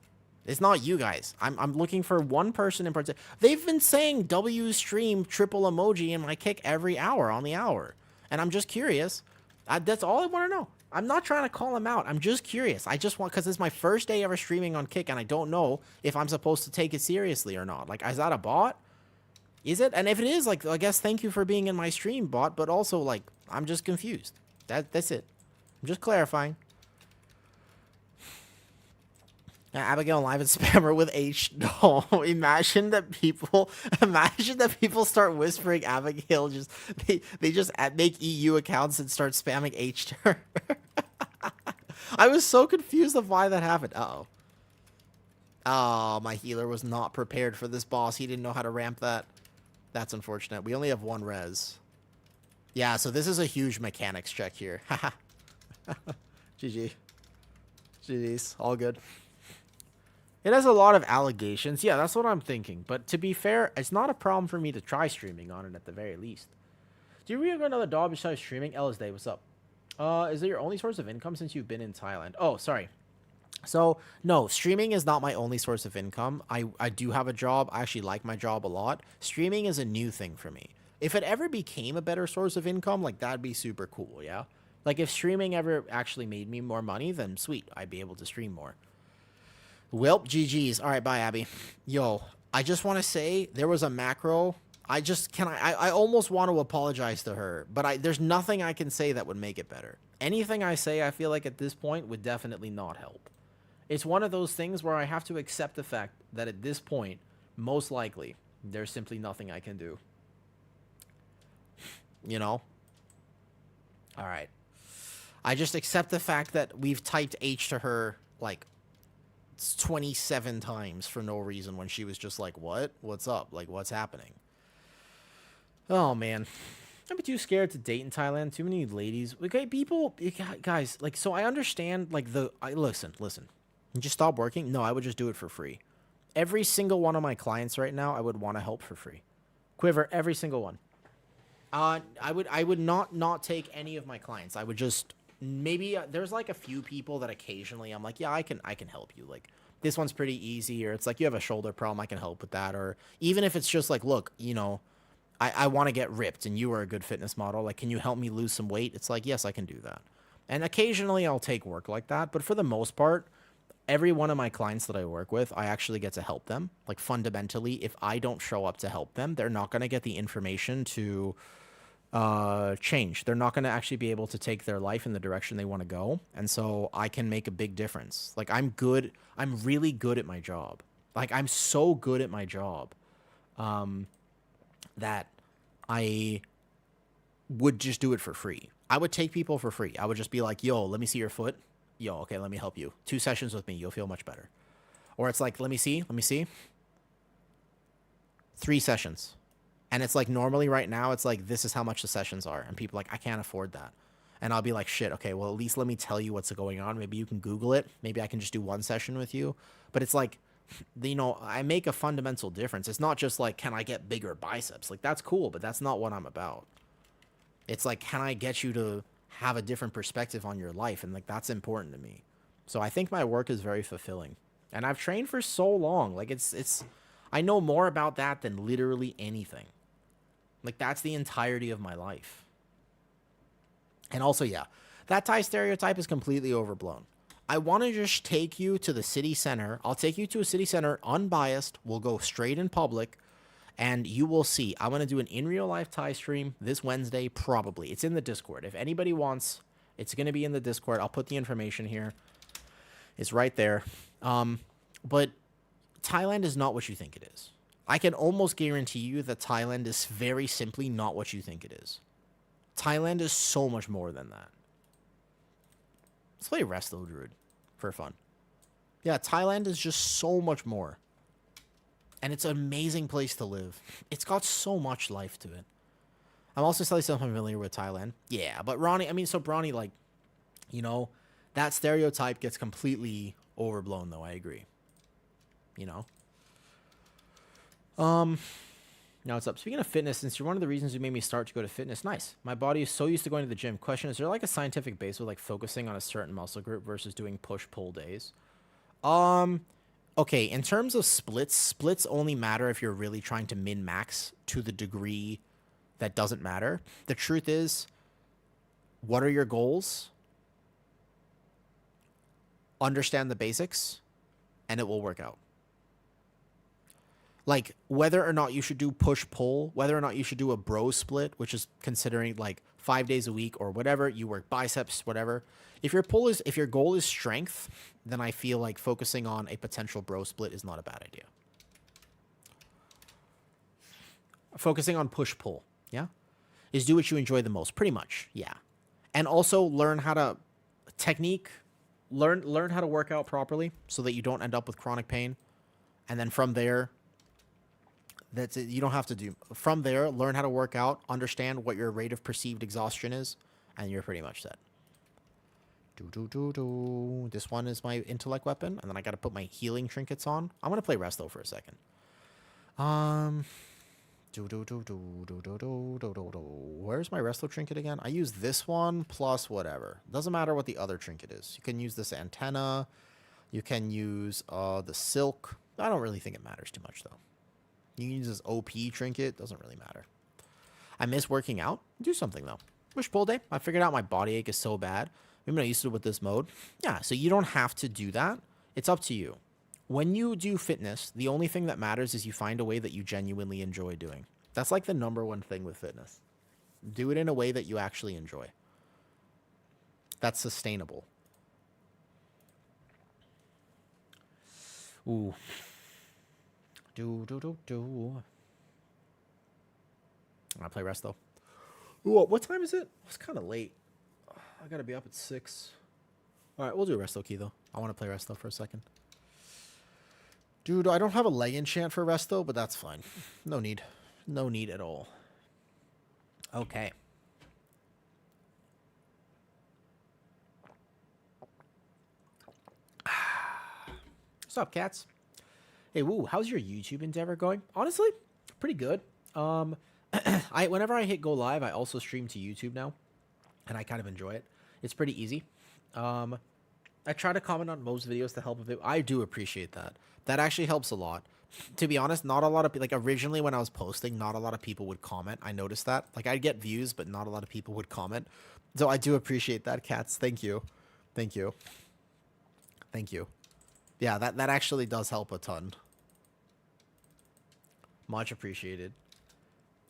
It's not you guys. I'm looking for one person in particular. They've been saying W stream triple emoji in my Kick every hour on the hour. And I'm just curious. That's all I want to know. I'm not trying to call him out. I'm just curious. I just want... Because it's my first day ever streaming on Kick, and I don't know if I'm supposed to take it seriously or not. Like, is that a bot? Is it? And if it is, like, I guess thank you for being in my stream, bot. But also, like, I'm just confused. That's it. I'm just clarifying. Abigail live and spammer with H. No, imagine that people start whispering Abigail. They just make EU accounts and start spamming H to her. I was so confused of why that happened. Oh, my healer was not prepared for this boss. He didn't know how to ramp that. That's unfortunate. We only have one res. Yeah, so this is a huge mechanics check here. GG. GG's. All good. It has a lot of allegations. Yeah, that's what I'm thinking. But to be fair, it's not a problem for me to try streaming on it at the very least. Do you really got another dog besides streaming? LSD, what's up? Is it your only source of income since you've been in Thailand? Oh, sorry. So, no, streaming is not my only source of income. I do have a job. I actually like my job a lot. Streaming is a new thing for me. If it ever became a better source of income, like, that'd be super cool, yeah? Like, if streaming ever actually made me more money, then sweet, I'd be able to stream more. Welp, GG's. All right, bye, Abby. Yo, I just want to say there was a macro. I almost want to apologize to her, but there's nothing I can say that would make it better. Anything I say, I feel like at this point would definitely not help. It's one of those things where I have to accept the fact that at this point, most likely, there's simply nothing I can do. You know? All right. I just accept the fact that we've typed H to her, like, 27 times for no reason when she was just like, what? What's up? Like, what's happening? Oh, man. I'd be too scared to date in Thailand. Too many ladies. Okay, people, guys, like, so I understand, like, listen. You just stop working? No, I would just do it for free. Every single one of my clients right now, I would want to help for free. Quiver, every single one. I would not take any of my clients. I would just maybe there's like a few people that occasionally I'm like, yeah, I can help you. Like, this one's pretty easy, or it's like you have a shoulder problem, I can help with that. Or even if it's just like, look, you know, I want to get ripped and you are a good fitness model. Like, can you help me lose some weight? It's like, yes, I can do that. And occasionally I'll take work like that. But for the most part, every one of my clients that I work with, I actually get to help them. Like, fundamentally, if I don't show up to help them, they're not going to get the information to change. They're not going to actually be able to take their life in the direction they want to go. And so I can make a big difference. Like, I'm really good at my job. Like, I'm so good at my job that I would just do it for free. I would take people for free. I would just be like, yo, let me see your foot. Yo, okay, let me help you. 2 sessions with me, you'll feel much better. Or it's like, let me see. 3 sessions. And it's like, normally right now, it's like, this is how much the sessions are. And people are like, I can't afford that. And I'll be like, shit, okay, well, at least let me tell you what's going on. Maybe you can Google it. Maybe I can just do 1 session with you. But it's like, you know, I make a fundamental difference. It's not just like, can I get bigger biceps? Like, that's cool, but that's not what I'm about. It's like, can I get you to have a different perspective on your life? And like, that's important to me. So I think my work is very fulfilling. And I've trained for so long. Like, I know more about that than literally anything. Like, that's the entirety of my life. And also, yeah, that Thai stereotype is completely overblown. I want to just take you to the city center. I'll take you to a city center unbiased. We'll go straight in public. And you will see. I'm going to do an in real life Thai stream this Wednesday, probably. It's in the Discord. If anybody wants, it's going to be in the Discord. I'll put the information here. It's right there. But Thailand is not what you think it is. I can almost guarantee you that Thailand is very simply not what you think it is. Thailand is so much more than that. Let's play Resto Druid for fun. Yeah, Thailand is just so much more. And it's an amazing place to live. It's got so much life to it. I'm also slightly familiar with Thailand. Yeah, but Ronnie, Bronny, like, you know, that stereotype gets completely overblown, though. I agree. You know? Now what's up? Speaking of fitness, since you're one of the reasons you made me start to go to fitness, nice. My body is so used to going to the gym. Question, is there like a scientific base with like focusing on a certain muscle group versus doing push-pull days? Okay, in terms of splits only matter if you're really trying to min-max to the degree that doesn't matter. The truth is, what are your goals? Understand the basics, and it will work out. Like, whether or not you should do push-pull, whether or not you should do a bro split, which is considering like 5 days a week or whatever, you work biceps, whatever. If your goal is strength, then I feel like focusing on a potential bro split is not a bad idea. Focusing on push-pull, yeah? Is do what you enjoy the most, pretty much, yeah. And also learn how to learn how to work out properly so that you don't end up with chronic pain. And then from there, that's it. You don't have to do. From there, learn how to work out, understand what your rate of perceived exhaustion is, and you're pretty much set. This one is my intellect weapon, and then I got to put my healing trinkets on. I'm going to play Resto for a second. Where's my resto trinket again? I use this one plus whatever. Doesn't matter what the other trinket is. You can use this antenna. You can use the silk. I don't really think it matters too much though. You can use this OP trinket. Doesn't really matter. I miss working out. Do something though. Wish pull day. I figured out my body ache is so bad. Maybe I'm not used to it with this mode. Yeah, so you don't have to do that. It's up to you. When you do fitness, the only thing that matters is you find a way that you genuinely enjoy doing. That's like the #1 thing with fitness. Do it in a way that you actually enjoy. That's sustainable. Ooh. I play rest though. Ooh, what time is it? It's kind of late. I gotta be up at 6. All right, we'll do a resto key though. I want to play resto for a second. Dude, I don't have a leg enchant for resto, but that's fine. No need. No need at all. Okay. What's up, cats? Hey, woo, how's your YouTube endeavor going? Honestly, pretty good. Whenever I hit go live, I also stream to YouTube now, and I kind of enjoy it. It's pretty easy. I try to comment on most videos to help a bit. I do appreciate that. That actually helps a lot. To be honest, not a lot of like originally when I was posting, not a lot of people would comment. I noticed that. Like I'd get views, but not a lot of people would comment. So I do appreciate that, cats. Thank you. Thank you. Thank you. Yeah, that actually does help a ton. Much appreciated.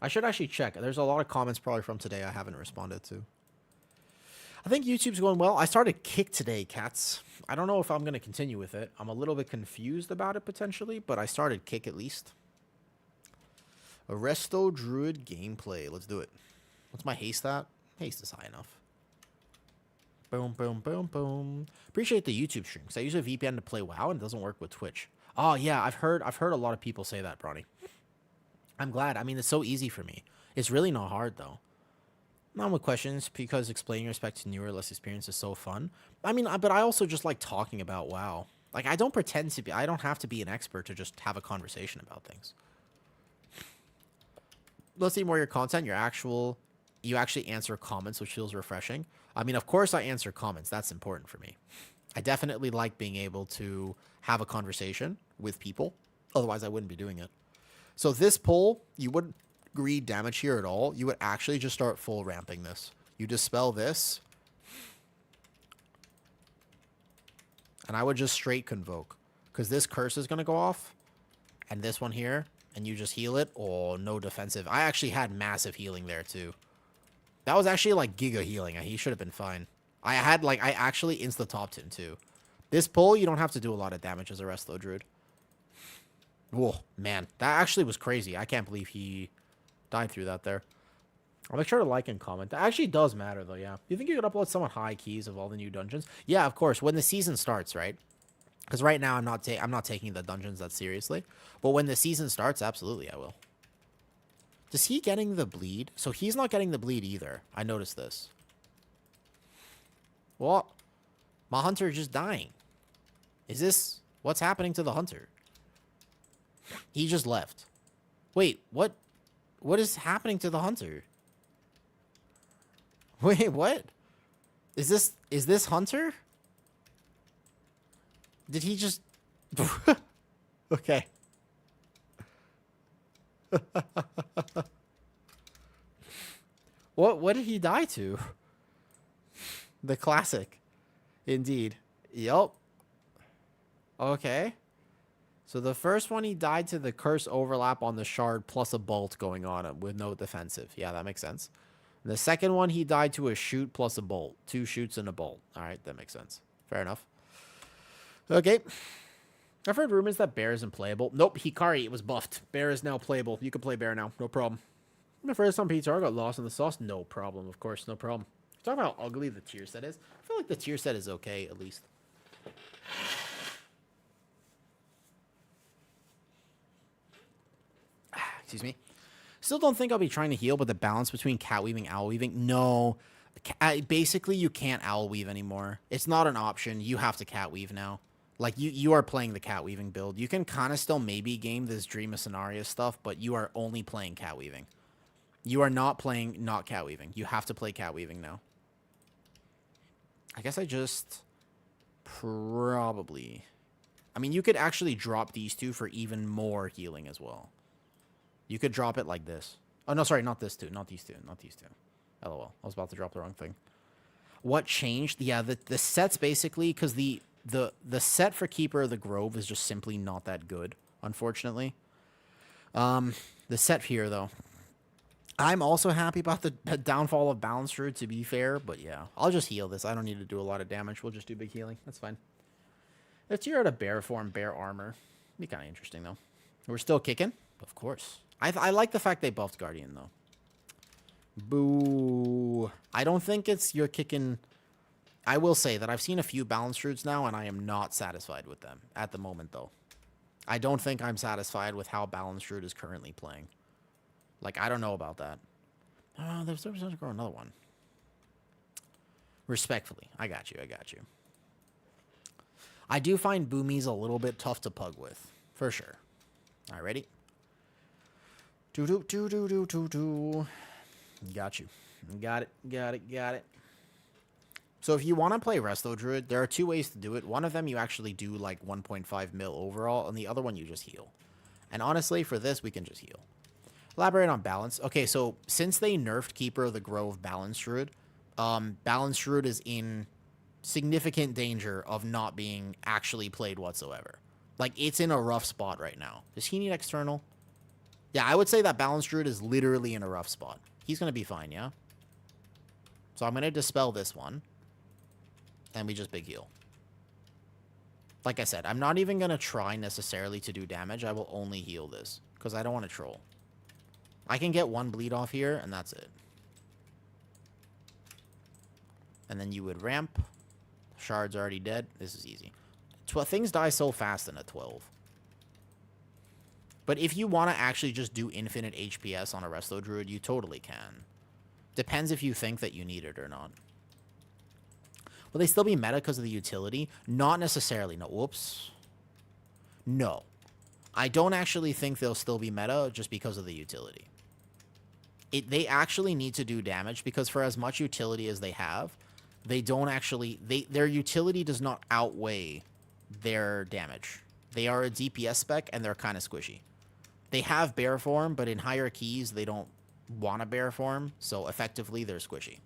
I should actually check. There's a lot of comments probably from today I haven't responded to. I think YouTube's going well. I started Kick today, cats. I don't know if I'm going to continue with it. I'm a little bit confused about it potentially, but I started Kick at least. Arresto Druid gameplay. Let's do it. What's my haste at? Haste is high enough. Boom, boom, boom, boom. Appreciate the YouTube stream because I use a VPN to play WoW and it doesn't work with Twitch. Oh yeah, I've heard a lot of people say that, Bronny. I'm glad. I mean, it's so easy for me. It's really not hard though. Not with questions because explaining respect to newer, less experience is so fun. I mean, but I also just like talking about WoW. Like I don't pretend to be. I don't have to be an expert to just have a conversation about things. Let's see more of your content. You actually answer comments, which feels refreshing. I mean, of course I answer comments. That's important for me. I definitely like being able to have a conversation with people. Otherwise, I wouldn't be doing it. So this pull, you wouldn't greed damage here at all. You would actually just start full ramping this. You dispel this. And I would just straight convoke. Because this curse is going to go off. And this one here. And you just heal it. Oh, no defensive. I actually had massive healing there too. That was actually like giga healing. He should have been fine. I actually insta-topped him too. This pull, you don't have to do a lot of damage as a Resto Druid. Whoa, man. That actually was crazy. I can't believe he died through that there. I'll make sure to like and comment. That actually does matter though, yeah. You think you could upload somewhat high keys of all the new dungeons? Yeah, of course. When the season starts, right? Because right now I'm not taking the dungeons that seriously. But when the season starts, absolutely I will. Is he getting the bleed? So he's not getting the bleed either. I noticed this. What? My hunter just dying. Is this... What's happening to the hunter? He just left. Wait, what? What is happening to the hunter? Wait, what? Is this hunter? Did he just... Okay. What did he die to? The classic. Indeed. Yup. Okay. So the first one he died to the curse overlap on the shard plus a bolt going on it with no defensive. Yeah, that makes sense. And the second one he died to a shoot plus a bolt. 2 shoots and a bolt. Alright, that makes sense. Fair enough. Okay. I've heard rumors that Bear isn't playable. Nope, Hikari, it was buffed. Bear is now playable. You can play Bear now. No problem. My first on PTR got lost in the sauce. No problem, of course. No problem. Talk about how ugly the tier set is. I feel like the tier set is okay, at least. Excuse me. Still don't think I'll be trying to heal, but the balance between cat weaving, owl weaving, no. Basically, you can't owl weave anymore. It's not an option. You have to cat weave now. Like, you are playing the cat weaving build. You can kind of still maybe game this Dream of Scenario stuff, but you are only playing cat weaving. You are not playing not cat weaving. You have to play cat weaving now. I guess I just probably... I mean, you could actually drop these two for even more healing as well. You could drop it like this. Oh, no, sorry, not this two. Not these two. Not these two. LOL. I was about to drop the wrong thing. What changed? Yeah, the sets basically, because the set for Keeper of the Grove is just simply not that good, unfortunately. The set here, though. I'm also happy about the downfall of Balance Druid, to be fair, but yeah. I'll just heal this. I don't need to do a lot of damage. We'll just do big healing. That's fine. Let's hear out a bear form, bear armor. Be kind of interesting, though. We're still kicking? Of course. I like the fact they buffed Guardian, though. Boo. I don't think it's you're kicking... I will say that I've seen a few Balance Druids now, and I am not satisfied with them at the moment, though. I don't think I'm satisfied with how Balance Druid is currently playing. Like, I don't know about that. There's going to grow another one. Respectfully. I got you. I got you. I do find Boomies a little bit tough to pug with. For sure. All right, ready? Do-do-do-do-do-do-do. Got you. Got it. Got it. Got it. So if you want to play Resto Druid, there are two ways to do it. One of them you actually do like 1.5 mil overall, and the other one you just heal. And honestly, for this, we can just heal. Elaborate on balance. Okay, so since they nerfed Keeper of the Grove Balance Druid, Balance Druid is in significant danger of not being actually played whatsoever. Like, it's in a rough spot right now. Does he need external? Yeah, I would say that Balance Druid is literally in a rough spot. He's going to be fine, yeah? So I'm going to dispel this one. And we just big heal. Like I said, I'm not even going to try necessarily to do damage. I will only heal this. Because I don't want to troll. I can get one bleed off here, and that's it. And then you would ramp. Shard's already dead. This is easy. Things die so fast in a 12. But if you want to actually just do infinite HPS on a Resto Druid, you totally can. Depends if you think that you need it or not. Will they still be meta because of the utility? Not necessarily. No. Whoops. No. I don't actually think they'll still be meta just because of the utility. They actually need to do damage because for as much utility as they have, they don't actually... Their utility does not outweigh their damage. They are a DPS spec and they're kind of squishy. They have bear form, but in higher keys, they don't want a bear form. So effectively, they're squishy.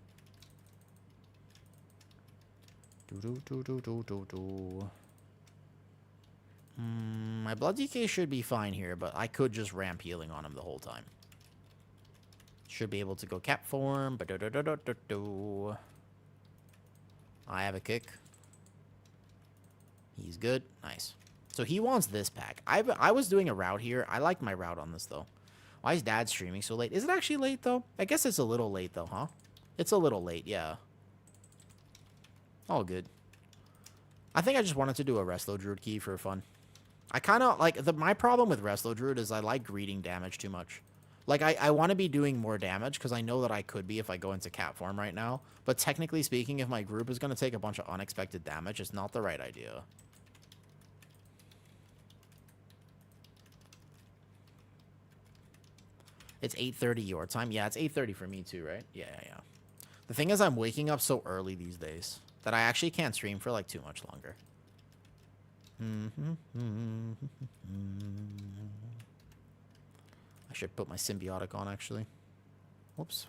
My blood DK should be fine here, but I could just ramp healing on him the whole time. Should be able to go cap form. I have a kick. He's good. Nice. So he wants this pack. I was doing a route here. I like my route on this, though. Why is Dad streaming so late? Is it actually late, though? I guess it's a little late, though, huh? It's a little late, yeah. All good. I think I just wanted to do a Resto Druid key for fun. I kind of, like, my problem with Resto Druid is I like greeting damage too much. Like, I want to be doing more damage, because I know that I could be if I go into cat form right now. But technically speaking, if my group is going to take a bunch of unexpected damage, it's not the right idea. It's 8:30 your time. Yeah, it's 8:30 for me too, right? Yeah. The thing is, I'm waking up so early these days that I actually can't stream for, like, too much longer. I should put my symbiotic on, actually. Whoops.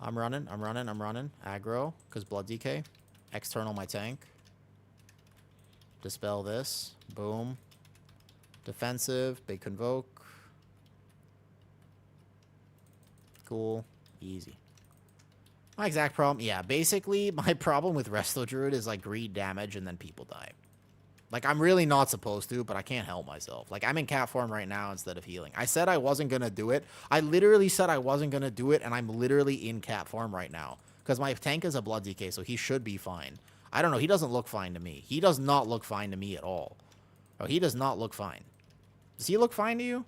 I'm running. Aggro, because blood DK. External my tank. Dispel this. Boom. Defensive. Big convoke. Cool. Easy. My exact problem, yeah, basically, my problem with Resto Druid is, like, greed damage and then people die. Like, I'm really not supposed to, but I can't help myself. Like, I'm in cat form right now instead of healing. I said I wasn't going to do it. I literally said I wasn't going to do it, and I'm literally in cat form right now. Because my tank is a blood DK, so he should be fine. I don't know, he doesn't look fine to me. He does not look fine to me at all. Oh, he does not look fine. Does he look fine to you?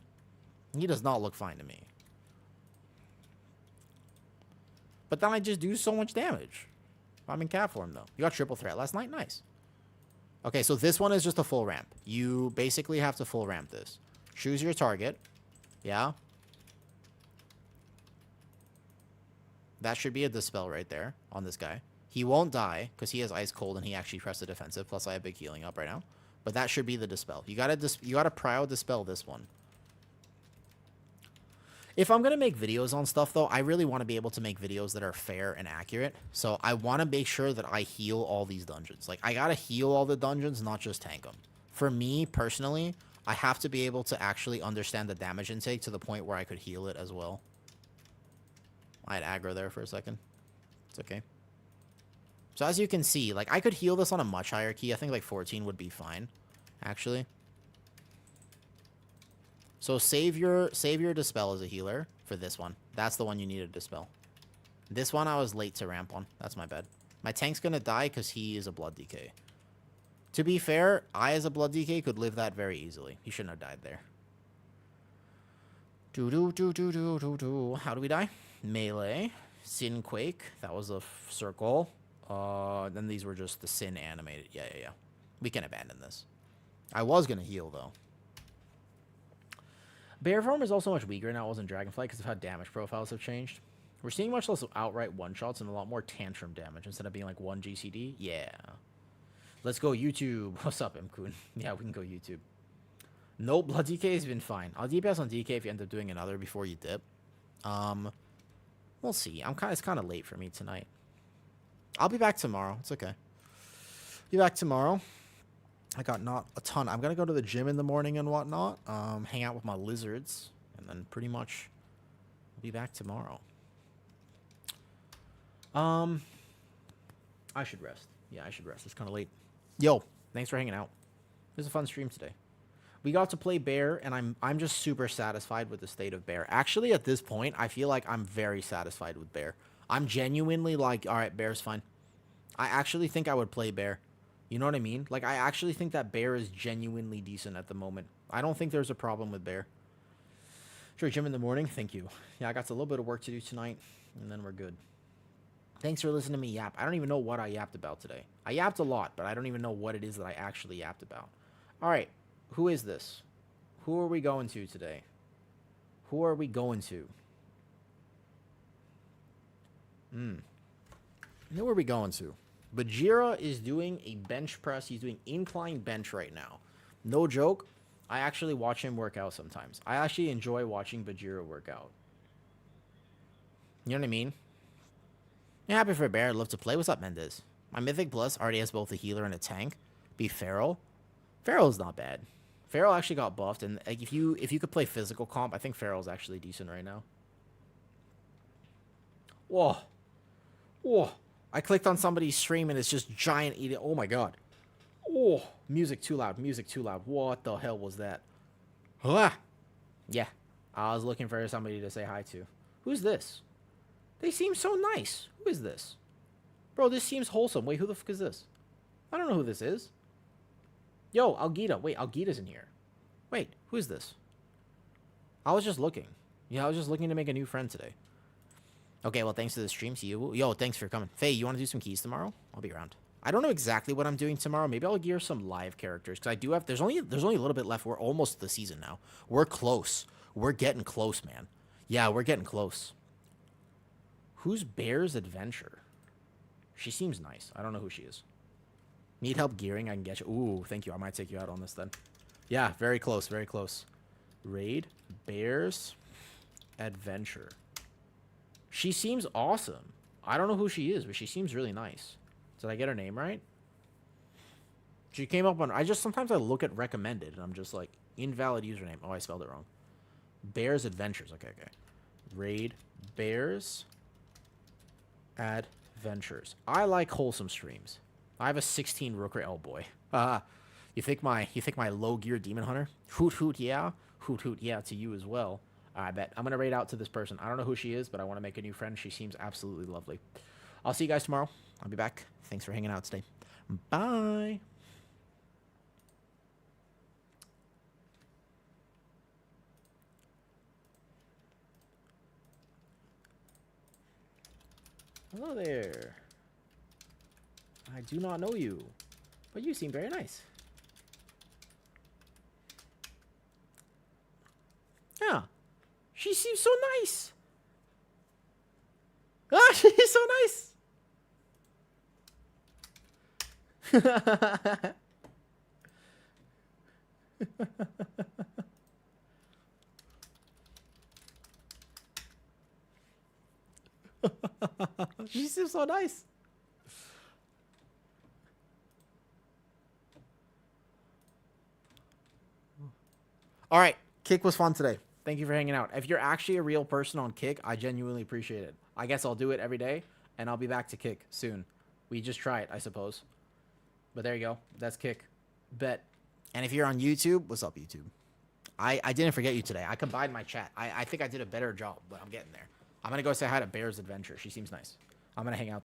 He does not look fine to me. But then I just do so much damage. I'm in cat form, though. You got triple threat last night? Nice. Okay, so this one is just a full ramp. You basically have to full ramp this. Choose your target. Yeah. That should be a dispel right there on this guy. He won't die because he has ice cold and he actually pressed the defensive. Plus, I have big healing up right now. But that should be the dispel. You gotta prio dispel this one. If I'm gonna make videos on stuff though, I really want to be able to make videos that are fair and accurate. So I want to make sure that I heal all these dungeons. Like I gotta heal all the dungeons, not just tank them. For me personally, I have to be able to actually understand the damage intake to the point where I could heal it as well. I had aggro there for a second. It's okay. So as you can see, like I could heal this on a much higher key. I think like 14 would be fine, actually. So save your dispel as a healer for this one. That's the one you need to dispel. This one I was late to ramp on. That's my bad. My tank's gonna die because he is a blood DK. To be fair, I as a blood DK could live that very easily. He shouldn't have died there. How do we die? Melee. Sin Quake. That was a circle. Then these were just the Sin animated. Yeah. We can abandon this. I was gonna heal though. Bear form is also much weaker now. It wasn't Dragonflight because of how damage profiles have changed. We're seeing much less outright one-shots and a lot more tantrum damage instead of being like 1 GCD. Yeah. Let's go YouTube. What's up, M-Kun? Yeah, we can go YouTube. No, blood DK has been fine. I'll DPS on DK if you end up doing another before you dip. We'll see. It's kind of late for me tonight. I'll be back tomorrow. It's okay. Be back tomorrow. I got not a ton. I'm going to go to the gym in the morning and whatnot. Hang out with my lizards. And then pretty much I'll be back tomorrow. I should rest. Yeah, I should rest. It's kind of late. Yo, thanks for hanging out. It was a fun stream today. We got to play Bear, and I'm just super satisfied with the state of Bear. Actually, at this point, I feel like I'm very satisfied with Bear. I'm genuinely like, all right, Bear's fine. I actually think I would play Bear. You know what I mean? Like, I actually think that Bear is genuinely decent at the moment. I don't think there's a problem with Bear. Sure, gym in the morning? Thank you. Yeah, I got a little bit of work to do tonight, and then we're good. Thanks for listening to me yap. I don't even know what I yapped about today. I yapped a lot, but I don't even know what it is that I actually yapped about. All right, who is this? Who are we going to today? Who are we going to? Who are we going to? Bajira is doing a bench press. He's doing incline bench right now. No joke. I actually watch him work out sometimes. I actually enjoy watching Bajira work out. You know what I mean? You're happy for Bear. I'd love to play. What's up, Mendez? My Mythic Plus already has both a healer and a tank. Be Feral. Feral's not bad. Feral actually got buffed, and like, if you could play physical comp, I think Feral's actually decent right now. Whoa. Whoa. I clicked on somebody's stream and it's just giant eating. Oh my god. Oh, music too loud. Music too loud. What the hell was that? Ah. Yeah. I was looking for somebody to say hi to. Who's this? They seem so nice. Who is this? Bro, this seems wholesome. Wait, who the fuck is this? I don't know who this is. Yo, Algita. Wait, Algita's in here. Wait, who is this? I was just looking. Yeah, I was just looking to make a new friend today. Okay, well, thanks for the stream. See you. Yo, thanks for coming. Faye, you want to do some keys tomorrow? I'll be around. I don't know exactly what I'm doing tomorrow. Maybe I'll gear some live characters because I do have. There's only a little bit left. We're almost to the season now. We're close. We're getting close, man. Yeah, we're getting close. Who's Bear's Adventure? She seems nice. I don't know who she is. Need help gearing? I can get you. Ooh, thank you. I might take you out on this then. Yeah, very close. Very close. Raid Bear's Adventure. She seems awesome. I don't know who she is, but she seems really nice. Did I get her name right? She came up on... sometimes I look at recommended, and I'm just like, invalid username. Oh, I spelled it wrong. Bear's Adventures. Okay. Raid Bear's Adventures. I like wholesome streams. I have a 16 Rooker. Oh, boy. You think my low gear demon hunter? Hoot hoot, yeah. Hoot hoot, yeah, to you as well. I bet. I'm going to raid out to this person. I don't know who she is, but I want to make a new friend. She seems absolutely lovely. I'll see you guys tomorrow. I'll be back. Thanks for hanging out today. Bye. Hello there. I do not know you. But you seem very nice. Yeah. She seems so nice. Ah, she's so nice. She seems so nice. All right. Kick was fun today. Thank you for hanging out. If you're actually a real person on Kick, I genuinely appreciate it. I guess I'll do it every day, and I'll be back to Kick soon. We just try it, I suppose. But there you go. That's Kick. Bet. And if you're on YouTube, what's up, YouTube? I didn't forget you today. I combined my chat. I think I did a better job, but I'm getting there. I'm going to go say hi to Bear's Adventure. She seems nice. I'm going to hang out there.